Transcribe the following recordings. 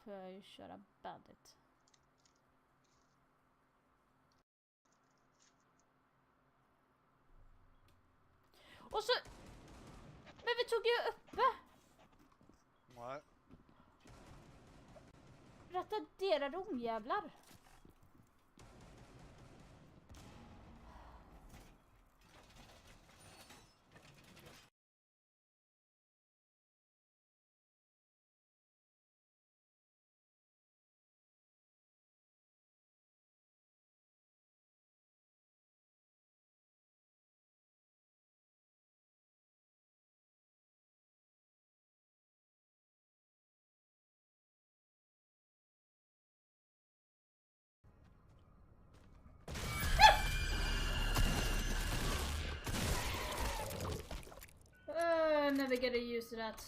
Får jag ju köra Bandit. Och så... Men vi tog ju uppe! Nej. Retarderade ungjävlar. Never gonna use that.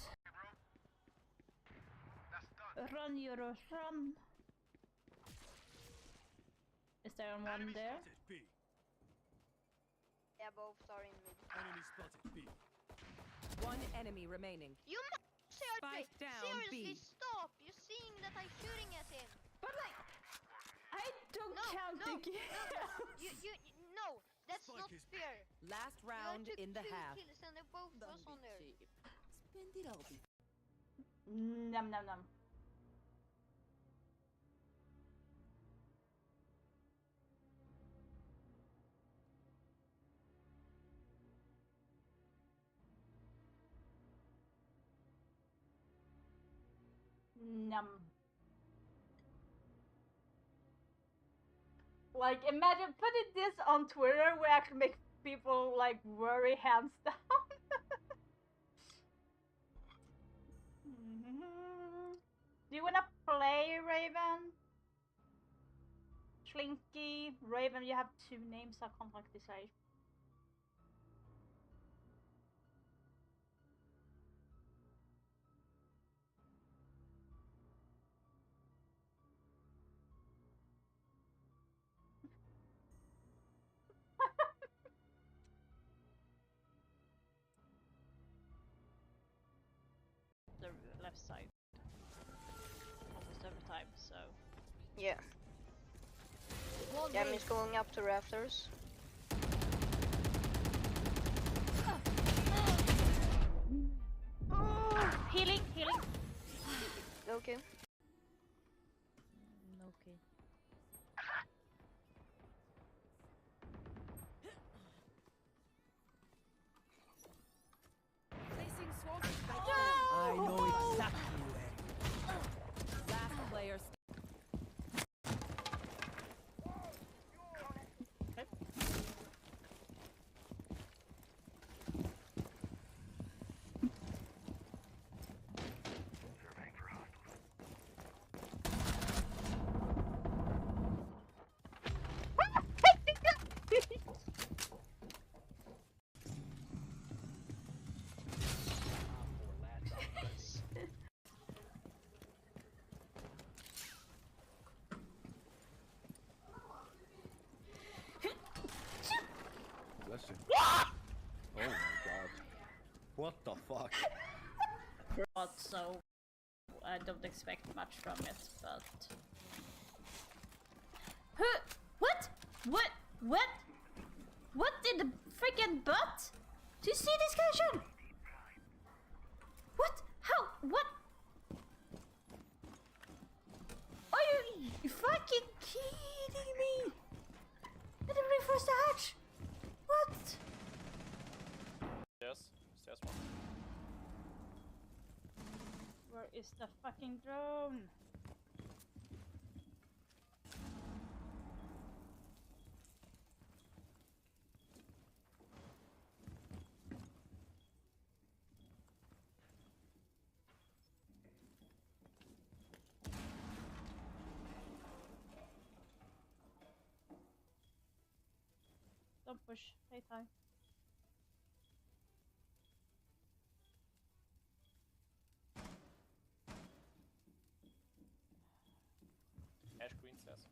Run, Euro, run. Is there one there? Yeah, both are in mid. Enemy spotted B. One enemy remaining. You seriously, Spike down seriously B. stop! You're seeing that I'm shooting at him. But like, I don't No, count no, the no, that's Spike not is- fair. Last You round took in the 2 half. kills and they both was on there. Spend it all. Nom nom nom. Nom. Like, imagine putting this on Twitter will actually make people like worry hands down. Do you wanna play, Raven? Schlinky, Raven, you have 2 names, I can't like decide. The left side almost every time, so Yeah. Yeah, he's going up to rafters. healing, healing. Okay. Okay. Placing sword. I know exactly where. Last player. Bless you. Oh my god. What the fuck? But so I don't expect much from it, but huh? What? What? What? What did the freaking butt? Do you see this guy? What? How? What? Are you fucking kidding me? I didn't reinforce the hatch. What? Yes, stairs one. Where is the fucking drone? Don't push. Play time. Ash green stairs.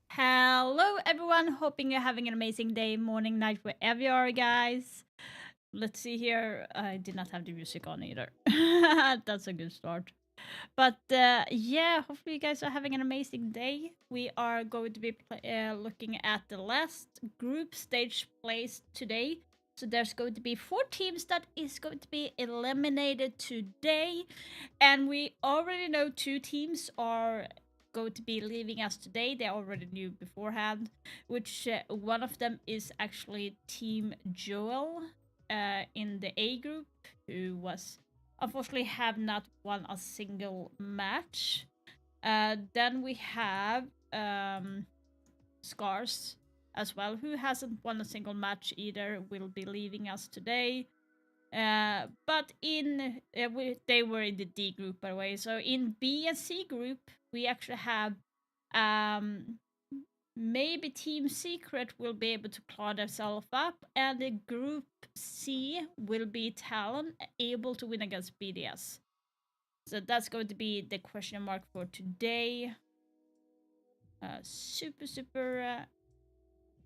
Hello. Hello, everyone. Hoping you're having an amazing day, morning, night, wherever you are, guys. Let's see here. I did not have the music on either. That's a good start. But yeah, hopefully you guys are having an amazing day. We are going to be looking at the last group stage plays today. So there's going to be 4 teams that is going to be eliminated today. And we already know 2 teams are going to be leaving us today. They already knew beforehand, which one of them is actually Team Joel in the A group, who was unfortunately have not won a single match. Then we have Scars as well, who hasn't won a single match either, will be leaving us today. But in they were in the D group, by the way. So in B and C group, we actually have maybe Team Secret will be able to claw themselves up, and the group C will be Talon able to win against BDS. So that's going to be the question mark for today. Super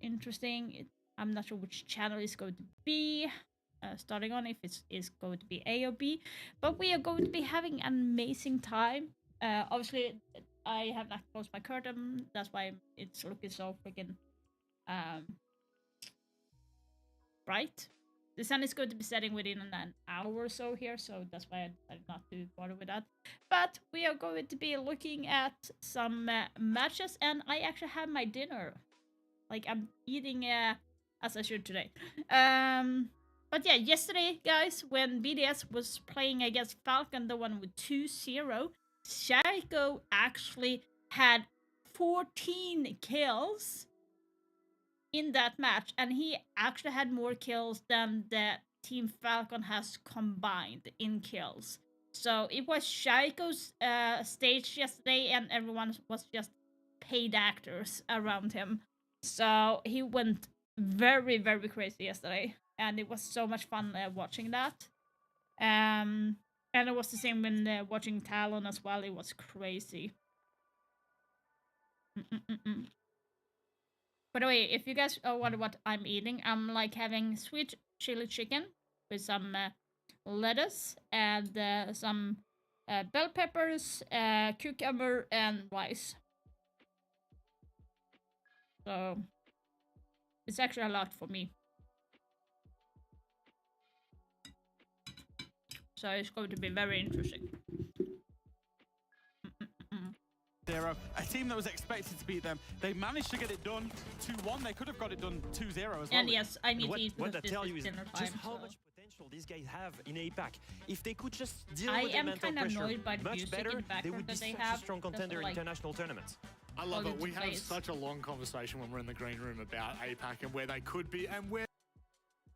interesting. I'm not sure which channel it's going to be starting on, if it is going to be A or B, but we are going to be having an amazing time. Obviously, I have not closed my curtain. That's why it's looking so freaking bright. The sun is going to be setting within an hour or so here, so that's why I decided not to bother with that. But we are going to be looking at some matches, and I actually have my dinner. Like, I'm eating as I should today. But yeah, yesterday, guys, when BDS was playing against Falcon, the one with 2-0, Shaiko actually had 14 kills in that match, and he actually had more kills than the Team Falcon has combined in kills. So it was Shaiko's stage yesterday, and everyone was just paid actors around him. So he went very crazy yesterday, and it was so much fun watching that. And it was the same when watching Talon as well. It was crazy. By the way, if you guys wonder what I'm eating, I'm like having sweet chili chicken with some lettuce and some bell peppers, cucumber, and rice. So it's actually a lot for me. So it's going to be very interesting. A team that was expected to beat them, they managed to get it done 2-1. They could have got it done 2-0 as well. And yes, I need to eat what because I tell this you is is dinner just time. how So. much potential these guys have in APAC. If they could just deal I with the am mental kind of pressure annoyed by the much music in better, the they background would be that they such have. a strong Just contender in like international tournaments. I love Hold it. it We in have place. such a long conversation when we're in the green room about APAC and where they could be, and where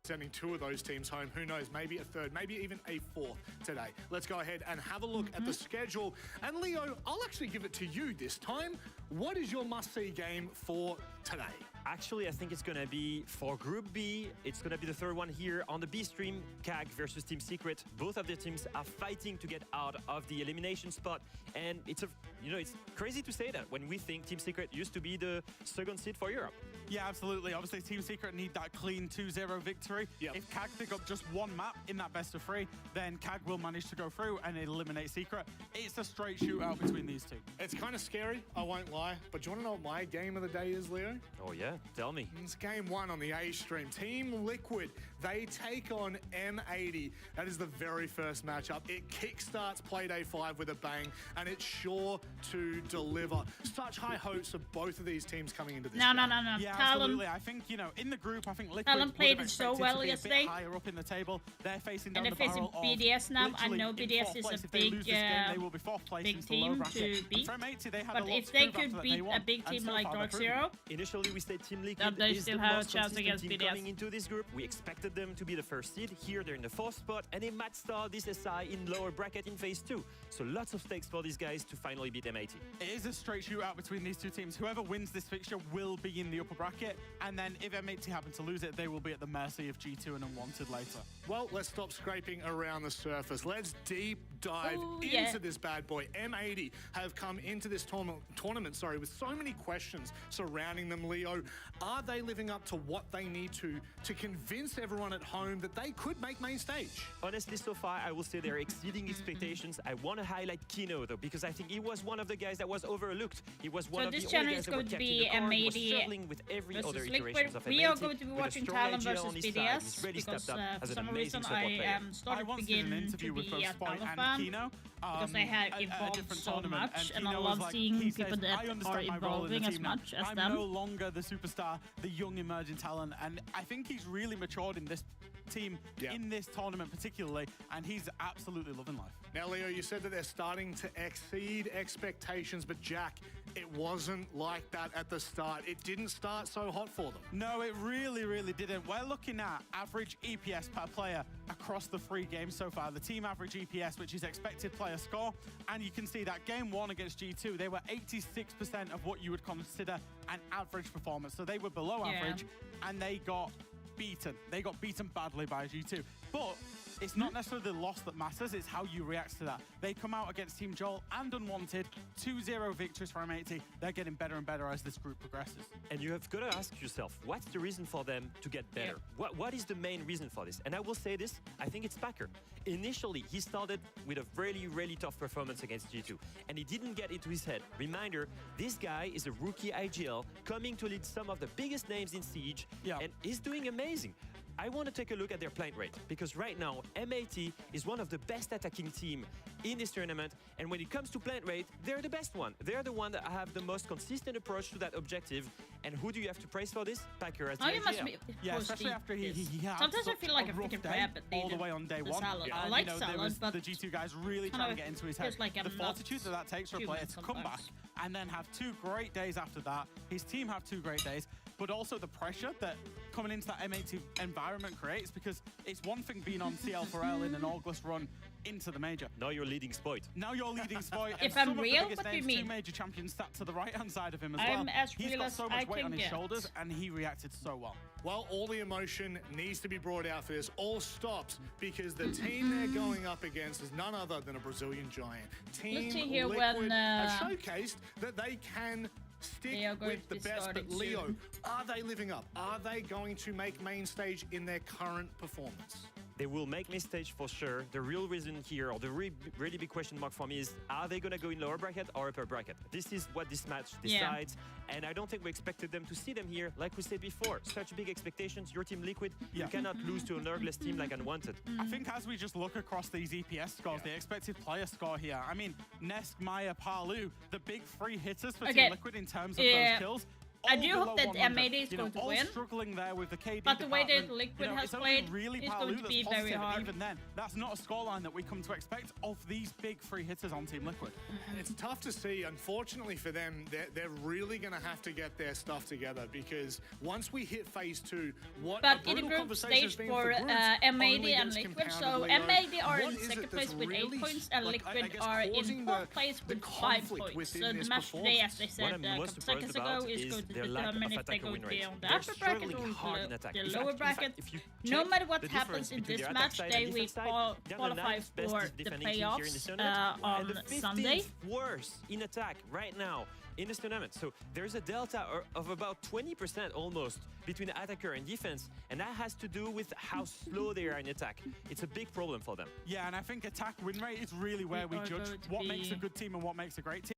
sending 2 of those teams home. Who knows, maybe a 3rd, maybe even a 4th today. Let's go ahead and have a look at the schedule. And Leo, I'll actually give it to you this time. What is your must-see game for today? Actually, I think it's going to be for Group B. It's going to be the 3rd one here on the B stream. CAG versus Team Secret. Both of the teams are fighting to get out of the elimination spot. And it's it's crazy to say that when we think Team Secret used to be the 2nd seed for Europe. Yeah, absolutely. Obviously, Team Secret need that clean 2-0 victory. Yep. If CAG pick up just 1 map in that best of 3, then CAG will manage to go through and eliminate Secret. It's a straight shootout between these 2. It's kind of scary, I won't lie, but do you want to know what my game of the day is, Leo? Oh yeah, tell me. It's game 1 on the A stream. Team Liquid, they take on M80. That is the very first matchup. It kickstarts Playday 5 with a bang, and it's sure to deliver. Such high hopes of both of these teams coming into this No. game. Yeah, Talon. absolutely. I think, in the group, I think Liquid Talon would played have it so expected well to be yesterday. a bit higher up in the table. They're facing down And the they're facing barrel of BDS now. I literally know in BDS 4th is place. a If they lose this game, they will be 4th place big into the low team bracket. to And beat. from 80, they had But a lot if to they prove after could that beat day a 1, big and team so like far Dark they're proving Zero, Initially, we said Team Liquid Then they is still the have a most chance consistent against team BDS. coming into this group. We expected them to be the 1st seed. Here, they're in the 4th spot, and they might start this SI in lower bracket in phase 2. So lots of stakes for these guys to finally beat M80. It is a straight shootout between these 2 teams. Whoever wins this fixture will be in the upper bracket. bracket, and then if M80 happen to lose it, they will be at the mercy of G2 and Unwanted later. Well, let's stop scraping around the surface. Let's deep dive Ooh, into yeah. this bad boy. M80 have come into this tournament, with so many questions surrounding them, Leo. Are they living up to what they need to convince everyone at home that they could make main stage? Honestly, so far, I will say they're exceeding expectations. I want to highlight Kino, though, because I think he was one of the guys that was overlooked. He was one So of the this only channel guys is that were going to kept in be the car. He was M80 struggling with every other versus iterations Liquid. of We M80. are going to be With a watching strong Talon IGL on versus his side, BDS he's really because stepped up for as an some amazing reason support I player. I started once did an beginning to interview with be both a Spite Talon and fan Kino. because I have at a evolved different so tournament, much, and Kino I was love like, seeing he people says, that "I are understand my role in the evolving as team now. much as I'm them." no longer the superstar, the young emerging talent, and I think he's really matured in this team, Yeah. in this tournament particularly, and he's absolutely loving life. Now, Leo, you said that they're starting to exceed expectations, but Jack, it wasn't like that at the start. It didn't start so hot for them. No, it really, really didn't. We're looking at average EPS per player across the 3 games so far. The team average EPS, which is expected player score. And you can see that game 1 against G2, they were 86% of what you would consider an average performance. So they were below Yeah. average, and they got beaten. They got beaten badly by G2. But it's not necessarily the loss that matters, it's how you react to that. They come out against Team Joel and Unwanted, 2-0 victories for M80. They're getting better and better as this group progresses. And you have got to ask yourself, what's the reason for them to get better? What is the main reason for this? And I will say this, I think it's Packer. Initially, he started with a really, really tough performance against G2, and he didn't get into his head. Reminder, this guy is a rookie IGL coming to lead some of the biggest names in Siege, Yeah. and he's doing amazing. I want to take a look at their plant rate, because right now, M80 is one of the best attacking team in this tournament, and when it comes to plant rate, they're the best one. They're the one that have the most consistent approach to that objective, and who do you have to praise for this? Packer as the Oh, you must IGL. be. Yeah, supposed especially to after eat he this. had Sometimes I such feel like a rough freaking day rabbit all the way on day the 1. salad. I And, like there salad, was but the G2 guys really kind trying to of get into his head. feels like I'm The not fortitude that takes for a player human to come back sometimes. and then have 2 great days after that. His team have 2 great days, but also the pressure that coming into that M80 environment creates, because it's one thing being on CL4L in an August run into the major. Now you're leading Spoit. Now you're leading Spoit. If and I'm some of the real, biggest what do you names, 2 mean? major champions sat to the right-hand side of him as I'm well. as He's real got as so I much weight can on his get. shoulders, and he reacted so well. Well, all the emotion needs to be brought out for this. All stops because the team they're going up against is none other than a Brazilian giant. Team see here Liquid when, have showcased that they can stick they are going with to the be best. But starting Leo, soon. are they living up? Are they going to make main stage in their current performance? They will make mistake for sure. The real reason here, or the really big question mark for me is, are they going to go in lower bracket or upper bracket? This is what this match decides. And I don't think we expected them to see them here. Like we said before, such big expectations. Your team Liquid, Yeah. you cannot lose to a nerveless team like Unwanted. I think as we just look across these EPS scores, the expected player score here, I mean, Nesk, Maya, Palu, the big 3 hitters for Okay. Team Liquid in terms of Yeah. those kills. I all do below hope that 100. M80 is You know, going to all win. struggling there with the KD But the way that department. Liquid You know, has it's only played really is Palu going to that's be very positive, and hard. even then, that's not a scoreline that we come to expect of these big 3 hitters on Team Liquid. It's tough to see. Unfortunately for them, they're really going to have to get their stuff together, because once we hit phase 2, what But a in the brutal group conversation has stage been for groups M80 only and gets Liquid, so compounded, Leo. M80 are What in is it second that's place with 8 really, points, and like, I Liquid guess, are in causing 4th place the with 5 conflict points. within So the this match today, as they performance? said What I'm a most couple surprised seconds about ago, is is going to their lack determine of if they're attacker going win to be rate. on the They're upper bracket or struggling hard in attack. the In lower fact, bracket. if you No check matter what the happens difference in between this their match, attack side they and will defense side, they're the qualify 9th best for the defending team here in this playoffs tournament, on and the 15th Sunday. worst in attack right now in this tournament. So there's a delta of about 20% almost between attacker and defense, and that has to do with how slow they are in attack. It's a big problem for them. Yeah, and I think attack win rate is really where we are judge going to what makes a be- good team and what makes a great team.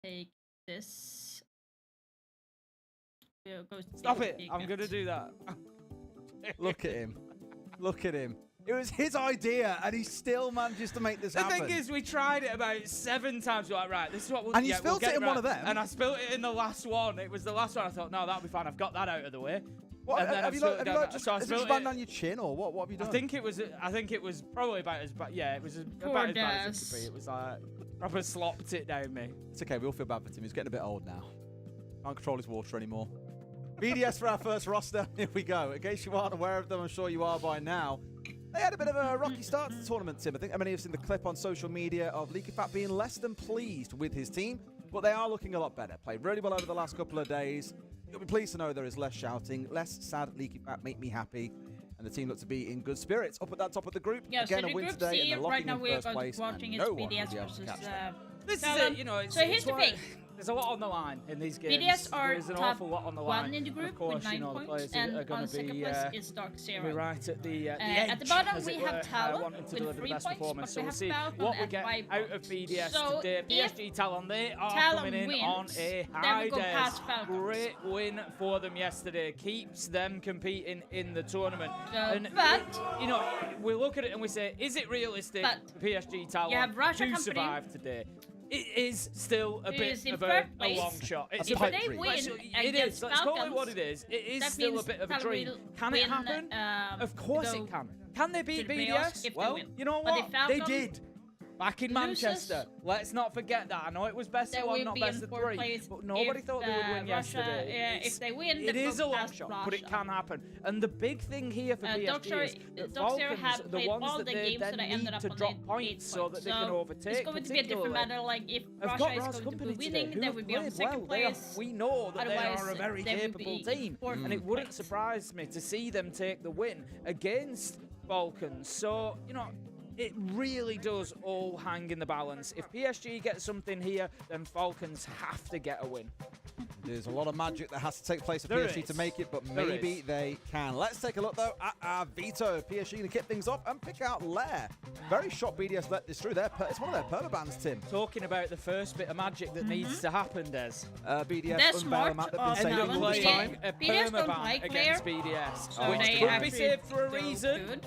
Take this. We'll go to Stop the it! big I'm match. gonna do that. Look at him. Look at him. It was his idea, and he still manages to make this The happen. thing is, we tried it about 7 times. We're like, right, this is what we'll And you we'll spilt get it in right. one of them. And I spilt it in the last one. It was the last one. I thought, no, that'll be fine. I've got that out of the way. What, And then have I've you spilt like, it have you down like that- just, so I has it spilt just ran it- down your chin, or what have you done? I think it was probably about as bad. Yeah, it was Poor about as bad as it Daz. could be. It was like proper slopped it down me. It's okay, we all feel bad for Tim. He's getting a bit old now. Can't control his water anymore. BDS for our first roster. Here we go. In case you aren't aware of them, I'm sure you are by now. They had a bit of a rocky start to the tournament, Tim. I think many have seen the clip on social media of Leakyfat being less than pleased with his team, but they are looking a lot better. Played really well over the last couple of days. You'll be pleased to know there is less shouting, less sad leaky back, make me happy, and the team look to be in good spirits. Up at that top of the group, Yeah, again so a the win group today, C and they're right locking now in we are first going to place, be watching and is no one will BDS be able to versus catch them. This is Talon. it, you know. It's, So here's it's the why- thing. There's a lot on the line in these games. BDS are There's an top awful lot on the line. one in the And group of course, with 9 you know, the points, players and are going on to second be, place is Dark Zero. be right at the at edge, the bottom as we it have were, Talon wanting to with deliver 3 the best points, performance. but So we we'll have see Falcon what we at get 5 out of points. BDS So today. if PSG Talon, they are Talon coming in wins, on a then high we go day. past Falcons. Great win for them yesterday. Keeps them competing in the tournament. And but you know, we look at it and we say, is it realistic But for PSG Talon have Russia to Company, survive today? It is still a who bit is in of third a place. long shot. It's If a bit, they win it against is. Let's call it what Falcons, it is. It is that still a means bit of a Talon dream. will Can it win, happen? Of to course go it can. Can they beat to the playoffs BDS? if they Well, win. you know But what? if They Falcons did. Back in loses, Manchester. Let's not forget that. I know it was best they of one, will not be best in of 4th three. place. But nobody If, thought they would win Russia, yesterday. if they win, It they is go a long past shot, but it Russia. can happen. And the big thing here for PSG Doctor is that Zero Falcons, have the played ones all that the they games then that I ended need up to on drop 8 points so that they can overtake. It's going to be a different particularly. matter. Like if I've Russia got is Raz going to Company be today, winning, who they have will be on played second well. place. We know that they Otherwise, are a very they will capable be team, fourth and it wouldn't place. surprise me to see them take the win against Falcons. So, you know, it really does all hang in the balance. If PSG gets something here, then Falcons have to get a win. There's a lot of magic that has to take place for There PSG is. to make it, but There maybe is. they can. Let's take a look, though, at our veto. PSG to kick things off and pick out Lair. Very shocked BDS let this through. It's one of their perma bans, Tim. Talking about the first bit of magic that needs to happen, Des. BDS They're unveil smart a map they've on been saying that all one. this Playing time. a BDS don't permaban play against clear. BDS, So which they could be actually saved for a do reason. good.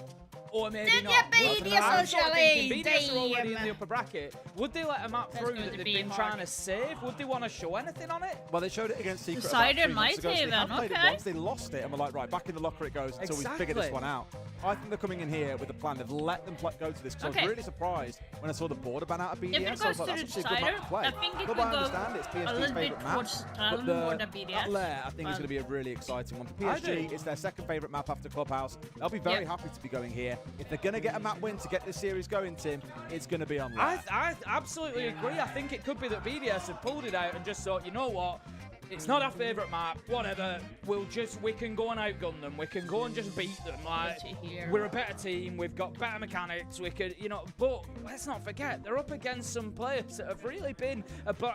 Or maybe Then not. you But BDS I'm on sort of Shelly. thinking BDS are already in Damn. the upper bracket. Would they let a map That's through going that to they've be been hard. trying to save? Would they want to show anything on it? Well, they showed it against Secret Decided about 3 months ago. So they might have even, played it okay. once. They lost it, and we're like, right, back in the locker it goes until we figure this Exactly. one out. I think they're coming in here with a plan. They've let them go to this. Because I Okay. was really surprised when I saw the border ban out of BDS. If it I was goes like, to that's the actually a good map decider, to play. I think it But will I go understand it's a PSG's little bit favourite map. towards Talon But more the than BDS. Lair, I think, is but- going to be a really exciting one. For I PSG, do. it's their second favourite map after Clubhouse. They'll be very Yep. happy to be going here. If they're going to get a map win to get this series going, Tim, it's going to be on Lair. I absolutely agree. I think it could be that BDS have pulled it out and just thought, you know what? It's not our favourite map, whatever. We can go and outgun them. We can go and just beat them. Like, Let's see here. we're a better team. We've got better mechanics. We could, you know, but let's not forget, they're up against some players that have really been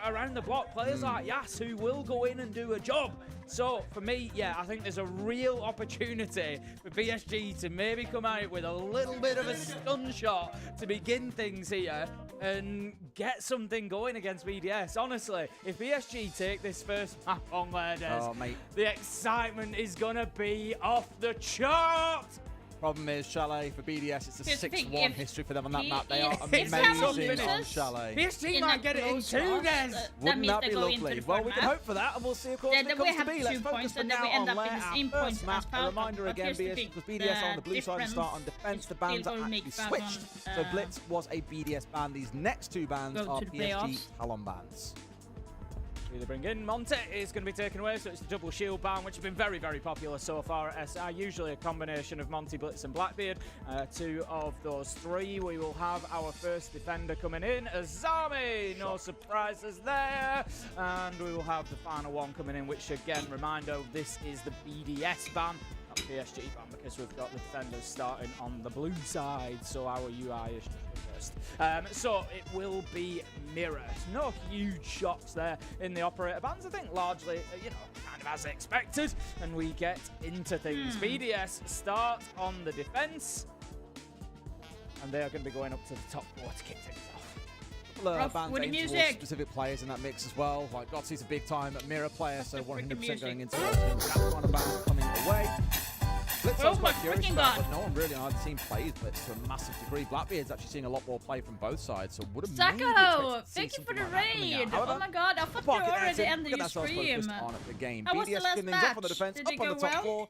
around the block. Players like Yas who will go in and do a job. So, for me, yeah, I think there's a real opportunity for PSG to maybe come out with a little bit of a stun shot to begin things here and get something going against BDS. Honestly, if PSG take this first map on there, Des, Oh, mate. the excitement is going to be off the chart. Problem is, Chalet for BDS, it's a Here's the thing, 6-1 if history for them on that he map. They are is- if Talon amazing on loses, Chalet. PSG In might a get it in close 2, loss, Des. that Wouldn't means that they be go into lovely? the Well, fourth we can map. hope for that, and we'll see, of course, Then when it we comes to have be. 2 Let's focus points, for and then now we end on up in Lair, the our same first points map. as A Falcon. reminder But again, here's the BDS thing, was BDS on the blue the side and start on difference defense. The is bans still are gonna make actually Falcon, switched. So Blitz was a BDS ban. These next 2 bans go are to the PSG playoffs. Talon bans. They bring in Monte is going to be taken away, so it's the double shield ban, which has been very, very popular so far at SI. Usually a combination of Monty, Blitz, and Blackbeard. 2 of those 3. We will have our first defender coming in, Azami. No surprises there. And we will have the final one coming in, which again, reminder, this is the BDS ban. Not PSG ban, because we've got the defenders starting on the blue side, so our UI is just reversed. So it will be mirror. No huge shocks there in the operator bans. I think largely, you know, kind of as expected. And we get into things. BDS start on the defense. And they are going to be going up to the top 4 to kick things off. Rough Bans with the aimed towards music. specific players in that mix as well. Like Gotzi's a big time mirror player, so freaking 100% music. going into it. That kind of ban coming away. Blitz, I was Oh quite my curious freaking about, God. but no one really on our team plays Blitz to a massive degree. Blackbeard's actually seeing a lot more play from both sides, so would have maybe Sacco, expected to see thank you for something the like that coming out. raid. However, Oh my god, I thought you Pocket already Anderson, ended your that's ourselves stream. focused on the game. How was the BDS last spinning up on the match? defense, Did up it on go the top well? 4.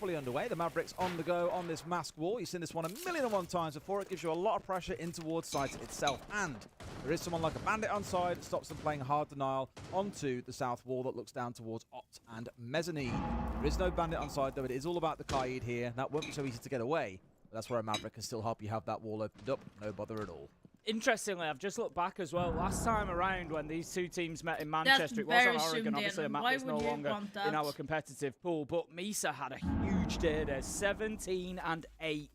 fully underway. The Mavericks on the go on this mask wall. You've seen this one 1,000,001 times before. It gives you a lot of pressure in towards site itself. And there is someone like a Bandit on side that stops them playing hard denial onto the south wall that looks down towards Opt and Mezzanine. There is no Bandit on side, though. It is all about the Kaid here. That won't be so easy to get away. But that's where a Maverick can still help you have that wall opened up. No bother at all. Interestingly, I've just looked back as well. Last time around when these two teams met in Manchester, it was on very Oregon, zoomed obviously a in. map Why that's no would you longer want in that? our competitive pool. But Misa had a huge day there, 17-8.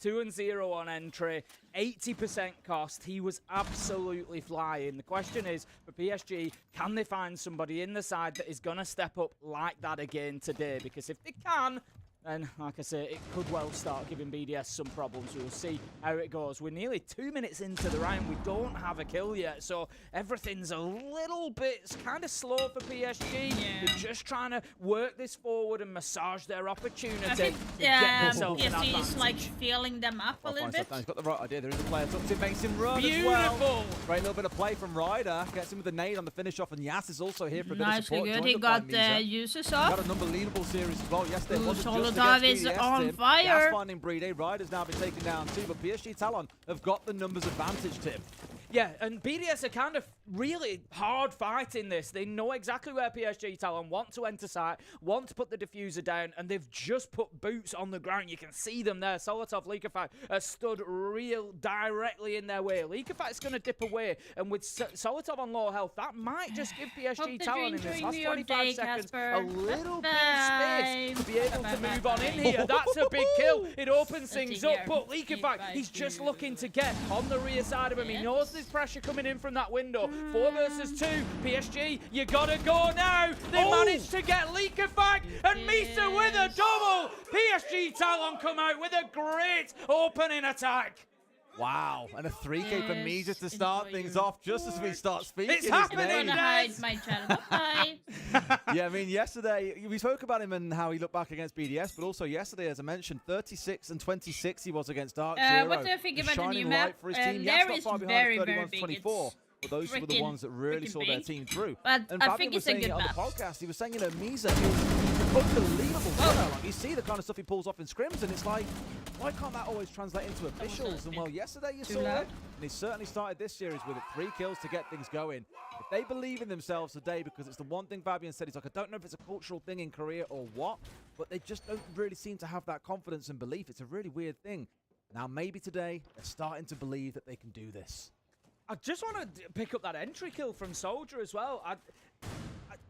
2-0 on entry, 80% cost. He was absolutely flying. The question is, for PSG, can they find somebody in the side that is going to step up like that again today? Because if they can, then, like I say, it could well start giving BDS some problems. We'll see how it goes. We're nearly 2 minutes into the round. We don't have a kill yet, so everything's a little bit kind of slow for PSG. They're just trying to work this forward and massage their opportunity. I think to get themselves an PSG is like advantage. feeling them up a little bit. He's got the right idea. There is a player tucked in, makes him run Beautiful. as well. Great little bit of play from Ryder. Gets him with the nade on the finish off, and Yas is also here for a bit of Nicely support. good. joined He up got by Misa. the uses Got off. an unbelievable series as well. Yesterday Ooh, wasn't just Solodov against is BDS on Tim. fire. Gas finding Breede. Ryder's now been taken down too, but PSG Talon have got the numbers advantage, Tim. Yeah, and BDS are kind of really hard fighting this. They know exactly where PSG Talon want to enter site, want to put the diffuser down, and they've just put boots on the ground. You can see them there. Solotov, Likafak are stood real directly in their way. Likafak's going to dip away, and with Solotov on low health, that might just give Hope PSG that Talon you're in this enjoying last your 25 day, seconds Casper. a little bit of Bye-bye. space to be able to Bye-bye. move on in here. That's a big kill. It opens Let's things see up, here. but Likafak, he's just looking to get on the rear side of him. He knows there's pressure coming in from that window. 4 versus 2. PSG, you gotta go now. They managed to get Likafak and Misa with a double. PSG Talon come out with a great opening attack. Wow, and a 3K for Yes, Misa to start enjoy things your off just as we start speaking. It's his happening, name. I'm gonna hide my channel. Bye. Yeah, I mean, yesterday, we spoke about him and how he looked back against BDS, but also yesterday, as I mentioned, 36-26 he was against Dark Zero. What do you think about the Shining new map? light for his team. There Yes, is not far behind, very, 31 very to big. 24. It's But those were the ones that really saw their big. team through. But And I Fabian think was it's a saying good it on the map. podcast. He was saying, Misa is an unbelievable runner. Like, you see the kind of stuff he pulls off in scrims, and it's like, why can't that always translate into officials? And well, yesterday you saw loud. it, and he certainly started this series with 3 kills to get things going. If they believe in themselves today, because it's the one thing Fabian said, he's like, I don't know if it's a cultural thing in Korea or what, but they just don't really seem to have that confidence and belief. It's a really weird thing. Now, maybe today, they're starting to believe that they can do this. I just want to pick up that entry kill from Soldier as well.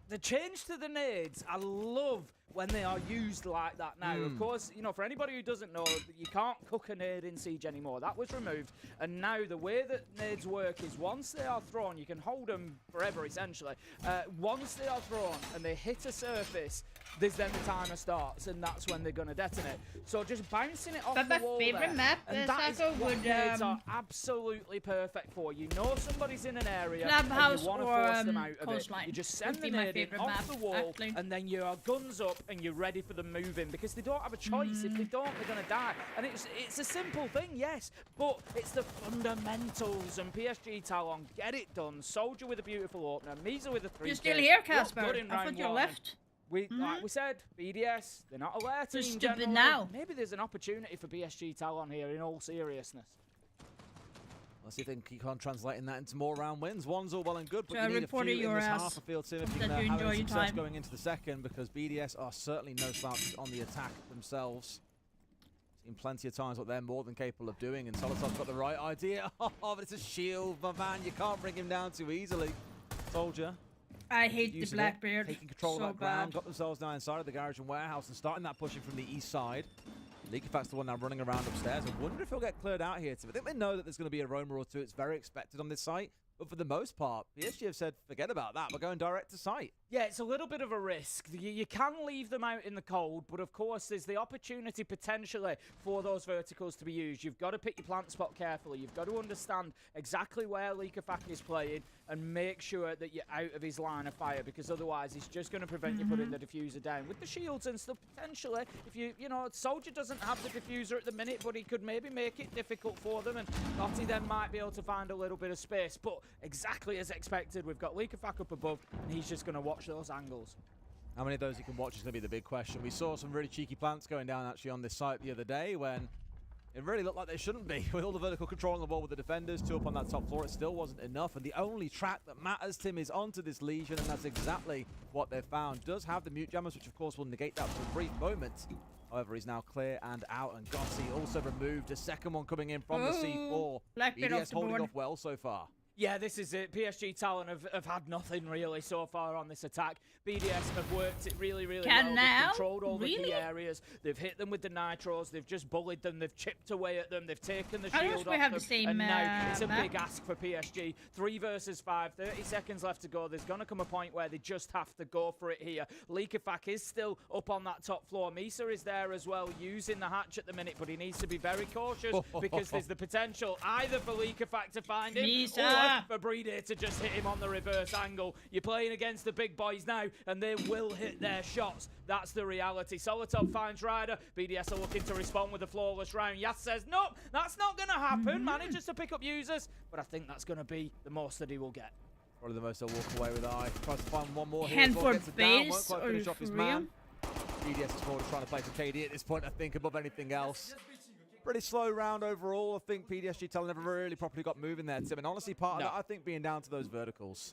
The change to the nades, I love when they are used like that now. Of course, you know, for anybody who doesn't know, you can't cook a nade in Siege anymore. That was removed. And now the way that nades work is once they are thrown, you can hold them forever, essentially. Once they are thrown and they hit a surface, there's then the timer starts, and that's when they're going to detonate. So just bouncing it off But the my wall favorite there, map, and that is Sako, what would, nades are absolutely perfect for. You know somebody's in an area Clubhouse and you want to or, force them out of it. Coastline You just would send be the my nade in favorite off map, the wall, actually. and then your guns up and you're ready for them moving, because they don't have a choice. If they don't, they're going to die. And it's a simple thing, yes, but it's the fundamentals, and PSG Talon get it done. Soldier with a beautiful opener, Misa with a 3K. You're still here, Looked Casper. good in I round thought you one. left. Like we said, BDS, they're not a lair They're team stupid generally. now. Maybe there's an opportunity for PSG Talon here, in all seriousness. Let's see if they can keep on translating that into more round wins. One's all well and good, but So you I need a reported few in your this ass. half a field, Tim, if Hope you're that going to you have enjoy any your success time. going into the second, because BDS are certainly no slouches on the attack themselves. Seen plenty of times what they're more than capable of doing, and Solotov's got the right idea. Oh, but it's a shield, Vavan. You can't bring him down too easily. Soldier. I hate the using it, Blackbeard. taking control so of that ground, bad. got themselves now inside of the garage and warehouse and starting that pushing from the east side. Likafak's the one now running around upstairs. I wonder if he'll get cleared out here, Tim. I think they know that there's going to be a roamer or two. It's very expected on this site. But for the most part, PSG have said, forget about that. We're going direct to site. Yeah, it's a little bit of a risk. You can leave them out in the cold, but of course there's the opportunity potentially for those verticals to be used. You've got to pick your plant spot carefully. You've got to understand exactly where Likafak is playing and make sure that you're out of his line of fire, because otherwise he's just going to prevent you putting the diffuser down. With the shields and stuff, potentially, if you know, Soldier doesn't have the diffuser at the minute, but he could maybe make it difficult for them, and Gotti then might be able to find a little bit of space. But exactly as expected, we've got Likafak up above, and he's just going to watch those angles. How many of those he can watch is going to be the big question. We saw some really cheeky plants going down actually on this site the other day when it really looked like they shouldn't be. With all the vertical control on the wall with the defenders, 2 up on that top floor, it still wasn't enough. And the only track that matters, Tim, is onto this Legion, and that's exactly what they've found. Does have the mute jammers, which of course will negate that for a brief moment. However, he's now clear and out, and Gossi also removed. A second one coming in from the C4. Blackbeard off BDS the holding board. off well so far. Yeah, this is it. PSG Talon have had nothing really so far on this attack. BDS have worked it really, really well. They've now? controlled all the Really? key areas. They've hit them with the nitros. They've just bullied them. They've chipped away at them. They've taken the I shield wish we off have them. the same, and now it's a map. big ask for PSG. 3 versus 5. 30 seconds left to go. There's going to come a point where they just have to go for it here. Likafak is still up on that top floor. Misa is there as well, using the hatch at the minute, but he needs to be very cautious because there's the potential either for Likafak to find him Misa! or for Brede to just hit him on the reverse angle. You're playing against the big boys now, and they will hit their shots. That's the reality. Solotov finds Ryder. BDS are looking to respond with a flawless round. Yas says, nope, that's not going to happen. Manages to pick up users, but I think that's going to be the most that he will get. Probably the most he'll walk away with. Tries to find one more here. Hand as well. for Gets it down. Won't base quite or finish off his for man. BDS is forward trying to play for KD at this point, I think, above anything else. Pretty slow round overall. I think PDSG Talon never really properly got moving there, Tim. And honestly, part of that, I think, being down to those verticals.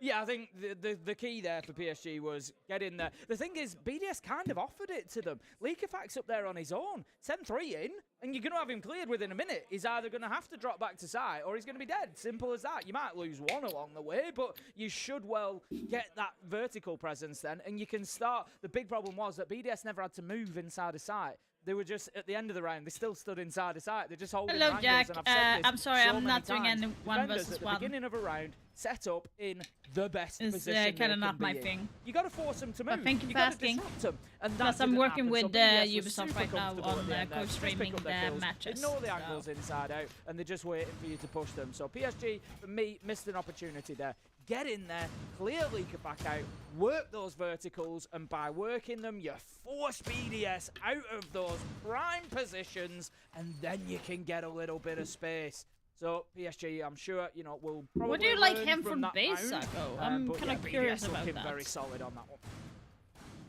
Yeah, I think the key there for PSG was get in there. The thing is, BDS kind of offered it to them. Likafak's up there on his own. Send 3 in, and you're going to have him cleared within a minute. He's either going to have to drop back to side, or he's going to be dead. Simple as that. You might lose one along the way, but you should well get that vertical presence then, and you can start. The big problem was that BDS never had to move inside a site. They were just, at the end of the round, they still stood inside the site. They're just holding Hello, angles, Jack. and I've said this I'm sorry, so I'm many not doing times. any one Defenders versus at the one. beginning of a round set up in the best It's position they kind of can not my be in. thing. You got to force them to move. But thank you for gotta asking. disrupt them, and that Plus, I'm didn't working happen. with So BDS was Ubisoft super right now comfortable on at the end there. Just pick co-streaming up their the kills. matches. Ignore the so. angles inside out, and they're just waiting for you to push them. So PSG, for me, missed an opportunity there. Get in there, clear Likafak out, work those verticals, and by working them, you force BDS out of those prime positions, and then you can get a little bit of space. So PSG, I'm sure, you know, will probably What do you like learn him from from that base, round. Sacco? I'm But kind of yeah, curious BDS about looking that. very solid on that one.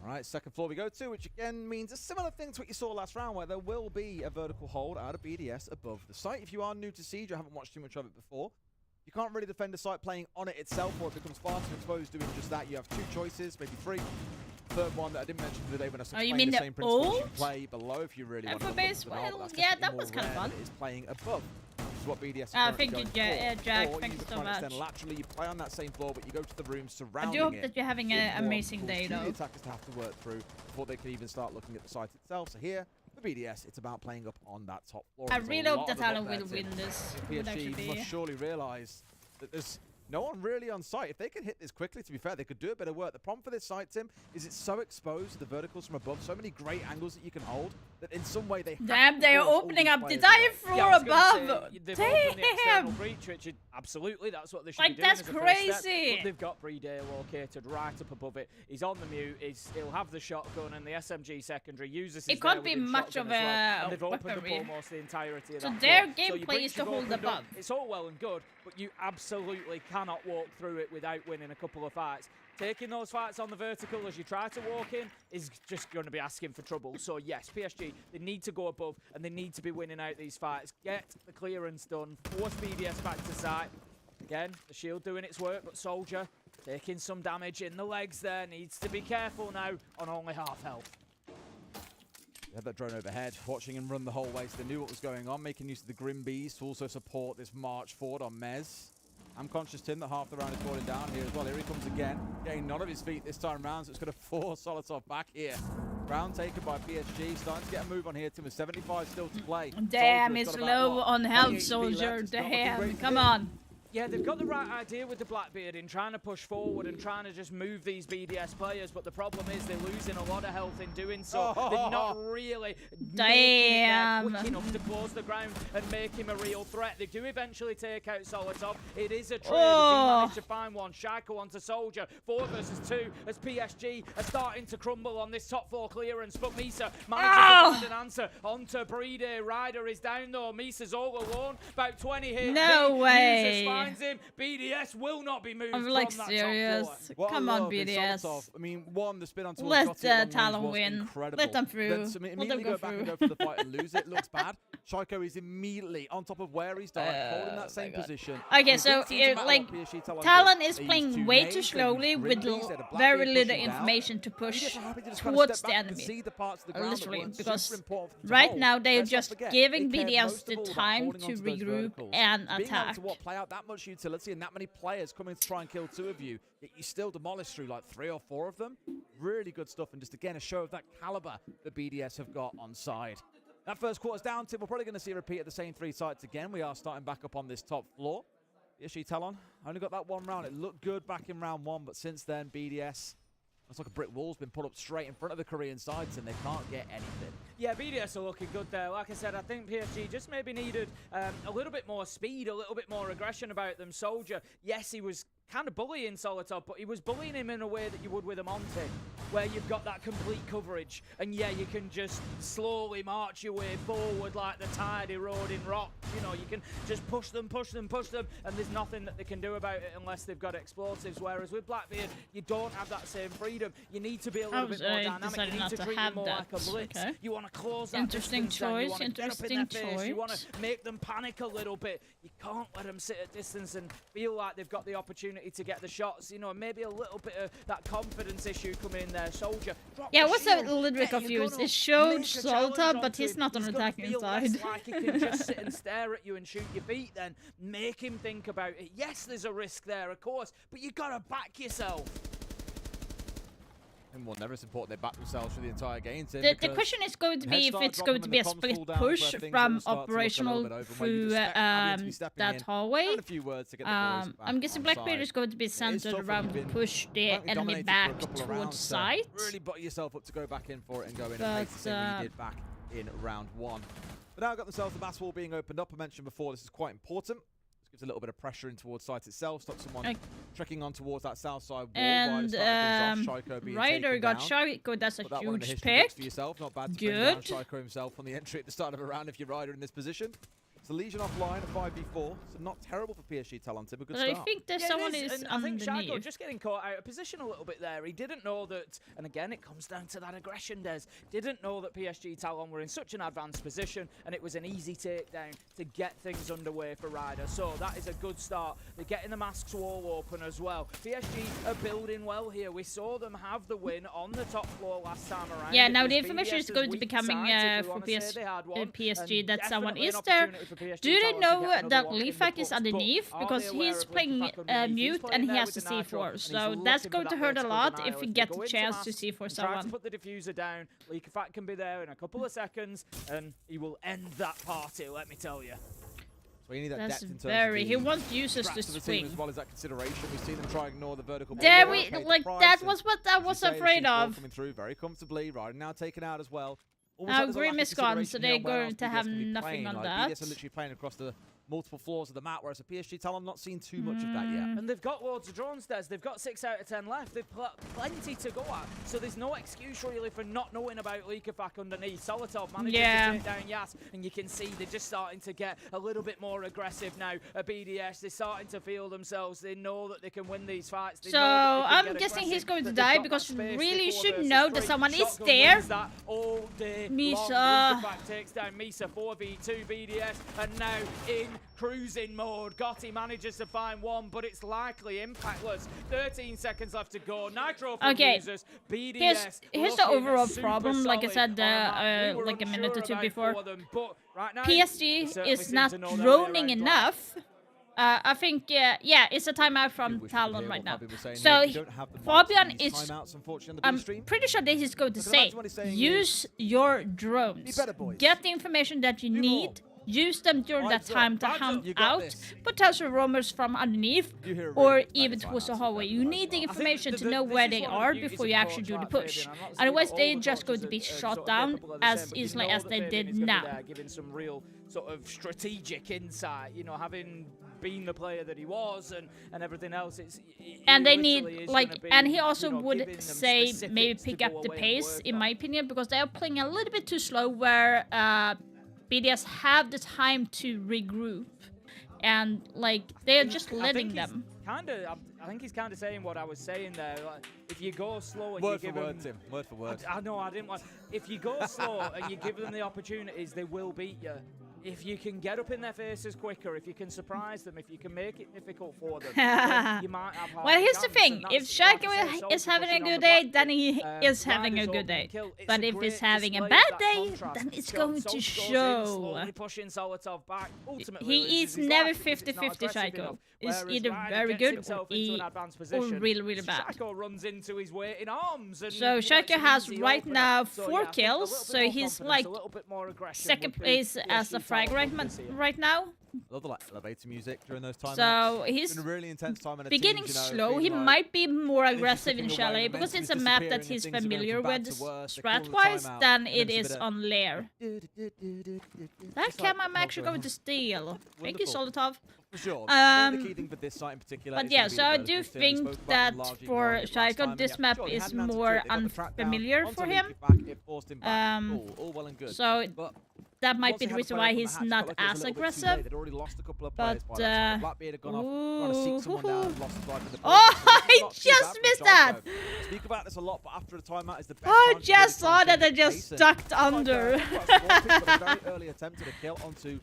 All right, second floor we go to, which again means a similar thing to what you saw last round, where there will be a vertical hold out of BDS above the site. If you are new to Siege or haven't watched too much of it before, you can't really defend a site playing on it itself, or it becomes far too exposed doing just that. You have 2 choices, maybe 3. Third one that I didn't mention today when I was Oh, you explaining mean the the same principles you ult? play below if you really want to. for base, well, yeah, that was kind of fun. Is playing above. Which is what BDS is Thank currently you, going for. Jack. Or Thank you you can so try and extend much. laterally, you play on that same floor, but you go to the room I surrounding do hope it. that you're having With an more amazing obstacles day, to the though. attackers to have to work through before they can even start looking at the site itself. So here, for BDS, it's about playing up on that top floor. I There's a really hope lot that of them up Talon there, will Tim. win this. Would actually PSG be. must surely realise that there's no one really on site. If they could hit this quickly, to be fair, they could do a bit of work. The problem for this site, Tim, is it's so exposed to the verticals from above, so many great angles that you can hold, that in some way they have Damn, to they are force all opening these up the players dive away. floor Yeah, I was gonna above. say, they've opened the external Damn. breach, which is absolutely that's what they should Like, be doing. that's as a first step, crazy. but they've got Brede located right up above it. He's on the mute. He'll have the shotgun and the SMG secondary. Uses It can't be much of as well, a and they've opened up weaponry. almost the entirety of So that their floor. your gameplay breach is to you've hold opened up. above. It's all well and good, but you absolutely cannot walk through it without winning a couple of fights. Taking those fights on the vertical as you try to walk in is just going to be asking for trouble. So yes, PSG, they need to go above and they need to be winning out these fights. Get the clearance done, force BDS back to site. Again, the shield doing its work, but Soldier taking some damage in the legs there. Needs to be careful now on only half health. They had that drone overhead, watching him run the whole way, so they knew what was going on, making use of the Grim Bees to also support this march forward on Mez. I'm conscious, Tim, that half the round is falling down here as well. Here he comes again, getting none of his feet this time round, so it's going to force Solotov back here. Round taken by PSG, starting to get a move on here, Tim, with 75 still to play. Damn, Soldier's it's got about, low what, on health, 28 left. Soldier. It's not looking Damn, great for come him. on. Yeah, they've got the right idea with the Blackbeard in trying to push forward and trying to just move these BDS players, but the problem is they're losing a lot of health in doing so. They're not really making it there quick enough to close the ground and make him a real threat. They do eventually take out Solotov. It is a trade. He managed to find one. Shaiko onto Soldier. 4 versus 2 as PSG are starting to crumble on this top floor clearance, but Misa manages to find an answer onto Brede. Ryder is down though. Misa's all alone. About 20 hit. No way. finds him. BDS will not be moved I'm from like that serious. top floor. What I Come on, love is BDS. Solotov. I mean, one, the spin on towards Let Gotti at long range Talon was win. incredible. Let them through. Then to Let them immediately go go back and through. go for the fight and lose it looks bad. Shaiko is immediately on top of where he's died, holding that same position. Okay, And it so didn't seem to matter like what PSG Talon Talon did. is They used playing two way nades, too they slowly used with Rindies, they had a very Blackbeard little pushing down. information to push BDS are happy to just kind of towards step the back and enemy. see the parts of the ground that Literally, weren't because super important for them to right hold. now they're Let's not just forget, giving they cared BDS most the of all about time holding to onto those regroup verticals. and Being attack. able to play out that much utility and that many players coming to try and kill two of you, yet you still demolish through like 3 or 4 of them. Really good stuff, and just again a show of that caliber that BDS have got on side. That first quarter's down, Tim. We're probably going to see a repeat of the same 3 sites again. We are starting back up on this top floor. PSG Talon only got that 1 round. It looked good back in round 1, but since then, BDS, it's like a brick wall's been put up straight in front of the Korean sides, and they can't get anything. Yeah, BDS are looking good there. Like I said, I think PSG just maybe needed a little bit more speed, a little bit more aggression about them. Soldier, yes, he was kind of bullying Solotov, but he was bullying him in a way that you would with a Monty, where you've got that complete coverage, and yeah, you can just slowly march your way forward like the tide eroding rock. You know, you can just push them, and there's nothing that they can do about it unless they've got explosives. Whereas with Blackbeard, you don't have that same freedom. You need to be a little bit more dynamic. You decided need not to to treat have them more that. like a blitz. Okay. You want to close that Interesting distance down. You choice, want to get up in interesting their face. You want choice. to make them panic a little bit. You can't let them sit at distance and feel like they've got the opportunity to get the shots. You know, maybe a little bit of that confidence issue coming in there. Soldier, drop Yeah, I the was shield, a little bit get your confused. gun It up, showed make a challenge Solta, onto but he's him. not on He's attacking gonna feel less side. like he can just sit and stare at you and shoot your feet. Then make him think about it. Yes, there's a risk there, of course, but you gotta back yourself. And will never support they back themselves for the entire game. Tim, The because question is going to be if Head it's start going to dropping be a and the comms split fall down, push where things from all start to look a operational little bit over, where you'd through expect Avian to be stepping that in, hallway. and a few words to get the boys back I'm guessing on Blackbeard side. is going to be It is centered tough when around you've to been push the frankly enemy dominated for a back couple of towards rounds to site. Really butter yourself up to go back in for it and go in and But, make the same way you did back in round 1. But now got themselves the mass wall being opened up. I mentioned before this is quite important. This gives a little bit of pressure in towards site itself. Stop someone trekking on towards that south side wall. And Ryder got down. Shaiko. That's a Put that one in the huge history books pick. for yourself. Not bad to bring down Good. Shaiko himself on the entry at the start of a round if you're Ryder in this position. So Legion offline, a 5v4. So not terrible for PSG Talon. Tim, a good But I start. think there's Yeah, someone it is and I think Shaiko underneath. just getting caught out of position a little bit there. He didn't know that, and again, it comes down to that aggression, Des. Didn't know that PSG Talon were in such an advanced position, and it was an easy takedown to get things underway for Ryder. So that is a good start. They're getting the masks wall open as well. PSG are building well here. We saw them have the win on the top floor last time around. Yeah, It now was the information is BDS's going to be weak coming side, if we for wanna say they had one, PSG and that someone definitely an is there. opportunity for PSG Do they Talon to know get another that one in the Lifak is books, but underneath? are Because they aware he's of playing Lifak underneath? He's mute playing and he there has with the the Nitro, C4. and he's So that's looking for going to that hurt a vertical lot denial. if we If get they the go into chance to masks C4 and try to someone. put the diffuser down, Lifak can be there in a couple of seconds, and he will end that party, let me tell you. So you need that That's depth in terms very. of He the wants users traps to of the team swing. as well as that consideration. We've seen them try and ignore the vertical. There ball, we paid the like price, that and was what I as you was say, the afraid C4 of. coming through very comfortably. Ryder now taken out as well. Almost Now like there's a lack Grim of is gone, so consideration they're here on where going else to BDS have can be nothing playing. on Like, that. BDS are literally playing across the multiple floors of the map, whereas a PSG Talon not seen too much of that Mm. yet. And they've got loads of drones, Des. They've got 6 out of 10 left. They've plenty to go at. So there's no excuse really for not knowing about Likafak underneath. Solotov managing to take down Yas, and you can see they're just starting to get a little bit more aggressive now. At BDS, they're starting to feel themselves. They know that they can win these fights. They So know that they can I'm get guessing he's aggressive, going to that they've die got because that space really before should versus know that 3. someone is Shotgun there. wins that all day Misa. long. Likafak takes down Misa 4v2 BDS, and now in cruising mode. Gotti manages to find one, but it's likely impactless. 13 seconds left to go. Nitro from Okay, users. BDS here's the looking overall super problem, like I solid said, on a map we were like a minute or unsure two about before. for them, but right now, PSG they certainly is seem not to know their way droning around enough. I think, yeah, it's a timeout I from wish we could Talon hear right what now. Fabian was saying So here. We don't have the mics Fabian for these is, timeouts, unfortunately, on the I'm B stream. pretty sure that he's going to I can say, imagine what he's saying use your drones. Be better, boys. Get the information that you Do need. more. Use them during that Vibes up, time to vibes up. hunt You got out this. potential roamers from underneath, You hear a or really even bad towards the timeout, hallway. so You that's need the fine. information to that know this where is they one of the are beauties before of you the actually do coach, the right, push. Fabian? I'm not saying Otherwise, that all they're the just going coaches to be are shot sort of down capable of the as same, but you easily know as that they Fabian did is gonna be now. there giving some real sort of strategic insight, you know, having been the player that he was and everything else. And they literally need, is like, gonna be, and he also you know, would giving them say maybe specifics to pick go up the away and pace, work in on. my opinion, because they are playing a little bit too slow where BDS have the time to regroup and like they're just letting them. I think he's kind of saying what I was saying there. Like, if you go slow and Word you for give word, them, Tim. Word for word. I know I didn't want. If you go slow and you give them the opportunities, they will beat you. If you can get up in their faces quicker, if you can surprise them, if you can make it difficult for them, then you might have half Well, a here's the chance, thing. and If that's, like Shaco I said, is Soldier having a pushing on good the day, back then bit. he is having Riders a good open day. kill. It's But a if great he's having a display of bad that day, contrast. then it's Got going to Soldier goes in, show. slowly pushing Solotov back. Ultimately, He loses is his never life because it's not 50-50 aggressive Shaco. enough. It's Whereas either Ryder very gets good himself into an advanced or position. really, really bad. Shaco runs into his weight in arms. And, So you know, it's Shaco an has easy right opener. now So, 4 yeah, I think a kills, little bit so more he's confidence, like a little bit more aggression second would be place as a PSG frag talent this year. right now. I love the like elevator music during those times. So It's he's been a really intense time in a beginning team, you know, slow. feeling He like might be more energy's aggressive in slipping away, Chalet the because it's a momentum's map disappearing that and he's things are going familiar from bad with to worse. They're calling the strat-wise timeout, than and then it it's a is bit of- on Lair. That Just cam like I'm actually going to steal. Thank you, Wonderful. Solotov. For sure. I think Um, the key thing for this site in particular But is yeah, gonna be so the I do verticals, Tim. We think spoke about that them largely for ignoring it last time, Shaco, and this yeah, map sure, he is had an answer to more it. They got the track down, unfamiliar onto for Leaky him. back, it forced him back. Cool, all well and good. So But that might once be they the had reason player why from the he's hatch, it not felt like it was as a little bit too aggressive. late. They'd already lost a couple of players But by that time. Blackbeard had gone off trying to seek someone down and lost his life in the Oh, process, so this is I not too bad just for missed Shaco. that. Speak about this a lot, but after the timeout is the best I time to just really saw try and that I change just pace, and ducked it's like under. quite a small pick, but a very early attempt at a kill onto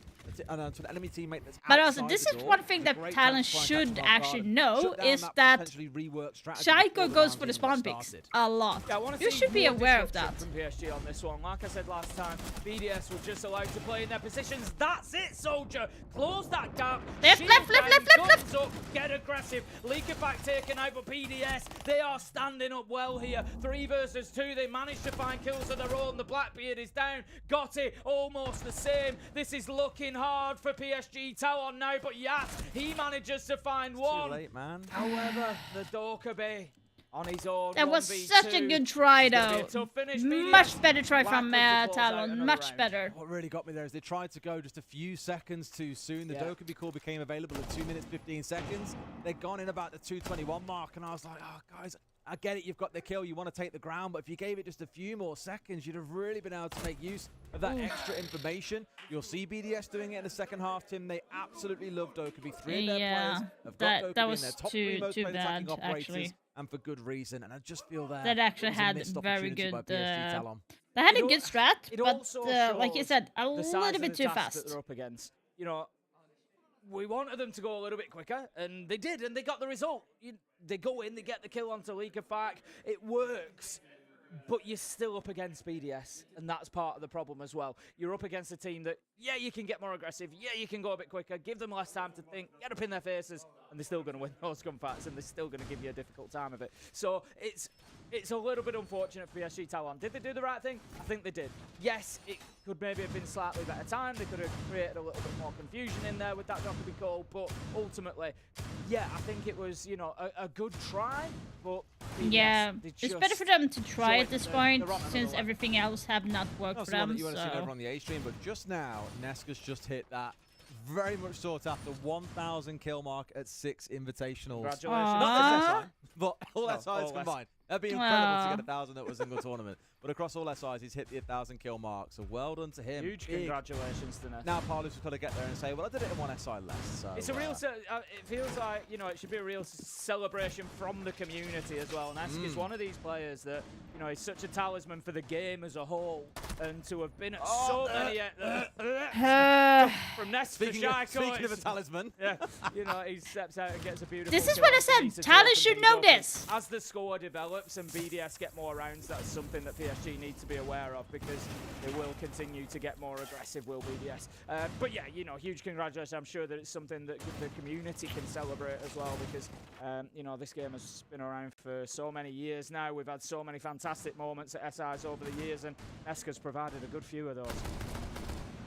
an enemy teammate that's But also, outside this the is door. one thing It's a that great Talon chance to try and catch should them off guard actually and know shut down is that that potentially reworked strategy before Shaco the goes round for the even spawn got picks started. a lot. Yeah, I want to You see should be more aware of that. disruption from PSG on this one. Like I said last time, BDS were just allowed to play in their positions. That's it, Soldier. Close that gap. Left, Shield left, left, down, left, left, guns up, get aggressive. Leaker back taken out, but BDS, they are standing up well here. 3 versus 2. They managed to find kills of their own. The Blackbeard is down. Got it. Almost the same. This is looking hard for PSG Talon now, but Yat, he manages to find one. Too late, man. However, the Dorkaby on his own. That was 1v2. such a good try, It's gonna be though. a tough finish, BDS. Much better try from Blackwood to close out Talon. another Much round. better. What really got me there is they tried to go just a few seconds too soon. The Yeah. Dokkaebi call became available at 2 minutes 15 seconds. They'd gone in about the 2:21 mark, and I was like, oh, guys, I get it, you've got the kill, you want to take the ground, but if you gave it just a few more seconds, you'd have really been able to make use of that extra information. You'll see BDS doing it in the second half, Tim. They absolutely love Dokkaebi. 3 of their Yeah, players have got that Dokkaebi in was their top too 3 most played bad, attacking operators, actually. and for good reason. And I just feel that That actually it was a had missed very opportunity by good, PSG Talon. They had a It good al- strat, it but also like you shows said, a the size little of bit the too task that fast. they're up against. You know, we wanted them to go a little bit quicker, and they did, and they got the result. They go in, they get the kill onto Leaker Fack. It works. But you're still up against BDS, and that's part of the problem as well. You're up against a team that, yeah, you can get more aggressive, yeah, you can go a bit quicker, give them less time to think, get up in their faces, and they're still going to win those gunfights, and they're still going to give you a difficult time of it. So it's a little bit unfortunate for PSG Talon. Did they do the right thing? I think they did. Yes, it could maybe have been slightly better time. They could have created a little bit more confusion in there with that Dokkaebi call, but ultimately, yeah, I think it was, you know, a good try, but BDS, Yeah, they it's better just for them to try showing at this the point, rock and since roll. everything else have not worked Not for the one them. that you want to see over So on the A stream, but just now, Neska's just hit that very much sought after 1,000 kill mark at 6 invitationals. Congratulations. Not just Aw. SI, but all No, SIs all S. combined. That'd be incredible to Aw. get 1,000 at a single tournament. But across all SIs, he's hit the 1,000 kill mark. So well done to him. Huge Big. congratulations to Ness. Now Parlous has got to get there and say, well, I did it in 1 SI less. So, It's a real, it feels like, you know, it should be a real celebration from the community as well. Nesk is one of these players that, you know, is such a talisman for the game as a whole. And to have been at so many from Nesk to Speaking Shaco. of a talisman. Yeah, you know, he steps out and gets a beautiful This is kill what I on said, Lisa Talon Jones should and know Doki. this. As the score develops and BDS get more rounds, that's something that PSG need to be aware of, because they will continue to get more aggressive, will BDS. But yeah, you know, huge congratulations. I'm sure that it's something that the community can celebrate as well, because, you know, this game has been around for so many years now. We've had so many fantastic moments at SIs over the years, and Neska's provided a good few of those.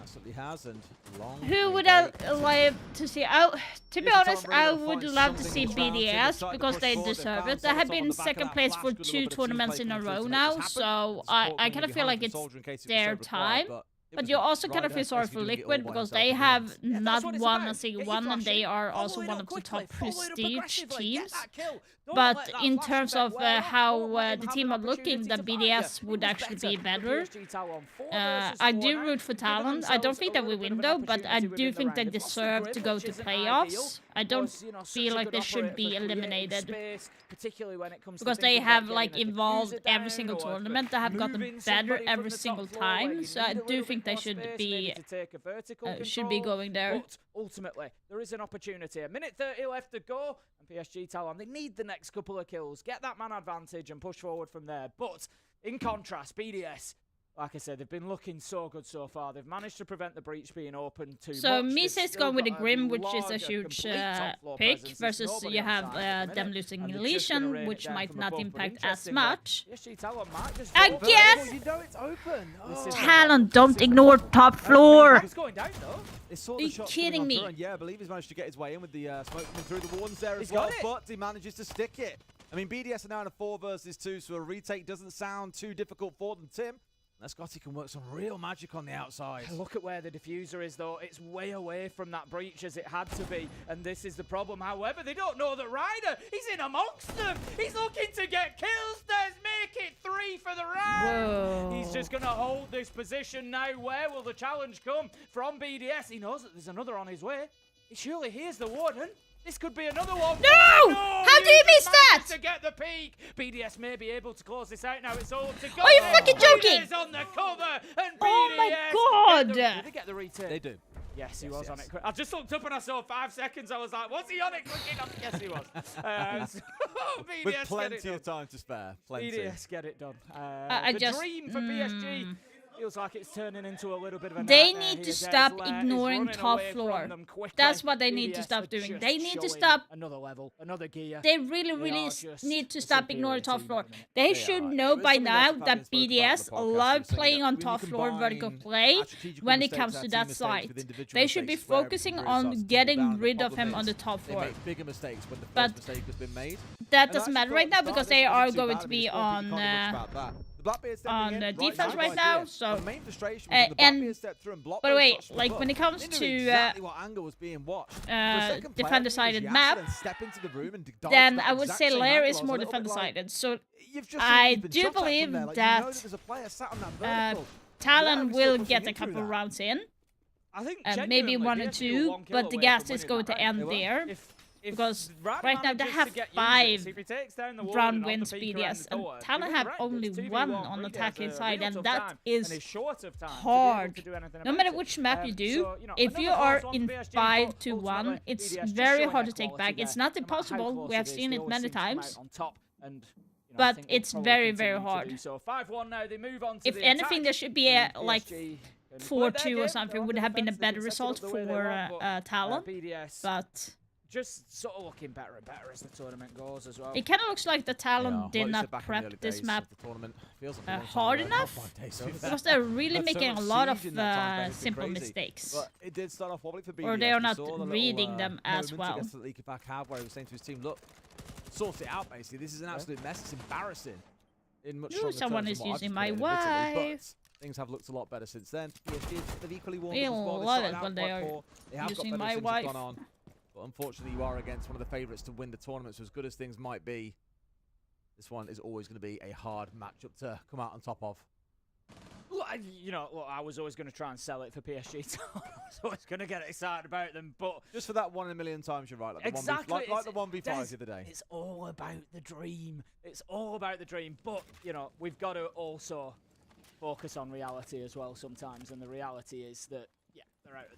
Absolutely has, and long. who would may I like to see? To be If it's honest, on, really I gotta would find love to something see in this round to BDS decide to because push they forward. They deserve found it. They have Solotov on been the back of second that place flash, for good little 2 bit of team tournaments play in a coming through row to make now, this happen. so Support I coming kind of feel behind like from it's Soldier in case it was their so required, time. but it But was you not. also kind of Ryder feel sorry basically for doing it all Liquid by because himself they in the have end. Yeah, that's not what it's won about. a single Get your one, and they flash in, are follow also it one up of the quickly, top follow it up prestige aggressively, get teams. that kill. But let that in flash terms bet of wear off. how Don't let the them team are have an looking, the opportunity to fight BDS you. would It was actually be better. better. PSG Talon 4 I versus do 4 root for now, Talon. giving I don't themselves think a they will little bit win of an though, but I opportunity do within the think they round. They've lost the deserve grip, to go which to isn't playoffs. ideal. I don't Was, you know, such feel a like good they should operator be for creating eliminated. space, particularly when it comes to Because they thinking about have getting like a evolved diffuser every down single or tournament. They have gotten moving better somebody from every the top single floor where time. you So I need a do little think bit they more should space, be maybe to take a vertical should be control. going there. But ultimately, there is an opportunity. A minute 30 left to go, and PSG Talon, they need the next couple of kills, get that man advantage, and push forward from there. But in contrast, BDS, like I said, they've been looking so good so far. They've managed to prevent the breach being open too So much. Mise They've is still going with the got a Grim, which is a larger, huge complete top floor pick, presence. There's versus nobody you on have site at the them minute, losing and they're just gonna Elysian, rain it which down might from not above. But impact as interestingly, much. PSG Talon might just I go for guess- it. You know it's open. This is- Talon, don't ignore top floor. He's going down though. They saw Are the you shots kidding coming on me? through, and yeah, I believe he's managed to get his way in with the smoke coming through. The warden's there as He's well, got it. but he manages to stick it. I mean, BDS are now in a 4 versus 2, so a retake doesn't sound too difficult for them. Tim, Nascotti can work some real magic on the outside. Look at where the diffuser is, though. It's way away from that breach as it had to be, and this is the problem. However, they don't know that Ryder, he's in amongst them. He's looking to get kills. There's make it 3 for the round. Whoa. He's just going to hold this position now. Where will the challenge come from BDS? He knows that there's another on his way. He surely hears the warden. This could be another one. No! How do you miss that? To get the peak. BDS may be able to close this out now. It's all up to go. Are you fucking joking? BDS on the cover, and Oh my BDS God. Did they get the retake? They do. Yes, he Yes, was on yes. it. I just looked up and I saw 5 seconds. I was like, was he on it quick enough? Yes, he was. BDS With get it plenty done. of time to spare. Plenty. BDS get it done. I the just- dream for PSG feels like it's turning into a little bit of a They nightmare need here. to stop Desla is ignoring running top away floor. from them quickly. That's what they need to BDS stop are doing. just They need to showing stop. another level, another gear. They really, They really are just need to a stop superior ignoring top team floor. at the minute. They They should are. know It's by something now else I've that been spoken about BDS on the podcast, love was saying playing that on when you top floor vertical combine play our strategical when it mistakes, comes our to team that mistakes side. with individual They should be mistakes, where focusing everything really on starts to getting fall down. The rid of problem him on is the top They floor. make bigger mistakes when the But first mistake has been made. That And doesn't I matter actually right now thought because the they start are wasn't too going bad. to I mean, be the scorekeeper on can't do much about that. The Blackbeard stepping on in, defense nice right idea. now, so- The main frustration was when the and Blackbeard stepped through and blocked by the those way, shots from like above. when it comes They knew to exactly what angle was being watched. For a second player, defender-sided he has map, to then step into the room and dive then to that I would exact say same Lair angle. is I was more a little bit like, defender-sided. So you've just I seen he's been do shot at from believe there. Like, that, you know there's a player sat on that vertical. Talon Yeah, he's will still get pushing a in through couple that. rounds in. I think Maybe genuinely, 1 or PSG 2, were 1 kill but the away gas from is winning going that to round. end there. If Because Ryder right now they manages have to get 5 users, if he takes down the warden round on the wins peak around BDS, the and door, Talon you're have right, only it's 2v1. 1 on the BDS attacking a side, real and tough that time, is and he's short of time to be able hard. to do anything No about matter it. which map you do, So, you know, if you another are close one in for PSG, 5 to but 1, ultimately, it's BDS just very showing hard their to take quality back. there. It's not No matter how impossible. close We have it is, seen they it always many seem to come times. out on top, and you know, I But think they'll it's probably very, very continue to hard. do So 5-1 now, they move on to If the anything, attack. there should be a And like PSG can play 4-2 their or game. something. They're Would on have been a defense, they better can set it result up the way they for want, but, Talon. BDS But just sort of looking better and better as the tournament goes as well. it kind of looks like the Talon Yeah, did like you not said, back in the early prep this days map of the tournament, feels like a long time hard ago, enough. not 5 days, to be fair. because they're really Had so making a much lot of siege in that time, Ben, it's been simple crazy. mistakes. But it did start off wobbly for BDS. Or they are We not saw the little, reading them as moments well. against Atletico Bacab where he was saying to his team, look, sort it out basically. This is an absolute mess. It's embarrassing. In much Ooh, stronger someone terms is than what I've using just my put it in, admittedly, wife. but things have looked a lot better since then. PSG have equally warmed We up as well. They love started it out when quite they are poor. They have got using better my as things wife. have gone on. But unfortunately, you are against one of the favourites to win the tournament. So as good as things might be, this one is always going to be a hard matchup to come out on top of. Look, I was always going to try and sell it for PSG. I was always going to get excited about them, but Just for that 1 in a million times, you're right. Like exactly, the 1v5 the other day. It's all about the dream. It's all about the dream. But we've got to also focus on reality as well sometimes. And the reality is that they're out at the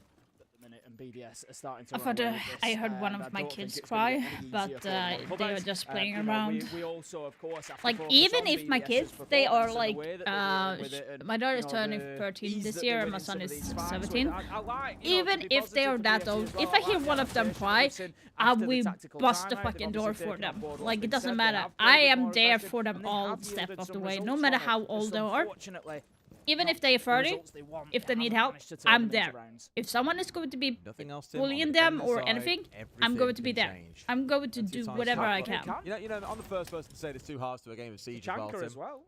minute, and BDS are starting to. run away with this, I heard one and of my don't think kids it's gonna cry, get any but easier for them. they But were just playing you know, around. We also, of course, have to Like focus even on if my BDS's kids, they are performance and the like, way that they're dealing with it and, my daughter is you know, turning the 13 ease this that year, they're and my winning son some of is these fights with. 17. I like, you know, to Even be if they positive are for that PSG old, as well. if I hear like one the of them adaptation cry, that we've seen I after the will tactical bust the timeout. They've fucking door obviously for taken on them. board what's Like, been it doesn't said. They matter. have played I with am more there aggression, for them and they all have step yielded of the some way, no results matter on it. how old Just they are. unfortunately, even not if they are the 30, results they want, if they need haven't help, managed to turn I'm them into there. rounds. If someone is going to be Nothing else, Tim, on bullying the them defender or side, anything, I'm everything going to be can there. change. I'm going to And do 2 times whatever I Shaq, can. You know, I'm the first person to say there's 2 halves to a game of Siege as well, Chanka Tim. as well.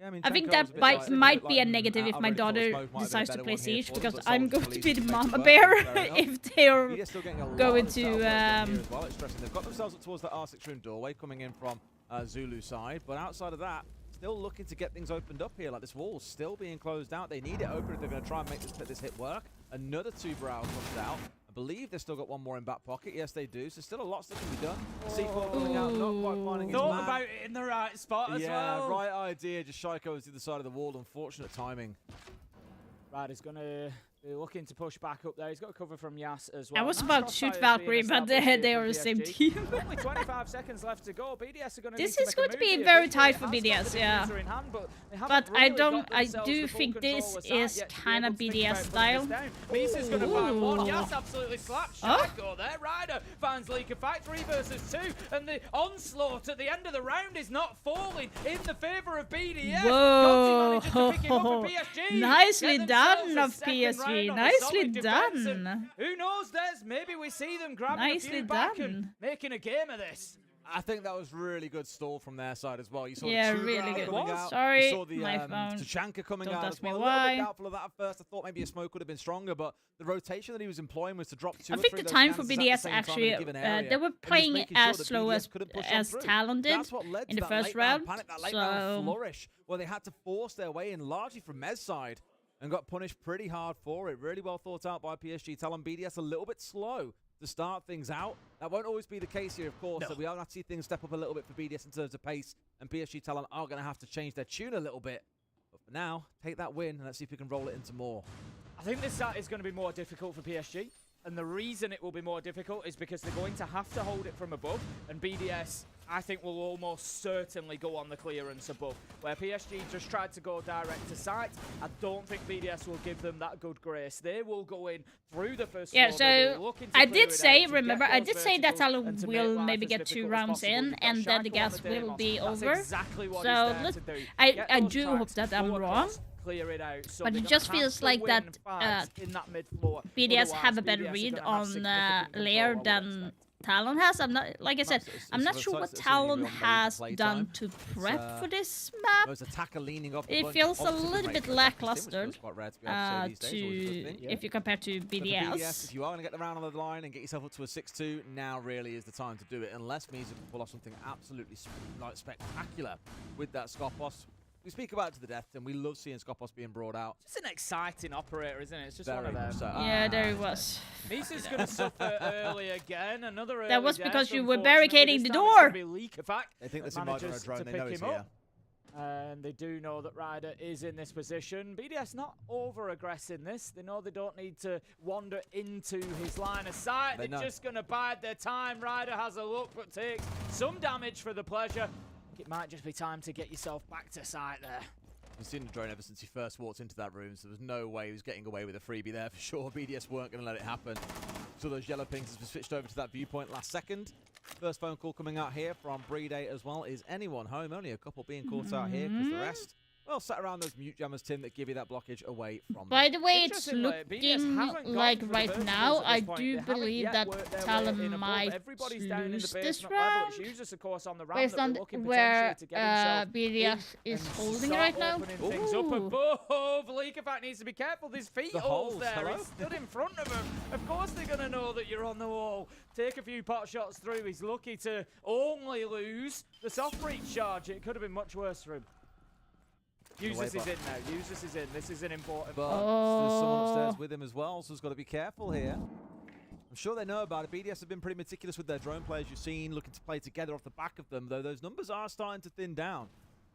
Yeah, I mean, I think Chanka that was a bit like- might be a like, negative if I my really thought daughter Smoke might have been a decides to better play one here Siege, for them, because but I'm Sol's going to police be the makes it mama work, bear fair enough. if they're Media's still getting a lot going of to, setup work done here as well. It's stressing. They've got themselves up towards the R6 room doorway coming in from Zulu side, but outside of that, still looking to get things opened up here. Like, this wall's still being closed out. They need it open if they're going to try and make this hit work. Another 2 Brows comes out. I believe they've still got 1 more in back pocket. Yes, they do. So still a lot still can be done. C4 coming out, not quite finding his Thought man. about it in the right spot as Yeah, well. right idea. Just Shaiko was to the side of the wall. Unfortunate timing. Right, he's going to be looking to push back up there. He's got cover from Yas as well. I was Nice about to shoot crossfires being Valkyrie, but established here they from are the same PSG. team. Only 25 seconds left to go. BDS are going to This need is to going make to a move be here. very BDS tight for has got the BDS, yeah. diffuser in hand, but they haven't But I really got don't. I themselves do the full think control this of the site is yet to be kind able of to think BDS about putting style. this down. Misa's going to find one. Ooh. Yas absolutely slapped Oh. Shaiko there. Ryder finds Leaker fight 3 versus 2, and the onslaught at the end of the round is not falling in the favour of BDS. Whoa. Gonti manages to pick him up, and PSG Nicely get done themselves a of second PSG. round on a Nicely solid defense, and done. who knows, Des? Maybe we see them grabbing a Nicely few back and done. making a game of this. I think that was really good stall from their side as well. You saw Yeah, the 2 really Brows good. coming out. Sorry, you saw the my phone. Tachanka coming Don't out ask as me well. A little why. bit doubtful of that at first. I thought maybe a smoke would have been stronger, but the rotation that he was employing was to drop 2 I or think 3 the of those time for chances at the BDS same time in a actually, given area, they were and just playing making sure as that slow BDS couldn't push on as through. Talon did That's what led to in the that first late round. panic, that late round So flourish, where they had to force their way in largely from Mez side and got punished pretty hard for it. Really well thought out by PSG. Talon BDS a little bit slow to start things out. That won't always be the case here, of course. So we are going to see things step up a little bit for BDS in terms of pace, and PSG Talon are going to have to change their tune a little bit. But for now, take that win, and let's see if we can roll it into more. I think this set is going to be more difficult for PSG. And the reason it will be more difficult is because they're going to have to hold it from above. And BDS, I think, will almost certainly go on the clearance above. Where PSG just tried to go direct to site, I don't think BDS will give them that good grace. They will go in through the first yeah, floor. They'll be so looking to I clear did it say, out to remember, get I those did say that verticals Talon and to will make life maybe as get 2 difficult as rounds possible. in, You've got and then the Shaco on gas the will Deimos. be That's over. exactly what So he's there let- to do. I Get those do hope tracks, that I'm go wrong. across, clear it out. So But they're it gonna just have feels to like win that fights in that mid floor. BDS have a Otherwise, better BDS are read gonna have on significant control, layer I would than expect. Talon has. I'm not, like I said, I'm not so sure it's what certainly Talon real major has play done time. to prep It's, for this map. There's attacker leaning off the It bunch. feels a Obviously, little great bit for attackers, which lackluster feels quite rare to be able to say these days, always a good thing. if you compare to So for BDS. BDS, if you are going to get the round on the line and get yourself up to a 6-2, now really is the time to do it, unless Misa can pull off something absolutely spectacular with that Skopos. We speak about it to the death, and we love seeing Skopos being brought out. Just an exciting operator, isn't it? It's just one Very of them. much so. Yeah, there he was. Misa's going to suffer early again. Another That early was death, because you were unfortunately. barricading This the time it's gonna door. be Leak attack They think that there's a Ryder on a manages drone. to They pick know he's him here. up. And they do know that Ryder is in this position. BDS not over-aggressing this. They know they don't need to wander into his line of sight. They They're know. just going to bide their time. Ryder has a look, but takes some damage for the pleasure. It might just be time to get yourself back to site there. We've seen the drone ever since he first walked into that room, so there was no way he was getting away with a freebie there for sure. BDS weren't going to let it happen. So those yellow pings has switched over to that viewpoint last second. First phone call coming out here from Brede as well. Is anyone home? Only a couple being caught out here because the rest, well, sat around those mute jammers, Tim, that give you that blockage away from By them. the way, it's Interestingly, BDS looking haven't gone like for the right verticals now, at this I point. do They haven't believe yet that worked their way Talon in above. might Everybody's down in the lose this basement level. round. It's used as, of course, on the round Based that on we're looking where potentially to get himself BDS in is and holding start right now. opening things up Ooh. above. Leakerfact needs to be careful. There's feet The holes holes, there. hello? He's stood in front of him. Of course they're going to know that you're on the wall. Take a few pot shots through. He's lucky to only lose the soft breach charge. It could have been much worse for him. Useless is in now. Useless is in. This is an important But part. there's someone upstairs Oh. with him as well, so he's got to be careful here. I'm sure they know about it. BDS have been pretty meticulous with their drone players you've seen, looking to play together off the back of them, though those numbers are starting to thin down.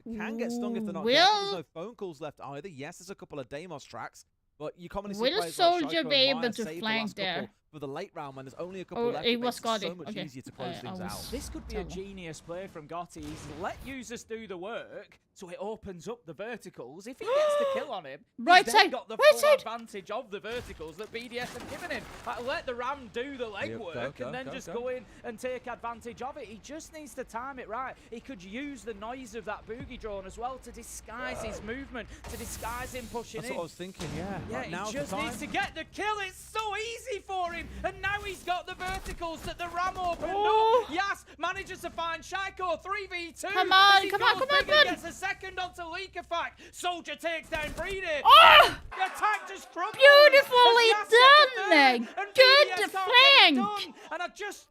They can get stung if they're not Will- careful. There's no phone calls left either. Yes, there's a couple of Deimos tracks, but you commonly see Will players like Soldier Shaiko be and able Maya to save the flank last couple there? for the late round when there's only a couple Oh, left. it It was makes it so Scotty. much Okay. easier to close I things was- out. This could be a Tell 'em. genius play from Gotti. He's let users do the work, so it opens up the verticals. If he gets the kill on him, Right he's then side, got the right full side. advantage of the verticals that BDS have given him. Let the Ram do the legwork go, and then go, just go. go in and take advantage of it. He just needs to time it right. He could use the noise of that boogie drone as well to disguise his movement, to disguise him pushing That's in. what I was thinking, yeah. Yeah, Right, now's he the just time. needs to get the kill. It's so easy for him. And now he's got the verticals that the Ram opened Oh. up. Yes, manages to find Shaiko 3v2. Come on, as he come on, goes come on, big come and on. Gets a second onto Leakafact. Soldier takes down Breeder. Oh! The attack just crumbles. Beautifully as Yas gets a done. third, and Good BDS can't get it flank. done. And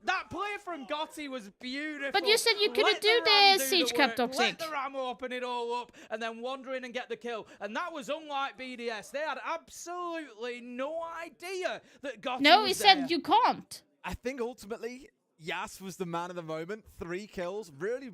that play from Gotti was beautiful. But you said you couldn't Let do Ram the do Siege Cap work, Toxic. Let the Ram open it all up and then wander in and get the kill. And that was unlike BDS. They had absolutely no idea that Gotti No, was he said there. you can't. I think ultimately, Yas was the man of the moment. 3 kills, really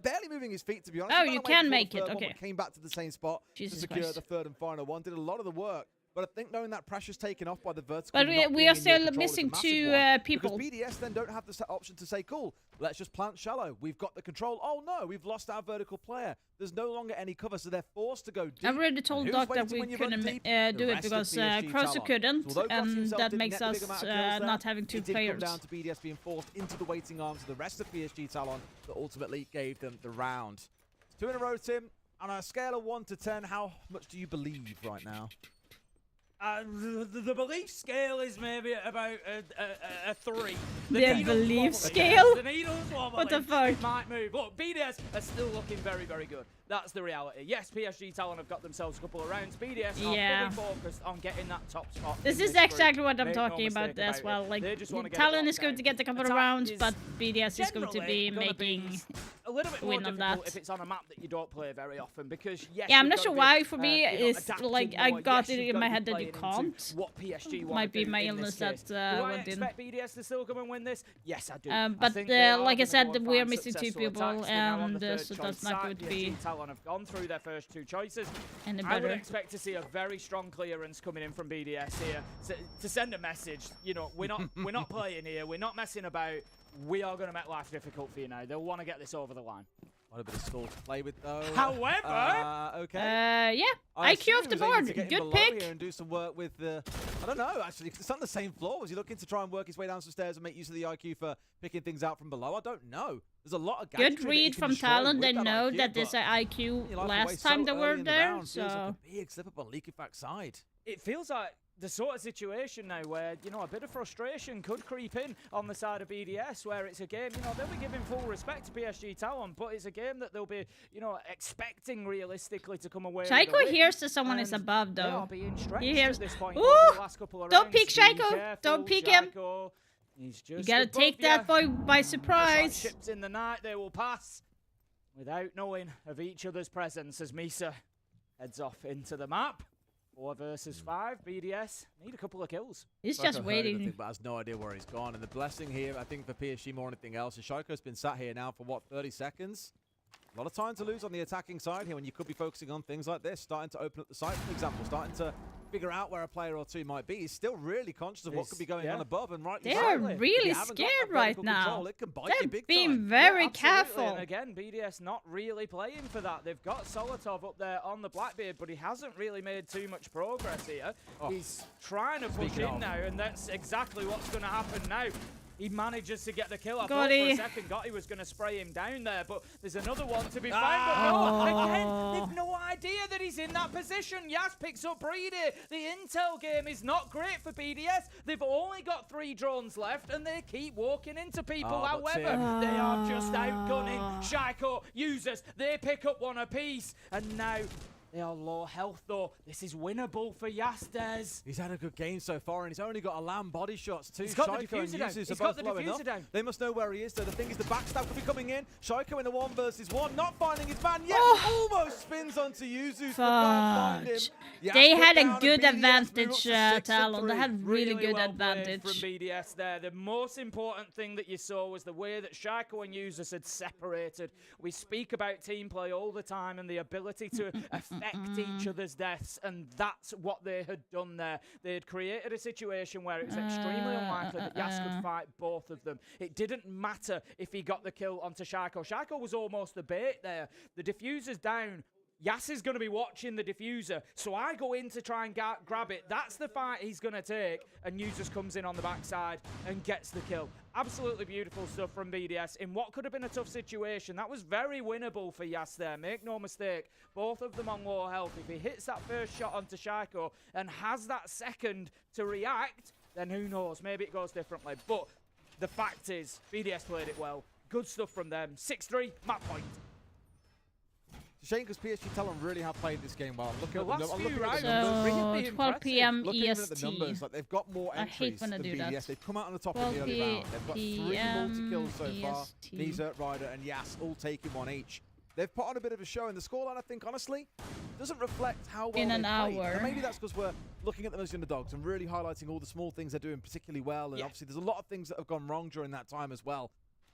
barely moving his feet, to be honest. Oh, He you ran away can before the make it, third one, okay. but came back to the same spot Jesus to secure Christ. the third and final one. Did a lot of the work. But I think knowing that pressure's taken off by the vertical. But not we being are in your still control is a missing massive 2 one. people. Because BDS then don't have the option to say, cool, let's just plant shallow. We've got the control. Oh no, we've lost our vertical player. There's no longer any cover, so they're forced to go deep. I already told Who's Doc that waiting we when you run couldn't deep? do The it rest of because PSG Crozer Talon. couldn't, So although Gotti and himself that didn't makes net the big us amount of kills there, not having 2 it did players. come down to BDS being forced into the waiting arms of the rest of PSG Talon that ultimately gave them the round. 2 in a row, Tim. On a scale of 1 to 10, how much do you believe right now? The belief scale is maybe about a 3. The needle's belief wobbling. scale? The needle's wobbling. What the fuck? It might move. Look, BDS are still looking very, very good. That's the reality. Yes, PSG Talon have got themselves a couple of rounds. BDS Yeah. are fully focused on getting that top spot. This in is group. exactly what I'm Make no talking about mistake as well. it. Like, They just wanna get it Talon locked is going down. to get a couple of Attack rounds, is but BDS is going to be generally gonna be making. a little bit more win on difficult that. if it's on a map that you don't play very often because yes, Yeah, I'm you've not gotta sure be, why. For me, you know, it's adapting like I more. got Yes, it you've in my gotta be head that you playing into can't. What PSG want Might be do my in illness this that game. Do I went in. expect BDS to still come and win this? Yes, I do. But think they are like I gonna said, go and we are find missing 2 successful people, attacks. They're now on the and third so choice that's not side. going to be PSG Talon have gone through their first 2 choices. any I would better. expect to see a very strong clearance coming in from BDS here to send a message. You know, we're not playing here. We're not messing about. We are going to make life difficult for you now. They'll want to get this over the line. Quite a bit of stall to play with, though. However, okay. Yeah, I IQ assume off the he was aiming board. to get in Good below pick. here and do some work with the. I don't know, actually. It's on the same floor. Was he looking to try and work his way down some stairs and make use of the IQ for picking things out from below? I don't know. There's a lot of Good gadgetry that you read can from destroy Talon. with They that know IQ, that there's but an IQ you like the way last time so they early were in the there, round feels like so. a big slip up on Leakafact side. it feels like the sort of situation now where, you know, a bit of frustration could creep in on the side of BDS, where it's a game, you know, they'll be giving full respect to PSG Talon, but it's a game that they'll be, you know, expecting realistically to come away with a Shaiko win. hears that someone is And above, they are though. being stretched He hears. at this point Ooh! over the last couple of Don't rounds. peek Be Shaiko! careful, Don't peek him! Shaiko. He's just You gotta above take that ya. boy by Just like surprise. ships in the night, they will pass without knowing of each other's presence as Misa heads off into the map. 4 versus 5, BDS need a couple of kills. He's Shaiko just heard waiting. everything, but has no idea where he's gone. And the blessing here, I think, for PSG more than anything else, is Shaiko's been sat here now for, what, 30 seconds? A lot of time to lose on the attacking side here when you could be focusing on things like this, starting to open up the site, for example, starting to figure out where a player or two might be. He's still really conscious of what could be going on above, and rightly They so. are If you really haven't got that scared right vertical now. control, it can bite They're you big being time. very Absolutely, careful. And again, BDS not really playing for that. They've got Solotov up there on the Blackbeard, but he hasn't really made too much progress here. Oh. He's trying to push Speaking in of. now, and that's exactly what's going to happen now. He manages to get the kill. I thought for Gotti. a second Gotti was going to spray him down there, but there's another one to be found. But no, again, they've no idea that he's in that position. Yas picks up Breedy. The intel game is not great for BDS. They've only got 3 drones left, and they keep walking into people. Oh, but However, Tim. they are just outgunning Shaiko users. They pick up 1 apiece, and now they are low health, though. This is winnable for Yastes. He's had a good game so far, and he's only got a lamb body shots too. He's got the Shaiko and diffuser down. Yuzus He's are got both the low diffuser enough. down. They must know where he is, though. The thing is, the backstab could be coming in. Shaiko in a 1 versus 1, not finding his man yet. Almost spins onto Yuzus, but can't find him. Fudge. Yas They put had a down, and good BDS move up advantage, to 6 and Talon. They 3. had really good well played advantage. from BDS there. The most important thing that you saw was the way that Shaiko and Yuzus had separated. We speak about team play all the time and the ability to affect each other's deaths, and that's what they had done there. They had created a situation where it was extremely unlikely that Yas could fight both of them. It didn't matter if he got the kill onto Shaco. Shaco was almost the bait there. The diffuser's down. Yas is going to be watching the diffuser, so I go in to try and grab it. That's the fight he's going to take, and News just comes in on the backside and gets the kill. Absolutely beautiful stuff from BDS in what could have been a tough situation. That was very winnable for Yas there, make no mistake. Both of them on low health. If he hits that first shot onto Shaco and has that second to react, then who knows, maybe it goes differently. But the fact is, BDS played it well. Good stuff from them. 6-3, map point. It's a shame because PSG Talon really have played this game well. Look at last the few rounds, numbers. So 12 p.m. Looking even at EST. the numbers, like they've got more I hate entries when I than do BDS. that. They've come out on the top in the early round. They've got 3 multi-kills so far. EST. Nisa, Ryder, and Yas all taking 1 each. They've put on a bit of a show, and the scoreline, I think, honestly, doesn't reflect how well In an they've played. hour. And maybe that's because we're looking at them as underdogs and really highlighting all the small things they're doing particularly well. And obviously, there's a lot of things that have gone wrong during that time as well.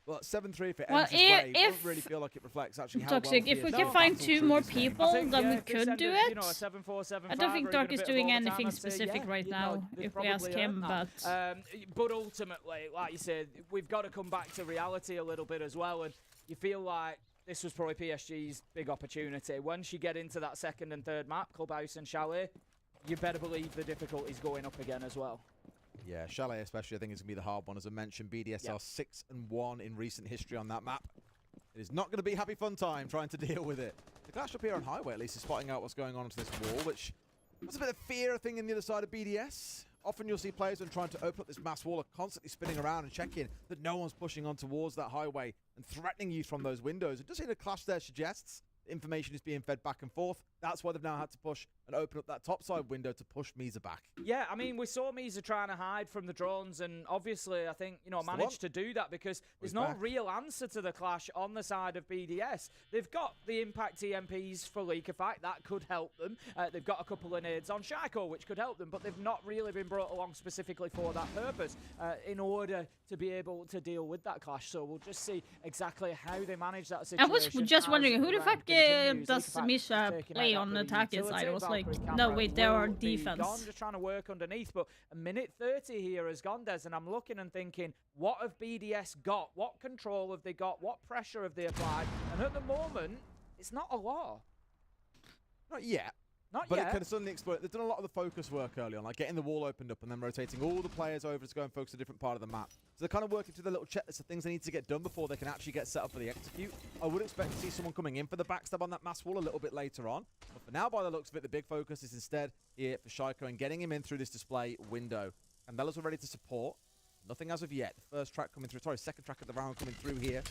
Well, 7-3 if it ends this way, I don't really feel like it reflects actually how Toxic, well if we PSG can find battled 2 through more this game. people, then we if they could send do a, it. You know, a 7-4, 7-5, I don't think or Dark even a is bit of doing overtime, anything I'd say, specific yeah, right you know, now, they've if we ask probably him, earned but... that. But ultimately, like you said, we've got to come back to reality a little bit as well, and you feel like this was probably PSG's big opportunity. Once you get into that second and third map, Clubhouse and Chalet, you better believe the difficulty's going up again as well. Yeah, Chalet especially, I think is going to be the hard one. As I mentioned, BDS are 6-1 in recent history on that map. It is not going to be happy fun time trying to deal with it. The Clash up here on Highway at least is spotting out what's going on onto this wall, which was a bit of fear thing in the other side of BDS. Often you'll see players when trying to open up this mass wall are constantly spinning around and checking that no one's pushing on towards that highway and threatening you from those windows. It does seem the Clash there suggests information is being fed back and forth. That's why they've now had to push and open up that top side window to push Misa back. Yeah, I mean, we saw Misa trying to hide from the drones, and obviously, I think, you know, managed to do that because there's no real answer to the Clash on the side of BDS. They've got the Impact EMPs for Leak Effect, that could help them. They've got a couple of nades on Shaco, which could help them, but they've not really been brought along specifically for that purpose in order to be able to deal with that Clash. So we'll just see exactly how they manage that situation. I was just wondering, who the round fuck continues. does Leak Effect Misha taking play out on that the attacking utility. side? I was like, Valkyrie no, camera wait, they are will be defense. gone, just trying to work underneath, but a minute 30 here has gone, Des, and I'm looking and thinking, what have BDS got? What control have they got? What pressure have they applied? And at the moment, it's not a lot. Not yet. Not But yet. it can suddenly explode. They've done a lot of the focus work early on, like getting the wall opened up and then rotating all the players over to go and focus a different part of the map. So they're kind of working through the little checklist of things they need to get done before they can actually get set up for the execute. I would expect to see someone coming in for the backstab on that mass wall a little bit later on. But for now, by the looks of it, the big focus is instead here for Shaiko and getting him in through this display window. Candelas are ready to support. Nothing as of yet. The first track coming through, sorry, second track of the round coming through here.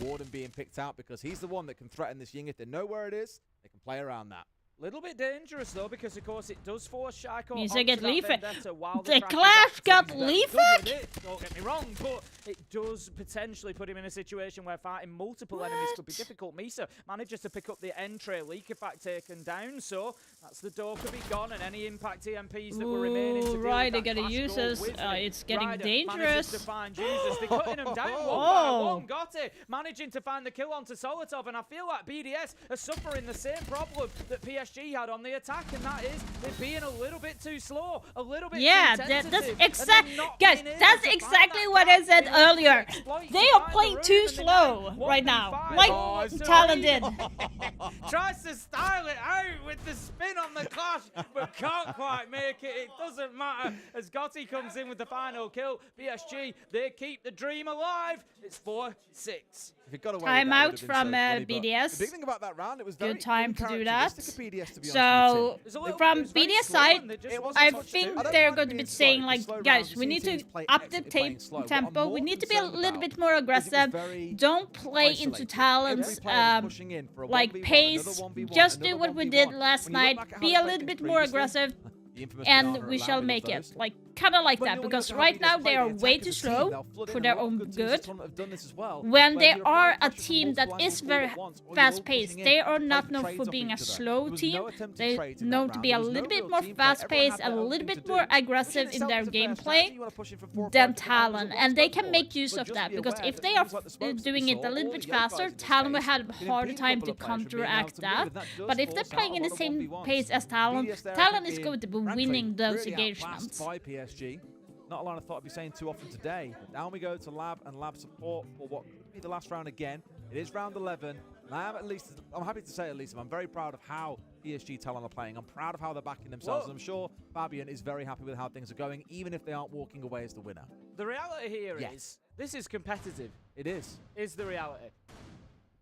Warden being picked out because he's the one that can threaten this Ying. If they know where it is, they can play around that. Little bit dangerous though, because of course it does force Shaco Means onto they get that leaf it. vendetta while The track is Clash active. got He's very leaf good it? with it, don't get me wrong, but it does potentially put him in a situation where fighting multiple enemies could be difficult. Misa manages to pick up the entry, Leak Effect taken down, so that's the door could be gone, and any Impact EMPs that were remaining to deal with Ryder that gonna Clash use go us. with it. It's getting Ryder dangerous. manages to find users. They're cutting them down one by Oh. one. Got it. Managing to find the kill onto Solotov, and I feel like BDS are suffering the same problem that PSG had on the attack, and that is they're being a little bit too slow, a little bit Yeah, too that's tentative, exactly, and they're not guys. being able That's to find exactly that what I gap, said being able to earlier. exploit They to are find the playing room, too and they're slow now right now, 1v5. like Oh, Talon did. Tries to style it out with the spin on the Clash, but can't quite make it. It doesn't matter as Gotti comes in with the final kill. PSG, they keep the dream alive. It's 4-6. If it got away Time with that, it out would have been from so funny, but BDS. The big thing about that round, it was very Good time to do that. uncharacteristic of BDS, to be honest So with you, Tim. from BDS side, I think I don't they're mind going to being be slow, saying because like, slow guys, rounds, we you've need seen to teams play up the excellently playing slow. What I'm tempo. We more need to be a concerned little about bit more is it was aggressive. very Don't play into isolated. Talon's Every player was pushing in for a like 1v1, pace. another 1v1, Just do another what we 1v1. did last When you look night. back at how Be they a played little things bit more previously, aggressive, the infamous and banana we at shall landing make of it. those. Like, kind of like But that you because wanna look right at how now BDS they play, are the way attack too as a team, slow they'll flood in, for and their a lot of own good teams good. this tournament have done this as well. When Where they you're are applying a pressure from team that multiple is angles all very at once, or you're all fast-paced, pushing in, they are taking not known trades for off being each a other. slow There was team. no attempted They trades in that known to round. be There a was no little bit real more team play. Everyone fast-paced, had a their own little thing bit to more do. Which aggressive in itself their is a fair gameplay strategy. You wanna push in for 4 or 5 than different angles Talon, at and once, they go can for make it. use But of just that be because aware if that they are things like the smokes that doing we it a saw, little all bit the young guys faster, in this Talon will case, have can harder impede a time couple to of players from being counteract able to move, that. and that does But if they're force out playing a in the lot of same 1v1s. pace as Talon, BDS there, I Talon think, is being, going to be frankly, winning those really engagements. outclassed by PSG. Not a line I thought I'd be saying too often today. Down we go to Lab and Lab support for what could be the last round again. It is round 11. And I'm happy to say at least, I'm very proud of how PSG Talon are playing. I'm proud of how they're backing themselves. And I'm sure Fabian is very happy with how things are going, even if they aren't walking away as the winner. The reality here Yes. is this is competitive. It is. Is the reality.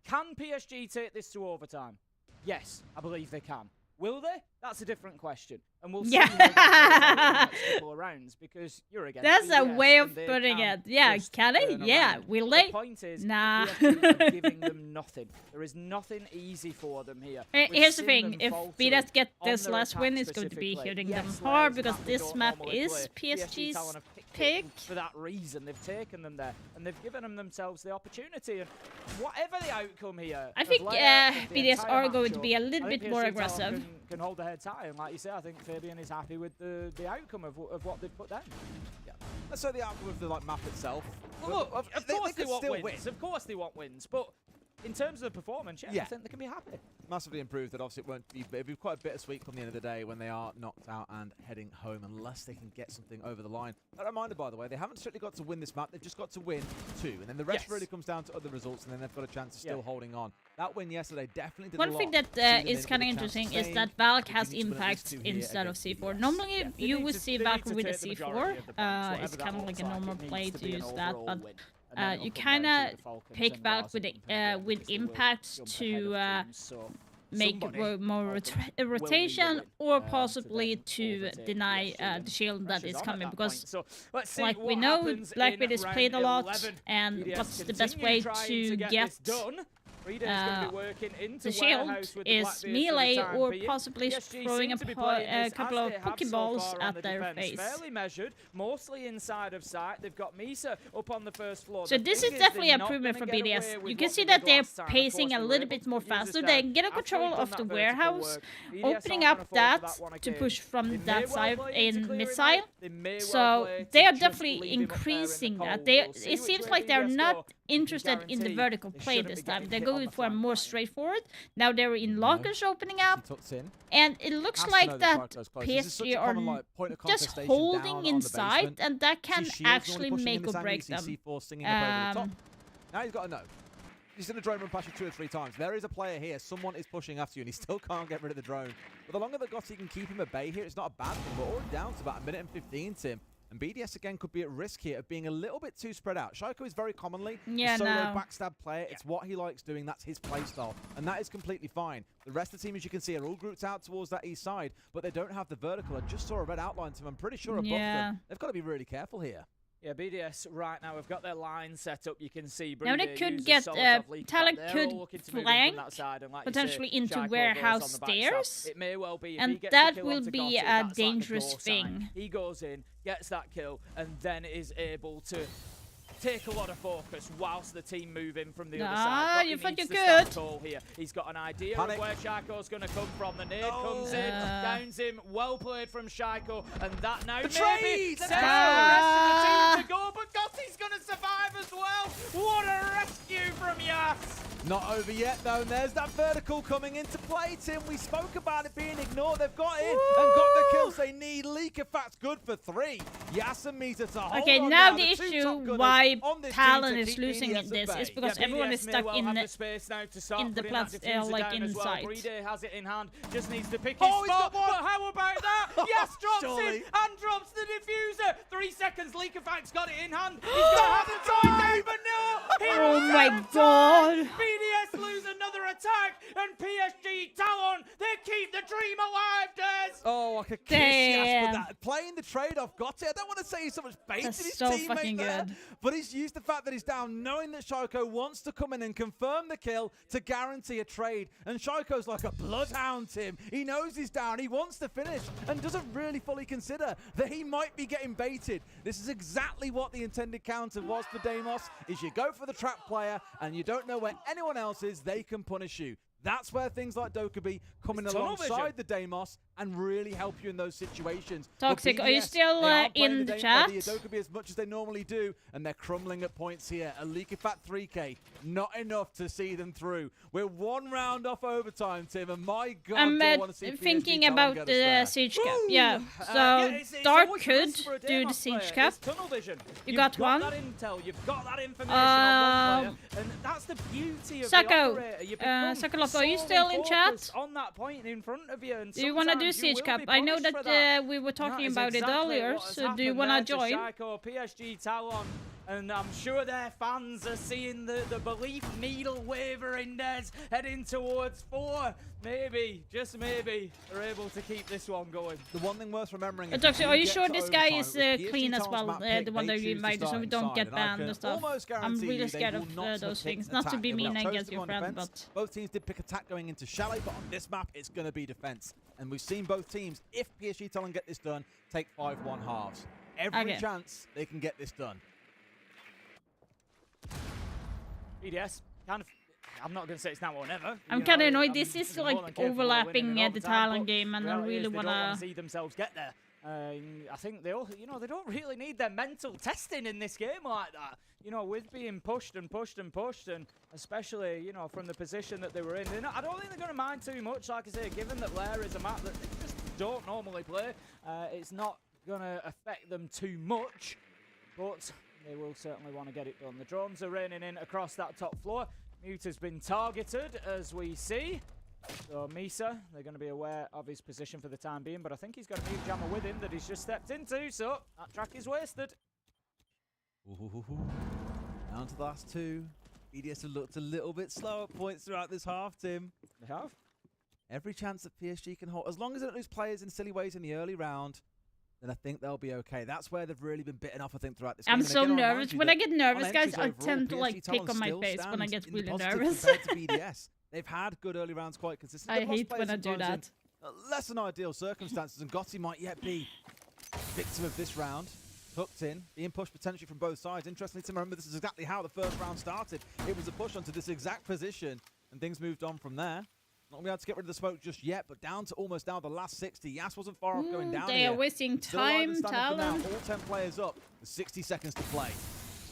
Can PSG take this to overtime? Yes, I believe they can. Will they? That's a different question. And we'll see Yeah. how that plays out in the next couple of rounds because you're against That's a BDS way and of they putting can it. Yeah, just can they? turn Yeah. around. Will The they? point is, Nah. PSG are giving them nothing. There is nothing easy for them here. We've Here's the seen thing, them if faltering BDS get on this their last attack win, it's going to be specifically. hitting Yes, them hard Wales because map they this don't map normally is play. PSG Talon PSG's have picked pick. it for that reason. They've taken them there and they've given them themselves the opportunity. And whatever the outcome here, I of think layout of the BDS entire are going to matchup, be a little I think bit more PSG Talon aggressive. Can hold their heads high, and like you say, I think Fabian is happy with the outcome of what they've put down. Yeah. Let's say the outcome of the map itself. Well, look, of course they could want still wins. win. Of course they want wins, but in terms of performance, yeah, Yeah. I think they can be happy. Massively improved. That obviously it won't be. It'll be quite a bittersweet come the end of the day when they are knocked out and heading home, unless they can get something over the line. A reminder, by the way, they haven't strictly got to win this map. They've just got to win 2, and then the rest Yes. really comes down to other results, and then they've got a chance of still holding on. That win yesterday definitely did a One lot thing to that see them is in kind of with a chance to interesting is stay that in. Valk They has need to win at least impact 2 here instead of against C4. BDS. Normally, They you need would to- see they Valk need to with a take the C4. majority of the points, It's whatever that kind of looks like a normal It needs play to to be an use that, overall but win. And then you it'll come kind down to of the Falcons pick and Valk Rars with and Imperials with that will impact jump ahead to of teams, so make somebody more will need rotation a win, or to possibly then to overtake deny PSG. the shield that Pressure's is on at coming that because point. So let's see like we what know, happens Blackbeard in is played a round lot, 11. and BDS what's the best continue way trying to get get this done. Rita is going to be working into the shield Warehouse with the is Blackbeard for the melee time or being. possibly PSG throwing seem to be a playing this couple as of they have so Pokeballs far on at the their defense. face. Fairly measured, mostly inside of sight. They've got Misa up on the first floor. So The this thing is definitely they're a not improvement for gonna get BDS. away with You can what see they that did they're last time. Of pacing course, a they were little able bit to more use faster. this They down. get a After control they've of done the that vertical warehouse, work, BDS opening aren't up gonna fall for that one to again. push from They may that well side play to in clear him missile. out. They may well So play they to are just definitely leave him up there in the increasing that. cold. They We'll see it which seems way like they're BDS not go. interested in the Guarantee vertical they play shouldn't this be time. getting They're hit on going the for a flank more line. straightforward. Now they're in lockers opening up, He tucks in. and it looks Has to like know that Sharko's close. This is such a PSG are common, like, point of just contestation down holding on the inside, basement. and that See can Shields normally actually pushing in make this or angle, break you see them. C4 stinging up over the top. Um, Now he's got to know. He's in a drone run past you 2 or 3 times. There is a player here. Someone is pushing after you, and he still can't get rid of the drone. But the longer that Gotti can keep him at bay here, it's not a bad thing. We're already down to about 1:15 minutes, Tim. And BDS again could be at risk here of being a little bit too spread out. Shaiko is very commonly a solo backstab player. It's what he likes doing. That's his playstyle. And that is completely fine. The rest of the team, as you can see, are all grouped out towards that east side, but they don't have the vertical. I just saw a red outline to them. I'm pretty sure above them. They've got to be really careful here. Yeah, BDS right now have got their line set up. You can see. Now they could get Talon could flank potentially into warehouse stairs, It may well be, and that will be a dangerous thing. He goes in, gets that kill, and then is able to take a lot of focus whilst the team move in from the other side. But you he thought needs you're to stand good. tall here. He's got an idea Panic. of where Shaiko's going to come from. The nade comes in, downs him. Well played from Shaiko, and that now The maybe trade! sets the rest of the team to go. But Gotti's going to survive as well. What a rescue from Yas! Not over yet, though, and there's that vertical coming into play, Tim. We spoke about it being ignored. They've got in and got the kills they need. Leakerfat's good for 3. Yas and Misa to hold Okay, on now The the two issue top gunners why on this team Talon to is keep losing BDS in at this bay. is because everyone is stuck in the plus like inside. Brede has it in hand, just needs to pick his Oh, he's spot. got one. But how about that? Yes, drops Surely. in and drops the diffuser. 3 seconds. Leakerfat's got it in hand. He's gonna have the time down, but no! He Oh was my out of God. time. BDS lose another attack, and PSG Talon, they keep the dream alive, Des! Oh, I could kiss yes Damn. for that. Playing the trade-off, got it. I don't want to say he's so much bait That's in his so teammate fucking there, good. but he's used the fact that he's down, knowing that Shoko wants to come in and confirm the kill to guarantee a trade. And Shoko's like a bloodhound, Tim. He knows he's down. He wants to finish and doesn't really fully consider that he might be getting baited. This is exactly what the intended counter was for Deimos, is you go for the trap player and you don't know where anyone else is, they can punish you. That's where things like Dokkaebi coming It's tunnel alongside vision. the Deimos and really help you in those situations. Toxic, But are you BDS, still, they aren't playing in the Dokkaebi chat? as much as they normally do, and they're crumbling at points here. A Leakifat 3K, not enough to see them through. We're one round off overtime, Tim, and my God, I'm do I want to see thinking PSG Talon about get us the there. siege cap. Yeah, so Yeah, it's Dark always could risk for a do the Deimos siege player. cap. It's tunnel vision. You You've got one? that intel. You've got that information on one player, and that's the beauty of the Sako, operator. You become Sakalopo, are you solely still in chat? focused on that point in front of you, and Do you want to do sometimes you siege will cap? be I know punished for that we were talking That is about it exactly earlier, what has so do you happened want there to join? Shako, PSG Talon, and I'm sure their fans are seeing the belief needle wavering Des heading towards 4. Maybe, just maybe, they're able to keep this one going. The one thing worth remembering is Doctor, if are you you get sure to this guy overtime, is it was clean PSG as Talon's well? map pick, The one they that you choose to invited, so start we don't inside, get and I banned can and stuff. almost I'm guarantee really you they scared will of not those have things. picked Not to attack. be They will mean have chosen against to your go on friend, defense. but Both teams did pick attack going into Chalet, but on this map, it's going to be defense. And we've seen both teams, if PSG Talon get this done, take 5-1 halves. Every Okay. chance they can get this done. BDS, kind of, I'm not going to say it's now or never. I'm you kind of know, annoyed. I'm This is more like than capable of overlapping winning in the overtime, Talon but game, and I reality really is they don't want to. see themselves get there. I think they all, they don't really need their mental testing in this game like that. With being pushed and pushed and pushed, and especially, from the position that they were in. I don't think they're going to mind too much, like I say, given that Lair is a map that they just don't normally play. It's not going to affect them too much, but they will certainly want to get it done. The drones are raining in across that top floor. Mute has been targeted, as we see. So Misa, they're going to be aware of his position for the time being, but I think he's got a mute jammer with him that he's just stepped into, so that track is wasted. Down to the last 2. BDS have looked a little bit slow at points throughout this half, Tim. They have. Every chance that PSG can hold, as long as they don't lose players in silly ways in the early round, then I think they'll be okay. That's where they've really been bitten off, I think, throughout this game. I'm And so again, I'll remind nervous. you When I that get nervous, on guys, entries I overall, tend to PSG like pick Talon on my still face when I stands get in the really positive nervous. compared to BDS. They've had good early rounds quite consistently. I They've lost hate players when I do sometimes that. in less than ideal circumstances, and Gotti might yet be victim of this round. Hooked in, being pushed potentially from both sides. Interestingly, to remember, this is exactly how the first round started. It was a push onto this exact position, and things moved on from there. Not going to be able to get rid of the smoke just yet, but down to almost now the last 60. Yas wasn't far off going down They here. are wasting Still alive and time, standing for now. Talon. All 10 players up. With 60 seconds to play.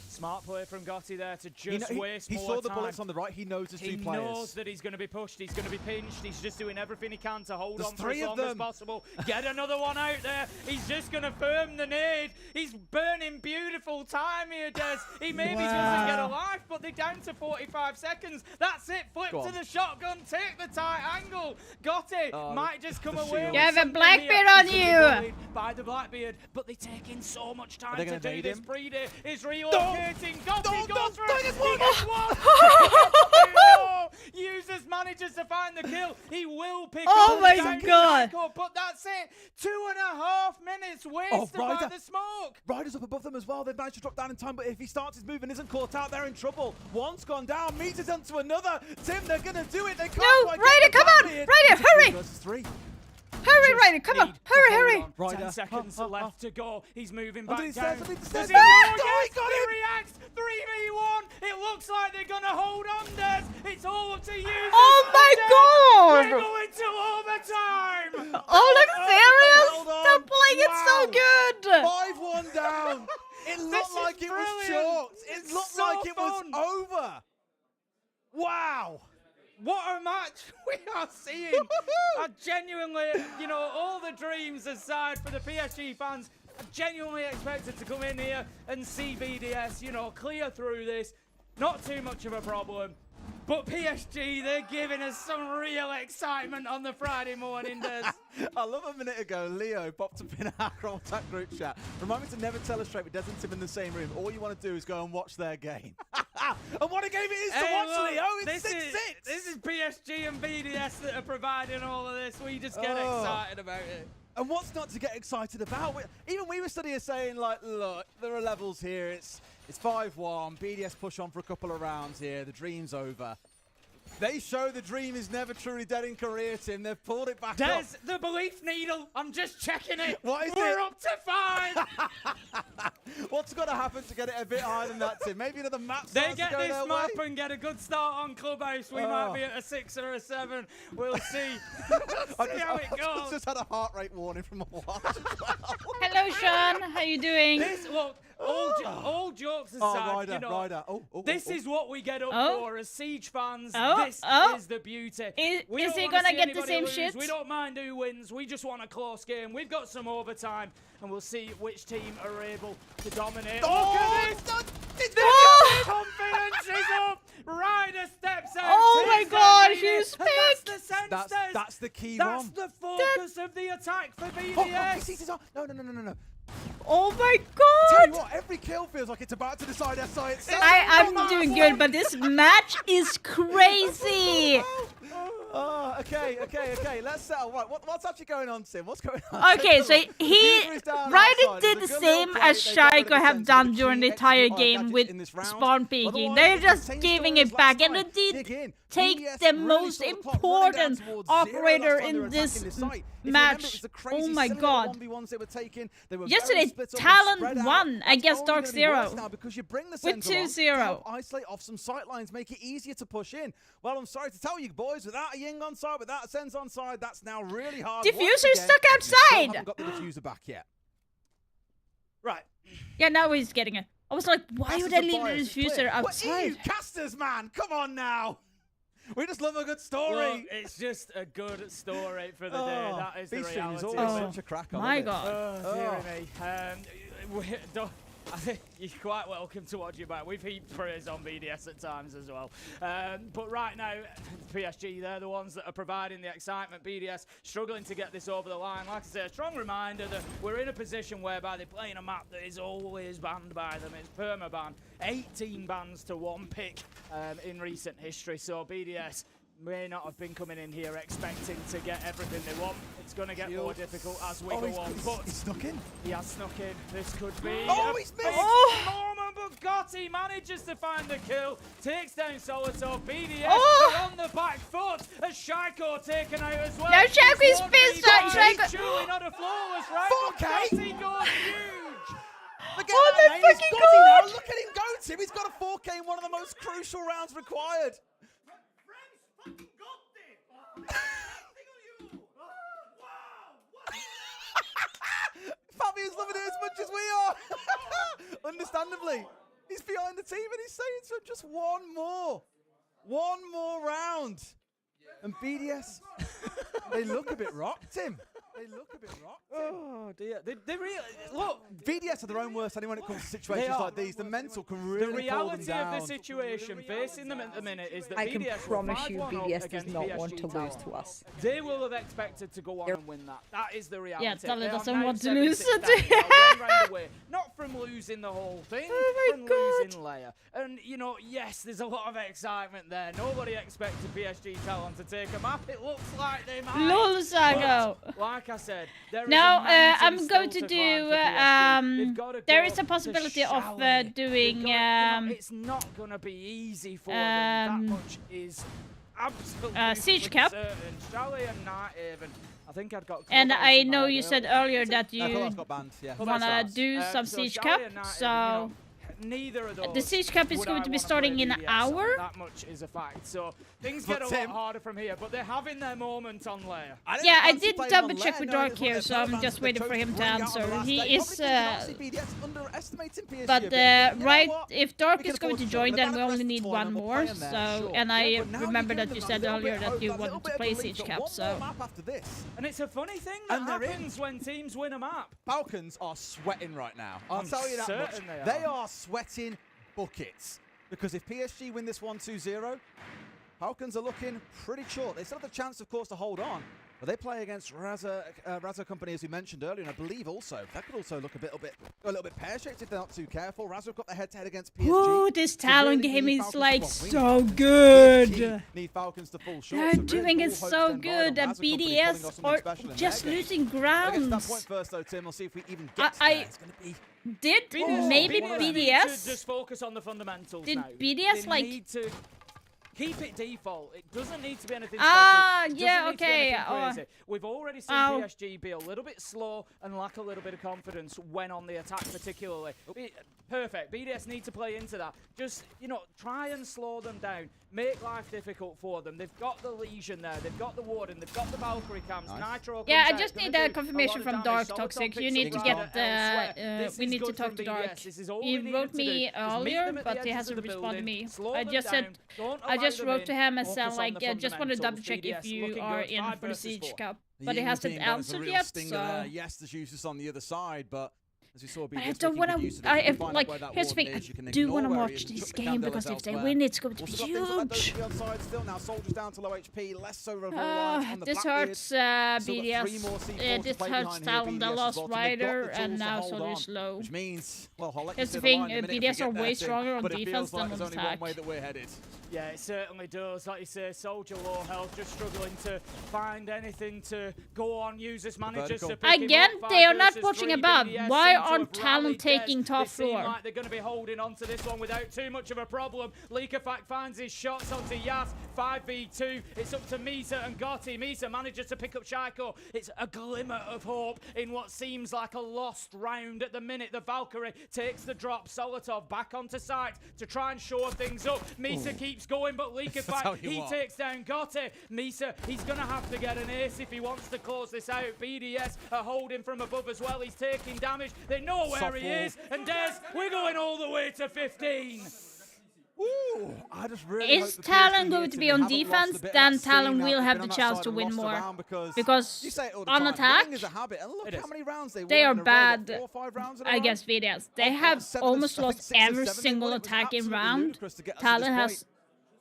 Smart play from Gotti there to just waste he more saw the time. bullets on the right. He knows his He two players. knows that he's going to be pushed, he's going to be pinched, he's just doing everything he can to hold There's on for 3 as of long as them. possible. Get another one out there. He's just going to firm the nade. He's burning beautiful time here, Des. He maybe doesn't get a life, but they're down to 45 seconds. That's it. Flip Go to on. the shotgun, take the tight angle. Gotti might just come the away shield. with You have a something Blackbeard here. on He's gonna be you. bullied by the Blackbeard, but they're taking so much time they to gonna do nade this. him? Brede is relocating. Gotti goes for it. Don't, He gets one. No! Users manages to find the kill. He will pick Oh up my down God. Psycho, but that's it. 2.5 minutes wasted by Ryder. the smoke. Ryder's up above them as well. They've managed to drop down in time, but if he starts his move and isn't caught out, they're in trouble. One's gone down, Mita's onto another. Tim, they're going to do it. They can't No, quite Ryder, get the come on. Blackbeard. Ryder, It's a 3 hurry. versus 3. Hurry, Just Ryder, come on. need to Hurry, hold hurry. on. Ryder. 10 seconds left to go. He's moving Under back the down. stairs, under the Does stairs. he go? Oh, Yes, he got he him. reacts. 3v1. It looks like they're going to hold on, Des. It's all up to you. Oh my God. We're going to overtime. Oh, look serious. Hold on. They're playing it so good. 5-1 down. It looked is like it was brilliant. chalked. It It's looked so like it fun. was over. Wow. What a match we are seeing. I genuinely, all the dreams aside for the PSG fans, I genuinely expected to come in here and see BDS, clear through this. Not too much of a problem. But PSG, they're giving us some real excitement on the Friday morning, Des. I love a minute ago, Leo popped up in our contact group chat. Remind me to never tell us straight with Des and Tim in the same room. All you want to do is go and watch their game. And what a game it is to watch, look, Leo! It's 6-6! This is PSG and BDS that are providing all of this. We just get Oh. excited about it. And what's not to get excited about? Even we were studying here saying, like, look, there are levels here. It's 5-1. BDS push on for a couple of rounds here. The dream's over. They show the dream is never truly dead in Korea, Tim. They've pulled it back up. Des, the belief needle. I'm just checking it. What is We're it? up to 5. What's going to happen to get it a bit higher than that, Tim? Maybe another map They starts get to go this their map way? and get a good start on Clubhouse. We might be at a 6 or a 7. We'll see. See how it goes. I just had a heart rate warning from a watch as well. Hello, Sean. How you doing? This, look, all jokes aside, Ryder, you know, Ryder. this is what we get up Oh. for as Siege fans. Oh, This oh. is the beauty. Is We he don't wanna gonna see get the anybody same lose. shit? We don't mind who wins. We just want a close game. We've got some overtime, and we'll see which team are able to dominate. Look at this! Oh! Confidence is up. Ryder steps out. Oh my takes God, that lead, he's and that's the sense. That's the key That's one. the focus of the attack for BDS. No. Oh my Tell you God! what, every kill feels like it's about to decide SI itself. I'm doing good, but this match is crazy. Oh, okay. Let's settle. Right, what's actually going on, Tim? What's going on? Okay, so Ryder Ryder did the same as Shaiko have done during the entire game with spawn peeking. They're just giving it back, and it did take the most important operator in this match. Oh my God. Yesterday, Talon won against Dark Zero with 2-0. Isolate off some sight lines, make it easier to push in. Well, I'm sorry to tell you, boys, without a Ying on side, without a Sense on side, that's now really hard. Diffuser stuck Still outside. haven't got the diffuser back yet. Right. Yeah, now he's getting it. I was like, why would I leave the diffuser What outside? EU casters, man? Come on now. We just love a good story. Look, it's just a good story for the day. That is the These streams reality. always Oh, such a crack. I my love it. God. Oh, dear me. I think you're quite welcome to watch your back. We've heaped praise on BDS at times as well. But right now, PSG, they're the ones that are providing the excitement. BDS struggling to get this over the line. Like I say, a strong reminder that we're in a position whereby they're playing a map that is always banned by them. It's permaban. 18 bans to 1 pick in recent history. So BDS may not have been coming in here expecting to get everything they want. It's going to get more difficult as we go on. But he's snuck in. he has snuck in. This could be He's missed. moment, but Gotti manages to find the kill. Takes down Solito. BDS are on the back foot. As Shaiko taken out as well. Now Shaiko's pissed at Shaiko. Surely not a flawless round. 4K? But Gotti goes huge. Look at Oh that, my man. He's fucking got it now. God. Look at him go, Tim. He's got a 4K in one of the most crucial rounds required. Fabio's loving it as much as we are. Understandably. He's behind the team and he's saying to him, just one more round. And BDS, they look a bit rocked, Tim. They look a bit rocked. Oh dear. They really look. BDS are their own worst enemy when it comes to situations are. like these. The mental can really The pull them reality down. of the situation facing them at the minute is that I can BDS promise were you 5-1 up BDS does against not PSG want to Talon. lose to us. They will have expected to go on and win that. That is the reality. Yeah, Talon They are doesn't now want to lose 76 it. down, now, one round away. Not from losing the whole thing, Oh my from God. losing Leia. And, you know, yes, there's a lot of excitement there. Nobody expected PSG Talon to take a map. It looks like they might. Lol, Sago. But, like I said, there is Now, a mountain I'm going still to climb do, for PSG. They've gotta there go is a to possibility of Shaolin. doing, They've got- you know, it's not going to be easy for them. That much is absolutely Siege Cap. certain. Charlie and Nighthaven. I think I'd got. And Clubhouse I in my know head you said earlier. earlier that Clubhouse you got banned, yeah. wanna do some so Siege Charlie Cap, and Nighthaven, so neither of those the Siege Cap is would going I to be wanna starting play in an BDS. hour. That much is a fact. So things But get a Tim- lot harder from here, but they're having their moment on Leia. Yeah, I did double check with Dark here, so I'm just waiting for him to answer. He is, but right, if Dark is going to join, then we only need one more. So, and I remember that you said earlier that you wanted to play Siege Cap, so. And it's a funny thing that And they're in. happens when teams win a map. Falcons are sweating right now. I'll I'm tell you that much. certain they They are sweating buckets. Because if PSG win this 1-2-0, Falcons are looking pretty short. They still have the chance, of course, to hold on. But they play against Raza Company, as we mentioned earlier, and I believe also that could also look a little bit pear-shaped if they're not too careful. Raza have got the head-to-head against PSG. Ooh, this So Talon really game need is Falcons to like win. so PSG good. Need Falcons to fall short. They're so really doing all it hopes so then ride on good, and Raza Company pulling off BDS something are special in just their game. losing We'll get to that grounds. point first, though, Tim. We'll see if we even get to I- there. It's going to be... Did BDS maybe need to BDS? just focus on the fundamentals Did now. BDS, They like- need to keep it default. It doesn't need to be anything Ah, special. It yeah, doesn't need to be okay, anything crazy. We've already seen Ow. PSG be a little bit slow and lack a little bit of confidence when on the attack, particularly. Perfect. BDS need to play into that. Just, you know, try and slow them down. Make life difficult for them. They've got the Legion there. They've got the Warden. They've got the Valkyrie cams. Nitro Yeah, comes I out, just gonna need do a a confirmation lot from of Dark damage. Toxic. Soliton You need to picks get up elsewhere. This we is need to good talk from to BDS. Dark. This is all He we needed wrote to me do. Just meet earlier, them at the but he edges hasn't of the responded to building, me. slow I them just said down, don't I allow just them wrote in, to him and focus said on like the just want to double fundamentals. check if BDS you looking are good, in 5 for the versus Siege 4. Cup, The but he Ying hasn't team, that was the answered real yet. stinger So. there. Yes, there's Usus on the other side, but as we saw, But I BDS don't making want good use to. of it. You can If find out like where that here's the Warden thing, is. You can I do ignore want to where he watch is and this chuck the game Candelas because if they elsewhere. win, it's going to be Also got things like those huge. to be on side still now. Soldiers down to low HP, less so reliance on the This Blackbeard. hurts Still got 3 BDS. more C4s to This play hurts behind here. Talon. They BDS as lost well, so they've got Ryder, the and tools to now hold Soldiers on, low. which means, well, I'll let you Here's say the the thing, line in a minute if we BDS are get there, way Tim, stronger on but it defense feels like than on there's only one attack. way that we're headed. Yeah, it certainly does. Like you say, Soldier low health, just struggling to find anything to go on. Users, managers to pick Again, him up. they are 5 not versus watching 3. above. BDS Why seem to aren't have Talon rallied taking Des. top They seem floor? like they're going to be holding on to this one without too much of a problem. Leakerfact finds his shots onto Yas. 5v2. It's up to Misa and Gotti. Misa manages to pick up Shaiko. It's a glimmer of hope in what seems like a lost round at the minute. The Valkyrie takes the drop. Solotov back onto site to try and shore things up. Misa keeps going, but Leakerfact, he takes down Gotti. Misa, he's going to have to get an ace if he wants to close this out. BDS are holding from above as well. He's taking damage. They know where he is. And Des, we're going all the way to 15. Ooh, I just really Is hope the Talon PSG going here to be team on haven't lost a defense? bit of Then that Talon steam now will they've have been the on that chance side to and win lost more. around Because you say it all the on time, attack, winning is a habit. And look It how is. many rounds they they won are in a row, what, bad 4 or 5 rounds in a row? against BDS. They Of have 7 and almost I think lost 6 and every 7 they single won. It was attacking absolutely round. ludicrous to get us to this Talon has point.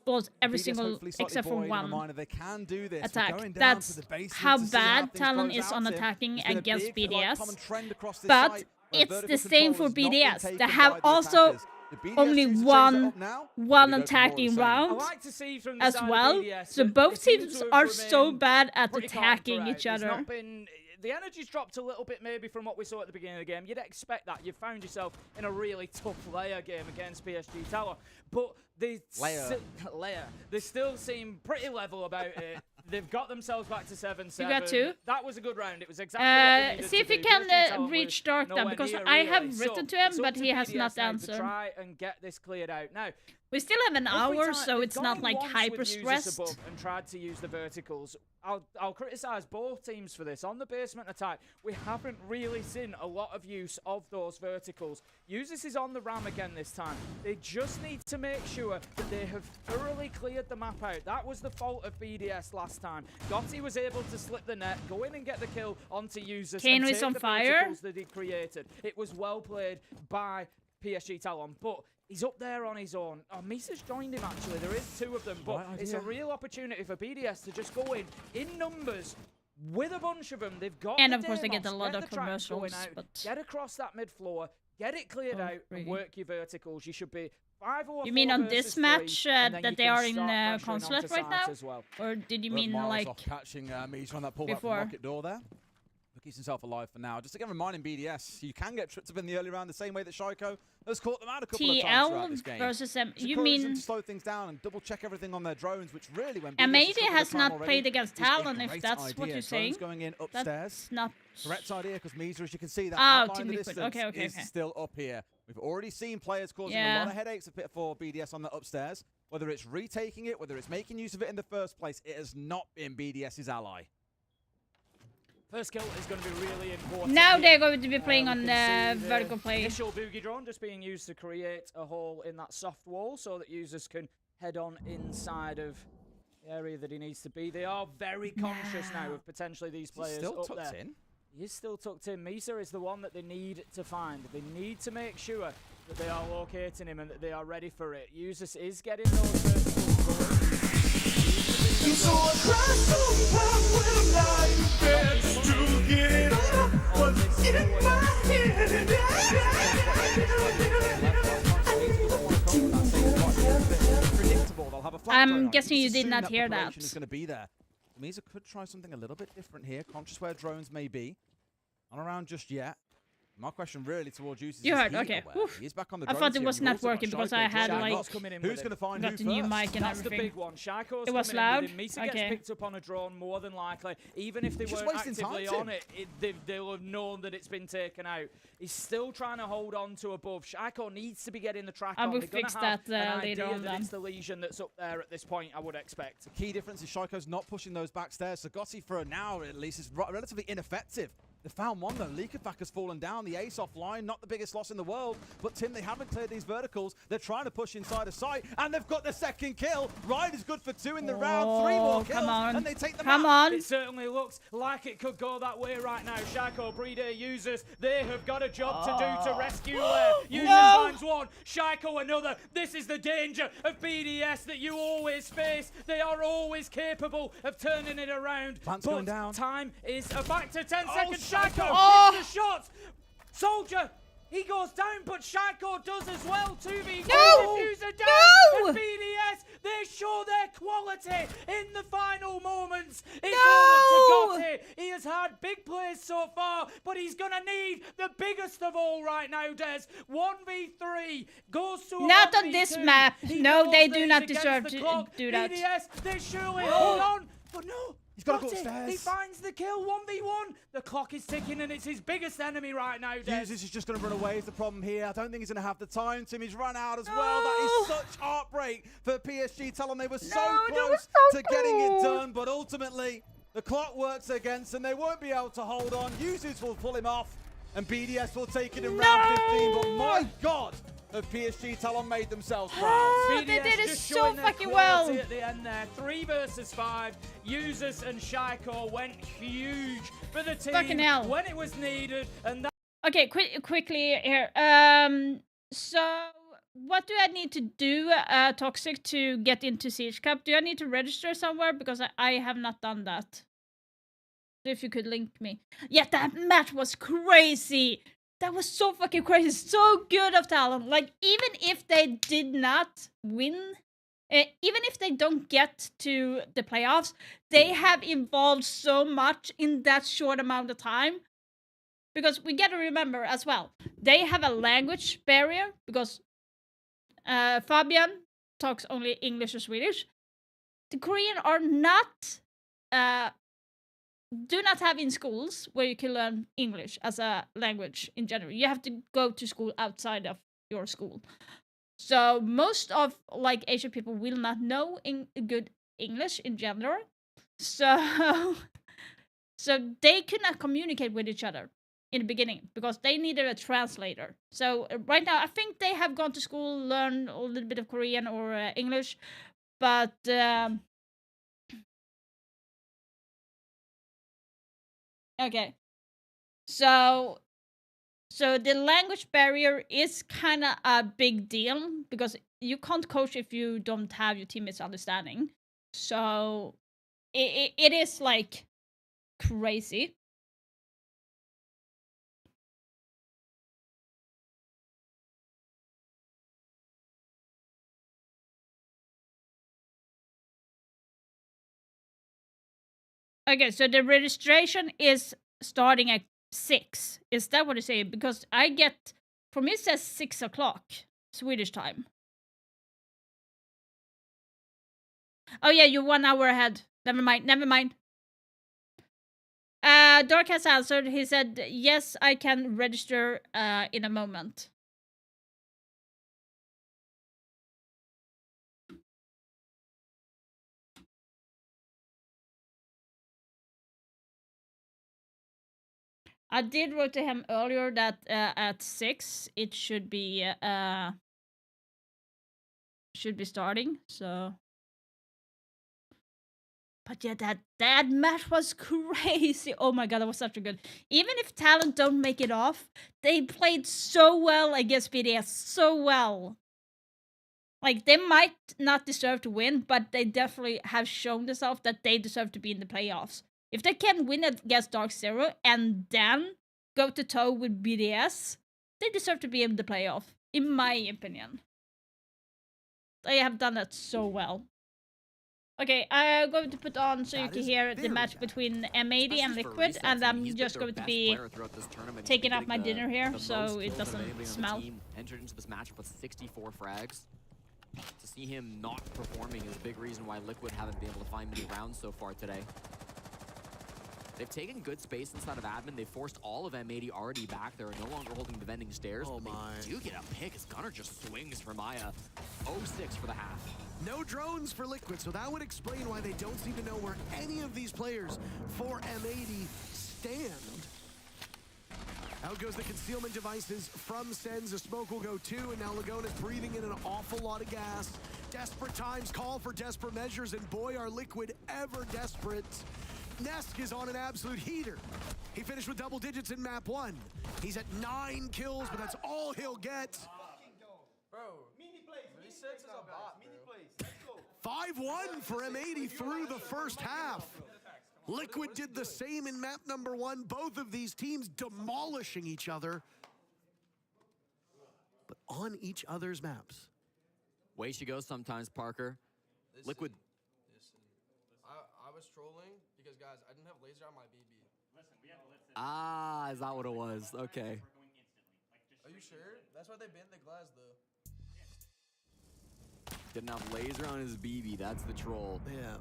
lost every BDS single hopefully slightly except for buoyed in a one reminder they can do this. We're attack. going down That's to the basement how to see bad things Talon close is out on here. attacking There's been a against big, like, BDS. common trend across this But site where it's vertical the same control for has not been BDS. taken They by have the also attackers. The BDS only choose to change it one up now. one They go for more of attacking the same. I round like to see from the as side of well. BDS So that both they seem teams to have are so remained bad at pretty calm attacking throughout. each There's other. not been, the energy's dropped a little bit maybe from what we saw at the beginning of the game. You'd expect that. You found yourself in a really tough layer game against PSG Tower. But they they still seem pretty level about it. They've got themselves back to 7-7. You got 2? That was a good round. It was exactly what we needed See if to you do. can PSG Tower reach was Dark then, nowhere because near, I really. have written to him, it's up but to he has BDS not now to answered. try and get this cleared out. Now, We still have an every hour, time so they've it's gone not in like once hyper with users stressed. above and tried to use the verticals. I'll criticise both teams for this. On the basement attack, we haven't really seen a lot of use of those verticals. Users is on the ram again this time. They just need to make sure that they have thoroughly cleared the map out. That was the fault of BDS last time. Gotti was able to slip the net, go in and get the kill onto users. Kano and is take on the fire. verticals that he created. It was well played by PSG Talon, but he's up there on his own. Oh, Misa's joined him actually. There is 2 of them, but Right it's a idea. real opportunity for BDS to just go in numbers with a bunch of them. They've got And the of course they get Deimos, a lot get of the tracks going commercials, out, but- get across that mid floor, get it cleared Oh, out, and really? work your verticals. You should be 5 or You mean 4 on versus this 3, match and then that you they can are in start pressuring Consulate onto right sites now? as well. Or did you Look, mean Miles like off catching Mies on that pullback before? from Rocket Door there. But keeps himself alive for now. Just again reminding BDS, you can get tripped up in the early round the same way that Shaiko has caught them out a couple of times throughout TL this game. versus Just you encourage them mean to slow things down and double check everything on their drones, which really when Amade has not played against Talon, Talon, if that's what you're saying. Going in upstairs. That's not Correct idea, because Misa, as you can see, that Oh, outline Team in the Liquid. distance Okay, okay, is okay. still up here. We've already seen players causing a Yeah. lot of headaches for BDS on the upstairs. Whether it's retaking it, whether it's making use of it in the first place, it has not been BDS's ally. First kill is going to be really important. Now here. they're going to be playing We on can see the vertical play. Initial boogie drone just being used to create a hole in that soft wall so that users can head on inside of the area that he needs to be. They are very conscious now of potentially these players Still up tucked there. in. He is still tucked in. Misa is the one that they need to find. They need to make sure that they are locating him and that they are ready for it. Users is getting those verticals going. I'm guessing you did not hear that. Is going to be there. Misa could try something a little bit different here. Conscious where drones may be. Not around just yet. My question really towards you is You heard, he okay. aware? He is back on the I drones thought it here. was We've not also got working because I Shaiko had joining like us. coming in Who's with going to find got who the new first? mic and That's the everything. big one. Shaiko's It was coming in loud? with him. Misa Okay. gets picked up on a drone more than likely. Even if they Just weren't wasting actively time, on it, they'll have known that it's been taken out. He's still trying to hold on to above. Shaiko needs to be getting the track I on. will They're gonna fix have that an later idea on that then. it's the Legion that's up there at this point, I would expect. The key difference is Shaiko's not pushing those back stairs. So Gotti, for now at least, is relatively ineffective. They found one though. Leakabak has fallen down. The ace offline, not the biggest loss in the world. But Tim, they haven't cleared these verticals. They're trying to push inside of sight, and they've got the second kill. Ryan is good for 2 in the round. 3 more kills, come on. and they take the Come map. on. It certainly looks like it could go that way right now. Shaiko, Breeder users, they have got a job to do to rescue there. Users finds one, Shaiko another. This is the danger of BDS that you always face. They are always capable of turning it around. Plant's but going down. time is a factor. 10 seconds. Shaiko Oh. hits the shot. Soldier. He goes down, but Shaiko does as well. 2v4, No! Diffuser down, No! and BDS, they show their quality in the final moments. It's No! all up to Gotti. He has had big plays so far, but he's going to need the biggest of all right now, Des. 1v3 goes to a Not on 1v2. this map. He No, knows they that do he's not against deserve the to clock. do that. BDS, they surely hold on, but no. He's got to go Gotti, upstairs. he finds the kill, 1v1. The clock is ticking, and it's his biggest enemy right now, Des. Users is just going to run away is the problem here. I don't think he's going to have the time. Tim, he's run out as well. That is such heartbreak for PSG. Tell them they were so close to getting it done, but ultimately the clock works against them. They won't be able to hold on. Users will pull him off, and BDS will take it in round 15. But my God, have PSG Talon made themselves proud. They BDS did it just so showing their fucking well. quality at the end there. 3 versus 5. Users and Shaiko went huge for the team Fucking hell. when it was needed, and that Okay, quickly here. So what do I need to do, Toxic, to get into Siege Cup? Do I need to register somewhere? Because I have not done that. So if you could link me. Yeah, that match was crazy. That was so fucking crazy. So good of Talon. Like, even if they did not win, even if they don't get to the playoffs, they have evolved so much in that short amount of time. Because we got to remember as well, they have a language barrier because Fabian talks only English or Swedish. The Korean are not, do not have in schools where you can learn English as a language in general. You have to go to school outside of your school. So most of like Asian people will not know good English in general. So they could not communicate with each other in the beginning because they needed a translator. So right now, I think they have gone to school, learn a little bit of Korean or English, but okay. So the language barrier is kind of a big deal because you can't coach if you don't have your teammates understanding. So it is like crazy. Okay, so the registration is starting at 6. Is that what you say? Because I get, for me it says 6 o'clock Swedish time. Oh yeah, you're 1 hour ahead. Never mind. Dark has answered. He said, yes, I can register in a moment. I did wrote to him earlier that at 6 it should be starting. So, but yeah, that match was crazy. Oh my god, that was such a good. Even if Talent don't make it off, they played so well against BDS, so well. Like, they might not deserve to win, but they definitely have shown themselves that they deserve to be in the playoffs. If they can win against Dark Zero and then go to toe with BDS, they deserve to be in the playoff, in my opinion. They have done that so well. Okay, I'm going to put on so you can hear the match between M80 and Liquid, and I'm just going to be taking out my dinner here so it doesn't smell. Entered into this matchup with 64 frags. To see him not performing is a big reason why Liquid haven't been able to find many rounds so far today. They've taken good space inside of admin. They forced all of M80 already back. They're no longer holding the vending stairs. Oh but my. They do get a pick as Gunnar just swings for Maya. 0-6 for the half. No drones for Liquid, so that would explain why they don't seem to know where any of these players for M80 stand. Out goes the concealment devices from Sens. A smoke will go too, and now Lagona's breathing in an awful lot of gas. Desperate times call for desperate measures, and boy, are Liquid ever desperate. Nesk is on an absolute heater. He finished with double digits in map 1. He's at 9 kills, but that's all he'll get. Bro, resets is a bot, bro. 5-1 for M80 through the first half. Liquid did the same in map number 1. Both of these teams demolishing each other, but on each other's maps. Way she goes sometimes, Parker. Liquid. Listen. I was trolling because, guys, I didn't have laser on my BB. Ah, is that what it was? Okay. Are you sure? That's why they banned the glass, though. Didn't have laser on his BB. That's the troll. Yeah.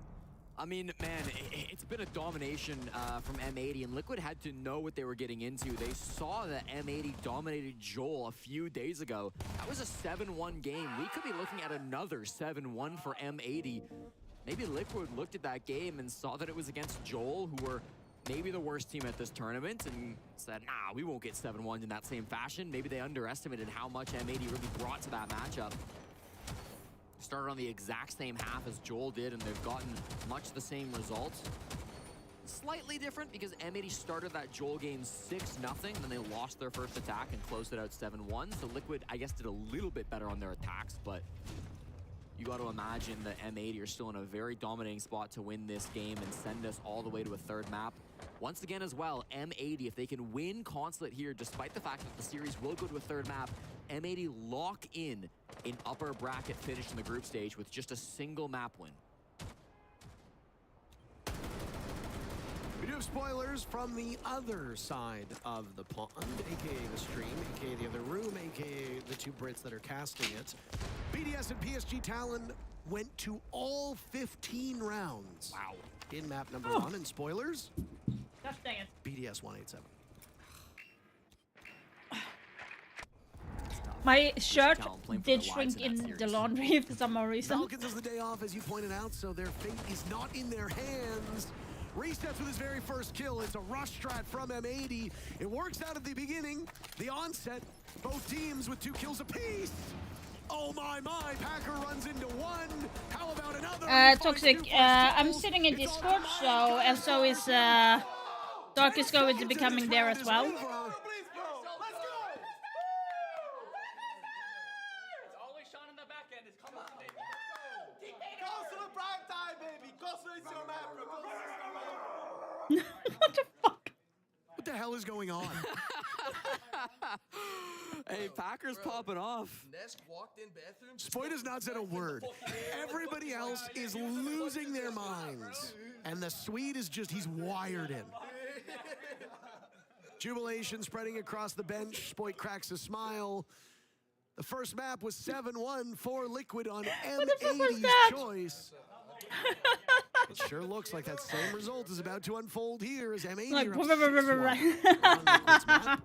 I mean, man, it's been a domination from M80, and Liquid had to know what they were getting into. They saw that M80 dominated Joel a few days ago. That was a 7-1 game. We could be looking at another 7-1 for M80. Maybe Liquid looked at that game and saw that it was against Joel, who were maybe the worst team at this tournament, and said, nah, we won't get 7-1 in that same fashion. Maybe they underestimated how much M80 really brought to that matchup. Started on the exact same half as Joel did, and they've gotten much the same results. Slightly different because M80 started that Joel game 6-0, then they lost their first attack and closed it out 7-1. So Liquid, I guess, did a little bit better on their attacks, but you got to imagine that M80 are still in a very dominating spot to win this game and send us all the way to a third map. Once again as well, M80, if they can win Consulate here, despite the fact that the series will go to a third map, M80 lock in an upper bracket finish in the group stage with just a single map win. We do have spoilers from the other side of the pond, aka the stream, aka the other room, aka the two Brits that are casting it. BDS and PSG Talon went to all 15 rounds. Wow. In map number 1, and spoilers? Gosh dang it. BDS 187. My shirt did shrink in the laundry for some reason. Falcons has the day off, as you pointed out, so their fate is not in their hands. Resets with his very first kill. It's a rush strat from M80. It works out at the beginning, the onset. Both teams with 2 kills apiece. Oh my, Packer runs into 1. How about another? Toxic, I'm sitting in Discord, so, and so is Dark is going to be coming there as well. What the fuck? What the hell is going on? Hey, Packer's popping off. Nesk walked in bathroom. Spoit has not said a word. Everybody else is losing their minds. And the Swede is just, he's wired in. Jubilation spreading across the bench. Spoit cracks a smile. The first map was 7-1 for Liquid on M80's choice. It sure looks like that same result is about to unfold here as M80 Like, are up 6-1.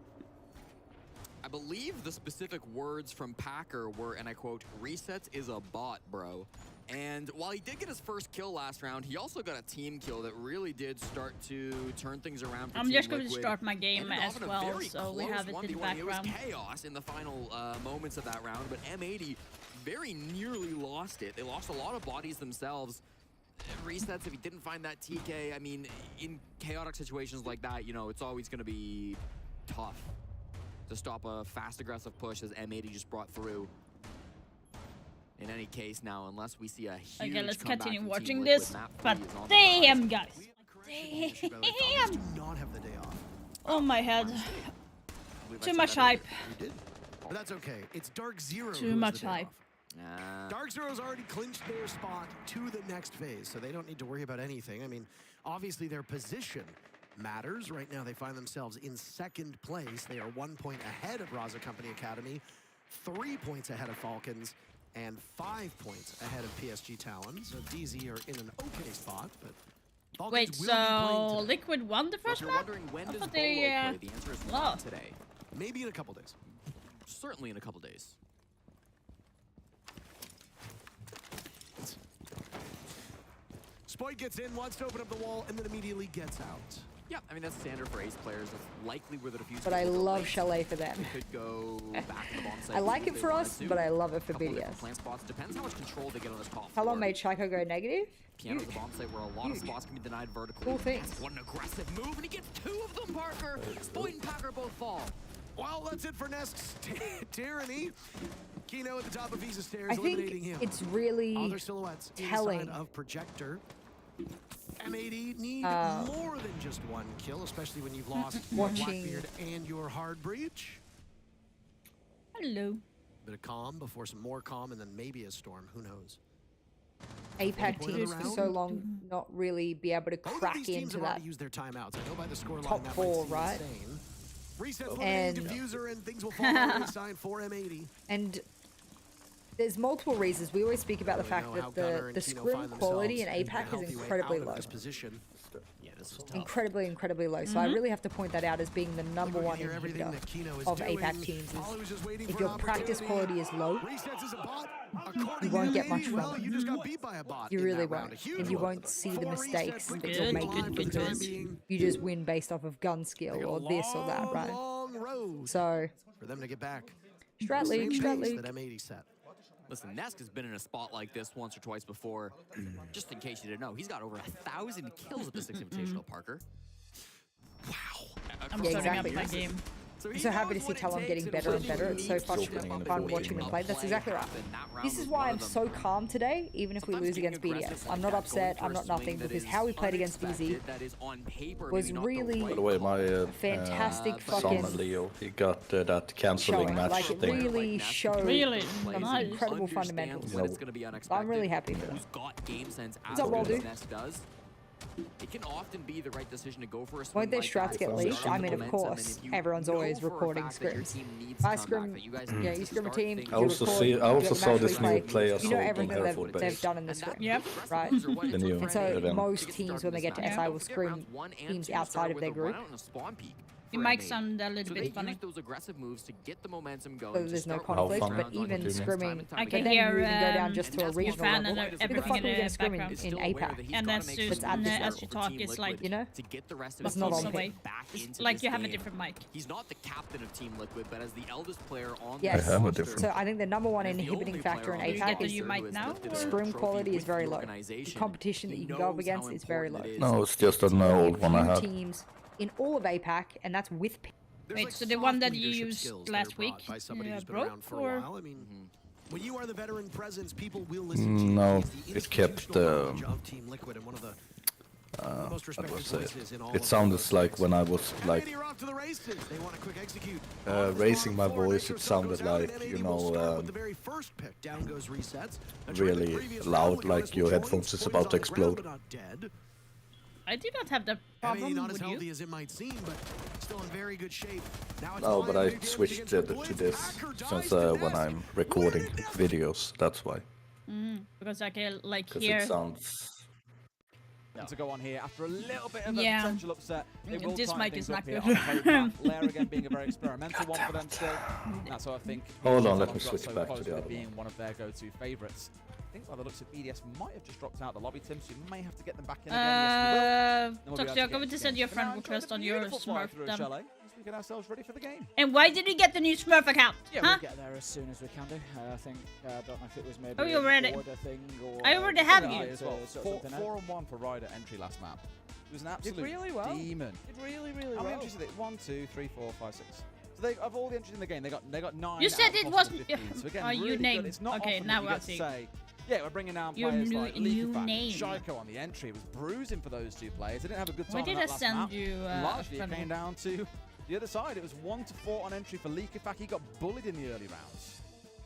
I believe the specific words from Packer were, and I quote, "Resets is a bot, bro." And while he did get his first kill last round, he also got a team kill that really did start to turn things around for I'm Team just going to Liquid. start my game Ended off as in a well, very so we close have it in the 1v1. It was background. chaos in the final moments of that round, but M80 very nearly lost it. They lost a lot of bodies themselves. Resets, if he didn't find that TK, I mean, in chaotic situations like that, you know, it's always going to be tough to stop a fast, aggressive push as M80 just brought through. In any case, now, unless we see a huge Okay, let's comeback continue from watching Team this. Liquid, map But 3 is on the damn, horizon. guys. Damn. Do not have the day off. Oh my head. I believe I Too said much that hype. You did? But that's okay. It's Dark Zero. Too who has much the day hype. off. Dark Zero's already clinched their spot to the next phase, so they don't need to worry about anything. I mean, obviously their position matters. Right now they find themselves in second place. They are 1 point ahead of Raza Company Academy, 3 points ahead of Falcons, and 5 points ahead of PSG Talon. So DZ are in an okay spot, but Falcons Wait, will be playing so today. Liquid won the So if first you're map? wondering when I does thought Bolo they, play, the answer is not lost. today. Maybe in a couple days. Certainly in a couple days. Spoit gets in, wants to open up the wall, and then immediately gets out. Yeah, I mean, that's standard for ace players. That's likely where the diffuse But I will go love late. Chalet for them. They could go back to the bomb site I like if it they for wanted us, to. but I love it for Couple different BDS. plant spots. Depends how much control they get on this top How floor. long made Chaiko go negative? Piano's the bomb site where a lot of spots can be denied vertically. Cool things. That's what an aggressive move, and he gets 2 of them, Parker. Spoit and Packer both fall. Well, that's it for Nest's Tyranny. Kino at the top of Visa Stairs, I eliminating think him. it's really Other silhouettes telling. inside of Projector. M80 need more than just one kill, especially when you've lost your Watching- Blackbeard and your Hard Breach. Hello. Bit of calm before some more calm, and then maybe a storm. Who knows? APAC Point of teams the for round. so long not really be able to Both of crack these teams into have that. already used their timeouts. I know by the score top line that four, might seem right? insane. Reset And- footing, diffuser, and things will fall on the sign for M80. And there's multiple reasons. We always speak about the Really fact know how that Gunnar and the Kino scrim find quality in themselves a APAC is healthy way incredibly out of low. this position. Yeah, this is tough. Incredibly low. So I really have to point that out as being the number We can one hear everything that Kino is of doing. APAC teams. Ollie was just waiting If for your an practice opportunity. quality is low, Resets as a bot. you According won't to get much M80, from well, it. you just got beat by a bot You in really that round. A won't. huge And you one. won't see the 4 mistakes resets that you're good, making good, good. because you just win based off of gun skill or this or that, right? Long road So, for them to get back. Strat League, Same Strat pace League. that M80 set. Listen, Nesk has been in a spot like this once or twice before. Just in case you didn't know, he's got over 1,000 kills at this Invitational, Parker. Wow. I'm Yeah, starting exactly. up my game. So I'm he so happy to knows see what it Talon takes getting and better when and he better. It's so needs to fun, step up fun and watching make him a play. That's play exactly right. happen. That round This was is why one I'm of them. so calm today, even if we Sometimes lose being against aggressive BDS. like I'm not that, upset, going I'm for a not nothing, swing that because is how we played against DZ unexpected, that is on paper was maybe not the really right By the way, my fantastic son fucking Leo, he got that canceling showing. match Like, it thing. really showed Really? some Nice. incredible Understands fundamentals. when it's going to be unexpected. I'm really happy for that. Who's got game sense as What's up, good Waldo? as Nest does. It can often be the right decision to go for a swing Won't their like strats that. get Start leaked? I the mean, of momentum, and course, if you everyone's know always for a recording fact that your scrims. team needs If I to come scrim, back, that you guys yeah, need you to scrim a start team, things I you also record, see- I you also get the saw match this replay, new player you know assault on everything Hereford that they've base. done in the And scrim, that right? moves are what The it new took And for so M80 event. most to get teams, started when they in get to this SI, match. will Don't forget scrim rounds 1 and teams 2 outside start of with their a group. run out and a spawn peak It for might M80. sound a little So bit they funny. use those aggressive moves to get the momentum going. So to there's no start conflict, fun but would you even do? scrimming, I but can then you hear, even go down just and to a that's one regional fan level. and Who the everything fuck are we in going the to scrim background. Is in still aware that APAC? he's And gotta as make soon sure add this that as you for talk, Team it's Liquid like You know? to get the rest of That's his not team on way. back into Like this you have a game. different mic. He's not the captain of Team Liquid, but as the eldest player on Yes. the I have a roster, different- So I think the number one and as the inhibiting only factor in player on You the get APAC the is new roster who mic has now, lifted or- a scrim trophy quality is with very the low. The organization. competition that He you can knows go up how against is very low. important it No, is it's just an old one I Few have. teams in all of APAC, and that's with There's Wait, like so the one soft that you leadership used skills that last are brought week, by somebody who's been broke, around for or- a while. I mean, when you are the veteran presence, people will listen to you. No, He's the it kept institutional knowledge of Team Liquid and one of the most how do I respected say voices in all it of sounded like when I was like M80 are off to the races. They want to quick execute. raising my voice, it sounded like, you know, the very first pick. Down goes resets. really loud, like your headphones is about to explode. I do not have that I mean, problem not as with healthy you. as it might seem, but still in very good shape. Now it's No, but I Lion, big damage switched against the to Blitz. this Packer since dies to when Nest. I'm recording videos. That's why. Because I can like Because hear. it sounds. To go on here after a little bit of a Yeah. potential upset. They will This tighten mic things is up not here good. on the home map. Lair again being a very experimental one for them still. That's what I think. Hold on, Talon's let me got switch so back to close the with it other being one. one of their go-to favourites. I think by the looks of BDS might have just dropped out the lobby, Tim, so you may have to get them back in again. Yes, we will. Toxic, I'm going to send you a friend request on your Smurf. Chalet, as we get ourselves ready for the game. And why did you get the new Smurf account? Yeah, huh? we'll get there as soon as we can do. I think, I don't know if it was maybe Oh, you already- an order thing or... I already have you. As well. Four on one for Ryder entry last map. It was an absolute really well. demon. Did really, really How many well. entries did it? 1, 2, 3, 4, 5, 6. So they, of all the entries in the game, they got 9. You said out of it possible wasn't. 15. So again, You really good. named. It's not Okay, often now that you I'll get to see. say, yeah, we're bringing down Your players new- like new Leakyfax, name. Shaiko on the entry. It was bruising for those two players. They didn't have a good time Why on did that I last send map. you, Largely, it friendly? came down to the other side. It was 1-4 on entry for Leakyfax. He got bullied in the early rounds.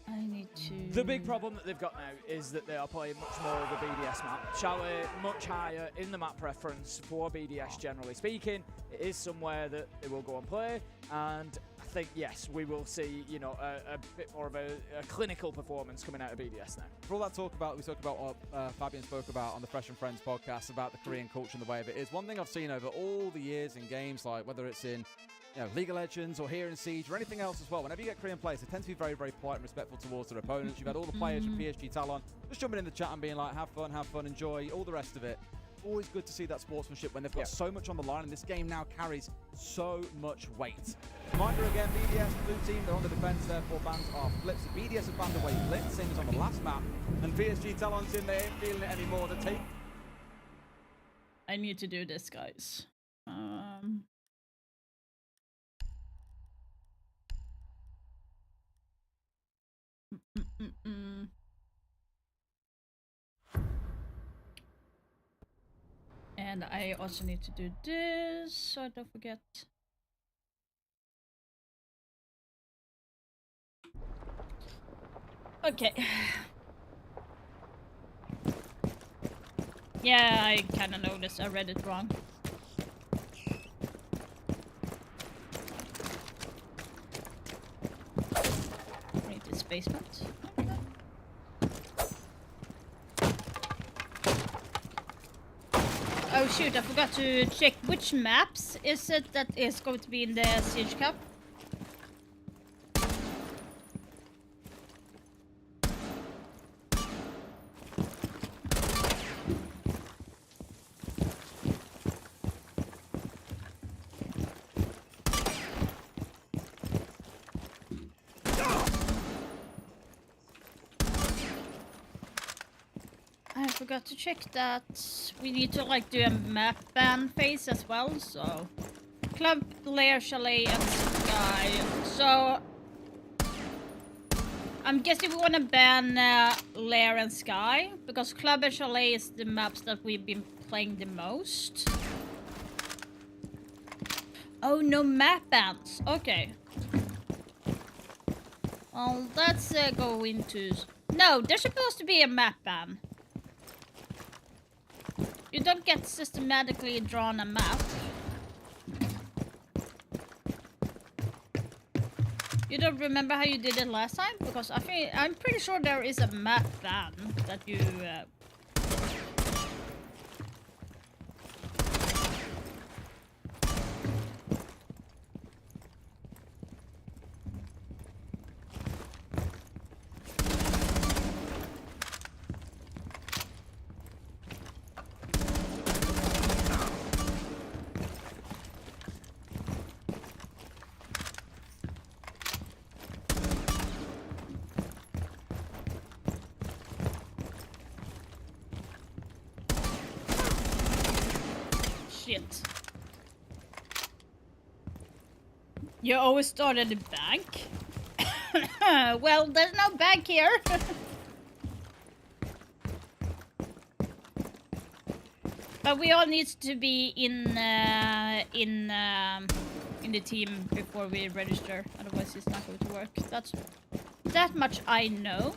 I need to. The big problem that they've got now is that they are playing much more of the BDS map. Chalet much higher in the map preference for BDS, generally speaking. It is somewhere that they will go and play, and I think, yes, we will see, you know, a bit more of a clinical performance coming out of BDS now. For all that talk about, we spoke about what Fabian spoke about on the Fresh and Friends podcast about the Korean culture and the way of it is. One thing I've seen over all the years in games, like whether it's in League of Legends or here in Siege or anything else as well, whenever you get Korean players, they tend to be very, very polite and respectful towards their opponents. You've had all the players from PSG Talon just jumping in the chat and being like, have fun, enjoy, all the rest of it. Always good to see that sportsmanship when they've got so much on the line, and this game now carries so much weight. Reminder again, BDS, blue team, they're on the defense, therefore bans are flipped. So BDS have banned away Blitz, same as on the last map, and PSG Talon's in, they ain't feeling it anymore. They take. I need to do this, guys. And I also need to do this, so I don't forget. Okay. Yeah, I kind of noticed. I read it wrong. Need this basement. Oh shoot, I forgot to check which maps is it that is going to be in the Siege Cup. I forgot to check that. We need to like do a map ban phase as well, so Club, Lair, Chalet, and Sky. So I'm guessing we want to ban Lair and Sky because Club and Chalet is the maps that we've been playing the most. Oh, no map bans. Okay. Well, let's go into. No, there's supposed to be a map ban. You don't get systematically drawn a map. You don't remember how you did it last time? Because I'm pretty sure there is a map ban that you Shit. You always start at the bank? Well, there's no bank here. But we all need to be in the team before we register. Otherwise, it's not going to work. That's that much I know.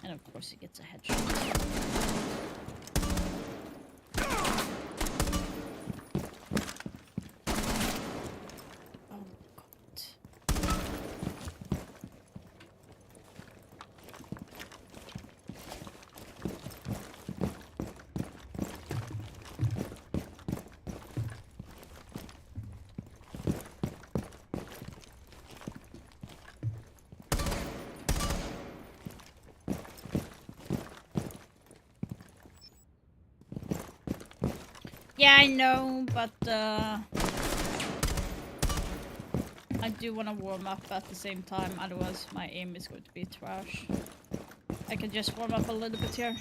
And of course, he gets a headshot. Yeah, I know, but I do want to warm up at the same time, otherwise my aim is going to be trash. I can just warm up a little bit here.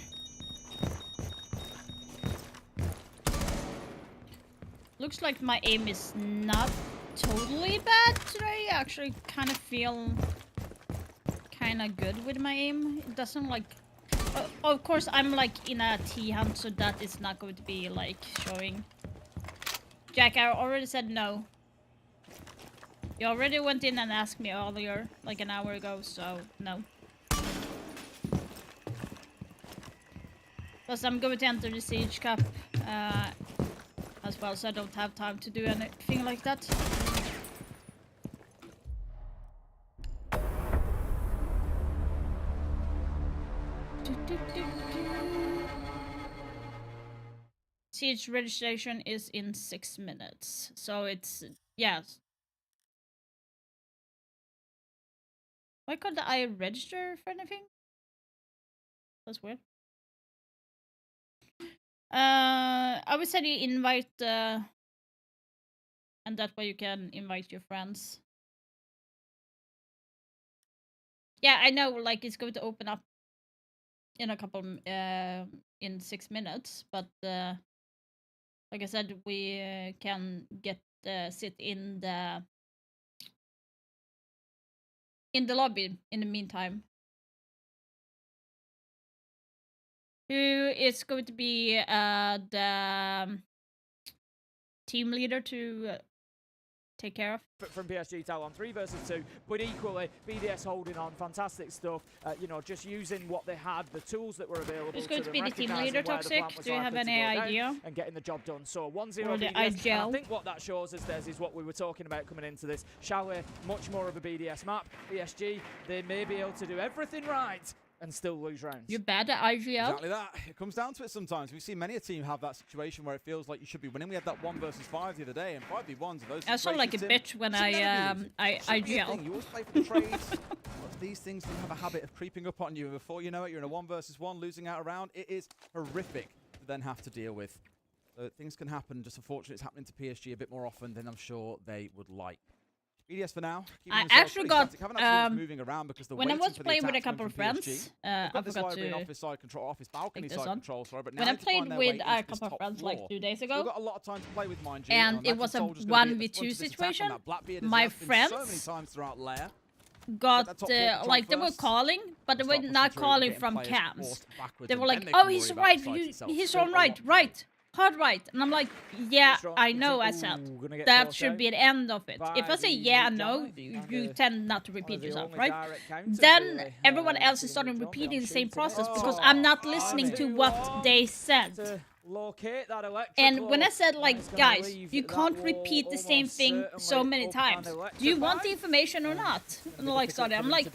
looks like my aim is not totally bad today. I actually kind of feel kind of good with my aim. It doesn't like... of course, I'm like in a T-hunt, so that is not going to be like showing. Jack, I already said no. You already went in and asked me earlier, like an hour ago, so no. Plus, I'm going to enter the Siege Cup as well, so I don't have time to do anything like that. Siege registration is in 6 minutes, so it's, yeah. Why can't I register for anything? That's weird. I would say you invite, and that way you can invite your friends. Yeah, I know, like, it's going to open up in a couple, in 6 minutes, but, like I said, we can get, sit in the lobby in the meantime. Who is going to be the team leader to take care of? From PSG, Talon, 3 versus 2, but equally, BDS holding on, fantastic stuff. You know, just using what they had, the tools that were available. Who's going to be the team recognising leader, where the Toxic? plan was Do you have likely to any go down idea? and getting the job done. So 1-0 Or the BDS. And I IGL? think what that shows us, Des, is what we were talking about coming into this. Chalet, much more of a BDS map. PSG, they may be able to do everything right and still lose rounds. You're bad at IGL? Exactly that. It comes down to it sometimes. We've seen many a team have that situation where it feels like you should be winning. We had that 1 versus 5 the other day, and 5v1s are those I sound like a bitch when I IGL. You always play for the trades. But these things can have a habit of creeping up on you, and before you know it, you're in a 1 versus 1, losing out a round. It is horrific to then have to deal with. So things can happen. Just unfortunately, it's happening to PSG a bit more often than I'm sure they would like. BDS for now. I actually got moving around because when I was playing with a couple of friends. I forgot to office side control, office balcony side control. Sorry, but when I played with a couple of friends like 2 days ago, got a lot of time to play with, mind you, and it was a 1v2 situation. My friends got like they were calling, but they were not calling from cams. They were like, "Oh, he's right. He's on right." Hard right, and I'm like, yeah, I know, I said that should be the end of it. If I say yeah and no, you tend not to repeat yourself, right? Then everyone else is starting repeating the same process because I'm not listening to what they said. And when I said, like, guys, you can't repeat the same thing so many times. Do you want the information or not? And like, sorry, I'm like,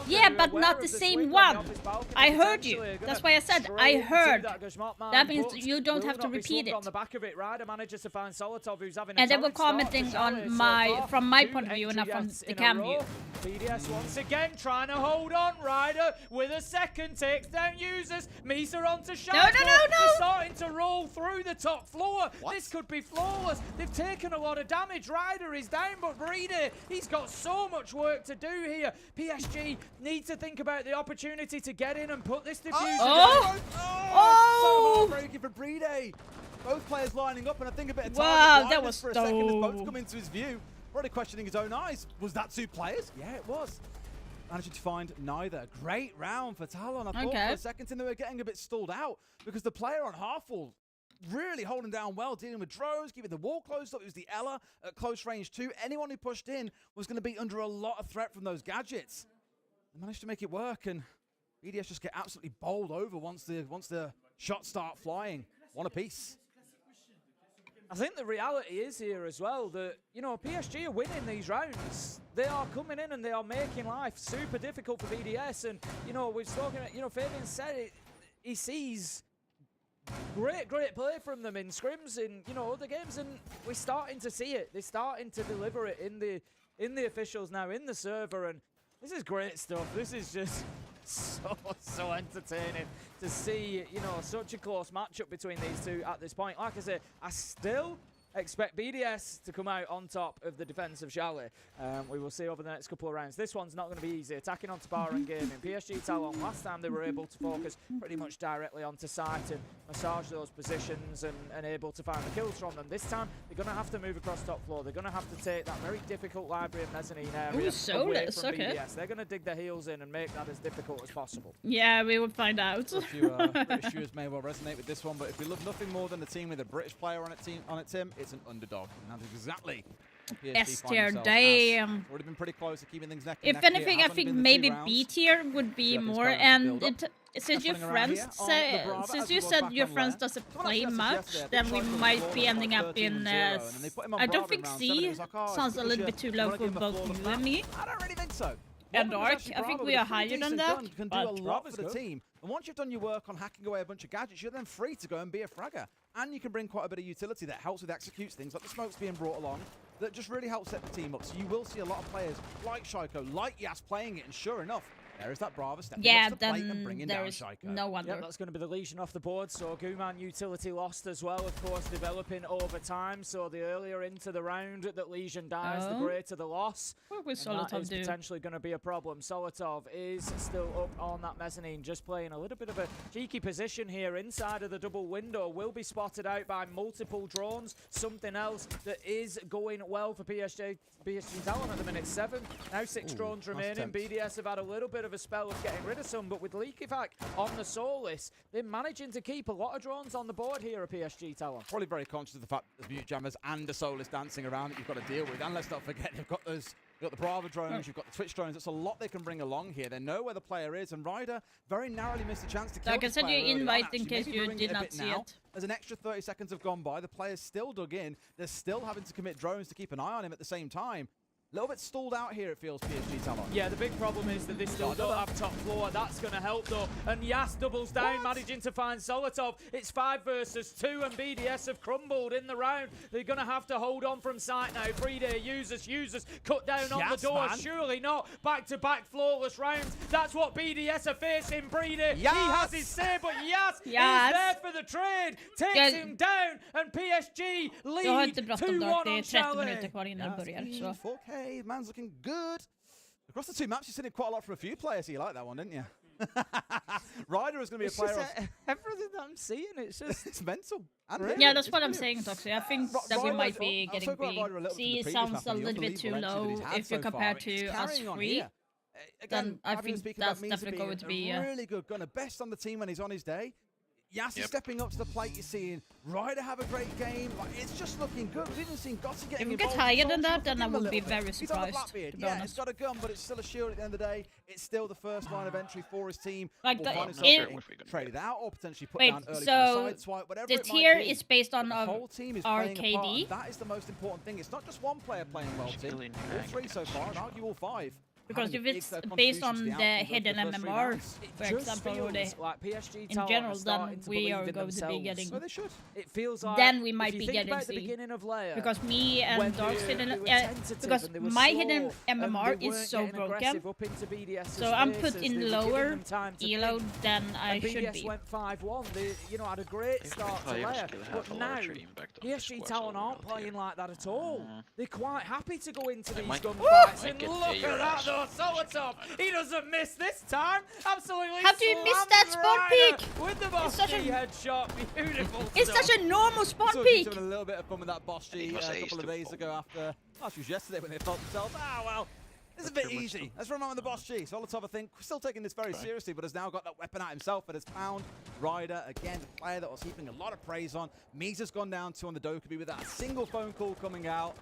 yeah, but not the same one. I heard you. That's why I said I heard. That means you don't have to repeat it. And they were commenting on from my point of view and not from the cam view. BDS once again trying to hold on. Ryder with a second, takes down users. Misa onto Shadow. No. Starting to roll through the top floor. This could be flawless. They've taken a lot of damage. Ryder is down, but Breeder, he's got so much work to do here. PSG need to think about the opportunity to get in and put this diffuser down. So heartbreaking for Breeder. Both players lining up, and I think a bit of time. Wow, that was for a second as both come into his view. Already questioning his own eyes. Was that 2 players? Yeah, it was. Managing to find neither. Great round for Talon. I thought for a second they were getting a bit stalled out because the player on half wall really holding down well, dealing with drones, keeping the wall closed up. It was the Ela at close range too. Anyone who pushed in was going to be under a lot of threat from those gadgets. They managed to make it work, and BDS just get absolutely bowled over once the shots start flying. One apiece. I think the reality is here as well that, you know, PSG are winning these rounds. They are coming in and they are making life super difficult for BDS. And, you know, we've spoken, you know, Fabian said it, he sees great play from them in scrims in, you know, other games, and we're starting to see it. They're starting to deliver it in the officials now, in the server, and this is great stuff. This is just so entertaining to see, you know, such a close matchup between these two at this point. Like I said, I still expect BDS to come out on top of the defense of Charlie. We will see over the next couple of rounds. This one's not going to be easy. Attacking onto Bar and Gaming. PSG Talon, last time they were able to focus pretty much directly onto site and massage those positions and able to find the kills from them. This time, they're going to have to move across top floor. They're going to have to take that very difficult library and mezzanine area away from BDS. They're going to dig their heels in and make that as difficult as possible. Yeah, we will find out. A few British viewers may well resonate with this one, but if we love nothing more than a team with a British player on it, Tim, it's an underdog. And that's exactly S tier, damn. Already been pretty close to keeping things neck and If neck anything, here. I think maybe B tier would be more. And since your friends since you said your friends doesn't play much, then we might be ending up in. I don't think C sounds a little bit too low for both you and me. I don't really think so. And Dark, I think we are higher than that. Can do a lot for the team. And once you've done your work on hacking away a bunch of gadgets, you're then free to go and be a fragger. And you can bring quite a bit of utility that helps with executes things, like the smokes being brought along, that just really helps set the team up. So you will see a lot of players like Shaiko, like Yas playing it, and sure enough, there is that Brava stepping up to the plate and bringing down Shaiko. No wonder. Yeah, that's going to be the Legion off the board. So Guman utility lost as well, of course, developing over time. So the earlier into the round that Legion dies, the greater the loss. What will that Solotov is do? Potentially going to be a problem. Solotov is still up on that mezzanine, just playing a little bit of a cheeky position here inside of the double window. Will be spotted out by multiple drones. Something else that is going well for PSG Talon at the minute. 7, now 6 drones remaining. BDS have had a little bit of a spell of getting rid of some, but with Leakyvac on the Solis, they're managing to keep a lot of drones on the board here at PSG Talon. Probably very conscious of the fact that there's mute jammers and a Solis dancing around that you've got to deal with. And let's not forget, they've got those. You've got the Brava drones, you've got the Twitch drones. That's a lot they can bring along here. They know where the player is, and Ryder very narrowly missed a chance to kill Like I this said, player you early on, invite actually. in case Maybe you bring did a not bit see now. it. There's an extra 30 seconds have gone by. The player's still dug in. They're still having to commit drones to keep an eye on him at the same time. A little bit stalled out here, it feels, PSG Talon. Yeah, the big problem is that they still don't have top floor. That's going to help, though. And Yas doubles down, managing to find Solotov. It's 5 versus 2, and BDS have crumbled in the round. They're going to have to hold on from sight now. 3-day users, cut down on the door. Man. Surely not. Back-to-back flawless rounds. That's what BDS are facing, Breedy. Yes. He has his say, but Yas is there for the trade. Takes him down, and PSG lead 2-1 on Charlie. Så. 4K, man's looking good. Across the 2 maps, you've seen it quite a lot from a few players. You like that one, didn't you? Ryder is going to be a player of... Everything that I'm seeing, it's just... it's mental. Yeah, that's what I'm saying, Toxie. I think that we might be getting B. C sounds a little bit too low if you compare to us 3. Then I think that's definitely going to be... really good gunner. Best on the team when he's on his day. Yas is stepping up to the plate, you're seeing Ryder have a great game. Like, it's just looking good. We've even seen Gotti getting If we get involved. higher than that, then I would be very surprised. Yeah, it's got a gun, but it's still a shield at the end of the day. It's still the first line of entry for his team. Like traded out or potentially put wait, down early so side swipe, whatever the it might tier be. is based on The whole team is our playing a part, KD. and that is the most important thing. It's not just one player playing well, Tim. All 3 so far, and argue all 5. Because if it's based on the hidden MMR, for example, or the, like PSG in general, then we are going to be getting... So they should. It feels like then we might be getting the C. beginning of Layer, because me and Dark's hidden... because my hidden MMR is so broken. So I'm put in lower elo than I should be. BDS went 5-1. They, had a great start to Layer. But now, PSG Talon aren't playing like that at all. They're quite happy to go into these gunfights. And look at that, though. Solotov, he doesn't miss this time. Absolutely. How do you miss that spot peek? With the boss headshot, beautiful. It's stuff. such a normal spot So peek. having a little bit of fun with that boss G a couple of days ago after. It was yesterday when they felt themselves. Well. It's a bit easy. Let's remind the boss G. Solotov, I think, still taking this very seriously, but has now got that weapon out himself at his pound. Ryder, again, a player that was heaping a lot of praise on. Misa's gone down 2 on the Dokkaebi with that single phone call coming out.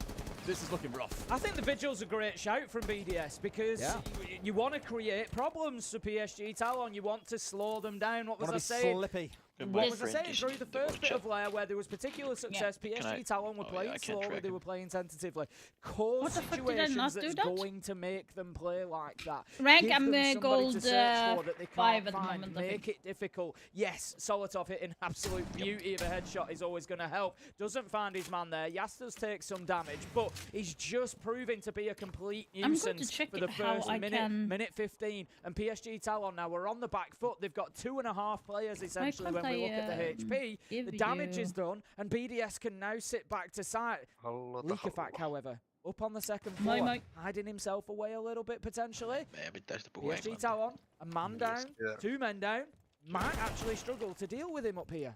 This is looking rough. I think the Vigil's a great shout from BDS because you want to create problems for PSG Talon. You want to slow them down. What was I saying? Slippy. What was I saying? Through the first bit of Layer where there was particular success, PSG Talon were playing slowly, they were playing tentatively. Cause situations that's going to make them play like that. Rank, I'm gold 5 at the moment. Make it difficult. Yes, Solotov hitting absolute beauty of a headshot is always going to help. Doesn't find his man there. Yas does take some damage, but he's just proving to be a complete nuisance for the first minute 15. And PSG Talon now we're on the back foot. They've got 2.5 players essentially when we I, look at the HP, give the damage you? is done, and BDS can now sit back to side. Liquefac, however, up on the second floor, hiding himself away a little bit potentially. PSG Talon, a man down, 2 men down, might actually struggle to deal with him up here.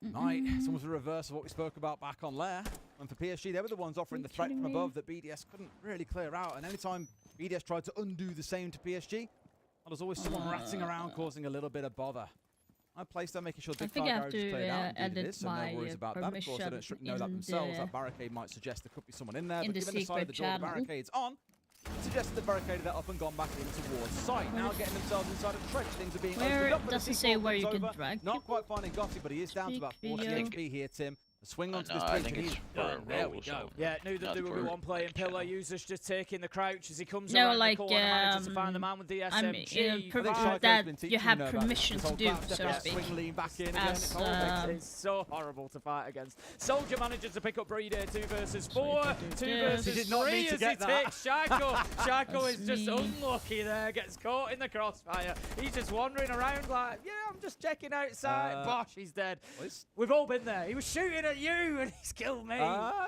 Might. It's almost the reverse of what we spoke about back on Lair. And for PSG, they were the ones offering the threat from above that BDS couldn't really clear out. And anytime BDS tried to undo the same to PSG, well, there's always someone ratting around, causing a little bit of bother. I placed there making sure Big Fire Garage is cleared out. Indeed it is, so no worries about that. Of course, they don't strictly know that themselves. That barricade might suggest there could be someone in there. But given the side of the door the barricade's on, suggested they barricaded that up and gone back in towards site. Now getting themselves inside a trench. Things are being opened up. Doesn't say where you can drag. Not quite finding Gotti, but he is down to about 40 HP here, Tim. The swing onto this bridge, and he's there we go. Yeah, knew that there would be one playing Pillar. Users just taking the crouch as he comes around the corner, manages to find the man with the SMG. That you have permission to do, so to speak. Swing lean back in As, it's so horrible to fight against. Soldier manages to pick up Breeder 2 versus 4, 2 versus 3 as he takes Shaco. Shaco is just unlucky there, gets caught in the crossfire. He's just wandering around like, yeah, I'm just checking outside. Bosh, he's dead. We've all been there. He was shooting at you and he's killed me.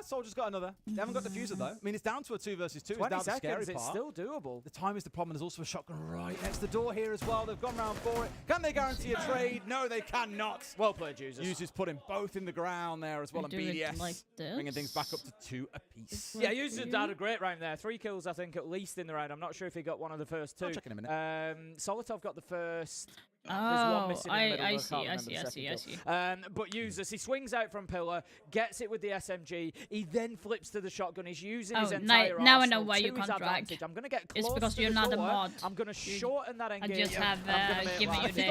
Soldier's got another. They haven't got diffuser though. I mean, it's down to a 2 versus 2. 20 it's down seconds, the scary it's part. still doable. The time is the problem. There's also a shotgun right next to the door here as well. They've gone round for it. Can they guarantee a trade? No, they cannot. Well played, users. Users putting both in the ground there as well, and BDS like bringing things back up to 2 apiece. Yeah, users had a great round there. 3 kills, I think, at least in the round. I'm not sure if he got one of the first 2. I'll check in a minute. Solitov got the first. Oh, I see. But users, he swings out from Pillar, gets it with the SMG. He then flips to the shotgun. He's using his entire now I know arsenal why you to his can't drag. advantage. I'm going to get close It's because to you're the not a door. mod. I'm going to shorten that I engagement. just have given you the.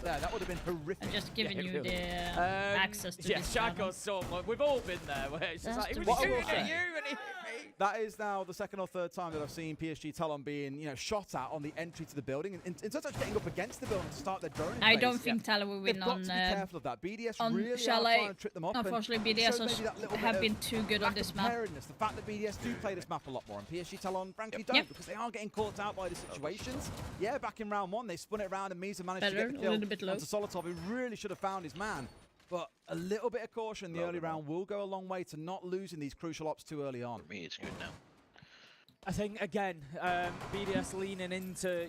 That would have been horrific. I'm just giving you the access to this. Shaco's so much. We've all been there. Where it's just like, he was shooting at you and he hit me. That is now the 2nd or 3rd time that I've seen PSG Talon being, shot at on the entry to the building. In terms of getting up against the building to start their drone. I don't think Talon will win on. They've got to be careful of that. BDS on really Chalet. are trying to trip them up. Unfortunately, BDS have been too good on this map. The fact that BDS do play this map a lot more, and PSG Talon frankly don't, because they are getting caught out by the situations. Yeah, back in round 1, they spun it around, and Misa managed to get the kill onto Solitov, who really should have found his man. But a little bit of caution in the early round will go a long way to not losing these crucial ops too early on. For me, it's good now. I think, again, BDS leaning into,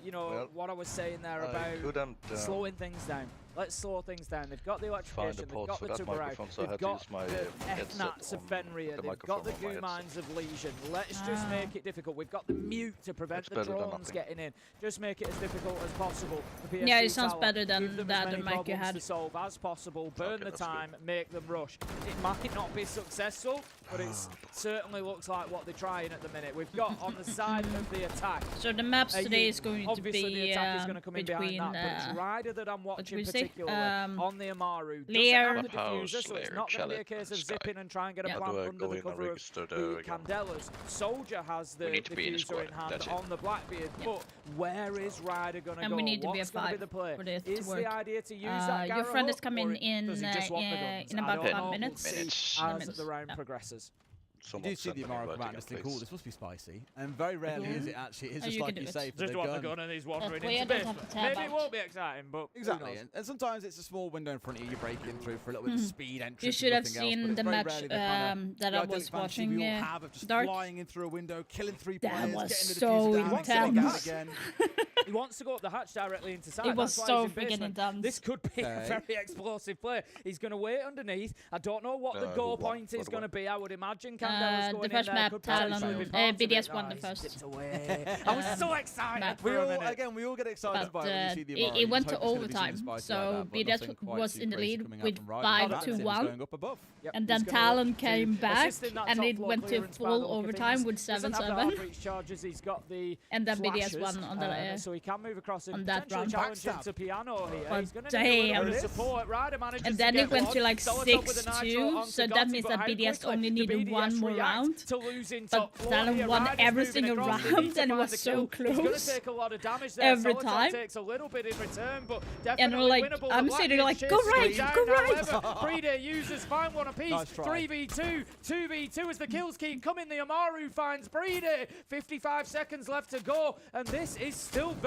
what I was saying there about slowing things down. Let's slow things down. They've got the electrification, they've got the Tuberau, they've got the F-Nats of Fenrir, they've got the Goo Mines of Legion. Let's just make it difficult. We've got the Mute to prevent the drones getting in. Just make it as difficult as possible. Yeah, it sounds better than the other mic you had. To solve as possible, burn the time, make them rush. It might not be successful, but it certainly looks like what they're trying at the minute. We've got on the side of the attack. So the maps today is going to be the attack is going to come in behind that, but it's Ryder that I'm watching particularly on the Amaru. Lear, the diffuser, so it's not going to be a case of zipping and try and get a plant under the cover of the Candelas. Soldier has the diffuser in hand on the Blackbeard, but where is Ryder going to go? And we need to be a What's going to 5 be the play? for this to Is work. the idea to use that your friend is Garrow coming hook, in or does he just want the guns? in I about don't 5 know. minutes. We'll see as the round progresses. You do see the Amaru come out and just think, oh, this must be spicy. And very rarely is it actually. It's just like you say for just the want gun. the gun and he's wandering into base. Maybe it won't be exciting, but exactly. And sometimes it's a small window in front of you. You break in through for a little bit of speed entry. You should have seen the match that I was watching. Dark. Flying in through a window, killing 3 players. That was so intense. He wants to go up the hatch directly into side. It was so freaking intense. This could be a very explosive play. He's going to wait underneath. I don't know what the goal point is going to be. I would imagine Candela's going in there. Map, Talon, BDS won the first. I was so excited. We all get excited by when we see the Amaru. It went to overtime, so BDS was in the lead with 5-1. And then Talon came back, and it went to full overtime with 7-7. He's got the and then BDS won on the so he can move across on that round. Challenge into Piano here. But he's going to need a bit of support. And then it went to like 6-2, so that means that BDS only needed 1 more round. But Talon won every single round, and it was so close. He's going to take a lot of damage there. Every time. Takes a little bit in return, but and we're like, winnable. I'm sitting like, go right. Breeder users find one apiece. 3v2, 2v2 as the kills keep coming. The Amaru finds Breeder. 55 seconds left to go, and this is still very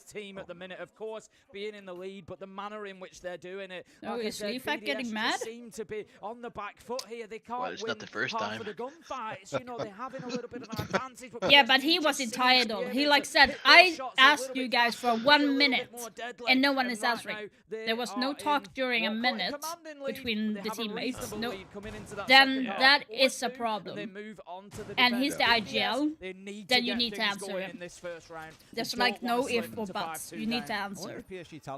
his team at the minute. Of course, being in the lead, but the manner in which they're doing it. Oh, like I is said, Leafak BDS getting just mad? seem to be on the back foot here. They can't Well, it's win not the first half time. of the gunfights. You know, they're having a little bit of an advantage. But Yeah, PSG but he just was seems to entitled. be He able like to said, hit those I shots a asked little you bit guys for faster, be a 1 little bit minute, more deadly, and no one and is right answering. now they There was no are talk in during a what, quite minute commanding lead. between They the have a teammates. reasonable No, lead coming into that then second half. that is a 4-2, problem. They move on to the And he's the defense. IGL, They need then to you get need to things answer going him. in this first round. There's They like don't wanna no slip if or to buts. 5-2 You need to down. I wonder answer. if PSG Talon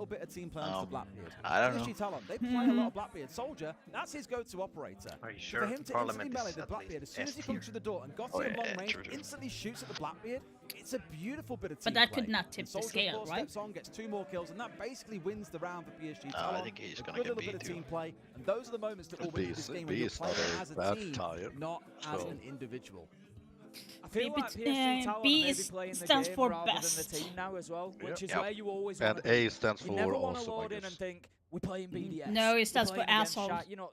little bit of team play onto Blackbeard. I don't know. PSG Talon, they play a lot of Blackbeard. Soldier, that's his go-to operator. Are you So sure? for him to Parliament instantly melee is the at Blackbeard, as least soon as he S comes tier. through the door and Gotti Oh, in long yeah, range true. instantly shoots at the Blackbeard, it's a beautiful bit of team But that play. could not tip the Soldier, of scale, course, right? steps on, gets 2 more kills, and that basically wins the round for PSG No, Talon. I think he's A gonna good get little bit of B2. team play, and those are the moments that will B win you this is- game B when you're is not playing a as a bad team, tire, not as so- an individual. I feel like B- PSG Talon B are maybe is- playing the stands game for rather best. than the team now as well, which is Yep. where you always And want to be. A stands You for never want to awesome, I load in guess. and think, we're playing BDS. No, it we're stands for playing against asshole. Shy. You know,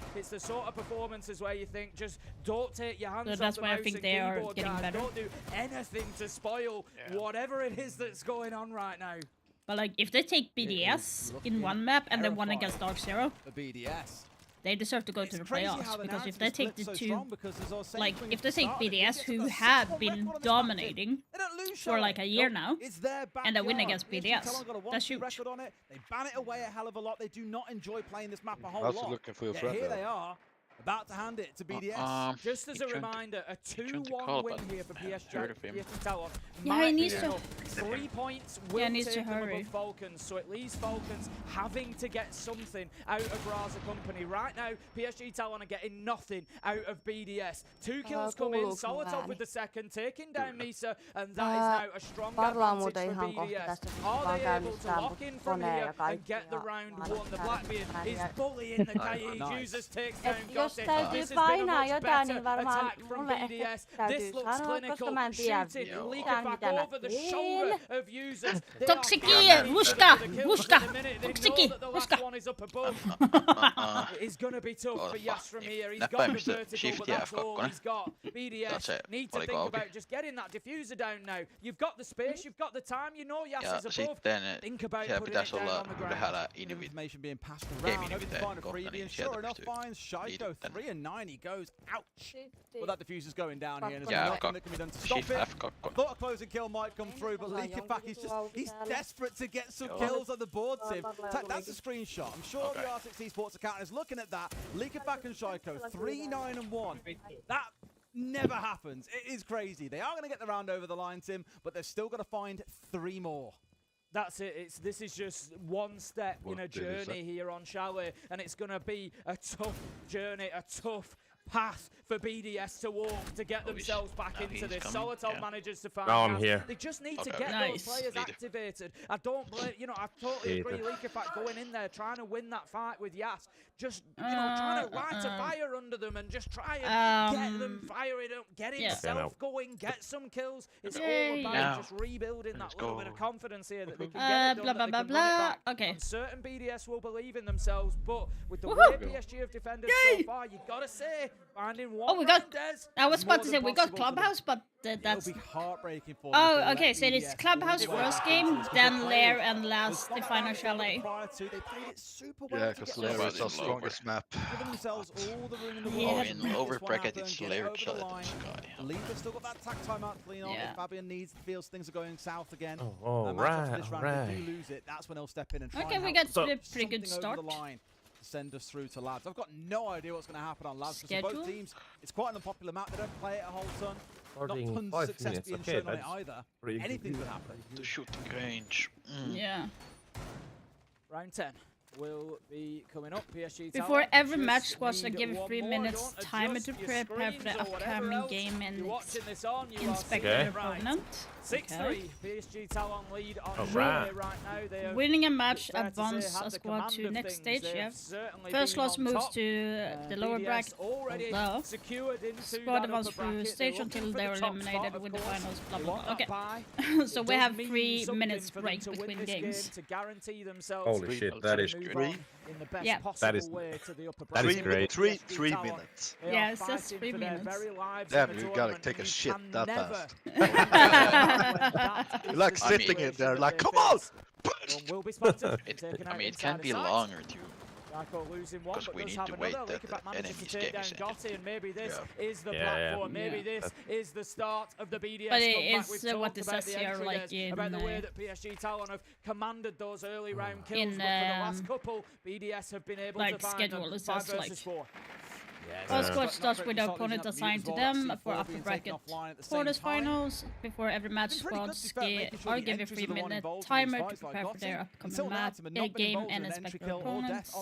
It's the sort of performances where you think, just don't take your hands So off that's the why I mouse think and they are keyboard, getting guys. better. Don't do anything to spoil whatever it is that's going on right now. But like, if they take BDS in one map and then one against Dark Zero, The BDS. they deserve to go to the playoffs. Because if they take the two, like, like if they take BDS, who have been dominating for like a year now, and they win against BDS, that's huge. On it. They ban it away a hell of a lot. They do not enjoy playing this map a whole Also lot. looking for your Yet friend here there. they are. about to hand it to BDS. Just as a reminder, a 2-1 win here for PSG Talon. Yeah, he needs to. 3 points will needs to take them hurry. above Falcons, so at least Falcons having to get something out of Raza Company. Right now, PSG Talon are getting nothing out of BDS. 2 kills come in, Solotov with the second, taking down Misa, and that is now a strong advantage for BDS. Are they able to lock in from here and get the round 1? The Blackbeard is bullying the Kaiji. Users takes down Gotti. This has been a much better attack from BDS. This looks clinical. Shooting Likafak over the shoulder of Users. Toxikie, Vushka, Toxikie, Vushka. One is up above. It is going to be tough for Yasram here. He's got the vertical, but that's all he's got. BDS need to think about just getting that diffuser down now. You've got the space, you've got the time, you know Yas is above. Think about putting it down on the ground. Information being passed around. Hoping to find a freebie, and sure enough finds Shaiko. 3 and 9, he goes. Ouch! Well, that diffuser's going down here, and there's nothing that can be done to stop it. I thought a closing kill might come through, but Likafak is he's desperate to get some kills on the board, Tim. That's a screenshot. I'm sure the R6 Esports account is looking at that. Likafak and Shaiko, 3, 9 and 1. That never happens. It is crazy. They are going to get the round over the line, Tim, but they've still got to find 3 more. That's it. This is just one step in a journey here on Chalet, and it's going to be a tough journey, a tough path for BDS to walk to get themselves back into this. Solotov manages to find I'm here. They just need to get those players activated. I don't blame, I totally agree. Likafak going in there, trying to win that fight with Yas. Just, trying to light a fire under them and just try and get them firing up, get himself going, get some kills. It's all about just rebuilding that little bit of confidence here that they can get it done, that they can run it back. Okay. Certain BDS will believe in themselves, but with the way PSG have defended so far, you gotta say, finding one we got. Des, I was about to say we got Clubhouse, but that's. It'll be heartbreaking for Oh, okay. So it's Clubhouse first game, then Lair, and last the final Chalet. Yeah, because Lair is our strongest map. Giving themselves all the room in the world. Oh, in lower bracket it's Lair Chalet. Leaper still got that tag time out to clean on. If Fabian feels things are going south again. Right. If you lose it, that's when he'll step in and try and we help got a pretty good start. Over the line to send us through to Labs. I've got no idea what's going to happen on Labs because both teams, it's quite an unpopular map. They don't play it a whole ton. Not tons of success being shown on it either. Anything could happen. The shooting range. Yeah. Round 10 will be coming up. PSG Before every match, squads are given 3 minutes time to prepare for the upcoming game and inspect the opponent. 6-3, PSG Talon lead on Chalet right now. They have, winning a match advances a squad to next stage. First class moves to the lower bracket. Squad advances through stage until they're eliminated with the finals. Blah blah blah. Okay, so we have 3 minutes break between games. To guarantee themselves Holy shit, that is great. In the best Yeah. That is great. 3 minutes. Yeah, it says 3 minutes. Damn, you gotta take a shit that fast. You're like sitting in there like, come on! It can be longer too. Losing one, because but we does need have to wait another. that Likafak the manages enemy's to take game down is Gotti, and maybe this is the Yeah, platform. Maybe this is the start of the BDS But it comeback. is, We've what talked it about says the here, entry like days, in, about the way that PSG Talon have commanded those early round kills, in, but for the last couple, BDS have been able like to find schedule, them it 5 says, like, versus 4. All squad starts with the opponent assigned to them for upper bracket quarters-finals. Before every match, squads are given 3 minute timer to prepare for their upcoming game and inspect their opponents.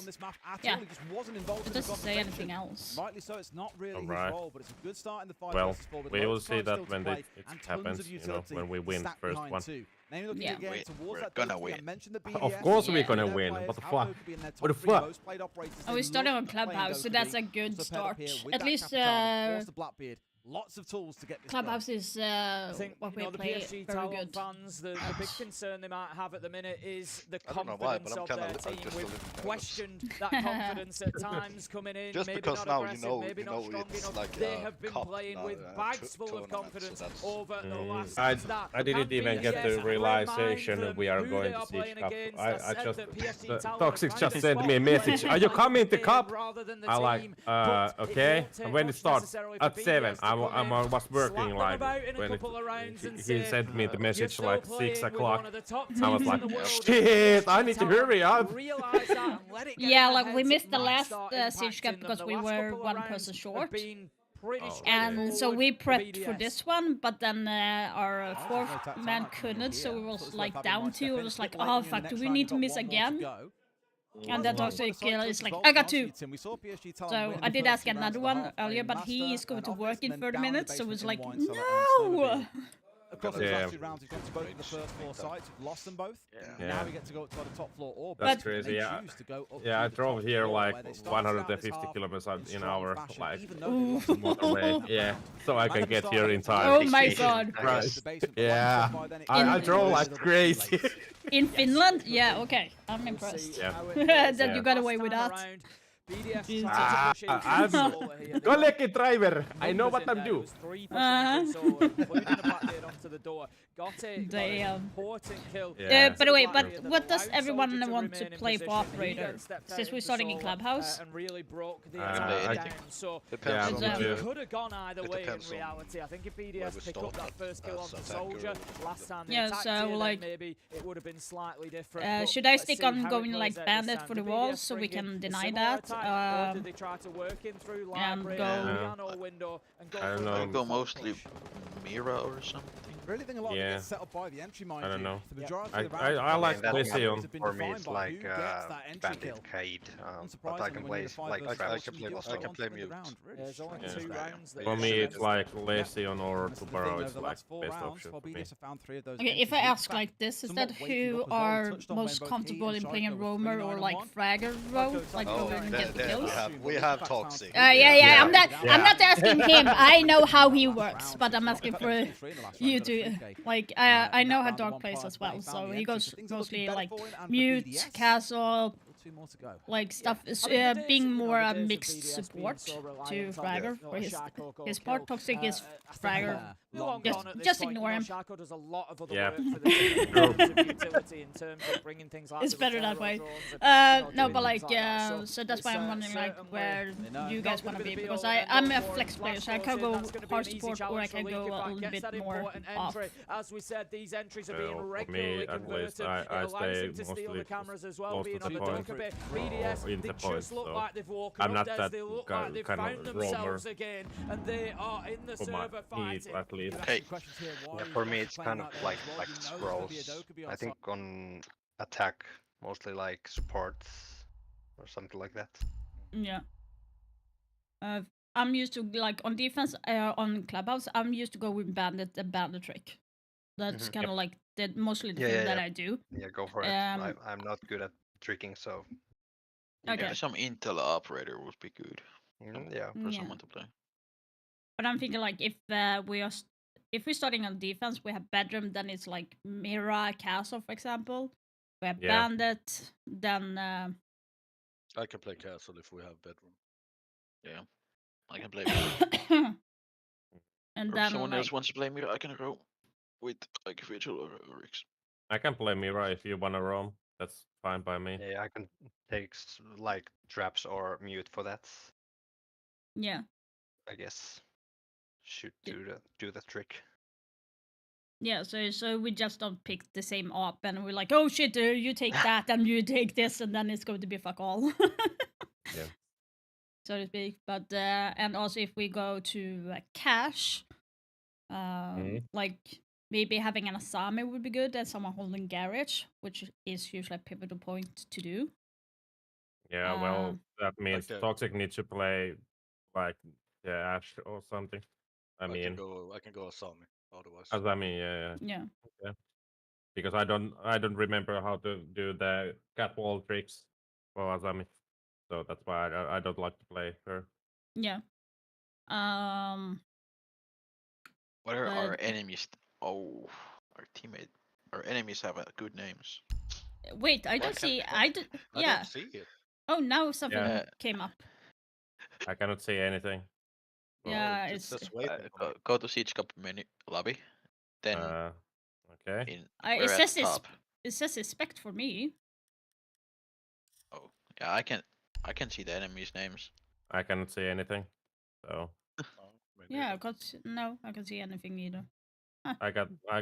Yeah, it doesn't say anything else. Rightly so, it's not really his Alright. role, but it's a good start in the 5 Well, versus 4 with we will loads of see time that still to when play it and tons happens, of you know, utility when we win stacked first behind one. too. Mainly looking Yeah. again towards We're that gonna density. I win. mentioned the Of BDS, course we're Yeah. gonna their win. players, What the how fuck? they could be in their What the top 3 fuck? most played operators Oh, we in started on North playing Clubhouse, those so to that's be. a good So paired up start. here with At that least Capitano, force the Blackbeard. Lots of tools to get this Clubhouse done. is I think what we the play PSG very Talon good. fans, the big concern they might have at the minute is the I don't know why, confidence but I'm of kinda their just team. a little We've nervous. questioned that confidence at times coming in. Just maybe because not now aggressive, maybe not strong it's enough. like They a have been cup, playing not with a bags full of tournament, confidence so that's- over the last I start. didn't even get the realization that we are going to see Cup. I just Toxic just sent me a message. Are you coming to Cup? I like okay. And when it starts at 7, I was working like when he sent me the message like 6 o'clock. I was like, shit, I need to hurry up. Yeah, like we missed the last Siege Cup because we were one person short. And so we prepped for this one, but then our fourth man couldn't, so we was like down 2. It was like, oh fuck, do we need to miss again? And then Toxic is like, I got 2. So I did ask another one earlier, but he is going to work in 30 minutes, so it was like, no! Across the last 2 rounds, we've gone to both of the first 4 sites. We've lost them both. Now we get to go to the top floor. Or that's crazy. Yeah, I drove here like 150 kilometers an hour, like motorway. Yeah, so I can get here in time. Oh my god! Right. Yeah, I drove like crazy. In Finland? Yeah, okay. I'm impressed. Yeah. That you got away with that. I'm go lucky driver. I know what I'm doing. Damn. Yeah. By the way, but what does everyone want to play for operator? Since we're starting in Clubhouse? Could have gone either way in reality. I think if BDS picked up that first kill on the soldier last time they attacked here, like maybe it would have been slightly different. Should I stick on going like bandit for the walls so we can deny that? Or did they try to work in through library, piano window, and go I don't know. Go mostly Mira or something. Really think a lot of it gets set up by the entry, mind I don't know. The majority I of the rounds like Lesion. For me, it's like Bandit, Kaid, but I can play like I can play mute. For me, it's like Lesion or Tubarão. It's like best option for me. Okay, if I ask like this, is that who are most comfortable in playing a roamer or like fragger role, like go and get the kills? We have Toxic. Yeah. I'm not asking him. I know how he works, but I'm asking for you to. Like I know how Dog plays as well, so he goes mostly like mute, castle, like stuff, being more a mixed support to Fragger for his part. Toxic is Fragger. Just ignore him. Yeah. It's better that way. No, but like, so that's why I'm wondering like where you guys want to be, because I'm a flex player, so I can go hard support or I can go a little bit more off. As we said, these entries are being For me, regularly at least, converted. I It allows stay him to steal the cameras as well, most being of on the the point. dock a bit. BDS, in they the point, just look so like they've woken I'm up, not Des. that They look like they've kind found of roamer themselves again, and they are in the for my server need, fighting. at least. Okay. Yeah, for me, it's kind of like scrolls. I think on attack, mostly like supports or something like that. Yeah. I'm used to like on defense on Clubhouse. I'm used to go with bandit and bandit trick. That's kind of like mostly the thing that I do. Yeah, go for it. I'm not good at tricking, so. Okay. Yeah, some intel operator would be good. Yeah. For someone to play. But I'm thinking like if we're starting on defense, we have bedroom, then it's like Mira, castle, for example. We have bandit, then. I can play castle if we have bedroom. Yeah, I can play Mira. And or then if someone else like, wants to play Mira, I can go with like Vigil or Rix. I can play Mira if you wanna roam. That's fine by me. Yeah, I can take like traps or mute for that. yeah. I guess. Should do the trick. Yeah, so we just don't pick the same op, and we're like, oh shit, you take that, and you take this, and then it's going to be fuck all. Yeah. So to speak. But and also if we go to cash, like maybe having an Asami would be good, and someone holding garage, which is usually a pivotal point to do. Yeah, well, that means Toxic needs to play like Ash or something. I can go Asami otherwise. Asami, Yeah. Okay. Because I don't remember how to do the catwall tricks for Asami, so that's why I don't like to play her. Yeah. What are our enemies? Oh, our enemies have good names. Wait, I don't see. I don't see it. Oh, now something came up. I cannot see anything. Yeah, it's just wait. Go to Siege Cup menu lobby. Then okay. It says expect for me. Oh, yeah, I can see the enemies' names. I cannot see anything. So Yeah, no, I can't see anything either. I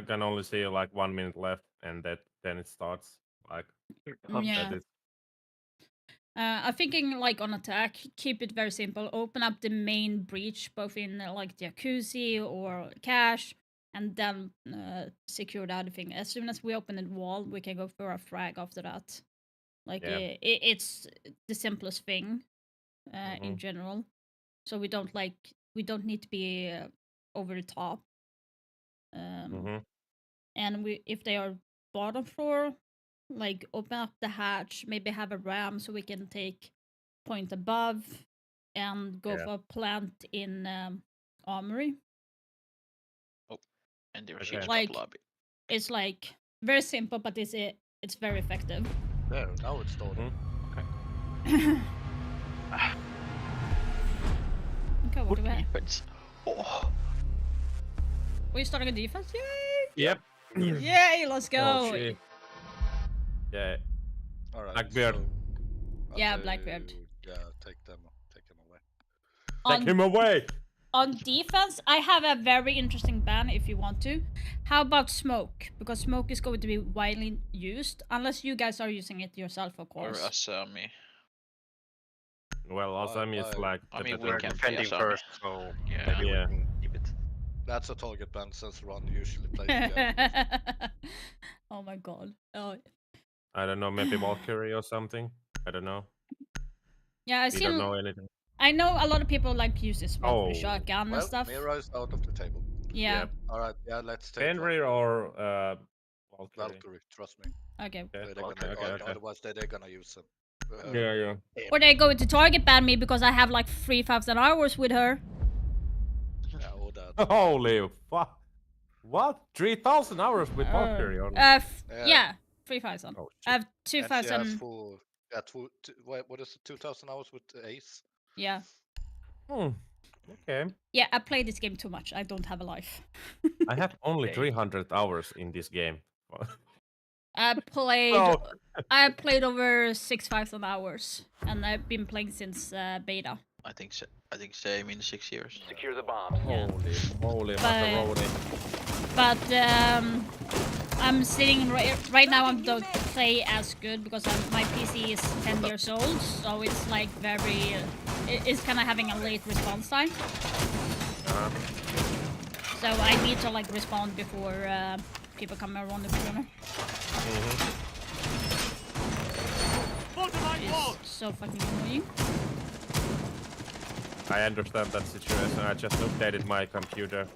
can only see like 1 minute left, and then it starts. Like Yeah. I'm thinking like on attack, keep it very simple. Open up the main breach, both in like Jacuzzi or Cache, and then secure the other thing. As soon as we open the wall, we can go for a frag after that. Like it's the simplest thing in general. So we don't need to be over the top. And if they are bottom floor, like open up the hatch, maybe have a ram so we can take point above and go for plant in armory. Oh, and they're like lobby. It's like very simple, but it's very effective. There, now it's stolen. Okay, what do we have? Oh. We're starting a defense? Yay! Yep. Yay, let's go! Oh, yeah. All right. Blackbeard. Blackbeard. Yeah, take him away. Take him away! On defense, I have a very interesting ban if you want to. How about smoke? Because smoke is going to be widely used, unless you guys are using it yourself, of course. Or Asami. Well, Asami is like... we're defending first, so maybe we can keep it. That's a target ban since Ron usually plays the Oh my god. Oh. I don't know, maybe Valkyrie or something. I don't know. Yeah, We don't know anything. I know a lot of people like use this smoke for shotgun and stuff. Mira is out of the table. Yeah. All right, yeah, let's take Henry or Valkyrie, trust me. Okay. Otherwise, they're gonna use him. Yeah. Or they go to target ban me because I have like 3,000 hours with her. Yeah, or that. Holy fuck. What? 3,000 hours with Valkyrie? Yeah, 3,000. Oh, I have 2,000. What is it, 2,000 hours with Ace? Yeah. Okay. Yeah, I play this game too much. I don't have a life. I have only 300 hours in this game. I played over 6,000 hours, and I've been playing since beta. I think same in 6 years. Secure the bombs. Holy macaroni. But I'm sitting right now. I don't play as good because my PC is 10 years old, so it's like very. It's kind of having a late response time. So I need to like respond before people come around the corner. It's so fucking annoying. I understand that situation. I just updated my computer.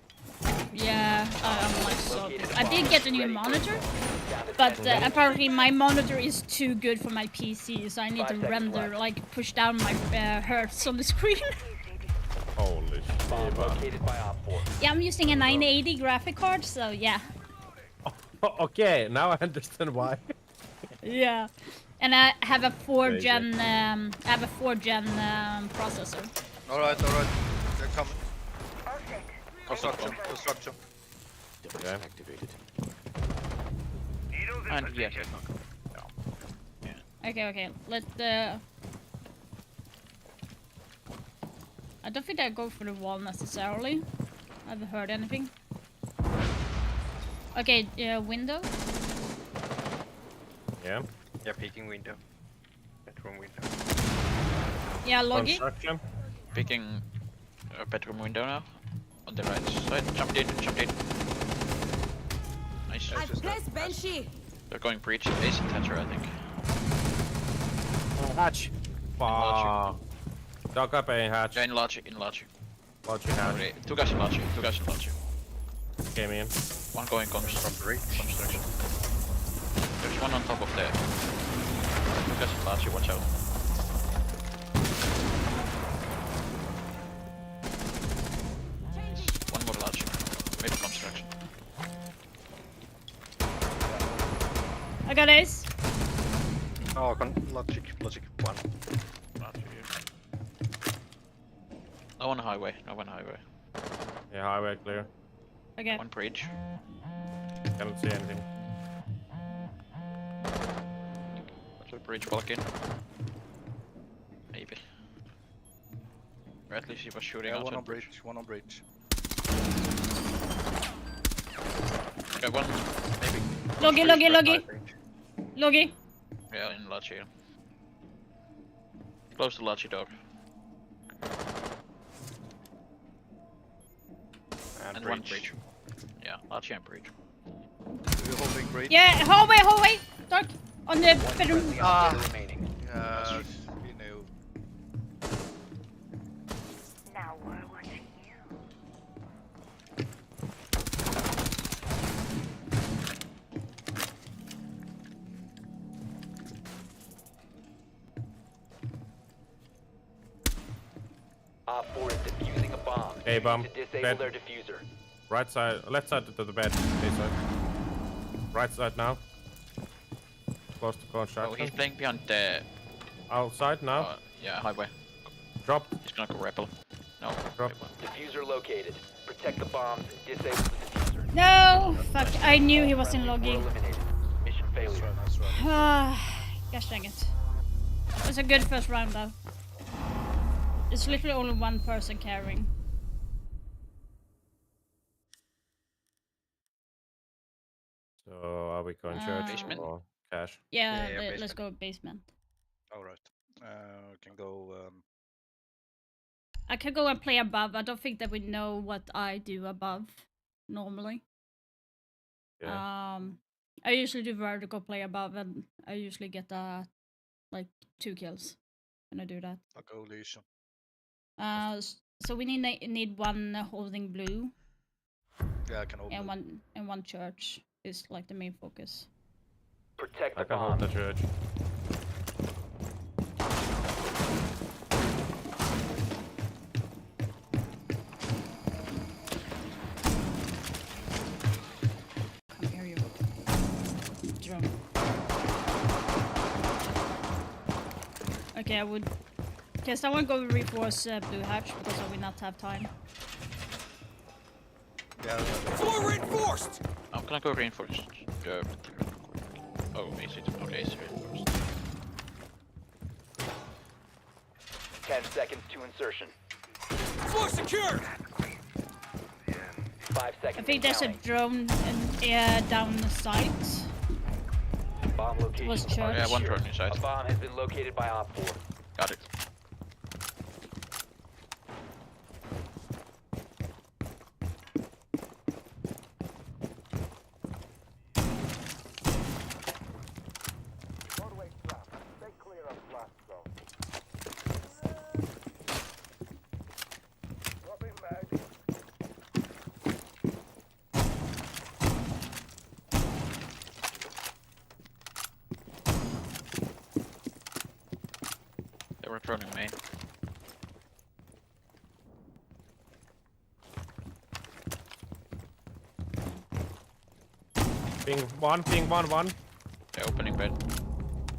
Yeah, I'm like so. I did get a new monitor, but apparently my monitor is too good for my PC, so I need to render, like push down my hertz on the screen. Holy shit. Yeah, I'm using a 980 graphic card, so yeah. Okay, now I understand why. Yeah, and I have a 4-gen. I have a 4-gen processor. All right, they're coming. Construction. Yeah. And yes. Okay. Let I don't think I go for the wall necessarily. I haven't heard anything. Okay, window. Yeah. Yeah, peeking window. Bedroom window. Yeah, logging. Construction. Picking a bedroom window now. On the right side. Jumped in. Nice. I placed Banshee. They're going breach. Ace and Thatcher, I think. Hatch. Fuck. Dog up a hatch. Yeah, in logic. Logic hatch. Okay, two guys in logic. Came in. One going construction. There's one on top of there. Two guys in logic, watch out. One more logic. Maybe construction. I got ace. Oh, logic one. No one highway. Yeah, highway clear. Okay. One bridge. Cannot see anything. Watch the bridge walk in. Maybe. Or at least he was shooting out One on on bridge. Okay, one, maybe. Logi. Logi. Yeah, in Lachi. Close to Lachi dog. And one breach. Yeah, Lachi and breach. We're holding breach. Yeah, hallway. Dark. On the bedroom. You know. Now we're watching you. Op 4 is defusing a bomb. Hey, bomb. To disable Bed. their diffuser. Right side, left side to the bed. This side. Right side now. Close to construction. Oh, he's playing beyond the... Outside now. Yeah, highway. Drop. He's gonna go rappel. No. Drop. Diffuser located. Protect the bombs and disable the diffuser. No! Fuck, I knew he was in Logi. Mission failure. Gosh dang it. It was a good first round though. It's literally only one person carrying. So are we going church or cash? Yeah, let's go basement. Alright. Can go. I can go and play above. I don't think that we know what I do above normally. Yeah. I usually do vertical play above, and I usually get like 2 kills when I do that. I'll go Legion. So we need one holding blue. Yeah, I can hold. And one church is like the main focus. Protect I can hold the church. Come here, you drone. Okay, I would. Okay, someone go reinforce blue hatch because I will not have time. Yeah. Floor reinforced! I'm gonna go reinforced. Oh, is it? Okay, it's reinforced. 10 seconds to insertion. Floor secured! 5 seconds. I think there's a drone down the site. Bomb location. Was church. Yeah, one drone inside. A bomb has been located by Op 4. Got it. They were droning main. Ping one. They're opening bed.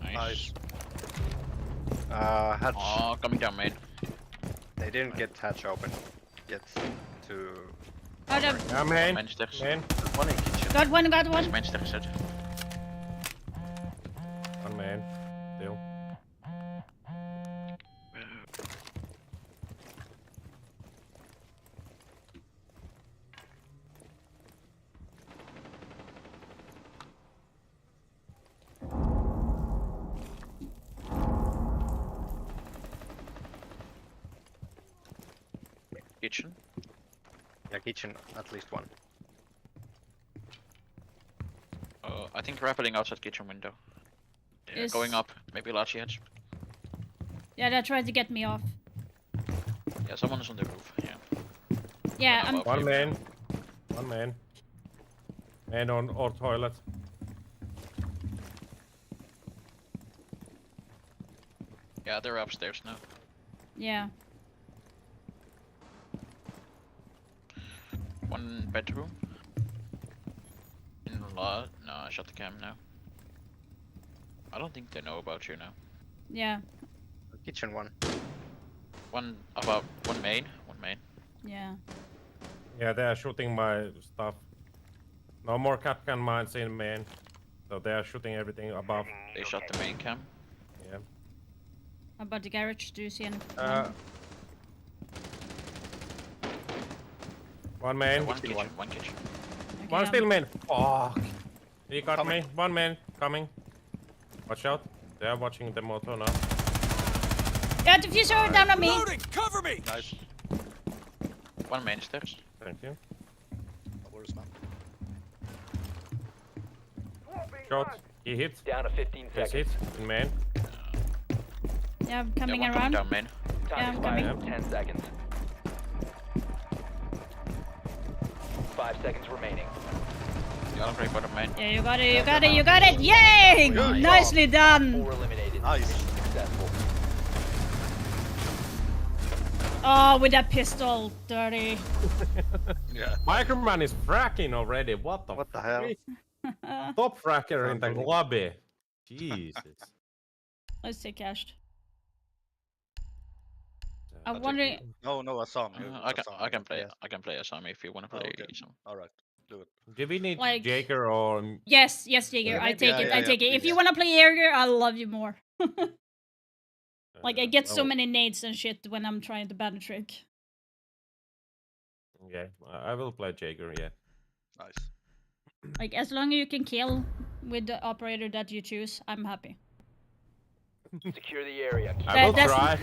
Nice. Hatch. Oh, coming down main. They didn't get hatch open yet. To. Yeah, main. Main stairs. Main. One in kitchen. Got one. Main stairs set. One main. Still. Kitchen. Yeah, kitchen. At least one. I think rappelling outside kitchen window. Yeah, going up. Maybe Lachi hedge. Yeah, they're trying to get me off. Yeah, someone is on the roof. Yeah. Yeah, I'm. One main. One main. Main on or toilet. Yeah, they're upstairs now. Yeah. One bedroom. In the lot. No, I shut the cam now. I don't think they know about you now. Yeah. Kitchen one. One about one main. One main. Yeah. Yeah, they are shooting my stuff. No more Kapkan mines in main. So they are shooting everything above. They shot the main cam. Yeah. How about the garage? Do you see anything? One main. One kitchen. One kitchen. Okay. One still main. Fuck. He got me. One man coming. Watch out. They are watching the motor now. Yeah, diffuser down on me. Cover me! Nice. One main stairs. Thank you. Where's man? Shot. He hit. Down to 15 Yes, seconds. hit. In main. Yeah, I'm coming one around. down main. Yeah, Time I'm expires coming. in 10 seconds. 5 seconds remaining. I'll break bottom main. Yeah, you got it, you got it, you got it! Yay! Nice. Nicely done! 4 eliminated. Nice. Successful. Oh, with that pistol, dirty. Yeah. Microman is fracking already. What the hell? Top fracker in the lobby. Jesus. Let's take cashed. I'm wondering. No, I saw me. I can play as Sami if you want to play some. All right, do it. Do we need Like- Jaeger or? Yes, Jaeger. Yeah, I take it. yeah, I yeah, take it. If please. you wanna play Jaeger, I'll love you more. Like I get so well, many nades and shit when I'm trying to ban a trick. Yeah, I will play Jaeger. Yeah. Nice. Like as long as you can kill with the operator that you choose, I'm happy. Secure the area. I will that's, try.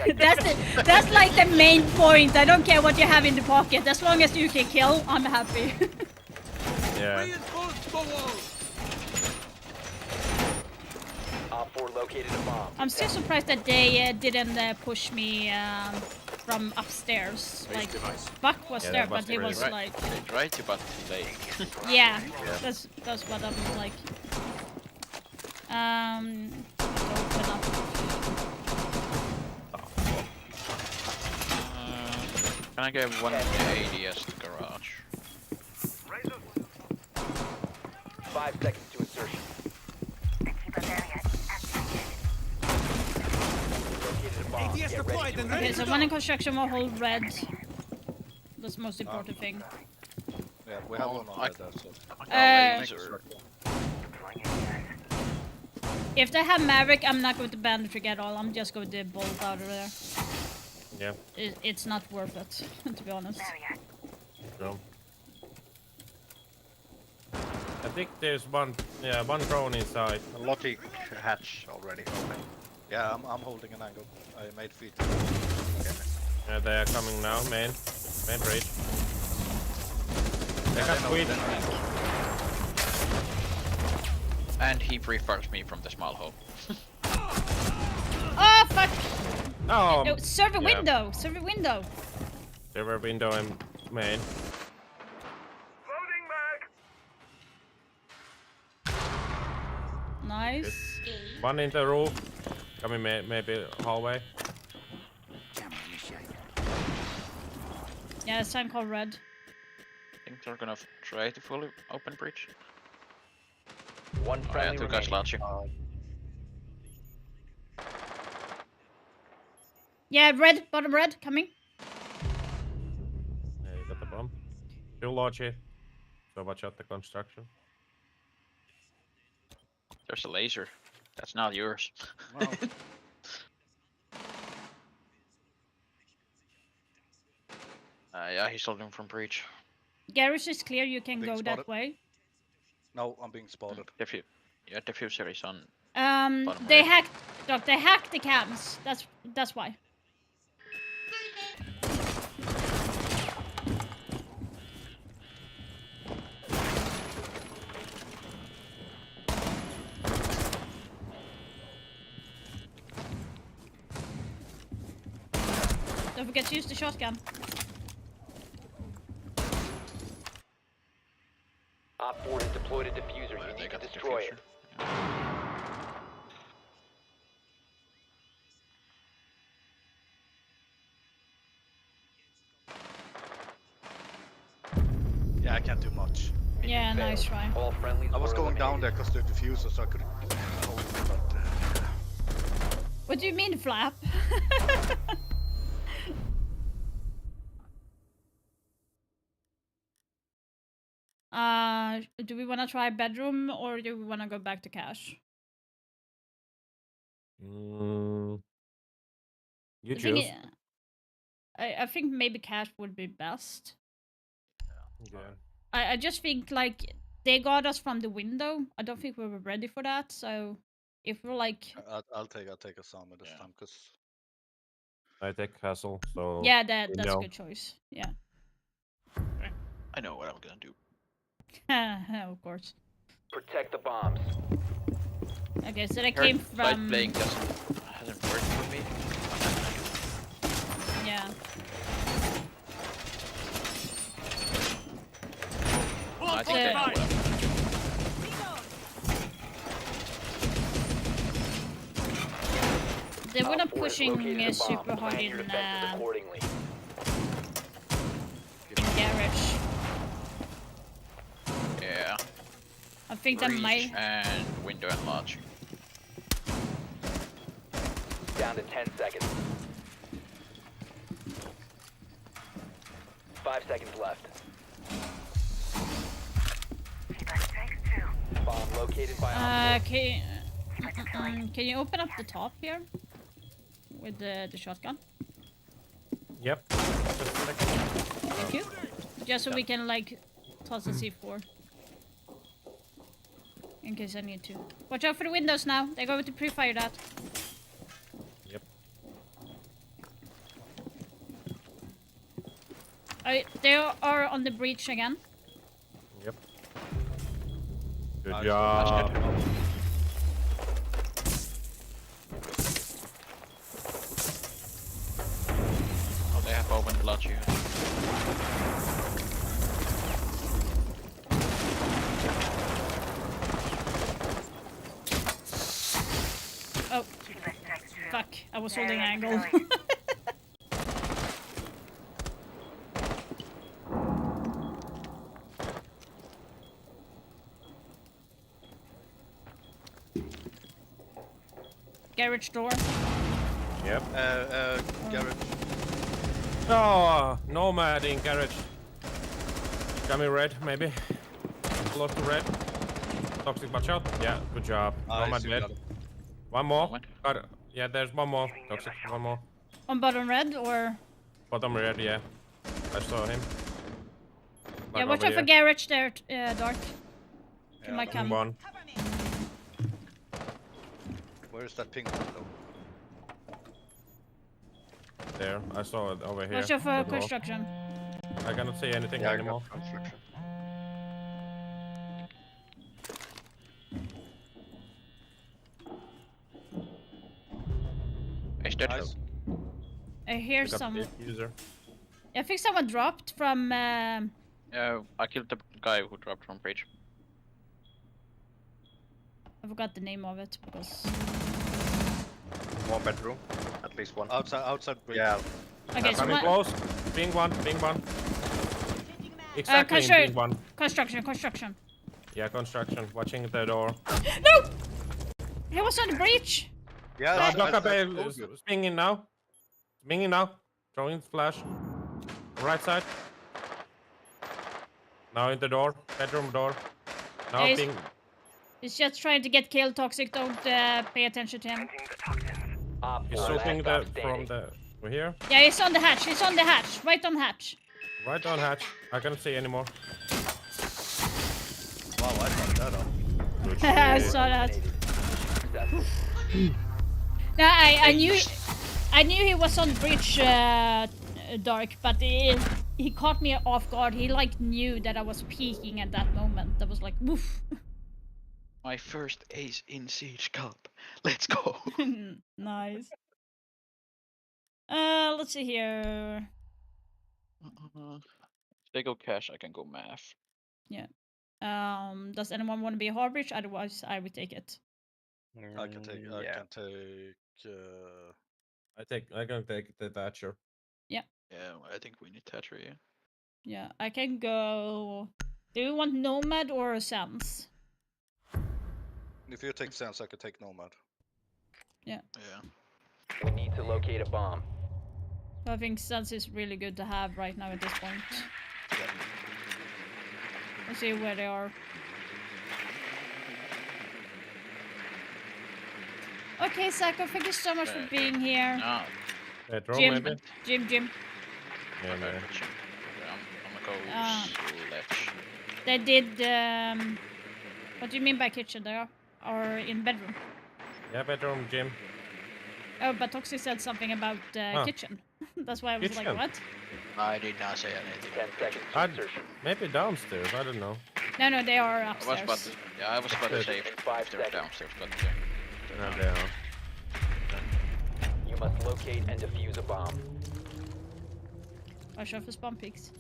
that's like the main point. I don't care what you have in the pocket. As long as you can kill, I'm happy. Yeah. Op 4 located a bomb. I'm still surprised that they didn't push me from upstairs. Like Buck was Yeah, there, that but must he be was really like, They tried to, but too late. yeah, Yeah. that's what I'm like. Open up. Can I get 180 as the garage? 5 seconds to insertion. Located a bomb. Get ready to Okay, so one in construction will hold red. That's the most important thing. Yeah, we have one on Uh, so. If they have Maverick, I'm not going to ban the trick at all. I'm just going to bolt out of there. Yeah. It's not worth it, to be honest. True. I think there's one drone inside. A Logic hatch already open. Yeah, I'm holding an angle. I made feet. Yeah, they are coming now. Main bridge. They got squeeze. And he prefires me from the small hole. Oh fuck! Oh. No, server yeah. window. Server window. Server window and main. Nice. One in the roof. Coming maybe hallway. Yeah, it's time called red. I think they're gonna try to fully open breach. One Oh yeah, friendly two guys remaining. launching. Yeah, red, bottom red, coming. Yeah, you got the bomb. Too large here. So watch out the construction. There's a laser. That's not yours. Yeah, he's holding from breach. Garage is clear, you can Being go that spotted. way. No, I'm being spotted. Yeah, diffuser is on. Bottom They right. hacked, Doc, they hacked the cams. That's why. Don't forget to use the shotgun. Op 4 has deployed a diffuser. You need to destroy it. Yeah, I can't do much. Yeah, nice try. All friendlies I was were going down eliminated. there because the diffuser, so I couldn't hold it, but What do you mean, Flap? Do we want to try bedroom or do we want to go back to cash? You The thing choose. I think maybe cash would be best. Yeah. I just think like they got us from the window. I don't think we were ready for that. So if we're like, I'll take a Sama this time because I take Castle, so yeah, we that's a know. good choice. Yeah. I know what I'm gonna do. Of course. Protect the bombs. Okay, so they Heard came fight from. playing hasn't worked for me. Yeah. I think I know what I'm gonna do. They were not Op 4 has pushing located a bomb. super hard Plan in your defenses accordingly. garage. Yeah. I think that Breach might. and window enlarging. Down to 10 seconds. 5 seconds left. Bomb located by Op 4. Can you open up the top here with the shotgun? Yep. Thank you. Just so we can like toss a C4. In case I need to. Watch out for the windows now. They're going to pre-fire that. Yep. They are on the breach again. Yep. Good Nice. job. Oh, they have opened the large unit. Oh. Fuck. I was holding angle. Garage door. Yep. garage. Oh, Nomad in garage. Coming red, maybe. Close to red. Toxic, watch out. Yeah, good job. Nomad dead. One more. Got it. Yeah, there's one more. Toxic, one more. On bottom red or? Bottom red, yeah. I saw him. Yeah, watch out for garage there, Dark. He might come. One. Where is that pink one though? There, I saw it over here. Watch out for The door. construction. I cannot see anything Yeah, I anymore. got construction. Nice. I hear Pick up some. the user. I think someone dropped from. I killed the guy who dropped from bridge. I forgot the name of it because. One bedroom, at least one. Outside bridge. Yeah. Okay, so Coming one. close. Ping one, ping one. Exactly, in ping one. Construction. Yeah, construction. Watching the door. No! He was on the breach! Yeah, is pinging now. Pinging now. Throwing flash. Right side. Now in the door. Bedroom door. Now Hey, ping. He's just trying to get killed, Toxic. Don't pay attention to him. He's shooting the from the. We're here. Yeah, he's on the hatch. He's on the hatch. Right on hatch. Right on hatch. I can't see anymore. Wow, I fucked that up. Good I shit. saw that. No, I knew he was on breach, Dark, but he caught me off guard. He like knew that I was peeking at that moment. That was like, woof. My first ace in Siege Cup. Let's go. Nice. Let's see here. If they go cash, I can go math. Yeah. Does anyone want to be a hard breach? Otherwise, I would take it. I can take. I can take the Thatcher. Yeah. Yeah, I think we need Thatcher here. Yeah, I can go. Do you want Nomad or Sans? If you take Sans, I could take Nomad. Yeah. Yeah. We need to locate a bomb. I think Sans is really good to have right now at this point. Let's see where they are. Okay, Sako, thank you so much for being here. No. Bedroom, maybe? Jim. Yeah, man. I'm gonna go sledge. They did. What do you mean by kitchen? There or in bedroom? Yeah, bedroom, gym. Oh, but Toxic said something about kitchen. That's why I was like, Kitchen? what? I did not say anything. 10 seconds to insertion. Maybe downstairs, I don't know. No, they are I was upstairs. about to, yeah, I was about to say if they're downstairs, but yeah. No, they are. You must locate and defuse a bomb. Watch out for spawn pigs.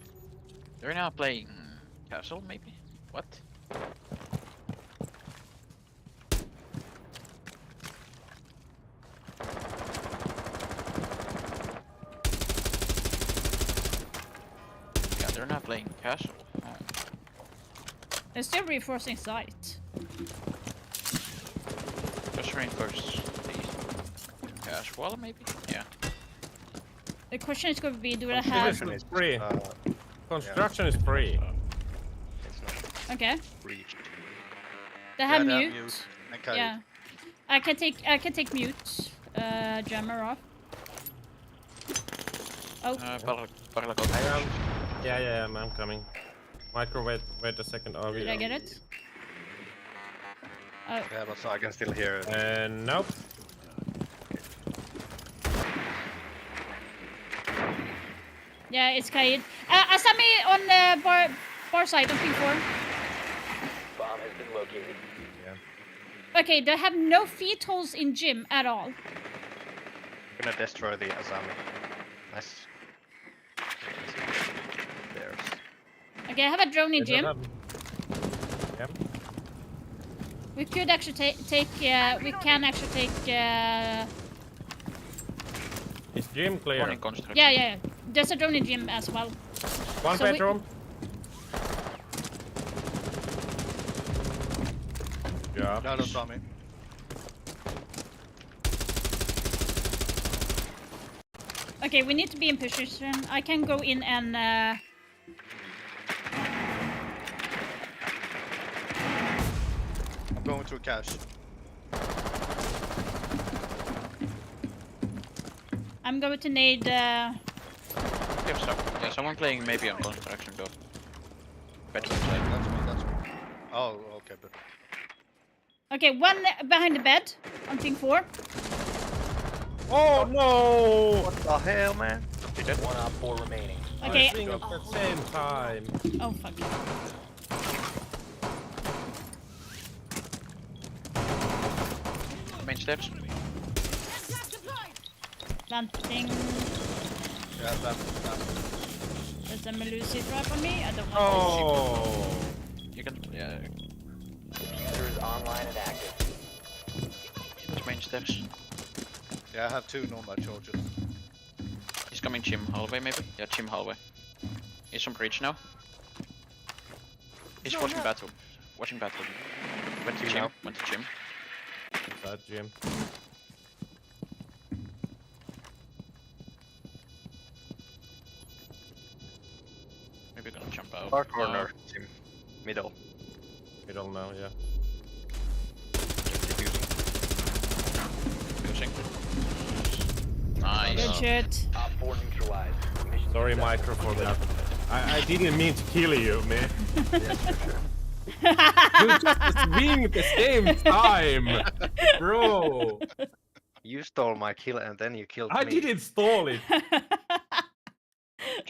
They're now playing Castle, maybe? What? Yeah, they're not playing Castle. Oh. They're still reinforcing site. Just reinforce the Casual, maybe? Yeah. The question is going to be, do they have... Construction is free. Construction is free. Okay. Free. They have they have mute. mute. Okay. Yeah. I can take mute. Jammer off. Oh. Yeah, I'm coming. Microwave, wait a second. Oh, Did I get it? Oh. Yeah, but so I can still hear it. Nope. Yeah, it's Kaid. Asami on the bar side on P4. Bomb has been located. Yeah. Okay, they have no feet holes in gym at all. I'm gonna destroy the Asami. Nice. There's. Okay, I have a drone in gym. Yep. We could actually take. We can actually take. Is gym clear? Yeah. There's a drone in gym as well. One So bedroom. Yeah. No, that's not me. Okay, we need to be in position. I can go in and. I'm going through cash. I'm going to need. Yeah, someone playing maybe on construction door. Bedroom side. That's me. Oh, okay, but. Okay, one behind the bed on ping 4. Oh no! What the hell, man? One op 4 remaining. Okay. At the same time. Oh fuck. Main steps. Planting. Yeah, that. There's a Melusi drop on me. I don't want Oh. You can, yeah. User is online and active. It's main steps. Yeah, I have 2 nomad charges. He's coming gym hallway maybe? Yeah, gym hallway. He's on breach now. He's watching bathroom. Watching bathroom. Went to gym. Went to gym. That gym. Maybe gonna jump out. Far corner, team. Middle. Middle now, yeah. Using. Nice. Good shit. Op 4 neutralized. Mission Sorry, successful. Micro, for that. I didn't mean to kill you, man. You just swing at the same time, bro. You stole my kill and then you killed I me. didn't stall it.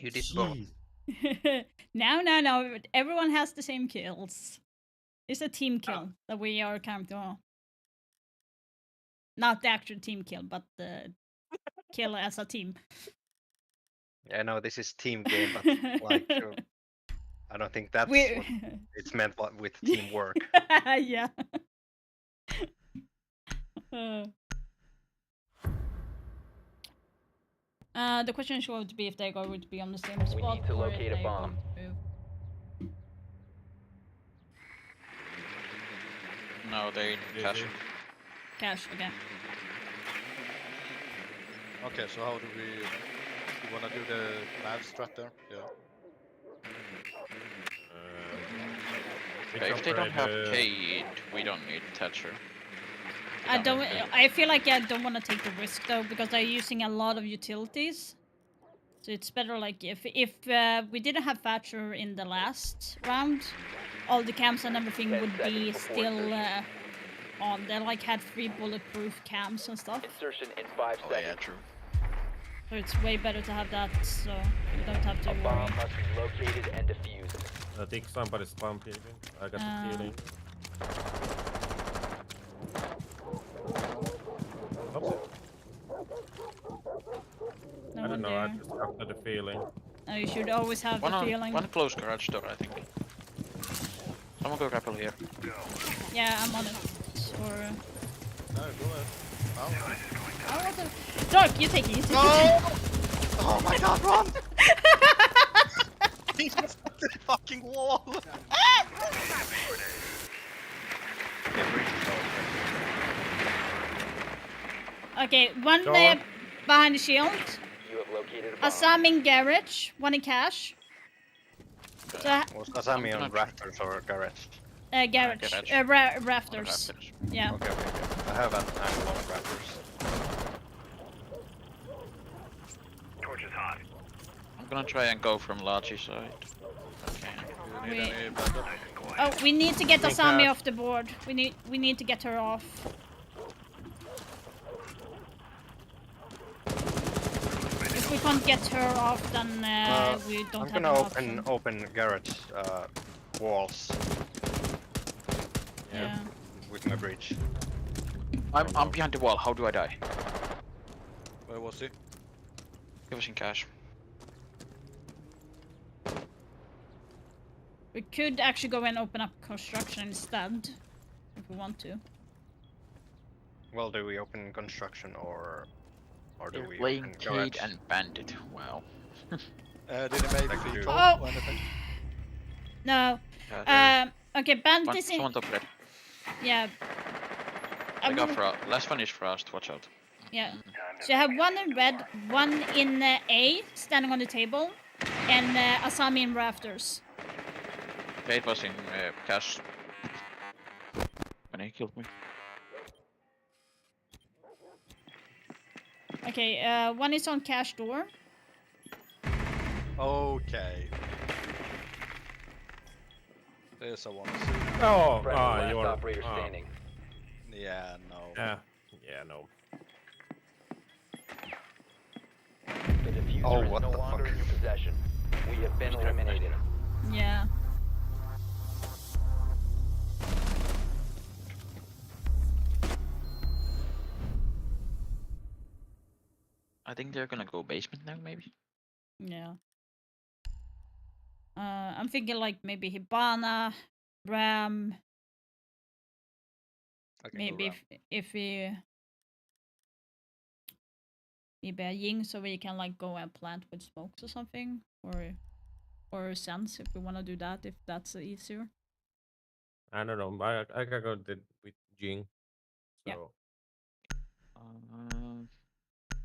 You did both. No. Everyone has the same kills. It's a team kill that we are counting on. Not the actual team kill, but the kill as a team. Yeah, no, this is team game, but like, I don't think that's what it's meant with teamwork. Yeah. The question is going to be if they're going to be on the same spot. We need to or if locate a they bomb. want to move. No, they cash. Cash, okay. Okay, so how do we? You wanna do the nav strat there? Yeah. If they don't have Cade, we don't need Thatcher. I feel like I don't want to take the risk though, because they're using a lot of utilities. So it's better like if we didn't have Thatcher in the last round, all the cams and everything 10 would be seconds before still insertion. on. They like had 3 bulletproof cams and stuff. Insertion in 5 Oh yeah, seconds. true. So it's way better to have that, so you don't have to A worry. bomb must be located and defused. I think somebody's spawn peeking. I got the feeling. Oops. No I don't one know, I there. just got the feeling. No, you should always have the feeling. One close garage door, I think. Someone go grapple here. Yeah, I'm on it. Or... No, go ahead. Oh. Oh, what the... Dark, you take it, you take No! it. Oh my god, run! He's the fucking wall! Okay, one Go there on. behind the shield. You have located a bomb. Assam in garage, one in cash. So, Was Asami on rafters or garage? garage. Garage. Rafters. Yeah. Okay. I have an angle on rafters. Torch is hot. I'm gonna try and go from Lachi side. Okay. We- Oh, we need to get Think Asami that- off the board. We need to get her off. If we can't get her off, then we don't I'm have gonna an option. open garage walls. Yeah. With my breach. I'm behind the wall. How do I die? Where was he? He was in cash. We could actually go and open up construction instead, if we want to. Well, do we open construction or do They're we playing open Cade garage? and Bandit. Wow. Did he make Like feet you. talk Oh! or anything? No. Yeah, Okay, Bandit is in... someone top red. Yeah. I got last one is frost. Watch out. Yeah. So you have one in red, one in A, standing on the table, and Asami in rafters. Cade was in cash when he killed me. Okay, one is on cash door. Okay. This I want to see. Oh, Friendly last you are. operator standing. Yeah, no. Yeah, no. The diffuser Oh, is what no the longer fuck? in your possession. We have been eliminated. Yeah. I think they're gonna go basement now, maybe. Yeah. I'm thinking like maybe Hibana, Ram. Maybe if we maybe a Ying, so we can like go and plant with smokes or something, or Sense if we want to do that, if that's easier. I don't know. I gotta go with Jing. So.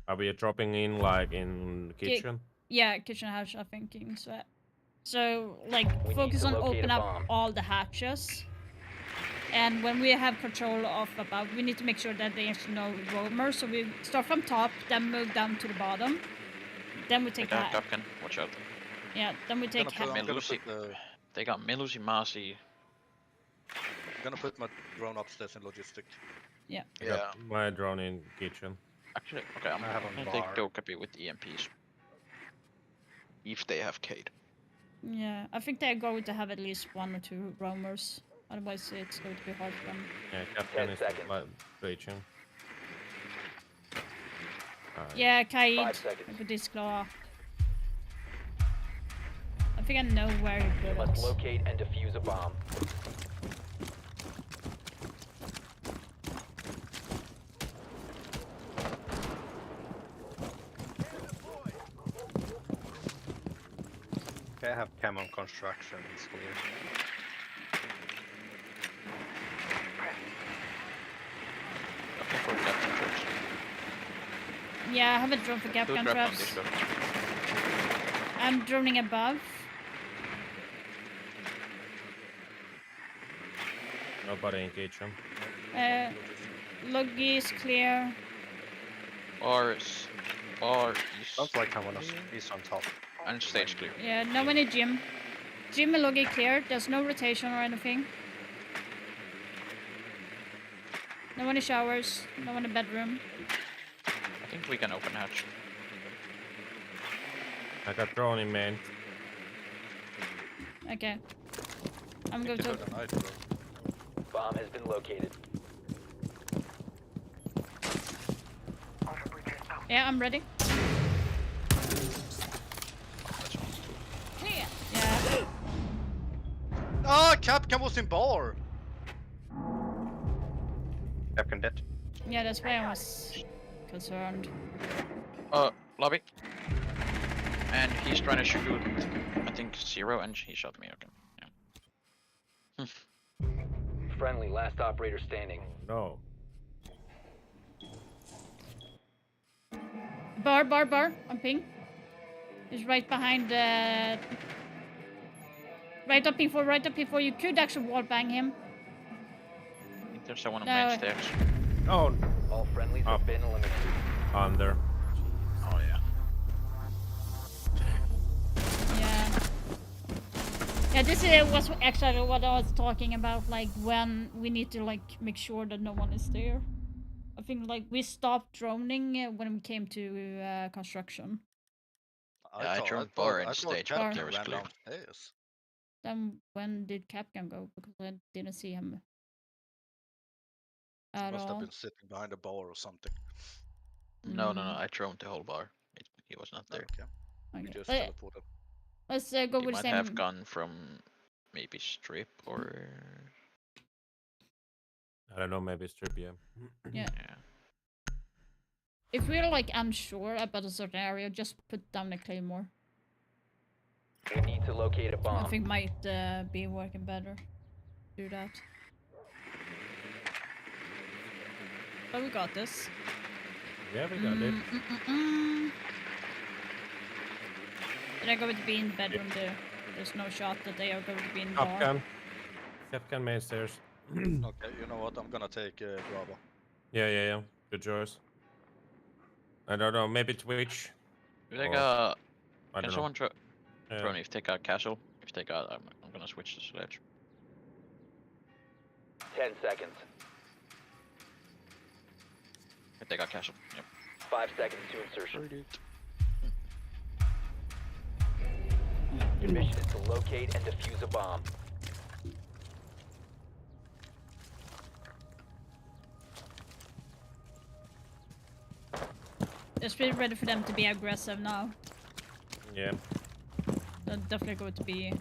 Are we dropping in like in the kitchen? Yeah, kitchen hatch. I'm thinking so. So like We need focus to on locate open a up bomb. all the hatches. And when we have control of above, we need to make sure that there's no roamers. So we start from top, then move down to the bottom. Then we take that. Capcan, watch out. Yeah, then we take I'm gonna Melusi. put the- They got Melusi, Masi. I'm gonna put my drone upstairs in logistic. Yeah. I got my drone in kitchen. Actually, okay, I'm I have a gonna take bar. Dokapi with EMPs. If they have Cade. Yeah, I think they're going to have at least 1 or 2 roamers. Otherwise, it's going to be hard for them. Yeah, Captain 10 is seconds. like breaching. Yeah, Kaid, 5 seconds. with this claw. I think I know where you You put must it. locate and defuse a bomb. Okay, I have cam on construction. It's clear. Okay, for Captain traps. Yeah, I have a drone for gap Do a gun trap on traps. this door. I'm droning above. Nobody in kitchen. Loggy is clear. Or Sounds like someone is on top. and stage clear. Yeah, no one in gym. Gym and Logi clear. There's no rotation or anything. No one in showers. No one in bedroom. I think we can open hatch. I got drone in main. Okay. I'm going to. Bomb has been located. Yeah, I'm ready. Yeah. Yeah. Ah, Capcom was in bar. Capcom dead. Yeah, that's why I was concerned. Lobby. And he's trying to shoot, I think, 0, and he shot me. Okay. Yeah. Friendly, last operator standing. No. Bar on ping. He's right behind right up before you could actually wall bang him. I think there's someone on No. main stairs. Oh. All friendlies have been eliminated. Under. Oh yeah. Yeah, this was actually what I was talking about, like when we need to like make sure that no one is there. I think like we stopped droning when we came to construction. Yeah, I droned bar and stage, but there was clear. Then when did Capcom go? Because I didn't see him at Must have all. been sitting behind a bar or something. No, I droned the whole bar. He was not there. Okay. Okay. You just Let- teleported. Let's go He with the might same. have gone from maybe strip or I don't know, maybe strip, yeah. Yeah. If we're like unsure about a certain area, just put down the claymore. We need to locate a I bomb. think might be working better. Do that. But we got this. Yeah, we got it. They're going to be in bedroom there. There's no shot that they are going to be in bar. Capcan. Capcan main stairs. Okay, you know what? I'm gonna take Bravo. Yeah. Good choice. I don't know, maybe Twitch. You take Or- a. I Can don't someone know. drone if you take a castle? If you take a, I'm gonna switch to sledge. 10 seconds. I take a castle. Yep. 5 seconds to insertion. Your mission is to locate and defuse a bomb. Just be ready for them to be aggressive now. Yeah. They're definitely going to be.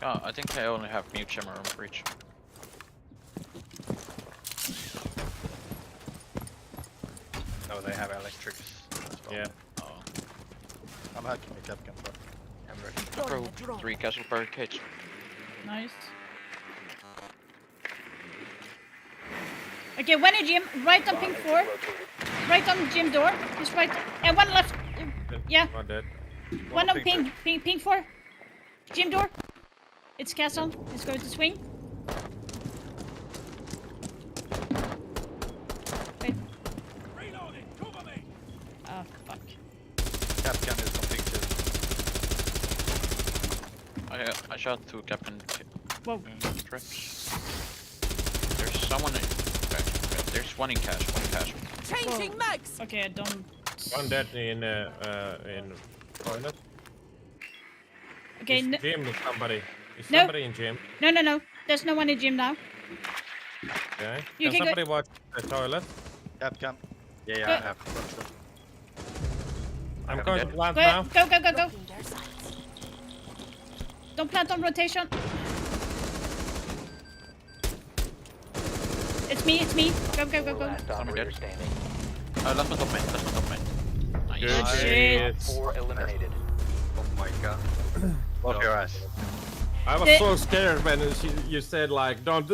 Oh, I think I only have mute shimmer on breach. No, they have electrics as well. Yeah. Oh. I'm hacking the Capcom, but I'm ready. Pro 3 castle barricades. Nice. Okay, one in gym, right on ping 4. Right on gym door. He's right. And one left. Yeah. One dead. One on ping 4. Gym door. It's castle. He's going to swing. Wait. Oh, fuck. Capcom is completed. I shot 2 Captain Whoa. Trips. There's someone in. Okay, there's one in cash. Changing mags. Okay, I don't. One dead in toilet. Okay. Is gym is somebody. Is No. somebody in gym? No. There's no one in gym now. Okay. You Can can go- somebody watch the toilet? Capcom. Yeah, Go- I have. I'm have going dead. to plant Go, now. go. Don't plant on rotation. It's me. Go. Last operator standing. Last one top main. Nice. Good shit. shit. 4 eliminated. Oh my god. Close your eyes. I was so scared when you said like don't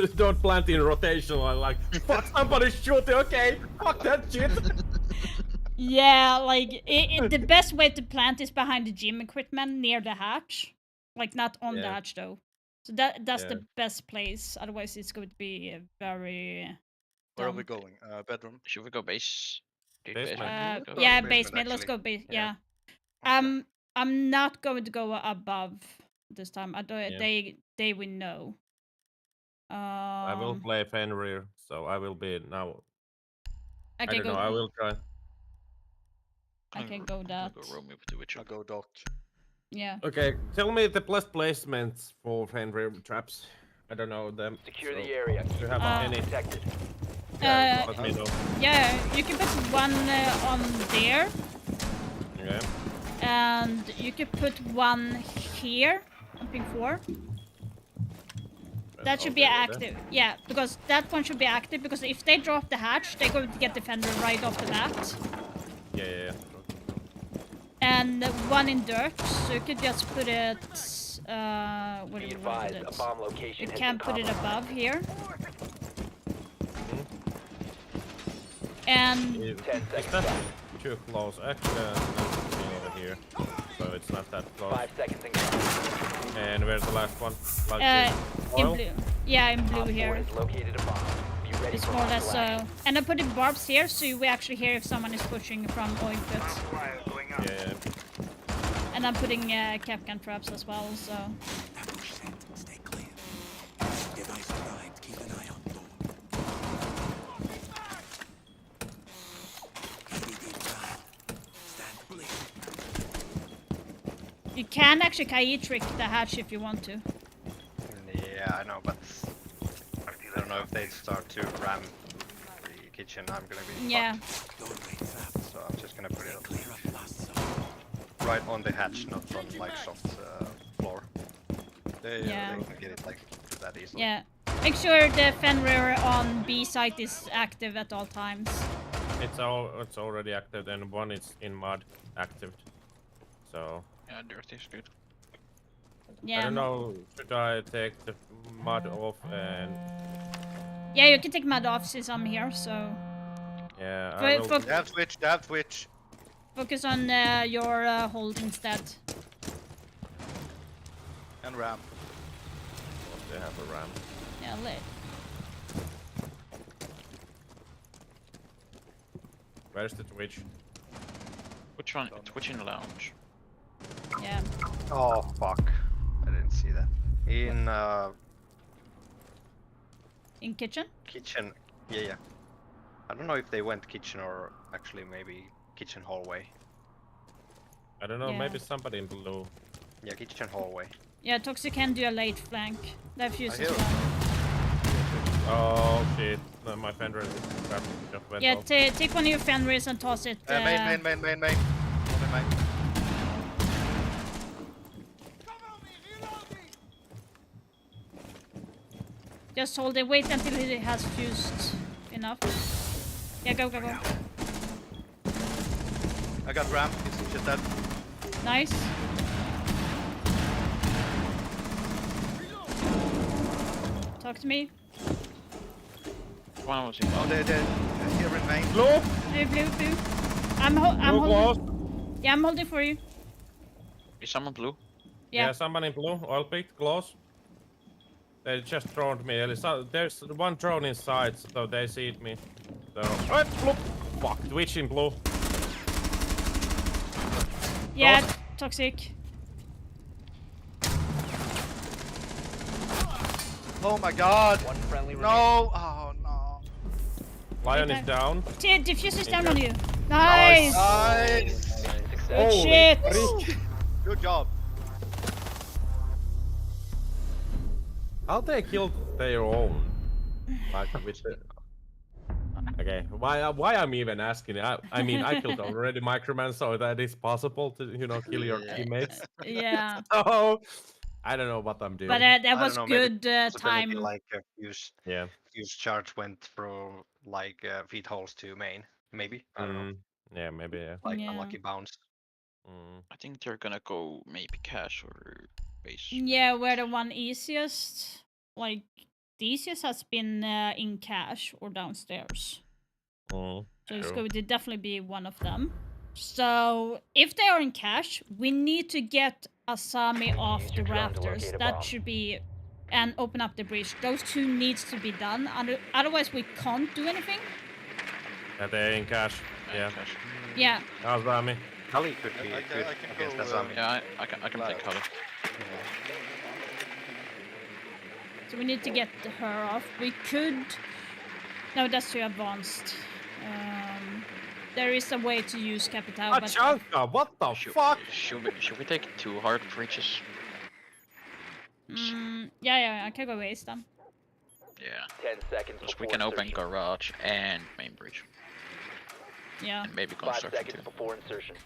plant in rotation. I'm like, fuck, somebody's shooting. Okay, fuck that shit. Yeah, like the best way to plant is behind the gym equipment near the hatch, like not on the Yeah. hatch though. So that's Yeah. the best place. Otherwise, it's going to be very. Where are we dumb. going? Bedroom? Should we go base? Dude, Basement. basement. Go Yeah, basement, basement. Let's actually. go base. Yeah. Yeah. I'm not going to go above this time. I don't. Yeah. They will know. I will play Fenrir, so I will be now. I I can don't go. know. I will try. I can go that. Go Roaming with the Witcher. I'll go Doc. Yeah. Okay, tell me the best placements for Fenrir traps. I don't know them. Secure so the area. Do you have any? Protected. Let me know. Yeah, you can put one on there, Okay. and you can put one here on ping 4. That should be Okay, active. Yeah, because that one should be active, because if they drop the hatch, they're going to get defender right off the bat. Yeah. And one in dirt, so you could just put it. Where do Be you want advised, it? a bomb location You has can been put it compromised. above here. And Is that too close? Actually, over here, so it's not that close. 5 seconds and counting. And where's the last one? Like in oil? blue. Yeah, in blue Op 4 here. has located a bomb. Be ready It's for more or less hostile action. and I put in barbs here, so we actually hear if someone is pushing from oil pits. Yeah. And I'm putting Capcan traps as well, so. You can actually KI trick the hatch if you want to. Yeah, I know, but I don't know if they start to ram the kitchen. I'm gonna be Yeah. fucked. So I'm just gonna put it right on the hatch, not on Microsoft's floor. They Yeah. can get it like that easily. Yeah. Make sure the Fenrir on B site is active at all times. It's already active, and one is in mud active. So Yeah, dirty is good. Yeah. I don't know. Should I take the mud off and? Yeah, you can take mud off since I'm here, so. Yeah. For- I will. for- They have switch. They have switch. Focus on your hold instead. And ram. They have a ram. Yeah, lit. Where's the Twitch? Which one? Twitch in the lounge. Yeah. Oh fuck! I didn't see that. In kitchen? Kitchen. Yeah. I don't know if they went kitchen or actually maybe kitchen hallway. I don't know. Yeah. Maybe somebody in blue. Yeah, kitchen hallway. Yeah, Toxic can do a late flank. That fuse I as hear well. Oh shit! No, my Fenrir just went Yeah, off. take one of your Fenris and toss it. Main. Only main. Just hold it. Wait until it has fused enough. Yeah, go. I got ram. He's just dead. Nice. Talk to me. One was in. Oh, they're here in main. Blue. Blue. I'm Blue close. holding. Yeah, I'm holding for you. Is someone blue? Yeah. Somebody in blue. Oil picked close. They just droned me. There's one drone inside, so they see me. So. Oh, blue. Fuck. Twitch in blue. Yeah, Close. Toxic. Oh my god. One friendly remaining. No. Oh no. Lion is down. Diffuse is down on you. Nice. Nice. Good shit. Good job. How they killed their own? Like with the... Okay, why I'm even asking? I mean, I killed already Microman, so that is possible to kill your teammates. Yeah. So I don't know what I'm doing. But that I was don't know, maybe good possibility time. Like a fuse. Yeah. Fuse charge went through like feed holes to main. Maybe. I don't know. Yeah, maybe. Yeah. Like Yeah. unlucky bounce. I think they're gonna go maybe cash or base. Yeah, we're the one easiest. Like, the easiest has been in cache or downstairs. So it's going to definitely be one of them. So if they are in cache, we need to get Asami off the rafters. That should be, and open up the breach. Those two needs to be done. Otherwise, we can't do anything. Yeah, they're in cash. Yeah. Yeah. Azami. Kali could be I good can against go, Azami. Yeah, I can take Kali. So we need to get her off. We could... No, that's too advanced. There is a way to use Capital, but... Tachanka, what the fuck? Should we take 2 hard breaches? Yeah, I can go waste them. Yeah. 10 seconds Because we before can open insertion. garage and main breach. Yeah. And maybe 5 construction seconds too. before insertion.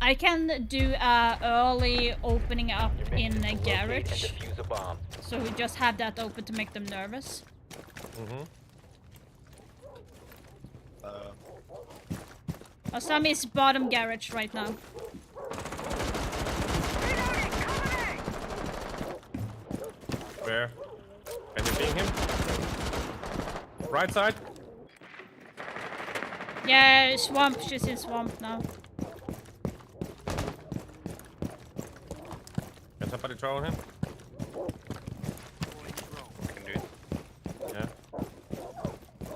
I can do early opening up Your in mission a is to locate and garage. defuse a bomb. So we just have that open to make them nervous. Asami is bottom garage right now. Where? Can you ping him? Right side? Yeah, swamp. She's in swamp now. Can somebody throw on him? Can do it.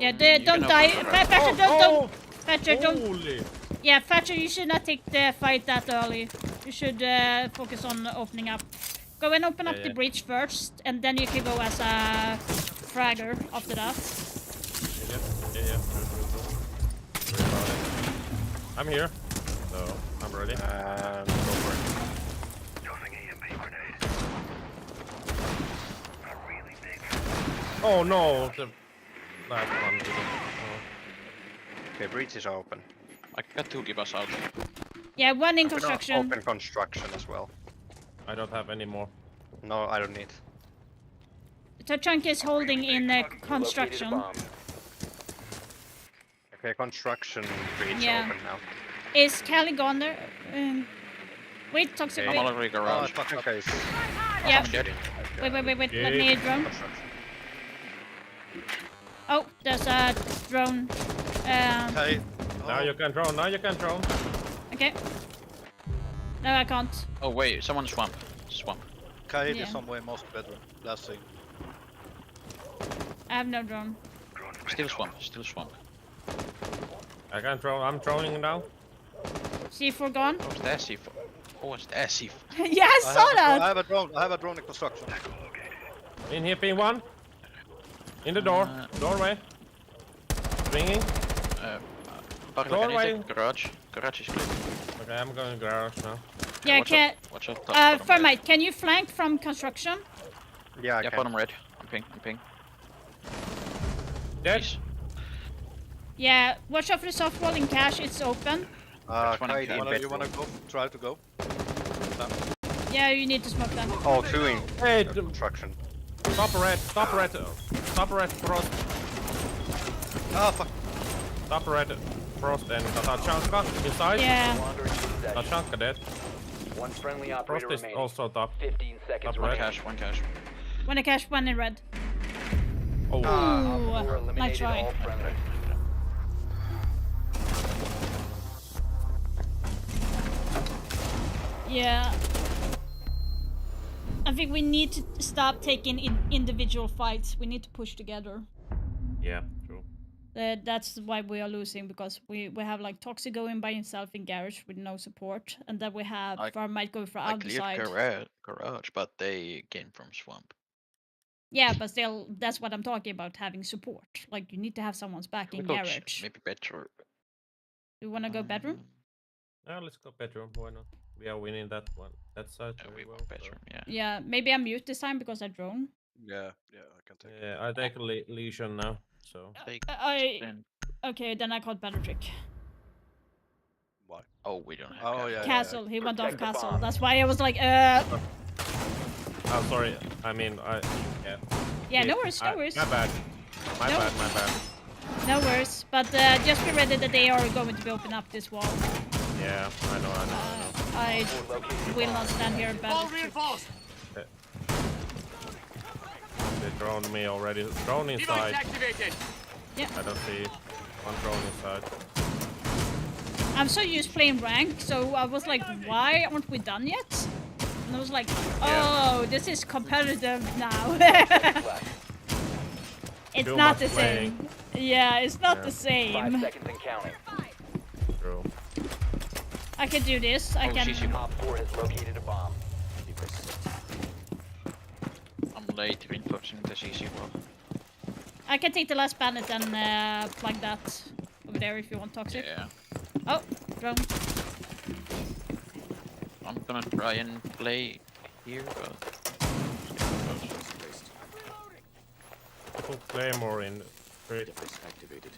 Yeah. Yeah, don't die. Thatcher, don't. Thatcher, don't. Holy! Yeah, Thatcher, you should not take the fight that early. You should focus on opening up. Go and open up the breach first, and then you can go as a fragger after that. Yeah. I'm here. So, I'm ready. Go for it. Oh no! The last one didn't. Oh. Okay, breach is open. I got 2 give us out. Yeah, one in I'm gonna construction. Open construction as well. I don't have any more. No, I don't need. Tachanka is holding in construction. Okay, construction breach Yeah. open now. Is Callie gone there? Wait, Toxic, I'm wait. already garage. Okay. Yeah. I'm dead. Wait. Let me drone. Oh, there's a drone. Okay. Now you can drone. Okay. No, I can't. Oh wait, someone swamp. Kaid Yeah. is somewhere in master bedroom. Last thing. I have no drone. Still swamp. I can drone. I'm droning now. C4 gone? Oh, it's the C4. Oh, it's the C4. Yeah, I saw that! I have a drone in construction. In here, P1. In the door. Doorway. Swinging. Doorway. Garage is clear. Okay, I'm going garage now. Yeah, Watch out. Bottom Thermite, can you flank from construction? Yeah, I yeah, can. bottom red. I'm ping. Dead. Yeah, watch out for the soft wall in cache, it's open. Kaid in You bedroom. wanna go? Try to go. Yeah, you need to smoke them. Oh, 2 in Hey, construction. Stop red, frost. Ah, fuck. Top red, frost and Tachanka inside. Yeah. Tachanka dead. One friendly Frost operator is remaining. also top. 15 seconds Top One red. remaining. cash. One in cache, one in red. Oh. Ooh, Four nice eliminated try. all friendly. Yeah. I think we need to stop taking individual fights. We need to push together. Yeah, true. That's why we are losing, because we have like Toxic going by himself in garage with no support, and then we have Thermite going for I cleared outside. garage, but they came from swamp. Yeah, but still, that's what I'm talking about, having support. Like, you need to have someone's back in garage. Maybe better. You wanna go bedroom? Yeah, let's go bedroom. Why not? We are winning that one. That side. We well, went bedroom. Yeah. Yeah, maybe I mute this time because I drone. Yeah, I can take it. Yeah, I take a lesion now. So. Okay, then I caught better trick. Why? Oh, we don't have. Oh, yeah. Castle, he went off Protect the castle. bomb. That's why I was like, Oh, sorry. I mean, yeah. Yeah, no worries, no worries. My bad. My No. bad. No worries, but just be ready that they are going to be open up this wall. Yeah, I know. I will not stand here and battle. They droned me already. Drone inside. Yeah. I don't see one drone inside. I'm so used playing rank, so I was like, why aren't we done yet? And I was like, oh, this is competitive now. It's Too not much the playing. same. Yeah, it's not the 5 same. seconds and counting. True. I can do this. I can. Op 4 has located a bomb. I'm late reinforcing the CC wall. I can take the last bandit and plug that over there if you want toxic. Yeah. Oh, drone. I'm gonna try and play here, but... Put Claymore in. Activated.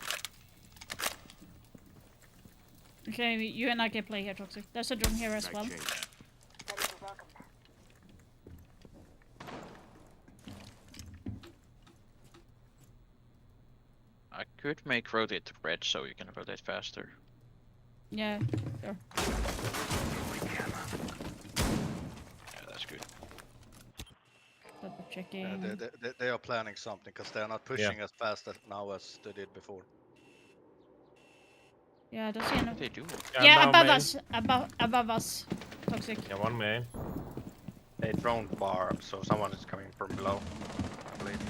Okay, you and I can play here, toxic. There's a drone here as well. I could make rotate red so you can rotate faster. Yeah, sure. Yeah, that's good. Double checking. Yeah, they are planning something because they are not pushing as fast now as they did before. Yeah, I don't see any. They do. Yeah, above us. Above us. Toxic. Yeah, one main. They drone bar, so someone is coming from below, I believe.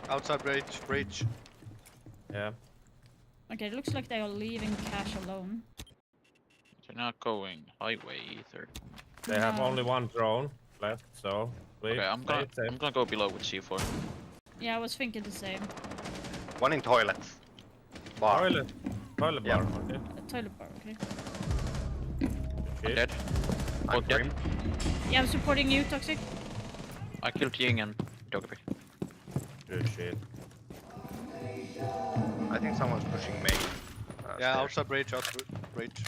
Outside breach. Yeah. Okay, it looks like they are leaving Cash alone. They're not going highway either. They have only one drone left, so Okay, I'm gonna go below with C4. Yeah, I was thinking the same. One in toilets. Bar. Toilet Yeah. bar, okay. Toilet bar, okay. Dead. I'm Both dead. Yeah, I'm supporting you, Toxic. I killed Ying and Dogaby. Good shit. I think someone's pushing main. Yeah, stairs. outside breach, breach.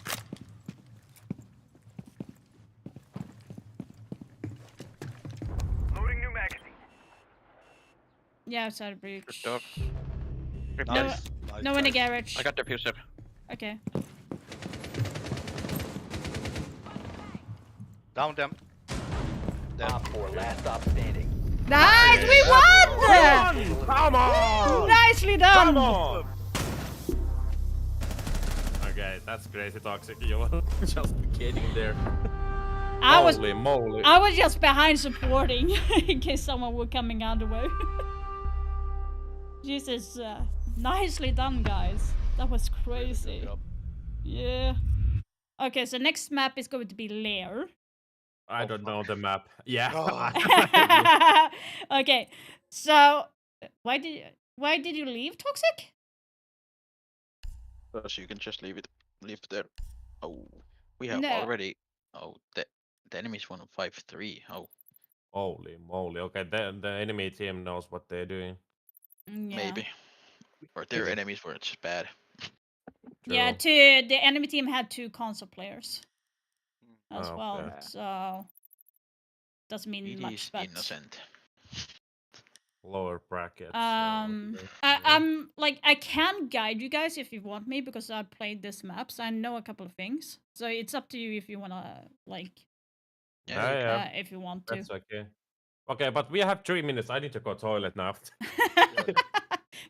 Loading new magazine. Yeah, outside of breach. Good dog. No, no in the garage. I got their fuse up. Okay. Down them. Op 4, last stop standing. Nice, we won! Come on! Nicely done! Come on! Okay, that's crazy toxic. You were just getting there. Holy moly. I was just behind supporting in case someone were coming out the way. Jesus, nicely done, guys. That was crazy. Yeah. Okay, so next map is going to be Lair. I don't know the map. Yeah. Okay, so why did you leave, Toxic? So you can just leave there. Oh, we have No. already. Oh, the enemy's 153. Oh, Holy moly. Okay, the enemy team knows what they're doing. Yeah. maybe. Or their enemies were just bad. Yeah, the enemy team had 2 console players as Oh, well, okay. so doesn't mean It much. is But innocent. Lower brackets. I'm like, I can guide you guys if you want me because I played this map, so I know a couple of things. So it's up to you if you wanna like, Yeah. if you want to. That's okay. Okay, but we have 3 minutes. I need to go toilet now.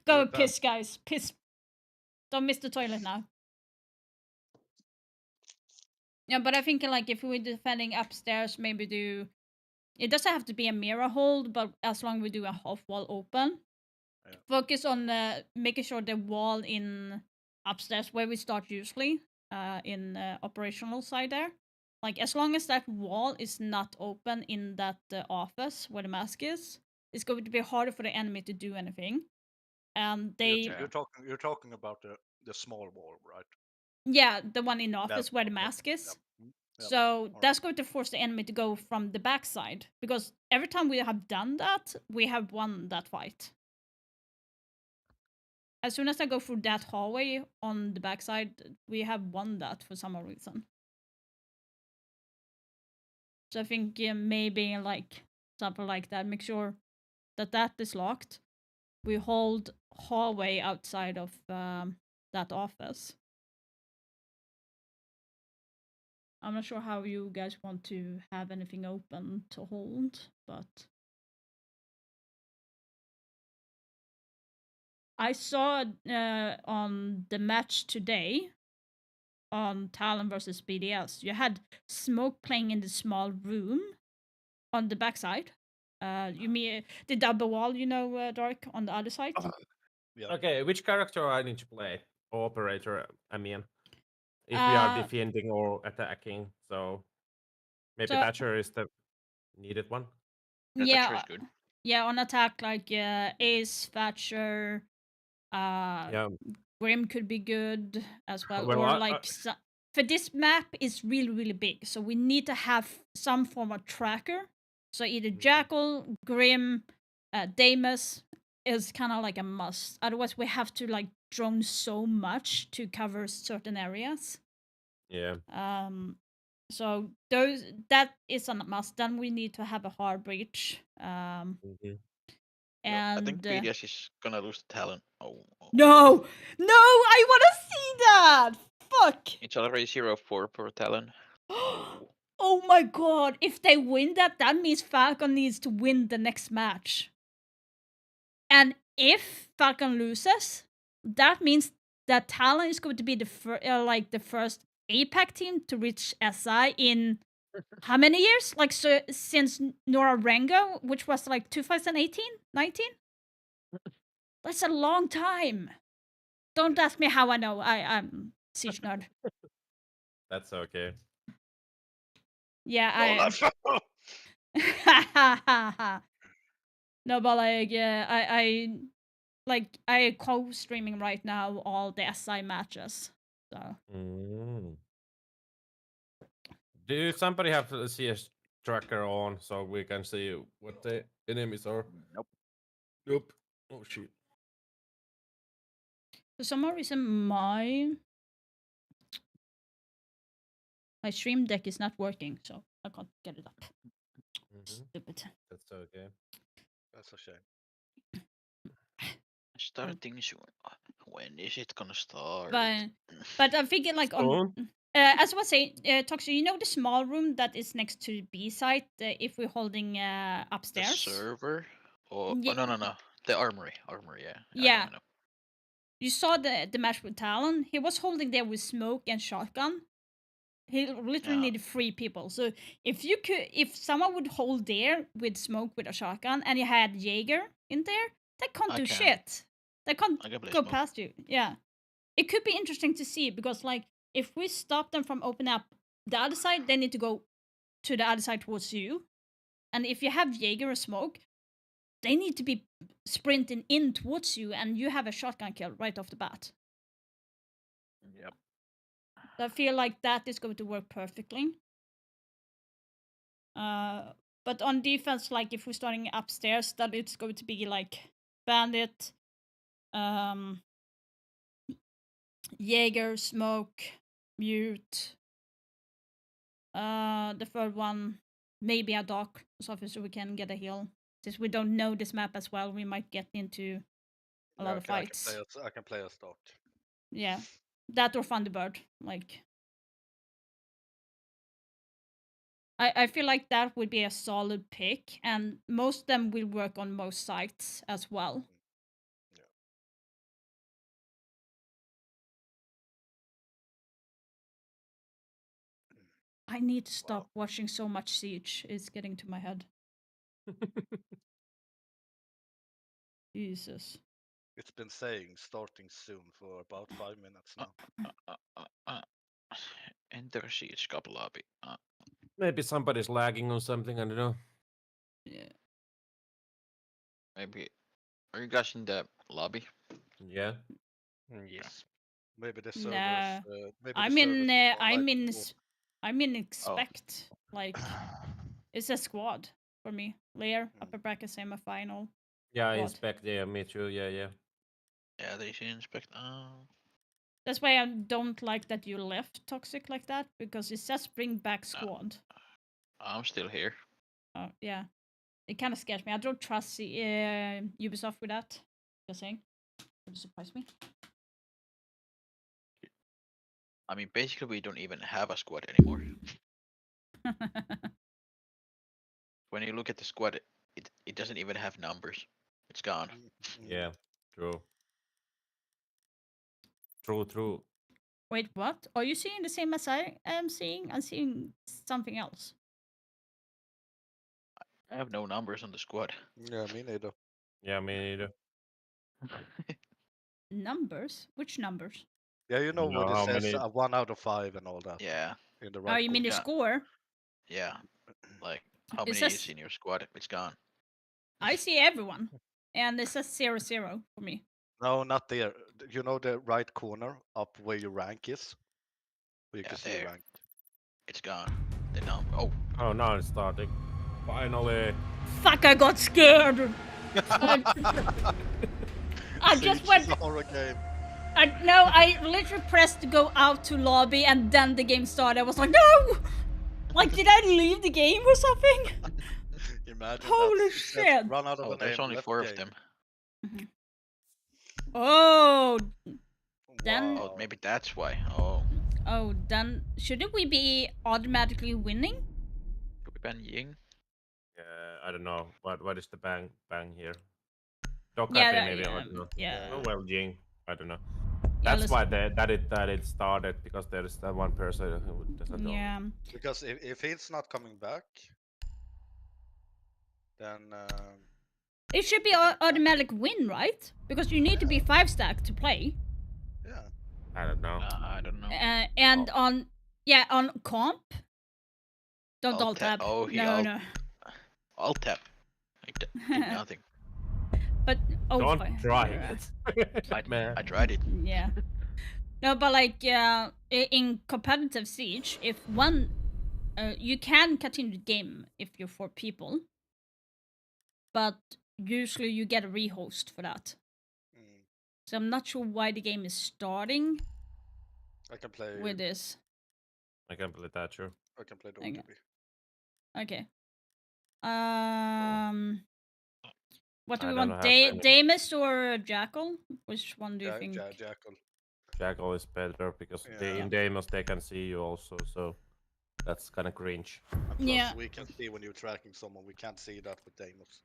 Go piss, guys. Piss. Don't miss the toilet now. Yeah, but I think like if we're defending upstairs, maybe do. It doesn't have to be a mirror hold, but as long as we do a half wall open, focus on making sure the wall in upstairs where we start usually in operational side there. Like as long as that wall is not open in that office where the mask is, it's going to be harder for the enemy to do anything. And they You're talking about the small wall, right? Yeah, the one in the office where the mask is. So that's going to force the enemy to go from the backside. Because every time we have done that, we have won that fight. As soon as I go through that hallway on the backside, we have won that for some reason. So I think maybe like something like that. Make sure that that is locked. We hold hallway outside of that office. I'm not sure how you guys want to have anything open to hold, but I saw on the match today on Talon versus BDS, you had smoke playing in the small room on the backside. You mean the double wall, you know, Dark, on the other side? Okay, which character I need to play? Or operator, I mean. if we are defending or attacking. So maybe So- Thatcher is the needed one. Yeah, yeah. On attack, like Ace, Thatcher, Yeah. Grim could be good as well, Well, or like for this map is really really big, so we need to have some form of tracker. So either Jackal, Grim, Damus is kind of like a must. Otherwise, we have to like drone so much to cover certain areas. Yeah. So that is a must. Then we need to have a hard breach. And I think BDS is gonna lose the Talon. Oh. No, I want to see that. Fuck. It's already 0-4 for Talon. Oh my god! If they win that, that means Falcon needs to win the next match. And if Falcon loses, that means that Talon is going to be the first APAC team to reach SI in how many years? Like so since Norarengo, which was like 2018, 19. That's a long time. Don't ask me how I know. I'm Siege nerd. That's okay. Yeah, No, but like, I co-streaming right now all the SI matches. So. Do somebody have the CS tracker on so we can see what the enemies are? Nope. Oh shit. For some reason, my stream deck is not working, so I can't get it up. Stupid. That's okay. That's a shame. Starting soon. When is it gonna start? But I'm thinking like on. As I was saying, Toxic, you know the small room that is next to the B site. If we're holding upstairs. The server? Or Yeah. Oh, no. The armory. Yeah. Yeah. I know. You saw the match with Talon. He was holding there with smoke and shotgun. He literally needed 3 people. So if someone would hold there with smoke with a shotgun, and you had Jaeger in there, they can't do shit. They can't go past you. Yeah, it could be interesting to see because like if we stop them from opening up the other side, they need to go to the other side towards you. And if you have Jaeger or smoke, they need to be sprinting in towards you, and you have a shotgun kill right off the bat. Yep. I feel like that is going to work perfectly. But on defense, like if we're starting upstairs, that it's going to be like Bandit, Jaeger, Smoke, Mute. The third one, maybe a Doc, so we can get a heal. Since we don't know this map as well, we might get into a lot of fights. I can play a Doc. Yeah. That or Thunderbird, like. I feel like that would be a solid pick, and most of them will work on most sites as well. Yeah. I need to stop watching so much Siege. It's getting to my head. Jesus. It's been saying starting soon for about 5 minutes now. Enter Siege Cup lobby. Maybe somebody's lagging or something, I don't know. Yeah. Maybe. Are you guys in the lobby? Yeah. Yes. Maybe the servers. Nah. Maybe I'm in expect. Like it's a squad for me. Layer, upper bracket, semi-final. Yeah, I squad. inspect. Yeah, me too. Yeah. Yeah, they should inspect. That's why I don't like that you left Toxic like that, because it says bring back squad. I'm still here. Oh yeah, it kind of scares me. I don't trust Ubisoft with that. Just saying, would surprise me. I mean, basically, we don't even have a squad anymore. When you look at the squad, it doesn't even have numbers. It's gone. Yeah, true. True. Wait, what? Are you seeing the same as I am seeing? I'm seeing something else. I have no numbers on the squad. Yeah, me neither. Yeah, me neither. Numbers? Which numbers? Yeah, you know You know what how it says, many- 1 out of 5 and all that. Yeah. In the Oh, right you mean the Yeah. score? Yeah. Like, how It many says- is in your squad? It's gone. I see everyone, and it says 0-0 for me. No, not there. You know the right corner up where your rank is? Where you Yeah, can see your there. rank. It's gone. They know. Oh. Oh, now it's starting. Finally. Fuck! I got scared. I just Siege went. is a horror game. I literally pressed to go out to lobby, and then the game started. I was like, no! Like, did I leave the game or something? Imagine Holy that. It says shit. Run out of Oh, a there's name, only left 4 game. of them. Oh, then. Wow. Oh, maybe that's why. Oh. Oh, then shouldn't we be automatically winning? Could we ban Ying? I don't know. What is the bang here? Dog Yeah, IP maybe. I yeah, don't know. yeah. Oh well, Jing. I don't know. Yeah, That's let's- why that it started, because there is that one person who doesn't know. Yeah. Because if he's not coming back, then It should be automatic win, right? Because you need to be 5-stack to play. yeah. I don't know. I don't know. And on comp. Don't alt tab. Oh, he no, alt- no. Alt tap. Like, did nothing. But oh, Don't fine. try Yeah. it. Man. I tried it. Yeah. No, but like in competitive Siege, if one, you can continue the game if you're 4 people, but usually you get a rehost for that. So I'm not sure why the game is starting I can play. with this. I can play that, sure. I can play Okay. Dokkaebi. Okay. What do I we don't want? have any. Damus or Jackal? Which one do you think? Jackal. Jackal is better because Yeah. in Deimos they can see you also, so that's kind of cringe. And plus, Yeah. we can see when you're tracking someone. We can't see that with Deimos.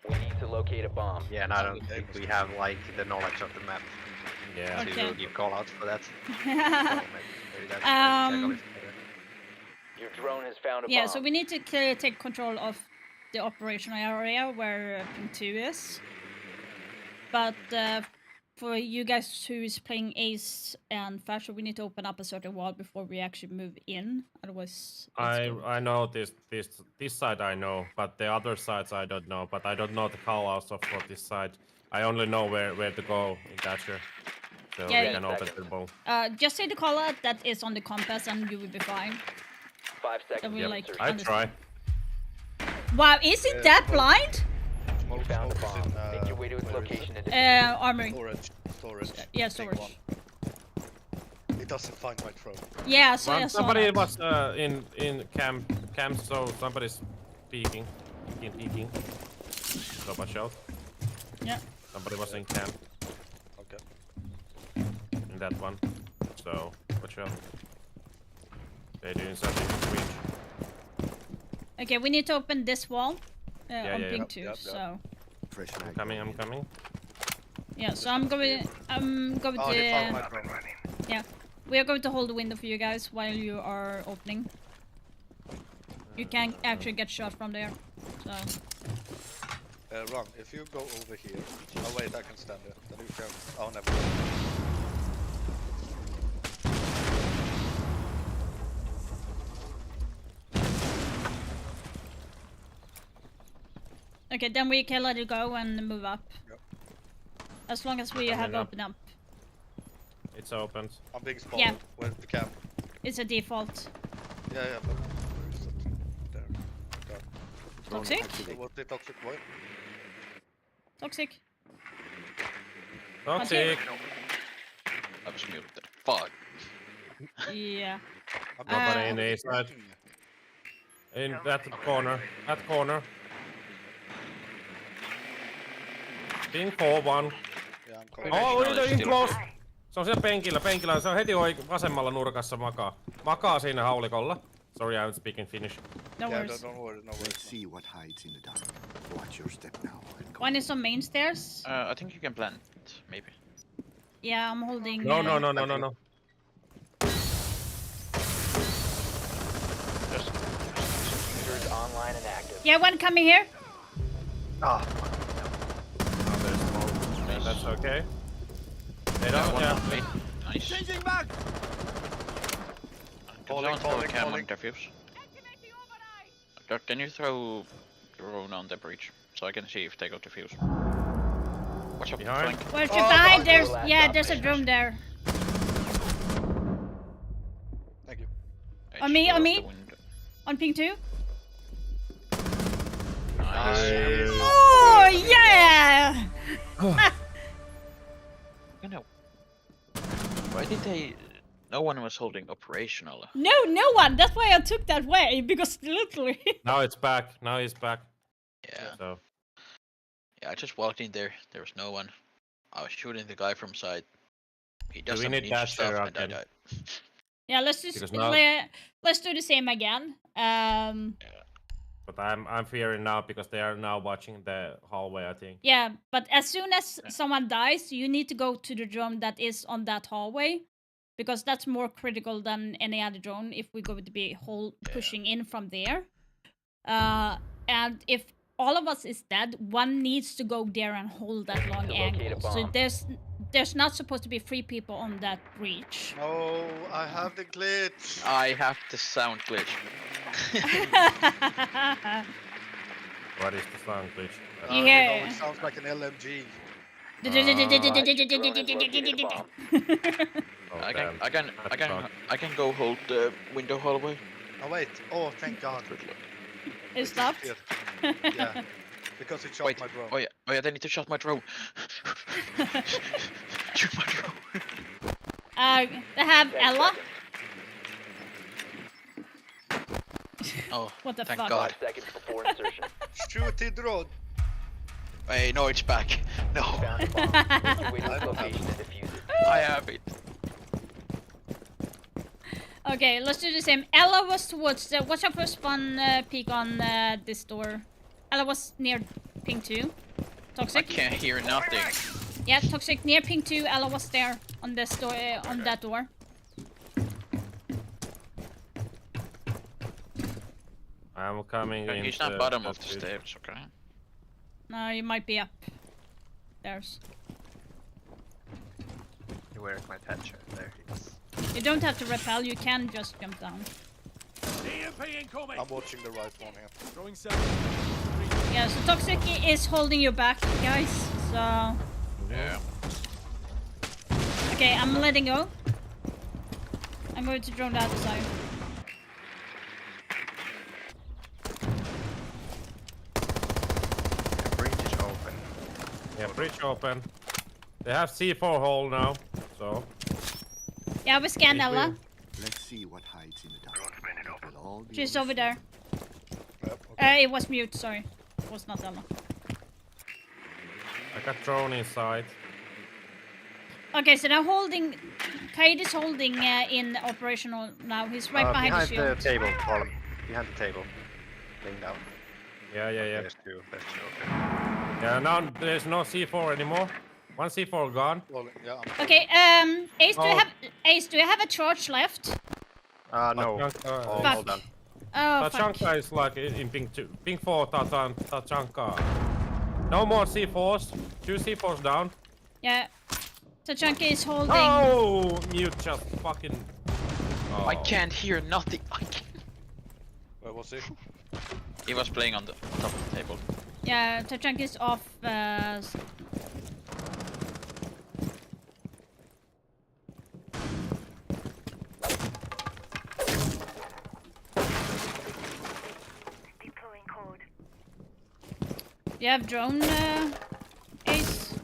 We need to locate a bomb. Yeah, and I don't think we have like the knowledge of the map Yeah. to Okay. give call outs for that. So maybe that's why Jackal is better. Your drone has found a Yeah, bomb. so we need to take control of the operational area where Ping 2 is. But for you guys who is playing Ace and Fasher, we need to open up a certain wall before we actually move in. Otherwise, I know this side I know, but the other sides I don't know. But I don't know the call outs for this side. I only know where to go in Thatcher. So Yeah, we can open the ball. just say the call out that is on the compass and you will be fine. 5 seconds. Then we Yep, like I understand. try. Wow, is it that blind? You found a bomb. Make your way to its where is location and defuse it. Armory. Storage. Yeah, Big storage. one. It doesn't find my drone. Yeah, so I saw Somebody that. was in camp, so somebody's peeking. So watch out. Yeah. Somebody was in camp Okay. in that one. So watch out. They're doing something strange. Okay, we need to open this wall Yeah, on yeah, Ping yep, 2. yep. So I'm coming. yeah, so I'm going Oh, they found my to drone. yeah, we are going to hold the window for you guys while you are opening. You can actually get shot from there. So Ron, if you go over here. Oh wait, I can stand it. Then you can. Oh, never mind. okay, then we can let it go and move up. Yep. As long as we Coming have up. opened up. It's opened. I'm being spotted. Yeah. Where's the camp? It's a default. Yeah, but where is it? There. Toxic? So what's the toxic boy? Toxic. Toxic. I was muted. Fuck. Yeah. Nobody in the A side. In that corner. That corner. Ping 4-1. Yeah, I'm coming. Oh, in close. Se on siellä penkillä. Se on heti vasemmalla nurkassa makaa siinä haulikolla. Sorry, I'm speaking Finnish. No Yeah, worries. don't worry, no worries. See what hides in the dark. Watch your step now. One is on main stairs. I think you can plant, maybe. Yeah, I'm holding. No. Computers online and active. Yeah, one coming here. Ah, Oh, there's smoke. Yeah, that's okay. They don't, yeah. Wait. Nice. Changing back. Can throw a cam on defuse? Can you throw drone on the breach so I can see if they go defuse? Watch out behind. Where's your behind? There's a drone there. Thank you. On me. On ping 2. Nice. Oh yeah! You know, why did they? No one was holding operational. No one. That's why I took that way, because literally. Now it's back. Now he's back. Yeah. So. Yeah, I just walked in there. There was no one. I was shooting the guy from side. He does Do we some need ninja dash stuff there and I again? died. Yeah, let's just Because now- let's do the same again. But I'm fearing now because they are now watching the hallway, I think. Yeah, but as soon as someone dies, you need to go to the drone that is on that hallway, because that's more critical than any other drone if we're going to be pushing in from there. And if all of us is dead, one needs to go there and hold that long To locate a angle. So bomb. there's not supposed to be 3 people on that breach. Oh, I have the glitch. I have the sound glitch. What is the sound glitch? You hear It sounds like an LMG. I can go hold the window hallway. Oh wait. Oh, thank God. It stopped? Yeah. Because it shot Wait. my drone. Oh yeah, they need to shot my drone. Shoot my drone. They have Ella. Oh, What the thank fuck? God. 5 seconds before insertion. Shoot the drone. Hey, no, it's back. No. Found a bomb. Make your way to its location and defuse it. I have it. Okay, let's do the same. Ella was towards the... Watch out for spawn peek on this door. Ella was near ping 2. I Toxic. can't hear nothing. Yeah, Toxic near ping 2. Ella was there on this door, on that door. I'm coming in. He's not bottom of the stairs, okay? No, you might be up. There's. Where's my patcher? There he is. You don't have to repel. You can just jump down. I'm watching the right one here. Throwing 7. Yeah, so Toxic is holding you back, guys. So. Yeah. Okay, I'm letting go. I'm going to drone the other side. Breach is open. Yeah, breach open. They have C4 hole now, so. Yeah, we scan Ella. Let's see what hides in the dark. She's over there. Yep, It was mute, sorry. It was not Ella. I got drone inside. Okay, so they're holding... Kaid is holding in operational now. He's right behind the shield. the table, column. Behind the table. Laying down. Yeah. There's two. There's two. Okay. Yeah, now there's no C4 anymore. One C4 gone. Well, yeah, I'm Okay, Ace, Oh. do you have a charge left? No. Tachanka, All done. Oh, fuck. Tachanka is like in ping 2. Ping 4, Tachanka. No more C4s. 2 C4s down. Yeah. Tachanka is holding... Oh, mute just fucking. Oh. I can't hear nothing. I can't. Where was he? He was playing on the top of the table. Yeah, Tachanka is off... Deploying code. You have drone, Ace?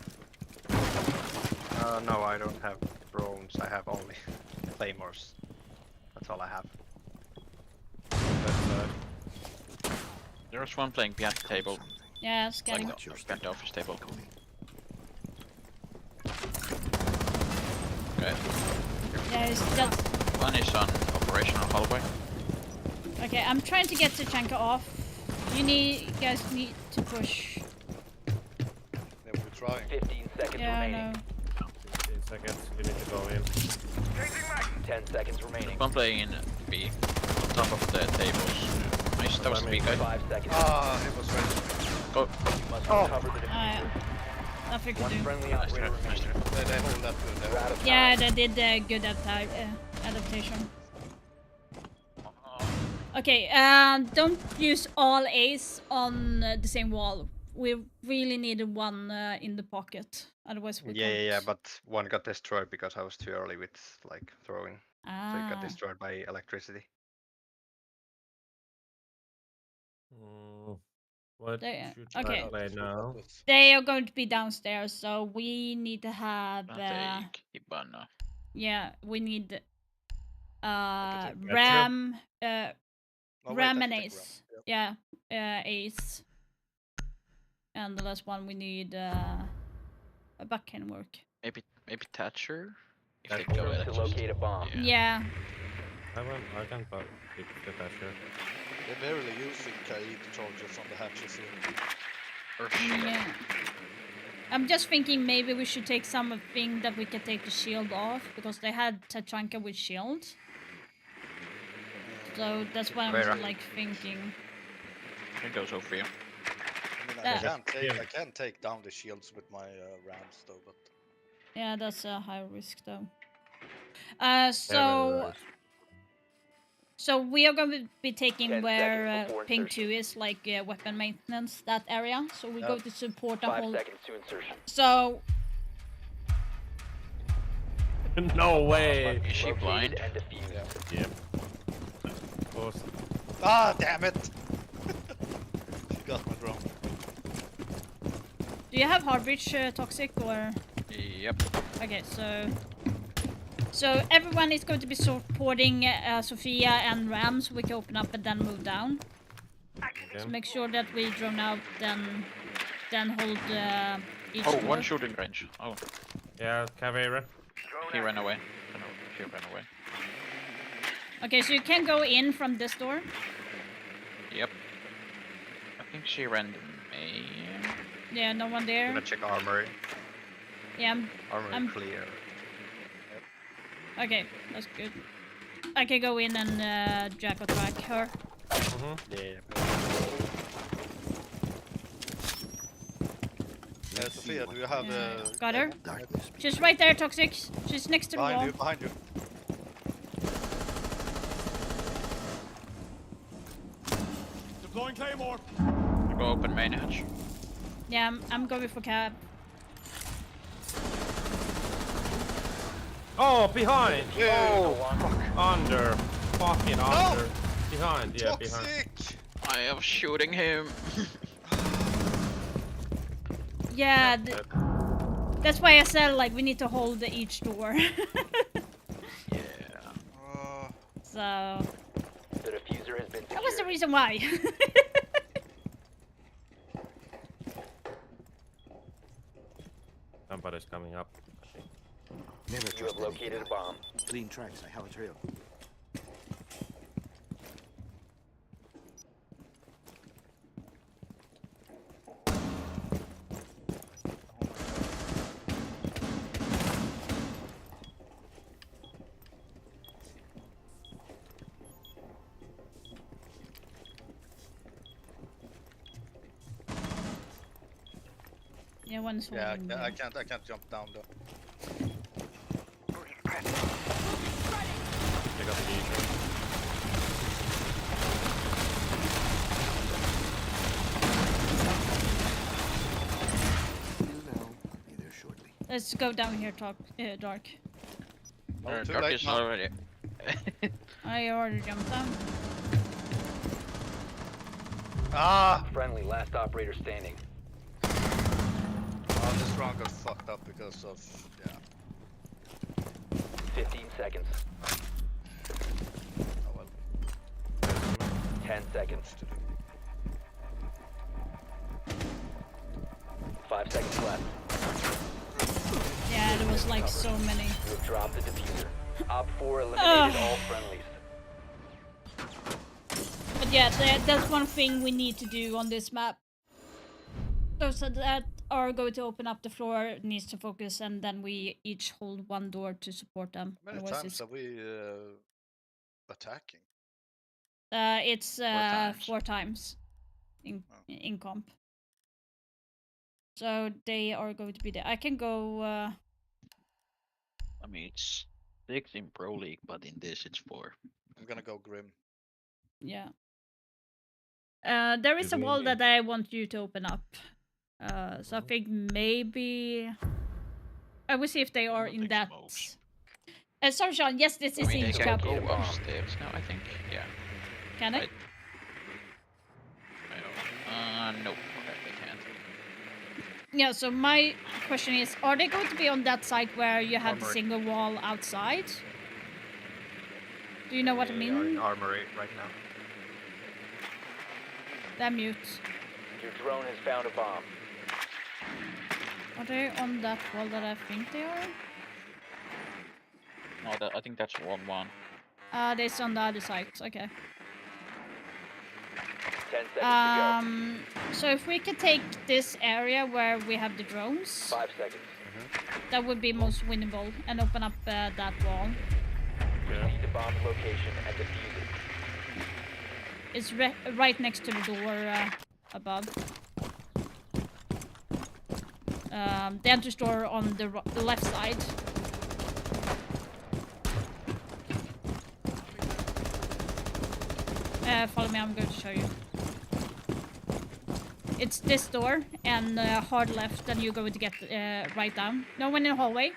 No, I don't have drones. I have only claymores. That's all I have. There's one playing behind the table. Yeah, scanning. Like behind the office table. Okay. Yeah, he's just... One is on operational hallway. Okay, I'm trying to get Tachanka off. You guys need to push. Yeah, we're trying. 15 seconds Yeah, I remaining. know. 15 seconds. We need to go in. 10 seconds remaining. One playing in B. On top of the tables. Nice, that was the B guy. 5 seconds. Ah, it was ready. Go. You must Oh. recover the diffuser. Nothing to One do. friendly operator remaining. They hold that good. You're out of time. Yeah, they did a good adaptation. Okay, don't use all A's on the same wall. We really needed one in the pocket, otherwise we Yeah, can't. but one got destroyed because I was too early with like throwing. So it got Ah. destroyed by electricity. What They- should okay. I play now? They are going to be downstairs, so we need to have. Yeah, we need Ram, Ram and Ace. Yeah, Ace. And the last one we need a back can work. Maybe Thatcher. If Thatcher. they go To electricity. locate a bomb. Yeah. I can pick the Thatcher. They're barely using Kaid charges on the hatches here. Or Yeah. I'm just thinking maybe we should take something that we can take the shield off, because they had Tachanka with shield. So that's what I'm like thinking. It goes over you. I mean, I can't take down the shields with my Rams though, but Yeah, that's a high risk though. So we are going to be taking 10 where seconds before ping insertion. 2 is, like weapon maintenance, that area. So we go to support the 5 whole. seconds to insertion. So No way. Is she blind? And defused. Yep. Close. ah, damn it! She got my drone. do you have hard breach toxic or? Yep. Okay, so everyone is going to be supporting Sophia and Ram, so we can open up and then move down. Okay. So make sure that we drone out, then hold each Oh, door. one shooting range. Oh, Yeah, Caveira. he ran away. I know, he ran away. Okay, so you can go in from this door. Yep. I think she ran to main. Yeah, no one I'm there. gonna check armory. Yeah, Armory I'm clear. okay. That's good. I can go in and jack or track her. Yeah. Sophia, do you have Got her. She's right there, toxic. She's next to the wall. behind you? Deploying Claymore. Go open main hatch. Yeah, I'm going for cab. Oh, behind! Oh, Under. Fucking under. Behind, yeah, behind. I am shooting him. Yeah, that's why I said like we need to hold each door. Yeah. So The diffuser has been that was the secured. reason why. Somebody's coming up, I think. You have located a bomb. Clean tracks. I have a trail. Yeah, one's Yeah, holding. I can't jump down though. They got the eagle. Let's go down here, Dark. Too Dark late is now. already. I already jumped down. Ah! Friendly, last operator standing. Oh, this round got fucked up because of 15 seconds. Oh well. 10 seconds. 5 seconds left. Yeah, there was like so many. You have dropped the diffuser. Op 4 eliminated all friendlies. But yeah, that's one thing we need to do on this map. Those that are going to open up the floor needs to focus, and then we each hold one door to support them. How many Otherwise times it's are we attacking? it's 4 times in comp. So they are going to be there. I can go. I mean, it's 6 in Pro League, but in this it's 4. I'm gonna go Grim. Yeah. There is a wall that I want you to open up. So I think maybe I will see if they are in that. Sorry, Sean. Yes, this is I mean, they Siege can Cup. go upstairs now, I think. Yeah. Can I? No. Okay, they can't. Yeah. So my question is: are they going to be on that side where you have the Armory. single wall outside? Do you know what I They are in mean? armory right now. They're mute. Your drone has found a bomb. Are they on that wall that I think they are? No, I think that's 1-1. They're on the other side. Okay. 10 seconds So if we could take this area where we have the drones, to go. 5 seconds. that would be most winnable, and open up that wall. Proceed to bomb's location and defuse it. It's right next to the door above. The entrance door on the left side. Follow me, I'm going to show you. It's this door, and hard left, and you're going to get right down. No one in the hallway.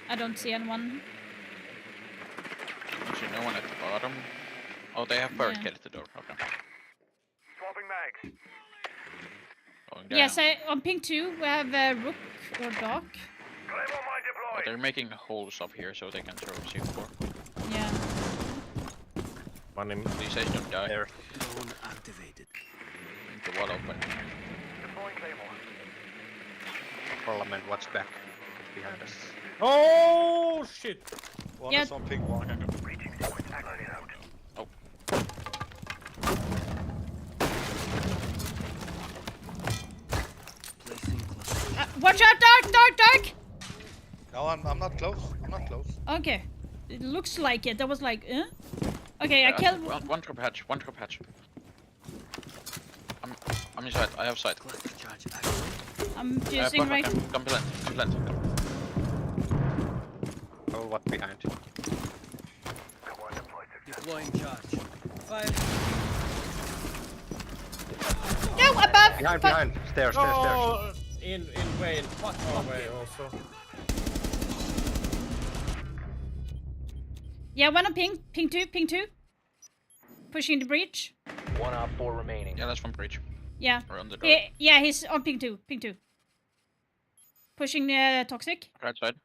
I don't see anyone. Actually, no one at the bottom. Oh, they have barricaded the door. Okay. Swapping mags. Going down. Yes, on ping 2, we have Rook or Doc. But they're making holes up here so they can throw C4. Yeah. One in. Please say don't die. There. Drone activated. The wall open. Deploying Claymore. Parliament, watch back behind us. Oh shit! One Yeah. is on ping 1. Reaching sequence activated out. Oh. Watch out, Dark! No, I'm not close. I'm not close. Okay. It looks like it. That was like, Okay, I killed... One drop hatch. I'm inside. I have sight. I'm using right... Come plant. Oh, what behind? Deploying charge. 5. No, above! Behind. Stairs. Oh, in Wayne. Way also. Yeah, one on ping 2. Pushing the breach. 1 op 4 remaining. Yeah, that's from breach. Yeah. Or on the door. Yeah, he's on ping 2. Pushing the toxic. Right side.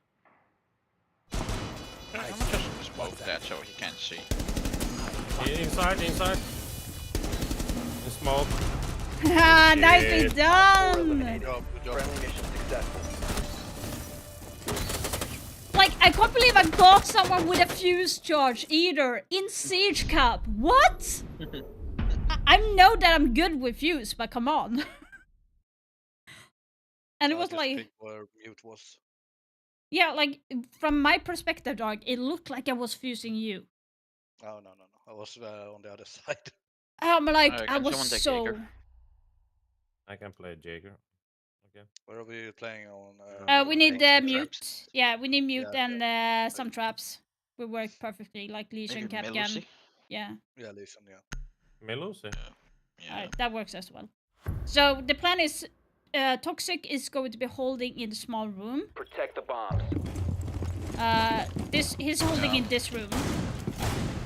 I'm just smoke that so he can't see. Inside. In smoke. Nicely done! Friendly mission successful. Like, I can't believe I got someone with a fuse charge either in Siege Cup. What? I know that I'm good with fuse, but come on. And it was like... Where mute was. Yeah, like, from my perspective, Dark, it looked like I was fusing you. Oh, no. I was on the other side. I'm like, I can was someone take so... Jaeger? I can play Jaeger. Okay. Where are we playing on? we need mute. traps. Yeah, we need mute Yeah, and some traps. We work perfectly, like Legion, Maybe Capcan. Melusi? Yeah. Yeah, Legion, yeah. Melusi. Yeah. That works as well. So the plan is, Toxic is going to be holding in the small room. Protect the bombs. He's holding in this room.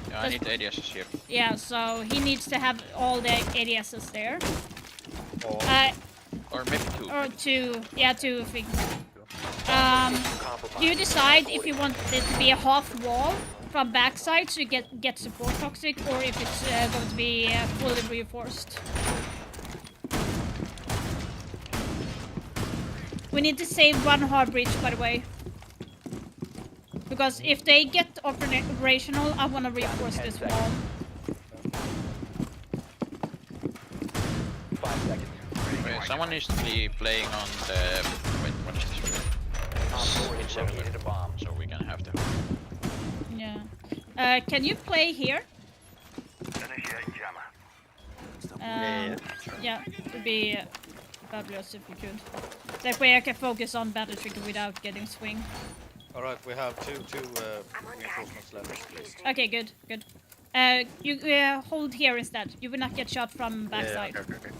Yeah, I need the ADSs here. Yeah, so he needs to have all the ADSs there. Or maybe 2. Or 2. Yeah, 2 things. You decide if you want it to be a half wall from backside so you get support Toxic, or if it's going to be fully reinforced. We need to save one hard breach, by the way. Because if they get operational, I want to reinforce this wall. 5 seconds. Wait, someone needs to be playing on the... Wait, what is this? It's located a bomb. so we're gonna have to... Yeah. Can you play here? Initiating jammer. Yeah, it would be fabulous if we could. That way I can focus on battle trigger without getting swing. All right, we have two reinforcements left, please. Okay, good. You hold here instead. You will not get shot from backside. Yeah, okay.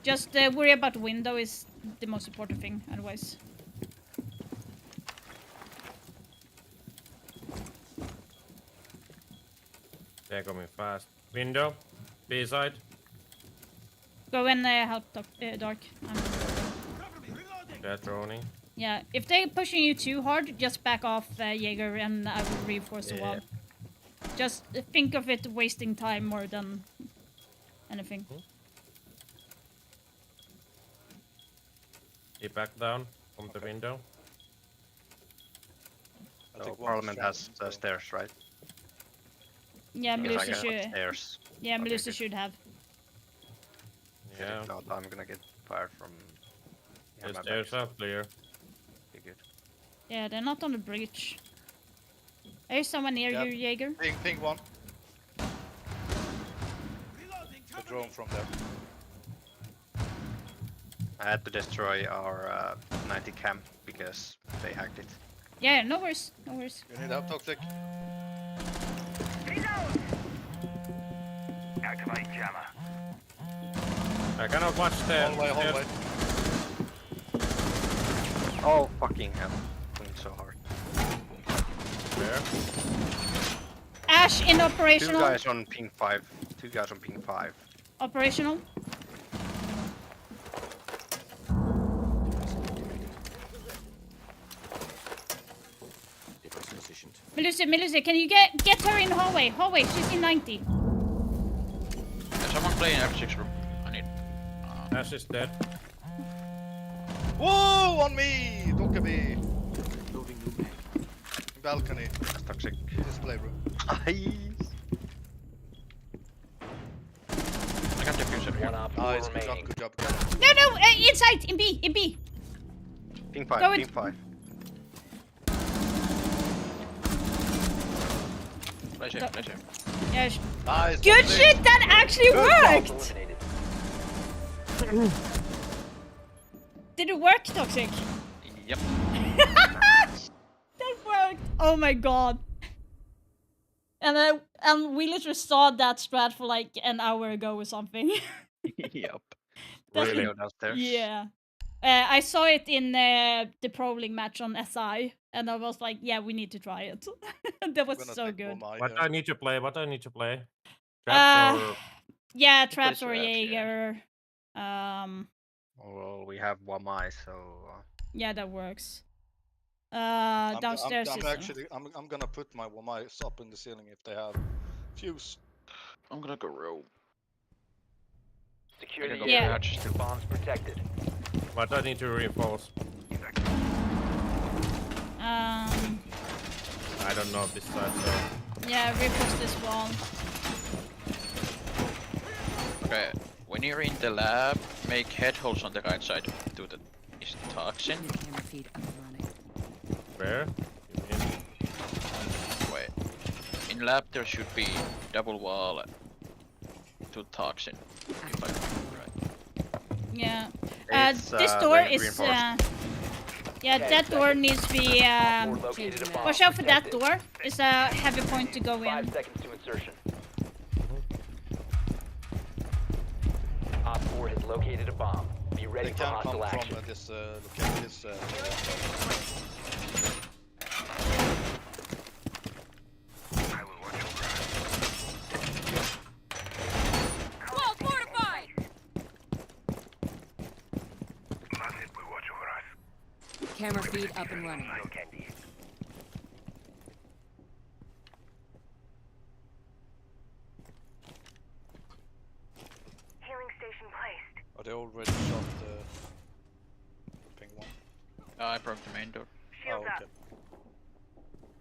Just worry about the window is the most important thing, otherwise. They're coming fast. Window, B side. Go and help Dark. They're droning. Yeah, if they're pushing you too hard, just back off, Jaeger, and I will reinforce the wall. Just think of it wasting time more than anything. He back down from the window. So Parliament has stairs, right? Yeah, Melusi should. Stairs. Yeah, Melusi should have. Yeah. No, I'm gonna get fired from. The stairs are clear. Okay, good. Yeah, they're not on the bridge. Is someone near you, Jaeger? Ping one. The drone from there. I had to destroy our 90 cam because they hacked it. Yeah, no worries, no worries. You need help, Toxic? Activate jammer. I cannot watch the Hallway. Oh, fucking hell. Going so hard. Where? Ash in operational. 2 guys on ping 5. 2 guys on ping 5. Operational. Melusi, can you get her in hallway? Hallway, she's in 90. There's someone playing F6 room. I need. Ash is dead. Whoa, on me! Dockaby! Balcony. Toxic. Display room. Nice. I got diffuser here. Nice, good job, guys. No, inside, in B. Ping 5, Go ping in. 5. Play safe. Yeah, Nice. good shit, that actually worked! Did it work, Toxic? Yep. That worked! Oh my god. And we literally saw that strat for like an hour ago or something. Yep. Really? Go downstairs. Yeah. I saw it in the Pro League match on SI, and I was like, yeah, we need to try it. That was so good. What I need to play? Traps or... Yeah, traps or traps, Jaeger. Well, we have Wamai, so... Yeah, that works. Downstairs I'm gonna put my Wamais up in the ceiling if they have fuse. I'm gonna go row. Security Yeah. bombs protected. What I need to reinforce? I don't know this side, so... Yeah, reinforce this wall. Okay, when you're in the lab, make head holes on the right side. Do the toxin. Where? You mean? Wait. In lab there should be double wall to toxin. If I remember right. Yeah. It's, this door is reinforced. yeah, that door needs to be watch out for that door. It's a heavy point to go 5 in. seconds to insertion. Op 4 has located a bomb. Be ready They for can come hostile action. from this location. I will watch over us. Wall fortified! Massive will watch over us. Camera feed up and running. No candy. Healing station placed. Are they already shot ping 1? I broke the main door. Oh, okay.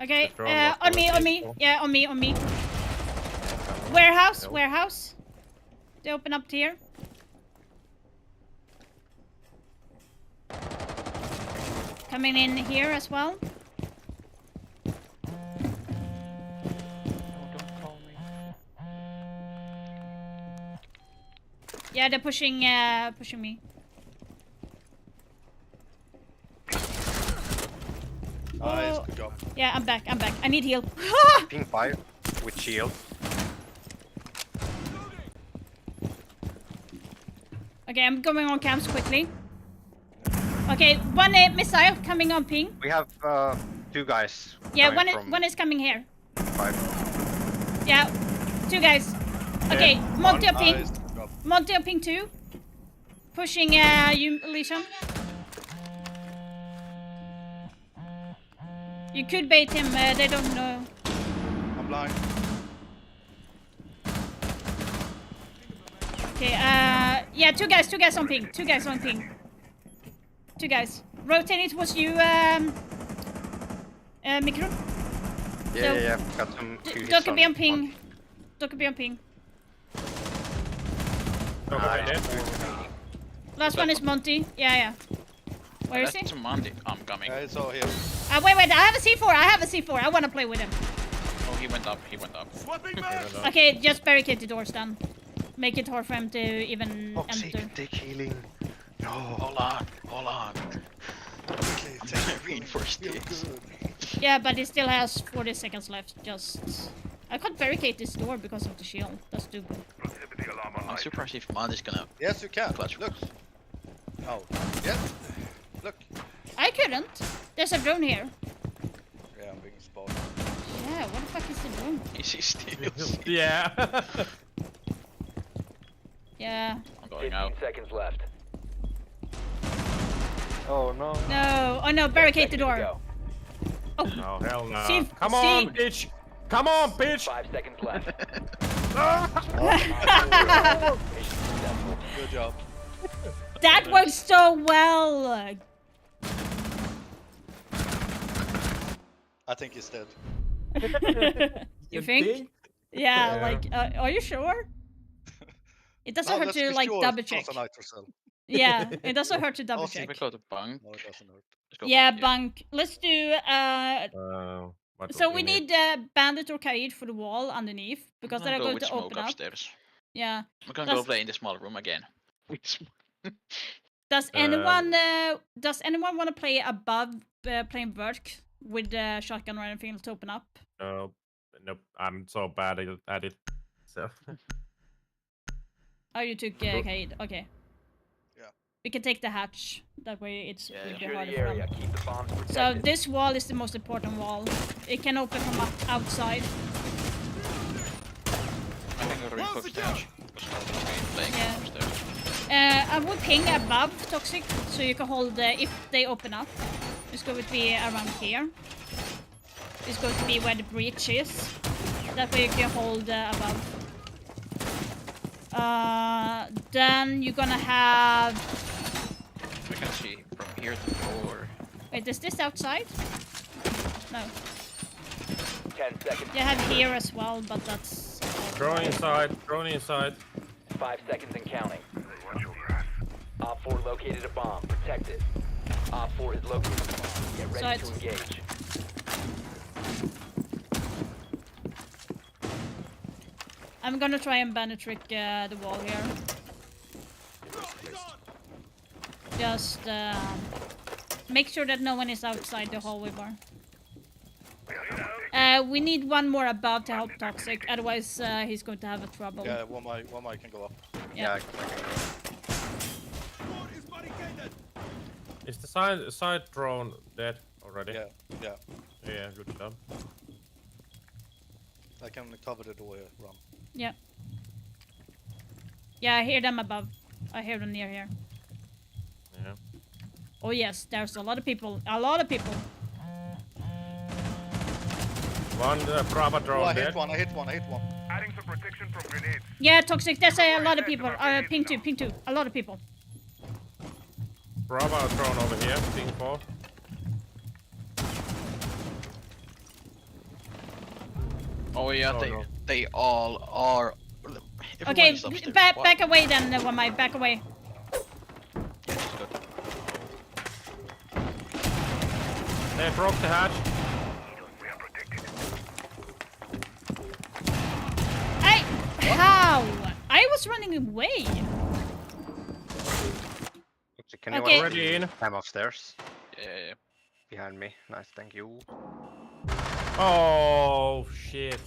Okay, The drone was on me. peaceful. Yeah, on me. Warehouse. They open up here. Coming in here as well. Yeah, they're pushing me. Nice, Oh. good job. Yeah, I'm back. I need heal. Ping 5 with shield. Okay, I'm going on camps quickly. Okay, one missile coming on ping. We have 2 guys. Yeah, coming one is coming here. from 5. Yeah, 2 guys. Okay, Monty on ping. Nice, good job. Monty on ping 2. Pushing you, Alicia. You could bait him, they don't know. I'm blind. Okay, yeah, 2 guys on ping. 2 guys on ping. 2 guys. Rotate towards you, Mikro. Yeah. Got some 2 hits Don't be on on ping. Don't be on ping. Last one is Monty. Yeah. Where is he? That's Monty. I'm coming. Yeah, it's all here. Wait, I have a C4. I want to play with him. Oh, he went up. Okay, just barricade the doors then. Make it hard for him to even Toxic, enter. take healing. No. Hold on. Quickly, take Reinforce this. Yeah, but he still has 40 seconds left. I can't barricade this door because of the shield. That's stupid. I'm surprised if Monty's gonna. Yes, you can. Clutch. Look. Oh. Yes. Look. I couldn't. There's a drone here. Yeah, I'm being spotted. Yeah, what the fuck is the drone? Is he still? Yeah. Yeah. I'm going 15 out. seconds left. Oh no. No. Oh no, barricade the door. Go. Oh. No, hell no. See- Come on, bitch. Come on, bitch. 5 seconds left. Good job. That worked so well. I think he's dead. You think? Yeah, like, are you sure? It doesn't hurt let's to be like sure. double It's check. also nitrocell. Yeah, it doesn't hurt to double Also, check. We go to bunk. No, it doesn't hurt. Let's go Yeah, bunk, bunk. Let's do What so do we need Bandit or Kaid for the wall underneath because I'm they're gonna go going with to smoke open up. upstairs. Yeah. I'm gonna go play in the small room again. Does anyone want to play above playing Verk with shotgun or anything to open up? Nope. I'm so bad at it. So. Oh, you took Kaid. Okay. Yeah. We can take the hatch. That way it's will be Secure harder the for area. them. Keep the bombs protected. So this wall is the most important wall. It can open from outside. I think we're going upstairs. Playing Yeah. upstairs. I would ping above Toxic so you can hold if they open up. It's going to be around here. It's going to be where the breach is. That way you can hold above. Then you're gonna have. We can see from here to 4. Wait, is this outside? No. 10 seconds. You have here as well, but that's. Drone inside. 5 seconds and counting. Op 4 located a bomb. Protect it. Op 4 is located a bomb. Get ready to engage. I'm gonna try and bandit trick the wall here. Just make sure that no one is outside the hallway bar. We need one more above to help Toxic, otherwise he's going to have a trouble. Yeah, one mic can go up. Yeah. Is the side drone dead already? Yeah. Yeah, good job. I can cover the door, Ron. Yeah. Yeah, I hear them above. I hear them near here. Yeah. Oh yes, there's a lot of people. A lot of people. One Brava drone I dead. hit one. Adding some protection from grenades. Yeah, Toxic, there's a lot of people. Ping 2. A lot of people. Brava drone over here, ping 4. Oh yeah, no. they all are. Okay, Everyone is upstairs. back away then, Wamai, back away. They broke the hatch. How? I was running away. Anyone Okay. Already in. I'm upstairs. Yeah. Behind me. Nice, thank you. Oh shit.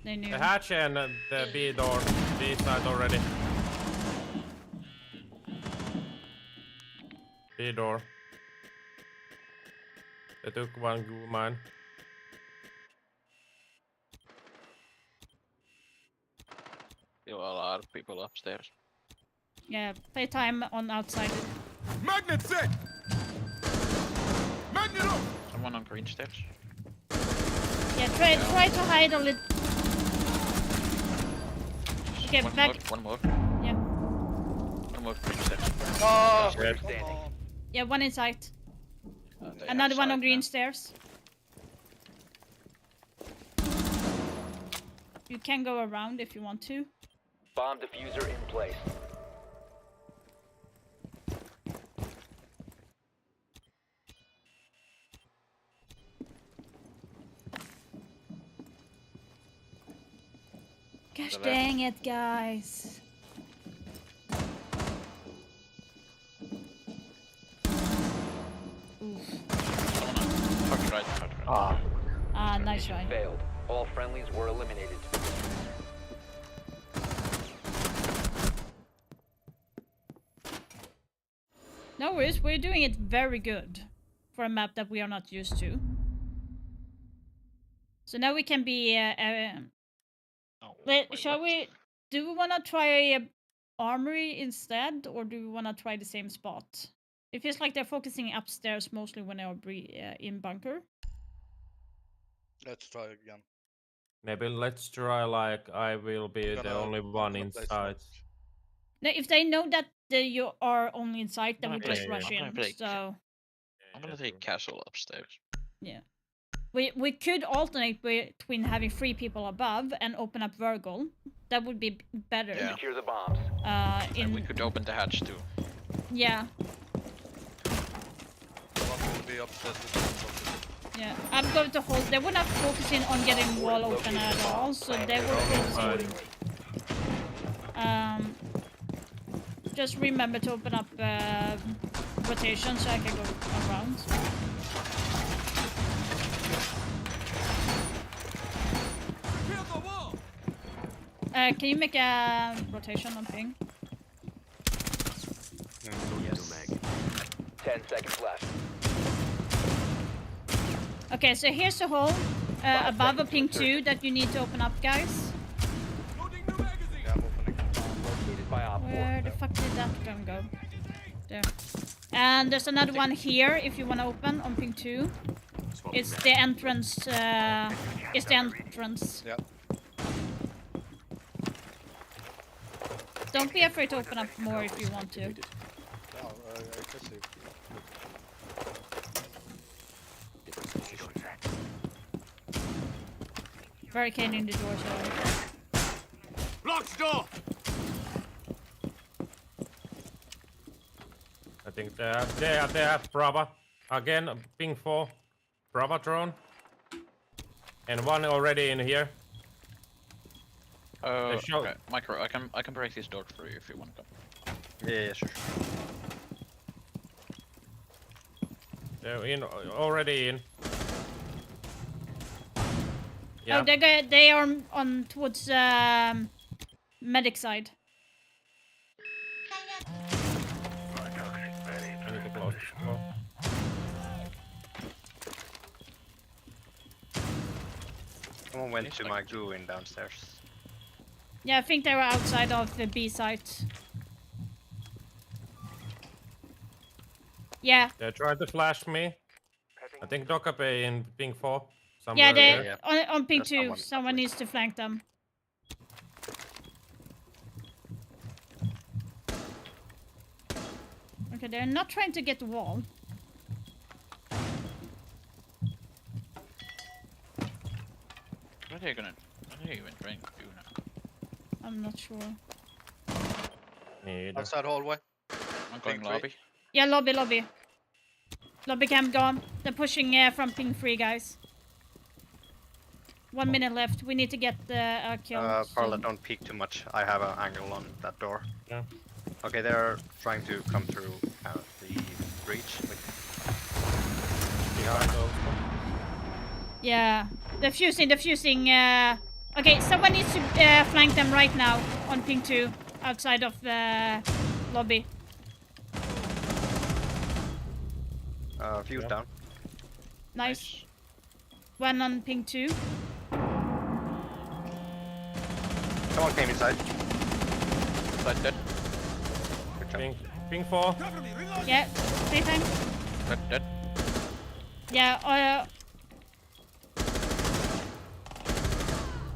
They knew. The hatch and the B door. B side already. B door. They took one good mine. Still a lot of people upstairs. Yeah, play time on outside. Magnet set! Magnet up! Someone on green stairs. Yeah, try to hide a little. Okay, one back. More. Yeah. One more green stairs. Oh! Yeah, one inside. They Another one outside on green now. stairs. You can go around if you want to. Bomb diffuser in place. Gosh dang it, guys. Fuck right. Ah, nice try. Failed. All friendlies were eliminated. No worries, we're doing it very good for a map that we are not used to. So now we can be. Shall we? Do we want to try armory instead, or do we want to try the same spot? It feels like they're focusing upstairs mostly when they're in bunker. Let's try again. Maybe let's try like I will be the only one inside. Now, if they know that you are only inside, then we Okay, just rush I'm in. gonna play- So I'm gonna take castle upstairs. yeah, we could alternate between having 3 people above and open up Virgil. That would be better. Yeah. Secure the bombs. And we could open the hatch too. Yeah. One will be upstairs with the Yeah, I'm going to hold. They were not focusing on getting wall open at all, so they were focusing. Just remember to open up rotation so I can go around. Can you make a rotation on ping? Yes. 10 seconds left. Okay, so here's the hole above a ping 2 that you need to open up, guys. Where the fuck did that gun go? There. And there's another one here if you want to open on ping 2. It's the entrance. It's the entrance. Yeah. Don't be afraid to open up more if you want to. No, I can see. Barricading the door, so. Lock door! I think they are Brava. Again, ping 4. Brava drone. And one already in here. Okay. Micro, I can break this door for you if you want to. Yeah, sure. They're in already in. Oh, they are on towards medic side. I need to close this door. Someone went to my goo in downstairs. Yeah, I think they were outside of the B site. Yeah. They tried to flash me. I think Dokabe in ping 4. Yeah, somewhere they there. on ping 2. Someone needs to flank them. Okay, they're not trying to get the wall. What are you even trying to do now? I'm not sure. Outside hallway. I'm going lobby. Yeah, lobby. Lobby cam gone. They're pushing from ping 3, guys. 1 minute left. We need to get the kill. Parla, don't peek too much. I have an angle on that door. Yeah. Okay, they're trying to come through the breach. Behind also. Yeah, defusing. Okay, someone needs to flank them right now on ping 2, outside of the lobby. Fuse down. Nice. One on ping 2. Someone came inside. Side dead. Good job. Ping 4. Yeah, playtime. Dead. Yeah,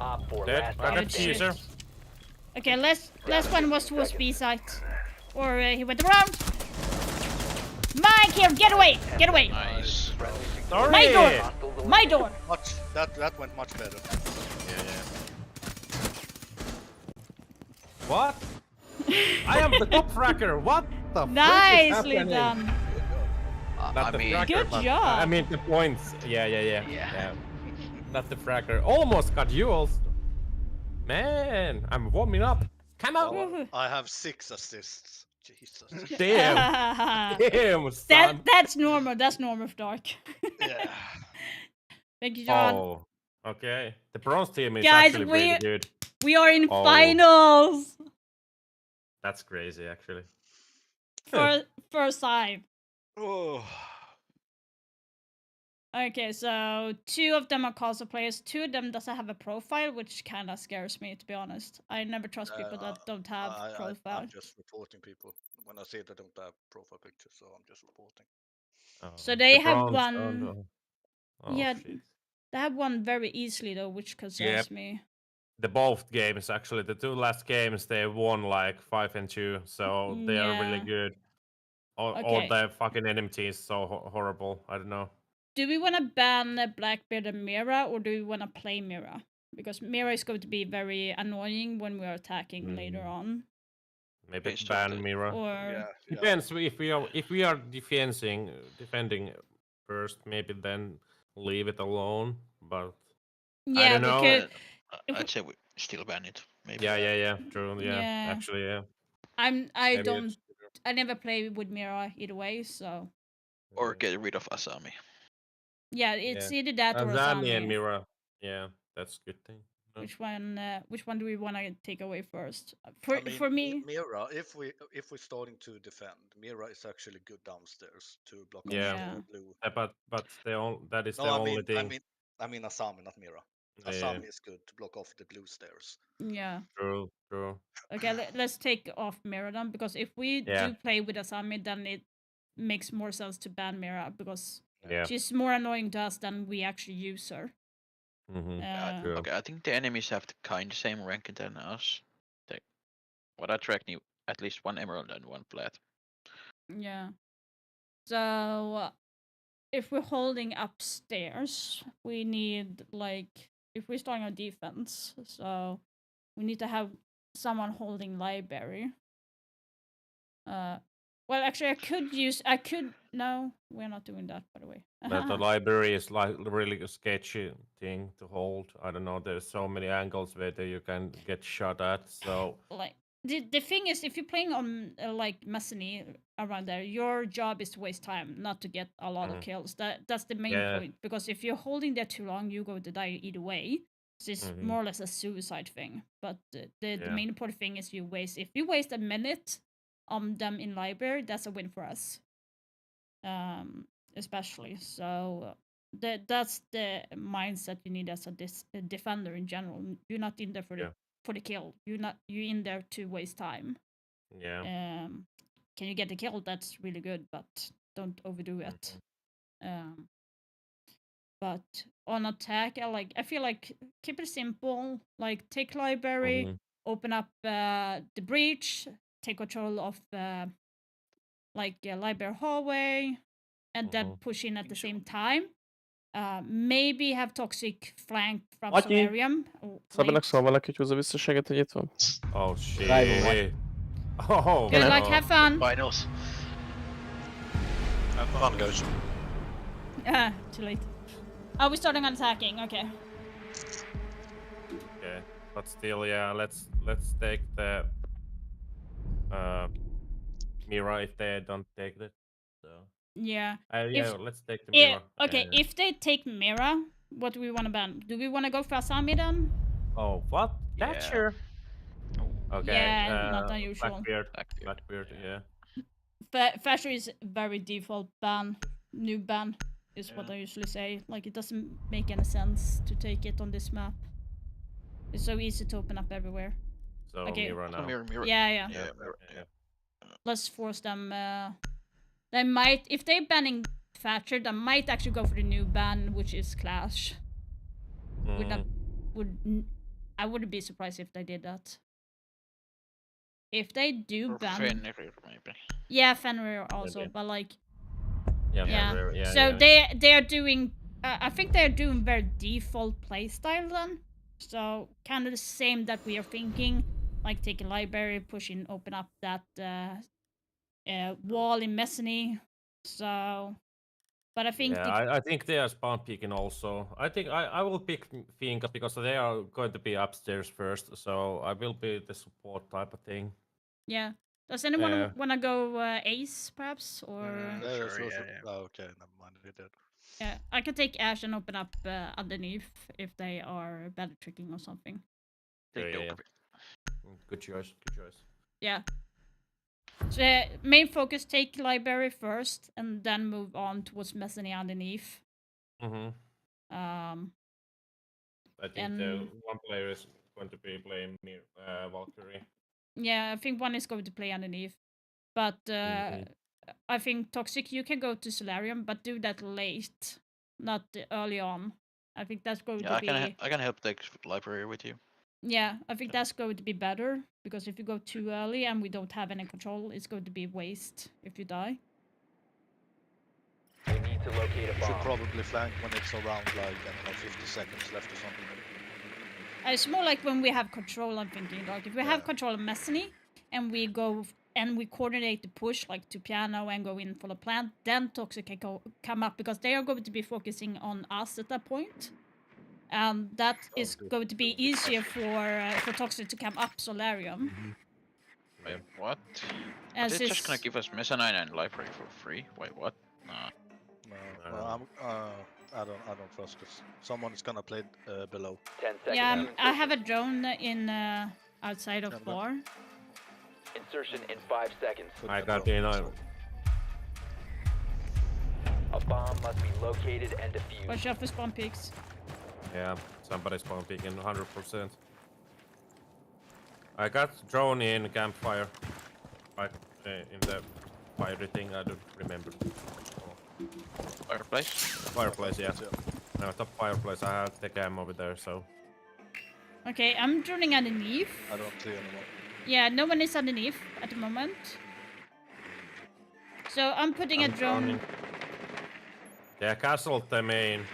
Op 4 Dead. last I got operator standing. teaser. okay, last one was towards B site. Or he went around. Mike here, get away! Get away! Nice. Sorry. My door! My door! Much that went much better. Yeah. What? I am the top fracker. What the frick is Nicely happening? done. Not the fracker, good but, job. I mean the points. Yeah. Not the fracker. Almost got duels. Man, I'm warming up. Come on. I have 6 assists. Jesus. Damn. Damn, son. That's normal. That's normal for Dark. Yeah. Thank you, John. Oh, okay. The bronze team is Guys, actually really good. we are in Oh. finals. That's crazy, actually. First time. Oh. Okay, so 2 of them are console players. 2 of them doesn't have a profile, which kind of scares me, to be honest. I never trust people that don't have profile. I'm just reporting people. When I say they don't have profile pictures, so I'm just reporting. So they The have bronze- one. oh, no. Oh, yeah, shit. they have one very easily though, which concerns Yep. me. The both games, actually, the 2 last games, they won like 5-2, so they are really Yeah. good. All Okay. the fucking enemy teams so horrible. I don't know. Do we want to ban Blackbeard and Mira, or do we want to play Mira? Because Mira is going to be very annoying when we are attacking later on. Maybe Based on ban the- Mira. Or Depends if we are defending first, maybe then leave it alone. But I yeah, don't know. because I'd say we still ban it. Maybe. Yeah. True. Yeah. Yeah. Actually, yeah. I Maybe don't. it's- I never play with Mira either way, so Or get rid of Asami. yeah, it's Yeah. either that or Azami and Asami. Mira. Yeah, that's a good thing. No. Which one do we want to take away first? I mean, For me, Mira, if we're starting to defend, Mira is actually good downstairs to block off Yeah. the blue. But that is No, the I only mean, thing. I mean Asami, not Mira. Yeah. Asami is good to block off the blue stairs. yeah. True. Okay, let's take off Mira then, because if we Yeah. do play with Asami, then it makes more sense to ban Mira, because Yeah. she's more annoying to us than we actually use her. Mm-hmm. True. Okay, I think the enemies have the kind of same rank than us. What I track, at least 1 emerald and 1 plat. Yeah. So if we're holding upstairs, we need if we're starting on defense, so we need to have someone holding library. Well, actually, no, we're not doing that, by the way. But the library is like really a sketchy thing to hold. I don't know. There's so many angles where you can get shot at. So Like the thing is, if you're playing on like Messany around there, your job is to waste time, not to get a lot of kills. That's the main point. Because if you're holding there too long, you're going to die either way. So it's more or less a suicide thing. But the main important thing is if you waste a minute on them in library, that's a win for us. Especially. So that's the mindset you need as a defender in general. You're not in there for the kill. You're in there to waste time. Yeah. Can you get the kill? That's really good, but don't overdo it. But on attack, I feel like keep it simple. Like take library, open up the breach, take control of library hallway, and then push in at the same time. Maybe have toxic flank from Solarium. Szabadnak szóval valaki húzza visszaséget, hogy itt van. Oh shit. Live Oh. Good luck, have fun. Finals. Have fun, guys. Too late. Oh, we're starting on attacking. Okay. Okay, but still, yeah. Let's take the Mira if they don't take it. So Yeah. Yeah, let's take the Yeah, mirror. okay, if they take Mira, what do we want to ban? Do we want to go for Asami then? Oh, what? Thatcher? Okay. Yeah, not unusual. Blackbeard, yeah. Thatcher is very default ban. New ban is what I usually say. Like, it doesn't make any sense to take it on this map. It's so easy to open up everywhere. So okay. mirror now. Yeah. Yeah. Let's force them. They might, if they're banning Thatcher, they might actually go for the new ban, which is Clash. I wouldn't be surprised if they did that. If they do ban, Fenrir, maybe. Yeah, Fenrir also, Maybe. but like, Yeah. Fenrir, yeah. So yeah. they are doing. I think they are doing very default playstyle then. So kind of the same that we are thinking, like take a library, open up that wall in Messany. So, but I think Yeah, I think they are spawn picking also. I think I will pick Finka because they are going to be upstairs first, so I will be the support type of thing. Yeah. Does anyone want to go Ace perhaps or? Okay, never mind. We did. Yeah, I can take Ash and open up underneath if they are better tricking or something. Yeah. Good choice. Yeah. So main focus, take library first, and then move on towards Messany underneath. I think the one player is going to be playing Valkyrie. Yeah, I think one is going to play underneath, but I think Toxic, you can go to Solarium, but do that late, not early on. I think that's going to be. I can help take library with you. Yeah, I think that's going to be better, because if you go too early and we don't have any control, it's going to be waste if you die. We need to locate a bomb. Should probably flank when it's around like, I don't know, 50 seconds left or something. It's more like when we have control, I'm thinking. Like, if we have control of Messany, and we go and we coordinate the push, like to piano and go in for the plant, then Toxic can come up, because they are going to be focusing on us at that point. That is going to be easier for Toxic to come up Solarium. Wait, what? As They're just gonna give us Mezzanine and library for free? Wait, what? Nah. No, I don't trust this. Someone is gonna play below. 10 seconds. Yeah, I have a drone in outside of bar. Insertion in 5 seconds. I got the A bomb must be located and defused. Watch out for spawn peaks. Yeah, somebody's spawn peeking 100%. I got drone in campfire. Right in the fiery thing, I don't remember. Fireplace? Fireplace, yeah. No, top fireplace, I have the cam over there, so. Okay, I'm droning underneath. I don't see anyone. Yeah, no one is underneath at the moment. So I'm putting a drone. Yeah, castle the main.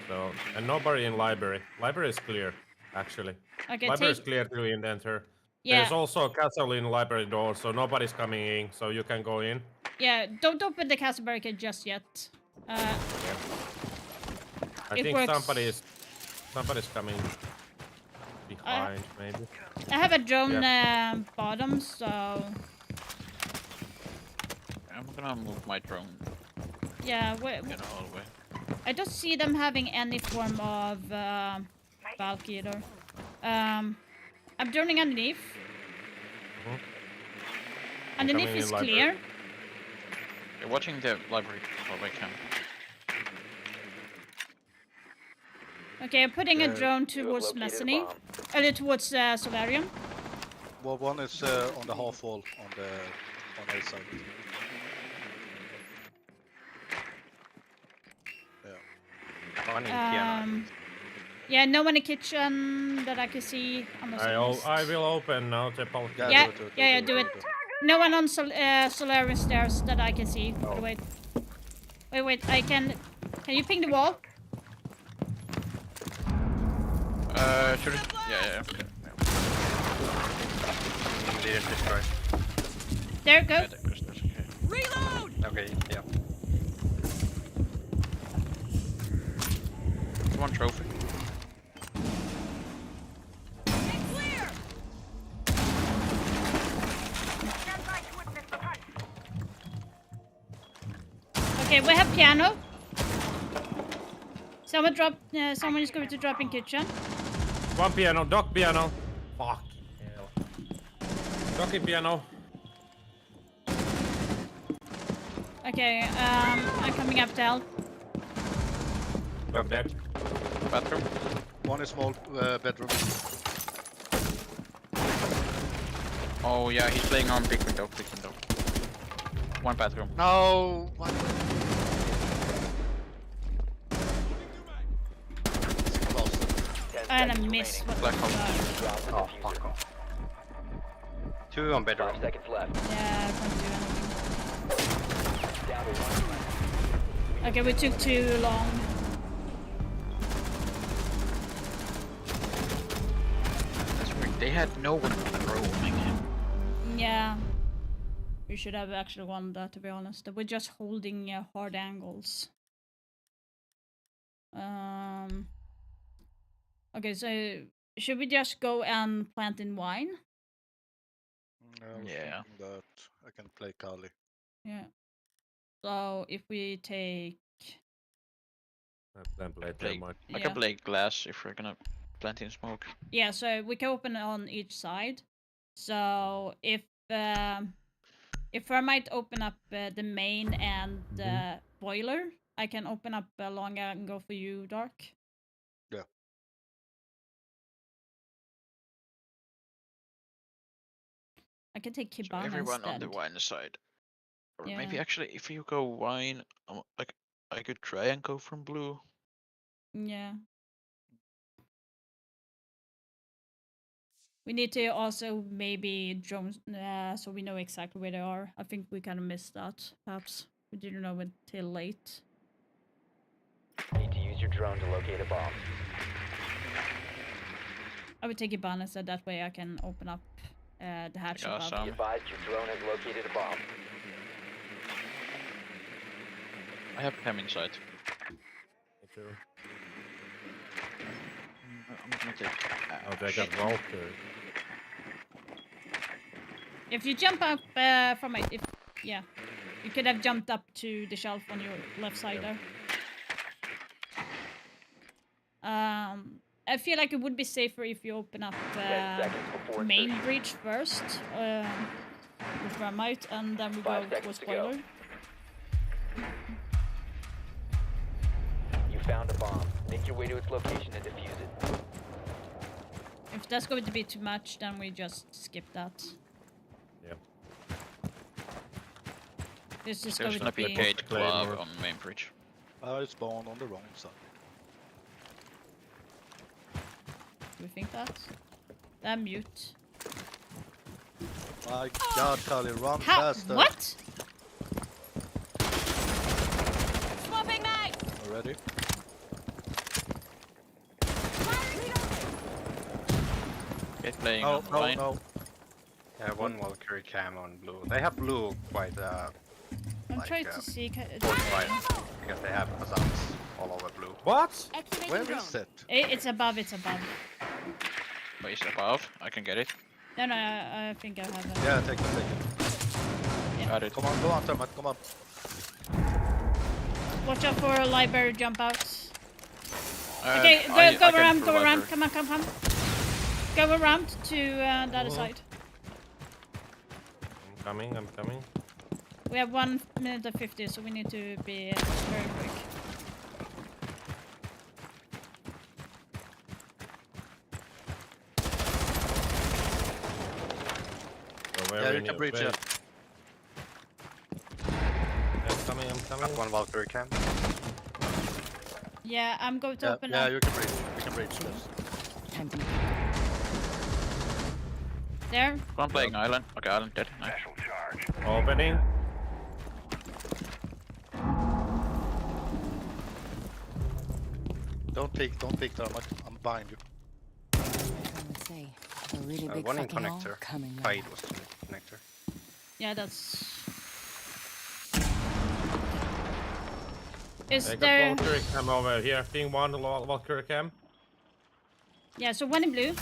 So, and nobody in library. Library is clear, actually. Okay, library is clear to enter. Yeah. There's also a castle in library door, so nobody's coming in, so you can go in. Yeah, don't open the castle barricade just yet. I think somebody's coming behind, maybe. I have a drone bottom, so I'm gonna move my drone. Yeah, All the way. I don't see them having any form of bulk either. I'm droning underneath. Underneath is clear. You're watching the library hallway cam. Okay, I'm putting a drone towards Messany. Towards Solarium. Well, one is on the half wall on A side. Yeah, no one in the kitchen that I can see. I will open now the balcony. Yeah, do it. No one on Solarium stairs that I can see. Oh. Wait, I can you ping the wall? Should it? Yeah. Okay. Didn't destroy. There, go. Reload! Okay, yeah. One trophy. Okay, we have piano. Someone drop. Someone is going to drop in kitchen. One piano, dock piano. Fuck hell. Docky piano. Okay, I'm coming up to help. I'm dead. Bathroom. One is small bedroom. Oh yeah, he's playing on big window, One bathroom. No! What? And I missed. Black hole. Oh, fuck off. 2 on bedroom. 5 seconds left. Yeah, I can't do anything. Down to 1. Okay, we took too long. That's weird. They had no one roaming. Yeah. We should have actually won that, to be honest. We're just holding hard angles. Okay, so should we just go and plant in wine? Yeah. That I can play Kali. Yeah. So if we take... I can play I can play glass if we're gonna plant in smoke. Yeah, so we can open on each side. So if I might open up the main and boiler, I can open up long and go for you, Dark. Yeah. I can take So Kibana everyone instead. on the wine side. Or Yeah. maybe actually if you go wine, like I could try and go from blue. Yeah. We need to also maybe drones, so we know exactly where they are. I think we kind of missed that, perhaps. We didn't know it till late. Need to use your drone to locate a bomb. I would take Kibana instead, that way I can open up the hatch above. Be advised your drone has located a bomb. I have Pam inside. I'm gonna take. Oh, they got Valkyrie. If you jump up from it, yeah, you could have jumped up to the shelf on your left side there. I feel like it would be safer if you open up main breach first, with Thermite, and then we go for spoiler. You found a bomb. Make your way to its location and defuse it. If that's going to be too much, then we just skip that. Yeah. This is There's going to gonna be a be... gate glove on main bridge. I spawned on the wrong side. Do we think that? That mute. My god, Kali, run How? faster. What? Swapping mag! Already? Get playing No, on no, wine. no. Yeah, one Valkyrie cam on blue. They have blue quite I'm trying to see... fortified because they have facades all over blue. What? Where is it? It's above, it's above. Wait, it's above. I can get it. No, no, I think I have it. Yeah, take it, Got it. Come on, Thermite, come on. Watch out for library jump outs. Uh, Okay, go I can around, go provide around. her. Come on, come on. Go around to the other side. I'm coming. We have 1 minute and 50, so we need to be very quick. So where Yeah, we you can need- breach where- it. I'm coming. Got one Valkyrie cam. Yeah, I'm going to Yeah, open yeah, up. you can breach. You can breach this. There. One playing island. Okay, island dead. Nice. Opening. Don't peek, Thermite. I'm behind you. One in connector. Fight was the connector. Yeah, that's... Is They got there... Valkyrie cam over here. Ping one Valkyrie cam. Yeah, so one in blue.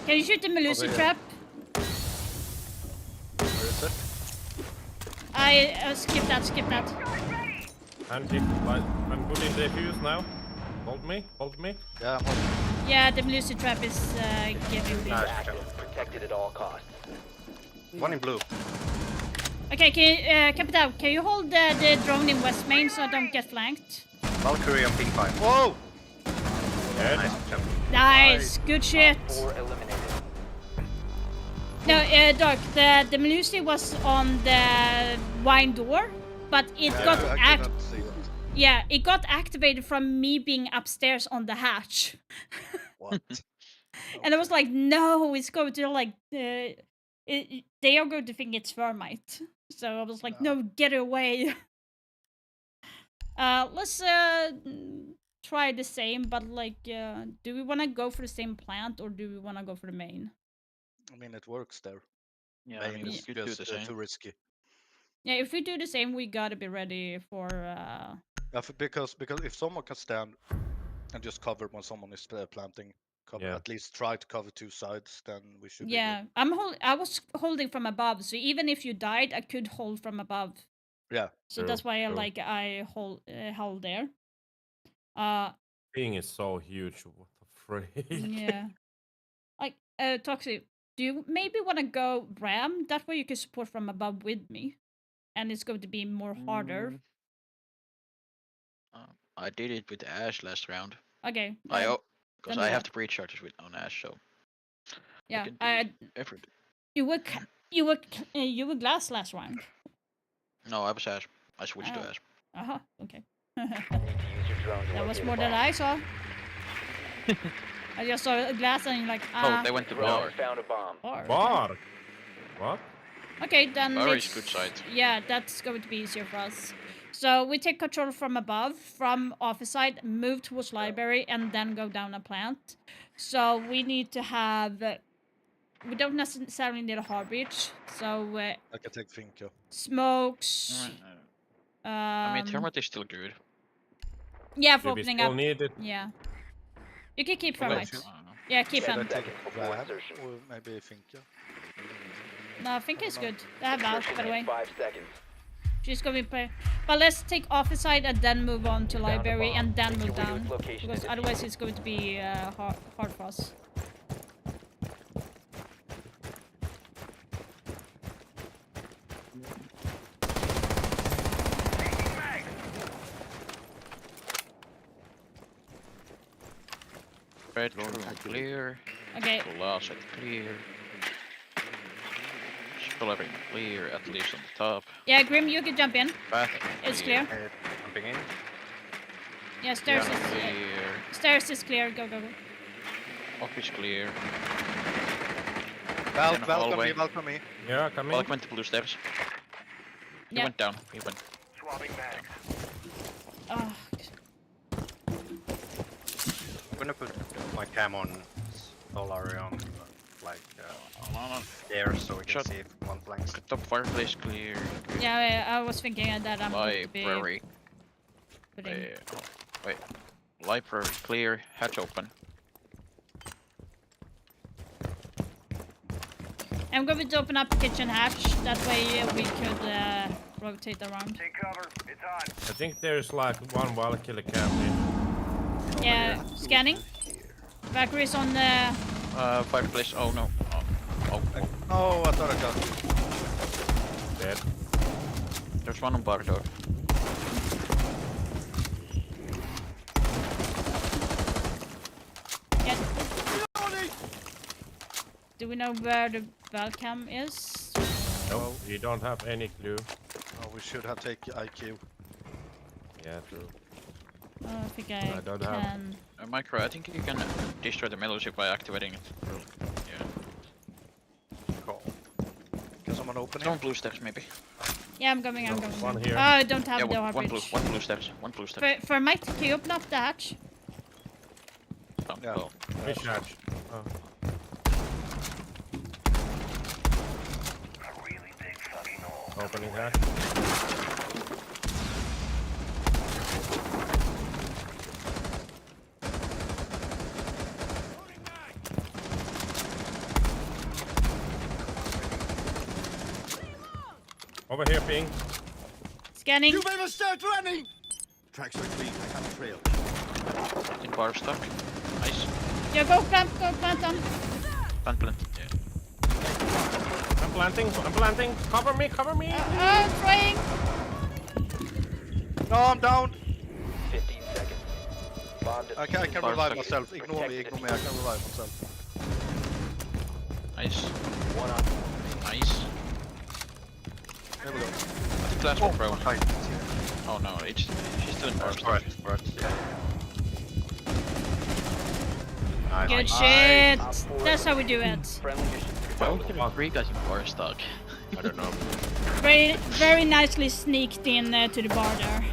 Can you shoot the Melusi Over here. trap? skip that, skip that. And if, like, I'm good in defuse now. Hold me, hold me. Yeah, I'm holding. Yeah, the Melusi trap is giving me. Protected at all costs. One in blue. Okay, Capital, can you hold the drone in West Main so I don't get flanked? Valkyrie on ping 5. Whoa! Nice. Nice, good shit. No, Doc, the Melusi was on the wine door, but it got Yeah, it got activated from me being upstairs on the hatch. What? And I was like, no, it's going to like, they are going to think it's Thermite. So I was like, no, get away. Let's try the same, but like, do we want to go for the same plant or do we want to go for the main? I mean, it works there. Yeah, Main I mean, is you do the just same. too risky. Yeah, if we do the same, we gotta be ready for. Because if someone can stand and just cover when someone is planting, at least try to cover two sides, then we should. Yeah, I was holding from above, so even if you died, I could hold from above. Yeah. So that's why I held there. Ping is so huge. What the freak? Yeah. Like Toxic, do you maybe want to go Ram? That way you can support from above with me, and it's going to be more harder. I did it with Ash last round. Okay. Because I have to breach charges with on Ash, so. Yeah, Everything. you were Glass last round. No, I was Ash. I switched to Ash. Okay. That was more than I saw. I just saw a Glass and like. Oh, they went to bar. Found a bomb. Bar. What? Okay, then. Bar is good side. Yeah, that's going to be easier for us. So we take control from above, from office side, move towards library, and then go down a plant. So we need to have. We don't necessarily need a hard breach. So. I can take Finka. Smokes. I mean, Thermite is still good. Yeah, for opening up. Need it. Yeah. You can keep Thermite. Yeah, keep him. Or maybe Finka. No, Finka is good. They have Valve, by the way. 5 seconds. She's going to be play. But let's take office side and then move on to library and then move down. Because otherwise it's going to be hard for us. Red room clear. Okay. Closet clear. Spill everything clear, at least on the top. Yeah, Grim, you can jump in. Bath It's clear. Jumping in. Yeah, stairs Yeah, is clear. stairs is clear. Go, go, go. Office clear. Welcome me. Yeah, come in. Valk went to blue steps. He Yeah. went down. He went. Swapping bags. Oh. I'm gonna put my cam on Solarium, like there, so we can see if one flanks. Top fireplace clear. Yeah, I was thinking that I'm going to be Library. putting. Wait. Library clear. Hatch open. I'm going to open up the kitchen hatch. That way we could rotate around. Take cover. It's on. I think there's like one Valkyrie cam in. Yeah, scanning. Valkyrie's on the. Fireplace. Oh no. Oh, I thought I got you. Dead. There's one on bar door. Yeah. Do we know where the Valcam is? No, we don't have any clue. Oh, we should have taken IQ. Yeah, true. I think I don't can. Micro, I think you can destroy the Melusi by activating it. Yeah. Cool. Can someone open Some blue steps maybe. Yeah, I'm coming. I'm coming. One here. Oh, I don't have Yeah, the hard one bridge. blue steps. One blue steps. For Mike, can you open up the hatch? Oh, Yeah. well. Fish hatch. Oh. A really big fucking hole. Opening hatch. Over here, ping. Scanning. You better start running! Tracks are clean. I have a trail. I think bar stuck. Nice. Yeah, go plant them. Plant. Yeah. I'm planting. Cover me. Trying. No, I'm down. 15 seconds. Bomb I can defused. revive myself. Ignore me. I can revive myself. Nice. One on. Nice. There we go. I think last one for everyone. Oh no, she's still in bar stuck. Good Nice. shit. That's how we do it. Friendly mission. Why would there be 3 guys in bar stuck? I don't know. Very nicely sneaked in to the bar there.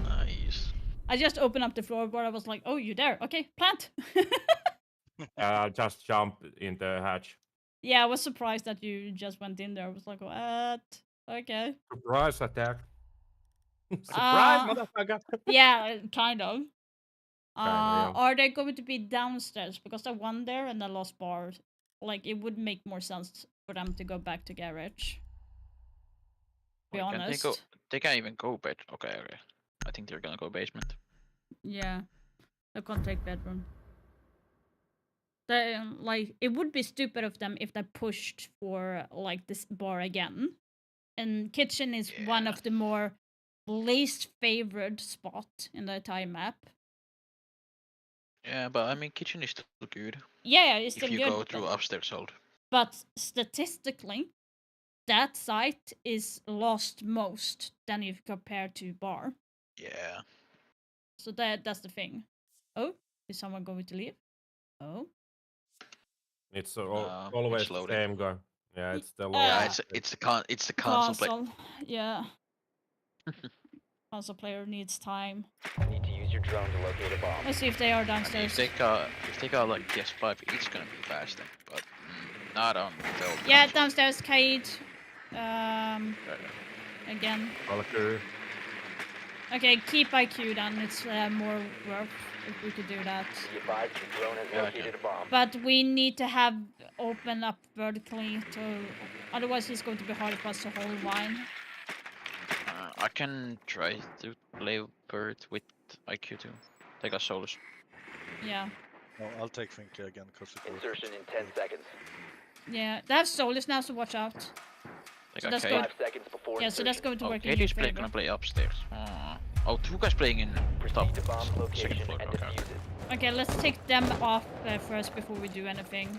Nice. I just opened up the floorboard. I was like, oh, you there? Okay, plant. Just jump in the hatch. Yeah, I was surprised that you just went in there. I was like, what? Okay. Surprise attack. Surprise, motherfucker. Yeah, kind of. yeah. Are they going to be downstairs? Because I won there and I lost bar. Like, it would make more sense for them to go back to garage. Be Why can't honest. They can't even go bed. Okay. I think they're gonna go basement. Yeah. They can't take bedroom. They, like, it would be stupid of them if they pushed for, like, this bar again. And kitchen is one of the more least favored spot in the entire map. Yeah, but I mean, kitchen is still good. Yeah, it's still if you good. go through upstairs hold. But statistically, that site is lost most than if you compare to bar. Yeah. So that's the thing. Oh, is someone going to leave? Oh. It's always it's the loading. same guy. Yeah, it's the Yeah, it's the console play. Console. Yeah. Console player needs time. Need to use your drone to locate a bomb. Let's see if they are I mean, downstairs. if they got like PS5, it's gonna be faster, but not on the old Yeah, console. downstairs, Kaid. Again. Valkyrie. Okay, keep IQ then. It's more work if we could do that. Be advised your drone has located a bomb. But we need to have open up vertically to. Otherwise, it's going to be hard for us to hold wine. I can try to play bird with IQ too. They got solos. Yeah. No, I'll take Finky again because it works. Insertion in 10 seconds. Yeah, they have Solus now, so watch out. They So got that's Kaid. good. 5 seconds before Yeah, so that's going to Oh, work in Kaid your is favor. gonna play upstairs. Oh, 2 guys playing in top the bomb's location second floor. and Okay. defuse it. Okay, let's take them off first before we do anything.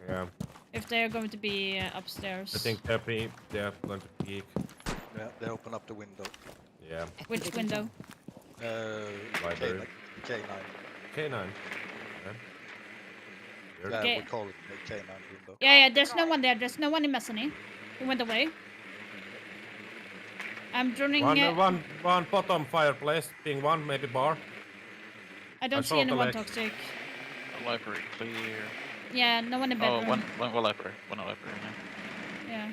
Yeah. If they're going to be upstairs. I think they're going to peek. Yeah, they open up the window. Yeah. Which window? Library. K9. K9. Yeah, Okay. we call it the K9 window. Yeah, there's no one there. There's no one in mezzanine. He went away. I'm droning. One bottom fireplace. Ping one, maybe bar. I don't saw see the anyone leg. toxic. Library clear. Yeah, no one in Oh, bedroom. one library. One library. Yeah. Yeah.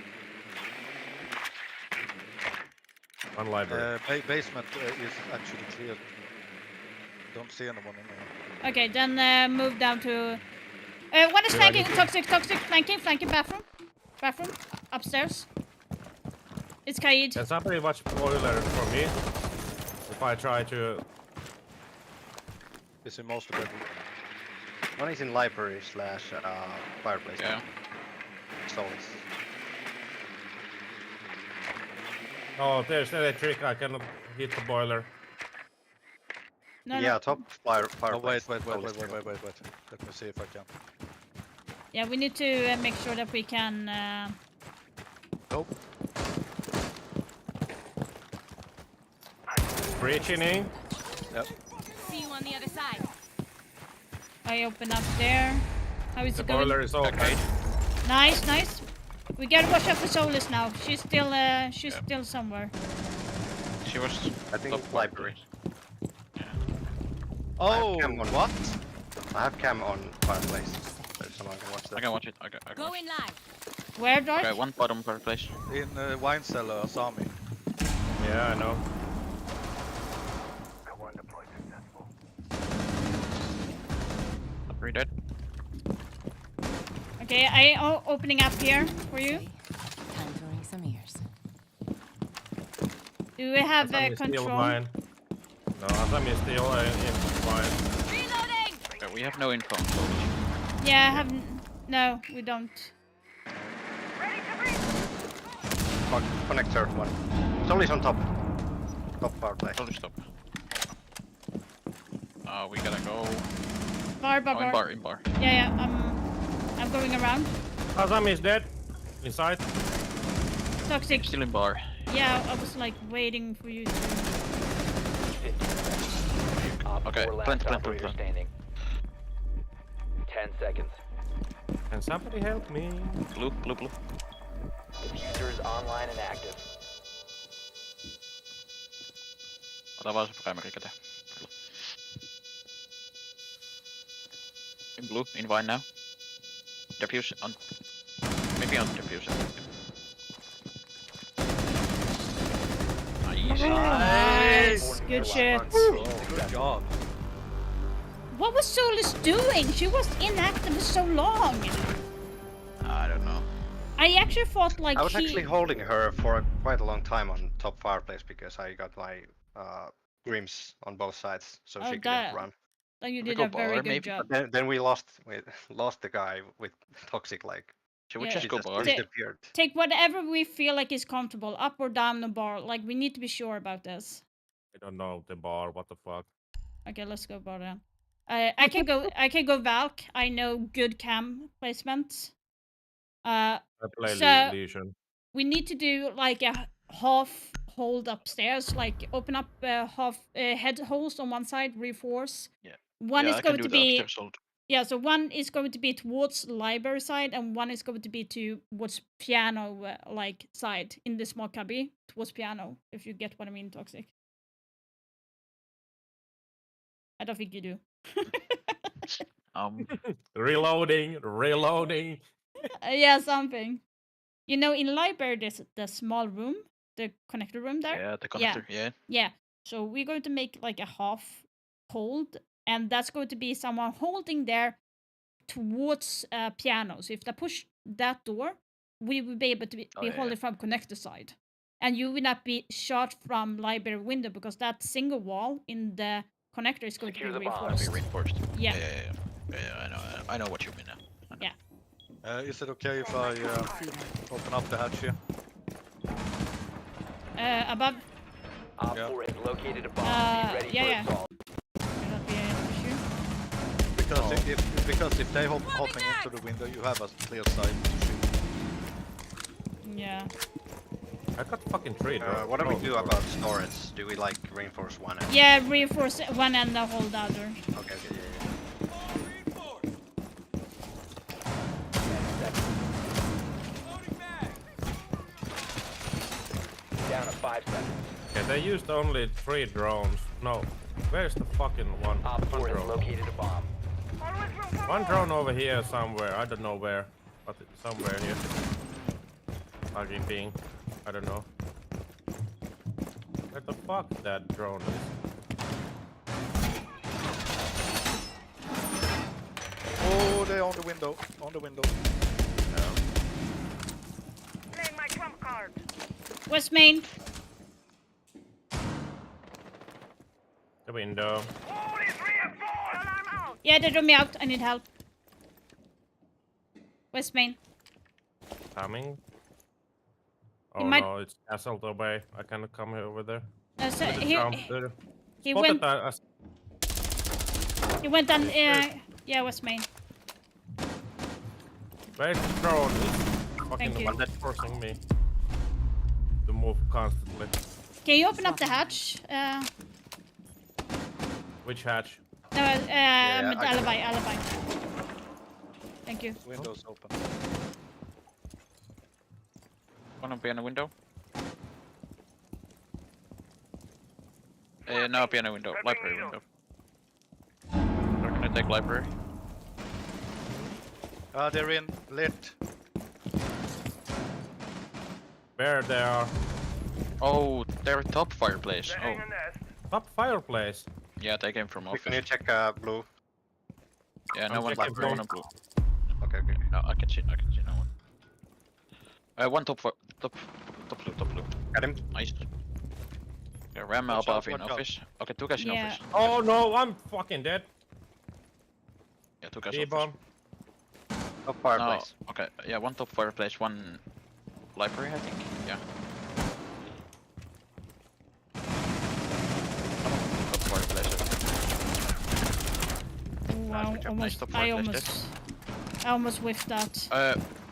One library. Basement is actually clear. Don't see anyone in there. Okay, then move down to. One is flanking. Toxic. Flanking bathroom. Upstairs. It's Kaid. Can somebody watch boiler for me? If I try to. It's in most bedroom. One is in library / fireplace. Yeah. Souls. Oh, there's electric. I cannot hit the boiler. No, Yeah, no. top fireplace. Oh, wait. Souls. Let me see if I can. Yeah, we need to make sure that we can. Nope. Breaching in. Yep. See you on the other side. I open up there. How is The it going? boiler is open. Nice. We gotta watch out for Solus now. She's still somewhere. She was. I think top library. Oh, I have cam on what? I have cam on fireplace. So someone can watch that. I can watch it. I can Go watch in it. live. Where, Dark? Okay, one bottom fireplace. In wine cellar, Asami. Yeah, I know. Library dead. Okay, I opening up here for you. Time to ring some Do we have Asami is still control? mine. No, Asami is still in mine. Reloading! Okay, we have no info. Yeah, I have. No, we don't. Connect third one. Solis on top. Top power play. Totally stop. We gotta go. Bar. In bar. Yeah. I'm going around. Asami is dead. Inside. Toxic. Still in bar. Yeah, I was like waiting for you to. Okay, plant. 10 seconds. Can somebody help me? Blue. Diffuser is online and active. Ota vaan se primary käteen. In blue, in vine now. Diffuse on. Maybe on diffuser. Nice. Good shit. Good job. What was Solis doing? She was inactive for so long. I don't know. I actually thought like I was actually holding her for quite a long time on top fireplace because I got my Grims on both sides, so she couldn't run. Then you did a very good job. But then we lost the guy with toxic like. Should we just go bar? Take whatever we feel like is comfortable, up or down the bar. Like we need to be sure about this. I don't know the bar. What the fuck? Okay, let's go bar then. I can go. I can go Valk. I know good cam placement. I play So Legion. we need to do like a half hold upstairs, like open up half head holes on one side, reinforce. Yeah. One Yeah, is I can going do to the be upstairs hold. yeah. So one is going to be towards library side, and one is going to be towards piano like side in the small cubby towards piano. If you get what I mean, Toxic. I don't think you do. Reloading. Yeah, something. You know, in library, there's the small room, the connector room there. Yeah, the connector, yeah. Yeah. So we're going to make like a half hold, and that's going to be someone holding there towards piano. So if they push that door, we will be able to be holding from connector side. And you will not be shot from library window because that single wall in the connector is going to be reinforced. Yeah. Yeah, I know what you mean now. Yeah. Is it okay if I open up the hatch here? Above. Op 4 has located a bomb. Be ready for assault. Cannot be an issue. Because if they hopping into the window, you have a clear sight to shoot. Yeah. I got fucking 3. What do we do about storage? Do we like reinforce one end? Yeah, reinforce one and hold the other. Okay, yeah. Down to 5 seconds. Okay, they used only 3 drones. No, where's the fucking one? Op 4 One has drone. located a bomb. One drone over here somewhere. I don't know where, but it's somewhere here. Fucking thing. I don't know. Where the fuck that drone is? Oh, they're on the window. On the window. Playing my trump card. West main. The window. Yeah, they drew me out. I need help. West main. Coming. He Oh might- no, it's castled away. I cannot come over there. So I just he jumped there. went. Spotted He went on. Yeah, West main. Where's the drone? It's fucking Thank you. one that's forcing me to move constantly. Can you open up the hatch? Which hatch? No, I can- alibi. Thank you. Windows open. Wanna be on the window? No, piano window. Library window. We're gonna take library. They're in lit. Where they are? Oh, they're top fireplace. Oh, Top fireplace. yeah, they came from office. Can you check blue? Yeah, no I'm one checking blue. No one blue. blue. Okay. No, I can see no one. One top blue. Got him. Nice. Okay, Ram above in office. Okay, two guys in Yeah. office. Oh no, I'm fucking dead. Yeah, two guys B-bomb. office. Top fireplace. No, okay, yeah, one top fireplace, one library, I think. Yeah. Top fireplace. Ooh, Nice, good job. Nice top fireplace. I almost whiffed that.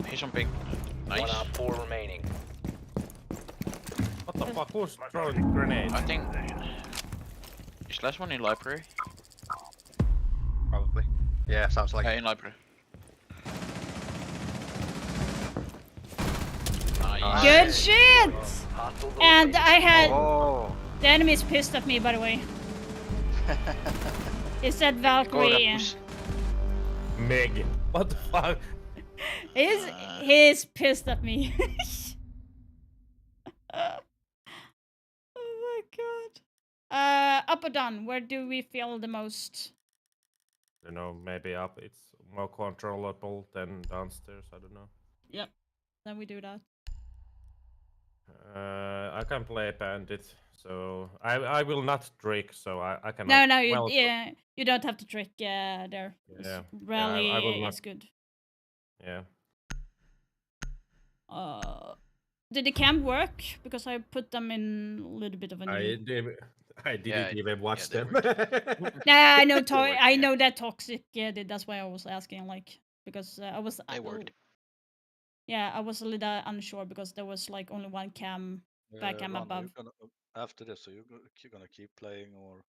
He's on ping. Nice. 1 Op 4 remaining. What the fuck? Who's throwing grenades? I think. Is last one in library? Probably. Yeah, sounds like. Yeah, in library. Nice. Good shit! And I had Oh. the enemy's pissed at me, by the way. He said Valkyrie. Meg. What the fuck? He's pissed at me. Oh my god. Up or down? Where do we feel the most? You know, maybe up. It's more controllable than downstairs. I don't know. Yep. Then we do that. I can play bandit, so I will not trick. So I can. No, you don't have to trick there. Yeah. Rally I will not. is good. Yeah. Did the camp work? Because I put them in a little bit of a. I didn't even watch them. Nah, I know that toxic did. That's why I was asking, like, because I was. They worked. Yeah, I was a little unsure because there was like only one cam, back cam Ron, above. After this, are you gonna keep playing or?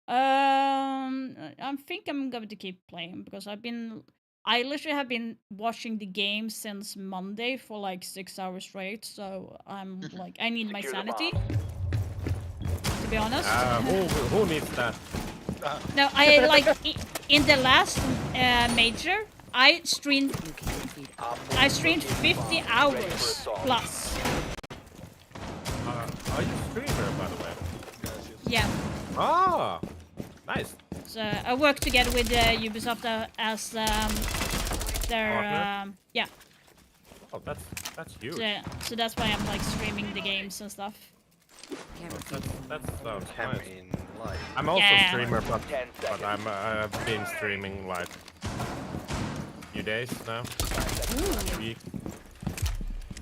I think I'm going to keep playing because I literally have been watching the game since Monday for like 6 hours straight. So I'm like, I need my sanity. To be honest. Who needs that? No, I like in the last major, I streamed 50 hours plus. Are you a streamer, by the way? Yeah. Ah, nice. So I work together with Ubisoft as their yeah. Oh, that's huge. So that's why I'm like streaming the games and stuff. That sounds Cam nice. in live. I'm also Yeah. a streamer, but I've been streaming like few days now. Week.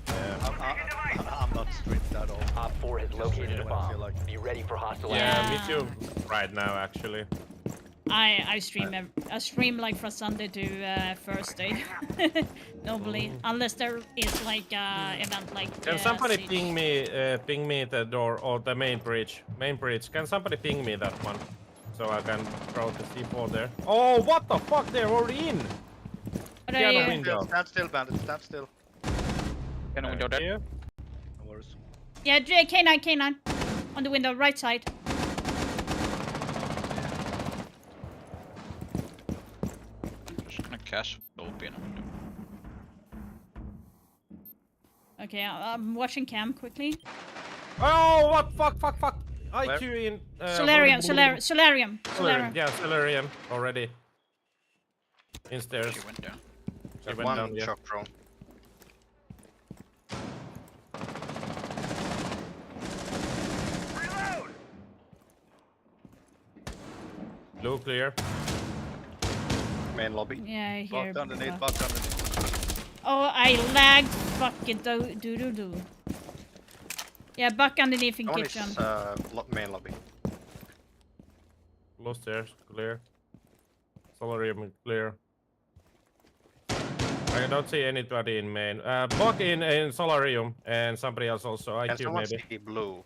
Yeah. I'm not streamed at all. Op 4 has located a bomb. Be ready for hostile Yeah, me too. Right now, actually. I stream like from Sunday to Thursday normally, unless there is like event like. Can somebody Siege. ping me the door or the main bridge? Main bridge. Can somebody ping me that one, so I can throw the C4 there? Oh, what the fuck? They're already in. What Yeah, are the you? window. Stand still, bandit. Stand still. Can a window there? Here. No worries. Yeah, K9 on the window, right side. Just gonna cast open a window. Okay, I'm watching cam quickly. Oh, what? Fuck. IQ in. Solarium. Yeah, Solarium already. In stairs. She went down. She went One down, yeah. shock drone. Blue clear. Main lobby. Yeah, I hear. Buck underneath. Buck underneath. Oh, I lagged. Fuck it. Do. Yeah, Buck underneath in One kitchen. is main lobby. Blue stairs clear. Solarium clear. I don't see anybody in main. Bug in Solarium and somebody else also. Can IQ someone maybe. see blue?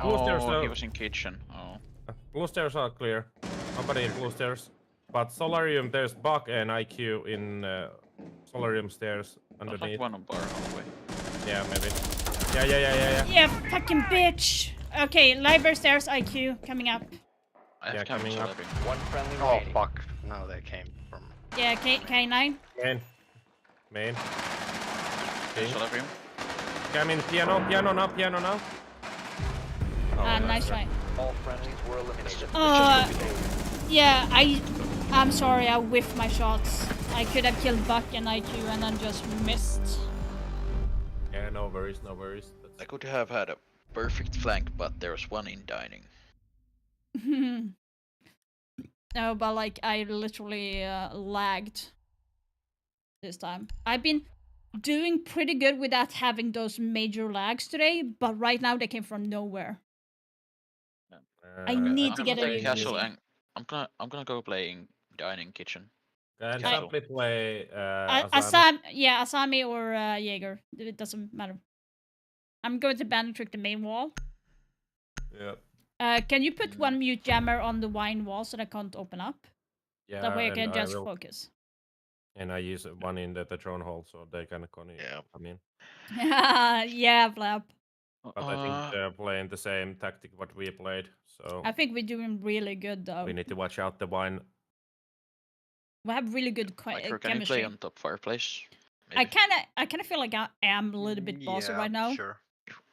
Blue stairs. Oh, he was in kitchen. Oh. Blue stairs are clear. Nobody in blue stairs. But Solarium, there's Bug and IQ in Solarium stairs underneath. Like one on bar hallway. Yeah, maybe. Yeah. Yeah, fucking bitch. Okay, library stairs, IQ coming up. I have Yeah, coming up. One friendly Oh remaining. fuck! Now they came from. Yeah, K9. Main. Okay. Solarium. Come in piano now. Nice try. All friendlies were eliminated. Yeah, I'm sorry, I whiffed my shots. I could have killed Buck and IQ and then just missed. Yeah, no worries. I could have had a perfect flank, but there's one in dining. No, but like I literally lagged this time. I've been doing pretty good without having those major lags today, but right now they came from nowhere. I need to get a new casual PC. and I'm gonna go playing dining kitchen. Can Casual. simply play Asami or Jaeger. It doesn't matter. I'm going to bandit trick the main wall. Yep. Can you put one mute jammer on the wine wall so that I can't open up? Yeah. That way I and can just will- focus. And I use one in the drone hole so they can come in. Yeah, Flap. But I think they're playing the same tactic what we played, so I think we're doing really good though. we need to watch out the wine. We have really good Can you chemistry. play on top fireplace? I kind of feel like I am a little bit bossy right now. Sure.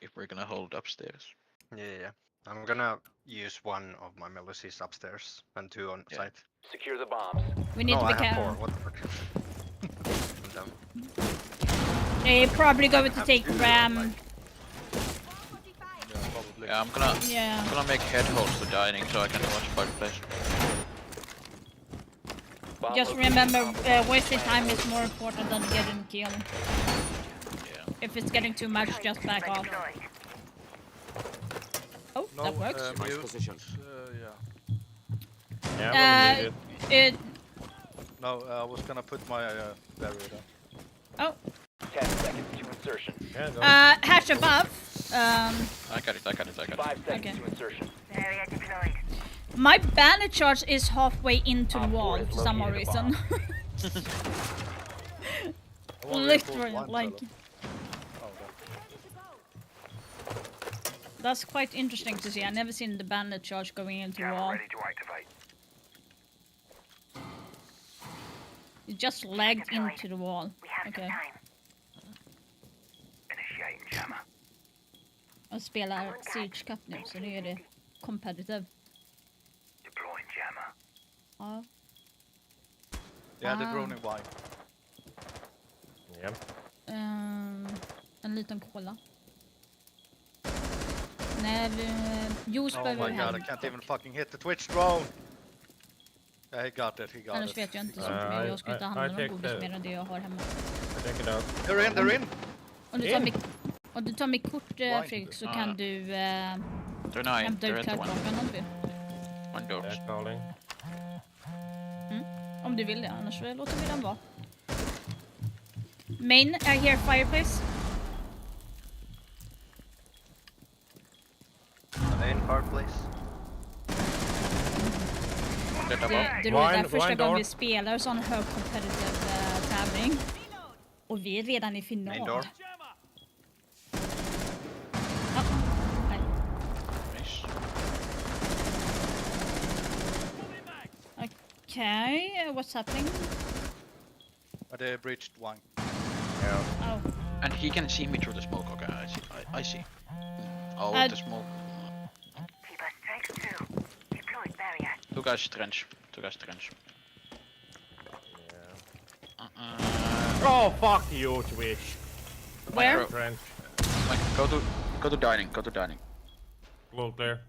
If we're gonna hold upstairs. Yeah. I'm gonna use one of my Melusis upstairs and 2 on site. Secure the bombs. We need no, to be I have 4. careful. What the fuck? I'm dumb. They're probably going to take Ram. Yeah, I'm gonna make head holes to dining so I can watch fireplace. Just remember, wasting time is more important than getting a kill. If it's getting too much, just back off. Oh, that works. Nice position. Yeah, No, I was gonna put my barrier down. Oh. 10 seconds to insertion. Hatch above. I got it. 5 seconds to insertion. Area deployed. My banner charge is halfway into the wall for some reason. Literally, like. That's quite interesting to see. I've never seen the bandit charge going into the wall. Ready to activate. It just lagged into the wall. Okay. Initiating jammer. Jag spelar Siege Cup nu så nu är det competitive. Deploying jammer. Ja. Yeah, the drone in wine. Yep. En liten cola. Nej, juice Oh behöver my vi god, hem. I can't even fucking hit the Twitch drone! Yeah, he got it, Annars vet jag inte så mycket mer. Jag ska inte handla någon godis mer än det jag har hemma. Check it out. They're in! Om du tar mitt kort Fredrik så kan du hämta ut karaktären om du vill. One door. Calling. Om du vill det, annars låter vi den vara. Main, I hear fireplace. Main fireplace. Det är första gången vi spelar sån hög competitive tävling. Och vi är redan i final. Main door. Okay, what's happening? They breached wine. Yeah. Oh. And he can see me through the smoke. Okay, I see. Oh, the smoke. Two guys trench. Oh fuck you, Twitch. Where? Like, go to dining. Low clear.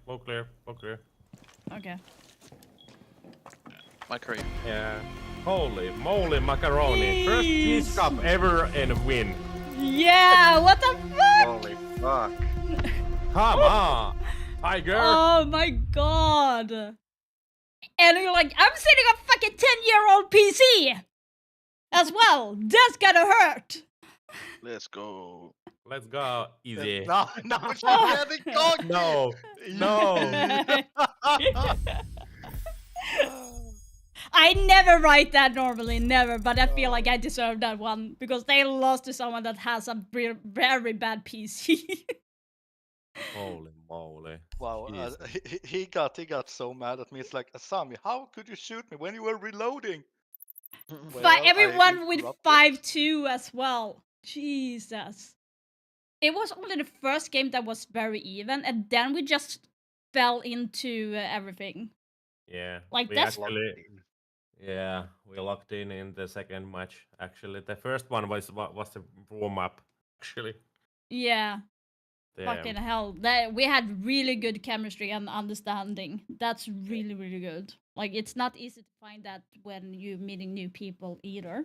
Okay. My career. Yeah. Holy moly macaroni. First Peace Cup ever and win. Yeah, what the fuck? Holy fuck. Come on, Tiger. Oh my god. And you're like, I'm sitting on fucking 10-year-old PC as well. That's gotta hurt. Let's go. Easy. No. No. I never write that normally, never, but I feel like I deserve that one because they lost to someone that has a very bad PC. Holy moly. Wow, he got so mad at me. It's like, Asami, how could you shoot me when you were reloading? But everyone with 5-2 as well. Jesus. It was only the first game that was very even, and then we just fell into everything. Yeah. Like we that's we locked in the second match. Actually, the first one was the warm up. Actually. Yeah. Fucking hell. We had really good chemistry and understanding. That's really, really good. Like, it's not easy to find that when you're meeting new people either.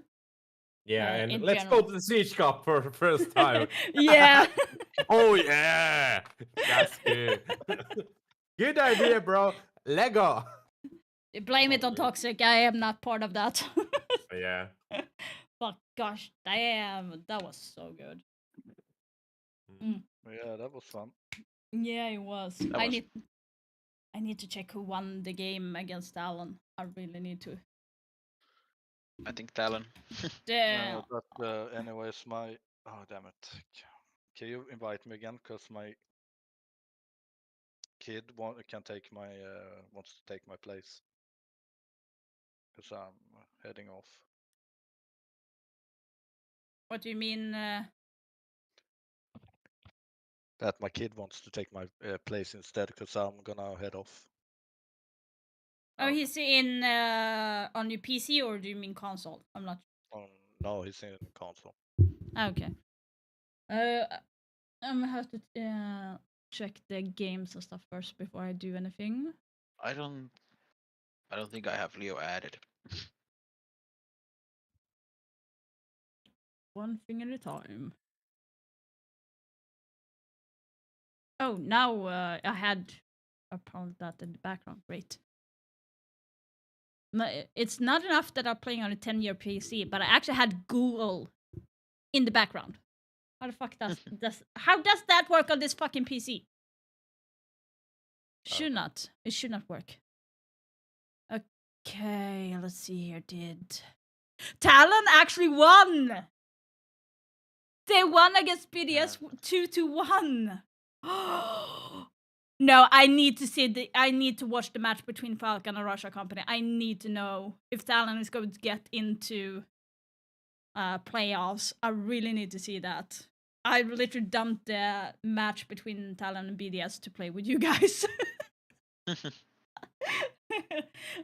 Yeah, and in let's general. go to the Siege Cup for the first time. Yeah. Oh, yeah. That's good. Good idea, bro. Lego. Blame it on Toxic. I am not part of that. Yeah. But gosh, damn, that was so good. Yeah, that was fun. Yeah, it was. That I was- need to check who won the game against Alan. I really need to. I think Talon. Damn. No, but anyways, oh damn it! Can you invite me again? Cause my kid wants to take my place. Cause I'm heading off. What do you mean? That my kid wants to take my place instead, because I'm gonna head off. Oh, he's in on your PC, or do you mean console? I'm not. No, he's in console. Okay. I'm gonna have to check the games and stuff first before I do anything. I don't think I have Leo added. One thing at a time. Oh, now I had upon that in the background. Great. No, it's not enough that I'm playing on a 10-year PC, but I actually had Google in the background. How the fuck how does that work on this fucking PC? Should not. It should not work. Okay, let's see here. Did Talon actually won? They won against BDS 2-1. No, I need to see I need to watch the match between Falcon and Russia Company. I need to know if Talon is going to get into playoffs. I really need to see that. I literally dumped the match between Talon and BDS to play with you guys.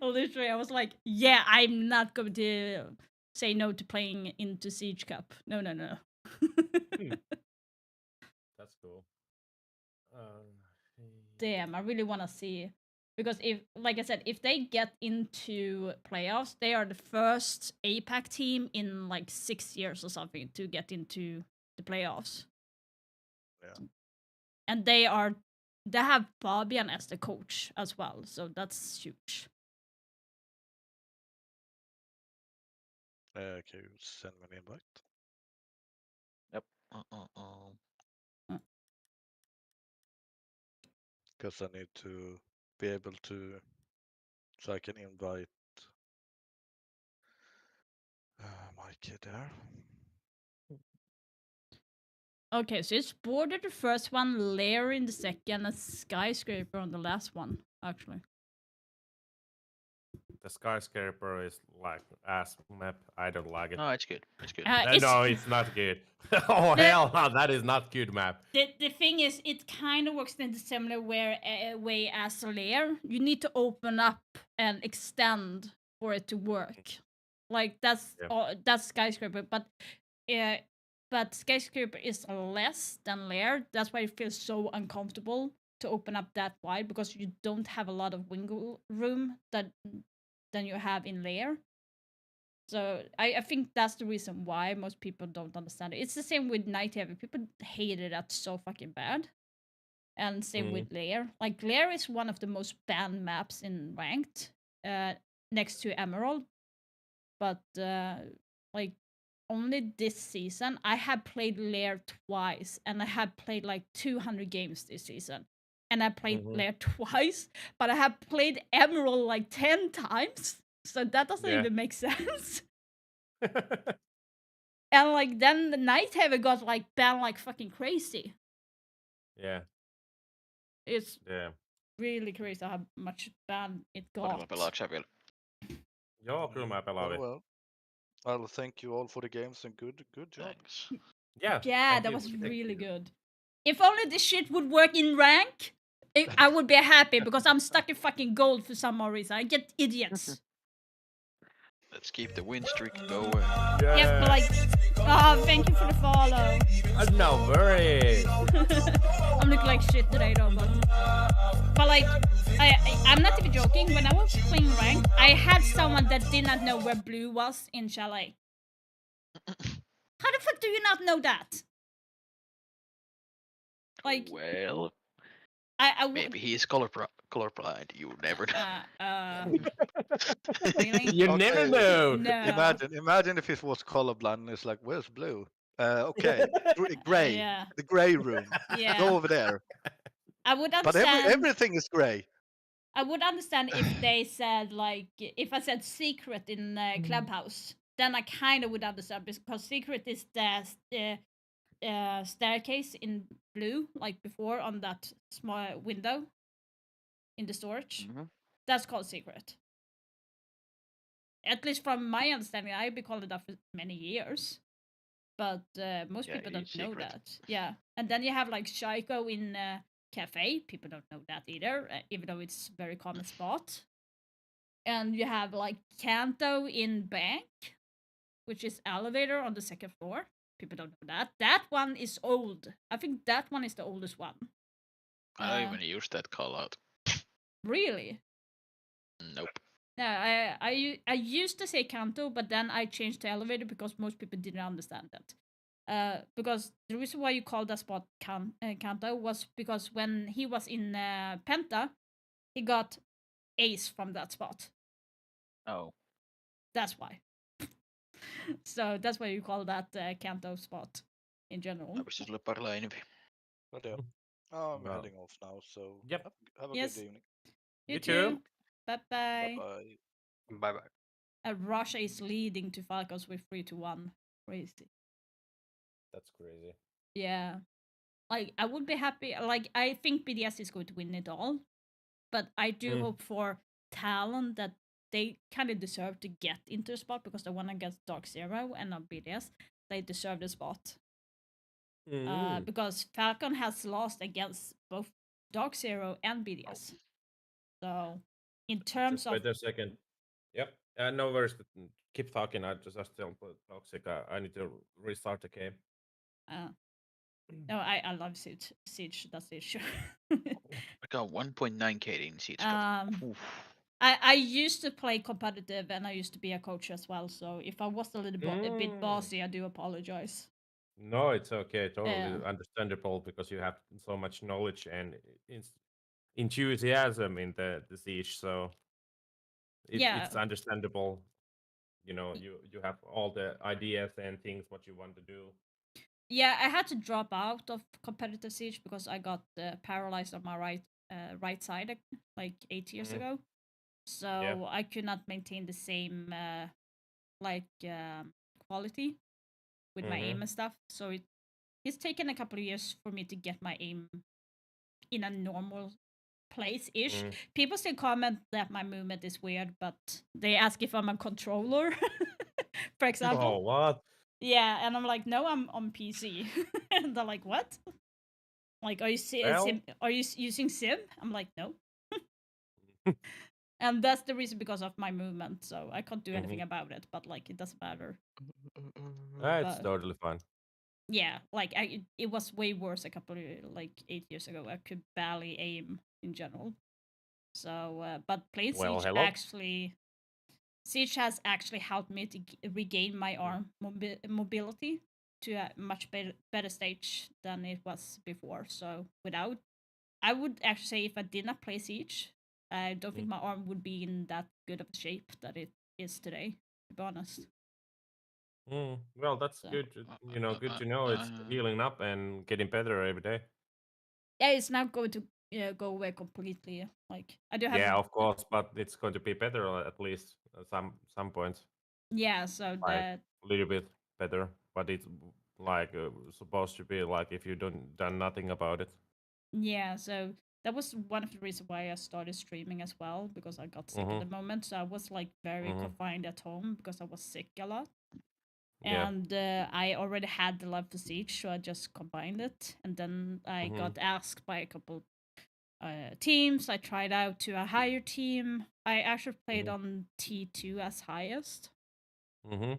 Literally, I was like, yeah, I'm not going to say no to playing into Siege Cup. No. That's cool. Damn, I really want to see, because if, like I said, if they get into playoffs, they are the first APAC team in like 6 years or something to get into the playoffs. Yeah. And they have Fabian as the coach as well, so that's huge. Can you send me an invite? Yep. Because I need to be able to, so I can invite my kid there. Okay, so it's Border the first one, Lair in the second, and Skyscraper on the last one, actually. The Skyscraper is like ass map. I don't like it. No, it's good. It's good. No, it's not good. Oh, hell no, that is not good map. The thing is, it kind of works in a similar way as Lair. You need to open up and extend for it to work. Like, that's Skyscraper, but Skyscraper is less than Lair. That's why it feels so uncomfortable to open up that wide, because you don't have a lot of wiggle room than you have in Lair. So I think that's the reason why most people don't understand it. It's the same with Night Heavy. People hated that so fucking bad. And same with Lair. Like, Lair is one of the most banned maps in Ranked, next to Emerald. But like, only this season, I have played Lair twice, and I have played like 200 games this season. And I played Lair twice, but I have played Emerald like 10 times. So that doesn't even make sense. And like, then the Night Heavy got like banned like fucking crazy. Yeah. It's really crazy how much ban it got. Ja, kyllä mä pelaan. Well, thank you all for the games and good job. Thanks. Yeah, that was really good. If only this shit would work in rank, I would be happy, because I'm stuck in fucking gold for some more reason. I get idiots. Let's keep the win streak going. Yeah, but like, thank you for the follow. No worries. like shit today though, but like I'm not even joking. When I was playing ranked, I had someone that did not know where blue was in Chalet. How the fuck do you not know that? Like, well, I maybe he's colorblind. You never know. Really? You never know. No. Imagine if it was colorblind and it's like, where's blue? Okay, gray. Yeah. The gray room. Yeah. Go over there. I would But understand. everything is gray. I would understand if they said like if I said secret in Clubhouse, then I kind of would understand because secret is the staircase in blue, like before on that small window in the storage. That's called secret. At least from my understanding, I've been calling it that for many years. But most people don't know that. Yeah. And then you have like Shaiko in Cafe. People don't know that either, even though it's a very common spot. And you have like Kanto in Bank, which is elevator on the second floor. People don't know that. That one is old. I think that one is the oldest one. I don't even use that call out. Really? Nope. No, I used to say Kanto, but then I changed to elevator because most people didn't understand that. Because the reason why you called that spot Kanto was because when he was in Penta, he got ace from that spot. Oh. That's why. So that's why you call that Kanto spot in general. Sulle parlaa enemmän. But yeah. I'm heading off now, so yep. Have a Yes. good evening. You too. Bye-bye. Bye-bye. Bye-bye. Russia is leading to Falcons with 3-1. Crazy. That's crazy. Yeah. Like, I would be happy. Like, I think BDS is going to win it all. But I do hope for Talon that they kind of deserve to get into a spot because they won against Dark Zero and not BDS. They deserve the spot. Because Falcon has lost against both Dark Zero and BDS. So, in terms just of... wait a second. Yep. No worries. Keep talking. I still toxic. I need to restart the game. No, I love Siege. That's the issue. I got 1.9 KD in Siege. I used to play competitive and I used to be a coach as well. So if I was a little bit bossy, I do apologize. No, it's okay. Totally understandable because you have so much knowledge and enthusiasm in the Siege. So it's understandable. You know, you have all the ideas and things what you want to do. Yeah, I had to drop out of competitive Siege because I got paralyzed on my right side like 8 years ago. So I could not maintain the same quality with my aim and stuff. So it's taken a couple of years for me to get my aim in a normal place-ish. People still comment that my movement is weird, but they ask if I'm a controller, for example. Oh, what? Yeah, and I'm like, no, I'm on PC. And they're like, what? Like, are you using Sim? I'm like, no. And that's the reason because of my movement, so I can't do anything about it. But like, it doesn't matter. It's totally fine. Yeah, like it was way worse a couple of 8 years ago. I could barely aim in general. So, but playing Siege has actually helped me to regain my arm mobility to a much better stage than it was before. So I would actually say if I did not play Siege, I don't think my arm would be in that good of a shape that it is today, to be honest. Well, that's good. You know, good to know it's healing up and getting better every day. Yeah, it's not going to go away completely. Like I do have. Yeah, of course, but it's going to be better at least at some points. Yeah, so that a little bit better, but it's like supposed to be like if you done nothing about it. Yeah, so that was one of the reasons why I started streaming as well, because I got sick at the moment. So I was like very confined at home because I was sick a lot. And I already had the love for Siege, so I just combined it. And then I got asked by a couple teams. I tried out to a higher team. I actually played on T2 as highest. For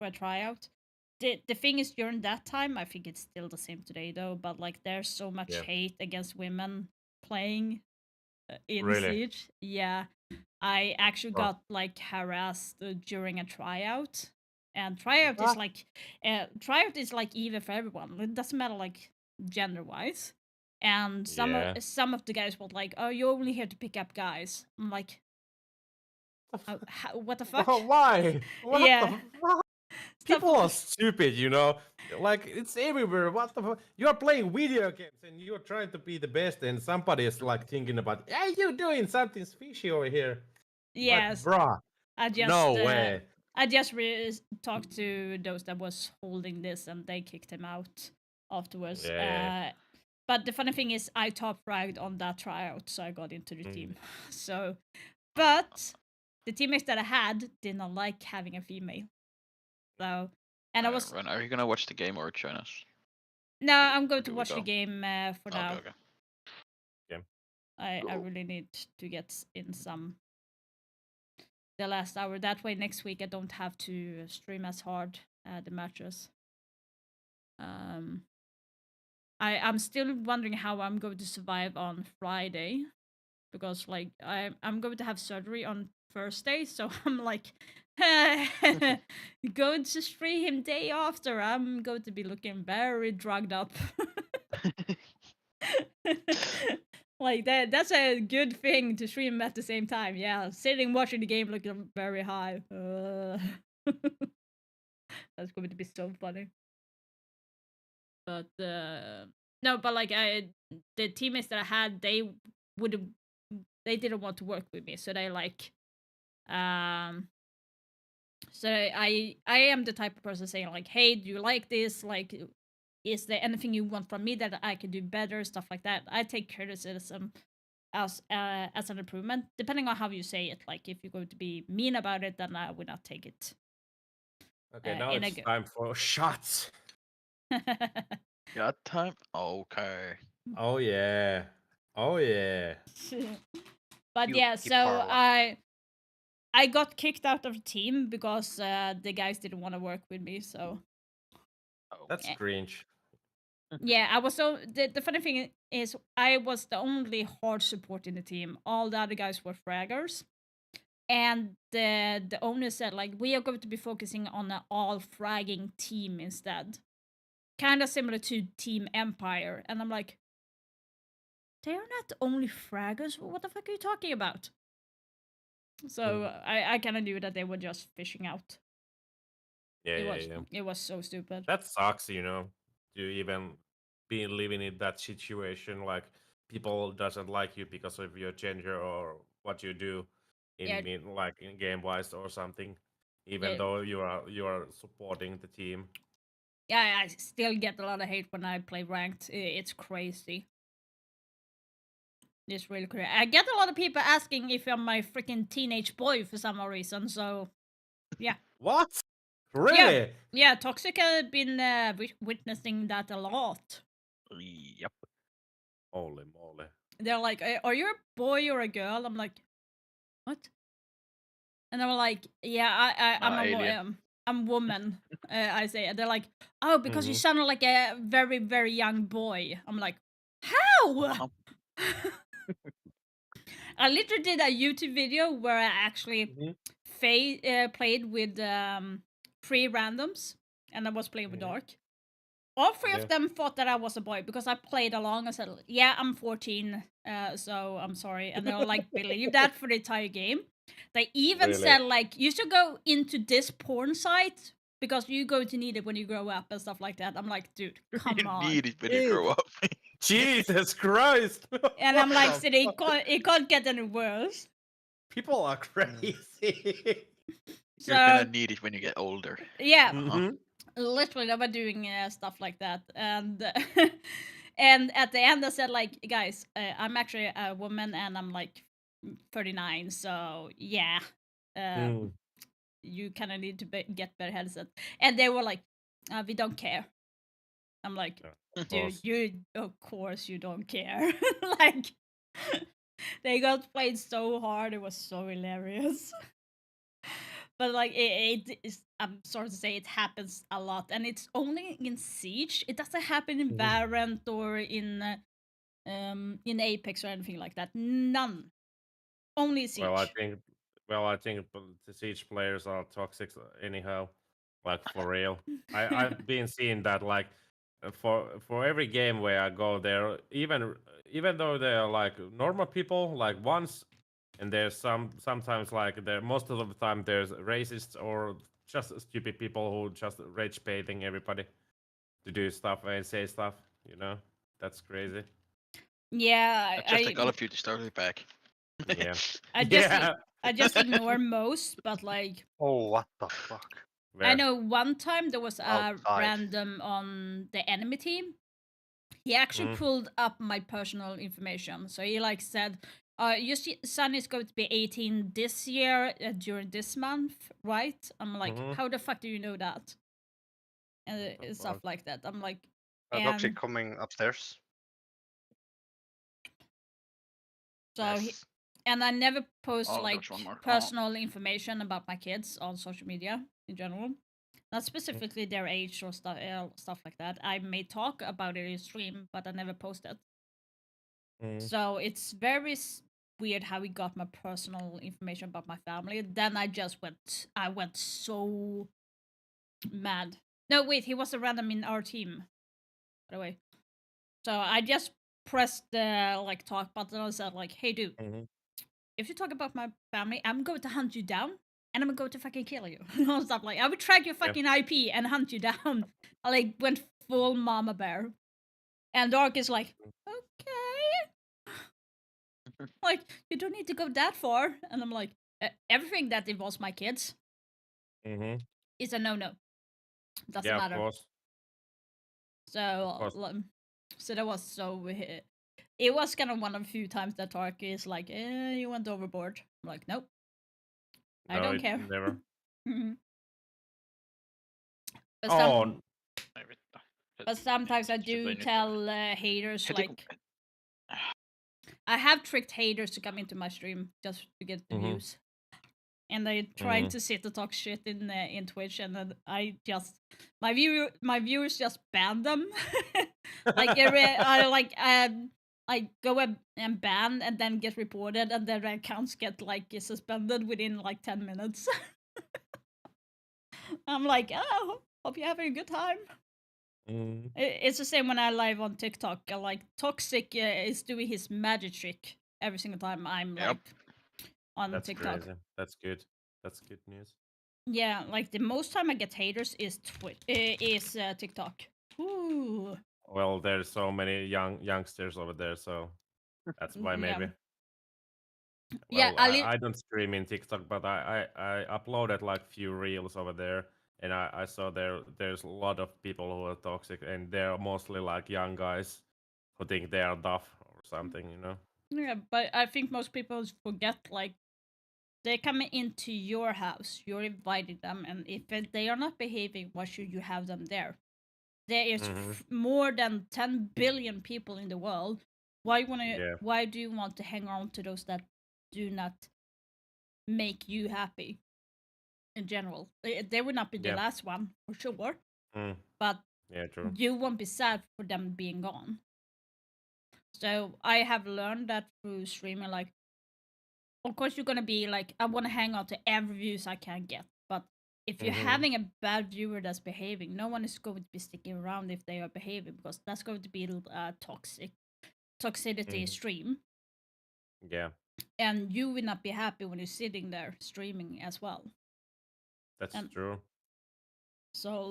a tryout. the thing is, during that time, I think it's still the same today though, but like there's so much hate against women playing in Really? Siege. Yeah, I actually got like harassed during a tryout, and tryout is like even for everyone. It doesn't matter like gender wise. And some of the guys were like, "Oh, you're only here to pick up guys." I'm like, what the fuck? Why? What Yeah. the fuck? People are stupid, you know. Like it's everywhere. What the fuck? You are playing video games and you are trying to be the best, and somebody is like thinking about, "Hey, you doing something fishy over here?" Yes. Like, bruh. I just no way. I just talked to those that was holding this, and they kicked him out afterwards. Yeah. But the funny thing is, I top fragged on that tryout, so I got into the team. So, but the teammates that I had did not like having a female. So, and I was. Ren, are you gonna watch the game or join us? No, I'm going to we watch the go? game for now. Okay. I really need to get in the last hour. That way, next week I don't have to stream as hard the matches. I'm still wondering how I'm going to survive on Friday, because like I'm going to have surgery on Thursday, so I'm like going to stream day after. I'm going to be looking very drugged up. Like that's a good thing to stream at the same time. Yeah, sitting watching the game looking very high. That's going to be so funny. But no, but like the teammates that I had, they didn't want to work with me, so they like so I am the type of person saying like, hey, do you like this? Like, is there anything you want from me that I can do better? Stuff like that. I take criticism as an improvement, depending on how you say it. Like, if you're going to be mean about it, then I would not take it. Okay, now it's time for shots. Got time? Okay. Oh yeah. Oh yeah. But yeah, so I got kicked out of the team because the guys didn't want to work with me. So that's cringe. Yeah, I was so the funny thing is I was the only hard support in the team. All the other guys were fraggers. And the owner said like, we are going to be focusing on an all fragging team instead. Kind of similar to Team Empire. And I'm like, they are not only fraggers. What the fuck are you talking about? So I kind of knew that they were just fishing out. Yeah, It was so stupid. That sucks, you know, to even be living in that situation. Like, people doesn't like you because of your gender or what you do in like in game wise or something. Even though you are supporting the team. Yeah, I still get a lot of hate when I play ranked. It's crazy. It's really crazy. I get a lot of people asking if I'm my freaking teenage boy for some reason. So, yeah. What? Really? Yeah, Toxic has been witnessing that a lot. Yep. Holy moly. They're like, are you a boy or a girl? I'm like, what? And they were like, yeah, I'm a woman. I say, and they're like, oh, because you sound like a very, very young boy. I'm like, how? I literally did a YouTube video where I actually played with 3 randoms, and I was playing with Dark. All 3 of them thought that I was a boy because I played along and said, yeah, I'm 14, so I'm sorry. And they were like, believe that for the entire game. They even said, like, you should go into this porn site because you're going to need it when you grow up and stuff like that. I'm like, dude, come on. You need it when you grow up. Jesus Christ. And I'm like, so it can't get any worse. People are crazy. You're gonna need it when you get older. Yeah. Literally, they were doing stuff like that. And and at the end, I said, like, guys, I'm actually a woman and I'm like 39. So, yeah. You kind of need to get better headset. And they were like, we don't care. I'm like, dude, of course you don't care. Like, they got played so hard. It was so hilarious. but like it is. I'm sorry to say, it happens a lot, and it's only in Siege. It doesn't happen in Valorant or in Apex or anything like that. None. Only Siege. Well, I think the Siege players are toxic anyhow. Like for real. I've been seeing that like for every game where I go there, even though they're like normal people, like once, and there's sometimes like there most of the time there's racists or just stupid people who just rage baiting everybody to do stuff and say stuff. You know, that's crazy. Yeah, Just a Call of Duty story pack. Yeah. I just ignore most, but like. Oh, what the fuck? I know one time there was a random on the enemy team. He actually pulled up my personal information. So he like said, your son is going to be 18 this year during this month, right? I'm like, how the fuck do you know that? And stuff like that. I'm like, Toxic coming upstairs. So yes. And I never post like personal information about my kids on social media in general. Not specifically their age or stuff like that. I may talk about it in stream, but I never post it. So it's very weird how he got my personal information about my family. Then I went so mad. No, wait, he was a random in our team, by the way. So I just pressed the like talk button and said like, hey dude, if you talk about my family, I'm going to hunt you down and I'm going to fucking kill you. Stuff like I would track your fucking IP and hunt you down. I like went full mama bear. And Dark is like, okay. Like, you don't need to go that far. And I'm like, everything that involves my kids is a no-no. Doesn't matter. Of course. So that was so. It was kind of one of the few times that Tark is like, you went overboard. I'm like, nope. I don't care. Never. But sometimes I do tell haters like, I have tricked haters to come into my stream just to get the views, and they trying to sit and talk shit in Twitch, and then I just my viewers just ban them. Like I go and ban and then get reported, and their accounts get like suspended within like 10 minutes. I'm like, oh, hope you're having a good time. It's the same when I live on TikTok. Like Toxic is doing his magic trick every single time I'm like on TikTok. Crazy. That's good. That's good news. Yeah, like the most time I get haters is TikTok. Ooh. Well, there's so many youngsters over there, so that's why maybe. Well, yeah, I don't stream in TikTok, but I uploaded like few reels over there, and I saw there's a lot of people who are toxic, and they're mostly like young guys who think they are tough or something, you know. Yeah, but I think most people forget like they're coming into your house, you're inviting them, and if they are not behaving, why should you have them there? There is more than 10 billion people in the world. Why do you want to hang on to those that do not make you happy? In general, they would not be the last one for sure. But true. You won't be sad for them being gone. So I have learned that through streaming. Like, of course, you're gonna be like, I want to hang on to every views I can get, but if you're having a bad viewer that's behaving, no one is going to be sticking around if they are behaving, because that's going to be toxicity stream. Yeah. And you will not be happy when you're sitting there streaming as well. That's true. So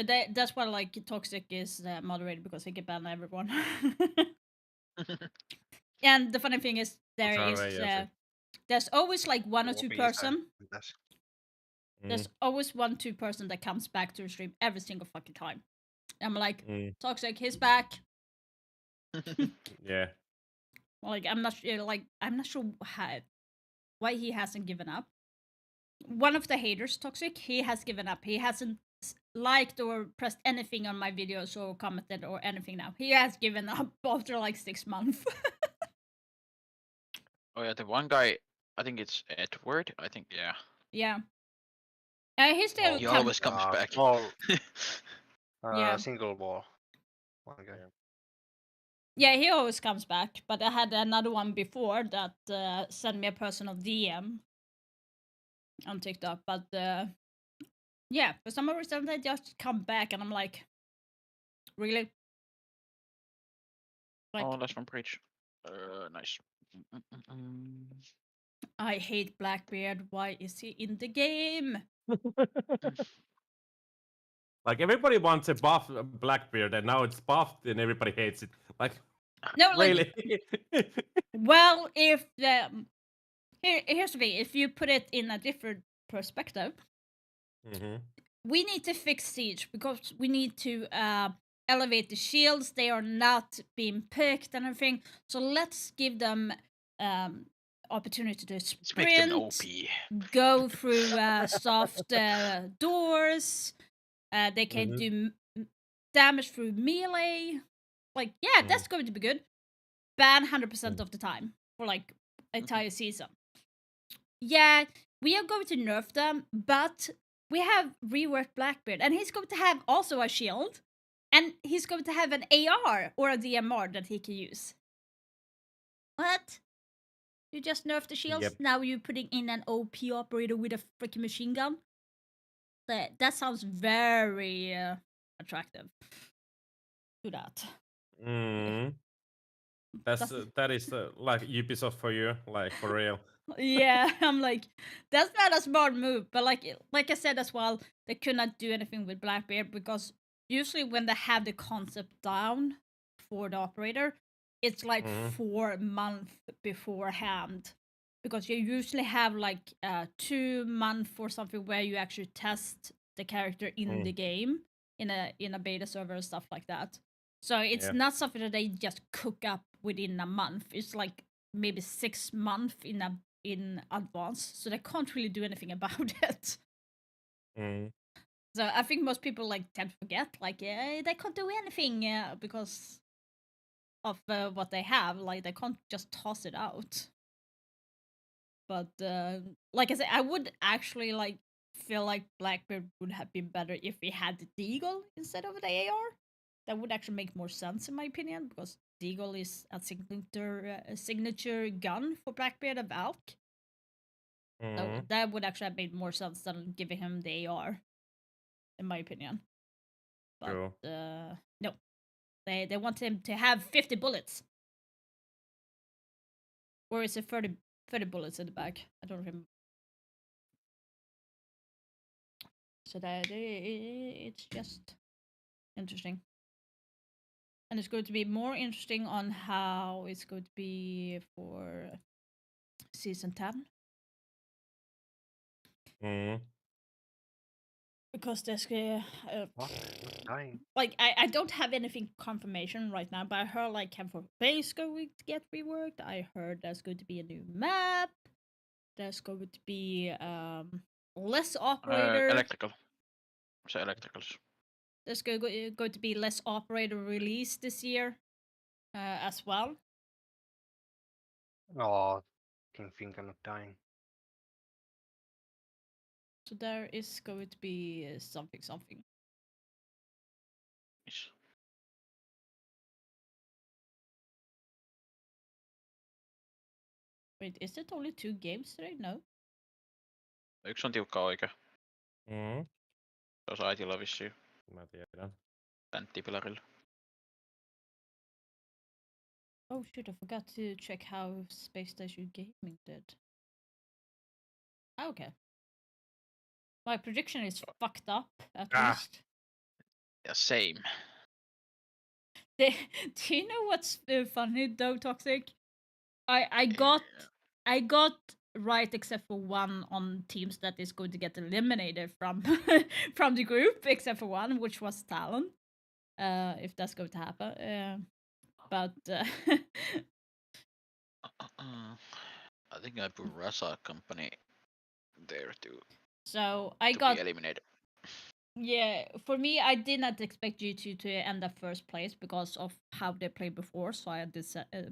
that's why like Toxic is moderated, because he can ban everyone. And the funny thing is there's always like one or two person. There's always 1-2 person that comes back to the stream every single fucking time. I'm like, Toxic, he's back. Yeah. Like I'm not sure why he hasn't given up. One of the haters, Toxic, he has given up. He hasn't liked or pressed anything on my videos or commented or anything now. He has given up after like 6 months. Oh yeah, the one guy, I think it's Edward. I think, yeah. Yeah. He still He always comes back. Yeah. Single wall. One guy. Yeah, he always comes back. But I had another one before that sent me a personal DM on TikTok. But yeah, for some reason they just come back, and I'm like, really? Like, Oh, last one breach. Nice. I hate Blackbeard. Why is he in the game? Like everybody wants a buff Blackbeard, and now it's buffed, and everybody hates it. Like, No, like, really? well, if here's the thing: if you put it in a different perspective, we need to fix Siege because we need to elevate the shields. They are not being picked and everything. So let's give them opportunity to sprint, make them OP. go through soft doors. They can do damage through melee. Like, yeah, that's going to be good. Ban 100% of the time for like entire season. Yeah, we are going to nerf them, but we have reworked Blackbeard, and he's going to have also a shield, and he's going to have an AR or a DMR that he can use. What? You just nerfed the shields? Yep. Now you're putting in an OP operator with a freaking machine gun? That sounds very attractive. Do that. That is like Ubisoft for you, like for real. Yeah, I'm like, that's not a smart move. But like I said as well, they could not do anything with Blackbeard because usually when they have the concept down for the operator, it's like 4 months beforehand. Because you usually have like 2 months or something where you actually test the character in the game in a beta server and stuff like that. So it's not something that they just cook up within a month. It's like maybe 6 months in advance. So they can't really do anything about it. So I think most people like tend to forget, like, they can't do anything because of what they have. Like, they can't just toss it out. But like I said, I would actually like feel like Blackbeard would have been better if we had the Deagle instead of the AR. That would actually make more sense in my opinion, because Deagle is a signature gun for Blackbeard and Valk. So that would actually have made more sense than giving him the AR, in my opinion. But no, they want him to have 50 bullets, or is it 30 bullets in the back? I don't remember. So that it's just interesting. And it's going to be more interesting on how it's going to be for season 10. Because there's like I don't have anything confirmation right now, but I heard like Camp for Base going to get reworked. I heard there's going to be a new map. There's going to be less operator. Electrical. So electricals. There's going to be less operator release this year, as well. Oh, Kingfinger not dying. So there is going to be something. Wait, is it only 2 games today? No. Yksi on tiukka oikea. Se on Aitilla vissiin. Mä tiedän. Plänttipilarilla. Oh shoot, I forgot to check how Space Station Gaming did. Okay. My prediction is fucked up, at least. Yeah, same. Do you know what's funny though, Toxic? I got right except for one on teams that is going to get eliminated from from the group, except for one, which was Talon. If that's going to happen. But I think I put Rasa Company there too. So I got be eliminated. Yeah, for me, I did not expect G2 to end up first place because of how they played before, so I did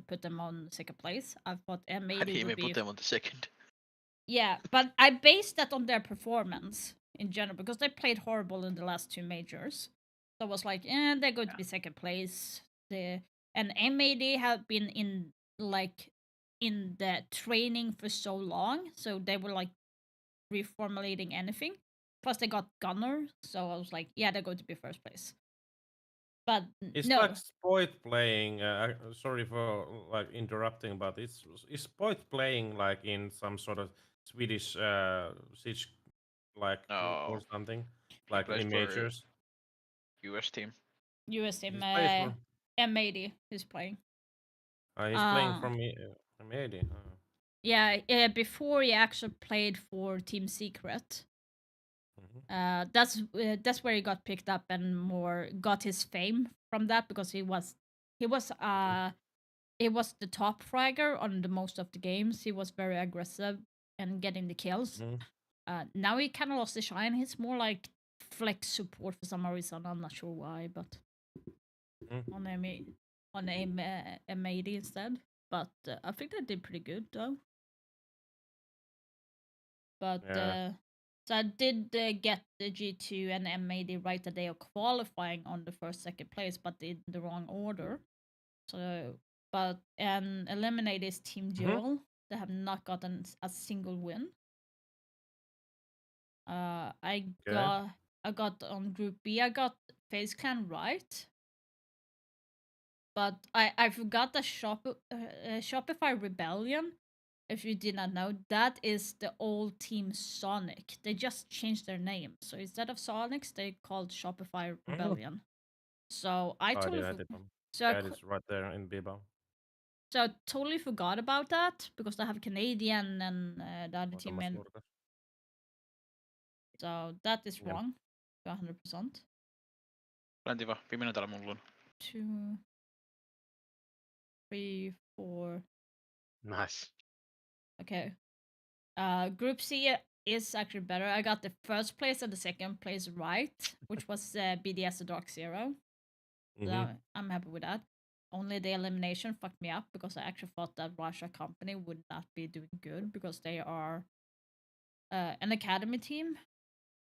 put them on second place. I thought M80 I didn't would even be... put them on the second. Yeah, but I based that on their performance in general because they played horrible in the last 2 majors. So I was like, they're going to be second place. And M80 have been in the training for so long, so they were like reformulating anything. Plus they got Gunner, so I was like, yeah, they're going to be first place. But It's no. like Spoit playing. Sorry for like interrupting, but is Spoit playing like in some sort of Swedish siege like or something like plays in for majors? US team. US team plays for- M80 is playing. He's playing from M80. Yeah, before he actually played for Team Secret. That's where he got picked up and more got his fame from that because he was the top fragger on the most of the games. He was very aggressive and getting the kills. Now he kind of lost the shine. He's more like flex support for some reason. I'm not sure why, but on M80 instead. But I think they did pretty good though. But so I did get the G2 and M80 right the day of qualifying on the second place, but in the wrong order. So, and eliminate is Team Duel. They have not gotten a single win. I got on Group B. I got FaZe Clan right, but I forgot the Shopify Rebellion. If you did not know, that is the old Team Sonic. They just changed their name. So instead of Sonics, they called Shopify Rebellion. So I totally that is right there in Biba. So I totally forgot about that because they have Canadian and the other team in. So that is wrong. 100%. Plenty va. Viimeinen täällä mulla on. 2, 3, 4. Nice. Okay. Group C is actually better. I got the first place and the second place right, which was BDS Dark Zero. So I'm happy with that. Only the elimination fucked me up because I actually thought that Russia company would not be doing good because they are an academy team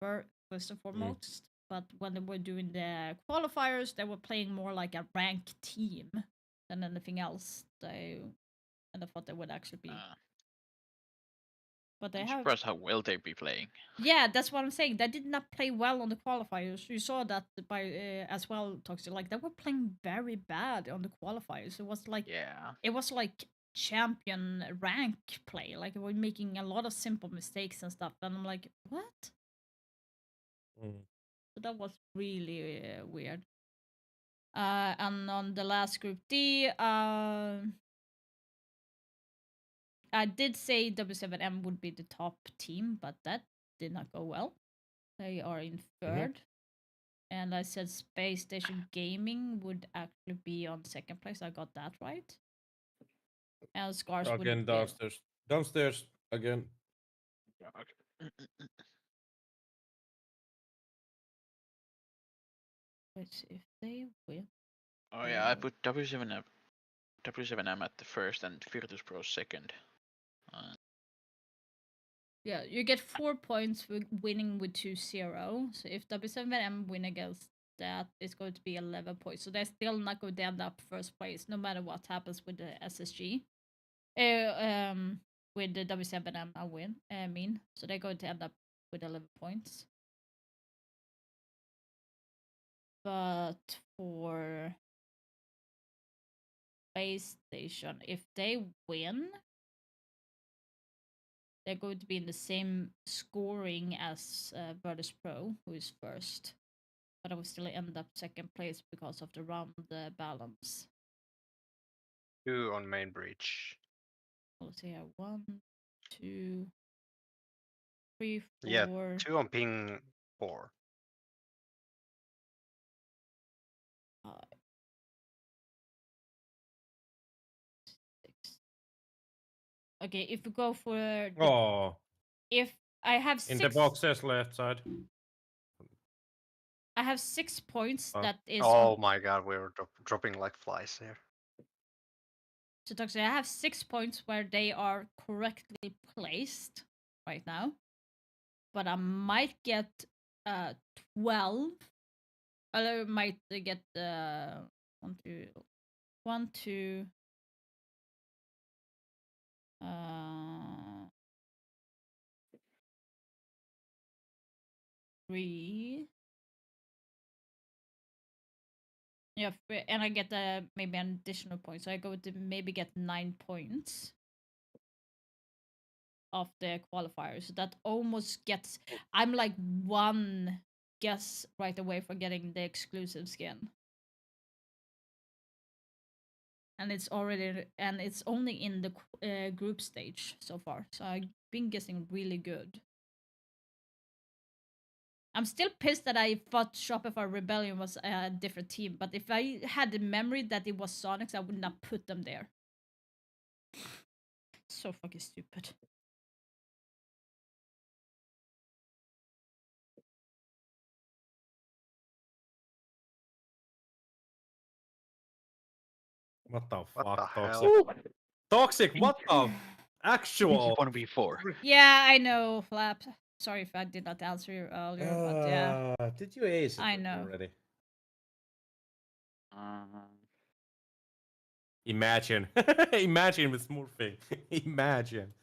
first and foremost. But when they were doing the qualifiers, they were playing more like a ranked team than anything else. And I thought they would actually be. But I'm surprised how well they be playing. Yeah, that's what I'm saying. They did not play well on the qualifiers. You saw that by as well, Toxic. Like they were playing very bad on the qualifiers. It was like champion rank play. Like they were making a lot of simple mistakes and stuff. And I'm like, what? So that was really weird. And on the last Group D, I did say W7M would be the top team, but that did not go well. They are in third. And I said Space Station Gaming would actually be on second place. I got that right. And Scars again downstairs. Downstairs again. Okay. Let's see if they win. Oh yeah, I put W7M at the first and Virtus Pro second. Yeah, you get 4 points for winning with 2-0. So if W7M win against that, it's going to be 11 points. So they're still not going to end up first place, no matter what happens with the SSG. With the W7M I mean. So they're going to end up with 11 points. But for Space Station, if they win, they're going to be in the same scoring as Virtus Pro, who is first. But I will still end up second place because of the round balance. 2 on main breach. Let's see here. 1, 2, 3, 4. Yeah, 2 on ping 4. 5, 6. Okay, if we go for if I have 6 in the boxes left side. I have 6 points. That is. Oh my god, we were dropping like flies here. So Toxic, I have 6 points where they are correctly placed right now. but I might get 12. I might get 1, 2, 3. Yeah, and I get maybe an additional point, so I go to maybe get 9 points of the qualifiers. So that almost gets. I'm like 1 guess right away for getting the exclusive skin. And it's only in the group stage so far. So I've been guessing really good. I'm still pissed that I thought Shopify Rebellion was a different team, but if I had the memory that it was Sonics, I would not put them there. So fucking stupid. What the fuck, the Toxic? hell? Toxic, what the actual? 1v4. Yeah, I know, Flap. Sorry if I did not answer you earlier, but yeah. Did you ace it I know. already? Imagine. Imagine with smurfing. Imagine.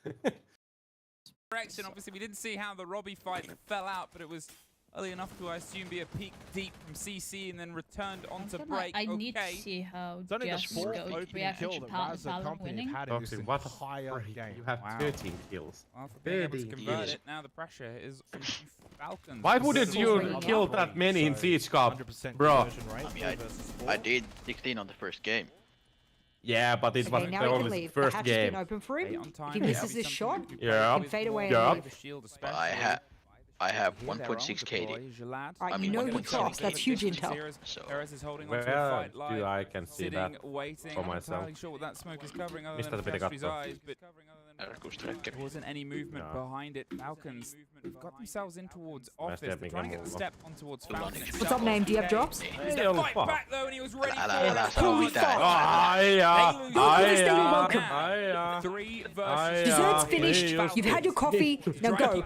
Direction. Obviously, we didn't see how the Robbie fight fell out, but it was early enough to, I assume, be a peek deep from CC and then returned onto break. I need to see how Jess goes reaction to Valor winning. Toxic, what higher game? You have 13 kills. Well, for being able to convert it, now the pressure is on Falcons. Why wouldn't you kill that many in Siege Cup, bro? I mean, I did 16 on the first game. Yeah, but it was Okay, now the he can only leave. first The hatch game. has been open for him. If he misses this shot, he Yeah. can fade away Yeah. and leave. But I have 1.6 KD. Alright, you know he crossed. That's huge intel. So Where do I can see that for myself? Sure what that smoke is covering other Mistä than se piti Castri's katsoa? eyes, but there wasn't any movement behind it. Falcons have got themselves in towards office. They're trying to get the step on towards Falcons. What's up, name? Do you have drops? He's gonna fight back though, and he was ready for it. Holy fuck! Three versus Dessert's finished. You've had your coffee. Now go.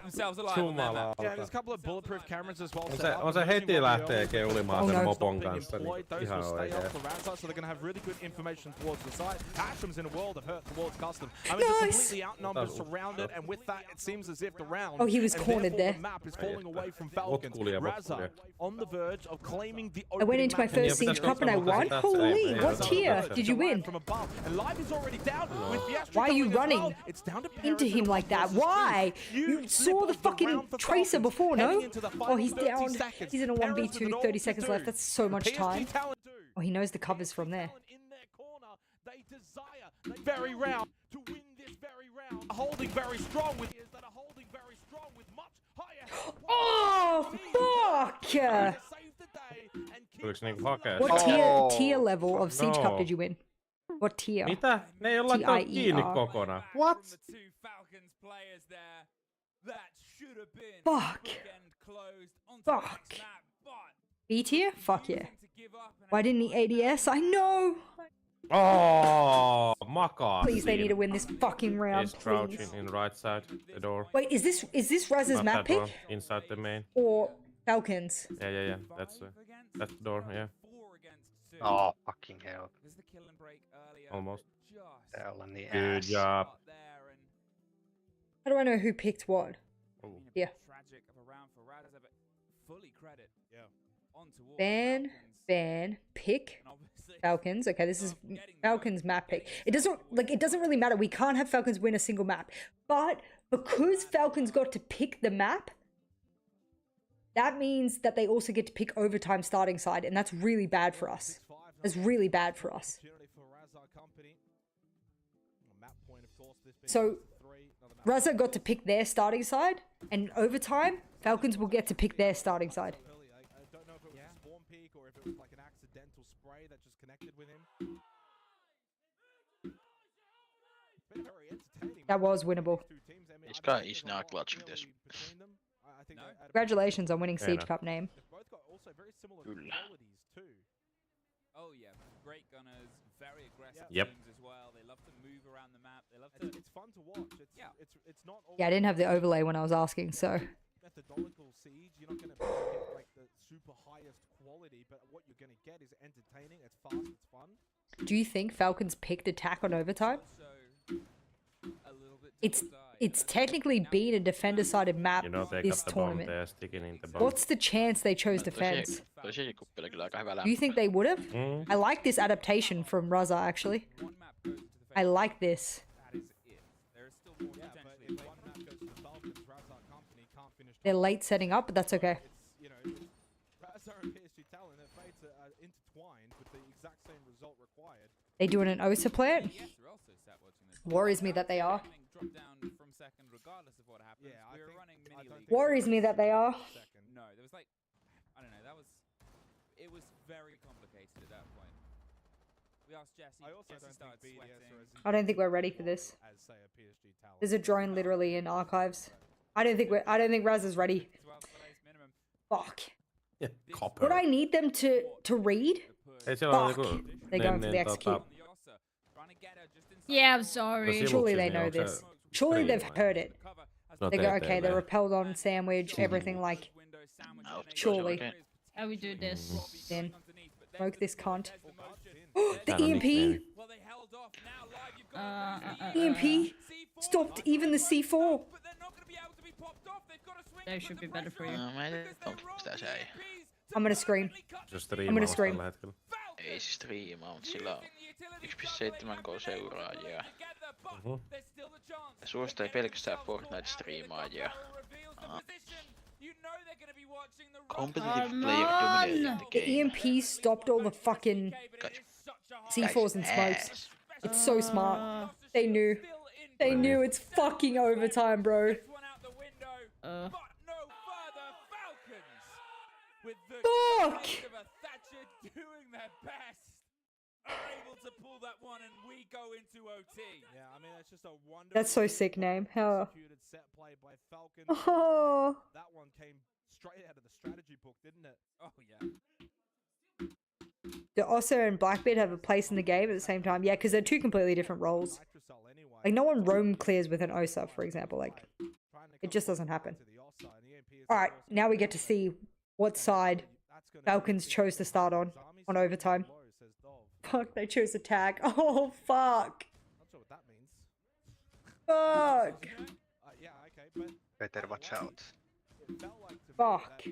Jumala. Yeah, there's a couple of bulletproof cameras as well. On se heti lähtee keulimaan sen mopon kanssa, niin Those ihan will stay oikein. off the Razar, so they're going to have really good information towards the side. Hatcham's in a world of hurt towards Custom. I mean, they're completely outnumbered, surrounded, and with that, it seems as if the round Oh, he was and cornered therefore there. the map is falling away from Falcons. Razar on the verge of claiming the I went into my first Siege Cup and I won. Holy, what tier did you win? From above, and Live is already down with Fiasco. Why are you coming as running well. It's down to into him like that? Why? You saw the fucking Tracer before, no? Oh, he's down. He's in a 1v2, 30 seconds left. That's so much time. Oh, he knows the covers from there. They desire very round to win this very round. Holding very strong with is that are holding very strong with much higher. Oh, fuck! Tuliko niinku hakea? What tier level of Siege Cup did you win? What tier? Mitä? Ne ei ole laittanut kiinni TIER. kokonaan. What? Fuck. Fuck. B tier? Fuck yeah. Why didn't he ADS? I know! Oh, makaa. Please, they need to win this fucking round, He's crouching please. in right side, the door. Wait, is this Raz's Not map that pick? one, inside the main. Or Falcons? Yeah. That's the door, yeah. Oh, fucking hell. Almost. Hell in the Good ass. job. How do I know who picked what? Yeah. Ban, pick. Falcons. Okay, this is Falcons map pick. It doesn't really matter. We can't have Falcons win a single map. But because Falcons got to pick the map, that means that they also get to pick overtime starting side, and that's really bad for us. That's really bad for us. So Razor got to pick their starting side, and overtime, Falcons will get to pick their starting side. That was winnable. This guy is not clutching this. Congratulations on winning Siege Cup name. Oh yeah, great gunners, very aggressive Yep. teams as well. They love to move around the map. They love to. It's fun to watch. It's not. Yeah, I didn't have the overlay when I was asking, so methodological Siege. You're not going to get like the super highest quality, but what you're going to get is entertaining. It's fast, it's fun. Do you think Falcons picked attack on overtime? It's technically been a defender-sided map You know they this got the bomb, tournament. they're sticking in the bomb. What's the chance they chose defense? Do you think they would have? I like this adaptation from Raza, actually. I like this. They're late setting up, but that's okay. You know, Raza and PSG Talon, their fates are intertwined with the exact same result required. They doing an OSA plant? Worries me that they are. Worries me that they are. No, there was like, I don't know, it was very complicated at that point. We asked Jesse, Jesse started sweating. I don't think we're ready for this. There's a drone literally in archives. I don't think Raz is ready. Fuck. Yeah, copper. Would I need them to read? Fuck. They're going for the execute. Yeah, I'm sorry. Surely they know this. Surely they've heard it. They go, okay, they're repelled on sandwich, everything like. Surely. How we do this? Then smoke this cunt. The EMP. EMP stopped even the C4. That should be better for you. I'm gonna scream. I'm gonna scream. Ei se striimaa, mutta sillä on 1,7k seuraajia. Ja suosta ei pelkästään Fortnite-striimaajia. Competitive player dominated the game. The EMP stopped all the fucking C4s and smokes. It's so smart. They knew. They knew it's fucking overtime, bro. Fuck! Doing their best, are able to pull that one, and we go into OT. Yeah, I mean that's just a wonderful. That's so sick name. How? Set play by Falcon. Oh. That one came straight out of the strategy book, didn't it? Oh yeah. Do Osso and Blackbeard have a place in the game at the same time? Yeah, because they're two completely different roles. Like no one roam clears with an Osa, for example. Like it just doesn't happen. All right, now we get to see what side Falcons chose to start on overtime. Fuck, they chose attack. Oh, fuck. Not sure what that means. Fuck. Yeah, okay, but Better watch out. Fuck.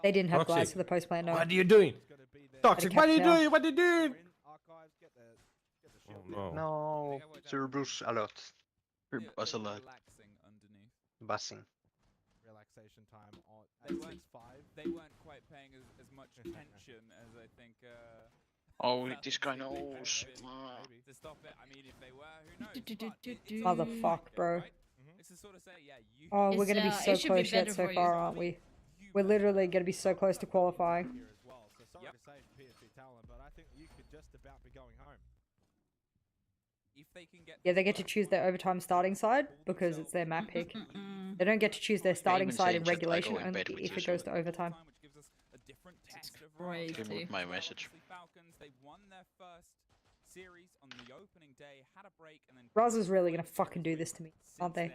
They didn't have glides for the post plant, no. What are you doing? Toxic, what are you doing? What are you doing? Oh, no. Cerberus alert. Cerberus alert. Buzzing. Relaxation time on they weren't quite paying as much attention as I think. Oh, this guy knows. To stop it, I mean, if they were, who knows? Motherfuck, bro. It's to sort of say, yeah, you. Oh, we're gonna be so close yet so far, aren't we? We're literally gonna be so close to qualifying. Sorry to say PSG Talon, but I think you could just about be going home. If they can get Yeah, they get to choose their overtime starting side because it's their map pick. They don't get to choose their starting side in regulation only if it goes to overtime. Remove my message. They won their first series on the opening day, had a break, and then Raza's really gonna fucking do this to me, aren't they?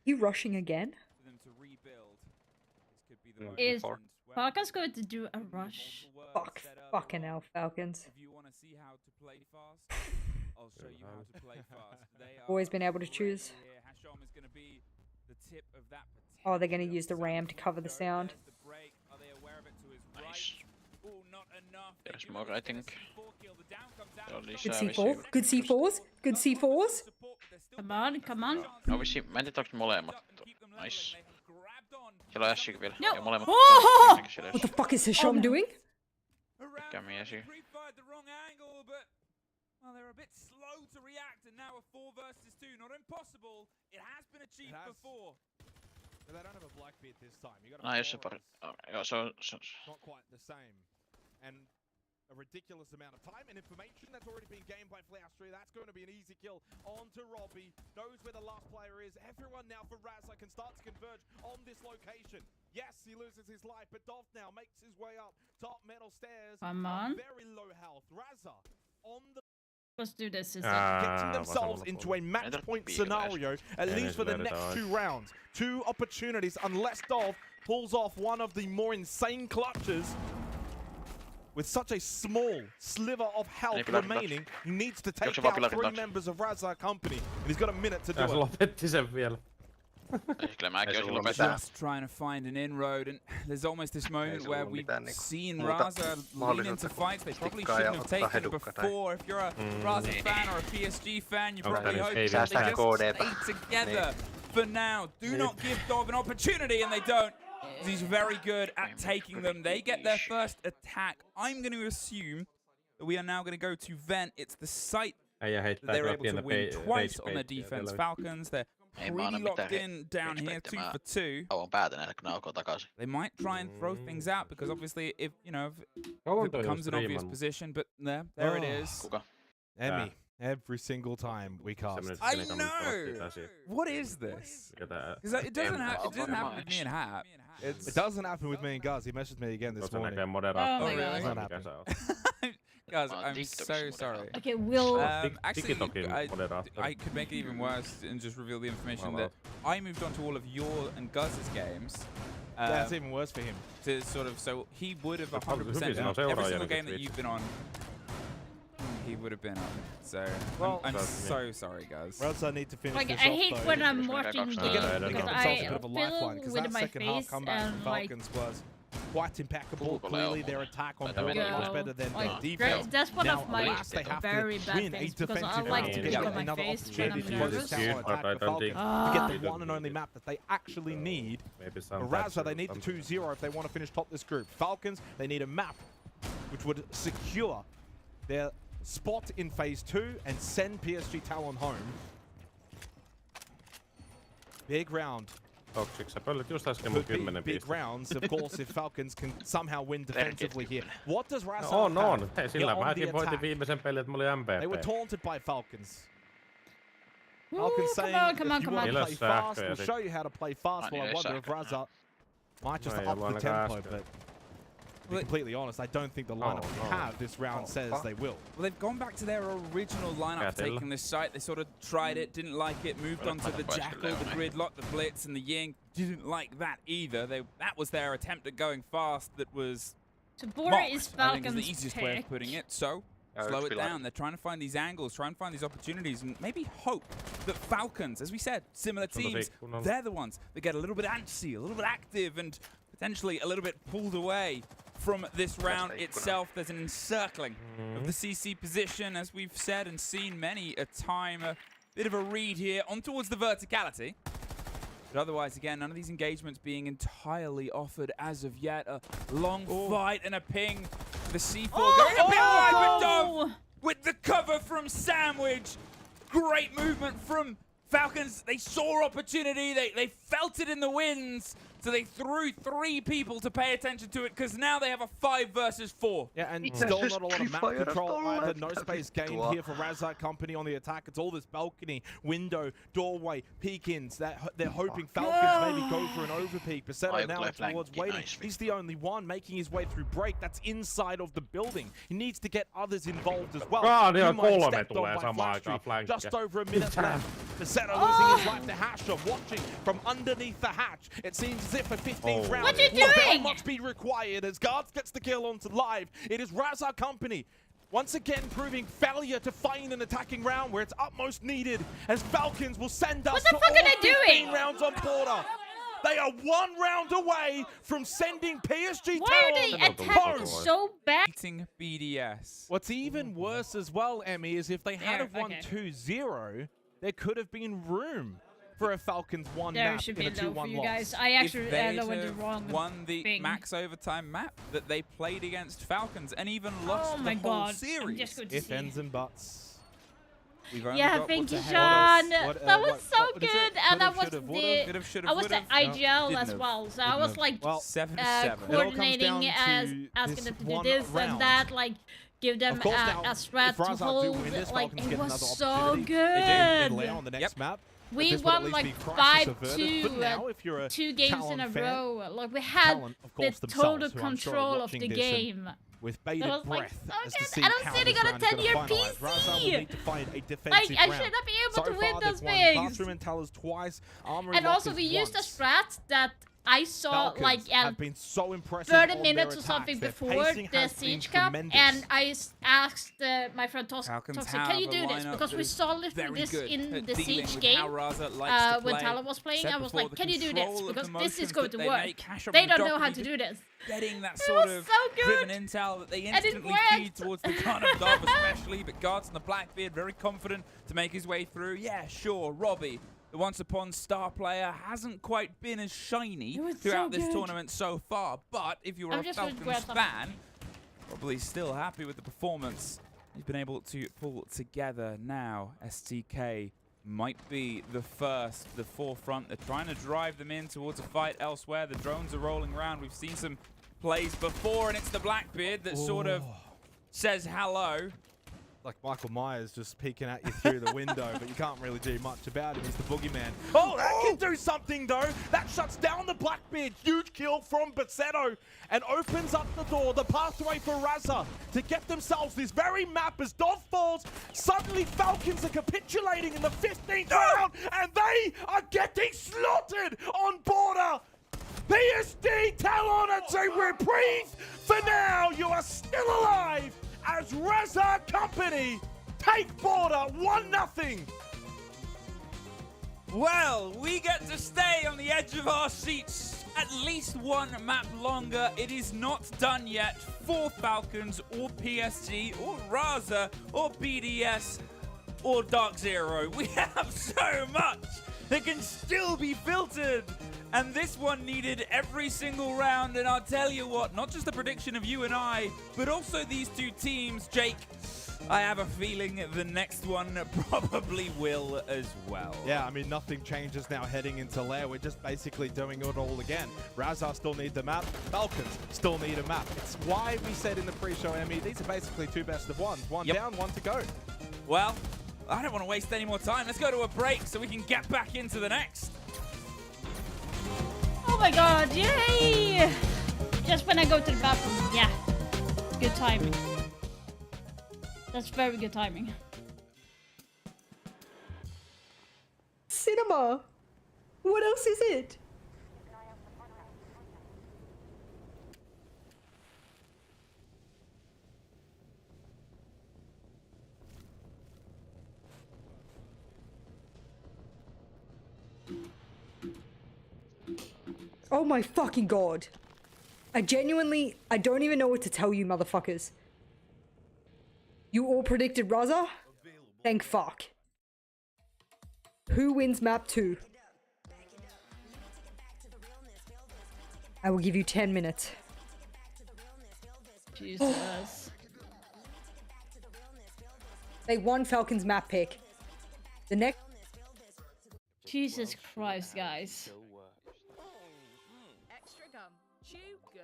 You rushing again? for them to rebuild, this could be the Is Falcons going to do a rush? Fuck. Fucking hell, Falcons. If you want to see how to play fast, I'll show you how to play fast. They are Always been able to choose. here. Hashom is going to be the tip of that. Oh, they're gonna use the ram to cover the sound. The break. Are they aware of it to his Nice. right? Oh, not enough. There's more, I think. Good C4. Good C4s. Good C4s. Come on, come on. No, mä en tiedä, onko molemmat. Nice. Siellä on Ashikin vielä. No. Ja molemmat. Oh! What the fuck is Hasham doing? Kämi Ashi. Pre-fired the wrong angle, but well, they're a bit slow to react, and now a 4 versus 2. Not impossible. It has been achieved before. But they don't have a Blackbeard this time. You got Nice, se pari. Joo, se on... Not quite the same. And a ridiculous amount of time and information that's already been gained by Flaustri. That's going to be an easy kill onto Robbie. Knows where the last player is. Everyone now for Raza can start to converge on this location. Yes, he loses his life, but Dolph now makes his way up top metal stairs. Come on. Very low health. Raza on the Let's do this. Getting themselves into a match point scenario, at least for the next 2 rounds. 2 opportunities, unless Dolph pulls off one of the more insane clutches. With such a small sliver of health remaining, he needs to take out 3 members of Razza Company. And he's got a minute to do it. Lopetti sen vielä. Just trying to find an inroad, and there's almost this moment where we've seen Raza lean into fights they probably shouldn't have taken before. If you're a Raza fan or a PSG fan, you probably hope that they just stay together for now. Do not give Dog an opportunity, and they don't. He's very good at taking them. They get their first attack. I'm going to assume that we are now going to go to Vent. It's the site that they're able to win twice on their defense. Falcons, they're pretty locked in down here, 2 for 2. They might try and throw things out because obviously if, you know, if it becomes an obvious position, but there it is. Emmy. Every single time we cast. I know! What is this? Because it doesn't happen with me and Hap. It doesn't happen with me and Guz. He messaged me again this morning. Oh my God. Guys, I'm so sorry. Okay, we'll... actually, I could make it even worse and just reveal the information that I moved on to all of your and Guz's games. That's even worse for him. To sort of, so he would have 100% every single game that you've been on. He would have been on. So I'm so sorry, guys. Or else I need to finish like, this I off, hate though. when I'm watching games because I a bit of a lifeline, fill that with my second half face comeback from and like. Falcons was quite impeccable. Clearly, their attack on Burn was better than their Like, defense. that's one now, of my alas, they have very to bad win things a because I defensive like round to to get get on my another face when opportunity I'm for nervous. this counter attack the Falcons to get the one and only map that they actually need. For Razza, they need the 2-0 if they want to finish top this group. Falcons, they need a map which would secure their spot in phase 2 and send PSG Talon home. Big round. Could be big rounds, of course, if Falcons can somehow win defensively here. What does Razza have? Hei, sillä mäkin voitin viimeisen pelin, että mulla oli MVP. They were taunted by Falcons. Falcons saying, if you want to play fast, we'll show you how to play fast. Well, I wonder if Razza might just up the tempo, but to be completely honest, I don't think the lineup we have this round says they will. Well, they've gone back to their original lineup for taking this site. They sort of tried it, didn't like it, moved on to the Jackal, the Gridlock, the Blitz, and the Ying. Didn't like that either. That was their attempt at going fast that was Tabora is I think is Falcons' the easiest way of putting it. So, slow it down. They're trying to find these angles, trying to find these opportunities, and maybe hope that Falcons, as we said, similar teams, they're the ones that get a little bit antsy, a little bit active, and potentially a little bit pulled away from this round itself. There's an encircling of the CC position, as we've said and seen many a time. A bit of a read here on towards the verticality. But otherwise, again, none of these engagements being entirely offered as of yet. A long fight and a ping. The C4 going a bit wide, but Dove with the cover from Sandwich. Great movement from Falcons. They saw opportunity. They felt it in the winds. So they threw 3 people to pay attention to it because now they have a 5 versus 4. Yeah, and still not a lot of map control either. No space gained here for Razza Company on the attack. It's all this balcony, window, doorway, peek-ins. They're hoping Falcons maybe go for an overpeek. Pacetto now towards waiting. He's the only one making his way through break. That's inside of the building. He needs to get others involved as well. Just over a minute left. Pacetto losing his life to Hasher, watching from underneath the hatch. It seems as if a 15th round what are you will very doing? much be required as Guards gets the kill onto live. It is Razza Company once again proving failure to find an attacking round where it's utmost needed as Falcons will send us to all 15 rounds on Porter. They are 1 round away from sending PSG Talon home. So bad. Beating BDS. What's even worse as well, Emmy, is if they had have won 2-0, there could have been room for a Falcons 1 There map should in be a low 2-1 for you loss. guys. I actually lowered the have wrong won the thing. max overtime map that they played against Falcons and even lost Oh the my whole God. I'm series. just going to If see. ends and buts. We've only Yeah, got thank you, what's Sean. ahead. That was so what is it? good, and that Could've, was should've, the. Could've, should've, I was the would've. IGL Didn't as have. well, so I Didn't was have. like Well, 7 to 7. It all comes coordinating down as to asking this them to do one this round. and that, like give them Of course, now, a strat if to Razza do hold. win this, Like Falcons it get was another so opportunity. good. They do get Leo on the next map. We this would at won least be like crisis averted. But 5-2 now, if you're a 2 games in Talon a fan, row. Like we had Talon, of the course, total themselves, who I'm sure are control of watching the this game. with I bated was like, breath so as to good. see And I'm how sitting this on a round is gonna 10-year finalise. Raza will PC. need to find a defensive Like, I round. should not be able So to win far, those they've won things. Bathroom and Towers twice. Armory And also, Lockers we used a once. strat that I saw Falcons like at have been so impressive 30 on minutes their or something attacks. Their before pacing the has been Siege Cup, tremendous. and I asked my friend Falcons Toxic, can you have a do this? lineup Because that we is saw literally very this good in at the dealing Siege with game how Raza likes to when play. Talon was playing. Said I was before, like, the can you do this? control of Because the this is motions going that to they work. make, Cash They on don't the know how dock, to do this. Getting that It sort was of so good. driven intel that they And it instantly worked. feed towards the gun of Dove especially, but Guards and the Blackbeard very confident to make his way through. Yeah, sure, Robbie, the once upon star player, hasn't quite been as shiny throughout this tournament so far, but if you're a Falcons fan, probably still happy with the performance he's been able to pull together. Now STK might be the forefront. They're trying to drive them in towards a fight elsewhere. The drones are rolling around. We've seen some plays before, and it's the Blackbeard that sort of says hello. Like Michael Myers just peeking at you through the window, but you can't really do much about him. He's the boogeyman. Oh, that can do something, though. That shuts down the Blackbeard. Huge kill from Basetto and opens up the door, the pathway for Raza to get themselves this very map as Dove falls. Suddenly, Falcons are capitulating in the 15th round, and they are getting slaughtered on border. PSD, Talon, and say reprieve. For now, you are still alive as Raza Company take border 1-0. Well, we get to stay on the edge of our seats at least one map longer. It is not done yet for Falcons or PSG or Raza or BDS or Dark Zero. We have so much that can still be filtered. And this one needed every single round, and I'll tell you what, not just the prediction of you and I, but also these two teams, Jake, I have a feeling the next one probably will as well. Yeah, I mean, nothing changes now heading into Lair. We're just basically doing it all again. Raza still need the map. Falcons still need a map. It's why we said in the pre-show, Emmy, these are basically two best of ones. One down, one to go. Well, I don't want to waste any more time. Let's go to a break so we can get back into the next. Oh my god, yay! Just when I go to the bathroom, yeah. Good timing. That's very good timing. Cinema! What else is it? Oh my fucking god. I don't even know what to tell you, motherfuckers. You all predicted Raza? Thank fuck. Who wins map 2? I will give you 10 minutes. Jesus. They won Falcon's map pick. The next... Jesus Christ, guys. Extra gum. Chew good.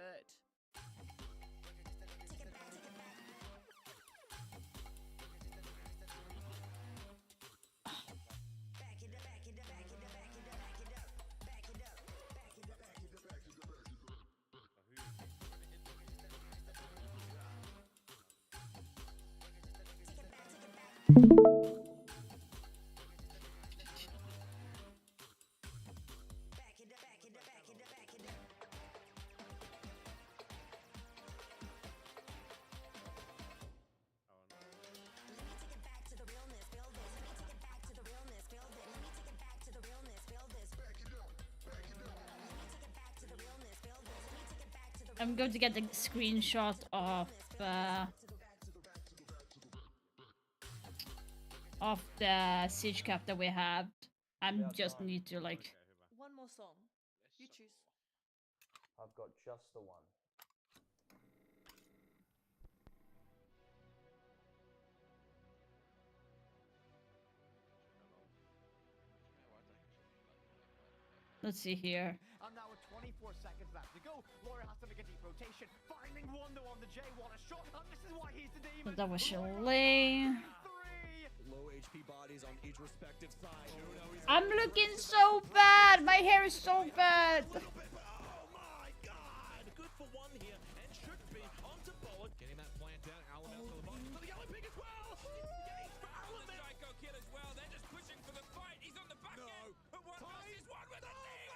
I'm going to get the screenshot of the Siege Cup that we have. I just need to like... One more song. You choose. I've got just the one. Let's see here. And now with 24 seconds left to go, Laura has to make a deep rotation, finding Wando on the J1 a shot, and this is why he's the demon. That was Chalet. low HP bodies on each respective side. I'm looking so bad. My hair is so bad. Oh my god! Good for one here, and should be onto board. Getting that plant down, Alan out to the bottom for the yellow pig as well. Yay for Alan! The Psycho Kid as well. They're just pushing for the fight. He's on the back end. But one versus one with a knee.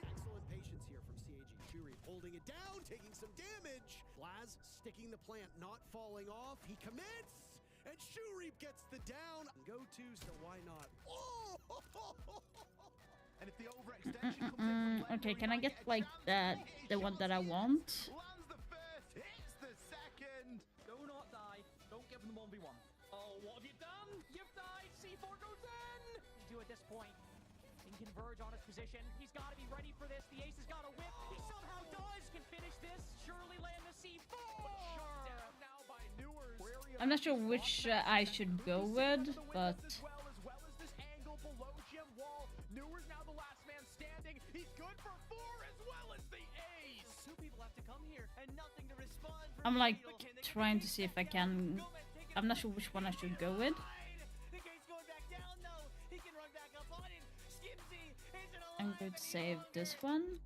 Excellent patience here from CAG. Shuri holding it down, taking some damage. Blaz sticking the plant, not falling off. He commits, and Shuri gets the down. Go to, so why not? Oh! And if the overextension comes in from Okay, can I get like the one that I want? Lands the first, hits the second. Do not die. Don't give them the 1v1. Oh, what have you done? You've died. C4 goes in. Do at this point. He can converge on his position. He's got to be ready for this. The ace has got a whip. He somehow does. Can finish this. Surely land the C4. Shut down now by Newers. I'm not sure which I should go with, but As well as this angle below Jim Wall. Newers now the last man standing. He's good for 4 as well as the ace. 2 people have to come here and nothing to respond. I'm like trying to see if I can. I'm not sure which one I should go with. The gate's going back down though. He can run back up on it. Skimsy isn't alive. I'm going to save this one.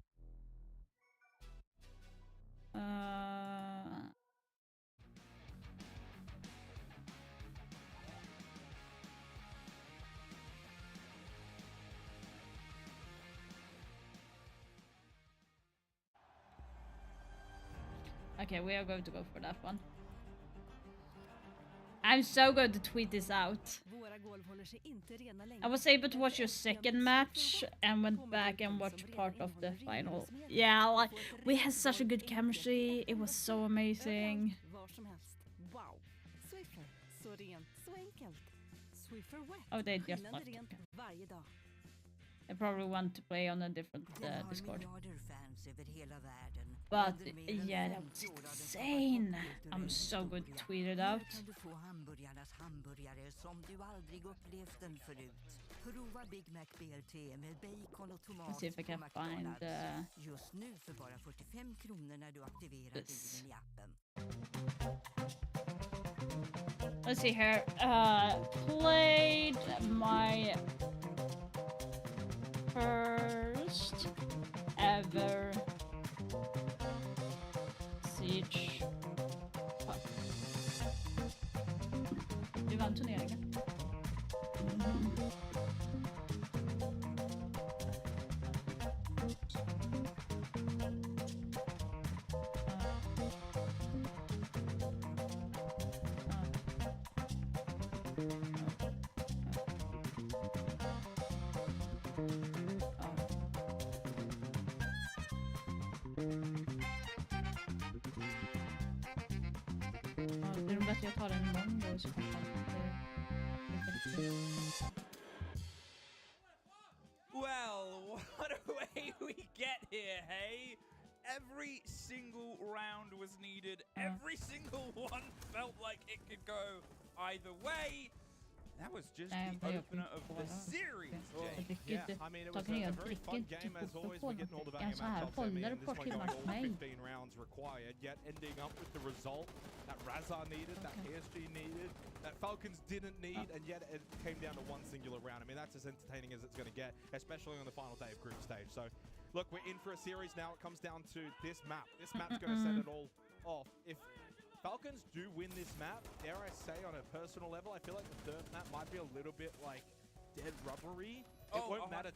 Okay, we are going to go for that one. I'm so going to tweet this out. I was able to watch your second match and went back and watched part of the final. Yeah, like, we had such a good chemistry. It was so amazing. Oh, they just left. I probably want to play on a different Discord. But yeah, that was insane. I'm so good to tweet it out. Let's see if I can find this. Let's see here. Played my first ever Siege Cup. Vi vann turneringen. Det är bättre jag tar den imorgon då, så Well, what a way we get here, hey? Every single round was needed. Every single one felt like it could go either way. That was just the opener of the series, Jay. Yeah, I mean, it was a very fun game as always. We're getting all the value matchups. I mean, this one going all 15 rounds required, yet ending up with the result that Razar needed, that PSG needed, that Falcons didn't need, and yet it came down to one singular round. I mean, that's as entertaining as it's going to get, especially on the final day of group stage. So, look, we're in for a series now. It comes down to this map. This map's going to set it all off. If Falcons do win this map, dare I say, on a personal level, I feel like the third map might be a little bit like dead rubbery. It won't matter.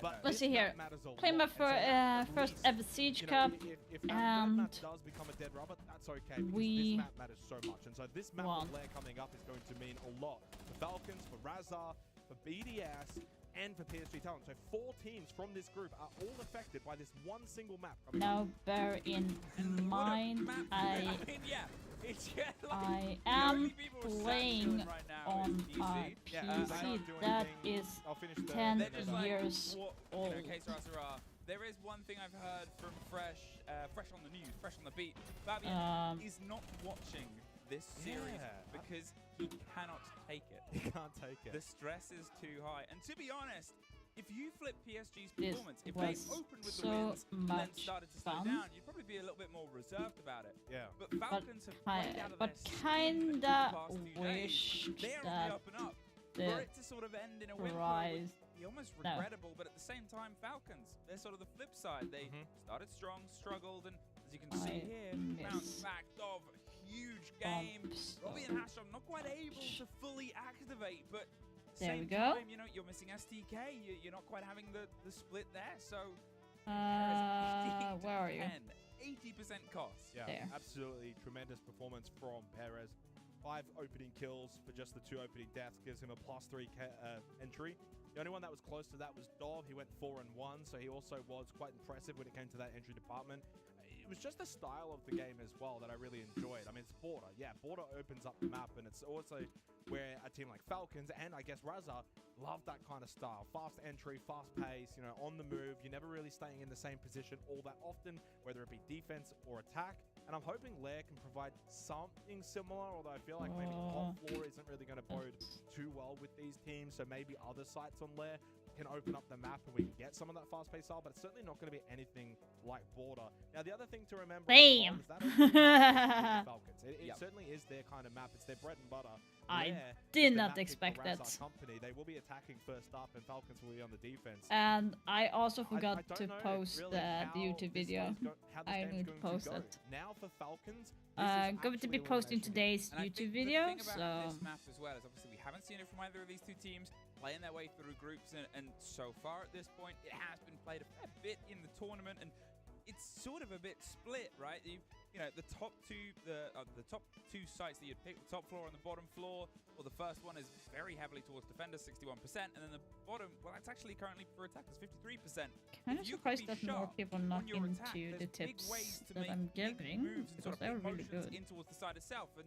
But let's see here. Play my first ever Siege Cup, if and map does become a dead rubber, that's okay because this map matters so much. And so this map with Blair coming up is going to mean a lot for Falcons, for Razar, for BDS, and for PSG Talent. So 4 teams from this group are all affected by this one single map. Now bear in mind, I am playing on a PC that is 10 years old. There is one thing I've heard from Fresh on the news, Fresh on the beat. Fabian is not watching this series because he cannot take it. He can't take it. The stress is too high. And to be honest, if you flip PSG's performance, if they opened with the wins and then started to slow down, you'd probably be a little bit more reserved about it. Yeah. But but Falcons have played out of but their skin kinda the past 2 days. wish They're on that the up and up. the For it to sort of end in a win prize- would be almost no. regrettable, but at the same time, Falcons, they're sort of the flip side. They started strong, struggled, and as you can see here, bounced back off a huge game. Robbie and Hasham not quite able to fully activate, but There we same go. time, you know, you're missing STK. You're not quite having the split there, so where are you? 80% cost. Yeah, There. absolutely tremendous performance from Perez. 5 opening kills for just the 2 opening deaths gives him a +3 entry. The only one that was close to that was Dov. He went 4-1, so he also was quite impressive when it came to that entry department. It was just the style of the game as well that I really enjoyed. I mean, it's Border. Yeah, Border opens up the map, and it's also where a team like Falcons and I guess Raza love that kind of style. Fast entry, fast pace, you know, on the move. You're never really staying in the same position all that often, whether it be defense or attack. And I'm hoping Lair can provide something similar, although I feel like maybe top floor isn't really going to bode too well with these teams. So maybe other sites on Lair can open up the map and we can get some of that fast-paced style, but it's certainly not going to be anything like Border. Now, the other thing to remember Damn. is that opening map is Falcons. It certainly is their kind of map. It's their bread and butter. I Lair did is the not map pick expect for that. Razar Company. They will be attacking first up, and Falcons will be on the defense. And I also forgot I don't to know post really the how YouTube this video. is how this I game's need to going post go. it. Now for Falcons, Going to be posting today's And I YouTube think video, the thing about so this map as well is obviously we haven't seen it from either of these two teams playing their way through groups, and so far at this point it has been played a fair bit in the tournament, and it's sort of a bit split, right? You know, the top two sites that you'd pick, the top floor and the bottom floor. Well, the first one is very heavily towards defenders, 61%, and then the bottom, well, that's actually currently for attackers, 53%. kind of surprised that more people are not into the tips that I'm giving because they're really good. In towards the side itself, and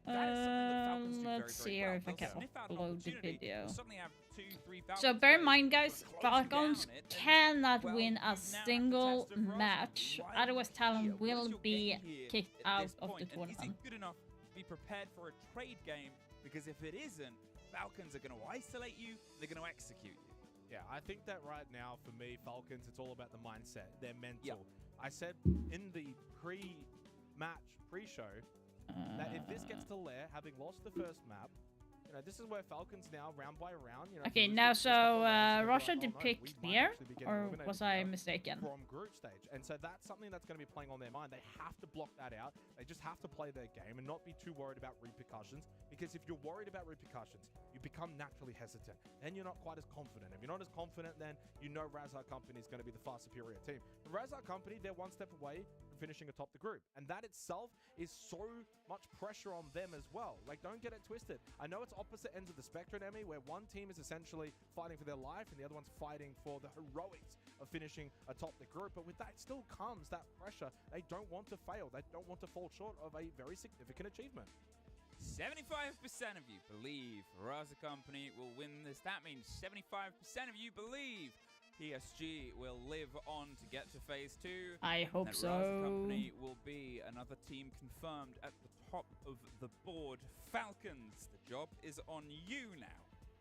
that is something that Falcons do very, Let's very see well. if I They'll can sniff out an upload the opportunity, video. they'll suddenly have 2-3 So Falcons bear in players mind, guys, sort of closing Falcons down it, and, cannot well, win a you've now single tested Ross. match, Why otherwise Talon here? What is will your be game here kicked at out this of the point? And tournament. is it good enough to be prepared for a trade game? Because if it isn't, Falcons are going to isolate you, they're going to execute you. Yeah, I think that right now for me, Falcons, it's all about the mindset, their mental. I said in the pre-show, that if this gets to Lair, having lost the first map, you know, this is where Falcons now, round by round, you know. Okay, if you lose now the first couple of rounds, you're Russia like, did "Oh, no, pick we might clear, actually be getting or eliminated was I here mistaken? From group stage. And so that's something that's going to be playing on their mind. They have to block that out. They just have to play their game and not be too worried about repercussions, because if you're worried about repercussions, you become naturally hesitant. Then you're not quite as confident. If you're not as confident, then you know Razar Company is going to be the far superior team. But Razar Company, they're one step away from finishing atop the group. And that itself is so much pressure on them as well. Like, don't get it twisted. I know it's opposite ends of the spectrum, Emmy, where one team is essentially fighting for their life and the other one's fighting for the heroics of finishing atop the group. But with that still comes that pressure. They don't want to fail. They don't want to fall short of a very significant achievement. 75% of you believe Raza Company will win this. That means 75% of you believe PSG will live on to get to phase 2. I hope and so. Raza Company will be another team confirmed at the top of the board. Falcons, the job is on you now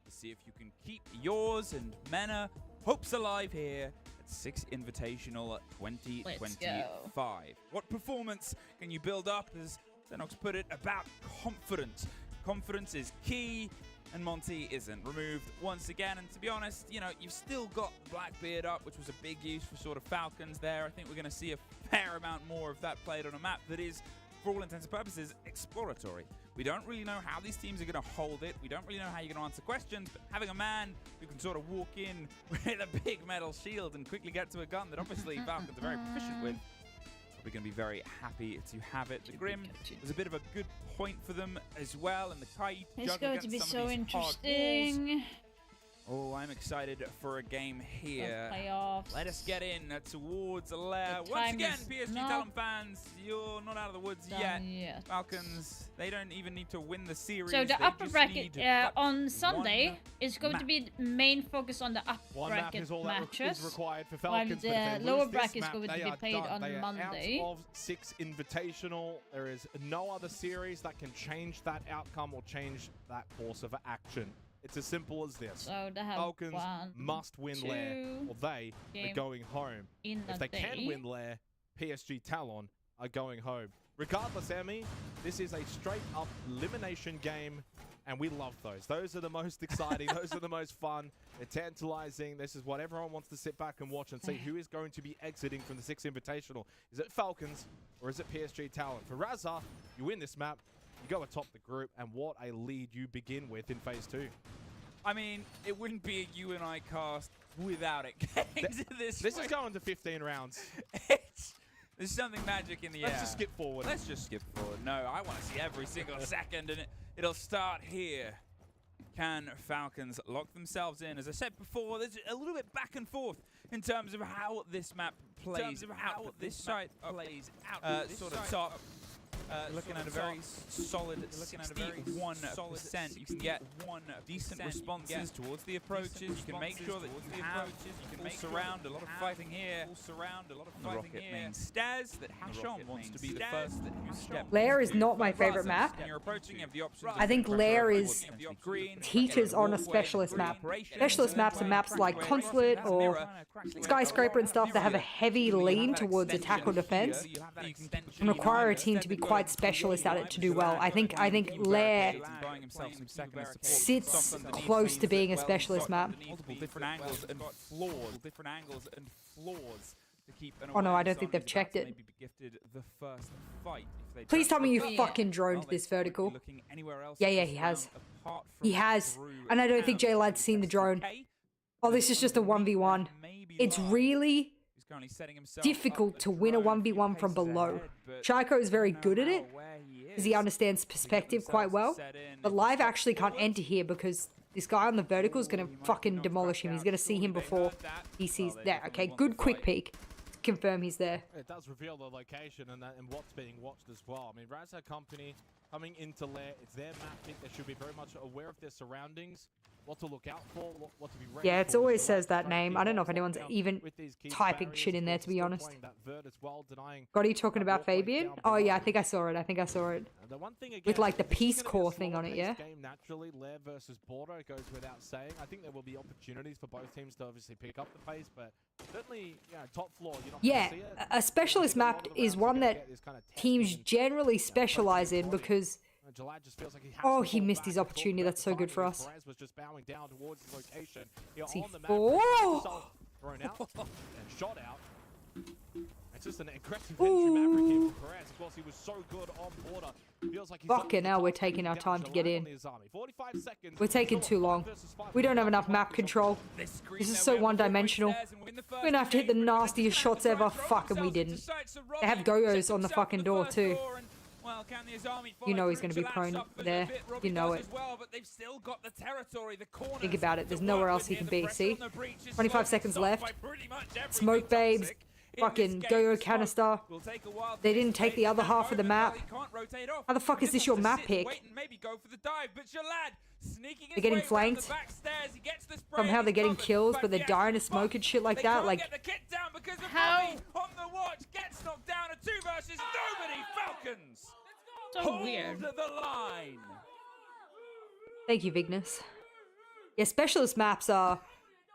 to see if you can keep yours and Mena hopes alive here at 6 Invitational 2025. What performance can you build up, as Xenox put it, about confidence? Confidence is key, and Monty isn't. Removed once again, and to be honest, you know, you've still got Blackbeard up, which was a big use for sort of Falcons there. I think we're going to see a fair amount more of that played on a map that is, for all intents and purposes, exploratory. We don't really know how these teams are going to hold it. We don't really know how you're going to answer questions, but having a man who can sort of walk in with a big metal shield and quickly get to a gun that obviously Falcons are very proficient with, probably going to be very happy to have it. The Grim was a bit of a good point for them as well, and the Kite It's juggle going to against be some so of these hard walls. interesting. Oh, I'm excited for a game here. Playoffs. Let us get in towards the lair. The Once time again, is PSG not Talon fans, you're not out of the woods done yet. yet. Falcons, they don't even need to win the series. So the They upper just bracket need to on Sunday is going to map. be the main focus on the upper One map bracket is all that matches, is required for while Falcons, but if the they lower lose this bracket is map, going to they be are played done. on They are Monday. out of 6 Invitational. There is no other series that can change that outcome or change that course of action. It's as simple as this. So they have Falcons 1, must win Lair, 2 or they are game going home. in If a they day. can win Lair, PSG Talon are going home. Regardless, Emmy, this is a straight-up elimination game, and we love those. Those are the most exciting. Those are the most fun. They're tantalizing. This is what everyone wants to sit back and watch and see who is going to be exiting from the 6 Invitational. Is it Falcons or is it PSG Talent? For Raza, you win this map, you go atop the group, and what a lead you begin with in Phase 2. I mean, it wouldn't be a UNI cast without it getting to this. This is going to 15 rounds. There's something magic in the air. Let's just skip forward. Let's just skip forward. No, I want to see every single second, and it'll start here. Can Falcons lock themselves in? As I said before, there's a little bit back and forth in terms of how this map plays out. This side plays out. Sort of top. Looking at a very solid 61%. You can get decent responses towards the approaches. You can make sure that you have full surround, a lot of fighting here. The rocket main Stairs that Hashon wants to be the first who steps. Lair is not my favorite map. I think Lair is teeters on a specialist map. Specialist maps are maps like Consulate or Skyscraper and stuff that have a heavy lean towards attack or defense and require a team to be quite specialist at it to do well. I think Lair sits close to being a specialist map. Multiple different angles and flaws to keep Oh no, I don't think they've checked it. maybe be gifted the first fight if they Please tell don't. me you fucking droned this vertical. Looking anywhere else Yeah, this he has. round apart from He has. through And I don't think J-Lad's seen the drone. Oh, this is just a 1v1. It's really difficult to win a 1v1 from below. Chaiko is very good at it because he understands perspective quite well. But Live actually can't enter here because this guy on the vertical is going to fucking demolish him. He's going to see him before he sees there. Okay, good quick peek. Confirm he's there. It does reveal the location and what's being watched as well. I mean, Raza Company coming into Lair, it's their map pick. They should be very much aware of their surroundings, what to look out for, what to be ready Yeah, it for. always says that name. I don't know if anyone's even typing shit in there, to be honest. God, are you talking about Fabian? Oh yeah, I think I saw it. With like the Peace Corps thing on it, yeah? Game naturally, Lair versus Border, it goes without saying. I think there will be opportunities for both teams to obviously pick up the pace, but certainly, you know, top floor, you're not Yeah, gonna see it. a specialist map is one that teams generally specialize in because... Jalad just feels like he has Oh, to he hold missed back his and opportunity. pull That's so good for us. Perez was just bowing down towards his location. Here See, on the map, oh! thrown out and shot out. It's just an aggressive entry Maverick here from Perez. Of course, he was so good on Border. Feels like he's Fucking hell, we're taking our time to get in. 45 We're taking too long. We don't have enough map control. This is so one-dimensional. We're gonna have to hit the nastiest shots ever. Fuck, and we didn't. They have Goyos on the fucking door, too. You know he's going to be prone there. You know it. Think about it. There's nowhere else he can be. See? 25 seconds left. Smoke babes. Fucking Goyo canister. They didn't take the other half of the map. How the fuck is this your map pick? They're getting flanked. Somehow they're getting kills, but they're dying to smoke and shit like that. Like, how? On the watch, gets knocked down at 2 versus nobody. Falcons. So weird. Hold the line. thank you, Vignes. Yeah, specialist maps are...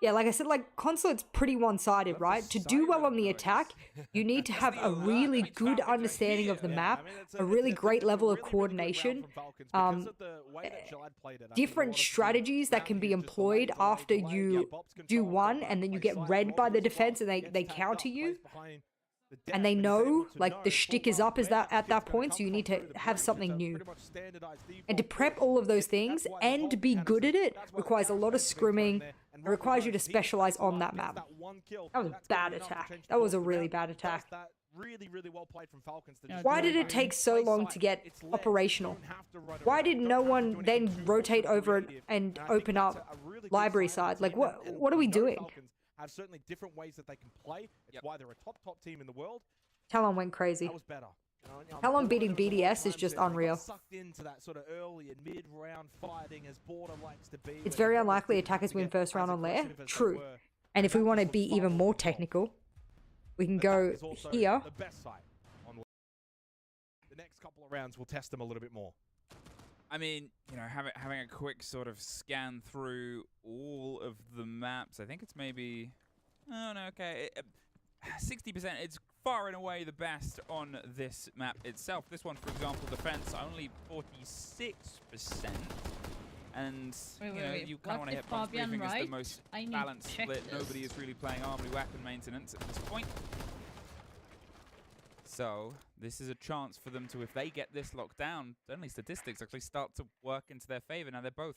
Yeah, like I said, like, Consulate's pretty one-sided, right? To do well on the attack, you need to have a really good understanding of the map, a really great level of coordination, different strategies that can be employed after you do one, and then you get read by the defense and they counter you. And they know, like, the shtick is up at that point, so you need to have something new. And to prep all of those things and be good at it requires a lot of scrimming. It requires you to specialize on that map. That was a bad attack. That was a really bad attack. Why did it take so long to get operational? Why did no one then rotate over and open up library side? Like, what are we doing? Have certainly different ways that they can play. It's why they're a top team in the world. Talon went crazy. That was better. Talon beating BDS is just unreal. Sucked into that sort of early and mid-round fighting as Border likes to be. It's very unlikely attackers win first round on Lair. True. And if we want to be even more technical, we can go here. The best side on the next couple of rounds will test them a little bit more. I mean, you know, having a quick sort of scan through all of the maps, I think it's maybe... Oh, no, okay. 60%, it's far and away the best on this map itself. This one, for example, defense only 46%. And you kind of want to hit punch briefing as the most balanced split. Nobody is really playing armory weapon maintenance at this point. So this is a chance for them to, if they get this locked down, certainly statistics actually start to work into their favor. Now they're both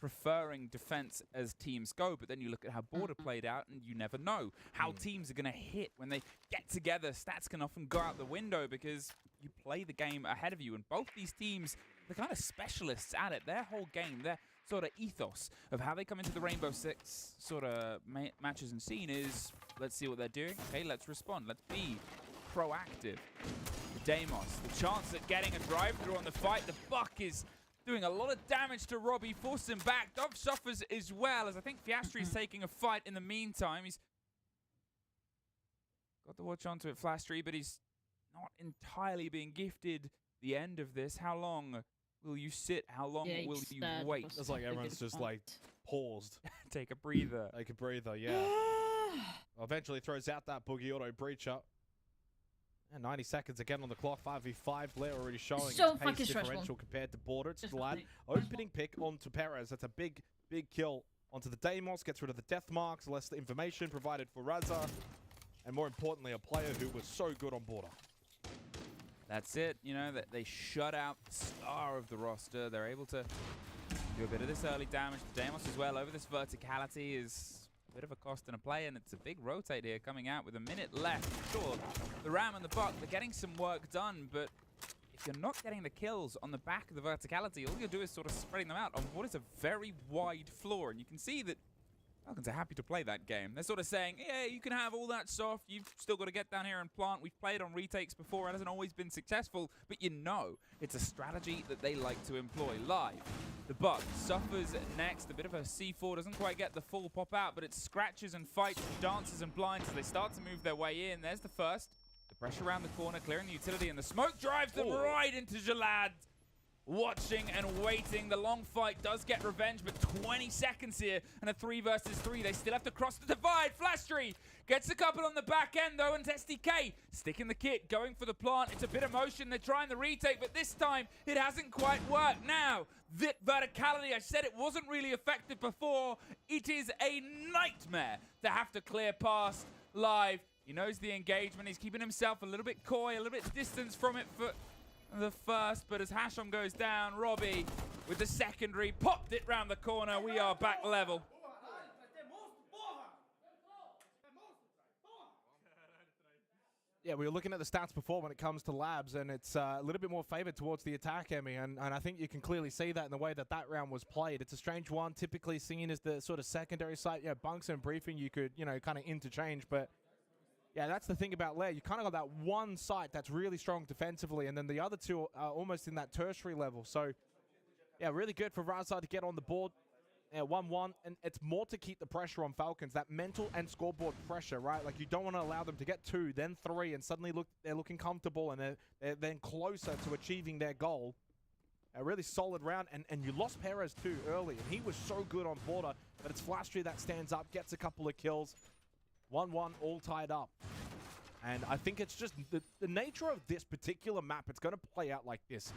preferring defense as teams go, but then you look at how Border played out and you never know how teams are going to hit when they get together. Stats can often go out the window because you play the game ahead of you, and both these teams, they're kind of specialists at it. Their whole game, their sort of ethos of how they come into the Rainbow Six sort of matches and scene is, let's see what they're doing. Okay, let's respond. Let's be proactive. Deimos, the chance at getting a drive through on the fight. The Buck is doing a lot of damage to Robbie, force him back. Dove suffers as well, as I think Fiastri is taking a fight in the meantime. He's got the watch onto it, Fiastri, but he's not entirely being gifted the end of this. How long will you sit? How long will you wait? It's like everyone's just like paused. Take a breather. Take a breather, yeah. Eventually throws out that boogie auto breacher. And 90 seconds again on the clock. 5v5. Blair already showing So its fucking pace stressful. differential compared to Border. It's Just Glad. Opening pick onto Perez. That's a big kill onto the Deimos. Gets rid of the death marks. Less information provided for Raza. And more importantly, a player who was so good on Border. That's it. You know, that they shut out the star of the roster. They're able to do a bit of this early damage to Deimos as well. Over this verticality is a bit of a cost and a play, and it's a big rotate here coming out with a minute left. Sure, the Ram and the Buck, they're getting some work done, but if you're not getting the kills on the back of the verticality, all you'll do is sort of spreading them out on what is a very wide floor. And you can see that Falcons are happy to play that game. They're sort of saying, yeah, you can have all that soft. You've still got to get down here and plant. We've played on retakes before. It hasn't always been successful. But you know it's a strategy that they like to employ live. The Buck suffers next. A bit of a C4. Doesn't quite get the full pop out, but it scratches and fights, dances and blinds as they start to move their way in. There's the first. The pressure around the corner, clearing the utility, and the smoke drives them right into Jalad. Watching and waiting. The long fight does get revenge, but 20 seconds here and a 3 versus 3. They still have to cross the divide. Fiastri gets a couple on the back end though, and SDK sticking the kit, going for the plant. It's a bit of motion. They're trying the retake, but this time it hasn't quite worked. Now, the verticality, I said it wasn't really effective before. It is a nightmare to have to clear past live. He knows the engagement. He's keeping himself a little bit coy, a little bit distance from it for the first, but as Hasham goes down, Robbie with the secondary popped it round the corner. We are back level. Yeah, we were looking at the stats before when it comes to labs, and it's a little bit more favored towards the attack, Emmy, and I think you can clearly see that in the way that round was played. It's a strange one, typically seen as the sort of secondary site. Yeah, bunks and briefing you could, kind of interchange, but yeah, that's the thing about Lair. You kind of got that one site that's really strong defensively, and then the other two are almost in that tertiary level. So, yeah, really good for Raza to get on the board. 1-1, and it's more to keep the pressure on Falcons, that mental and scoreboard pressure, right? Like, you don't want to allow them to get 2, then 3, and suddenly they're looking comfortable, and they're then closer to achieving their goal. A really solid round, and you lost Perez too early, and he was so good on Border, but it's Fiastri that stands up, gets a couple of kills. 1-1, all tied up. And I think it's just the nature of this particular map, it's going to play out like this.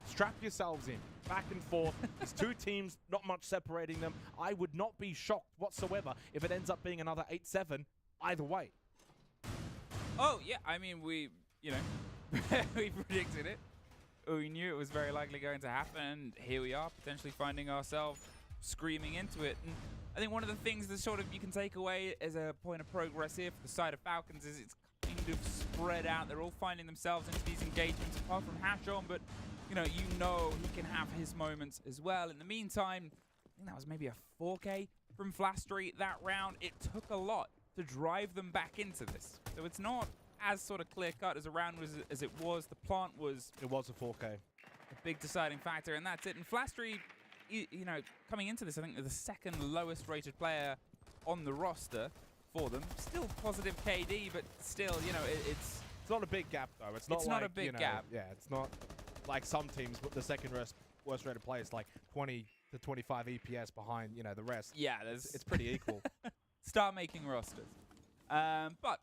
Strap yourselves in, back and forth. There's 2 teams, not much separating them. I would not be shocked whatsoever if it ends up being another 8-7 either way. Oh, yeah, I mean, we predicted it. We knew it was very likely going to happen, and here we are, potentially finding ourselves screaming into it. And I think one of the things that sort of you can take away as a point of progress here for the side of Falcons is it's kind of spread out. They're all finding themselves into these engagements, apart from Hashon, but you know he can have his moments as well. In the meantime, I think that was maybe a 4K from Fiastri that round. It took a lot to drive them back into this, so it's not as sort of clear-cut as a round as it was. The plant was... It was a 4K. A big deciding factor, and that's it. And Fiastri, coming into this, I think they're the second lowest rated player on the roster for them. Still positive KD, but still, it's not a big gap though. It's not a big gap. Yeah, it's not like some teams, but the second worst rated player is like 20 to 25 EPS behind, the rest. Yeah, it's pretty equal. Start making rosters. But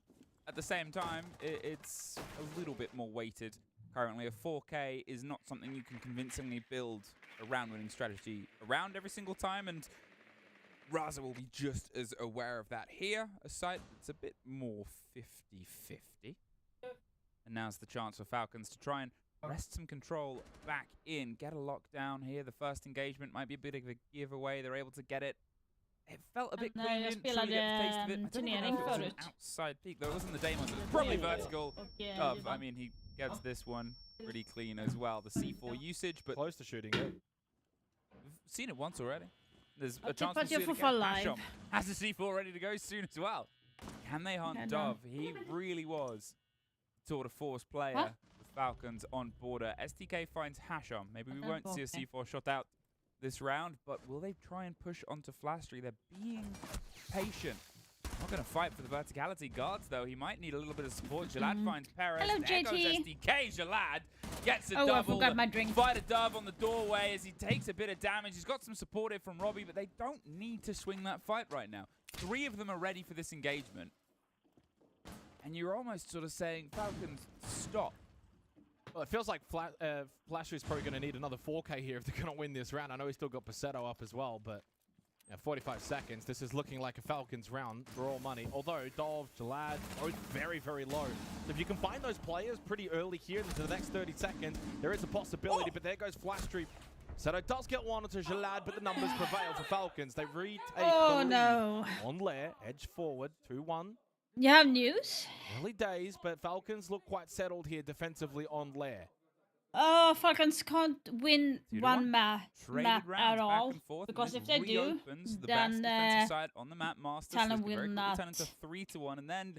at the same time, it's a little bit more weighted. Currently, a 4K is not something you can convincingly build a round-winning strategy around every single time, and Raza will be just as aware of that here. A site that's a bit more 50-50. And now's the chance for Falcons to try and wrest some control back in, get a lockdown here. The first engagement might be a bit of a giveaway. They're able to get it. It felt a bit clean. Jag Didn't truly get the taste of it. I don't know if it was an outside peak, though. It wasn't the Daemons. It was probably vertical. I mean, he gets this one pretty clean as well. The C4 usage, but close to shooting it. We've seen it once already. There's a chance to see it again. Hashom has the C4 ready to go soon as well. Can they hunt Dove? He really was tour de force player with Falcons on border. STK finds Hashom. Maybe we won't see a C4 shot out this round, but will they try and push onto Flastry? They're being patient. Not going to fight for the verticality guards, though. He might need a little bit of support. Jalad finds Perez. Hello, there goes JT. STK. Jalad gets a Oh, double. I forgot my drink. Fight a Dove on the doorway as he takes a bit of damage. He's got some support here from Robbie, but they don't need to swing that fight right now. 3 of them are ready for this engagement. And you're almost sort of saying, Falcons, stop. Well, it feels like Flastry's probably going to need another 4K here if they're going to win this round. I know he's still got Passetto up as well, but 45 seconds. This is looking like a Falcons round for all money. Although Dove, Jalad, both very, very low. So if you can find those players pretty early here into the next 30 seconds, there is a possibility, but there goes Flastry. Passetto does get one onto Jalad, but the numbers prevail for Falcons. They retake the lead on Lair, edge forward, 2-1. You have news? Early days, but Falcons look quite settled here defensively on Lair. Oh, Falcons can't win one map at all. Forth, because if they do, the then defensive side on the map, Master Talon will not turn into 3-1, and then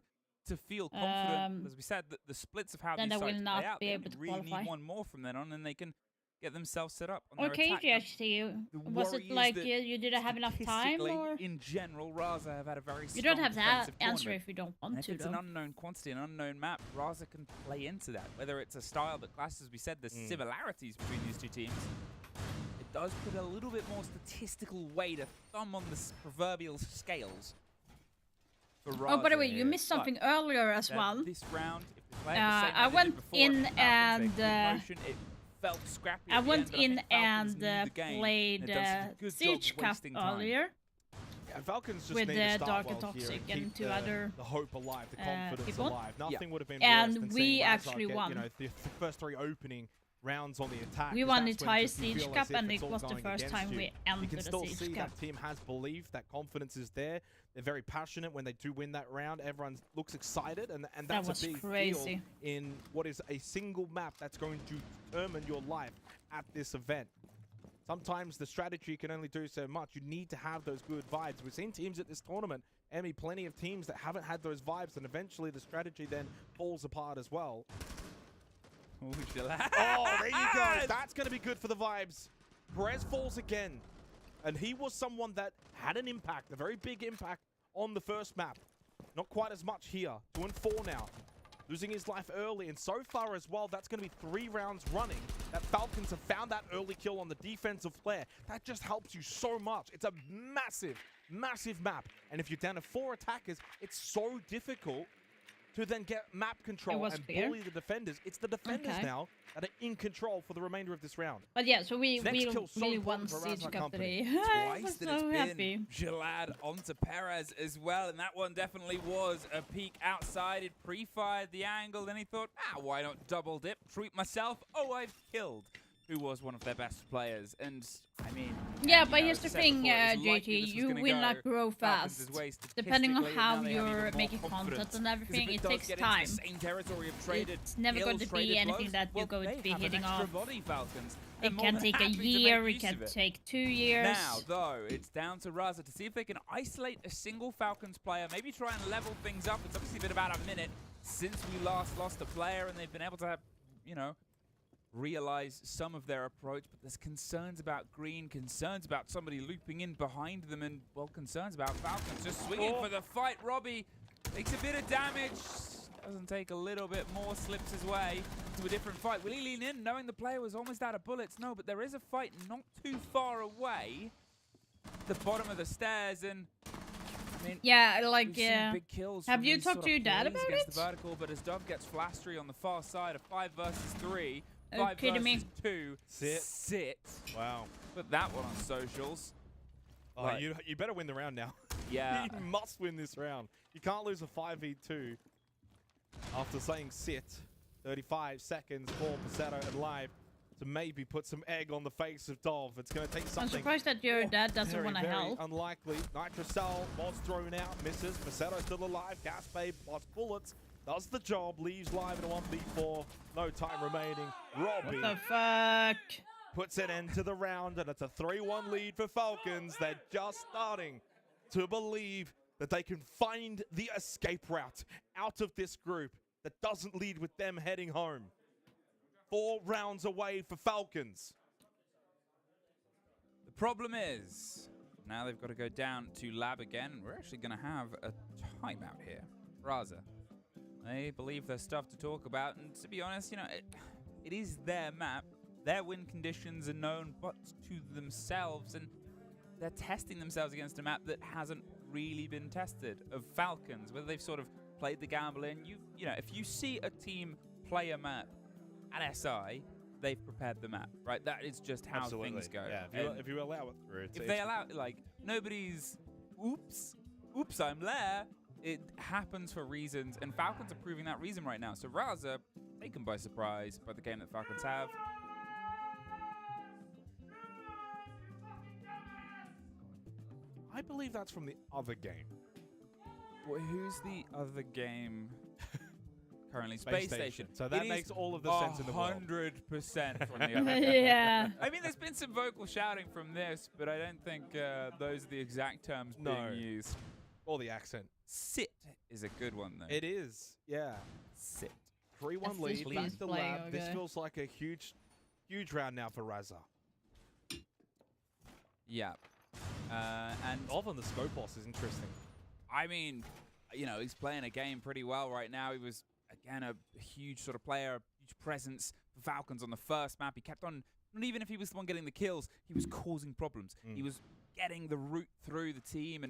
to feel confident, as we said, the splits of how then these they will sides not play out, be they able to really qualify. need one more from then on, and they can get themselves set up on Okay, their attack. GHT, was it like you didn't have enough time, or? In general, Raza have had a very You don't have to defensive answer tournament. if you don't want And if to, it's though. an unknown quantity, an unknown map, Raza can play into that. Whether it's a style that clashes, as we said, the similarities between these two teams, it does put a little bit more statistical weight, a thumb on the proverbial scales. For Raza Oh, by the way, you here. missed something But earlier as that well. This round, if they play it the same way I they went did before, in Falcons, and they keep motion, it felt scrappy I at the went end, but I in think Falcons and knew the game, played and it does such a good job Siege of Cup wasting time. earlier. And Falcons just With need to start Dark and well here Toxic and and keep 2 other the hope alive, the confidence people. alive. Nothing would have been And worse than we seeing Razak actually get, won. You know, the first 3 opening rounds on the attack. We 'cause won the that's when entire just you Siege feel Cup, as if and it's it all was the going first against time you. we You entered can a still Siege see Cup. that team has belief, that confidence is there. They're very passionate when they do win that round. Everyone looks excited, and that's was a big crazy. deal in what is a single map that's going to determine your life at this event. Sometimes the strategy can only do so much. You need to have those good vibes. We've seen teams at this tournament, Emmy, plenty of teams that haven't had those vibes, and eventually the strategy then falls apart as well. Oh, there you go. That's going to be good for the vibes. Perez falls again, and he was someone that had an impact, a very big impact on the first map. Not quite as much here. 2-4 now. Losing his life early, and so far as well, that's going to be 3 rounds running that Falcons have found that early kill on the defensive flare. That just helps you so much. It's a massive, massive map, and if you're down to 4 attackers, it's so difficult to then get map control and bully the defenders. It's the defenders now that are in control for the remainder of this round. But yeah, so we Next kill so really important won for Siege Razak Cup Company. today. I Twice was that so it's happy. been Jalad onto Perez as well, and that one definitely was a peek outside. It pre-fired the angle, then he thought, why not double dip, treat myself? Oh, I've killed who was one of their best players, and I mean... Yeah, you but know, here's the said thing, before, it was likely JT, this was you gonna will go not grow Falcons' fast. way Depending on statistically, how and now they have you're even more making confidence. content and 'Cause if everything, it does takes get into time. the same territory of traded It's never going to kills, be traded anything blows, that you're well, going to they be have an hitting extra off. body, Falcons. They're It more can than take a happy to make year, it use can of it. take 2 years. Now, though, it's down to Raza to see if they can isolate a single Falcons player, maybe try and level things up. It's obviously been about a minute since we last lost a player, and they've been able to have, you know, realize some of their approach, but there's concerns about Green, concerns about somebody looping in behind them, and, well, concerns about Falcons just swinging for the fight. Robbie takes a bit of damage, doesn't take a little bit more, slips his way to a different fight. Will he lean in, knowing the player was almost out of bullets? No, but there is a fight not too far away, the bottom of the stairs, and I mean, yeah, like, we've seen big kills have from you these talked sort to your of dad plays about against it? the vertical, but as Dove gets Flastery on the far side of 5 versus 3, Oh, 5 kidding me. versus 2, sit. Wow. Put that one on socials. Oh, Like- you better win the round now. Yeah. You must win this round. You can't lose a 5v2 after saying sit. 35 seconds for Passetto and Live to maybe put some egg on the face of Dov. It's going to take I'm something. surprised that your dad doesn't Very, want to very help. unlikely. Nitrocell was thrown out, misses. Passetto still alive. Gasbay plus bullets does the job. Leaves Live in a 1v4. No time remaining. Robbie. What the fuck? Puts an end to the round, and it's a 3-1 lead for Falcons. They're just starting to believe that they can find the escape route out of this group that doesn't lead with them heading home. 4 rounds away for Falcons. The problem is, now they've got to go down to lab again. We're actually going to have a timeout here. Raza. They believe there's stuff to talk about, and to be honest, you know, it is their map. Their win conditions are known but to themselves, and they're testing themselves against a map that hasn't really been tested of Falcons, whether they've sort of played the gamble in. You know, if you see a team play a map at SI, they've prepared the map, right? That is just how Absolutely. things go. Yeah, if you allow it through. If they allow, like, nobody's, oops, I'm there. It happens for reasons, and Falcons are proving that reason right now. So Raza, taken by surprise by the game that Falcons have. I believe that's from the other game. Well, who's the other game? Currently, Space Station. So that It makes is all of the sense in the world. 100% from the other game. Yeah. I mean, there's been some vocal shouting from this, but I don't think those are the exact terms being used. Or the accent. Sit is a good one, though. It is, yeah. Sit. 3-1 lead, back to lab. This feels like a huge round now for Raza. Yeah. And Dov on the scope boss is interesting. I mean, you know, he's playing a game pretty well right now. He was, again, a huge sort of player, a huge presence for Falcons on the first map. He kept on, not even if he was the one getting the kills, he was causing problems. He was getting the route through the team,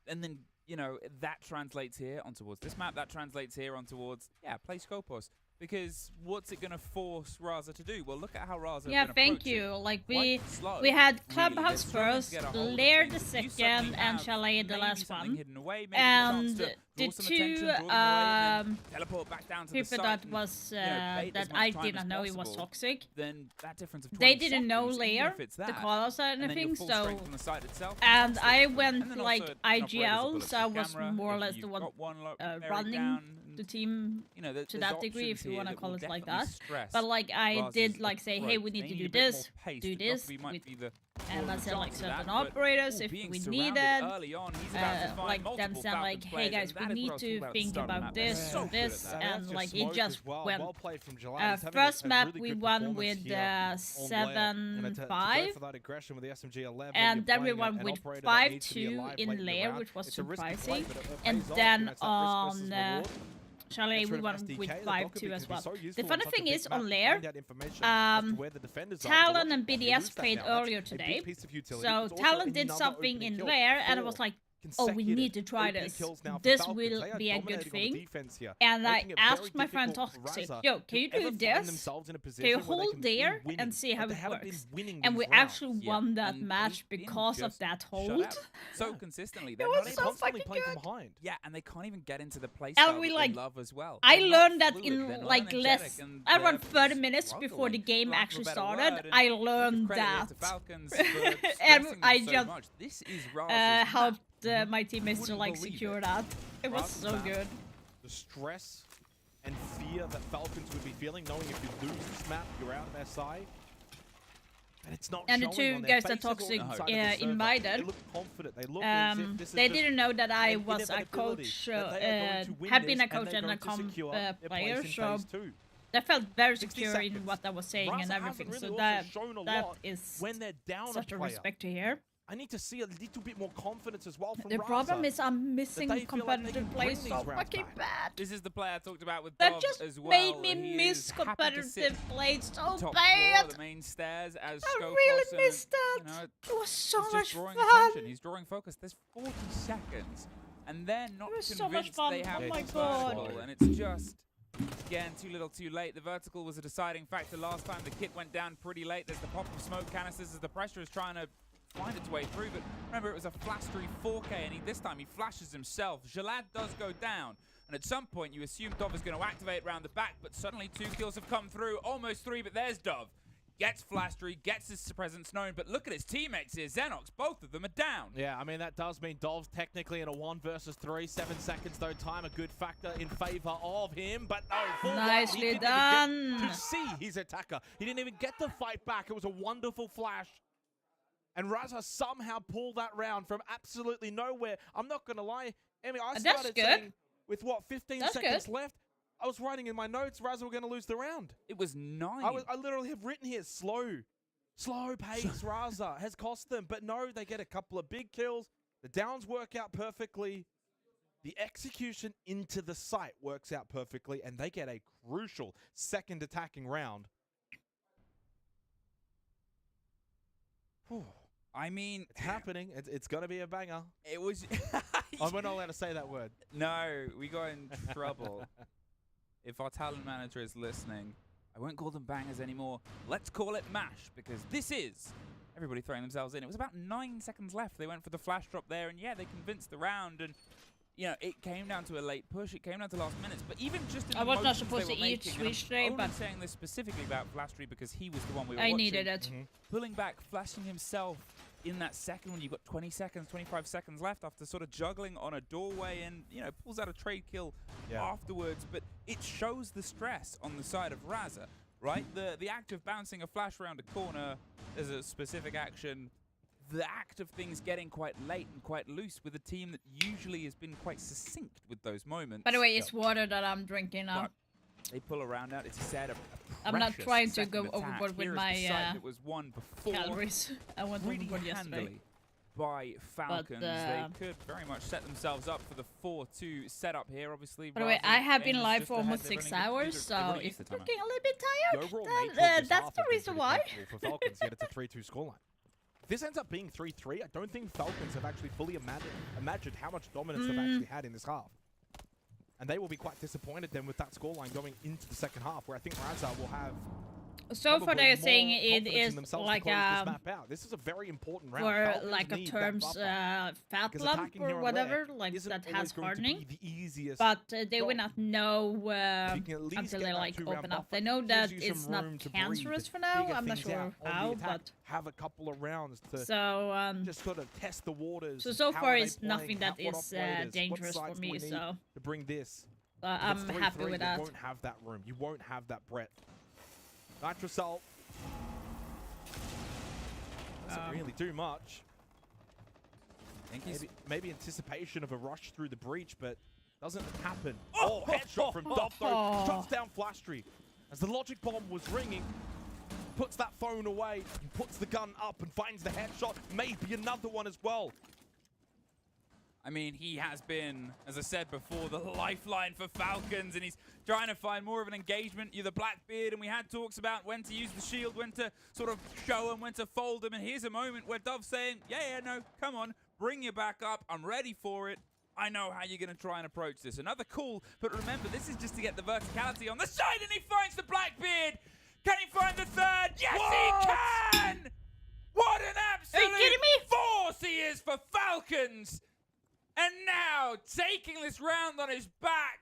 and then, you know, that translates here on towards this map. That translates here on towards, play Skopos. Because what's it going to force Raza to do? Well, look at how Raza Yeah, been thank you. approaching. Like Quite slow, we had really. Clubhouse They're struggling to first, get a hold of Lair the things. You second, suddenly and have Chalet the maybe last something one. hidden away, maybe a chance And to draw the some two attention, draw them away, and then teleport back down to the people site that and, was you know, bait that as much I time did as not know it was possible, toxic. Then that difference of They 20 didn't know seconds, even Lair, if it's the that, call outside and and then your everything, full so strength from the site itself, and fantastic. I And went then like also an operator's IGL, bullet so I for was camera, more or if less you've the one got one running down, the team you know, to that degree, if you want to call it like that. stress But like I Raza's did like say, hey, approach. we need They to need do a bit more this, pace. do The this, Joffrey might be the and I said like chance of that, certain but operators if being we surrounded needed, early on, he's about to find like them multiple saying like, Falcons hey players, guys, and we that is need what I was talking to about at the think start of the about map. They're this so or good at this, that. and like it just went. Well played from Jalad. He's having First a map really we good won performance with here on Blair. To go 7-5. for that aggression with the SMG-11, And you're then we playing won an with operator that needs to be 5-2 alive in late the Lair, round. which was It's a risky play, surprising. but it And pays off, then you know, it's that risk versus on reward. Chalet Gets we rid of won SDK, with the Docker 5-2 can as be well. so The useful on funny such a thing big is map, on Lair, find out information as to where the defenders are. Talon and They lose BDS that played now. That's earlier a big today. piece of utility. So It's also Talon did another something opening in kill. Lair, and I 4 was like, oh, we need to try opening this. kills now for This Falcons. will They are be a good dominating on the thing. defense here, And I making it very asked my friend difficult for Toxic, Raza yo, can you to do ever find this? themselves in a Can you position where they hold can be there winning, and see but how they it haven't been works? winning And these we rounds. actually won that and match he's been because of just that shut hold. out so consistently. It They're was not so even fucking playing good. from behind. Yeah, and they can't even get into the play And style we that like, they love as well. I They're not learned that fluid, they're in not like energetic, less, and around they're 30 minutes before struggling, the game for lack of a actually better started. word, and I give learned credit that. to Falcons for And stressing I them so just much. This is Raza's helped map. my teammates to like believe secure it. that. It was Raza's so map, good. The stress and fear that Falcons would be feeling, knowing if you lose this map, you're out of their side. And it's not And the showing two on their guys that faces or Toxic inside of the server. They invited, look confident. They look as if this is they just didn't know that I an was a inevitability, coach, that they are going to win had been this a coach they're and a going to comp secure their place player, in so phase 2. I felt very 60 secure in seconds. what I was saying Raza and hasn't everything. really So also that shown a that lot is when they're down such a a player. respect to hear. I need to see a little bit more confidence as well from The Raza, problem is I'm missing they feel like they competitive can play bring so these rounds fucking back. bad. This is the play I talked about with That Dov just as well. made me He miss is happy to sit competitive play so top floor, bad. the main stairs as I Skofos really and, missed that. you know, It was so he's much just drawing fun. attention. He's drawing focus. There's 40 seconds, and they're not It was so much convinced fun. they have Oh my the god. vertical, and it's just again too little, too late. The vertical was a deciding factor last time. The kit went down pretty late. There's the pop of smoke canisters as the pressure is trying to find its way through, but remember it was a Flastry 4K, and this time he flashes himself. Jalad does go down, and at some point you assume Dov is going to activate around the back, but suddenly 2 kills have come through, almost 3, but there's Dov. Gets Flastry, gets his presence known, but look at his teammates here. Xenox, both of them are down. Yeah, I mean, that does mean Dov's technically in a 1 versus 3. 7 seconds, though, time a good factor in favor of him, but no. full one. He Nicely didn't even done. get to see his attacker. He didn't even get to fight back. It was a wonderful flash. And Raza somehow pulled that round from absolutely nowhere. I'm not going to lie, Emmy, I That's started good. saying, with what, 15 That's seconds good. left, I was writing in my notes, Raza were going to lose the round. It was 9. I literally have written here, slow pace Raza has cost them. But no, they get a couple of big kills. The downs work out perfectly. The execution into the site works out perfectly, and they get a crucial second attacking round. I mean, it's happening. It's going to be a banger. It was. I'm not allowed to say that word. No, we got in trouble. If our talent manager is listening, I won't call them bangers anymore. Let's call it mash, because this is everybody throwing themselves in. It was about 9 seconds left. They went for the flash drop there, and yeah, they convinced the round. And you know, it came down to a late push. It came down to last minutes. But even just in I the was not motions supposed they to were eat making, and Switch I'm today, only but saying this specifically about Flastry because he was the one we were I watching. needed it. Pulling back, flashing himself in that second when you've got 20 seconds, 25 seconds left after sort of juggling on a doorway and, you know, pulls out a trade kill afterwards. But it shows the stress on the side of Raza, right? The act of bouncing a flash around a corner is a specific action. The act of things getting quite late and quite loose with a team that usually has been quite succinct with those moments. By the way, it's water that I'm drinking now. But they pull around out. It's sad. I'm not trying to go overboard with my that was won before calories. I went really overboard yesterday. handily by Falcons. But, they could very much set themselves up for the 4-2 setup here. Obviously, by the way, I have been Raza live just for ahead. almost They've 6 only hours, they've so already if used I'm the timeout. looking a little bit The tired, overall then nature of this that's half the has been reason pretty why. favorable for Falcons to get it to 3-2 scoreline. If this ends up being 3-3, I don't think Falcons have actually fully imagined how much dominance they've actually had in this half. And they will be quite disappointed then with that scoreline going into the second half, where I think Raza will have So far, they're saying it confidence in is themselves like to close this map out. This is a very important round. for Falcons like a need that terms buffer. fat Because lump attacking or here on whatever, rare like isn't that always has going to be hardening. the easiest But they will job. not know You can at least until get they that like 2-round open up. buffer. They know Gives that you it's some not room to cancerous breathe, for now. figure I'm not things sure out on the how, attack, but have a couple of rounds to so just sort of test the waters. so How far are they it's nothing playing? that What is operators? What dangerous for sites do me. we need So to bring this. I'm If it's happy 3-3, with that. You won't have that room. You won't have that breadth. Nitrosalt doesn't really do much. Maybe anticipation of a rush through the breach, but doesn't happen. Oh, headshot from Dov though. Shuts down Flastry. As the logic bomb was ringing, puts that phone away, and puts the gun up and finds the headshot. Maybe another one as well. I mean, he has been, as I said before, the lifeline for Falcons, and he's trying to find more of an engagement. You're the Blackbeard, and we had talks about when to use the shield, when to sort of show him, when to fold him, and here's a moment where Dov's saying, yeah, no, come on, bring you back up. I'm ready for it. I know how you're going to try and approach this. Another call, but remember, this is just to get the verticality on the side, and he finds the Blackbeard. Can he find the third? Yes, he can! What an absolute force he is for Falcons! And now, taking this round on his back,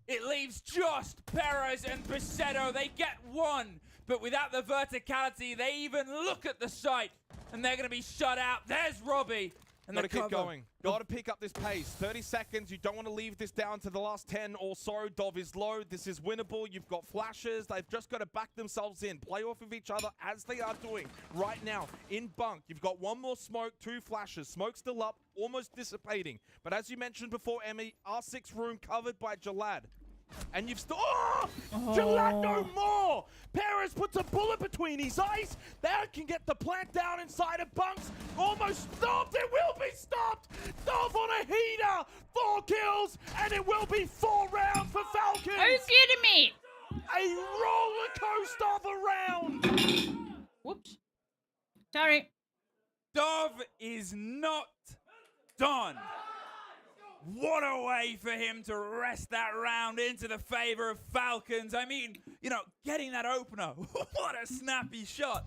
it leaves just Perez and Besetto. They get one, but without the verticality, they even look at the site, and they're going to be shut out. There's Robbie. And Gotta the keep going. Gotta pick up this pace. 30 seconds. You don't want to leave this down to the last 10 or so. Dov is low. This is winnable. You've got flashes. They've just got to back themselves in. Play off of each other as they are doing right now. In bunk, you've got one more smoke, 2 flashes. Smoke still up, almost dissipating. But as you mentioned before, Emmy, R6 room covered by Jalad. And you've Gelato no more! Perez puts a bullet between his eyes. That can get the plant down inside of Bunks. Almost stopped. It will be stopped. Dove on a heater. 4 kills, and it will be 4 rounds for Falcons. Are you kidding me? A roller coaster of a round. Whoops. Sorry. Dove is not done. What a way for him to rest that round into the favor of Falcons. I mean, you know, getting that opener. What a snappy shot.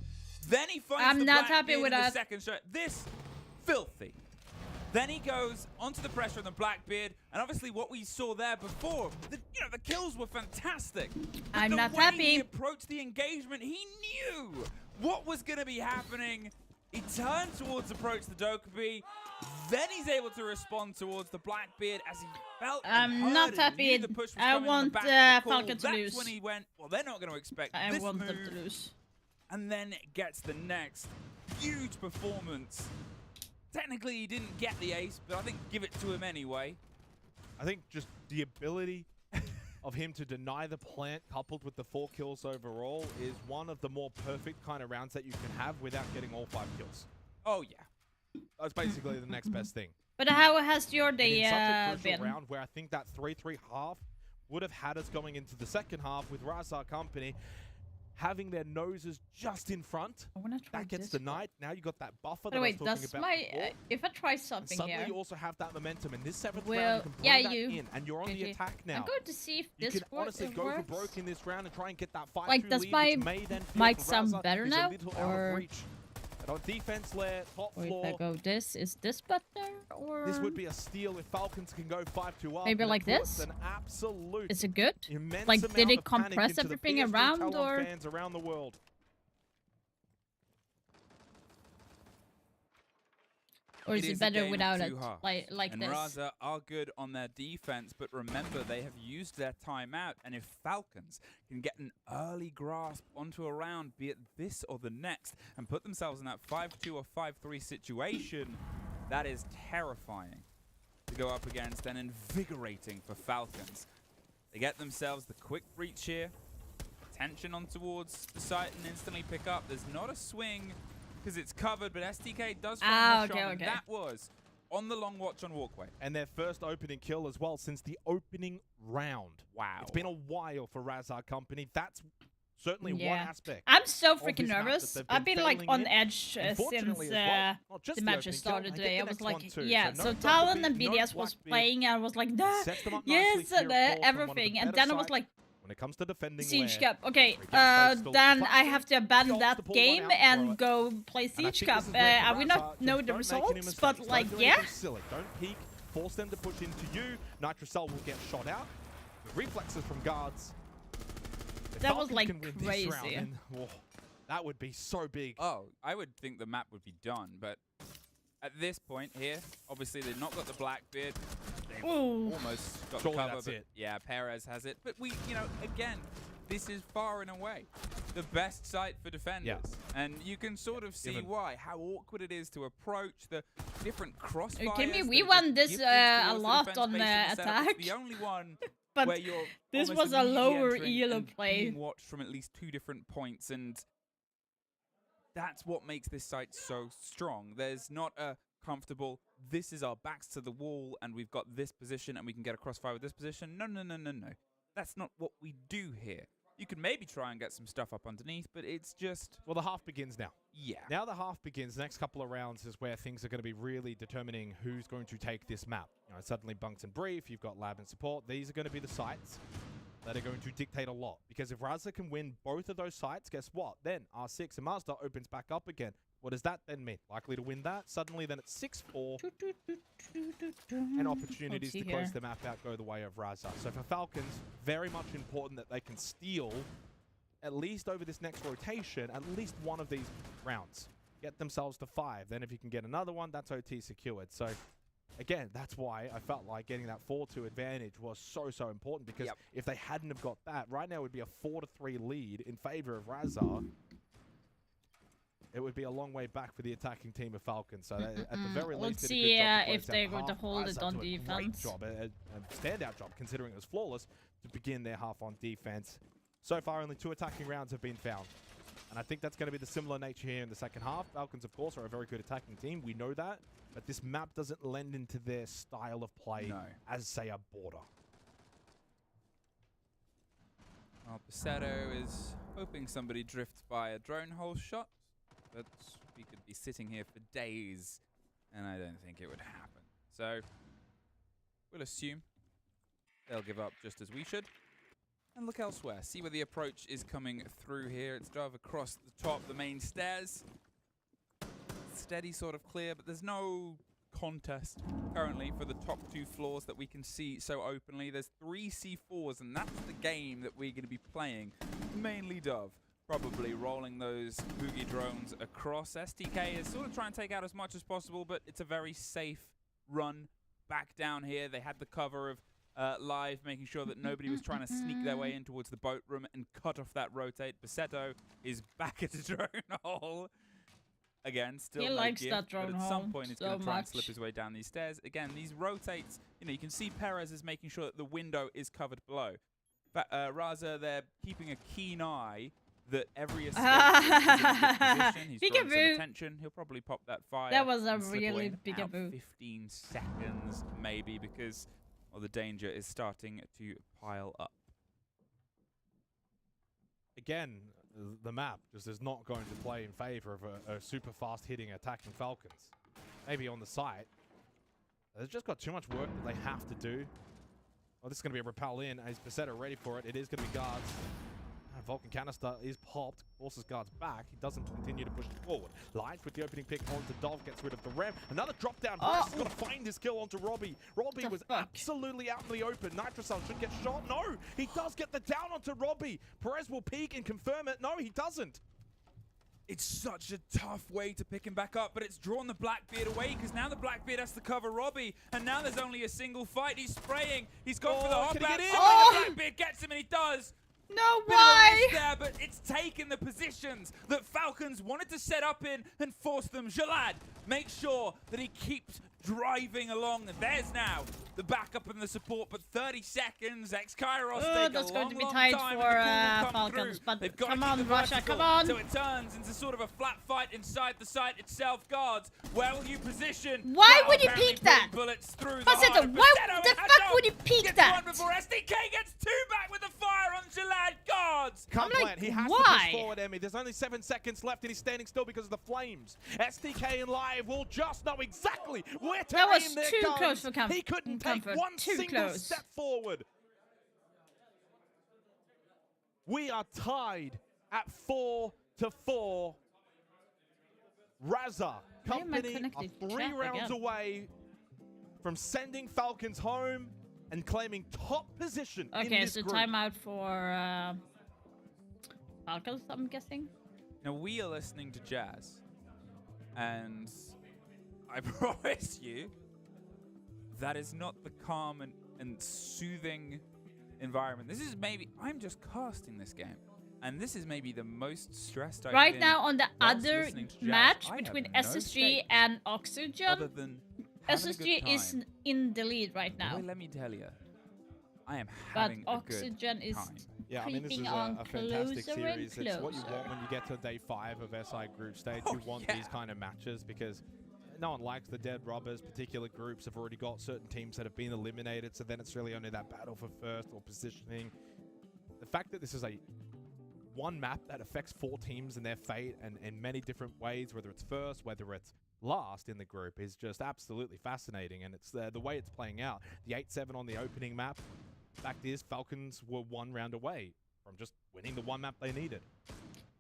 Then he finds the Blackbeard in the second shot. This, filthy. Then he goes onto the pressure on the Blackbeard, and obviously what we saw there before, the kills were fantastic. I'm not happy. happy. He approached the engagement. He knew what was going to be happening. He turned towards approach the Dokkaebi. Then he's able to respond towards the Blackbeard as he felt. I'm not happy. I want Falcon to lose. That's when he went, well, they're not going to expect I this want move. them to lose. And then gets the next huge performance. Technically, he didn't get the ace, but I think give it to him anyway. I think just the ability of him to deny the plant coupled with the 4 kills overall is one of the more perfect kind of rounds that you can have without getting all 5 kills. Oh, yeah. That's basically the next best thing. But how has your day in such a crucial been? round where I think that 3-3 half would have had us going into the second half with Razar Company having their noses just in front. That gets denied. Now you got that buffer that I was talking about before. If I try something suddenly here, you also have that momentum in this 7th well, round. You can yeah, bring that you in, and you're on the attack now. I'm going to see if this you can honestly go works. for broke in this round and try and get that 5-2 like, does lead, my which may then feel mic for sound Razar better is now, a little out or of reach. But on defense layer, top or floor. if I go this, is this better, or This would be a steal if Falcons can go 5-2 up. maybe like this? An absolute Is it good? immense Like, did amount it of panic compress into the everything PSG around, Talon or? fans around the world. Or is it better without it, like and this? Raza are good on their defense, but remember, they have used their timeout, and if Falcons can get an early grasp onto a round, be it this or the next, and put themselves in that 5-2 or 5-3 situation, that is terrifying to go up against and invigorating for Falcons. They get themselves the quick breach here, tension on towards the site and instantly pick up. There's not a swing because it's covered, but STK does find okay, shot, okay. and that was on the long watch on Walkway. And their first opening kill as well since the opening round. Wow. It's been a while for Razar Company. That's certainly one aspect. I'm so of freaking this map that nervous. they've I've been been like failing on in. edge since Unfortunately as well, not just the the matches opening kill, started I today. get I the was next one like, too. yeah. So So no Talon and Dokkaebi, no BDS was Blackbeard. playing, and I was like, nah, Sets them up nicely yes, for and your call from one of the everything. And better then I was sides. like, When it comes to defending Siege lair, Cup. Okay, Radiant Faith still then I fighting. have to abandon He opts that to pull one game out, throw and it. go play And I Siege think Cup. this is where I will Razar not know just the don't make any results, mistakes. but Don't like, do yeah. anything silly. Don't peek. Force them to push into you. Nitrocell will get shot out. The reflexes from guards. If That was, Falcons like, can win this crazy. round, then, that would be so big. Oh, I would think the map would be done, but at this point here, obviously they've not got the Blackbeard. They've Ooh. almost got Surely the cover, that's but it. yeah, Perez has it. But we, you know, again, this is far and away the best site for defenders. And you can sort of see why, how awkward it is to approach the different crossfires. Are you kidding me? that We are won just this gifted a towards the lot defense on based the setup. It's attack. the only one But where you're this almost was a immediately lower entering elo and play. being watched from at least 2 different points, and that's what makes this site so strong. There's not a comfortable, this is our backs to the wall and we've got this position and we can get a crossfire with this position. No, no, no, no, no. That's not what we do here. You can maybe try and get some stuff up underneath, but it's just... Well, the half begins now. Yeah. Now the half begins. The next couple of rounds is where things are going to be really determining who's going to take this map. You know, suddenly Bunks and Brief, you've got Lab and Support. These are going to be the sites that are going to dictate a lot. Because if Razar can win both of those sites, guess what? Then R6 and Mazda opens back up again. What does that then mean? Likely to win that. Suddenly then it's 6-4. And opportunities to close the map out go the way of Razar. So for Falcons, very much important that they can steal, at least over this next rotation, at least one of these rounds. Get themselves to 5. Then if you can get another one, that's OT secured. So again, that's why I felt like getting that 4-2 advantage was so, so important. Because if they hadn't have got that, right now it would be a 4-3 lead in favor of Razar. it would be a long way back for the attacking team of Falcons. So at the very least, let's did a see good job to close if they're out going to half. hold Raz it up on to a great defense. job, a standout job considering it was flawless to begin their half on defense. So far, only 2 attacking rounds have been found. And I think that's going to be the similar nature here in the second half. Falcons, of course, are a very good attacking team. We know that. But this map doesn't lend into their style of play as, say, a Border. Well, Basetto is hoping somebody drifts by a drone hole shot. But we could be sitting here for days, and I don't think it would happen. So we'll assume they'll give up just as we should. And look elsewhere. See where the approach is coming through here. It's drove across the top, the main stairs. Steady sort of clear, but there's no contest currently for the top 2 floors that we can see so openly. There's 3 C4s, and that's the game that we're going to be playing. Mainly Dove. Probably rolling those boogie drones across. STK is sort of trying to take out as much as possible, but it's a very safe run back down here. They had the cover of Live, making sure that nobody was trying to sneak their way in towards the boat room and cut off that rotate. Basetto is back at the drone hole. Again, still he no likes gift, that drone but at hole some point he's so going to try and much. slip his way down these stairs. Again, these rotates, you can see Perez is making sure that the window is covered below. But Raza, they're keeping a keen eye that every escape is in a good position. He's drawing some attention. He'll probably pop that fire. That was a and slip away really in big about move. 15 seconds, maybe, because the danger is starting to pile up. Again, the map just is not going to play in favor of a super fast hitting attacking Falcons. Maybe on the site. They've just got too much work that they have to do. Well, this is going to be a repel in. Is Basetto ready for it? It is going to be guards. Vulcan canister is popped, forces guards back. He doesn't continue to push forward. Light with the opening pick onto Dove, gets rid of the ram. Another drop down. Perez has got to find his kill onto Robbie. Robbie was absolutely out in the open. Nitrocell should get shot. No, he does get the down onto Robbie. Perez will peek and confirm it. No, he doesn't. It's such a tough way to pick him back up, but it's drawn the Blackbeard away because now the Blackbeard has to cover Robbie, and now there's only a single fight. He's spraying. He's gone for the hop back. The Blackbeard gets him, and he does. No, Bit why? of a risk there, but it's taken the positions that Falcons wanted to set up in and force them. Jalad makes sure that he keeps driving along. And there's now the backup and the support, but 30 seconds. Ex-Kairos take that's a going long, to be long tight time for and the call will come Falcons, through. but They've got come to keep on, the Russia, vertical, come on. So it turns into sort of a flat fight inside the site itself. Guards, where will you position? Why Well, would you apparently peek that? putting bullets through Basetto, the why heart of the Basetto, fuck and would you peek gets that? one before SDK gets 2 back with the fire on Jalad. Guards. Can't I'm plant. He has to push forward, Emmy. There's only 7 seconds left, and he's standing still because of the flames. SDK and Live will just know exactly where to That was aim their too guns. close for He couldn't take comfort. one Too single close. step forward. We are tied at 4-4. Raza Why am I Company connected are to 3 chat rounds again? away from sending Falcons home and claiming top position in Okay, this so group. timeout for Falcons, I'm guessing. Now we are listening to jazz, and I promise you that is not the calm and soothing environment. This is maybe, I'm just casting this game, and this is maybe the most stressed I've Right been now on the whilst other listening to jazz. match I have between no SSG stakes and other Oxygen, than having a SSG good is time. in the lead right now. Boy, let me tell you, I am But having a Oxygen good is time. Yeah, I mean, this creeping is on a fantastic closer and series. It's what you closer. want when you get to day 5 of SI group stage. Oh, You want yeah. these kind of matches because no one likes the dead robbers. Particular groups have already got certain teams that have been eliminated, so then it's really only that battle for first or positioning. The fact that this is one map that affects 4 teams and their fate and in many different ways, whether it's first, whether it's last in the group, is just absolutely fascinating. And it's the way it's playing out. The 8-7 on the opening map. Fact is, Falcons were 1 round away from just winning the 1 map they needed.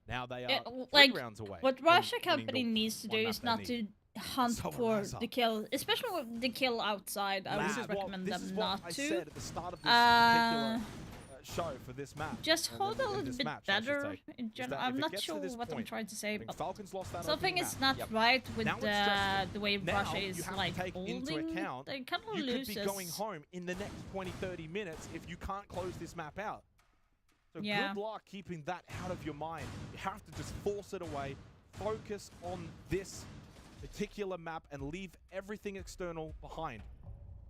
Now they are 3 rounds away. What from Russia winning Company the needs to do 1 map is they not need. to hunt So for Raza. the kill, especially with the kill outside. I This would is what- recommend this them is what not I to. said at the start of this particular show for this match. Just hold a in little this bit match, I should better say, in is general. that if I'm it not gets to sure this what I'm point, trying to say, I think but Falcons lost that something opening is map. not right with Now it's stressful. the way Now Russia you is have like to take into holding. account They kind of you could loses. be going home in the next 20-30 minutes if you can't close this map out. So Yeah. good luck keeping that out of your mind. You have to just force it away, focus on this particular map and leave everything external behind.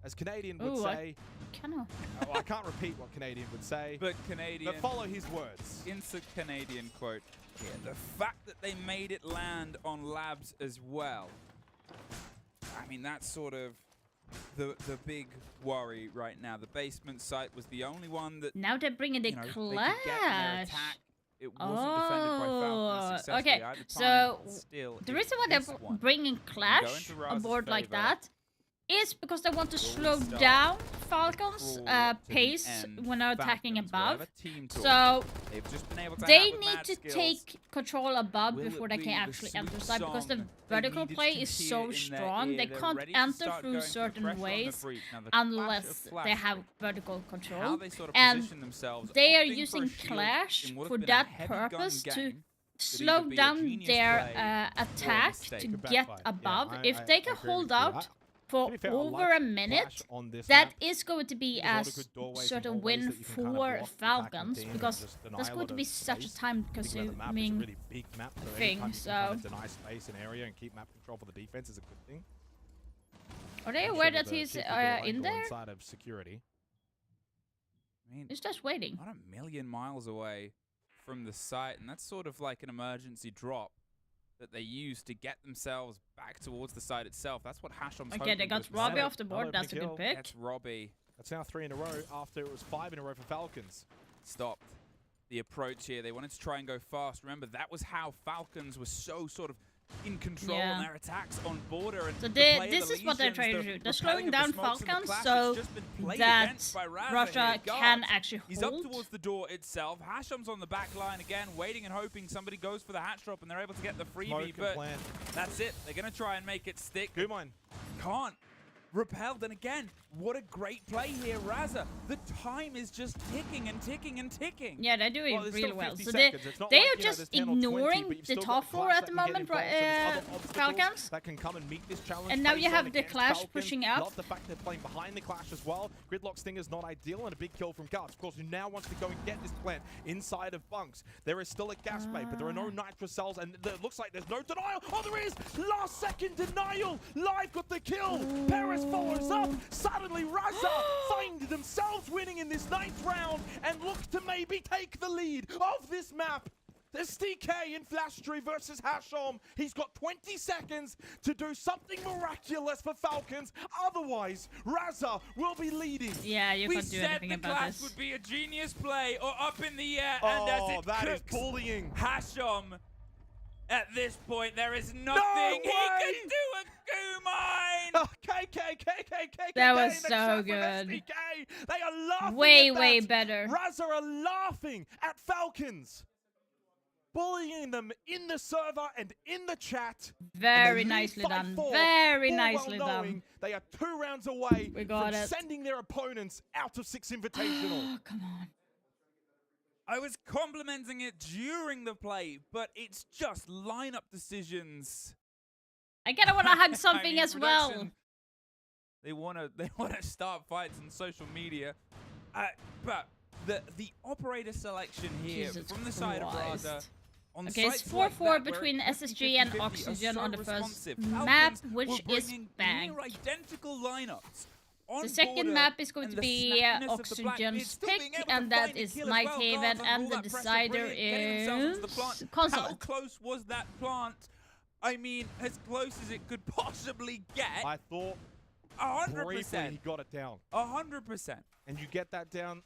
As Canadian would say... I can't repeat what Canadian would say. But Canadian... But follow his words. Insert Canadian quote. Yeah, the fact that they made it land on labs as well. I mean, that's sort of the big worry right now. The basement site was the only one that... Now they're bringing the they could clash. get in their attack. It wasn't defended by Falcons successfully okay. either time, So but still, the reason why they're bringing Clash on board like that is because they want to slow down Falcons' pace when they're attacking above. So they need to take control above before they can actually enter side, because the vertical play is so strong. They can't enter through certain ways unless they have vertical control. And they are using Clash for that purpose to slow down their attack to get above. If they can hold out for over a minute, that is going to be a sort of win for Falcons, because that's going to be such a time-consuming thing. So, deny space and area and keep map control for the defense is a good thing. Are they aware that he's in there? Inside of security. I mean, he's just waiting. Not a million miles away from the site, and that's sort of like an emergency drop that they use to get themselves back towards the site itself. That's what Hashom's Okay, they got Robbie off the board. That's a good pick. That's Robbie. That's now 3 in a row after it was 5 in a row for Falcons. Stopped the approach here. They wanted to try and go fast. Remember, that was how Falcons were so sort of in control on their attacks on border. And so this is what they're trying to do. They're slowing down Falcons so that Russia can actually hold. He's up towards the door itself. Hashom's on the back line again, waiting and hoping somebody goes for the hatch drop and they're able to get the freebie, but that's it. They're going to try and make it stick. Can't. Repelled, and again, what a great play here, Raza. The time is just ticking and ticking and ticking. Yeah, they're doing really well. So they are just ignoring the top floor at the moment, Falcons. That can come and meet this challenge. And now you have the Clash Falcons. pushing up. Love the fact they're playing behind the Clash as well. Gridlock Stinger's not ideal, and a big kill from Guts, of course, who now wants to go and get this plant inside of Bunks. There is still a gas bait, but there are no nitro cells, and it looks like there's no denial. Oh, there is! Last second denial! Live got the kill! Paris follows up. Suddenly, Raza find themselves winning in this 9th round and look to maybe take the lead of this map. There's STK in Flashtree versus Hashom. He's got 20 seconds to do something miraculous for Falcons. Otherwise, Raza will be leading. Yeah, you can't do anything about Clash this. Would be a genius play or up in the air, and as it that is cooks, bullying. Hashom, at this point, there is nothing he can do a goo mine. Oh, KK. That was so good. STK. They are laughing way better. Raza are laughing at Falcons, bullying them in the server and in the chat. Very nicely done. Very nicely done. They are 2 rounds away from it. sending their opponents out of 6 Invitational. Oh, come on. I was complimenting it during the play, but it's just lineup decisions. I kind of want to hug something as well. They want to start fights on social media, but the operator selection here from the side of Raza. Okay, it's 4-4 between SSG and Oxygen on the first map, which is Bang. Identical lineups. The second map is going to be Oxygen's pick, and that is Nighthaven, and the decider is Console. How close was that plant? I mean, as close as it could possibly get. I thought 100%. he got it down. 100%. And you get that down.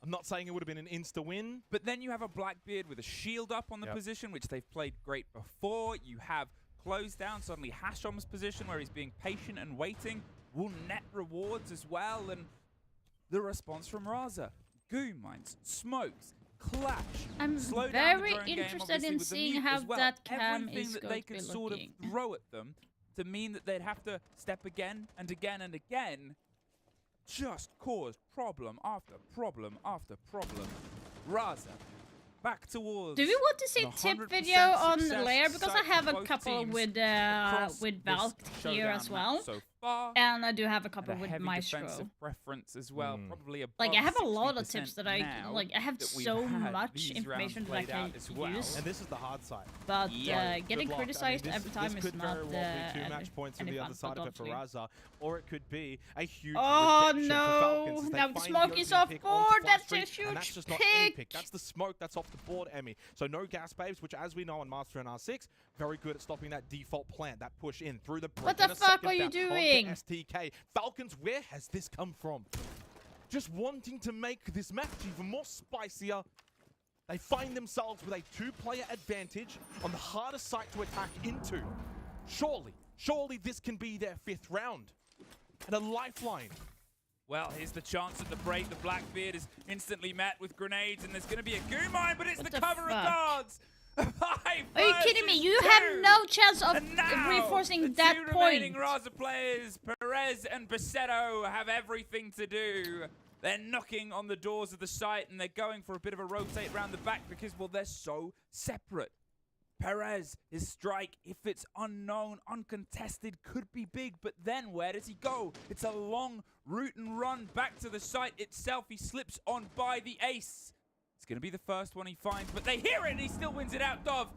I'm not saying it would have been an insta-win. But then you have a Blackbeard with a shield up on the position, which they've played great before. You have closed down suddenly Hashom's position, where he's being patient and waiting. Will net rewards as well, and the response from Raza. Goo mines, smokes, Clash. I'm very interested in seeing how that cam is going to be looking. Sort of throw at them to mean that they'd have to step again and again and again just caused problem after problem after problem. Raza, back towards. Do we want to see tip video on Lair? Because I have a couple with Valk here as well. far. And I do have a couple And a with heavy Maestro. defensive preference as well. Probably above Like I have a lot of 60% tips that I now like. I have that we've so had much these information rounds that I played can out as well. use. And this is the hard side. But Good getting luck. criticized this, every time this is could not very well be two match points from any the fun, other side of it for unfortunately. Raza, or it could be a huge Oh redemption for Falcons no! as they Now the find smoke the is opening off pick onto board. That's a Flash Street, huge and that's just not any pick. pick. That's the smoke that's off the board, Emmy. So no gas babes, which as we know on Master and R6, very good at stopping that default plant, that push in through the brick. What the and a fuck second are you down onto doing? STK. Falcons, where has this come from? Just wanting to make this match even more spicier. They find themselves with a two-player advantage on the hardest site to attack into. Surely this can be their 5th round. And a lifeline. Well, here's the chance at the break. The Blackbeard is instantly met with grenades, and there's going to be a goo mine, but it's What the the cover of fuck? guards. Are you kidding me? You have no chance of reinforcing that two point. remaining Raza players, Perez and Basetto, have everything to do. They're knocking on the doors of the site, and they're going for a bit of a rotate around the back because, well, they're so separate. Perez, his strike, if it's unknown, uncontested, could be big, but then where does he go? It's a long route and run back to the site itself. He slips on by the ace. It's going to be the first one he finds, but they hear it, and he still wins it out. Dove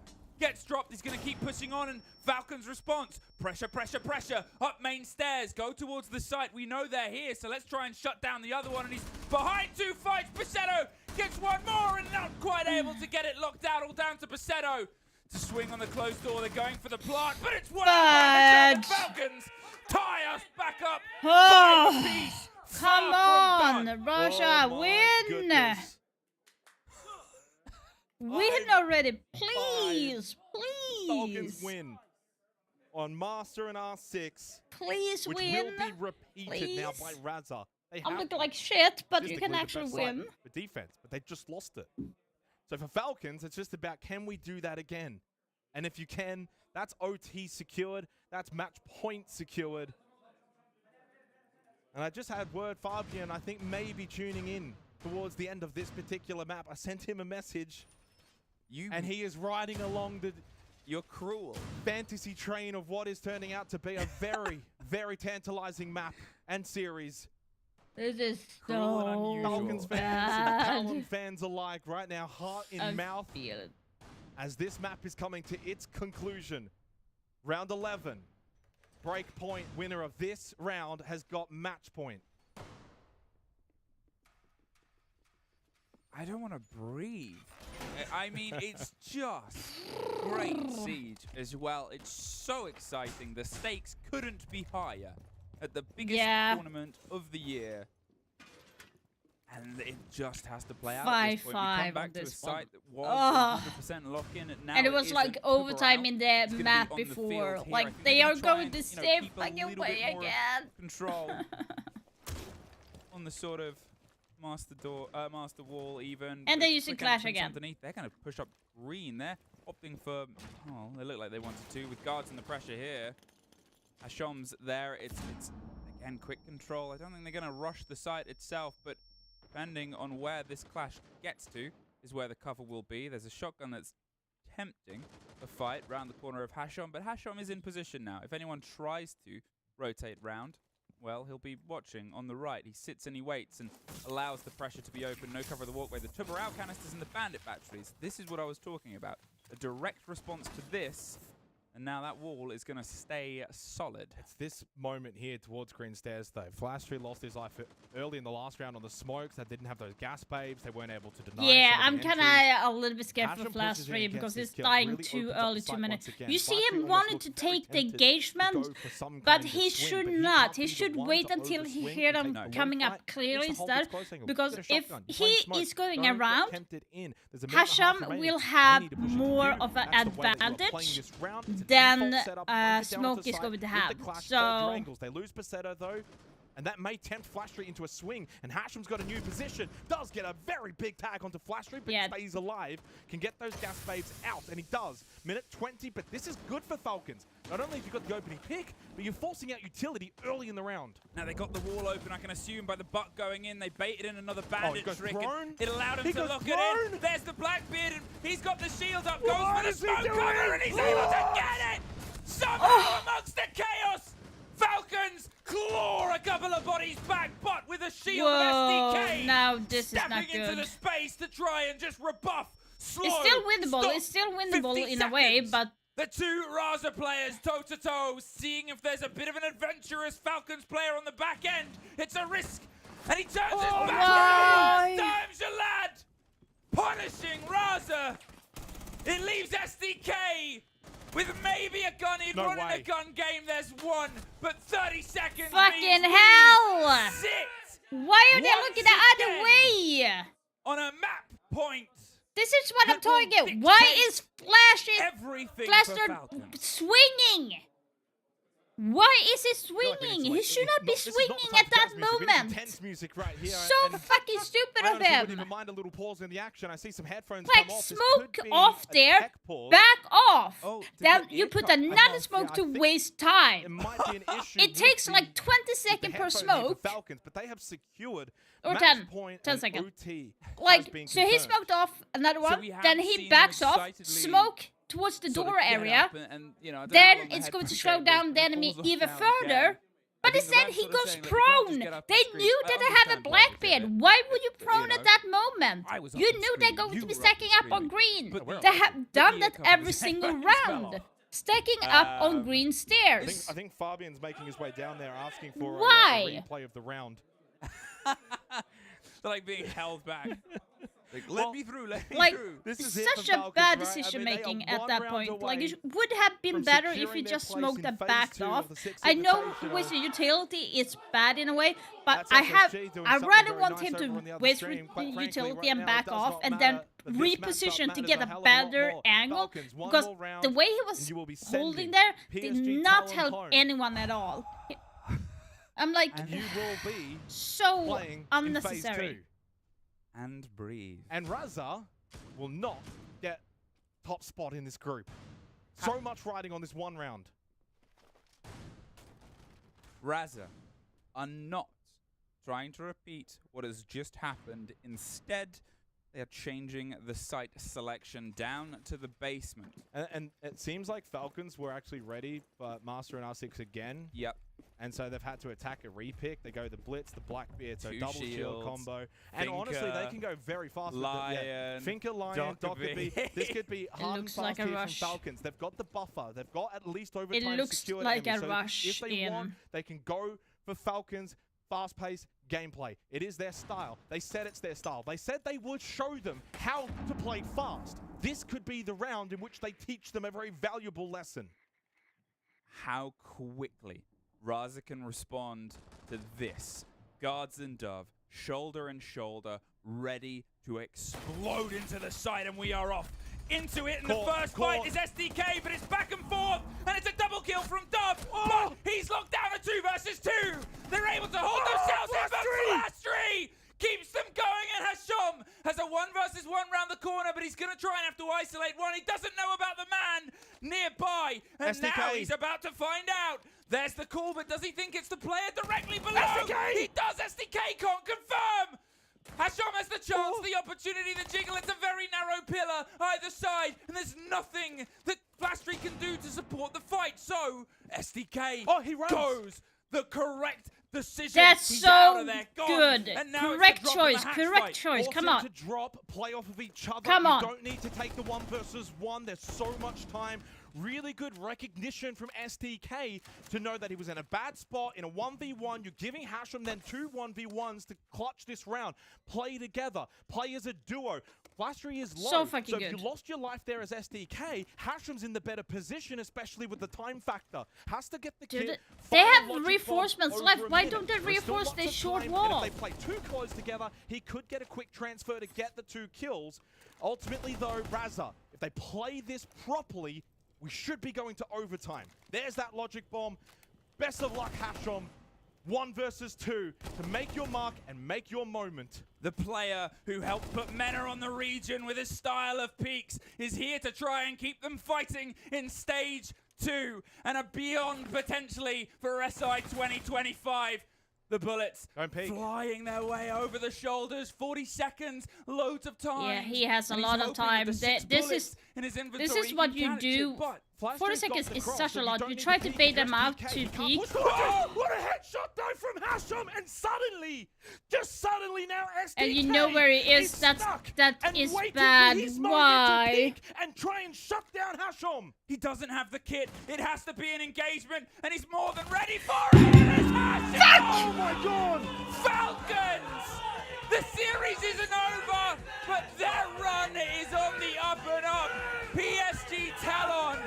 gets dropped. He's going to keep pushing on, and Falcons response. Pressure, pressure, pressure. Up main stairs. Go towards the site. We know they're here, so let's try and shut down the other one, and he's behind 2 fights. Basetto gets one more, and not quite able to get it locked out. All down to Basetto. To swing on the closed door. They're going for the plant, but it's one out. The Falcons tie us back up. Oh, Piece. come on, Russia, win! Win already, please, please. Falcons win on Master and R6. Please which win. will be repeated now by Raza. They I'm have looking like shit, but you statistically can the actually best side win. for defense, but they just lost it. So for Falcons, it's just about, can we do that again? And if you can, that's OT secured. That's match point secured. And I just had word Fabian, I think maybe tuning in towards the end of this particular map. I sent him a message. And he is riding along the You're cruel fantasy train of what is turning out to be a very, very tantalizing map and series. This is Cruel and so unusual. Falcons fans and Talon fans alike right now, heart in I mouth, feel it. as this map is coming to its conclusion. Round 11. Breakpoint winner of this round has got match point. I don't want to breathe. I mean, it's just great Siege as well. It's so exciting. The stakes couldn't be higher at the biggest tournament of the year. And it just has to play out at this point. We come 5-5 back on to a this one. site that was 100% lock-in, and now And it was like isn't. overtime Super in out. the It's gonna be map on the before. field here. I Like think they they're are gonna try going and, the you know, same keep a fucking little way bit more again. Control on the sort of master wall even. And they're With using quick Clash entrance again. Underneath, they're going to push up green. They're opting for. Oh, they look like they wanted to with guards and the pressure here. Hashom's there. It's again quick control. I don't think they're going to rush the site itself, but depending on where this clash gets to is where the cover will be. There's a shotgun that's tempting a fight round the corner of Hashom, but Hashom is in position now. If anyone tries to rotate round, well, he'll be watching on the right. He sits and he waits and allows the pressure to be open. No cover of the walkway. The Tubarão canisters and the bandit batteries. This is what I was talking about. A direct response to this. And now that wall is going to stay solid. It's this moment here towards Green Stairs, though. Flashtree lost his life early in the last round on the smokes. They didn't have those gas babes. They weren't able to deny. Yeah, some I'm of the kind entries. of a little bit scared for Hashom Flash pushes in 3 against because this he's kill, dying really too opens up early, the too site many. once again. You see Flashtree him almost wanting looks to very take the tempted to engagement, go for some but kind of he swing, should but he not. can't He be the should one wait to until he overswing hear and them take one coming fight. up clearly Needs to hold instead. this close angle. Because Get a if shotgun. he Playing smoke. is going Don't get around, tempted in. There's a minute and a half Hasham remaining. will They have need to push into more you. of an That's the way that you're playing advantage this round. It's a than default setup. Only down to Smoke is side going to with the have. clash So quadrangles. They lose Basetto though. And that may tempt Flashtree into a swing. And Hasham's got a new position. Does get a very big tag onto Flashtree, but stays alive. Can get those gas babes out, and he does. Minute 20, but this is good for Falcons. Not only have you got the opening pick, but you're forcing out utility early in the round. Now they got the wall open, I can assume, by the buck going in. They baited in another bandit goes trick. prone? It allowed him He to goes look prone? it in. There's the Blackbeard, and he's got the shield up. Goes What for the is he smoke doing? cover, and he's able to get it! Somehow amongst the chaos, Falcons claw a couple of bodies back, but with a shield Whoa, of SDK. now this is not stepping into good. the space to try and just rebuff. Slow, It's still winnable. stop, It's still winnable 50 in a way, seconds. but The two Raza players toe-to-toe, seeing if there's a bit of an adventurous Falcons player on the back end. It's a risk, and he turns his back. why? Times a lad, punishing Raza. It leaves SDK with maybe a gun. He'd run in a gun game. There's one, but 30 seconds. fucking means we hell! sit Why are they once looking the other again way? on a map point. This is what I'm talking about. Why is Everything Flaster for Falcons. swinging? Why is he swinging? He should not be swinging at that moment. Intense music right here. So fucking stupid I of honestly wouldn't him. even mind a little pause in the action. I see some headphones Like, come off. This smoke could be off a there, tech pause. back off. Oh, did Then the you ear put cut? another smoke to waste time. It might be an issue. It with takes the- like 20 the seconds per headphone here smoke. for Falcons, but they have secured Or match 10. point 10 and seconds. OT has Like, been so he confirmed. smoked off another So one, we have then he seen backs them off, excitedly smoke towards the sort of door get area, up and, you know, I don't know how then long the it's going to headphone slow cable down is, the but it enemy falls off even now and further. again. But I think instead the he rest sort of goes saying that you can't just prone. get up They and scream. knew I that they have a understand why they did Blackbeard. it. Why would you prone know, at that moment? I was up You and knew they're screaming, going you to be were up stacking and up on screaming. green. But They have done the that couple every of single headphones fell round. off. Stacking up on green I stairs. think Fabian's making his way down there, asking for Why? a replay of the round. They're like being held back. Like, let me through, let me Like, through. This is it's it for such a Falcons, bad right? I decision mean, they are making at one that round point. Like, away it would have been from better if securing you their just place smoked in them phase back 2 of off. the Six I know Invitational. with the utility it's bad in a way, but That's I SSG doing I something rather very want nice him over on to the other waste stream. with Quite the frankly, utility right and now, back it does off not and then matter, but this matchup reposition to matters get a a hell of a lot better more. angle Falcons, one because more round, the way he and was you will be holding sending there did PSG not Talon help home. anyone at all. I'm like, And you will be so playing unnecessary. in phase 2. And breathe. And Raza will not get top spot in this group. So much riding on this one round. Raza are not trying to repeat what has just happened. Instead, they are changing the site selection down to the basement. And it seems like Falcons were actually ready, but Master and R6 again. Yep. And so they've had to attack a repick. They go the Blitz, the Blackbeard, so Two double shield shields, combo. And honestly, they Finker, can go very fast. Lion, Finker, Lion, Dockerby. Dockerby. This could be hard and looks fast like a here from rush. Falcons. They've got the buffer. They've got at least overtime It looks secured. like a enemy. So rush if they want, in. they can go for Falcons. Fast-paced gameplay. It is their style. They said it's their style. They said they would show them how to play fast. This could be the round in which they teach them a very valuable lesson. How quickly Raza can respond to this. Guards and Dove, shoulder and shoulder, ready to explode into the side, and we are off into it. And the first fight is SDK, but it's back and forth, and it's a double kill from Dove. But he's locked down a 2 versus 2. They're able to hold themselves in, but Flastry keeps them going, and Hashom has a 1 versus 1 round the corner, but he's going to try and have to isolate one. He doesn't know about the man nearby, and SDK. now he's about to find out. There's the call, but does he think it's the player directly below? SDK! He does. SDK can't confirm. Hashom has the chance, the opportunity, the jiggle. It's a very narrow pillar either side, and there's nothing that Flastry can do to support the fight. So SDK he runs. goes the correct decision. That's He's so out of there, gone. good. And now Correct it's the drop in the choice. hatch Correct fight. choice. Come Awesome on. to drop, play off of each other. Come on. You don't need to take the 1 versus 1. There's so much time. Really good recognition from SDK to know that he was in a bad spot in a 1v1. You're giving Hashom then 2 1v1s to clutch this round. Play together. Play as a duo. Flastry is low. So fucking if good. you lost your life there as SDK, Hashem's in the better position, especially with the time factor. Has to get the Dude, kit. they Fire have logic bomb reinforcements over left. a Why minute. don't they There's still reinforce lots this of short time, wall? And if they play too close together, he could get a quick transfer to get the 2 kills. Ultimately, though, Raza, if they play this properly, we should be going to overtime. There's that logic bomb. Best of luck, Hashom. 1 versus 2 to make your mark and make your moment. The player who helped put Mena on the region with his style of peaks is here to try and keep them fighting in stage 2 and a beyond potentially for SI 2025. The bullets flying their way over the shoulders. 40 seconds, loads of time. Yeah, he has a And he's lot of hoping with time. the 6 This bullets is in his inventory, this is he what can you catch it, do but Flash 40 Dude's got seconds the is cross, such so a you lot. don't You need try to to bait them just out PK. to You can't peek. push- Oh, what a headshot though from Hasham, and suddenly, just suddenly now SDK And you know where he is. That is bad. Why? And try and shut down Hasham. He doesn't have the kit. It has to be an engagement, and he's more than ready for it. It is Hasham! Oh my god! Falcons! The series isn't over, but their run is on the up and up. PSG Talon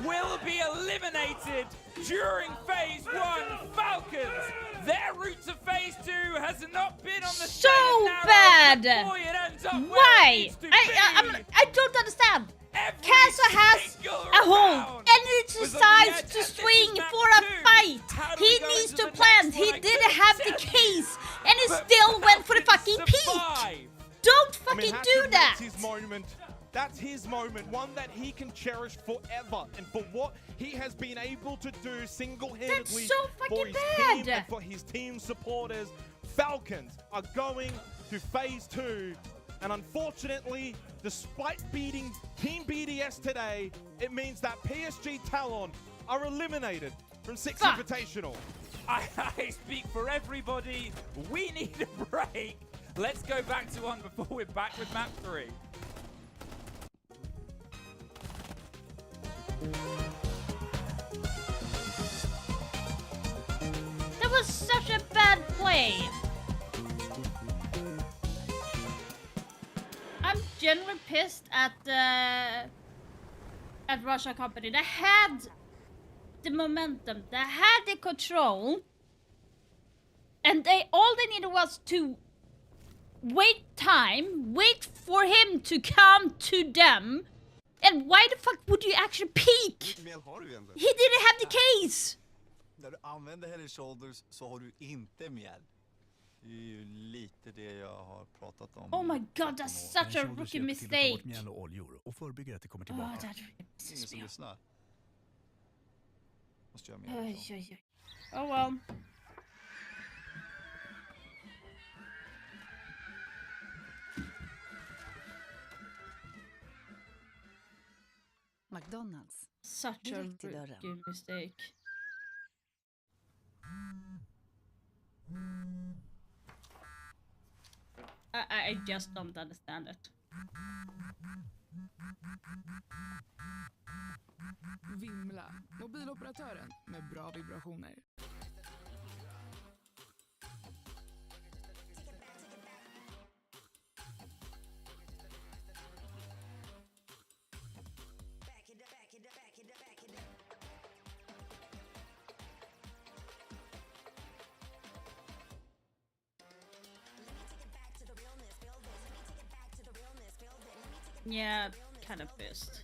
will be eliminated during phase 1. Falcons, their route to phase 2 has not been on the So straight and narrow, bad. but boy, it ends up where it Why? needs to I don't understand. Every Casa has single a hole round and it was on the decides edge, to and this swing is map for a 2. fight. How do He we go needs into to the plant. next He one? I didn't couldn't have the tell you. case and he But still went for the Falcons fucking peak. survive. Don't I fucking mean, do Hasham, that. That's his moment. That's his moment, one that he can cherish forever. And for what he has been able to do single-handedly That's so for fucking his bad. team and for his team supporters, Falcons are going to phase 2. And unfortunately, despite beating Team BDS today, it means that PSG Talon are eliminated from Six Invitational. I speak for everybody. We need a break. Let's go back to 1 before we're back with map 3. That was such a bad play. I'm genuinely pissed at Russia Company. They had the momentum, they had the control, and all they needed was to wait for him to come to them. And why the fuck would you actually peek? He didn't have the case. När du använder Head & Shoulders så har du inte mjäll. Det är ju lite det jag har pratat om. Oh my god, that's such a rookie mistake. Mjäll och oljor och förebygger att det kommer Oh, tillbaka. that really pisses me off. Måste göra mer. Oh well. McDonald's. Such a Direkt till dörren. rookie mistake. I just don't understand it. Vimla, mobiloperatören med bra vibrationer. Yeah, kind of pissed.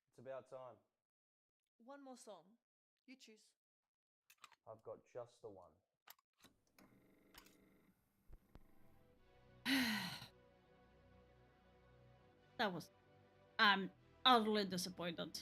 It's about time. One more song. You choose. I've got just the one. That was... I'm utterly disappointed.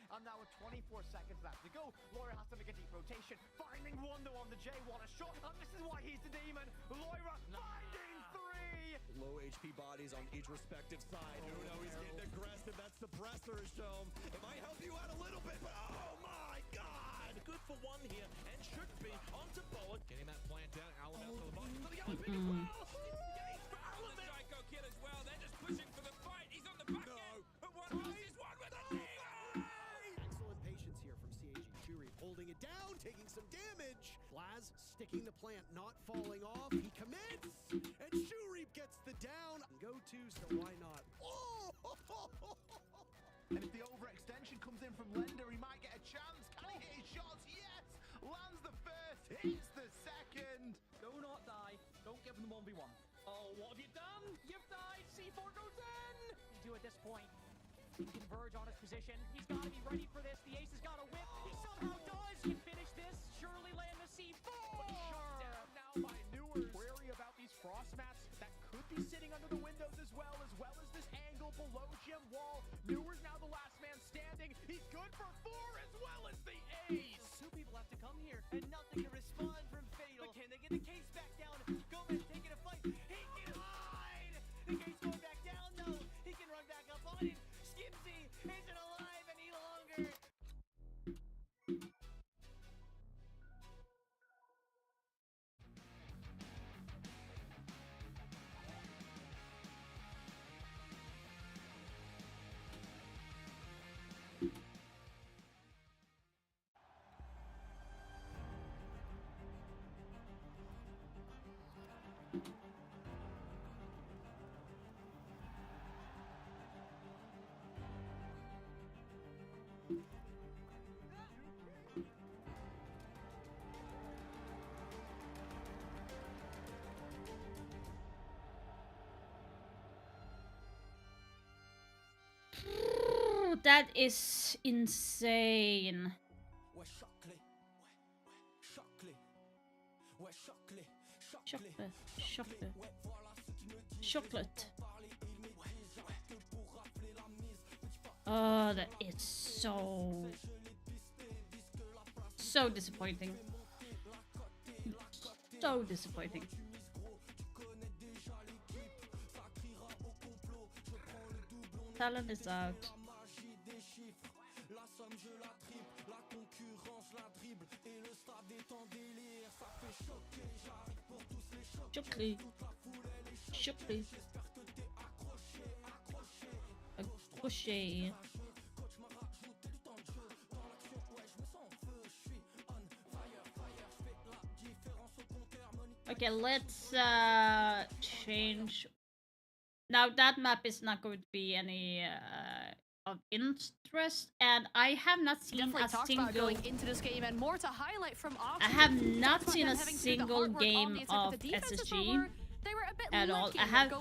And now with 24 seconds left to go, Loira has to make a deep rotation, finding Wando on the J, what a shot, and this is why he's the demon. Loira finding 3! Low HP bodies on each respective side. Uno is getting aggressive. That's the presser shown. It might help you out a little bit, but oh my god! Good for one here, and should be onto Bowen. Getting that plant down, Alan out to the bottom, to the yellow pin as well. Psycho Kid as well. They're just pushing for the fight. He's on the back end. But one versus one with a lead. Excellent patience here from CAG. Shuri holding it down, taking some damage. Flaz sticking the plant, not falling off. He commits, and Shuri gets the down. Go to, so why not? Oh! And if the overextension comes in from Lender, he might get a chance. Can he hit his shots? Yes! Lands the first, hits the second. Do not die. Don't give them the 1v1. Oh, what have you done? You've died. C4 goes in. You do at this point. He can converge on his position. He's got to be ready for this. The ace has got a whip. He somehow does. He finish this. Surely land the C4. Shut down now by Newers. Wary about these frost mats that could be sitting under the windows as well as this angle below gym wall. Newers now the last man standing. He's good for 4 as well as the ace. 2 people have to come here, and nothing can respond from Fatal. But can they get the case back down? Gomez taking a fight. He can hide. The case going back down, though. He can run back up on it. Skipsy isn't alive any longer. That is insane. Chocolate. Chocolate. Chocolate. Oh, that is so disappointing. So disappointing. Talent is out. Chocolate. Chocolate. Crochet. Okay, let's change. Now that map is not going to be any of interest, and I have not seen a single. Going into this game and more to highlight from I have not seen a single game of SSG at all. I have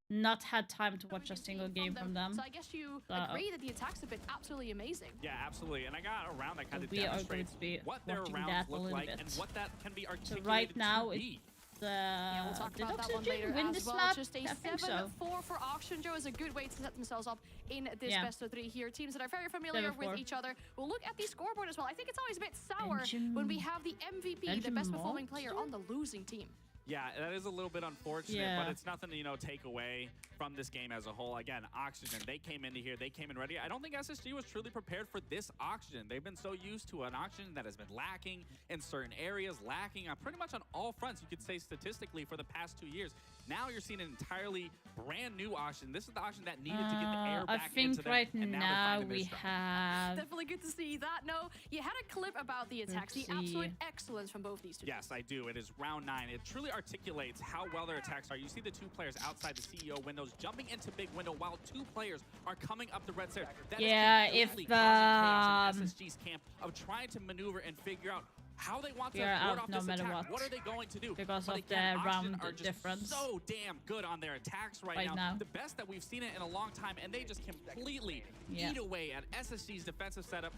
not had time to watch a single game from them. So I guess you agree that the attacks have been absolutely amazing. Yeah, absolutely. And I got a round that kind of we are going to be what their rounds look like and what that can be articulated. So right now it's we'll talk about that one later win as this well. map? Just a I think 7-4 so. for Auction Joe is a good way to set themselves up in this best of 3 here. Teams that are very familiar 7-4. with each other. We'll look at the scoreboard as well. I think it's always a bit sour when we have the MVP, the best performing player on the losing team. Yeah, that is a little bit unfortunate, but it's nothing to, you know, take away from this game as a whole. Again, Oxygen, they came into here, they came in ready. I don't think SSG was truly prepared for this Oxygen. They've been so used to an Oxygen that has been lacking in certain areas, lacking on pretty much on all fronts, you could say statistically, for the past 2 years. Now you're seeing an entirely brand new Oxygen. This is the Oxygen that needed to get the air back into them. I think right now we have... Definitely good to see that. No, you had a clip about the attacks, the absolute excellence from both these two. Yes, I do. It is round 9. It truly articulates how well their attacks are. You see the 2 players outside the CEO windows jumping into big window while 2 players are coming up the red stairs. That is completely causing chaos in SSG's camp of trying to maneuver and figure out how they want to ward off this attack. What are they going to do? Because but of again, the round are just difference. so damn good on their attacks right now. The best that we've seen it in a long time, and they just completely eat away at SSG's defensive setup.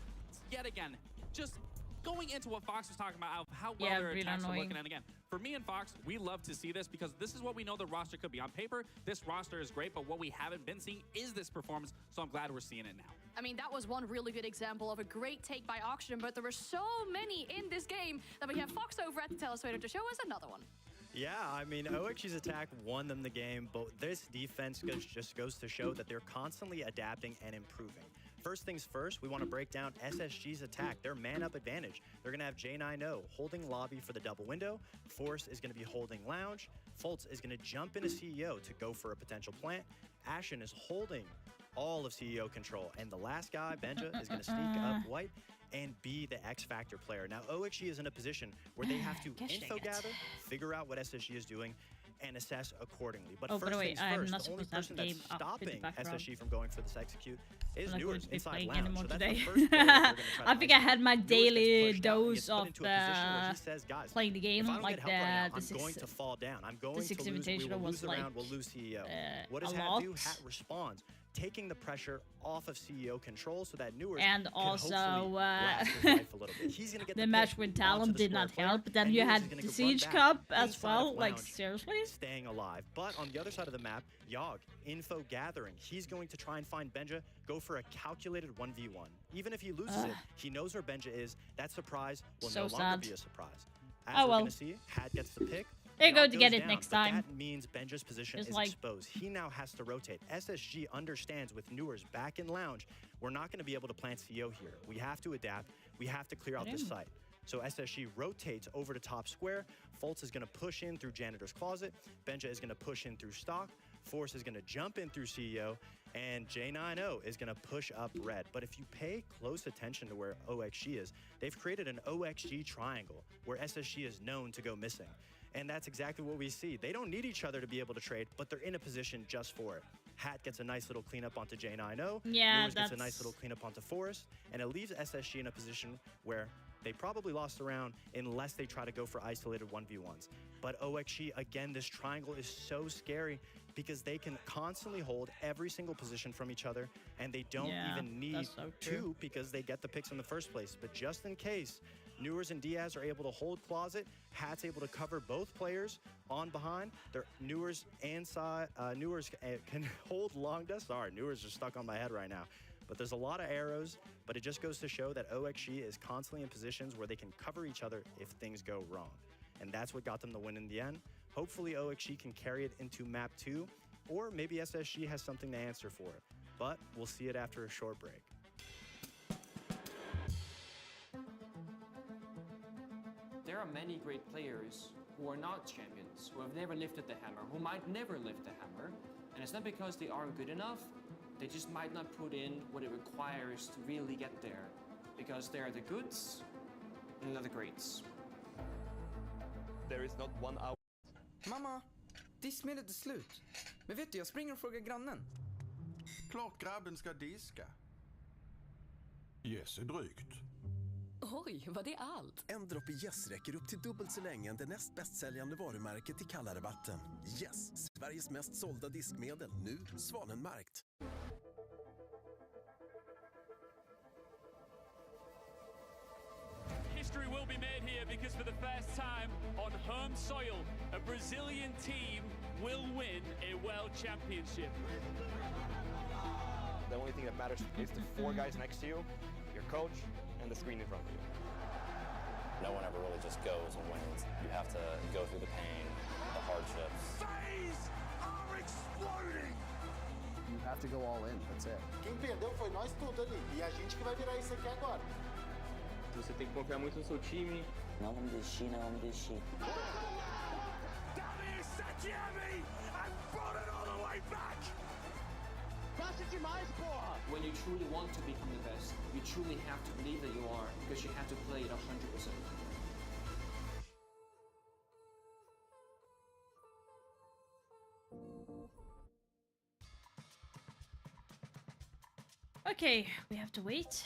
Yet again, just going into what Fox was talking about, how well their attacks are looking. And again, for me and Fox, we love to see this because this is what we know the roster could be. On paper, this roster is great, but what we haven't been seeing is this performance, so I'm glad we're seeing it now. I mean, that was one really good example of a great take by Oxygen, but there were so many in this game that we have Fox over at the Telestrator to show us another one. Yeah, I mean, OXG's attack won them the game, but this defense just goes to show that they're constantly adapting and improving. First things first, we want to break down SSG's attack, their man-up advantage. They're going to have J9O holding lobby for the double window. Force is going to be holding lounge. Fultz is going to jump into CEO to go for a potential plant. Ashen is holding all of CEO control. And the last guy, Benja, is going to sneak up white and be the X Factor player. Now, OXG is in a position where they have to info gather, figure out what SSG is doing, and assess accordingly. But first things first, the only person that's stopping SSG from going for this execute is Newers inside lounge. So that's the first I think I had my daily dose of playing the game, like I'm going to fall down. I'm going to lose. We will lose the round. We'll lose CEO. What does Hat do? Hat responds. taking the pressure off of CEO control so that Newers and can also last his life a little bit. He's gonna get the the match pick with onto Talon the did square not player, help, but then and you Newers had is gonna the go run Siege back Cup as inside well. of Like, Lounge, seriously? staying alive. But on the other side of the map, Yogg, info gathering. He's going to try and find Benja, go for a calculated 1v1. Even if he loses it, he knows where Benja is. That surprise will So no longer sad. be a surprise. As Oh, we're well. gonna see, Had gets the pick. They're Yogg going to get goes it down, next but time. That means Benja's position Just is like- exposed. He now has to rotate. SSG understands with Newers back in Lounge, we're not going to be able to plant CO here. We have to adapt. We have to clear out this site. So SSG rotates over to top square. Fultz is going to push in through Janitor's Closet. Benja is going to push in through Stock. Force is going to jump in through CEO. And J90 is going to push up red. But if you pay close attention to where OXG is, they've created an OXG triangle where SSG is known to go missing. And that's exactly what we see. They don't need each other to be able to trade, but they're in a position just for it. Hat gets a nice little cleanup onto J90. Yeah, Newers gets a nice that's- little cleanup onto Forest. And it leaves SSG in a position where they probably lost the round unless they try to go for isolated 1v1s. But OXG, again, this triangle is so scary because they can constantly hold every single position from each other, and they don't Yeah, even need that's so true. two because they get the picks in the first place. But just in case, Newers and Diaz are able to hold Closet, Hat's able to cover both players on behind. Their Newers and Newers can hold Longda. Sorry, Newers are stuck on my head right now. But there's a lot of arrows, but it just goes to show that OXG is constantly in positions where they can cover each other if things go wrong. And that's what got them the win in the end. Hopefully OXG can carry it into map 2, or maybe SSG has something to answer for it. But we'll see it after a short break. There are many great players who are not champions, who have never lifted the hammer, who might never lift the hammer. And it's not because they aren't good enough, they just might not put in what it requires to really get there. Because they are the goods and not the greats. There is not 1 hour. Mamma, diskmedlet är slut. Men vet du, jag springer och frågar grannen. Klart grabben ska diska. Yes är drygt. Oj, var det allt? En droppe Yes räcker upp till dubbelt så länge än det näst bästsäljande varumärket i kallare vatten. Yes, Sveriges mest sålda diskmedel. Nu Svanenmarkt. History will be made here because for the first time on home soil, a Brazilian team will win a world championship. The only thing that matters is the 4 guys next to you, your coach, and the screen in front of you. No one ever really just goes and wins. You have to go through the pain, the hardships. Phase are exploding! You have to go all in, that's it. Quem perdeu foi nós tudo ali. E a gente que vai virar isso aqui agora. Você tem que confiar muito no seu time. Não vamos desistir, não vamos desistir. Damir Sakiemi and brought it all the way back! Passa demais, porra! When you truly want to become the best, you truly have to believe that you are, because you have to play it 100%. Okay, we have to wait.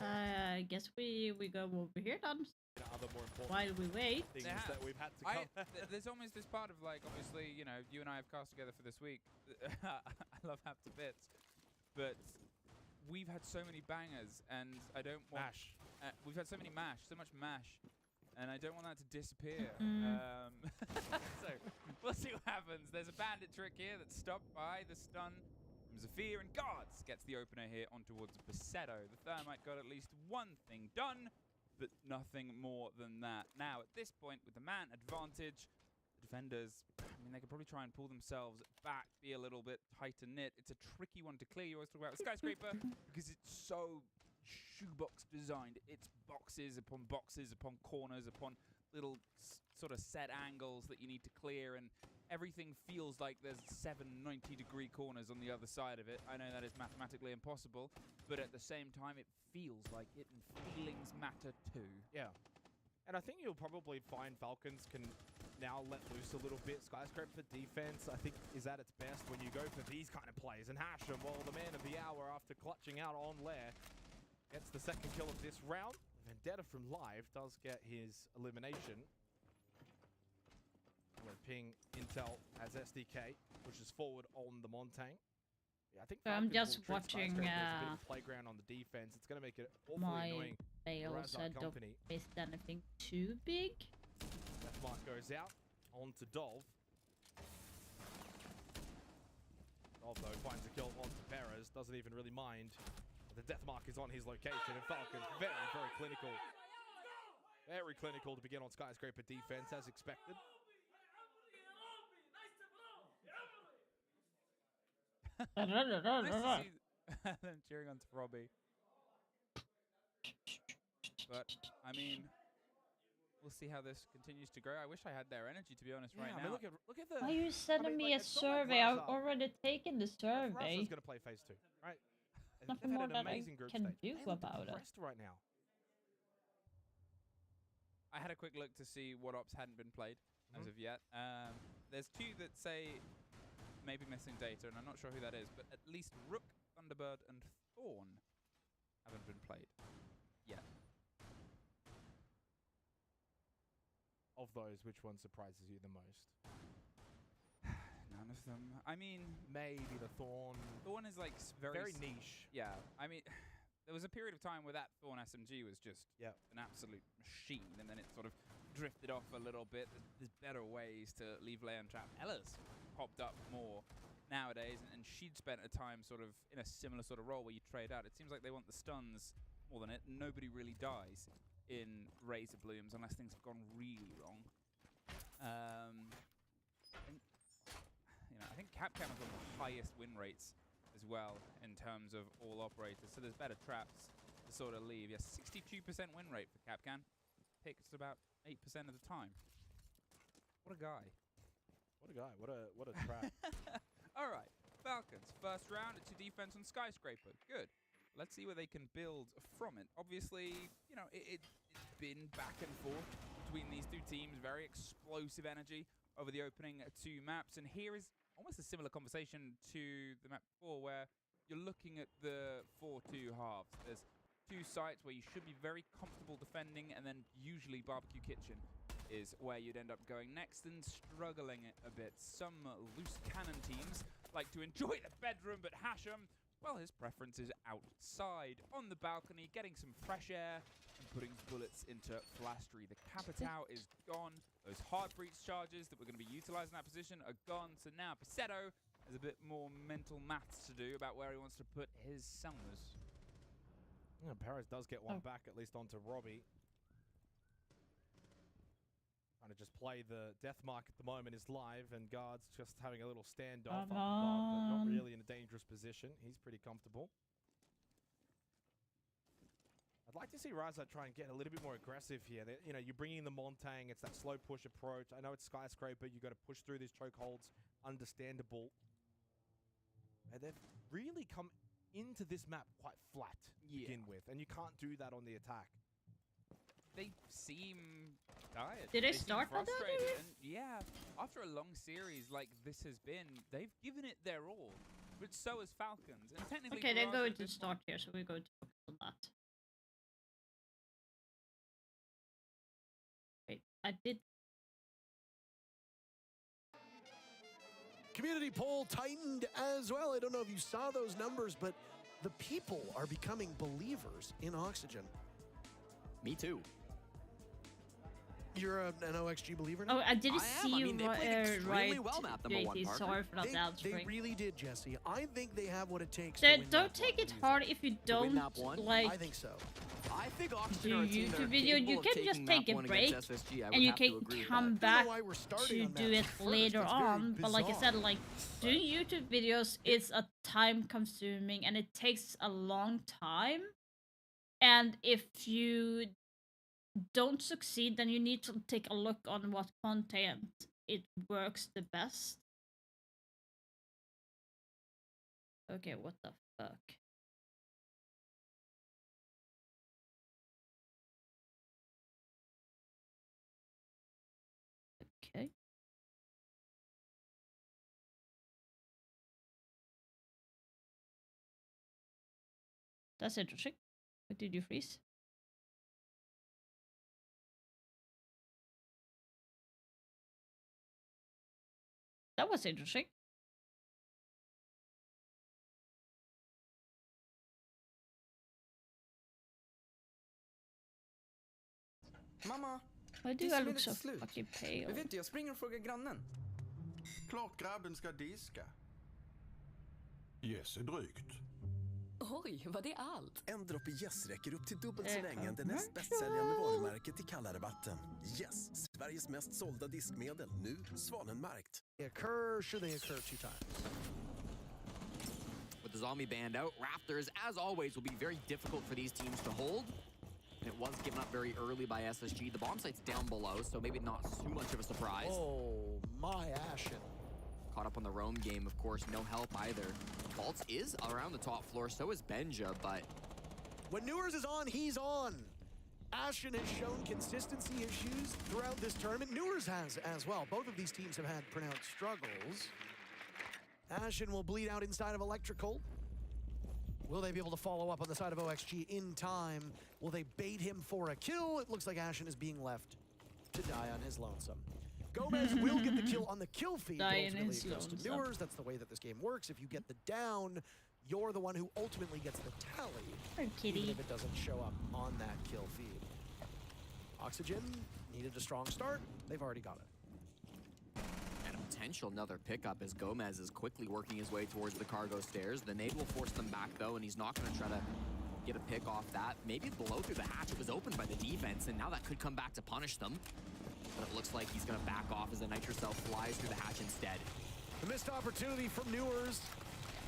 I guess we go over here then. While we wait. There's almost this part of like, obviously, you know, you and I have cast together for this week. I love Half to Bits, but we've had so many bangers, and I don't want mash. We've had so many mash, so much mash, and I don't want that to disappear. So we'll see what happens. There's a bandit trick here that's stopped by the stun from Zafir, and Guards gets the opener here on towards Basetto. The Thermite got at least one thing done, but nothing more than that. Now, at this point, with the man advantage, the defenders, I mean, they could probably try and pull themselves back, be a little bit tighter knit. It's a tricky one to clear. You always talk about Skyscraper because it's so shoebox designed. It's boxes upon corners, upon little sort of set angles that you need to clear, and everything feels like there's 7 90-degree corners on the other side of it. I know that is mathematically impossible, but at the same time, it feels like it, and feelings matter too. Yeah. And I think you'll probably find Falcons can now let loose a little bit. Skyscraper for defense, I think, is at its best when you go for these kind of plays. And Hashem, well, the man of the hour after clutching out on Lair, gets the second kill of this round. Vendetta from Live does get his elimination. We're ping Intel as SDK, pushes forward on the Montang. Yeah, I think So I'm Falcons just will trick watching Skyscraper as a bit of a playground on the defense. It's going to make it awfully my annoying. fail, Razak so I don't Company. miss anything too big. Deathmark goes out onto Dov. Dov, though, finds a kill onto Perez. Doesn't even really mind. The Deathmark is on his location, and Falcons very, very clinical. Very clinical to begin on Skyscraper defense, as expected. Nice to see them cheering on Robbie. But, I mean, we'll see how this continues to grow. I wish I had their energy, to be honest, right I now. mean, look at the... Why are you sending me a it's not like survey? I've Razak. already taken the survey. Razak's going to play phase 2, right? Nothing They've more had an that I amazing group can stage. do They look about it. depressed right now. I had a quick look to see what ops hadn't been played as of yet. There's two that say maybe missing data, and I'm not sure who that is, but at least Rook, Thunderbird, and Thorn haven't been played yet. Of those, which one surprises you the most? None of them. I mean, maybe the Thorn. Thorn is like Very niche. Yeah, I mean, there was a period of time where that Thorn SMG was just an absolute machine, and then it sort of drifted off a little bit. There's better ways to leave Leon trapped. Ella's popped up more nowadays, and she'd spent a time sort of in a similar sort of role where you trade out. It seems like they want the stuns more than it. Nobody really dies in Razor Blooms unless things have gone really wrong. And, you know, I think Capcom has one of the highest win rates as well in terms of all operators, so there's better traps to sort of leave. Yeah, 62% win rate for Capcan. Picks about 8% of the time. What a guy. What a guy. What a trap. All right, Falcons. First round, it's your defense on Skyscraper. Good. Let's see where they can build from it. Obviously, you know, it's been back and forth between these two teams. Very explosive energy over the opening two maps. And here is almost a similar conversation to the map before, where you're looking at the 4-2 halves. There's two sites where you should be very comfortable defending, and then usually Barbecue Kitchen is where you'd end up going next and struggling a bit. Some loose cannon teams like to enjoy the bedroom, but Hashem, well, his preference is outside on the balcony, getting some fresh air and putting bullets into Flastry. The Capitao is gone. Those hard breach charges that we're going to be utilizing that position are gone. So now Paceto has a bit more mental maths to do about where he wants to put his summers. Yeah, Perez does get one back, at least onto Robbie. Trying to just play the Deathmark at the moment is live, and Guard's just having a little standoff up above, but not really in a dangerous position. He's pretty comfortable. I'd like to see Razak try and get a little bit more aggressive here. You know, you're bringing the Montang, it's that slow push approach. I know it's Skyscraper, you got to push through these chokeholds, understandable. And they've really come into this map quite flat to begin with, and you can't do that on the attack. They seem tired. Did they seem start that frustrated, earlier? and yeah, after a long series like this has been, they've given it their all. But so has Falcons, and technically. Okay, they're Barrage going at to this start point- here, so we're going to focus on that. Wait, I did. Community poll tightened as well. I don't know if you saw those numbers, but the people are becoming believers in Oxygen. Me too. You're an OXG believer now? Oh, I didn't I am. see I you mean, they played extremely right. well, map number one, JT. Parker. Sorry for not They answering. really did, Jesse. I think they have what it takes So to win don't map take one. it hard if you win don't map one? like I think so. I think Oxygen do are a team that are YouTube video. capable You of can just taking take map a one break, against SSG. I would and you have to can agree with come that. back why we're starting to on do that it first. later It's very on. But like I bizarre. said, like doing YouTube videos is a time consuming and it takes a long time. And if you don't succeed, then you need to take a look on what content it works the best. Okay, what the fuck? Okay. That's interesting. What did you freeze? That was interesting. Mamma, Why do I look so fucking pale? Jag vet inte, jag springer och frågar grannen. Klart grabben ska diska. Yes är drygt. Oj, var det allt? En droppe Yes räcker upp till dubbelt så länge än det näst commercial. bästsäljande varumärket i kalla-rabatten. Yes, Sveriges mest sålda diskmedel. Nu Svanenmärkt. They occur, should they occur 2 times? With the zombie band out, Raptors, as always, will be very difficult for these teams to hold. And it was given up very early by SSG. The bomb site's down below, so maybe not too much of a surprise. Oh, my Ashen. Caught up on the roam game, of course, no help either. Vaults is around the top floor, so is Benja, but... When Newers is on, he's on. Ashen has shown consistency issues throughout this tournament. Newers has as well. Both of these teams have had pronounced struggles. Ashen will bleed out inside of Electrical. Will they be able to follow up on the side of OXG in time? Will they bait him for a kill? It looks like Ashen is being left to die on his lonesome. Gomez will get the kill on the kill feed, but ultimately it goes to Newers. That's the way that this game works. If you get the down, you're the one who ultimately gets the tally, even if it doesn't show up on that kill feed. Oxygen needed a strong start. They've already got it. And a potential another pickup as Gomez is quickly working his way towards the cargo stairs. The nade will force them back, though, and he's not going to try to get a pick off that. Maybe below through the hatch. It was opened by the defense, and now that could come back to punish them. But it looks like he's going to back off as the Nitrocell flies through the hatch instead. The missed opportunity from Newers.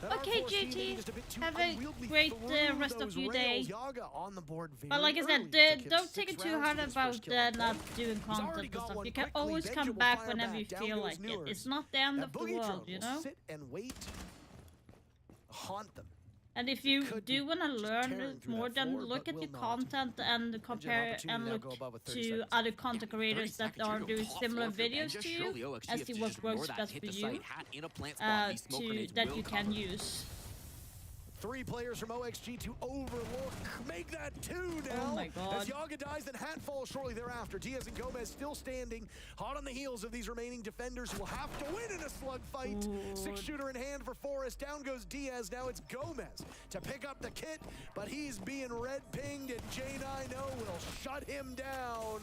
Okay, JT, have a great rest of your day. But like I said, don't take it too hard about not doing content and stuff. You can always come back whenever you feel like it. It's not the end of the world, you know? Sit and wait. Haunt them. And if you do want to learn more, then look at your content and compare and look to other content creators that are doing similar videos to you and see what works best for you that you can use. 3 players from OXG to overlook. Make that 2 now. Oh my god. As Yaga dies, then Hat falls shortly thereafter. Diaz and Gomez still standing, hot on the heels of these remaining defenders who will have to win in a slugfight. 6-shooter in hand for Forest. Down goes Diaz. Now it's Gomez to pick up the kit, but he's being red-pinged, and J9O will shut him down.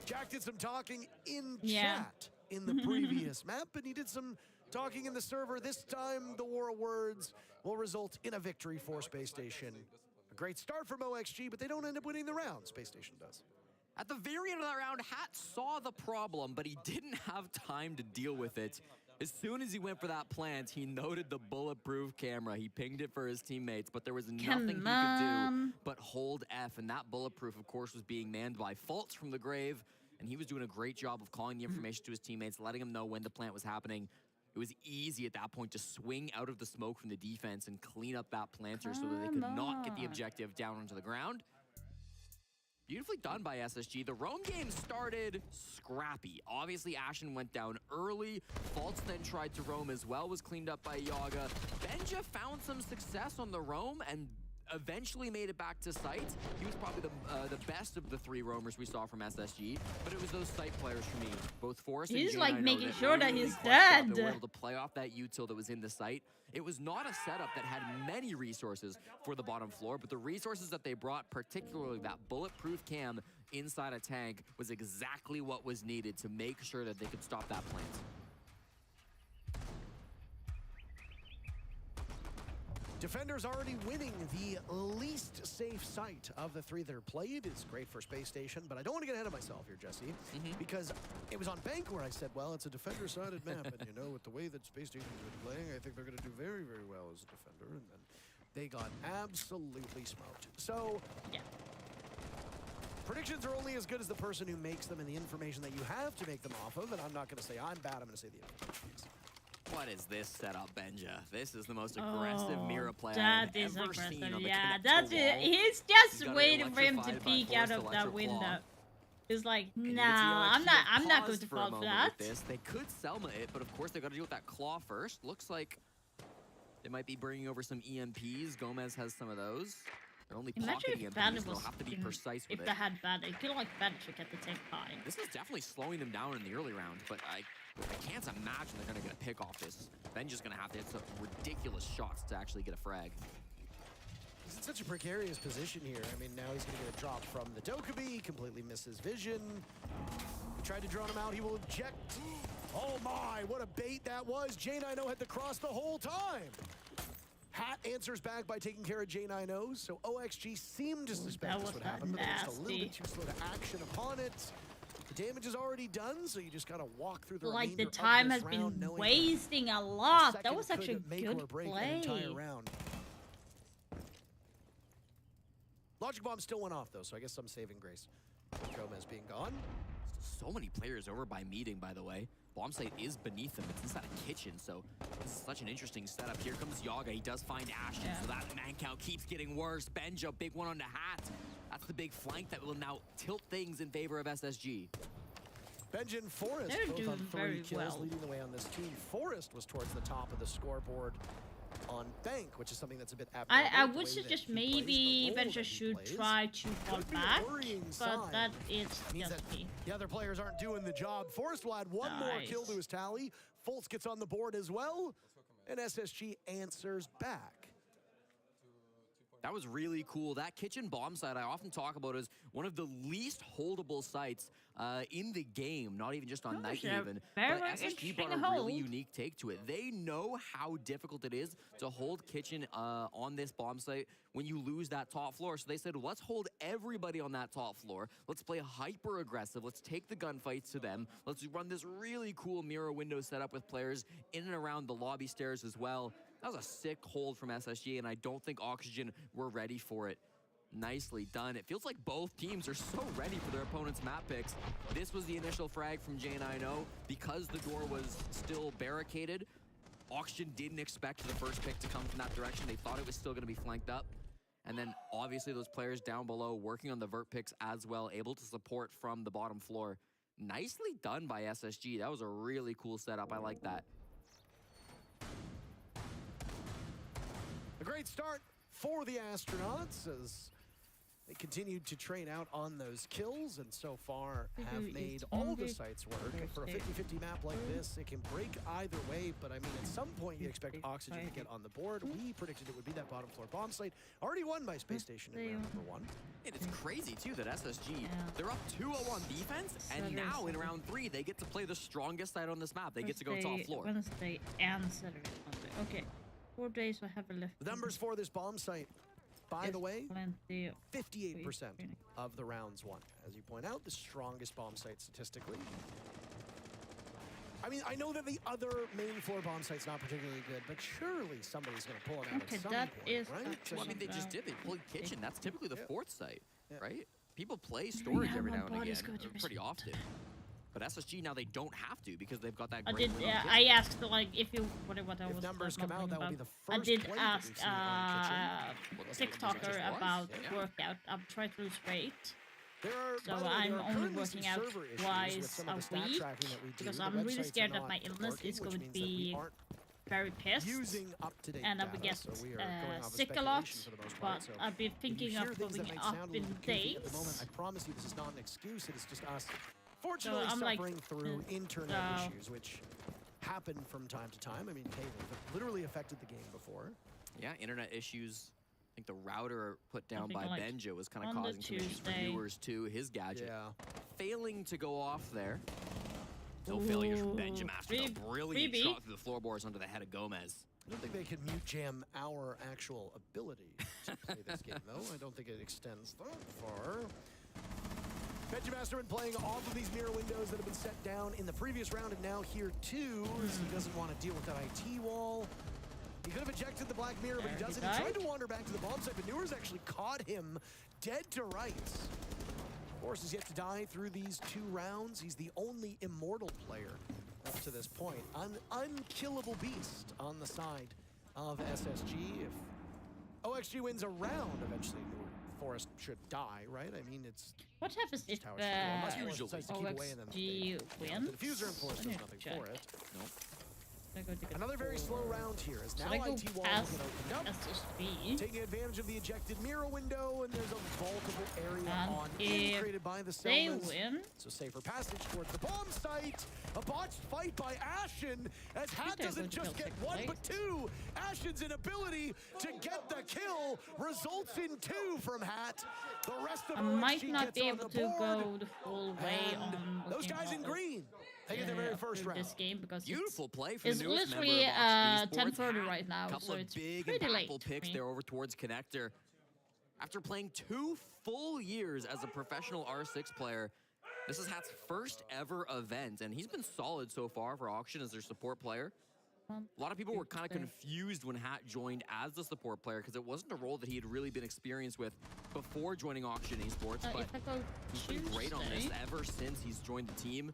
Jack did some talking in chat in the previous map, and he did some talking in the server. This time, the War of Words will result in a victory for Space Station. A great start from OXG, but they don't end up winning the round. Space Station does. At the very end of that round, Hat saw the problem, but he didn't have time to deal with it. As soon as he went for that plant, he noted the bulletproof camera. He pinged it for his teammates, but there was nothing he could do but hold F, and that bulletproof, of course, was being manned by Faults from the grave, and he was doing a great job of calling the information to his teammates, letting them know when the plant was happening. It was easy at that point to swing out of the smoke from the defense and clean up that planter so that they could not get the objective down onto the ground. Beautifully done by SSG. The roam game started scrappy. Obviously, Ashen went down early. Faults then tried to roam as well, was cleaned up by Yaga. Benja found some success on the roam and eventually made it back to site. He was probably the best of the 3 roamers we saw from SSG, but it was those site players for me. Both Forrest and He's Jane, like making that sure that really he's clutched up. dead. They were able to play off that util that was in the site. It was not a setup that had many resources for the bottom floor, but the resources that they brought, particularly that bulletproof cam inside a tank, was exactly what was needed to make sure that they could stop that plant. Defenders already winning the least safe site of the 3 that are played. It's great for Space Station, but I don't want to get ahead of myself here, Jesse, because it was on Bank where I said, well, it's a defender-sided map, and you know, with the way that Space Station's been playing, I think they're going to do very, very well as a defender, and then they got absolutely smoked. So, predictions are only as good as the person who makes them and the information that you have to make them off of, and I'm not going to say I'm bad, I'm going to say the information is. What is this setup, Benja? This is the most aggressive Mira play that I've is ever aggressive. seen on the Yeah, Connector that's it. wall. He's just He got waiting for him to electrified by peek out Forrest of that Electroclaw. window. He's like, And nah, ETL I'm not actually going paused to for a fall for moment that. with this. They could Selma it, but of course they got to deal with that claw first. Looks like they might be bringing over some EMPs. Gomez has some of those. They're only Imagine pocket if EMPs, Bandit so they'll was have to be fucking- precise with if they had Bandit, you could like Bandit trick at the same time. This is definitely slowing them down in the early round, but I can't imagine they're going to get a pick off this. Benja's going to have to hit some ridiculous shots to actually get a frag. He's in such a precarious position here. I mean, now he's going to get a drop from the Dokkaebi, completely misses vision. He tried to drone him out, he will eject. Oh my, what a bait that was. J9O had the cross the whole time. Hat answers back by taking care of J9O, so OXG seemed to suspect this would happen, but they're just a little bit too slow to action upon it. The damage is already done, so you just gotta walk through the like the remainder time of has this round, been knowing wasting a a lot. That second was actually could make good or break play. an entire round. Logic Bomb still went off though, so I guess some saving grace. Gomez being gone. So many players over by meeting, by the way. Bomb site is beneath them. It's inside a kitchen, so this is such an interesting setup. Here comes Yaga. He does find Ashton, so that man count keeps getting worse. Benja, big one on the Hat. That's the big flank that will now tilt things in favor of SSG. Benja and Forrest both on 3 kills, leading the way on this team. Forrest was towards the top of the scoreboard on Bank, which is something that's a bit abnormal. I would suggest maybe Benja should try to fall back, but that is means that the other players aren't doing the job. Forrest will add one more kill to his tally. Fultz gets on the board as well, and SSG answers back. That was really cool. That kitchen bomb site I often talk about as one of the least holdable sites in the game, not even just on Nike even. But SSG brought a really unique take to it. They know how difficult it is to hold kitchen on this bomb site when you lose that top floor. So they said, let's hold everybody on that top floor. Let's play hyper aggressive. Let's take the gunfights to them. Let's run this really cool mirror window setup with players in and around the lobby stairs as well. That was a sick hold from SSG, and I don't think Oxygen were ready for it. Nicely done. It feels like both teams are so ready for their opponent's map picks. This was the initial frag from J9O. Because the door was still barricaded, Oxygen didn't expect the first pick to come from that direction. They thought it was still going to be flanked up. And then obviously those players down below working on the vert picks as well, able to support from the bottom floor. Nicely done by SSG. That was a really cool setup. I like that. A great start for the Astronauts as they continued to train out on those kills and so far have made all the sites work. For a 50-50 map like this, it can break either way, but I mean, at some point you expect Oxygen to get on the board. We predicted it would be that bottom floor bomb site. Already won by Space Station in round number 1. And it's crazy too that SSG, they're up 2-0 on defense, and now in round 3, they get to play the strongest site on this map. They get to go top floor. Wednesday and Saturday. Okay. 4 days I have left. The numbers for this bomb site, by the way, 58% of the rounds won. As you point out, the strongest bomb site statistically. I mean, I know that the other main floor bomb site's not particularly good, but surely somebody's going to pull it out at some point, right? Well, I mean, they just did. They pulled kitchen. That's typically the 4th site, right? People play storage every now and again, pretty often. But SSG now they don't have to because they've got that great I asked like if you what I was numbers come out, that will be the first I did play ask TikToker about workout. I'm trying to lose weight. So by the way, I'm there are only currently working some out server issues with twice some of a the stat week tracking that we do. because The I'm really websites are scared that not my illness working, is which going to means that we be aren't very pissed using up-to-date and I data, would get so we are going off of sick a lot, speculation for the most but part, so I've been if you thinking hear of things that going might up sound a in little goofy days. at the moment, I promise you this is not an excuse, it is just us fortunately I'm suffering like, through internet issues, which happen from time to time. I mean, hey, they've literally affected the game before. Yeah, internet issues. I think the router put down by like Benja was kind of causing some issues for viewers too. His gadget failing to go off there. No failures from Benja Master. A brilliant shot through the floorboards onto the head of Gomez. I don't think they could mute jam our actual ability to play this game, though. I don't think it extends that far. Benja Master been playing off of these mirror windows that have been set down in the previous round and now here too. He doesn't want to deal with that IT wall. He could have ejected the black mirror, but he doesn't. He tried to wander back to the bomb site, but Newers actually caught him dead to rights. Force is yet to die through these 2 rounds. He's the only immortal player up to this point. An unkillable beast on the side of SSG. If OXG wins a round, eventually Forrest should die, right? I mean, it's what happens if OXG wins? the diffuser, of course, does nothing for it. Nope. Another very slow round here as now I go IT Wall past get opened up. SSB? Taking advantage of the ejected mirror window, and there's a vulnerable area And on if in created by the they Selmas. win, So safer passage towards the bomb site. A botched fight by Ashen as Hat they're doesn't going to just kill get second one place. but two. Ashen's inability to get the kill results in two from Hat. The rest of I might OXG not gets be on able the to board. go the full way And on those guys in green. They get their very first round. this game because Beautiful play for it's the newest member literally of Oxygen Esports. 10:30 right now, Couple so of it's big pretty late impactful for picks me. there over towards Connector. After playing 2 full years as a professional R6 player, this is Hat's first ever event, and he's been solid so far for Auction as their support player. A lot of people were kind of confused when Hat joined as the support player because it wasn't a role that he had really been experienced with before joining Auction Esports, but if I go he's been great on this Tuesday- ever since he's joined the team.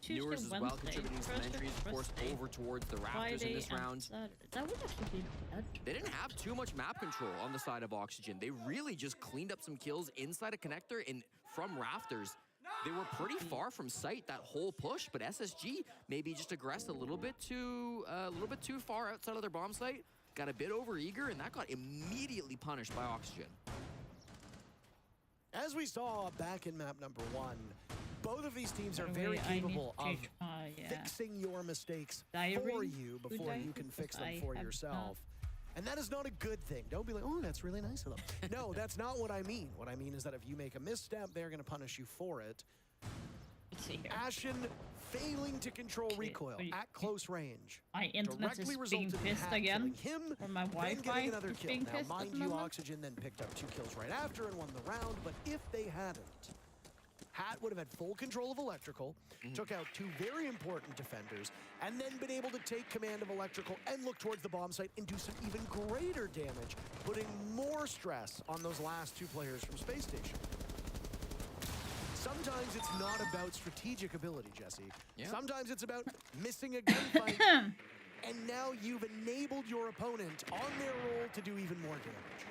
Tuesday, Newers as well, Wednesday, contributing some Thursday, entries, of course, Thursday, over towards the Raptors Friday in this and round. Saturday. That would actually be bad. They didn't have too much map control on the side of Oxygen. They really just cleaned up some kills inside a Connector and from Rafters. They were pretty far from sight that whole push, but SSG maybe just aggressed a little bit too far outside of their bomb site. Got a bit over eager, and that got immediately punished by Oxygen. As we saw back in map number 1, both of these teams are By the very way, I need capable to of change my, fixing your mistakes diary for you before today, you can fix because them I for have yourself. And that is not a good thing. Don't be like, oh, that's really nice of them. No, that's not what I mean. What I mean is that if you make a misstep, they're going to punish you for it. Let's see here. Ashen failing to control recoil wait. at close range. My internet directly is resulted being in pissed Hat again. killing him, Or my then Wi-Fi getting another is kill. being Now, pissed at mind the you, moment. Oxygen then picked up 2 kills right after and won the round, but if they hadn't, Hat would have had full control of Electrical, took out 2 very important defenders, and then been able to take command of Electrical and look towards the bomb site and do some even greater damage, putting more stress on those last 2 players from Space Station. Sometimes it's not about strategic ability, Jesse. Yeah. Sometimes it's about missing a gunfight, and now you've enabled your opponent on their roll to do even more damage.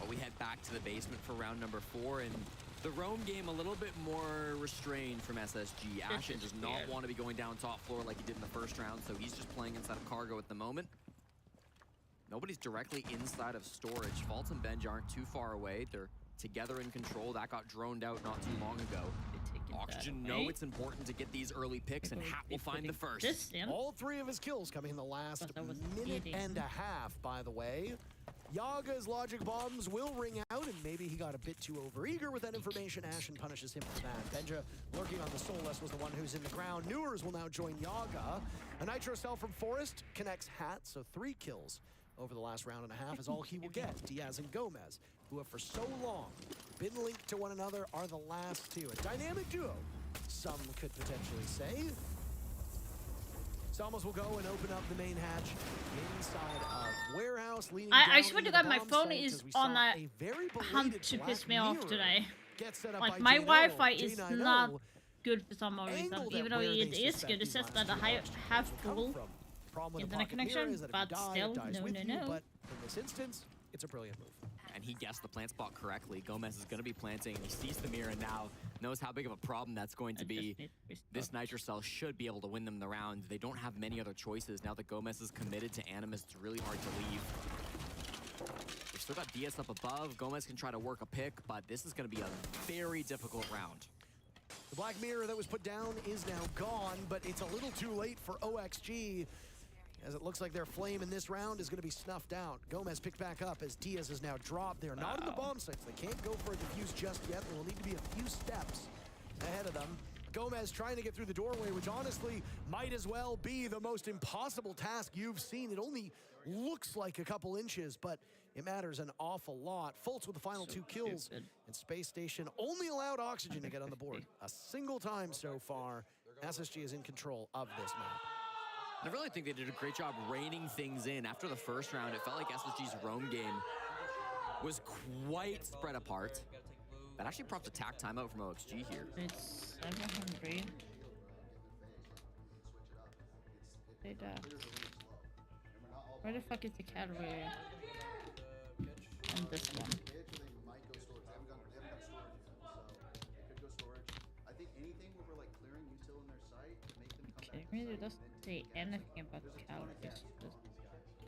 Well, we head back to the basement for round number 4, and the roam game a little bit more restrained from SSG. Ashen does not want to be going down top floor like he did in the first round, so he's just playing inside of cargo at the moment. Nobody's directly inside of storage. Fault and Benj aren't too far away. They're together in control. That got droned out not too long ago. Oxygen know it's important to get these early picks, and Hat will find the first. All 3 of his kills coming in the last minute and a half, by the way. Yaga's logic bombs will ring out, and maybe he got a bit too overeager with that information. Ashen punishes him for that. Benja lurking on the Soulless was the one who's in the ground. Newers will now join Yaga. A Nitro cell from Forest connects Hat, so 3 kills over the last round and a half is all he will get. Diaz and Gomez, who have for so long been linked to one another, are the last 2. A dynamic duo, some could potentially say. Salmos will go and open up the main hatch inside of warehouse. Leading I down swear to into God, the my bomb phone site is as we on saw a very hunt belated to Black piss me off Mirror today. get set up Like, by my J9O. Wi-Fi is J9O not good for some reason, angled even at though where it they is suspect good. It these says last that I 2 options have could come full from. Problem with the internet Pocket Mirror connection, is that if but you die, still, it dies no, with no, you, no. But in this instance, it's a brilliant move. And he guessed the plant spot correctly. Gomez is going to be planting, and he sees the mirror now, knows how big of a problem that's going to be. This Nitro Cell should be able to win them the round. They don't have many other choices. Now that Gomez is committed to Animus, it's really hard to leave. They've still got DS up above. Gomez can try to work a pick, but this is going to be a very difficult round. The Black Mirror that was put down is now gone, but it's a little too late for OXG, as it looks like their flame in this round is going to be snuffed out. Gomez picked back up as Diaz is now dropped. They're not in the bomb sites. They can't go for a defuse just yet. There will need to be a few steps ahead of them. Gomez trying to get through the doorway, which honestly might as well be the most impossible task you've seen. It only looks like a couple inches, but it matters an awful lot. Fultz with the final 2 kills, and Space Station only allowed Oxygen to get on the board a single time so far. SSG is in control of this map. I really think they did a great job reining things in. After the first round, it felt like SSG's roam game was quite spread apart. That actually prompts a tack timeout from OXG here. It's 700. Where the fuck is the category? And this one. Really doesn't say anything about calories.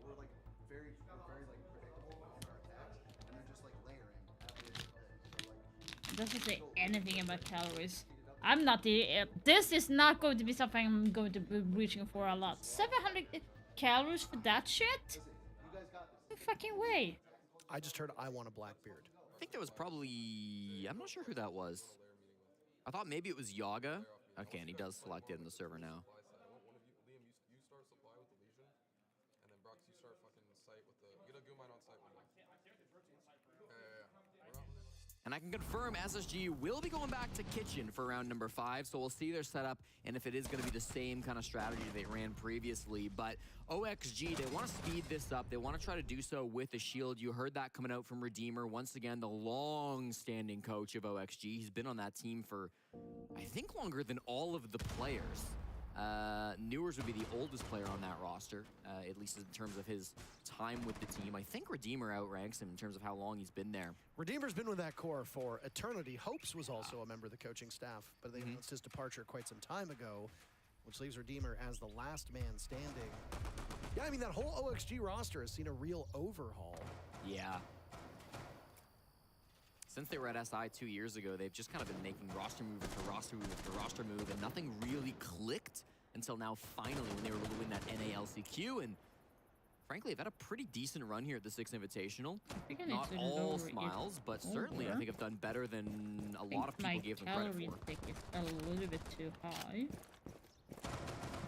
We're like very like predictable in our attacks, and they're just like layering. It doesn't say anything about calories. I'm not the. This is not going to be something I'm going to be reaching for a lot. 700 calories for that shit? No fucking way. I just heard I want a Blackbeard. I think that was probably... I'm not sure who that was. I thought maybe it was Yaga. Okay, and he does select it in the server now. And I can confirm SSG will be going back to Kitchen for round number 5, so we'll see their setup and if it is going to be the same kind of strategy they ran previously. But OXG, they want to speed this up. They want to try to do so with a shield. You heard that coming out from Redeemer. Once again, the long-standing coach of OXG. He's been on that team for, I think, longer than all of the players. Newers would be the oldest player on that roster, at least in terms of his time with the team. I think Redeemer outranks him in terms of how long he's been there. Redeemer's been with that core for eternity. Hopes was also a member of the coaching staff, but they announced his departure quite some time ago, which leaves Redeemer as the last man standing. Yeah, I mean, that whole OXG roster has seen a real overhaul. Yeah. Since they were at SI 2 years ago, they've just kind of been making roster move after roster move after roster move, and nothing really clicked until now, finally, when they were able to win that NALCQ. And frankly, they've had a pretty decent run here at the Six Invitational. Not all smiles, but certainly I think have done better than a lot of people gave them credit for. My calorie intake is a little bit too high.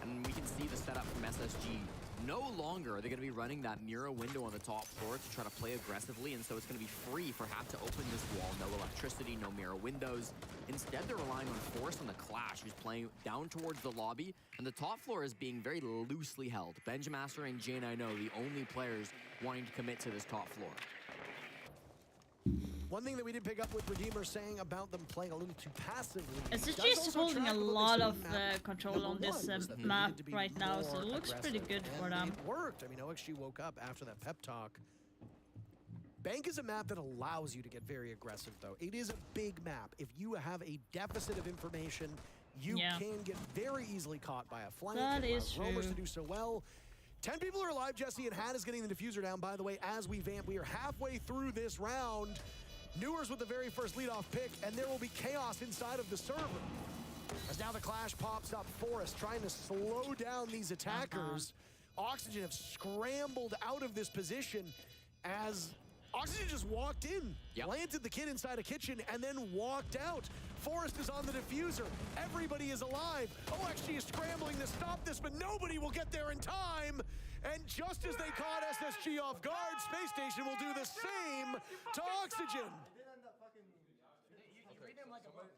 And we can see the setup from SSG. No longer are they going to be running that Mira window on the top floor to try to play aggressively, and so it's going to be free for Hat to open this wall. No electricity, no Mira windows. Instead, they're relying on Forrest on the Clash, who's playing down towards the lobby, and the top floor is being very loosely held. Benjamaster and Jane, I know, the only players wanting to commit to this top floor. One thing that we did pick up with Redeemer saying about them playing a little too passively. SSG is holding a lot of control on this map right now, so it looks pretty good for them. It worked. I mean, OXG woke up after that pep talk. Bank is a map that allows you to get very aggressive, though. It is a big map. If you have a deficit of information, you can get very easily caught by a flank. That is true. Roamers to do so well. 10 people are alive, Jesse, and Hat is getting the diffuser down. By the way, as we vamp, we are halfway through this round. Newers with the very first leadoff pick, and there will be chaos inside of the server. As now the Clash pops up, Forrest trying to slow down these attackers. Oxygen have scrambled out of this position as Oxygen just walked in, planted the kid inside a kitchen, and then walked out. Forrest is on the diffuser. Everybody is alive. OXG is scrambling to stop this, but nobody will get there in time. And just as they caught SSG off guard, Space Station will do the same to Oxygen.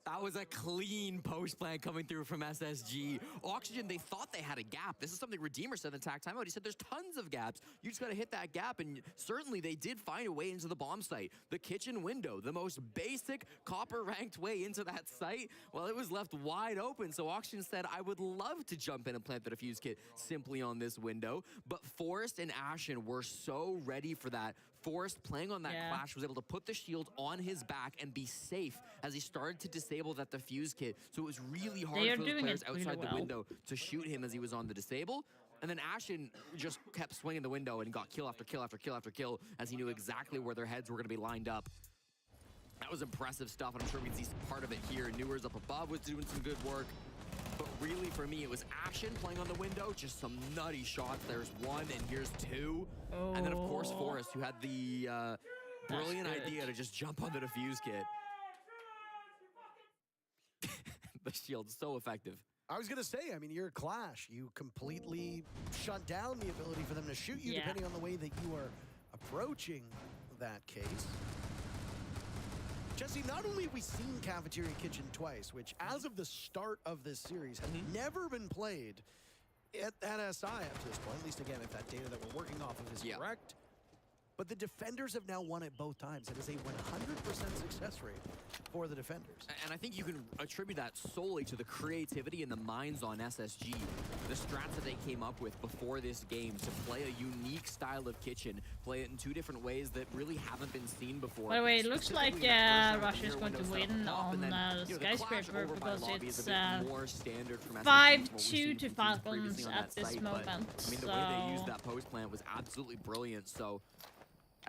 That was a clean post plan coming through from SSG. Oxygen, they thought they had a gap. This is something Redeemer said in attack timeout. He said there's tons of gaps. You just got to hit that gap, and certainly they did find a way into the bomb site. The kitchen window, the most basic copper-ranked way into that site, well, it was left wide open. So Oxygen said, I would love to jump in and plant the defuse kit simply on this window. But Forrest and Ashen were so ready for that. Forrest, playing on that Clash, was able to put the shield on his back and be safe as he started to disable that defuse kit. So it was really hard for those players outside the window to shoot him as he was on the disable. And then Ashen just kept swinging the window and got kill after kill after kill after kill as he knew exactly where their heads were going to be lined up. That was impressive stuff, and I'm sure we can see part of it here. Newers up above was doing some good work. But really, for me, it was Ashen playing on the window. Just some nutty shots. There's one, and here's two. And then, of course, Forrest, who had the brilliant idea to just jump on the defuse kit. The shield's so effective. I was going to say, I mean, you're Clash. You completely shut down the ability for them to shoot you, depending on the way that you are approaching that case. Jesse, not only have we seen Cafeteria Kitchen twice, which as of the start of this series has never been played at SI up to this point, at least again, if that data that we're working off of is correct. but the defenders have now won it both times. It is a 100% success rate for the defenders. And I think you can attribute that solely to the creativity and the minds on SSG. The strats that they came up with before this game to play a unique style of Kitchen, play it in 2 different ways that really haven't been seen before. By the way, it looks like Russia is going to win on Skyscraper because it's 5-2 to Falcons at this moment. I mean, the way they used that post plant was absolutely brilliant. So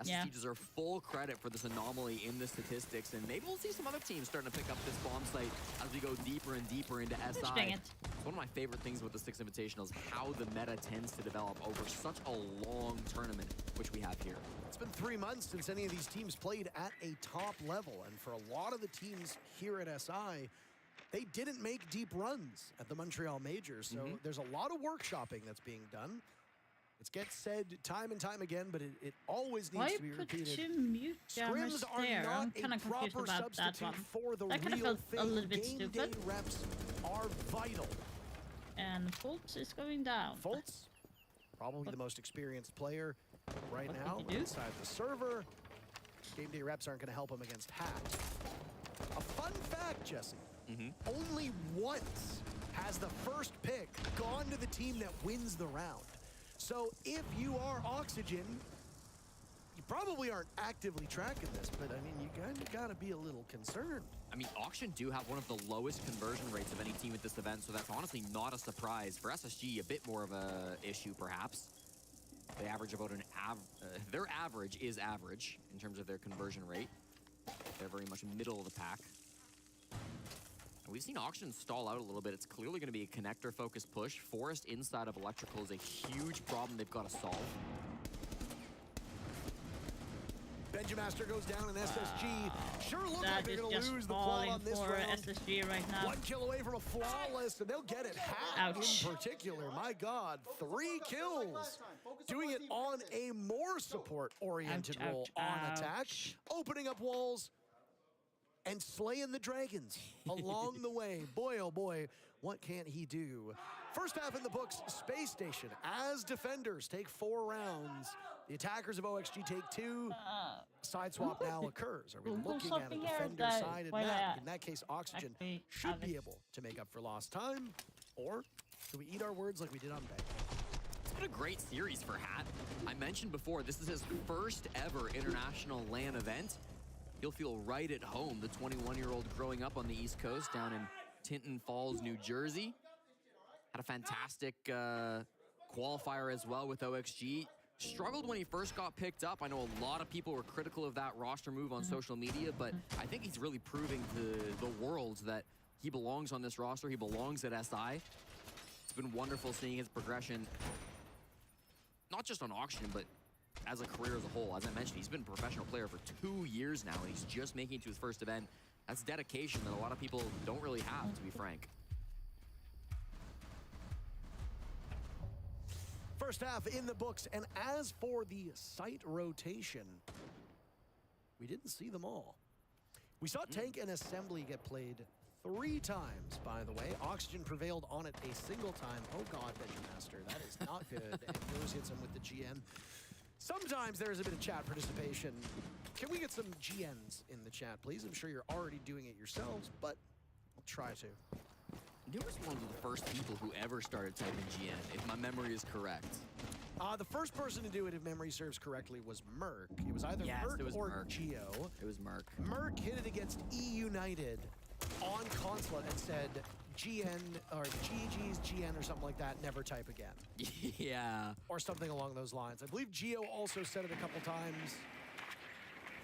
SSG deserve full credit for this anomaly in the statistics, and maybe we'll see some other teams starting to pick up this bomb site as we go deeper and deeper into SI. One of my favorite things with the Six Invitational is how the meta tends to develop over such a long tournament, which we have here. It's been 3 months since any of these teams played at a top level, and for a lot of the teams here at SI, they didn't make deep runs at the Montreal Majors, so there's a lot of workshopping that's being done. It gets said time and time again, but it always needs to be repeated. Why put 2 mute jammers there? I'm kind of confused about that one. That kind of felt a little bit stupid. Reps are vital. And Fultz is going down. Fultz, probably the most experienced player right now inside the server. Game day reps aren't going to help him against Hat. A fun fact, Jesse. Only once has the first pick gone to the team that wins the round. So if you are Oxygen, you probably aren't actively tracking this, but I mean, you kind of got to be a little concerned. I mean, Auction do have one of the lowest conversion rates of any team at this event, so that's honestly not a surprise. For SSG, a bit more of a issue, perhaps. They average about their average is average in terms of their conversion rate. They're very much middle of the pack. We've seen Auction stall out a little bit. It's clearly going to be a connector-focused push. Forest inside of Electrical is a huge problem they've got to solve. Benjamaster goes down, and SSG sure look like they're going to lose the plot on this round. SSG right now. 1 kill away from a flawless, and they'll get it. Hat in particular, my God, 3 kills. Doing it on a more support-oriented role on attack, opening up walls, and slaying the dragons along the way. Boy, oh boy, what can't he do? First half in the books, Space Station, as defenders, take 4 rounds. The attackers of OXG take 2. Side swap now occurs. Are we looking at a defender-sided map? In that case, Oxygen should be able to make up for lost time. Or do we eat our words like we did on Bay? It's been a great series for Hat. I mentioned before, this is his first ever international LAN event. He'll feel right at home, the 21-year-old growing up on the East Coast down in Tinton Falls, New Jersey. Had a fantastic qualifier as well with OXG. Struggled when he first got picked up. I know a lot of people were critical of that roster move on social media, but I think he's really proving to the world that he belongs on this roster. He belongs at SI. It's been wonderful seeing his progression, not just on Auction, but as a career as a whole. As I mentioned, he's been a professional player for 2 years now, and he's just making it to his first event. That's dedication that a lot of people don't really have, to be frank. First half in the books, and as for the site rotation, we didn't see them all. We saw Tank and Assembly get played 3 times, by the way. Oxygen prevailed on it a single time. Oh God, Benjamaster, that is not good. And Yours hits him with the GN. Sometimes there's a bit of chat participation. Can we get some GNs in the chat, please? I'm sure you're already doing it yourselves, but I'll try to. You was one of the first people who ever started typing GN, if my memory is correct. The first person to do it, if memory serves correctly, was Merc. It was either Merc or Geo. It was Merc. Merc hit it against E-United on Consulate and said, GN, or GG's GN or something like that, never type again. Yeah. Or something along those lines. I believe Geo also said it a couple times.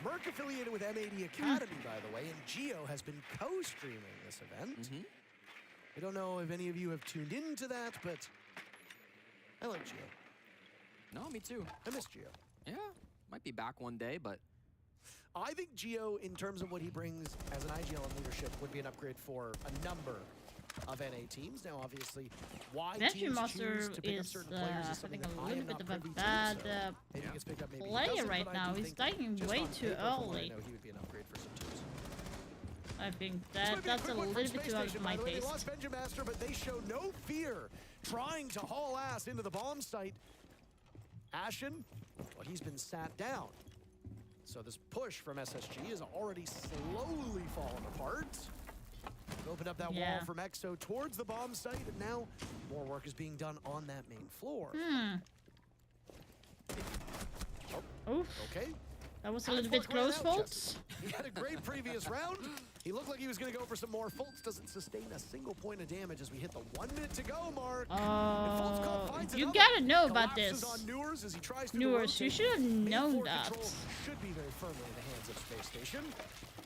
Merc affiliated with M80 Academy, by the way, and Geo has been co-streaming this event. I don't know if any of you have tuned into that, but I like Geo. No, me too. I miss Geo. Yeah, might be back one day, but I think Geo, in terms of what he brings as an IGL and leadership, would be an upgrade for a number of NA teams. Now, obviously, why teams choose to pick up certain players is something that I am not privy to. Bad maybe he gets picked up, maybe player he doesn't, right but now. I do He's think dying just way on too paper, from what I early. know, he would be an upgrade for some teams. I think that's a little bit too out of my taste. They lost Benjamaster, but they show no fear trying to haul ass into the bomb site. Ashen, well, he's been sat down. So this push from SSG is already slowly falling apart. Open up that wall from EXO towards the bomb site, and now more work is being done on that main floor. Oof. Okay. That was a little bit close, Fultz. He had a great previous round. He looked like he was going to go for some more. Fultz doesn't sustain a single point of damage as we hit the 1 minute to go mark. You gotta know about this. Newers, you should have known that. Should be very firmly in the hands of Space Station.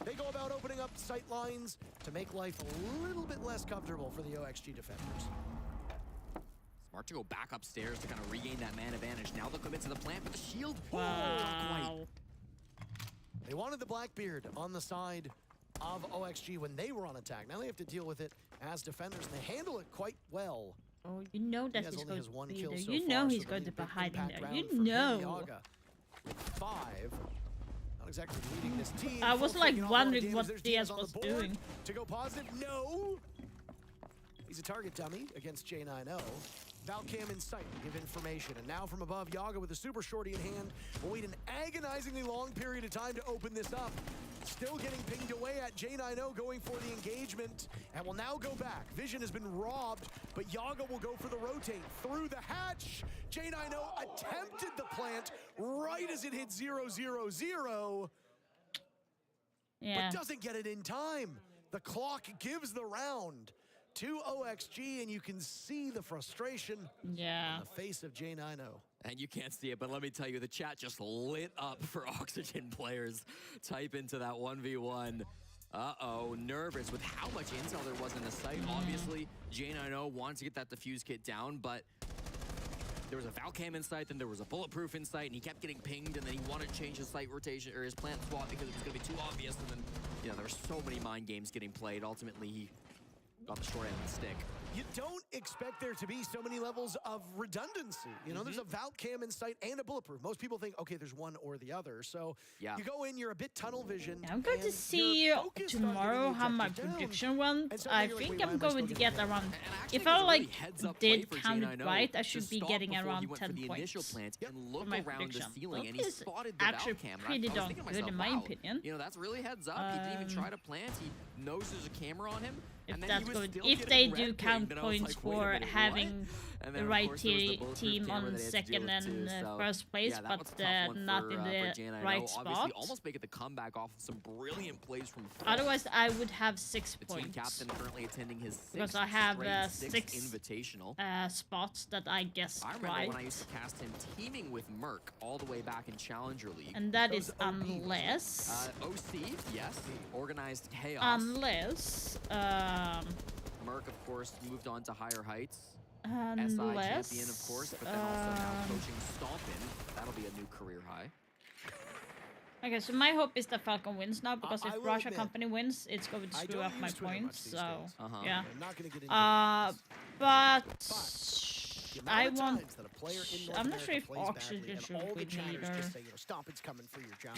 They go about opening up sight lines to make life a little bit less comfortable for the OXG defenders. Smart to go back upstairs to kind of regain that man advantage. Now they'll commit to the plant, but the shield. Wow. They wanted the Blackbeard on the side of OXG when they were on attack. Now they have to deal with it as defenders, and they handle it quite well. Oh, you know that He he's only going has one to be kill there. so You far, know so he's that'll going be to be a big hiding impact there. round You for know. Yaga. With 5. Not exactly leading this team. I was Full like taking off wondering all the what damage. There's Diaz Diaz on was the board. doing. To go positive, no. He's a target dummy against J90. Valcam in sight, give information. And now from above, Yaga with a super shorty in hand will wait an agonizingly long period of time to open this up. Still getting pinged away at J90 going for the engagement and will now go back. Vision has been robbed, but Yaga will go for the rotate through the hatch. J90 attempted the plant right as it hit 0-0-0. Yeah. But doesn't get it in time. The clock gives the round to OXG, and you can see the frustration on the face of J90. And you can't see it, but let me tell you, the chat just lit up for Oxygen players. Type into that 1v1. Uh-oh, nervous with how much intel there was in the site. Obviously, J90 wanted to get that defuse kit down, but there was a Valcam in sight, then there was a Bulletproof in sight, and he kept getting pinged, and then he wanted to change his site rotation, or his plant swap, because it was going to be too obvious, and then, you know, there were so many mind games getting played. Ultimately, he got the short end of the stick. You don't expect there to be so many levels of redundancy. You know, there's a Valcam in sight and a Bulletproof. Most people think, okay, there's one or the other. So you go in, you're a bit tunnel vision. I'm going to see tomorrow how my prediction went. I think I'm going to get around, if I like did count it right, I should be getting around 10 points for my prediction. That is actually pretty darn good in my opinion. You know, that's really heads up. He didn't even try to plant. He knows there's a camera on him. If they do count points for having the right team on second and first place, but not in the right spot. Almost making the comeback off of some brilliant plays from Fultz. Otherwise, I would have 6 points. Team captain currently attending his because I have 6 invitational spots that I guessed I remember right. when I used to cast him teaming with Merc all the way back in Challenger League. And that is unless OC, yes, organized chaos. Unless Merc, of course, moved on to higher heights. Unless, SI champion, of course, but then also now coaching Stompin. That'll be a new career high. Okay, so my hope is that Falcon wins now, because if Russia Company wins, it's going to screw up my points. So yeah. But I want. I'm not sure if Oxygen should win either. Stompin's coming for your job.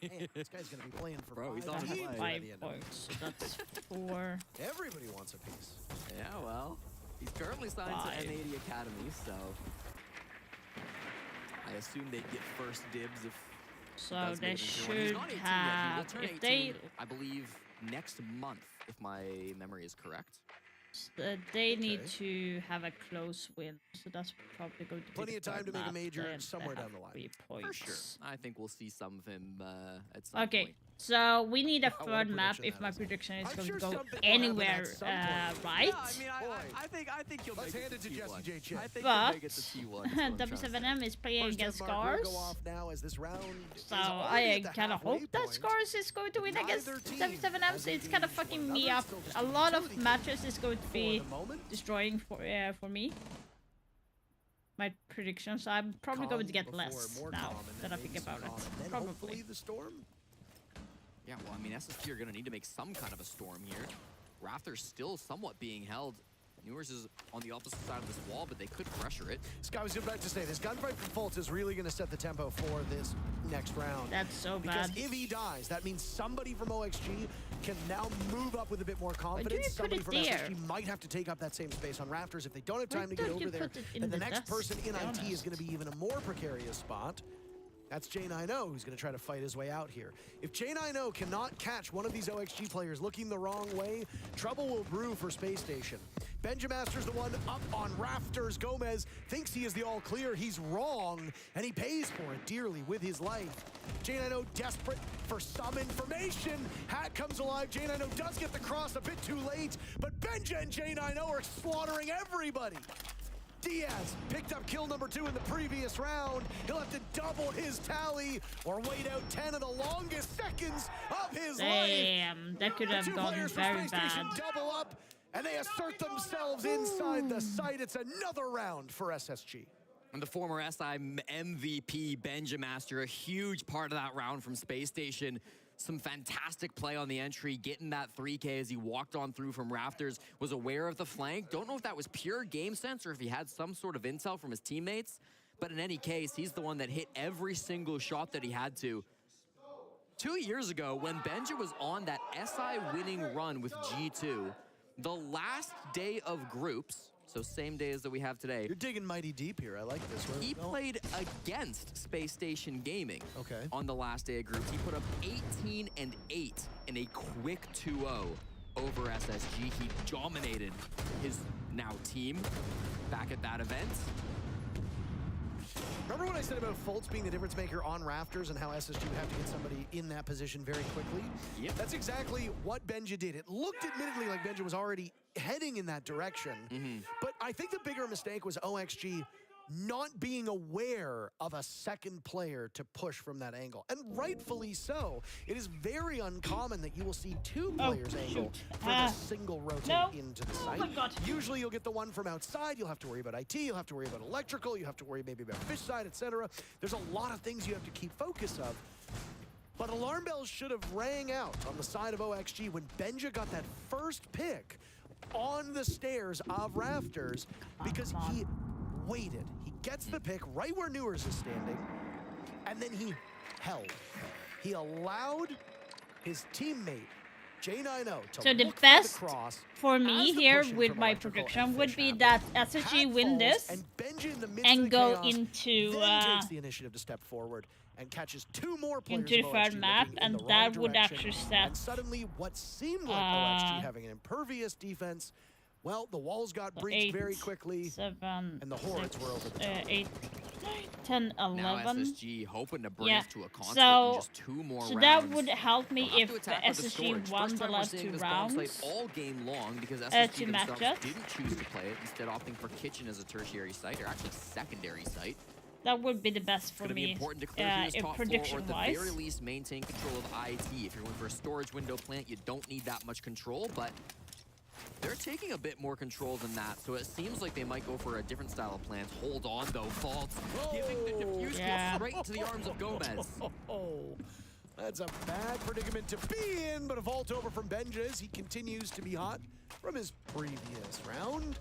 Man, this guy's gonna be playing for 5 points. So that's 4. Everybody wants a piece. Yeah, well, he's currently signed to M80 Academy, so I assume they'd get first dibs if. So they should have. If they, I believe next month, if my memory is correct. They need to have a close win, so that's probably going to be plenty of time to make a major somewhere down the line. 3 points. For sure. I think we'll see some of him at some point. So we need a third map if my prediction is going to go anywhere right. I think you'll Let's hand it to Jesse J. Chip. But W7M is playing against Scars. So I kind of hope that Scars is going to win against W7M. So it's kind of fucking me up. A lot of matches is going to be destroying for me. My predictions. I'm probably going to get less now that I think about it. Probably. Yeah, well, I mean, SSG are going to need to make some kind of a storm here. Raptor's still somewhat being held Newers is on the opposite side of this wall, but they could pressure it. Sky was about to say, this gunfight from Fultz is really going to set the tempo for this next round. That's so because bad. If he dies, that means somebody from OXG can now move up with a bit more do confidence. you Somebody put from it there? SSG might have to take up that same space on Rafters. If they don't have time to get don't over you there, put it in then the the next desk, person in to be IT is honest? going to be even a more precarious spot. That's J9O who's going to try to fight his way out here. If J9O cannot catch one of these OXG players looking the wrong way, trouble will brew for Space Station. Benjamaster's the one up on Rafters. Gomez thinks he is the all clear. He's wrong, and he pays for it dearly with his life. J9O desperate for some information. Hat comes alive. J9O does get the cross a bit too late, but Benja and J9O are slaughtering everybody. Diaz picked up kill number 2 in the previous round. He'll have to double his tally or wait out 10 of the longest seconds of his life. Damn, that could have gone very bad. Double up, and they assert themselves inside the site. It's another round for SSG. And the former SI MVP, Benjamaster, a huge part of that round from Space Station. Some fantastic play on the entry, getting that 3K as he walked on through from Rafters, was aware of the flank. Don't know if that was pure game sense or if he had some sort of intel from his teammates, but in any case, he's the one that hit every single shot that he had to. 2 years ago, when Benja was on that SI winning run with G2, the last day of groups, so same day as that we have today. You're digging mighty deep here. I like this. He played against Space Station Gaming. Okay. On the last day of groups. He put up 18 and 8 in a quick 2-0 over SSG. He dominated his now team back at that event. Remember what I said about Fultz being the difference maker on Rafters and how SSG would have to get somebody in that position very quickly? Yep. That's exactly what Benja did. It looked admittedly like Benja was already heading in that direction, but I think the bigger mistake was OXG not being aware of a second player to push from that angle. And rightfully so. It is very uncommon that you will see two players angle for the single rotate into the site. Oh my God. Usually you'll get the one from outside. You'll have to worry about IT. You'll have to worry about electrical. You have to worry maybe about fish side, etc. There's a lot of things you have to keep focus of. But alarm bells should have rang out on the side of OXG when Benja got that first pick on the stairs of Rafters because he waited. He gets the pick right where Newers is standing, and then he held. He allowed his teammate, J9O, to So the look best for the cross for me as the here pushing with from my electrical prediction and would fish be happen. that SSG Hat win falls, this and Benja in the midst and of the go chaos into then takes the initiative to step forward and catches two more players into the of third OXG map, looking in and the that wrong would direction. actually set And suddenly what seemed like OXG having an impervious defense, well, the walls got breached very quickly, 7, and the hordes were over the top. 8, 9, 10, 11. Now SSG hoping to bring Yeah. it to a concert So, in just 2 more rounds. that would help me They'll have if to attack with the SSG storage. won First the time we're last seeing 2 this bomb rounds. site all game long because to SSG themselves matchups. didn't choose to play it, instead opting for Kitchen as a tertiary site, or actually secondary site. That would be the best for It's going to be me, important to clear his top floor, or at the prediction-wise. very least maintain control of IT. If you're going for a storage window plant, you don't need that much control, but they're taking a bit more control than that, so it seems like they might go for a different style of plant. Hold on, though, Fultz, giving the defuse kill straight into the arms of Gomez. That's a bad predicament to be in, but a vault over from Benja as he continues to be hot from his previous round.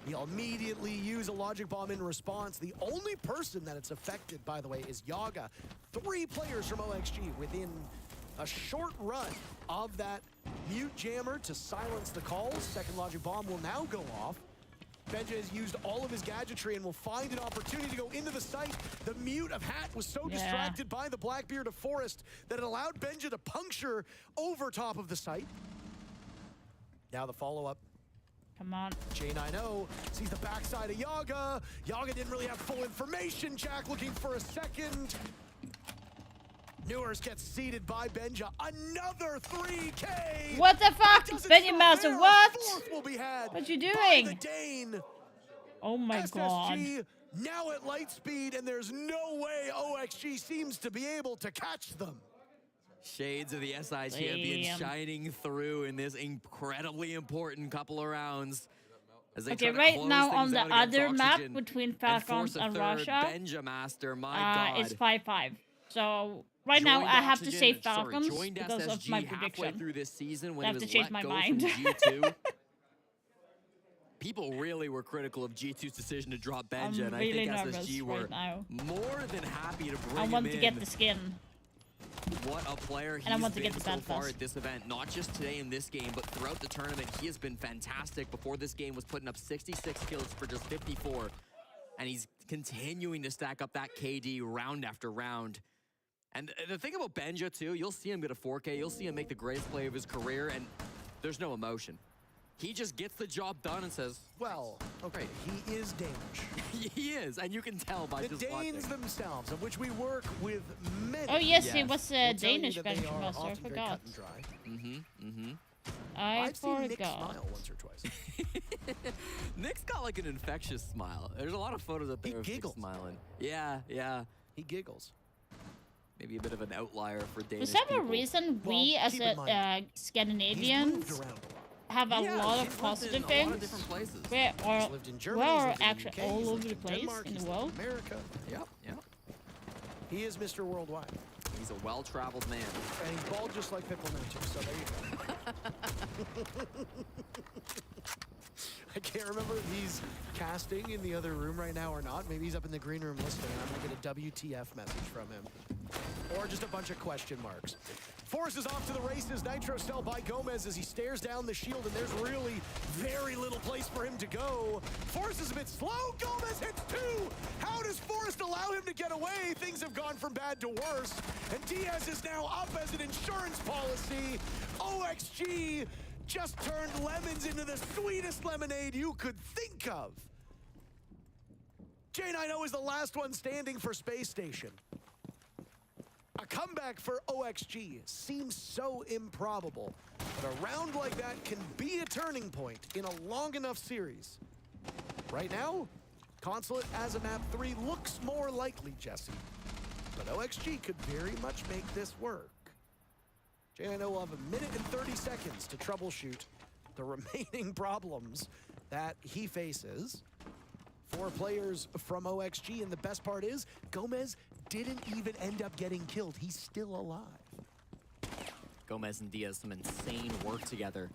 He'll immediately use a logic bomb in response. The only person that it's affected, by the way, is Yaga. 3 players from OXG within a short run of that mute jammer to silence the calls. Second logic bomb will now go off. Benja has used all of his gadgetry and will find an opportunity to go into the site. The mute of Hat was so distracted by the Blackbeard of Forest that it allowed Benja to puncture over top of the site. Now the follow-up. Come on. J9O sees the backside of Yaga. Yaga didn't really have full information. Jack looking for a second. Newers gets seated by Benja. Another 3K. What the fuck? Benjamaster, what? Will be had What you by doing? the Dane. Oh my god. SSG now at light speed, and there's no way OXG seems to be able to catch them. Shades of the SI champion Damn. shining through in this incredibly important couple of rounds. As they Okay, try to right close now things on the out against other map Oxygen between and force Falcons a and third Russia, Benjamaster, my god. it's 5-5. So right now Joined I have to Oxygen- say sorry, Falcons joined because SSG of my halfway prediction. through this season when I he have was to change let my go mind. from G2. People really were critical of G2's decision to drop Benja, and really I think nervous SSG were right now. more than happy to bring I want him to in. get the skin. What a player And I he's want to been get the so bad far pass. at this event. Not just today in this game, but throughout the tournament, he has been fantastic. Before this game was putting up 66 kills for just 54. And he's continuing to stack up that KD round after round. And the thing about Benja, too, you'll see him get a 4K. You'll see him make the greatest play of his career, and there's no emotion. He just gets the job done and says, well, okay, he is Danish. He is, and you can tell by the just Danes watching. themselves, of which we work with many. Oh yes, he was will a tell you Danish that they bench are master. I often very forgot. cut and dry. I I've seen Nick forgot. smile once or twice. Nick's got like an infectious smile. There's a lot of photos up there of Nick smiling. Yeah, yeah. He giggles. Maybe a bit of an outlier for Danish For some people. reason, we as keep in mind, Scandinavians have a Yeah, lot he's of lived in positive a lot of things. different places. We are, He's lived in we Germany, he's are lived in the actually UK, all he's over lived the in place Denmark, in he's the lived world. in America. Yep, yep. He is Mr. Worldwide. He's a well-traveled man. And he's bald just like Pitbull now, too, so there you go. I can't remember if he's casting in the other room right now or not. Maybe he's up in the green room listening, and I'm going to get a WTF message from him. Or just a bunch of question marks. Force is off to the races. Nitro cell by Gomez as he stares down the shield, and there's really very little place for him to go. Forrest is a bit slow. Gomez hits two. How does Forrest allow him to get away? Things have gone from bad to worse. And Diaz is now up as an insurance policy. OXG just turned lemons into the sweetest lemonade you could think of. J9O is the last one standing for Space Station. A comeback for OXG seems so improbable, but a round like that can be a turning point in a long enough series. Right now, Consulate as a map 3 looks more likely, Jesse, but OXG could very much make this work. J9O will have 1 minute and 30 seconds to troubleshoot the remaining problems that he faces. 4 players from OXG, and the best part is, Gomez didn't even end up getting killed. He's still alive. Gomez and Diaz, some insane work together.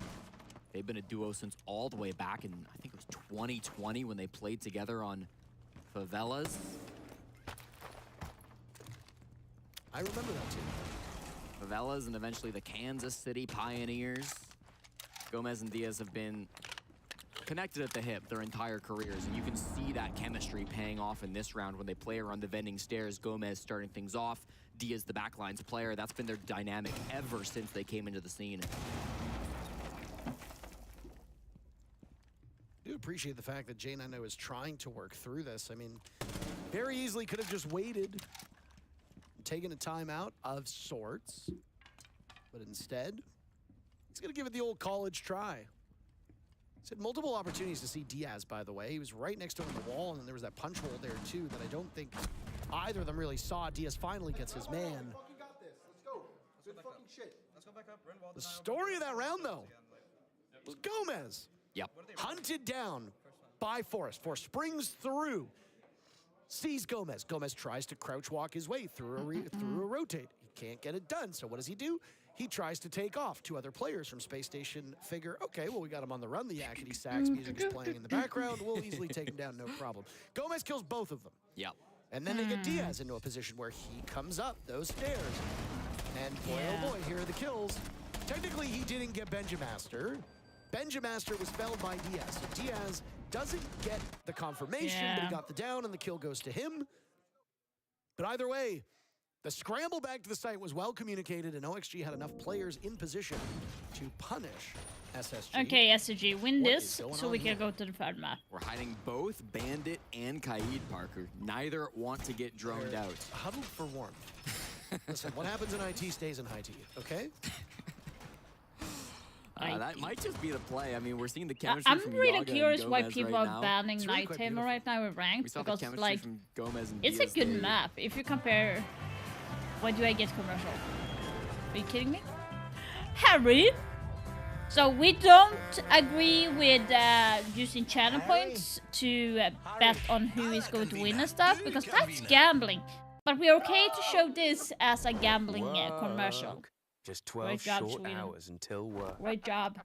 They've been a duo since all the way back in, I think it was 2020 when they played together on Favelas. I remember that too. Favelas and eventually the Kansas City Pioneers. Gomez and Diaz have been connected at the hip their entire careers, and you can see that chemistry paying off in this round when they play around the vending stairs. Gomez starting things off, Diaz the backlines player. That's been their dynamic ever since they came into the scene. I do appreciate the fact that J9O is trying to work through this. I mean, very easily could have just waited, taken a timeout of sorts, but instead, he's gonna give it the old college try. He's had multiple opportunities to see Diaz, by the way. He was right next to him on the wall, and then there was that punch hole there, too, that I don't think either of them really saw. Diaz finally gets his man. The story of that round, though, was Gomez. Yep. Hunted down by Forrest. Forrest springs through, sees Gomez. Gomez tries to crouch walk his way through a rotate. He can't get it done, so what does he do? He tries to take off. 2 other players from Space Station figure, okay, well, we got him on the run. The yakety sax music is playing in the background. We'll easily take him down, no problem. Gomez kills both of them. Yep. And then they get Diaz into a position where he comes up those stairs. And boy, oh boy, here are the kills. Technically, he didn't get Benjamaster. Benjamaster was felled by Diaz. So Diaz doesn't get the confirmation, but he got the down, and the kill goes to him. But either way, the scramble back to the site was well communicated, and OXG had enough players in position to punish SSG. Okay, SSG, win this so we can go to the third map. We're hiding both Bandit and Kaid, Parker. Neither want to get droned out. Huddled for warmth. Listen, what happens in IT stays in IT, okay? That might just be the play. I mean, we're seeing the chemistry I'm from really Yaga curious and why Gomez people right are now. banning It's really Night quite Tamer beautiful. right now with ranked, We saw the because chemistry like from Gomez and it's a Diaz. good They- map. If you compare, why do I get commercial? Are you kidding me, Harry? So we don't agree with using channel points to bet on who is going to win and stuff, because that's gambling. But we're okay to show this as a gambling commercial. Just 12 Great job, short Sweden. hours until work. Great job.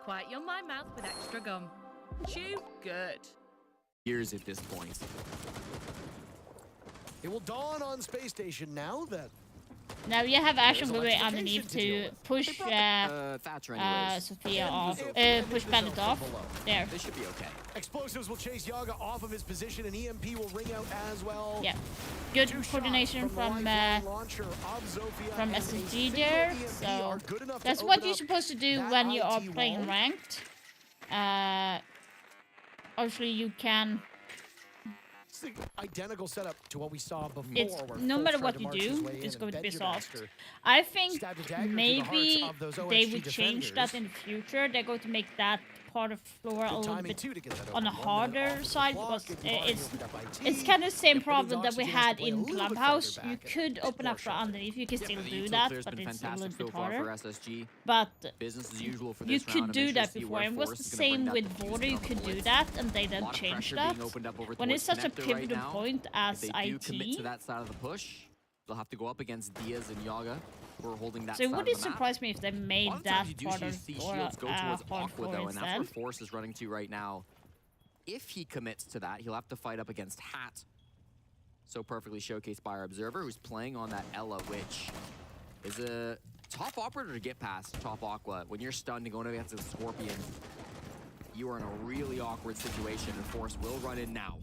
Quiet your my mouth with extra gum. Chew good. Years at this point. It will dawn on Space Station now that Now you have Ashen moving underneath to push Thatcher anyways. Sophia off, push Bandit off. There. They should be okay. Explosives will chase Yaga off of his position, and EMP will ring out as well. Yeah. Good coordination from SSG there. So that's what you're supposed to do when you are playing ranked. Obviously you can. It's the identical setup to what we saw before. It's no matter what you do, it's going to be soft. I think maybe they would change that in the future. They're going to make that part of floor a little bit on the harder side because it's kind of the same problem that we had in Clubhouse. You could open up for underneath, you can still do that, but it's a little bit harder. But you could do that before. It was the same with Border, you could do that, and they then changed that. When it's such a pivotal point as IT, commit to that side of the push. They'll have to go up against Diaz and Yaga. We're holding that so it side wouldn't of the map. surprise me if they made that part of shields go towards Aqua though, and instead. that's where Force is running to right now. If he commits to that, he'll have to fight up against Hat. So perfectly showcased by our observer, who's playing on that Ella, which is a top operator to get past top Aqua. When you're stunned and going against a Scorpion, you are in a really awkward situation, and Force will run in now.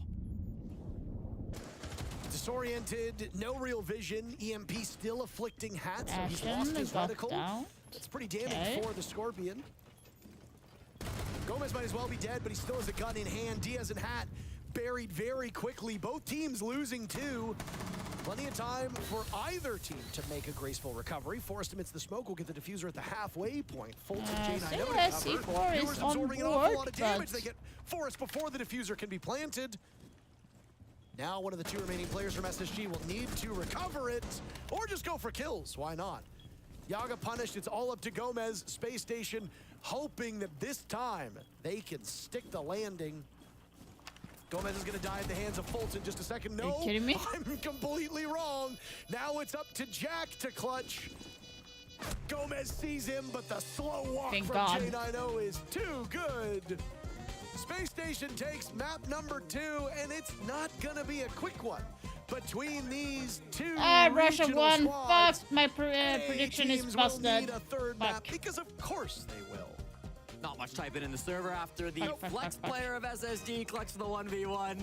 Disoriented, no real vision. EMP still afflicting Hat, so he's lost his reticle. That's pretty damning for the Scorpion. Gomez might as well be dead, but he still has a gun in hand. Diaz and Hat buried very quickly. Both teams losing two. Plenty of time for either team to make a graceful recovery. Forrest amidst the smoke will get the diffuser at the halfway point. Fulton J9 to cover. Viewers absorbing an awful lot of damage. They get Forrest before the diffuser can be planted. Now one of the two remaining players from SSG will need to recover it, or just go for kills. Why not? Yaga punished. It's all up to Gomez. Space Station hoping that this time they can stick the landing. Gomez is going to die at the hands of Fulton. Just a second. No, are you kidding me? I'm completely wrong. Now it's up to Jack to clutch. Gomez sees him, but the slow walk Thank from God. J9O is too good. Space Station takes map number 2, and it's not gonna be a quick one between these two Russia won. squads. Fuck, my prediction is Teams will busted. need a third map because of course they will. Not much typing in the server after the flex player of SSG clutched the 1v1.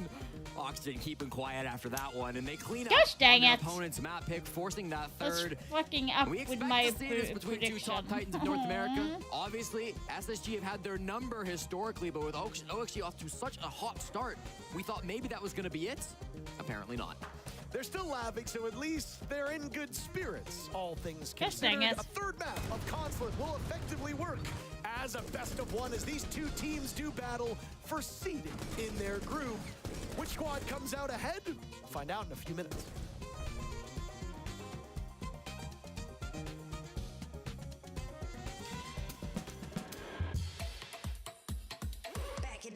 Oxygen keeping quiet after that one, and they clean up Gosh dang on their it. opponent's map pick, forcing that That's third. fucking up We with expect my to see this between two top titans of North America. Obviously, SSG have had their number historically, but with OXG off to such a hot start, we thought maybe that was going to be it. Apparently not. They're still laughing, so at least they're in good spirits, all things Gosh dang considered. it. A third map of Consulate will effectively work as a best of one as these two teams do battle for seeding in their group. Which squad comes out ahead? We'll find out in a few minutes.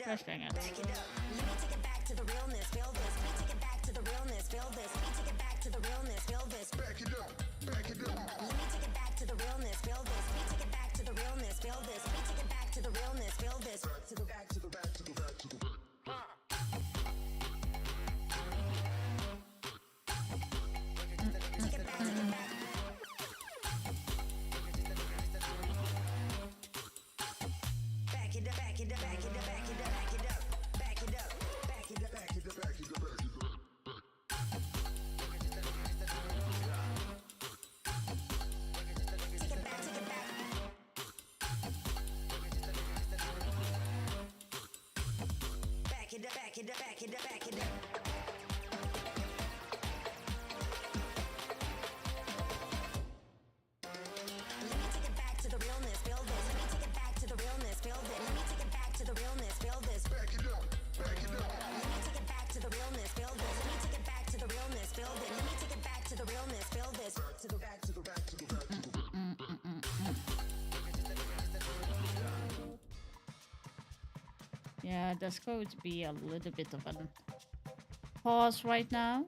Gosh dang it. Back it up. You need to get back to the realness. Feel this. We take it back to the realness. Feel this. We take it back to the realness. Feel this. Back it up. Back it up. You need to get back to the realness. Feel this. We take it back to the realness. Feel this. We take it back to the realness. Feel this. To the back. To the back. To the back. To the back. Take it back. Take it back. Back it up. Back it up. Back it up. Back it up. Back it up. Back it up. Back it up. Back it up. Back it up. Back it up. Take it back. Take it back. Back it up. Back it up. Back it up. Back it up. Let me take it back to the realness. Feel this. Let me take it back to the realness. Feel this. Let me take it back to the realness. Feel this. Back it up. Back it up. Let me take it back to the realness. Feel this. Let me take it back to the realness. Feel this. Let me take it back to the realness. Feel this. To the back. To the back. To the back. To the back. Yeah, that's going to be a little bit of a pause right now.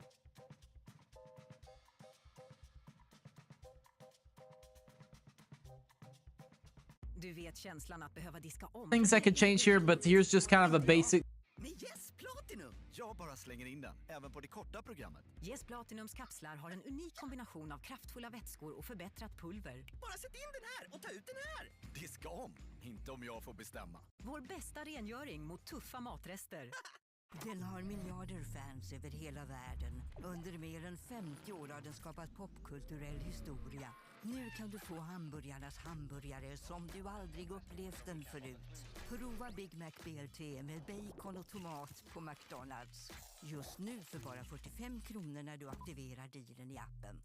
Do Du vet känslan att behöva diska om. Things that could change here, but here's just kind of a basic. Med Yes Platinum! Jag bara slänger in den, även på det korta programmet. Yes Platinums kapslar har en unik kombination av kraftfulla vätskor och förbättrat pulver. Bara sätt in den här och ta ut den här! Diska om, inte om jag får bestämma. Vår bästa rengöring mot tuffa matrester. Den har miljarder fans över hela världen. Under mer än 50 år har den skapat popkulturell historia. Nu kan du få hamburgarnas hamburgare som du aldrig upplevt den förut. Prova Big Mac BLT med bacon och tomat på McDonalds. Just nu för bara 45 kronor när du aktiverar dealen i appen.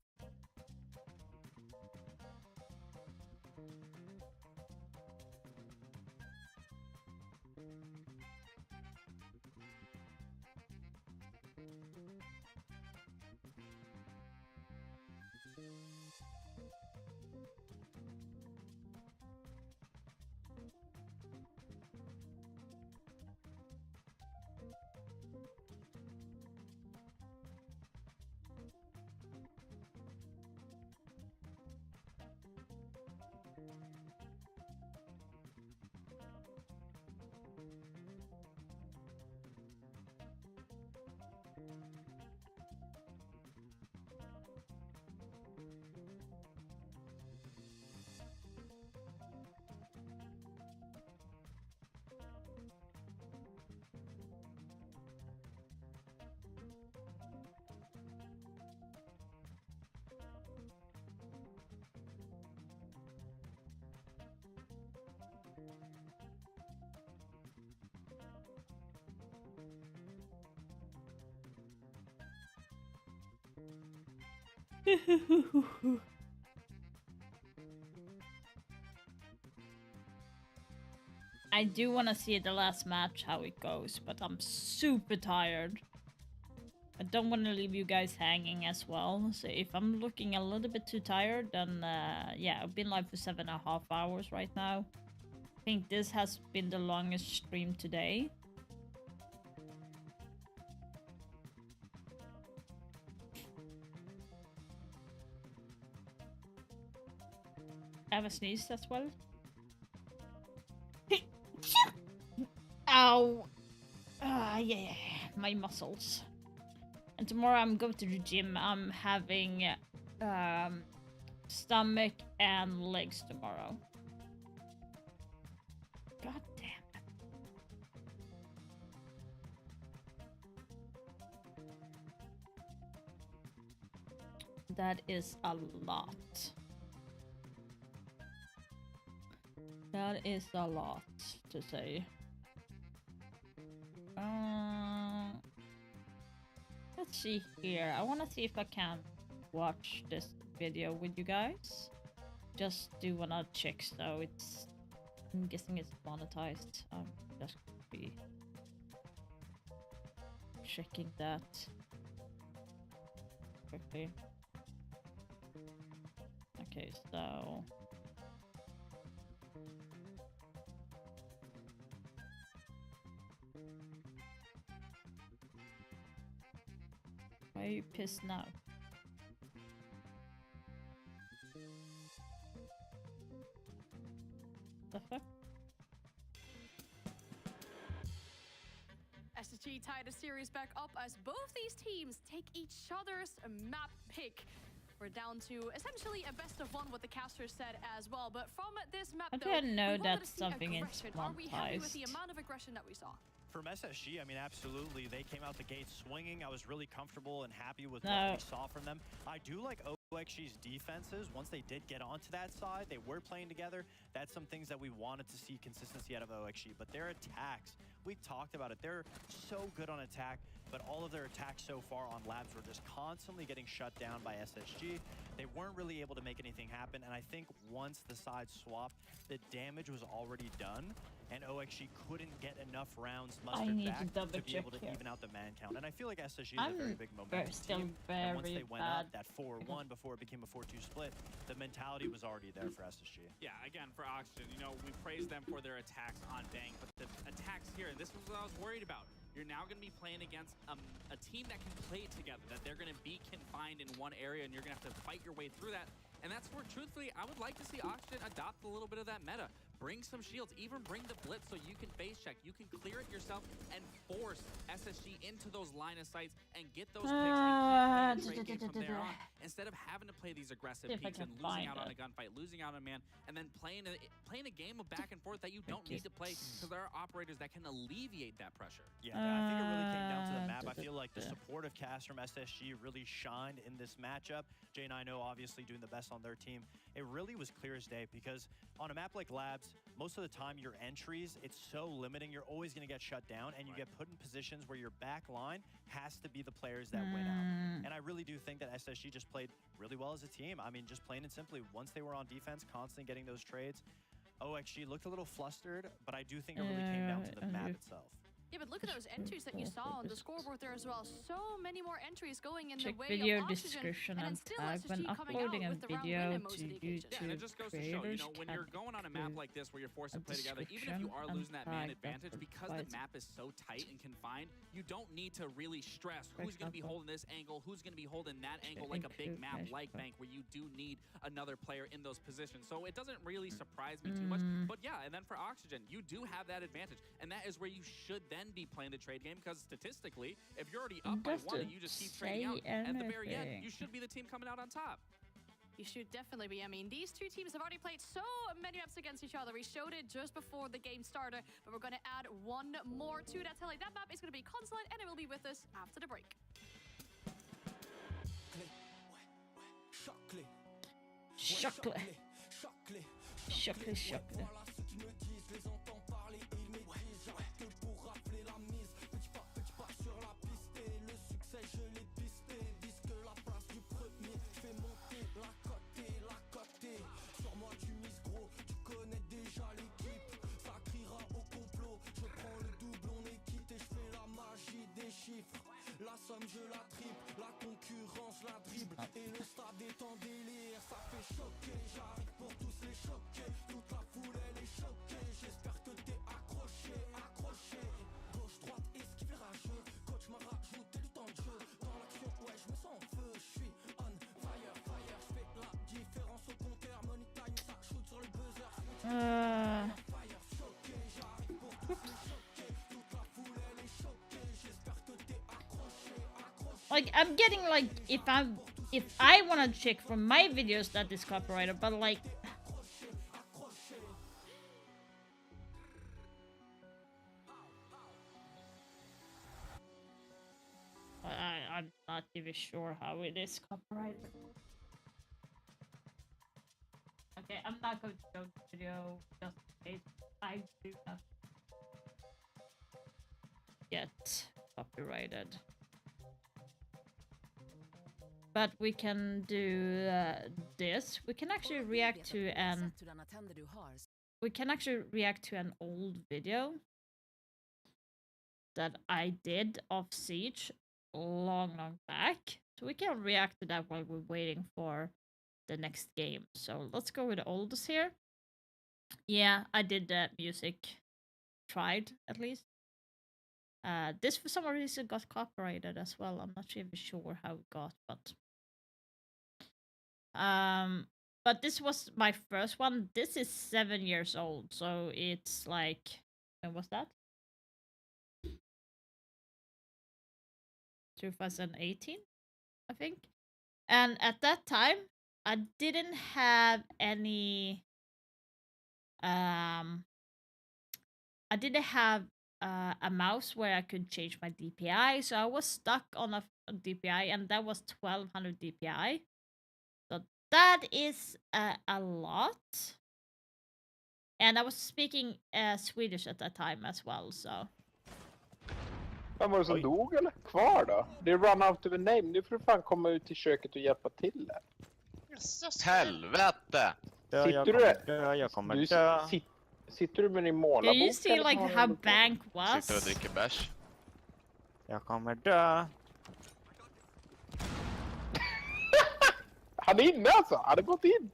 I do want to see the last match, how it goes, but I'm super tired. I don't want to leave you guys hanging as well, so if I'm looking a little bit too tired, then yeah, I've been live for 7.5 hours right now. I think this has been the longest stream today. I have a sneeze as well. Ow! Yeah, my muscles. And tomorrow I'm going to the gym. I'm having stomach and legs tomorrow. God damn it. That is a lot. That is a lot to say. Let's see here. I want to see if I can watch this video with you guys. Just do wanna check, so it's. I'm guessing it's monetized. I'm just gonna be checking that quickly. Okay, so. Why are you pissed now? The fuck? SSG tied the series back up as both these teams take each other's map pick. We're down to essentially a best of one, what the caster said as well. But from this map, I though, didn't know we wanted that to see something is aggression. Are we happy with the monetized? amount of aggression that we saw? From SSG, I mean, absolutely. They came out the gate swinging. I was really comfortable and happy with No. what we saw from them. I do like OXG's defenses. Once they did get onto that side, they were playing together. That's some things that we wanted to see consistency out of OXG. But their attacks, we talked about it. They're so good on attack, but all of their attacks so far on Labs were just constantly getting shut down by SSG. They weren't really able to make anything happen. And I think once the sides swapped, the damage was already done. And OXG couldn't get enough rounds mustered need back to double be able to check here. even out the man count. And I feel like SSG is a very big momentum still team. And once very they went bad. up that 4-1 before it became a 4-2 split, the mentality was already there for SSG. Yeah, again, for Oxygen, you know, we praise them for their attacks on Bang, but the attacks here, and this was what I was worried about. You're now going to be playing against a team that can play together, that they're going to be confined in one area, and you're going to have to fight your way through that. And that's where, truthfully, I would like to see Oxygen adopt a little bit of that meta. bring some shields, even bring the blitz so you can face check. You can clear it yourself and force SSG into those line of sights and get those picks and keep playing trade game from there on. Instead of having to play these aggressive peaks and losing out on a gunfight, losing out on a man, and then playing a game of back and forth that you don't need to play because there are operators that can alleviate that pressure. Yeah, I think it really came down to the map. I feel like the supportive cast from SSG really shined in this matchup. Jay and I know obviously doing the best on their team. It really was clear as day because on a map like Labs, most of the time your entries, it's so limiting. You're always going to get shut down and you get put in positions where your back line has to be the players that win out. And I really do think that SSG just played really well as a team. I mean, just plain and simply, once they were on defense, constantly getting those trades, OXG looked a little flustered, but I do think it really came down to the map itself. Yeah, but look at those entries that you saw on the scoreboard there as well. So many more entries going in Check the way video of Oxygen, description and and still tag SSG when coming uploading out a with the round video win in to most of the YouTube. occasions. Yeah, and it just goes to show, you know, when you're going on a map like this where you're forced to play together, even if you are losing that man advantage, because the map is so tight and confined, you don't need to really stress who's going to be holding this angle, who's going to be holding that angle, like a big map like Bank, where you do need another player in those positions. So it doesn't really surprise me too much. But yeah, and then for Oxygen, you do have that advantage. And that is where you should then be playing the trade game, because statistically, if you're already up by one and you just keep trading out, at the very end, you should be the team coming out on top. You should definitely be. I mean, these two teams have already played so many maps against each other. We showed it just before the game started, but we're going to add one more to that tally. That map is going to be Consulate, and it will be with us after the break. Chocolate. Chocolate. La somme je la triple, la concurrence la dribble et le stade est en délire, ça fait choquer, j'arrive pour tous les choquer, toute la foule elle est choquée, j'espère que t'es accroché, accroché. Gauche, droite, esquive rageux, coach m'a rajouté du temps de jeu, dans l'action ouais je me sens en feu, je suis on fire, fire, je fais la différence au compteur, money time ça shoot sur le buzzer, fire, choqué, j'arrive pour tous les choquer, toute la foule elle est choquée, j'espère que t'es accroché. Like, I'm getting like, if I want to check from my videos that is copyrighted, but like, I'm not even sure how it is copyrighted. Okay, I'm not going to show the video just in case I do not get copyrighted. But we can do this. We can actually react to an old video that I did of Siege long back. So we can react to that while we're waiting for the next game. So let's go with the oldest here. Yeah, I did the music. Tried at least. This for some reason got copyrighted as well. I'm not even sure how it got, but this was my first one. This is 7 years old, so it's like, when was that? 2018, I think. And at that time, I didn't have any a mouse where I could change my DPI, so I was stuck on a DPI, and that was 1200 DPI. So that is a lot. And I was speaking Swedish at that time as well, so. Vem var det som dog eller? Kvar då? Det är run out of a name. Nu får du fan komma ut till köket och hjälpa till där. Helvete! Sitter du? Jag kommer dö. Sitter du med din målarbok? Do you see like how Bank was? Sitter och dricker bärs. Jag kommer dö. Han är inne alltså, han har gått in.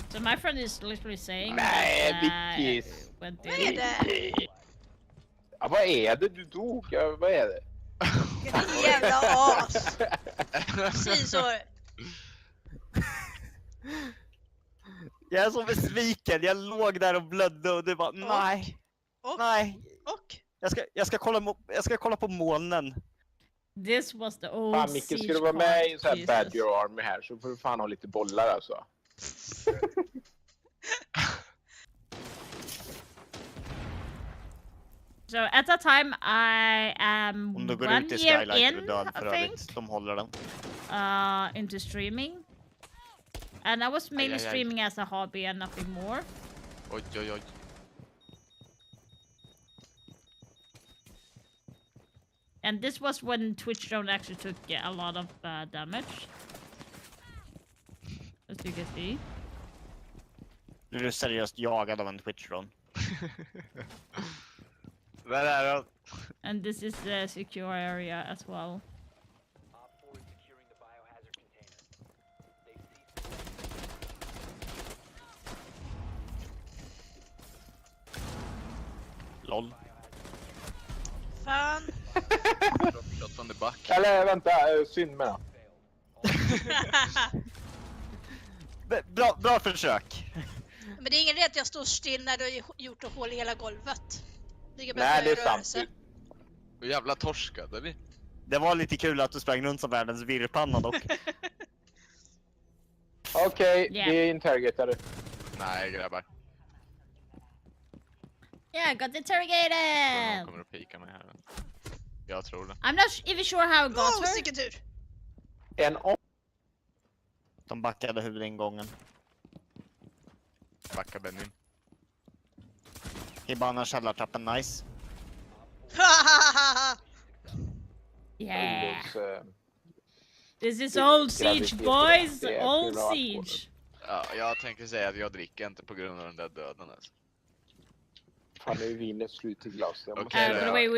So my friend is literally saying Vickis. Vad är det? Ja, vad är det? Du dog. Ja, vad är det? Vilken jävla as. Precis så. Jag är så besviken. Jag låg där och blödde och du bara nej. Nej. Jag ska kolla på molnen. This was the old fan, Micke, ska du vara med i så här Bad Your Army här så får du fan ha lite bollar alltså. So at that time I am Om du går 1 ut i year Skylight är du in, död I för think, övrigt. De håller den. into streaming. And I was mainly Aj, aj, aj. streaming as a hobby and nothing more. Oj, oj, oj. And this was when Twitch drone actually took a lot of damage. As you can see. Du är seriöst jagad av en Twitch-drone. Där är de. And this is the secure area as well. LOL. Fan. Shot on the back. Eller vänta, synd med Bra försök. Men det är ingen idé att jag står still när du har gjort ett hål i hela golvet. Nej, det är sant. Du jävla torskad, eller? Det var lite kul att du sprang runt som världens virrpanna dock. Okej, vi är interrogatade. Nej, grabbar. Yeah, got interrogated! De kommer att pika mig här. Jag tror det. I'm not even sure how it got her. Vilken tur! De backade huvudingången. Backa Benny. Hibana källartrappen, nice. Yeah. This is old siege, boys! Old siege! Ja, jag tänker säga att jag dricker inte på grund av den där döden alltså. Fan, nu är vinet slut i glaset. By the way,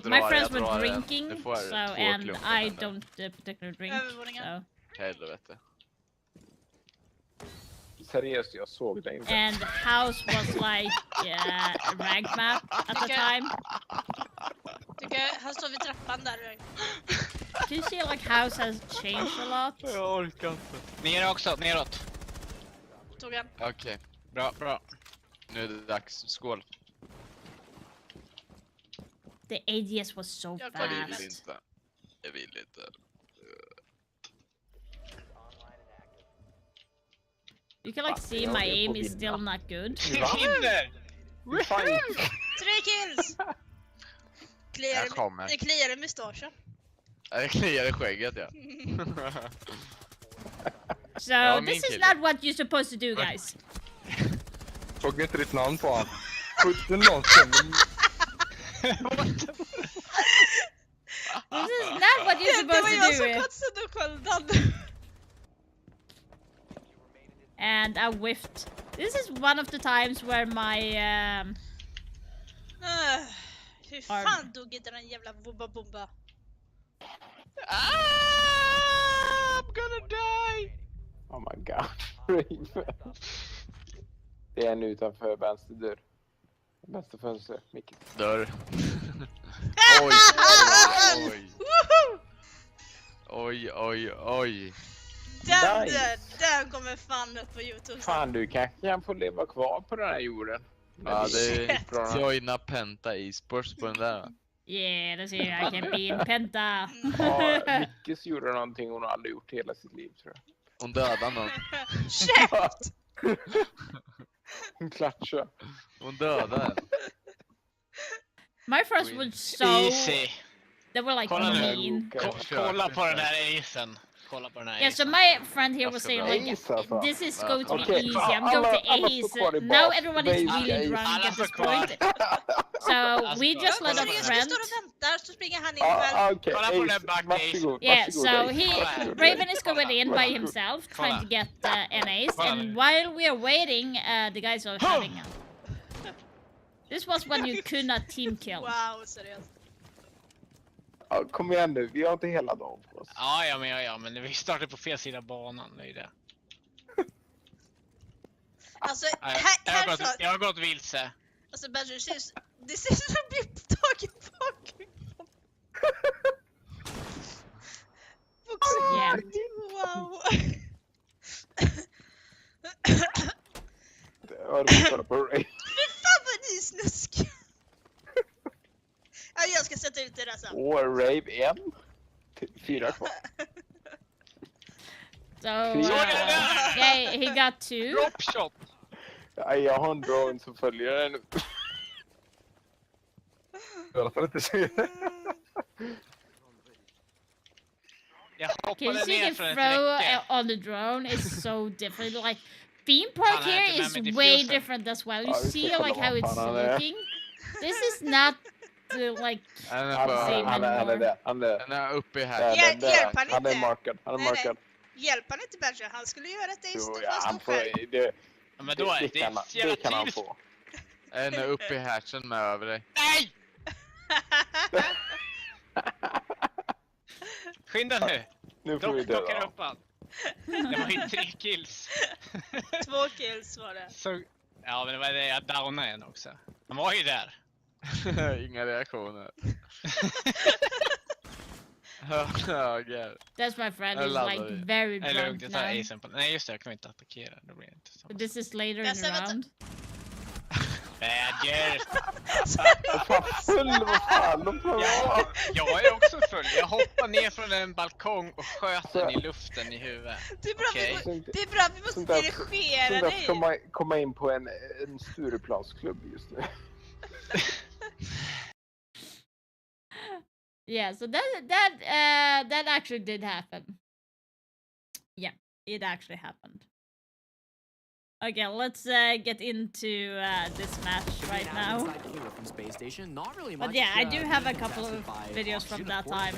my friends were drinking, so and I don't particularly drink, so. Helvete. Seriöst, jag såg det inte. And house was like rank map at the time. Han står vid trappan där. Do you see like house has changed a lot? Jag orkar inte. Ner också, neråt. Tog han. Okej, bra, bra. Nu är det dags. Skål. The ADS was so Jag fast. vill inte. Jag vill inte. You can like see my aim is still not good. 3 kills! Jag kommer. Det kliar i mustaschen. Jag kliar i skägget, ja. So this is not what you're supposed to do, guys. Såg inte ditt namn på han. Skjuter någonsin. This is not what you're supposed to do. Det var jag som kastade skölden. And I whiffed. This is one of the times where my hur fan dog inte den jävla Wumba Bumba? I'm gonna die! Oh my god. Det är en utanför vänster dörr. Bästa fönster, Micke. Dörr. Oj, oj, oj. Oj, oj. Den kommer fan upp på YouTube. Fan, du kanske kan få leva kvar på den här jorden. Ja, det är joina Penta Esports på den där. Yeah, det ser jag. I can be in Penta. Ja, Mickes gjorde någonting hon aldrig gjort hela sitt liv, tror jag. Hon dödade någon. Käft! Hon klatschade. Hon dödade. My friends were so... Easy. They were like Kolla nu. mean. Kolla på den där acen. Kolla på den här Yeah, so my friend here was saying like, this is going to be easy. I'm going to ace. Now everyone is really drunk at this point. So we just let a friend. Så springer han in själv. Kolla på den där back. Yeah, so Raven is going in by himself, trying to get an ace, and while we are waiting, the guys are having a... This was when you could not team kill. Wow, seriöst. Ja, kom igen nu, vi har inte hela dagen på oss. Ja, men vi startar på fel sida banan, det är det. Alltså, jag har gått vilse. Alltså, Badger, det ser ut som att bli tagen bakom. Yeah. Wow. kolla på Rave. Fy fan vad ni är snuskiga! Ja, jag ska sätta ut det där sen. Rave 1. 4 kvar. So, yeah, he got 2. Drop shot! Ja, jag har en drone som följer den nu. I alla fall inte se. Can you see the throw on the drone is so different. Like theme park here is way different as well. You see like how it's looking. This is not like same anymore. Han är uppe här. Hjälp han Han är inte. markad. Han är markad. Hjälp han inte Benji. Han skulle göra ett ace Jo, då ja, fast han han får, själv. Men då är det kan han få. En är uppe i hatchen med över dig. Nej! Skynda nu! Nu får vi Plockar döda. upp han. Det var ju 3 kills. 2 kills var det. Så, ja, men det var det jag downade en också. Han var ju där. Inga reaktioner. That's my friend is like very drunk drunk jag tar now. acen på. Nej just det, jag kan inte attackera. Det blir inte så. But this is later in the round. Badger! Full, vad fan, de får vara. Jag är också full. Jag hoppar ner från en balkong och sköt den i luften i huvudet. Det är bra, det är bra, vi måste dirigera dig. Sånt där komma in på en Stureplansklubb just nu. Yeah, so that actually did happen. Yeah, it actually happened. Okay, let's get into this match right now. But yeah, I do have a couple of videos from that time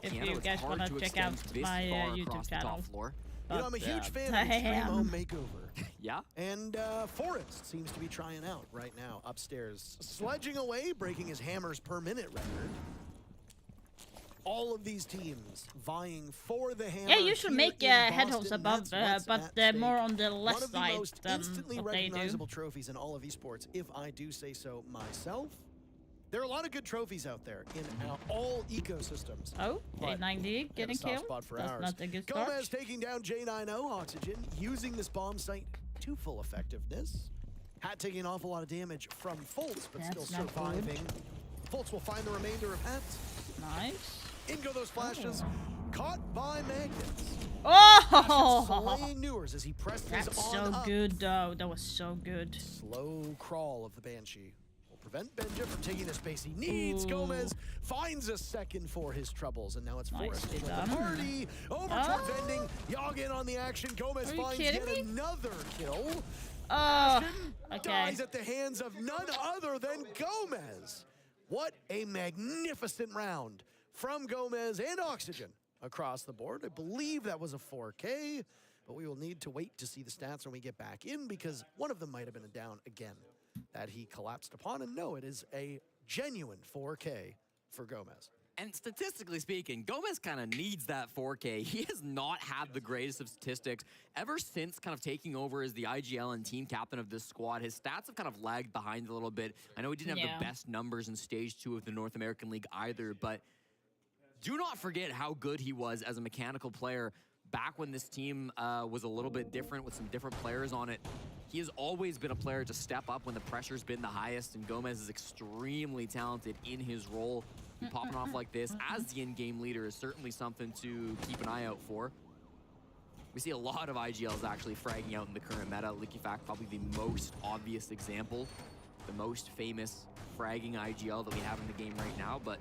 if you guys want to check out my YouTube channel. You know, I'm a huge fan of the Dream Home Makeover. Yeah? And Forrest seems to be trying out right now upstairs. Sledging away, breaking his hammers per minute record. All of these teams vying for the hammer. Yeah, you should make head holes Boston, above, but more on the left side than what they do. Recognizable trophies in all of esports, if I do say so myself. There are a lot of good trophies out there in all ecosystems. Oh, J90 getting killed. That's not a good start. Gomez taking down J90 Oxygen, using this bomb site to full effectiveness. Hat taking an awful lot of damage from Fultz, but That's still not surviving. Fultz will find the remainder of Hat. Nice. In go those flashes. Caught by Magnets. Oh! Slaying Newers as he presses That's on so up. good, though. That was so good. Slow crawl of the Banshee will prevent Benja from taking the space he needs. Ooh. Gomez finds a second for his troubles, and now it's Forrest Nicely with done. the party. Over toward Vending. Yogg in on the action. Gomez Are you finds kidding yet me? another kill. Oh, okay. Dies at the hands of none other than Gomez. What a magnificent round from Gomez and Oxygen across the board. I believe that was a 4K, but we will need to wait to see the stats when we get back in because one of them might have been a down again that he collapsed upon. And no, it is a genuine 4K for Gomez. And statistically speaking, Gomez kind of needs that 4K. He has not had the greatest of statistics ever since kind of taking over as the IGL and team captain of this squad. His stats have kind of lagged behind a little bit. I know he didn't have the best numbers in Stage 2 of the North American League either, but do not forget how good he was as a mechanical player back when this team was a little bit different with some different players on it. He has always been a player to step up when the pressure's been the highest, and Gomez is extremely talented in his role. Popping off like this as the in-game leader is certainly something to keep an eye out for. We see a lot of IGLs actually fragging out in the current meta. Liquifact probably the most obvious example, the most famous fragging IGL that we have in the game right now, but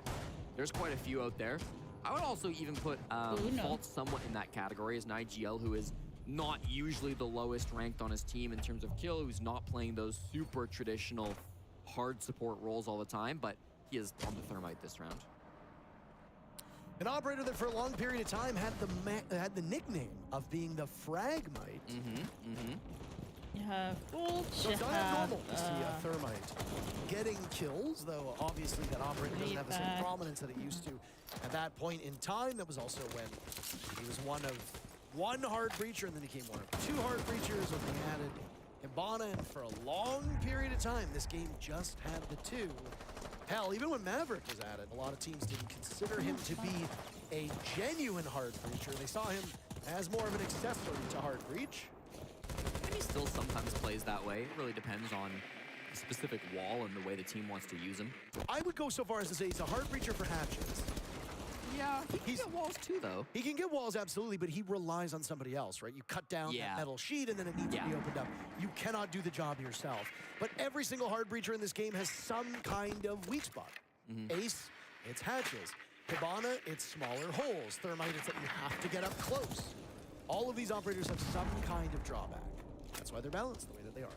there's quite a few out there. I would also even put Fultz somewhat in that category as an IGL who is not usually the lowest ranked on his team in terms of kill, who's not playing those super traditional hard support roles all the time, but he is on the Thermite this round. An operator that for a long period of time had the nickname of being the Fragmite. You have Fultz, So you it's not have abnormal to see a Thermite getting kills, though obviously that operator doesn't have the same prominence that it used to at that point in time. That was also when he was one hard breacher and then became one of 2 hard breachers when he added Hibana, and for a long period of time this game just had the 2. Hell, even when Maverick was added, a lot of teams didn't consider him to be a genuine hard breacher. They saw him as more of an accessory to hard breach. And he's still sometimes plays that way. It really depends on the specific wall and the way the team wants to use him. I would go so far as to say he's a hard breacher for hatches. Yeah, he can get walls too, though. He can get walls, absolutely, but he relies on somebody else, right? You cut down that metal sheet, and then it needs to be opened up. You cannot do the job yourself. But every single hard breacher in this game has some kind of weak spot. Ace, it's hatches. Hibana, it's smaller holes. Thermite, it's that you have to get up close. All of these operators have some kind of drawback. That's why they're balanced the way that they are.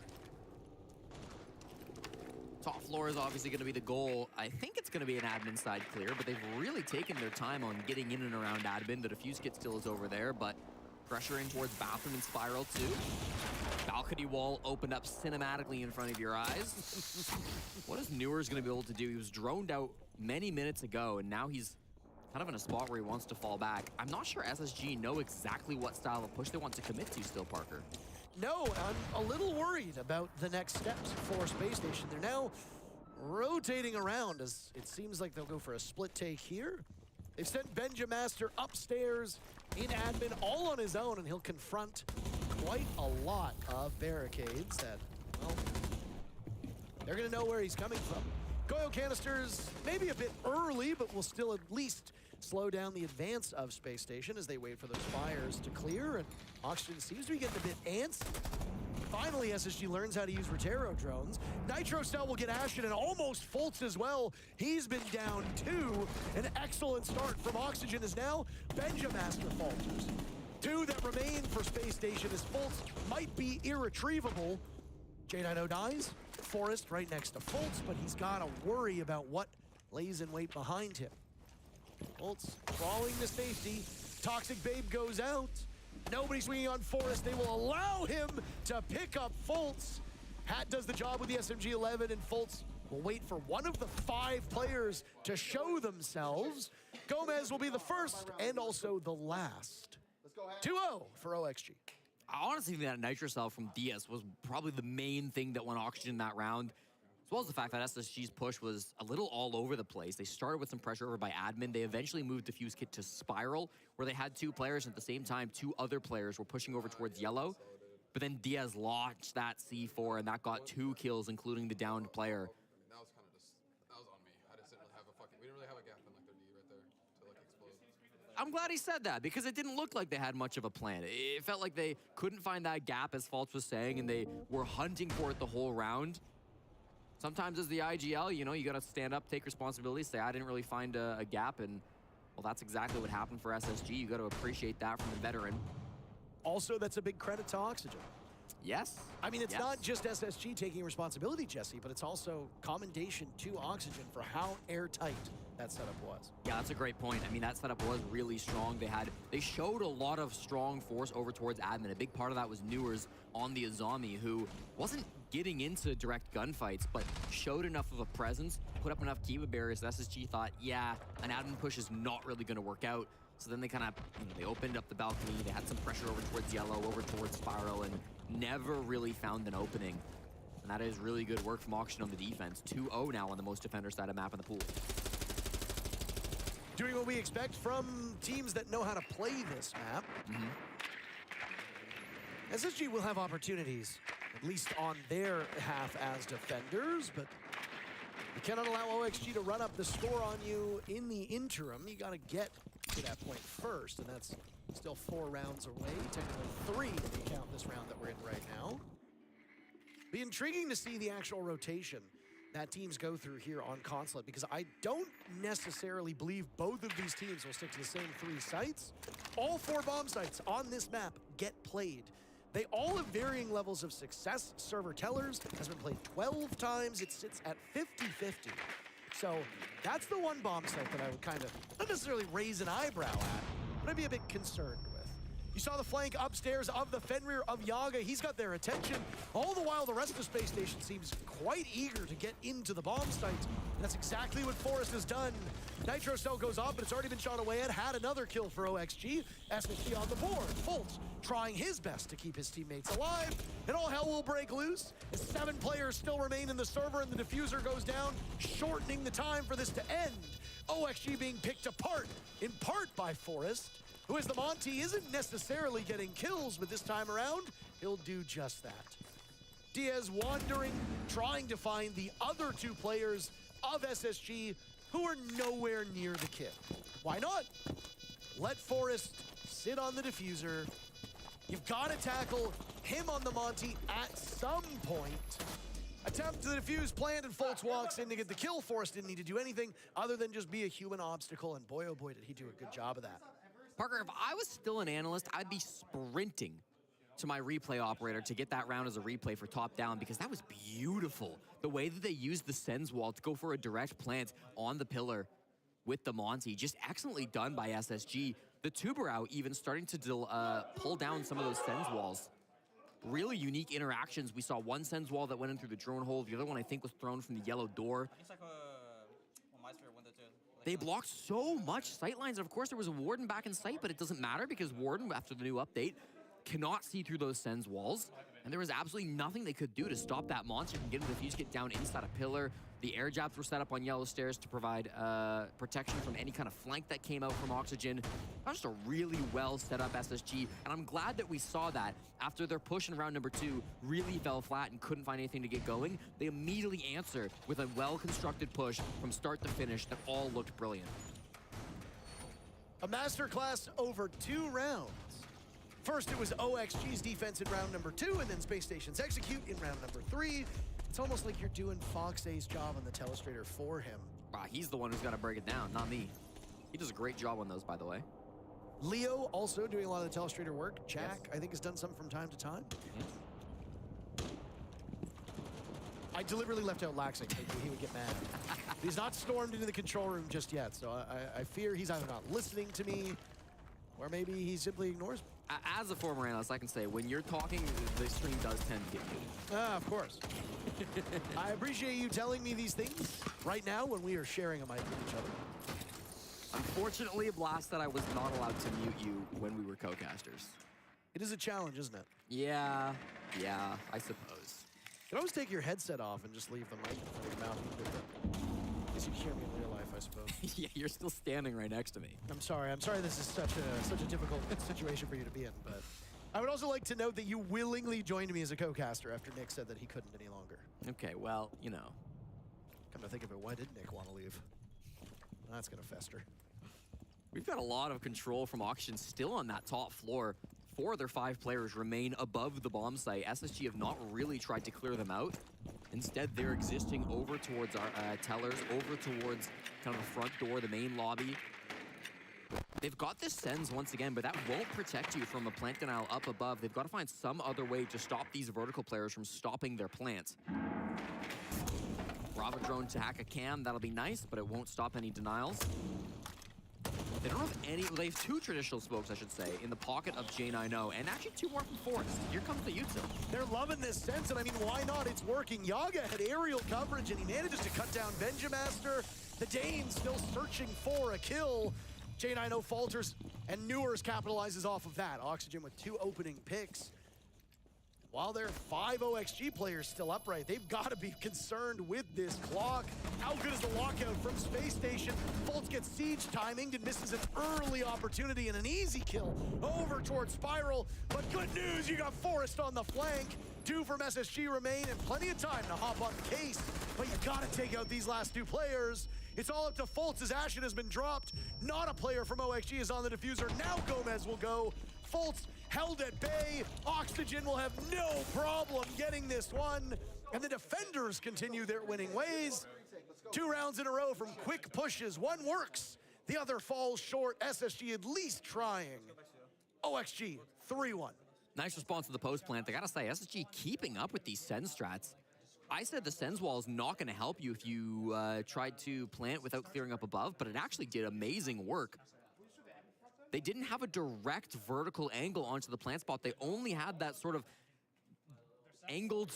Top floor is obviously going to be the goal. I think it's going to be an admin side clear, but they've really taken their time on getting in and around admin. The defuse kit still is over there, but pressure in towards bathroom and spiral too. Balcony wall opened up cinematically in front of your eyes. What is Newers going to be able to do? He was droned out many minutes ago, and now he's kind of in a spot where he wants to fall back. I'm not sure SSG know exactly what style of push they want to commit to still, Parker. No, I'm a little worried about the next steps for Space Station. They're now rotating around as it seems like they'll go for a split take here. They've sent Benjamaster upstairs in admin all on his own, and he'll confront quite a lot of barricades that, well, they're gonna know where he's coming from. Goyo canisters maybe a bit early, but will still at least slow down the advance of Space Station as they wait for those fires to clear, and Oxygen seems to be getting a bit antsy. Finally, SSG learns how to use Rotero drones. Nitrocell will get Ashen and almost Fultz as well. He's been down 2. An excellent start from Oxygen is now Benjamaster falters. 2 that remain for Space Station as Fultz might be irretrievable. J90 dies. Forrest right next to Fultz, but he's got to worry about what lays in wait behind him. Fultz crawling to safety. Toxic Babe goes out. Nobody swinging on Forrest. They will allow him to pick up Fultz. Hat does the job with the SMG-11, and Fultz will wait for one of the 5 players to show themselves. Gomez will be the first and also the last. 2-0 for OXG. I honestly think that Nitrocell from DS was probably the main thing that won Oxygen that round, as well as the fact that SSG's push was a little all over the place. They started with some pressure over by admin. They eventually moved Diffuse Kit to Spiral, where they had 2 players, and at the same time, 2 other players were pushing over towards yellow. But then Diaz launched that C4, and that got 2 kills, including the downed player. That was kind of just, that was on me. I just didn't have a fucking, we didn't really have a gap in like their D right there to like explode. I'm glad he said that, because it didn't look like they had much of a plan. It felt like they couldn't find that gap, as Fultz was saying, and they were hunting for it the whole round. Sometimes as the IGL, you know, you got to stand up, take responsibility, say, I didn't really find a gap, and, well, that's exactly what happened for SSG. You got to appreciate that from the veteran. Also, that's a big credit to Oxygen. Yes. I mean, it's not just SSG taking responsibility, Jesse, but it's also commendation to Oxygen for how airtight that setup was. Yeah, that's a great point. I mean, that setup was really strong. They showed a lot of strong force over towards admin. A big part of that was Newers on the Azami, who wasn't getting into direct gunfights, but showed enough of a presence, put up enough Kiva barriers that SSG thought, yeah, an admin push is not really going to work out. So then they kind of, they opened up the balcony, they had some pressure over towards yellow, over towards Spiral, and never really found an opening. And that is really good work from Oxygen on the defense. 2-0 now on the most defender side of map in the pool. Doing what we expect from teams that know how to play this map. SSG will have opportunities, at least on their half as defenders, but you cannot allow OXG to run up the score on you in the interim. You got to get to that point first, and that's still 4 rounds away, technically 3 if you count this round that we're in right now. Be intriguing to see the actual rotation that teams go through here on Consulate, because I don't necessarily believe both of these teams will stick to the same 3 sites. All 4 bomb sites on this map get played. They all have varying levels of success. Server Tellers has been played 12 times. It sits at 50-50. So that's the one bomb site that I would kind of, not necessarily raise an eyebrow at, but I'd be a bit concerned with. You saw the flank upstairs of the Fenrir of Yaga. He's got their attention. All the while, the rest of the Space Station seems quite eager to get into the bomb site. And that's exactly what Forrest has done. Nitrocell goes off, but it's already been shot away. It had another kill for OXG. SSG on the board. Fultz trying his best to keep his teammates alive. And all hell will break loose as 7 players still remain in the server and the diffuser goes down, shortening the time for this to end. OXG being picked apart, in part by Forrest. who as the Monty isn't necessarily getting kills, but this time around, he'll do just that. Diaz wandering, trying to find the other two players of SSG who are nowhere near the kill. Why not? Let Forrest sit on the diffuser. You've got to tackle him on the Monty at some point. Attempt to defuse, plant, and Fultz walks in to get the kill. Forrest didn't need to do anything other than just be a human obstacle, and boy, oh boy, did he do a good job of that. Parker, if I was still an analyst, I'd be sprinting to my replay operator to get that round as a replay for top down, because that was beautiful. The way that they used the Sens wall to go for a direct plant on the pillar with the Monty, just excellently done by SSG. The Tuberau even starting to pull down some of those Sens walls. Really unique interactions. We saw one Sens wall that went in through the drone hole. The other one, I think, was thrown from the yellow door. They blocked so much sightlines. And of course, there was a Warden back in sight, but it doesn't matter because Warden, after the new update, cannot see through those Sens walls. And there was absolutely nothing they could do to stop that monster from getting the defuse kit down inside a pillar. The air jabs were set up on yellow stairs to provide protection from any kind of flank that came out from Oxygen. That was just a really well set up SSG, and I'm glad that we saw that after their push in round number 2 really fell flat and couldn't find anything to get going. They immediately answered with a well-constructed push from start to finish that all looked brilliant. A masterclass over 2 rounds. First, it was OXG's defense in round number 2, and then Space Station's execute in round number 3. It's almost like you're doing Fox A's job on the Telestrator for him. He's the one who's got to break it down, not me. He does a great job on those, by the way. Leo also doing a lot of the Telestrator work. Jack, yes. I think, has done some from time to time. I deliberately left out Laxing. He would get mad. He's not stormed into the control room just yet, so I fear he's either not listening to me, or maybe he simply ignores me. As a former analyst, I can say, when you're talking, the stream does tend to get muted. Of course. I appreciate you telling me these things right now when we are sharing a mic with each other. Unfortunately, Blast, that I was not allowed to mute you when we were co-casters. It is a challenge, isn't it? Yeah, I suppose. You can always take your headset off and just leave the mic in front of your mouth. I guess you can hear me in real life, I suppose. Yeah, you're still standing right next to me. I'm sorry this is such a difficult situation for you to be in, but I would also like to note that you willingly joined me as a co-caster after Nick said that he couldn't any longer. Okay, well, you know. Come to think of it, why did Nick want to leave? That's gonna fester. We've got a lot of control from Oxygen still on that top floor. 4 of their 5 players remain above the bomb site. SSG have not really tried to clear them out. Instead, they're existing over towards our tellers, over towards kind of the front door, the main lobby. They've got this Sens once again, but that won't protect you from a plant denial up above. They've got to find some other way to stop these vertical players from stopping their plant. Bravo drone to hack a cam, that'll be nice, but it won't stop any denials. They don't have any, they have 2 traditional smokes, I should say, in the pocket of J90, and actually 2 more from Forrest. Here comes the Utsil. They're loving this Sense, and I mean, why not? It's working. Yaga had aerial coverage, and he manages to cut down Benjamaster. The Danes still searching for a kill. J90 falters, and Newers capitalizes off of that. Oxygen with 2 opening picks. While there are 5 OXG players still upright, they've got to be concerned with this clock. How good is the lockout from Space Station? Fultz gets siege timing and misses an early opportunity and an easy kill over towards Spiral. But good news, you got Forrest on the flank. 2 from SSG remain and plenty of time to hop on the case. But you got to take out these last 2 players. It's all up to Fultz as Ashen has been dropped. Not a player from OXG is on the diffuser. Now Gomez will go. Fultz held at bay. Oxygen will have no problem getting this one. And the defenders continue their winning ways. 2 rounds in a row from quick pushes. One works, the other falls short. SSG at least trying. OXG 3-1. Nice response to the post plant. I gotta say, SSG keeping up with these Sens strats. I said the Sens wall is not gonna help you if you tried to plant without clearing up above, but it actually did amazing work. They didn't have a direct vertical angle onto the plant spot. They only had that sort of angled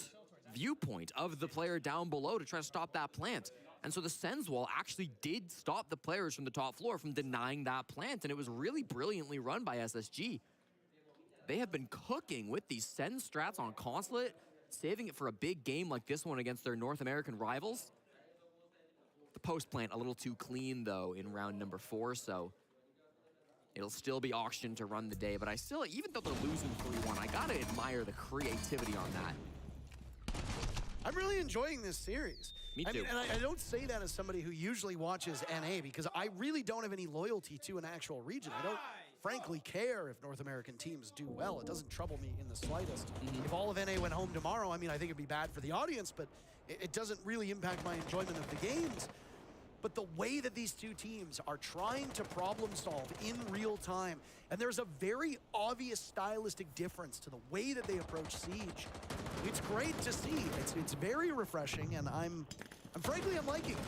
viewpoint of the player down below to try to stop that plant. And so the Sens wall actually did stop the players from the top floor from denying that plant, and it was really brilliantly run by SSG. They have been cooking with these Sens strats on Consulate, saving it for a big game like this one against their North American rivals. The post plant a little too clean, though, in round number 4, so it'll still be Oxygen to run the day. But I still, even though they're losing 3-1, I gotta admire the creativity on that. I'm really enjoying this series. Me too. I mean, and I don't say that as somebody who usually watches NA because I really don't have any loyalty to an actual region. I don't frankly care if North American teams do well. It doesn't trouble me in the slightest. If all of NA went home tomorrow, I mean, I think it'd be bad for the audience, but it doesn't really impact my enjoyment of the games. But the way that these two teams are trying to problem solve in real time, and there's a very obvious stylistic difference to the way that they approach Siege. It's great to see. It's very refreshing, and I'm frankly liking it.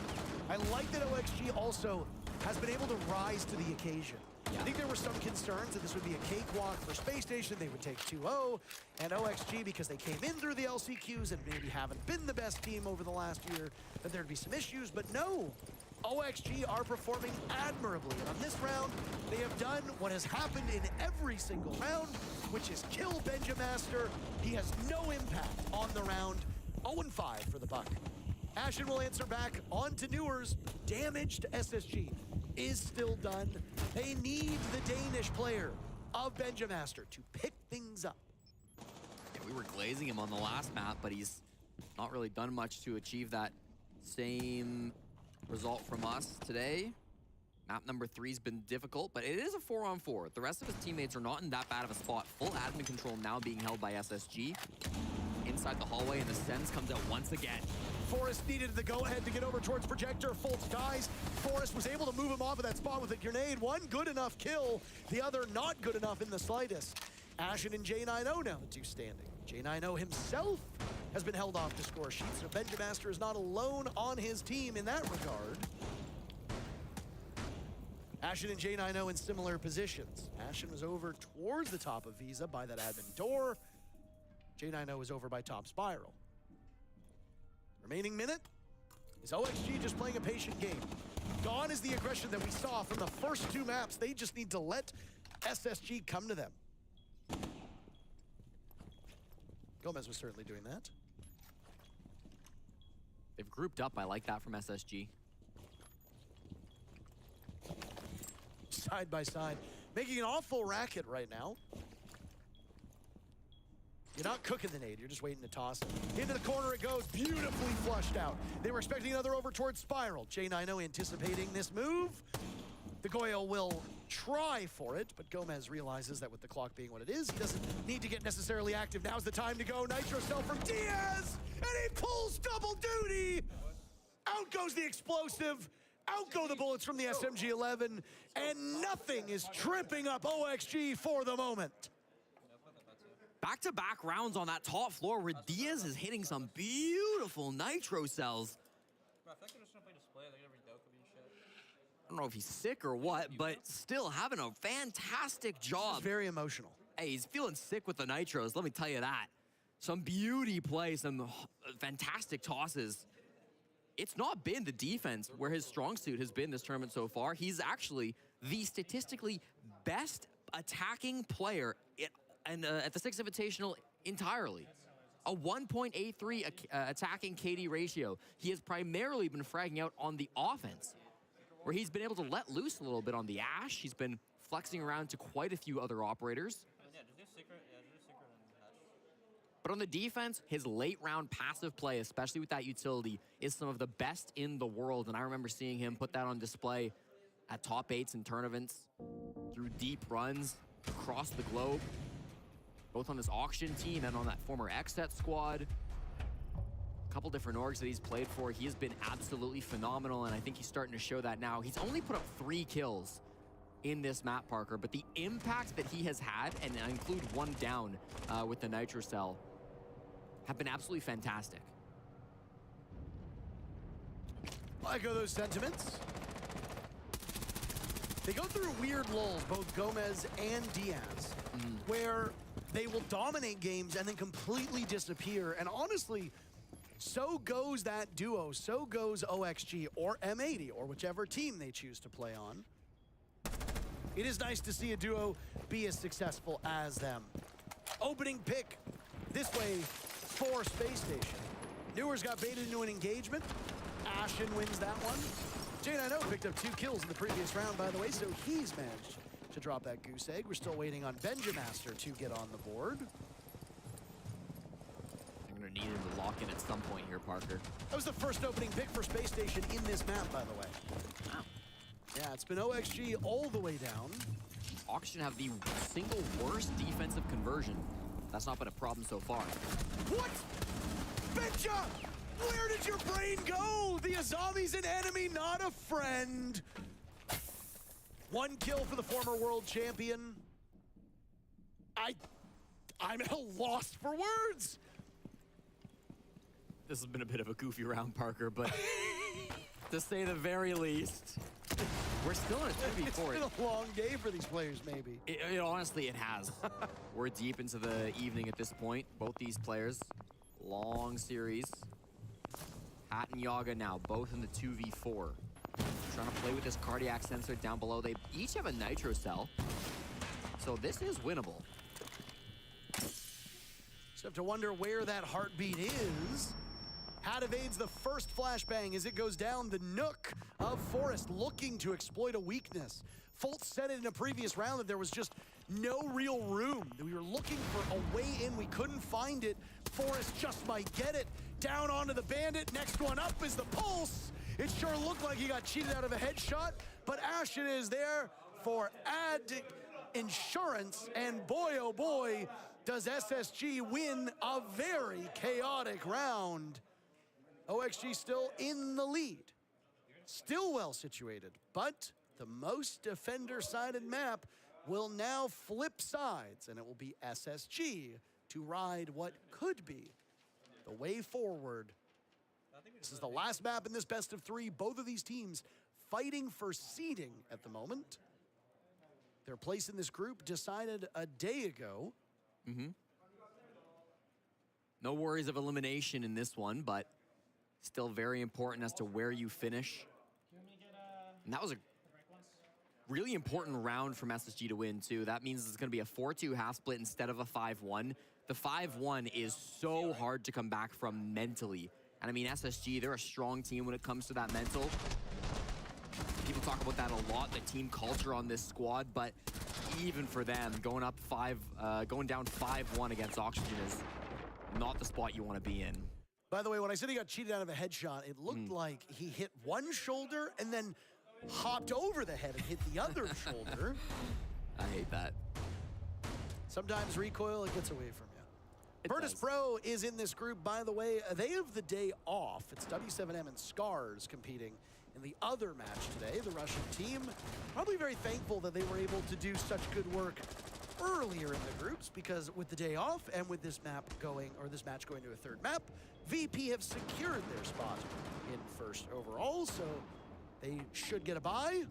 I like that OXG also has been able to rise to the occasion. I think there were some concerns that this would be a cakewalk for Space Station. They would take 2-0, and OXG, because they came in through the LCQs and maybe haven't been the best team over the last year, that there'd be some issues, but no. OXG are performing admirably, and on this round, they have done what has happened in every single round, which is kill Benjamaster. He has no impact on the round. 0-5 for the Buck. Ashen will answer back on to Newers. Damage to SSG is still done. They need the Danish player of Benjamaster to pick things up. Yeah, we were glazing him on the last map, but he's not really done much to achieve that same result from us today. Map number 3's been difficult, but it is a 4-on-4. The rest of his teammates are not in that bad of a spot. Full admin control now being held by SSG. Inside the hallway, and the Sens comes out once again. Forrest needed the go-ahead to get over towards Projector. Fultz dies. Forrest was able to move him off of that spot with a grenade. One good enough kill, the other not good enough in the slightest. Ashen and J90 now the two standing. J90 himself has been held off to score sheets, so Benjamaster is not alone on his team in that regard. Ashen and J90 in similar positions. Ashen was over towards the top of Visa by that admin door. J90 was over by top spiral. Remaining minute is OXG just playing a patient game. Gone is the aggression that we saw from the first two maps. They just need to let SSG come to them. Gomez was certainly doing that. They've grouped up. I like that from SSG. Side by side, making an awful racket right now. You're not cooking the nade, you're just waiting to toss it. Into the corner it goes, beautifully flushed out. They were expecting another over towards Spiral. J90 anticipating this move. The Goyo will try for it, but Gomez realizes that with the clock being what it is, he doesn't need to get necessarily active. Now's the time to go. Nitro cell from Diaz, and he pulls double duty. Out goes the explosive. Out go the bullets from the SMG-11, and nothing is tripping up OXG for the moment. Back-to-back rounds on that top floor where Diaz is hitting some beautiful nitro cells. I don't know if he's sick or what, but still having a fantastic job. It's very emotional. Hey, he's feeling sick with the nitros, let me tell you that. Some beauty play, some fantastic tosses. It's not been the defense where his strong suit has been this tournament so far. He's actually the statistically best attacking player at the Six Invitational entirely. A 1.83 attacking KD ratio. He has primarily been fragging out on the offense, where he's been able to let loose a little bit on the Ash. He's been flexing around to quite a few other operators. But on the defense, his late round passive play, especially with that utility, is some of the best in the world. And I remember seeing him put that on display at top 8s and tournaments, through deep runs across the globe, both on this auction team and on that former XSET squad. A couple different orgs that he's played for. He has been absolutely phenomenal, and I think he's starting to show that now. He's only put up 3 kills in this map, Parker, but the impact that he has had, and I include 1 down with the Nitro Cell, have been absolutely fantastic. I echo those sentiments. They go through weird lulls, both Gomez and Diaz, where they will dominate games and then completely disappear. And honestly, so goes that duo, so goes OXG or M80, or whichever team they choose to play on. It is nice to see a duo be as successful as them. Opening pick this way for Space Station. Newers got baited into an engagement. Ashen wins that one. J90 picked up 2 kills in the previous round, by the way, so he's managed to drop that goose egg. We're still waiting on Benjamaster to get on the board. I'm going to need him to lock in at some point here, Parker. That was the first opening pick for Space Station in this map, by the way. Wow. Yeah, it's been OXG all the way down. Oxygen have the single worst defensive conversion. That's not been a problem so far. What? Benja! Where did your brain go? The Azami's an enemy, not a friend. 1 kill for the former world champion. I'm at a loss for words. This has been a bit of a goofy round, Parker, but to say the very least, we're still in a 2v4. It's been a long day for these players, maybe. Honestly, it has. We're deep into the evening at this point. Both these players, long series. Hat and Yaga now, both in the 2v4. Trying to play with this cardiac sensor down below. They each have a nitro cell, so this is winnable. Just have to wonder where that heartbeat is. Hat evades the first flashbang as it goes down the nook of Forest, looking to exploit a weakness. Fultz said it in a previous round that there was just no real room. We were looking for a way in, we couldn't find it. Forest just might get it. Down onto the Bandit, next one up is the Pulse. It sure looked like he got cheated out of a headshot, but Ashen is there for added insurance, and boy, oh boy, does SSG win a very chaotic round. OXG still in the lead, still well situated, but the most defender-sided map will now flip sides, and it will be SSG to ride what could be the way forward. This is the last map in this best of 3. Both of these teams fighting for seeding at the moment. Their place in this group decided a day ago. No worries of elimination in this one, but still very important as to where you finish. And that was a really important round from SSG to win, too. That means it's going to be a 4-2 half split instead of a 5-1. The 5-1 is so hard to come back from mentally. And I mean, SSG, they're a strong team when it comes to that mental. People talk about that a lot, the team culture on this squad, but even for them, going down 5-1 against Oxygen is not the spot you want to be in. By the way, when I said he got cheated out of a headshot, it looked like he hit one shoulder and then hopped over the head and hit the other shoulder. I hate that. Sometimes recoil, it gets away from you. Virtus Pro is in this group, by the way. They have the day off. It's W7M and Scars competing in the other match today. The Russian team probably very thankful that they were able to do such good work earlier in the groups, because with the day off and with this map going, or this match going to a third map, VP have secured their spot in first overall, so they should get a bye.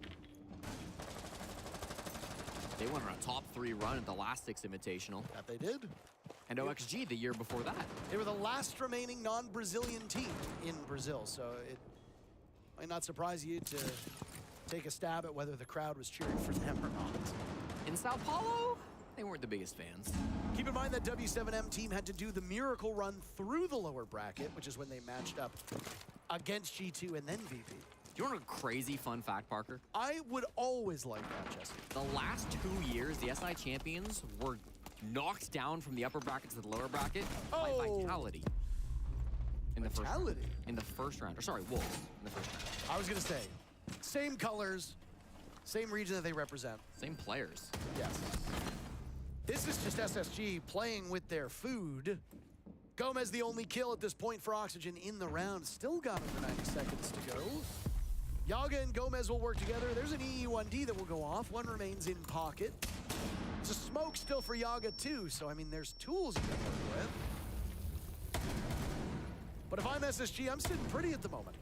They went on a top 3 run at the last 6 Invitational. That they did. And OXG the year before that. They were the last remaining non-Brazilian team in Brazil, so it might not surprise you to take a stab at whether the crowd was cheering for them or not. In Sao Paulo, they weren't the biggest fans. Keep in mind that W7M team had to do the miracle run through the lower bracket, which is when they matched up against G2 and then VP. Do you want a crazy fun fact, Parker? I would always like that, Jesse. The last 2 years, the SI champions were knocked down from the upper bracket to the lower bracket by Vitality. In the first round. Or sorry, Wolves in the first round. I was gonna say, same colors, same region that they represent. Same players. Yes. This is just SSG playing with their food. Gomez the only kill at this point for Oxygen in the round. Still got under 90 seconds to go. Yaga and Gomez will work together. There's an EE1D that will go off. One remains in pocket. There's a smoke still for Yaga too, so I mean, there's tools you can work with. But if I'm SSG, I'm sitting pretty at the moment.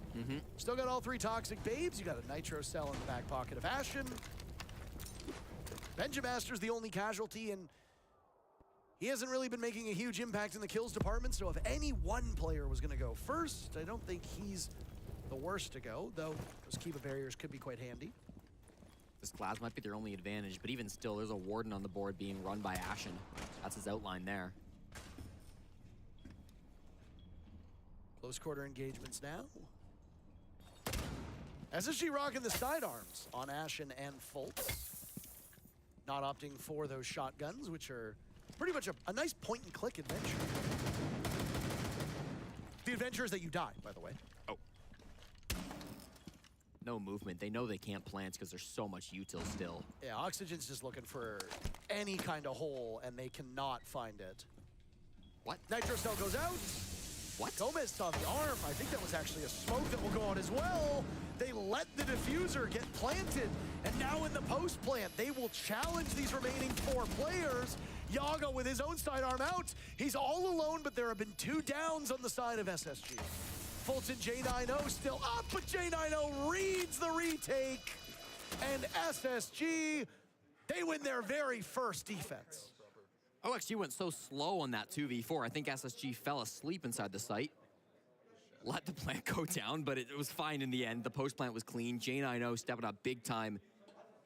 Still got all 3 toxic babes. You got a nitro cell in the back pocket of Ashen. Benjamaster's the only casualty, and he hasn't really been making a huge impact in the kills department, so if any one player was gonna go first, I don't think he's the worst to go, though those Kiva barriers could be quite handy. This Glaz might be their only advantage, but even still, there's a Warden on the board being run by Ashen. That's his outline there. Close quarter engagements now. SSG rocking the sidearms on Ashen and Fultz. not opting for those shotguns, which are pretty much a nice point-and-click adventure. The adventure is that you die, by the way. Oh. No movement. They know they can't plant because there's so much util still. Yeah, Oxygen's just looking for any kind of hole, and they cannot find it. What? Nitro Cell goes out. What? Gomez saw the arm. I think that was actually a smoke that will go out as well. They let the diffuser get planted, and now in the post plant, they will challenge these remaining 4 players. Yago with his own sidearm out. He's all alone, but there have been 2 downs on the side of SSG. Fulton J90 still up, but J90 reads the retake, and SSG, they win their very first defense. OXG went so slow on that 2v4. I think SSG fell asleep inside the site. Let the plant go down, but it was fine in the end. The post plant was clean. J90 stepping up big time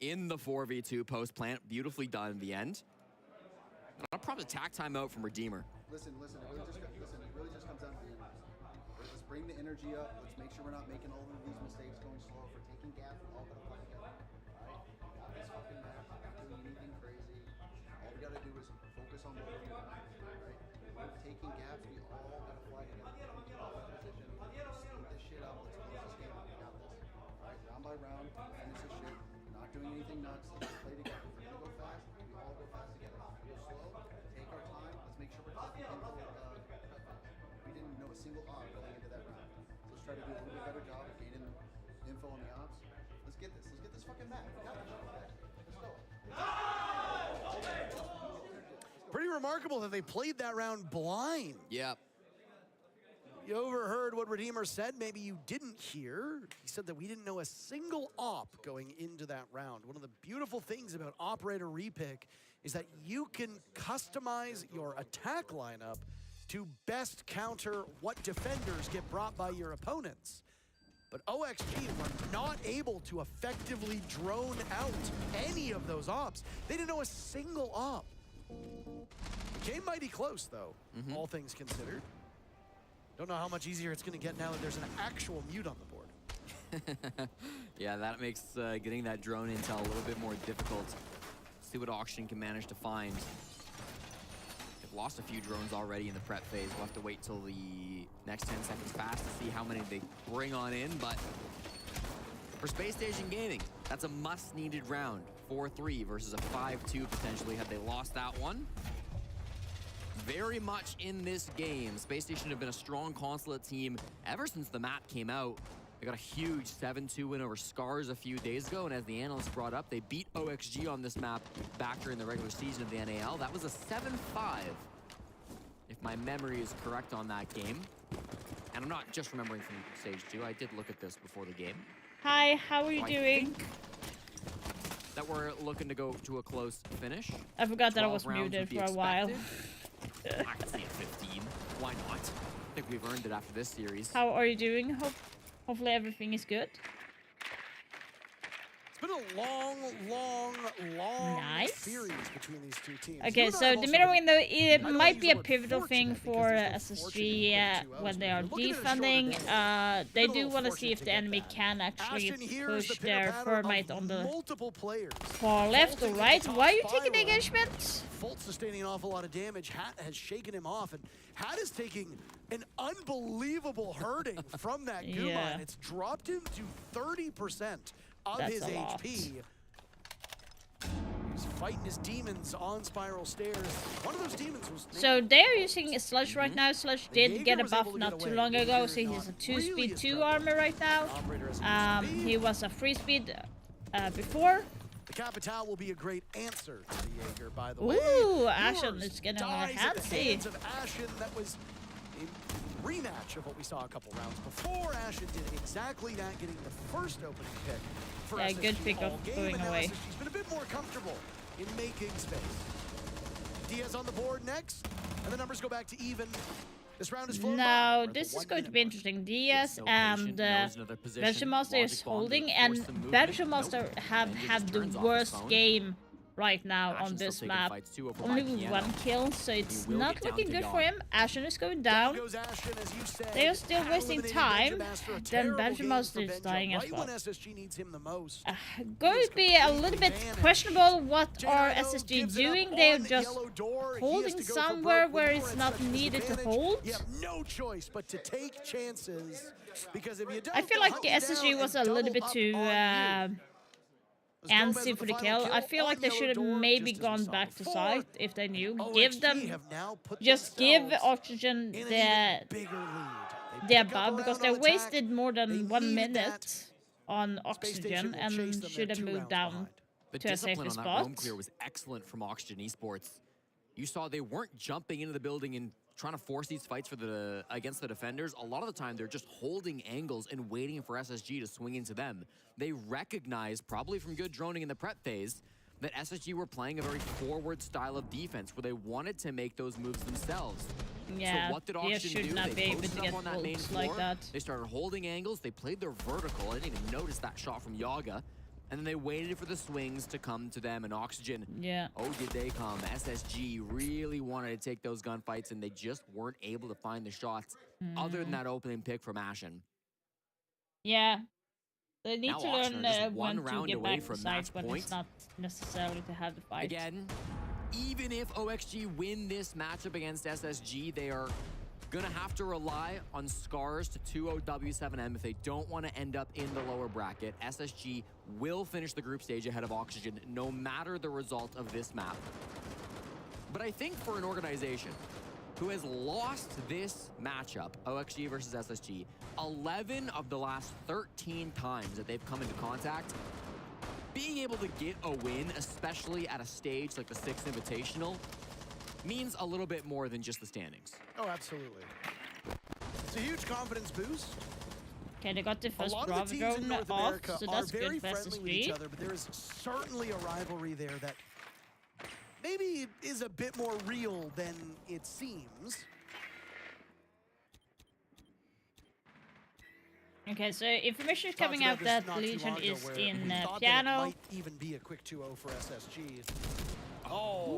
in the 4v2 post plant. Beautifully done in the end. I'll probably attack timeout from Redeemer. Listen, it really just comes down to the energy. Let's bring the energy up. Let's make sure we're not making all of these mistakes going slow. If we're taking gas, we're all gonna fucking get it. Alright? This fucking match, not doing anything crazy. All we gotta do is focus on what we're doing. Alright? We're taking gaps, we all gotta fly together. Get off the position. Split this shit up. Let's close this game out. We got this. Alright, round by round, finish this shit. We're not doing anything nuts. Let's play together. If we're gonna go fast, we all go fast together. Go slow, take our time. Let's make sure we're taking info. We didn't know a single op going into that round. So let's try to do a little bit better job of gaining info on the ops. Let's get this. Let's get this fucking map. We got this shit. Let's go. Pretty remarkable that they played that round blind. Yep. You overheard what Redeemer said. Maybe you didn't hear. He said that we didn't know a single op going into that round. One of the beautiful things about Operator Repick is that you can customize your attack lineup to best counter what defenders get brought by your opponents. But OXG were not able to effectively drone out any of those ops. They didn't know a single op. Came mighty close, though, all things considered. Don't know how much easier it's going to get now that there's an actual mute on the board. Yeah, that makes getting that drone intel a little bit more difficult. See what Auction can manage to find. They've lost a few drones already in the prep phase. We'll have to wait till the next 10 seconds pass to see how many they bring on in, but for Space Station Gaming, that's a must-needed round. 4-3 versus a 5-2 potentially had they lost that one. Very much in this game. Space Station have been a strong Consulate team ever since the map came out. They got a huge 7-2 win over Scars a few days ago, and as the analysts brought up, they beat OXG on this map back during the regular season of the NAL. That was a 7-5, if my memory is correct on that game. And I'm not just remembering from Stage 2. I did look at this before the game. Hi, how are you doing? That we're looking to go to a close finish. I forgot that I was muted for a while. I can see a 15. Why not? I think we've earned it after this series. How are you doing? Hopefully everything is good. It's been a long series between these two teams. Okay, so the middle window, it might be a pivotal thing for SSG when they are defending. They do want to see if the enemy can actually push their Thermite on the far left or right. Why are you taking the engagement? Fultz sustaining an awful lot of damage. Hat has shaken him off, and Hat is taking an unbelievable hurting from that Guma, and it's dropped him to 30% of his HP. He's fighting his demons on Spiral Stairs. One of those demons was... So they're using Sludge right now. Sludge did get a buff not too long ago, so he's a 2-speed 2 armor right now. He was a 3-speed before. The Capital will be a great answer to the Jaeger, by the way. Ooh, Ashen is getting on handsy. Of Ashen, that was a rematch of what we saw a couple rounds before. Ashen did exactly that, getting the first opening pick for SSG good pick all of game, going and now away. SSG's been a bit more comfortable in making space. Diaz on the board next, and the numbers go back to even. This round is flown now, this is going to be interesting. Diaz and Belgian Master is holding, and Belgian Master have had the worst game right now Ashen's on still this taking map. fights too over Only by with Piano. 1 kill, so it's will not get down looking to good Yog. for him. Ashen is going down. Goes Ashen, as you said. They are still wasting Eliminating time. Benjamaster, a Then terrible game Benjamaster for is Benja, dying as right well. when SSG needs him the most. Going to be a little bit questionable. What are SSG gives it up doing? They're on the just yellow door. He has holding to go for somewhere broke where with it's more not SSG's needed to advantage. hold. You have no choice but to take chances, because if you don't, I feel they'll like hunt you SSG down was and a little double bit up too on you. antsy for the kill. I feel like they should have maybe just as we gone saw back to before. site if they knew. OXG Give them, have now put just give themselves Oxygen in an their even bigger lead. their pick up buff, a because round they on attack. wasted more than 1 needed minute on Space Station Oxygen will and chase them. should They're have 2 moved rounds down behind. The to a discipline safer on that spot. roam clear was excellent from Oxygen Esports. You saw they weren't jumping into the building and trying to force these fights for against the defenders. A lot of the time, they're just holding angles and waiting for SSG to swing into them. They recognized, probably from good droning in the prep phase, that SSG were playing a very forward style of defense where they wanted to make those moves themselves. Yeah, so what did they Oxygen should do? not They be able posted to up get on that main ults floor. like that. They started holding angles. They played their vertical. I didn't even notice that shot from Yaga. And then they waited for the swings to come to them, and Oxygen, Yeah. oh, did they come. SSG really wanted to take those gunfights, and they just weren't able to find the shots other than that opening pick from Ashen. Yeah. They need Now to Oxygen learn are just one when to round get away back to from site match when point. it's not necessarily to have the fight. Again, even if OXG win this matchup against SSG, they are gonna have to rely on Scars to 2-0 W7M if they don't want to end up in the lower bracket. SSG will finish the group stage ahead of Oxygen, no matter the result of this map. But I think for an organization who has lost this matchup, OXG versus SSG, 11 of the last 13 times that they've come into contact, being able to get a win, especially at a stage like the 6th Invitational, means a little bit more than just the standings. Oh, absolutely. It's a huge confidence boost. Okay, they got the A first lot of Bravo the teams in drone North off, America so are that's very good for friendly with each SSG. other, but there is certainly a rivalry there that maybe is a bit more real than it seems. Okay, so information is Talked coming about out this that not too Legion long ago is where in we thought that it Piano. might even be a quick 2-0 for SSG. Oh,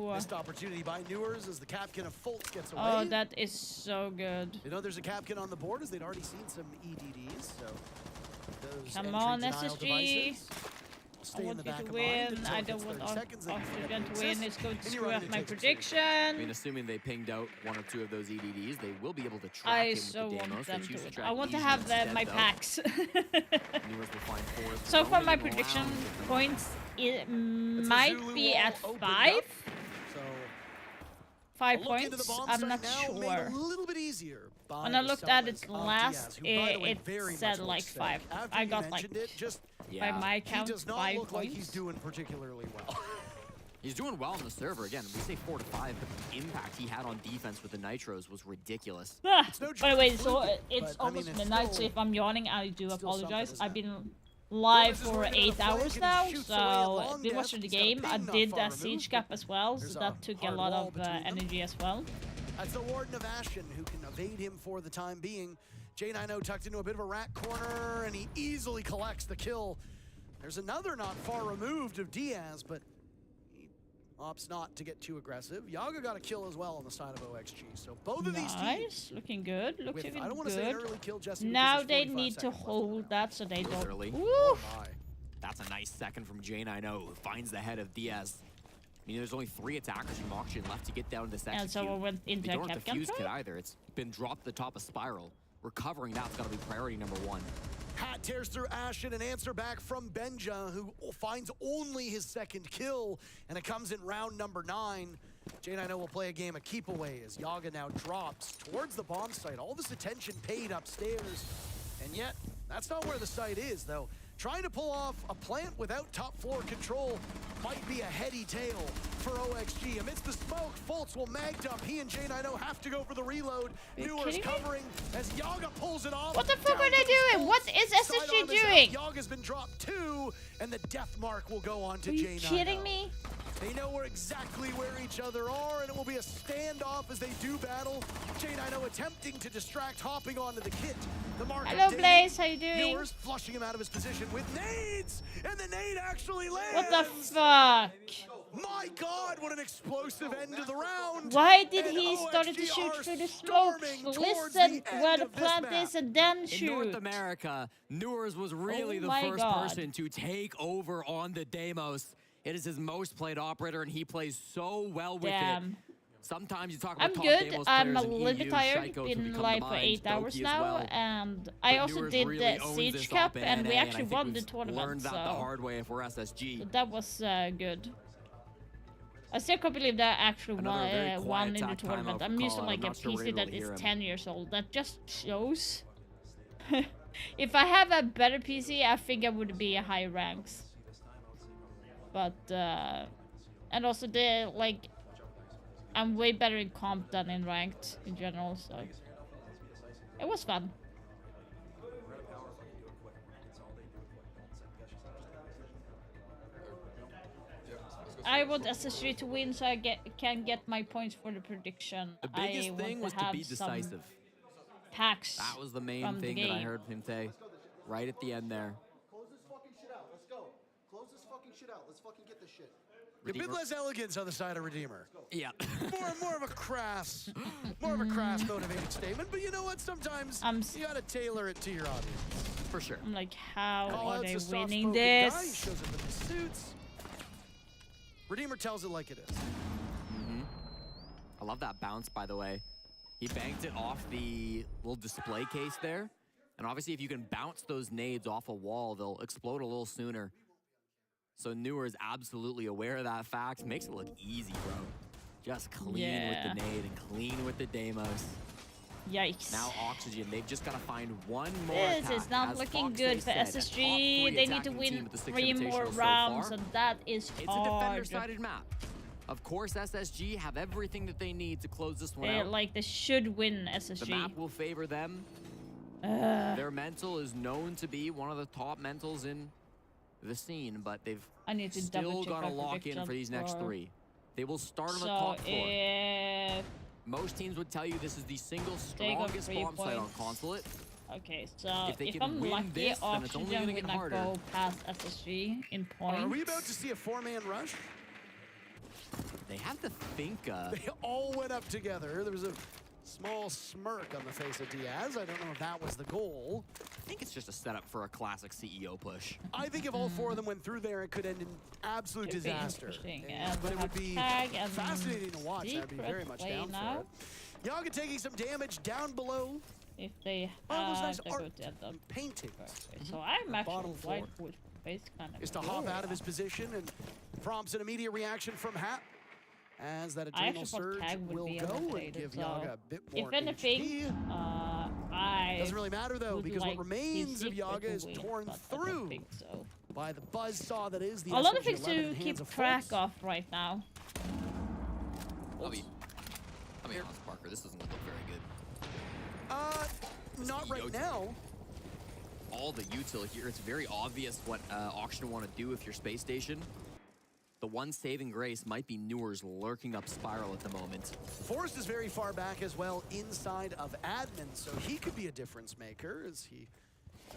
Ooh. missed opportunity by Newers as the Capkin of Fultz gets away. Oh, that is so good. You know, there's a Capkin on the board as they'd already seen some EDDs, so those Come entry on, denial SSG. devices will stay I in the want you back to of mind win. until I it don't hits want 30 seconds, then you Oxygen get to win. assist, It's going to and you screw run up into my takes a prediction. I mean, assuming they pinged out 1 or 2 of those EDDs, they will be able to track I him with so the want Damos. They them to choose to win. track I want to Legion have instead, my though. packs. Newers will find Forrest So far, roaming my around. prediction points it a might Zulu be wall at opened 5. up, so 5 a look into the points. bomb I'm site not now made sure. a little bit easier by When I the looked at Sellers it of last, Diaz, who, by the way, it very said much like looks 5. sick. After I you got like, mentioned it, just by my he count, does not 5 look like he's points. doing particularly well. He's doing well on the server. Again, we say 4 to 5, but the impact he had on defense with the Nitros was ridiculous. Ah, no by the way, so fluke, it's but, I mean, almost it's midnight, so still- if I'm yawning, I do still something, apologize. isn't I've it? been live Gomez is for working on 8 a flank hours and he now, shoots away at so long been watching the distance. He's got a game. I ping not did far a removed, siege but cap as well, there's so a that took a hard lot wall of between them. energy as well. That's the Warden of Ashen who can evade him for the time being. J9O tucked into a bit of a rat corner, and he easily collects the kill. There's another not far removed of Diaz, but he opts not to get too aggressive. Yaga got a kill as well on the side of OXG. So both of these teams, Nice, looking good, with, looking I don't want to say an good. early kill, Jesse, because Now there's they 45 need to seconds left. hold that so they Goes don't. early. Woo! Oh my. That's a nice second from J9O, who finds the head of Diaz. I mean, there's only 3 attackers from Oxygen left to get down to this execute. And someone went into They a don't have the Capcan fuse kit trap? either. It's been dropped at the top of Spiral. Recovering that's got to be priority number 1. Hat tears through Ashen, an answer back from Benja, who finds only his 2nd kill, and it comes in round number 9. J9O will play a game of keep away as Yaga now drops towards the bomb site. All this attention paid upstairs, and yet that's not where the site is, though. Trying to pull off a plant without top floor control might be a heady tale for OXG. Amidst the smoke, Fultz will mag dump. He and J9O have to go for the reload. you Newers kidding me? covering as Yaga pulls it off. What the fuck Down are they goes doing? Fultz. What is SSG Sidearm is out. doing? Yaga's been dropped 2, and the death mark will go on to Are you J9O. kidding me? They know exactly where each other are, and it will be a standoff as they do battle. J9O attempting to distract, hopping onto the kit. The mark Hello, of Blaze. How you doing? Viewers flushing him out of his position with nades, and the nade actually lands. What the fuck? My God, what an explosive end to the round. Why did And he start to OXG shoot are through the smoke? storming towards Listen the where end the of this plant map. is and then In shoot. North America, Newers was really Oh the my first God. person to take over on the Deimos. It is his most played operator, and he plays so well with Damn. it. Sometimes you talk about I'm top good. Deimos I'm a players in little bit EU, tired. Shaikos would Been become live to for mind, 8 hours Doki as now, well. and I But also Newers did really the owns Siege this Cup, up in and we NA, actually I think won the we've tournament. learned that the So hard way for SSG. that was good. I still can't believe that I actually Another very quiet won in the attack timeout tournament. for I'm using Colin. like I'm a not sure we're PC able that to is hear him. 10 years old. That just shows. If I have a better PC, I think I would be high ranks. But and also the like, I'm way better in comp than in ranked in general. So it was fun. I want SSG to win so I can get my points for the prediction. The biggest I thing want was to have be some decisive. packs. That was the from main the thing that I game. heard from him say right at the end there. Close this fucking shit out. Let's go. Close this fucking shit out. Let's fucking get this shit. A bit less elegance on the side of Redeemer. Yeah. more of a crass motivated statement. But you know what? Sometimes you gotta tailor it to your audience. For sure. I'm like, how Call are out's they a soft-spoken winning guy. He this? shows up in the suits. Redeemer tells it like it is. I love that bounce, by the way. He banked it off the little display case there. And obviously, if you can bounce those nades off a wall, they'll explode a little sooner. So Newer is absolutely aware of that fact. Makes it look easy, bro. Just clean with the nade and clean with the Deimos. Yikes. Now Oxygen, they've just got to find one more This attack. is not As looking Fox good Day for said, a top SSG. three They need to attacking team win at the Six 3 more Invitational so rounds, far. and that is It's a hard. defender-sided map. Of course, SSG have everything that they need to close this one They, out. like, they should win SSG. The map will favor them. Their mental is known to be one of the top mentals in the scene, but they've I need to still double-check got to my lock in prediction for these next for- 3. They will start on the So top 4. if Most teams would tell you this is the single they got strongest 3 bomb site on points. Consulate. Okay, so If they if can I'm win lucky, this, then it's only Oxygen gonna will get not harder. go past SSG in points. Are we about to see a 4-man rush? They have to think. They all went up together. There was a small smirk on the face of Diaz. I don't know if that was the goal. I think it's just a setup for a classic CEO push. I think if all 4 of them went through there, it could end in absolute Could be disaster. interesting. And- And but we it would have be Tag and fascinating to watch. I'd be Secret very much play down now. for it. Yaga taking some damage down below. If they Oh, those have nice to art go to end up. paintings. So I'm The actually bottom quite floor good face kind of. is to hop out of his position and prompts an immediate reaction from Hap. As that I adrenal actually thought surge Tag would will be go and eliminated, give so Yaga a bit more if anything, HP. I Doesn't really matter though, would because like what remains the of Yaga Secret is to win, torn but I don't through think so. by the buzzsaw that is the A lot of SMG-11 things to in keep hands of track Fultz. of right now. I'll be honest, Parker. This doesn't look very good. Not right now. All the util here, it's very obvious what Auction want to do if you're Space Station. The one saving grace might be Newer's lurking up Spiral at the moment. Forrest is very far back as well inside of admin, so he could be a difference maker as he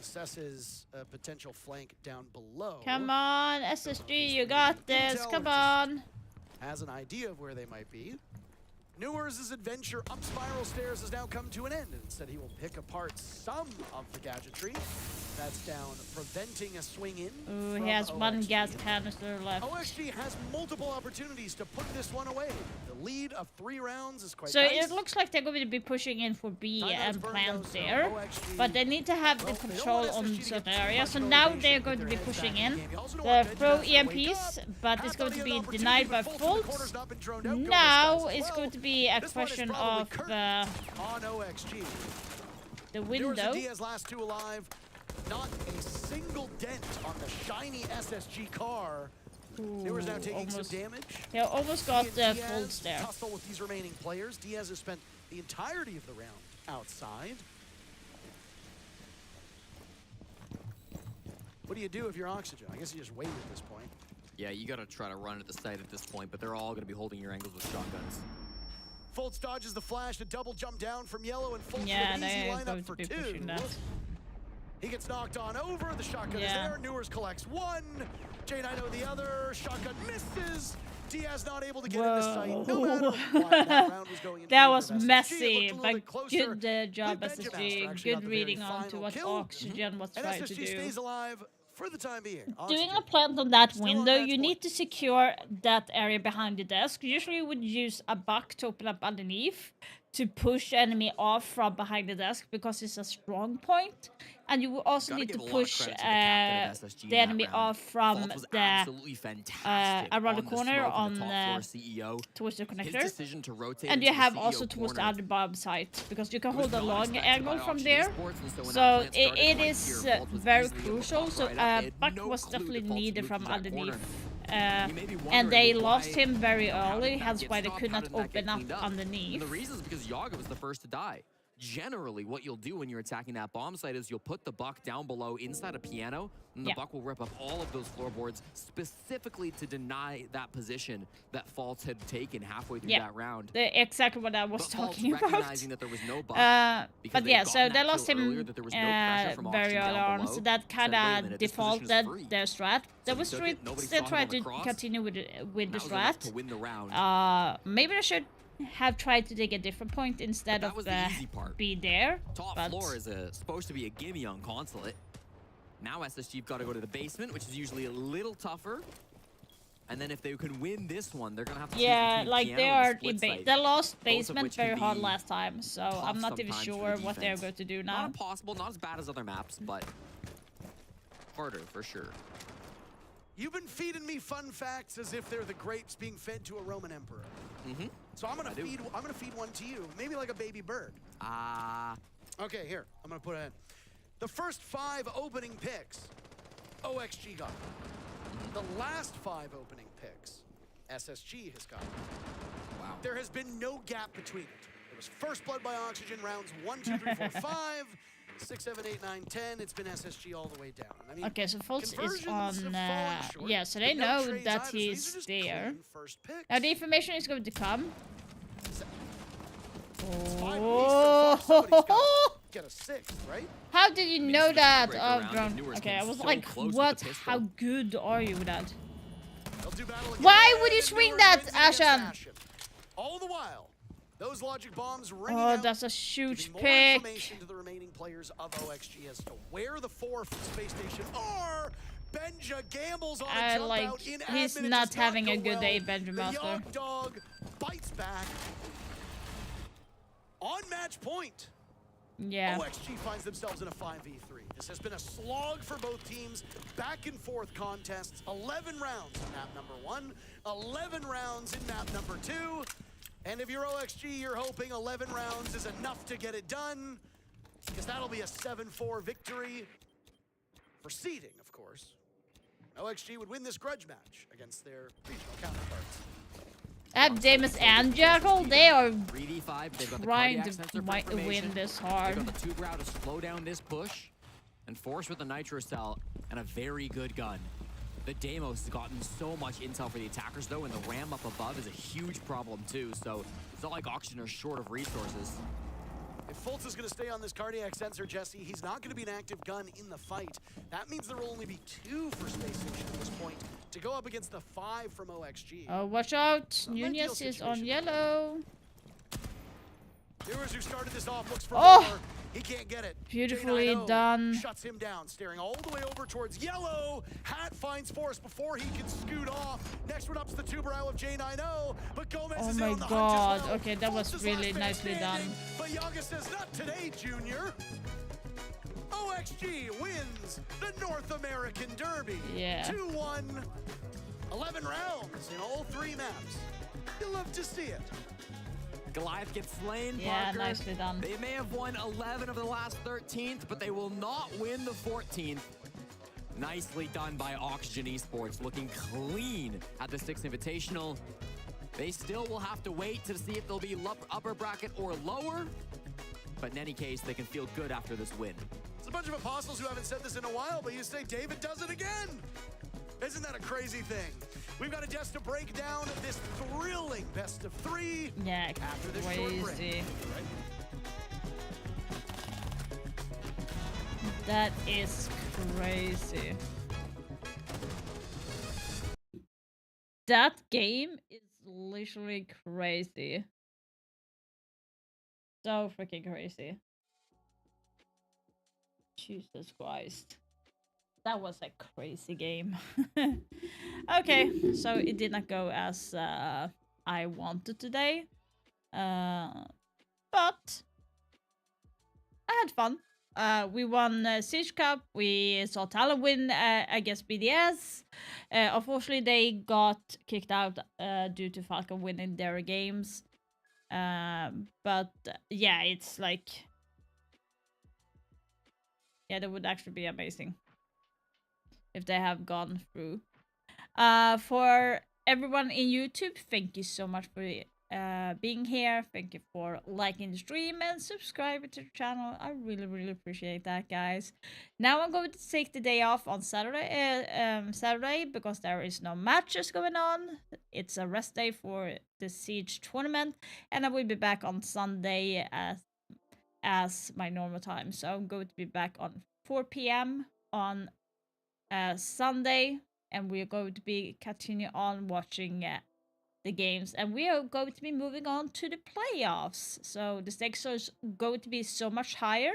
assesses a potential flank down below. Come on, SSG, you got this. Come on. Has an idea of where they might be. Newer's adventure up Spiral Stairs has now come to an end, and instead he will pick apart some of the gadgetry. That's down, preventing a swing in. Ooh, from he has one OXG. gas canister left. OXG has multiple opportunities to put this one away. The lead of 3 rounds is quite So nice. it looks like they're going to be pushing in for B Timeout's and burned plant out, so there, OXG but they need to have the well, they don't control want on SSG to certain get too areas. So much now motivation they're to going get to be their heads pushing back in. the game. You also don't The want Benjamin throw to have to wake EMPs, up. but Half it's going thought to he had be an opportunity, denied by but Fultz in the Fultz. corner's not been droned out. Gomez Now does as it's well. going to be a This one is question probably of curtains on OXG. the Newer's window. and Diaz last 2 alive. Not a single dent on the shiny SSG car. Newer's now taking almost- some damage. They almost got He and the Diaz Fultz there. tussle with these remaining players. Diaz has spent the entirety of the round outside. What do you do if you're Oxygen? I guess you just wait at this point. Yeah, you gotta try to run at the site at this point, but they're all gonna be holding your angles with shotguns. Fultz dodges the flash, a double jump down from Yellow, and Fultz Yeah, with an easy they're lineup going for to be 2. pushing that. He gets knocked on over, the shotgun is Yeah. there, Newers collects 1, J9O the other, shotgun misses, Diaz not able to get in the sight, no matter what, that round was going in That favor was of SSG. It messy, looked a little but bit closer. good job, With Benjamin SSG. actually got Good the reading very on to final what kill. Oxygen was And trying to SSG do. stays alive for the time being. Doing Oxygen a plant on that window, you need to secure that area behind the desk. Usually you would use a buck to open up underneath to push enemy off from behind the desk because it's a strong point. And you will also Gotta need to give a lot of push credit to the captain of SSG in the that enemy round. off from Fultz was the absolutely fantastic around the on corner smoke on in the top floor CEO. towards the His connector. decision to rotate And into you the have CEO also towards the corner other bomb site because you can was hold a not long expected angle by from Oxygen there. Esports, and so when So that plant it started right is here, Fultz was very easily able to crucial. pop So right up. They had Buck no was clue that definitely Fultz would needed move from to that corner. underneath. You may be And wondering they why- lost him very how did early, that hence get why they stopped? could How not did that get open up cleaned up? underneath. And the reason is because Yaga was the first to die. Generally, what you'll do when you're attacking that bomb site is you'll put the buck down below inside a piano, and the buck will rip up all of those floorboards specifically to deny that position that Fultz had taken halfway through that round. Exactly what I was But Fultz talking about. recognizing that there was no buck, because but they'd yeah, gotten so that they lost kill him earlier, that there was no pressure from very Oxygen early down on, below, so that said, kind "Wait a of minute, this position is defaulted free." their strat. They So was he took it, nobody still saw him trying on to the cross, continue with the That was enough to strat. win the round. Maybe they should have tried to take a different point instead That of was the easy part. be there. Top but floor is supposed to be a gimme on Consulate. Now SSG have got to go to the basement, which is usually a little tougher. And then if they can win this one, they're gonna have to choose yeah, between like piano they and are the in split site, they lost both of basement which can very hard be last time, so tough I'm not even sometimes for sure the what they're defense. going to do Not now. impossible, not as bad as other maps, but harder for sure. You've been feeding me fun facts as if they're the grapes being fed to a Roman emperor. Mm-hmm. So I'm gonna feed one to you, maybe like a baby bird. Okay, here, I'm gonna put it in. The first 5 opening picks, OXG got. The last 5 opening picks, SSG has got. Wow. There has been no gap between it. It was first blood by Oxygen rounds 1, 2, 3, 4, 5, 6, 7, 8, 9, 10. It's been SSG all the way down. I mean, Okay, so Fultz is conversions on. have fallen short, Yeah, so they but no know trades that either, so these are he's just there. clean first picks. Now the information is going to come. Oh! Get a 6th, right? How did you know that? break Oh, around, drone. and Newers Okay, came I was so like, close with what? the pistol. How good are you with that? They'll do battle again, Why would you and swing Newers that, wins against Ashen? Ashen. All the while, those logic bombs ringing Oh, out, that's a huge giving more pick. information to the remaining players of OXG as to where the 4 from Space Station are. Benja gambles on a jump out in he's admin. It not does having go a good well. day, Benja The Master. Yog Dog bites back. On match point. Yeah. OXG finds themselves in a 5v3. This has been a slog for both teams. Back and forth contests. 11 rounds in map number 1. 11 rounds in map number 2. And if you're OXG, you're hoping 11 rounds is enough to get it done. Because that'll be a 7-4 victory. For seeding, of course. OXG would win this grudge match against their regional counterparts. Damus and Jackal, they are 3v5, they've got the trying cardiac sensor for to information. win this They've hard. got the tube route to slow down this push, and Force with the Nitro Cell and a very good gun. The Deimos has gotten so much intel for the attackers though, and the ram up above is a huge problem too, so it's not like Oxygen are short of resources. If Fultz is going to stay on this cardiac sensor, Jesse, he's not going to be an active gun in the fight. That means there will only be 2 for Space Station at this point to go up against the 5 from OXG. Oh, watch out. Nunez is on yellow. Viewers who started this off looks for Oh! more. He can't get it. Beautifully J9O done. Shuts him down, staring all the way over towards yellow. Hat finds Force before he can scoot off. Next one up's the two brow of J9O, but Gomez Oh is in my on the hunt god. as well. Okay, that was Fultz is really last man nicely done. standing, but Yaga says, not today, Junior. OXG wins the North American Derby. Yeah. 2-1. 11 rounds in all 3 maps. You'll love to see it. Goliath gets slain, Yeah, Parker. nicely done. They may have won 11 of the last 13th, but they will not win the 14th. Nicely done by Oxygen Esports, looking clean at the 6th Invitational. They still will have to wait to see if they'll be upper bracket or lower, but in any case, they can feel good after this win. It's a bunch of apostles who haven't said this in a while, but you say David does it again. Isn't that a crazy thing? We've got a Desta breakdown of this thrilling best of 3. Yeah, after this short break. crazy. That is crazy. That game is literally crazy. So freaking crazy. Jesus Christ. That was a crazy game. Okay, so it did not go as I wanted today. But I had fun. We won Siege Cup. We saw Talon win against BDS. Unfortunately, they got kicked out due to Falcon winning their games. But yeah, it's like... Yeah, that would actually be amazing if they have gone through. For everyone in YouTube, thank you so much for being here. Thank you for liking the stream and subscribing to the channel. I really appreciate that, guys. Now I'm going to take the day off on Saturday because there is no matches going on. It's a rest day for the Siege tournament, and I will be back on Sunday as my normal time. So I'm going to be back on 4 p.m. on Sunday, and we're going to be continue on watching the games, and we are going to be moving on to the playoffs. So the stakes are going to be so much higher.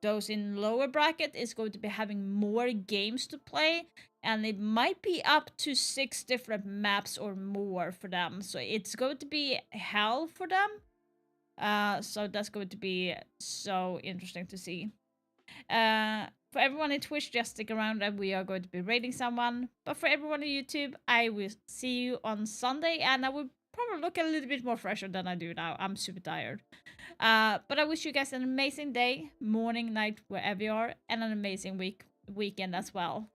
Those in lower bracket is going to be having more games to play, and it might be up to 6 different maps or more for them. So it's going to be hell for them. So that's going to be so interesting to see. For everyone in Twitch, just stick around and we are going to be raiding someone. But for everyone on YouTube, I will see you on Sunday, and I will probably look a little bit more fresher than I do now. I'm super tired. But I wish you guys an amazing day, morning, night, wherever you are, and an amazing weekend as well.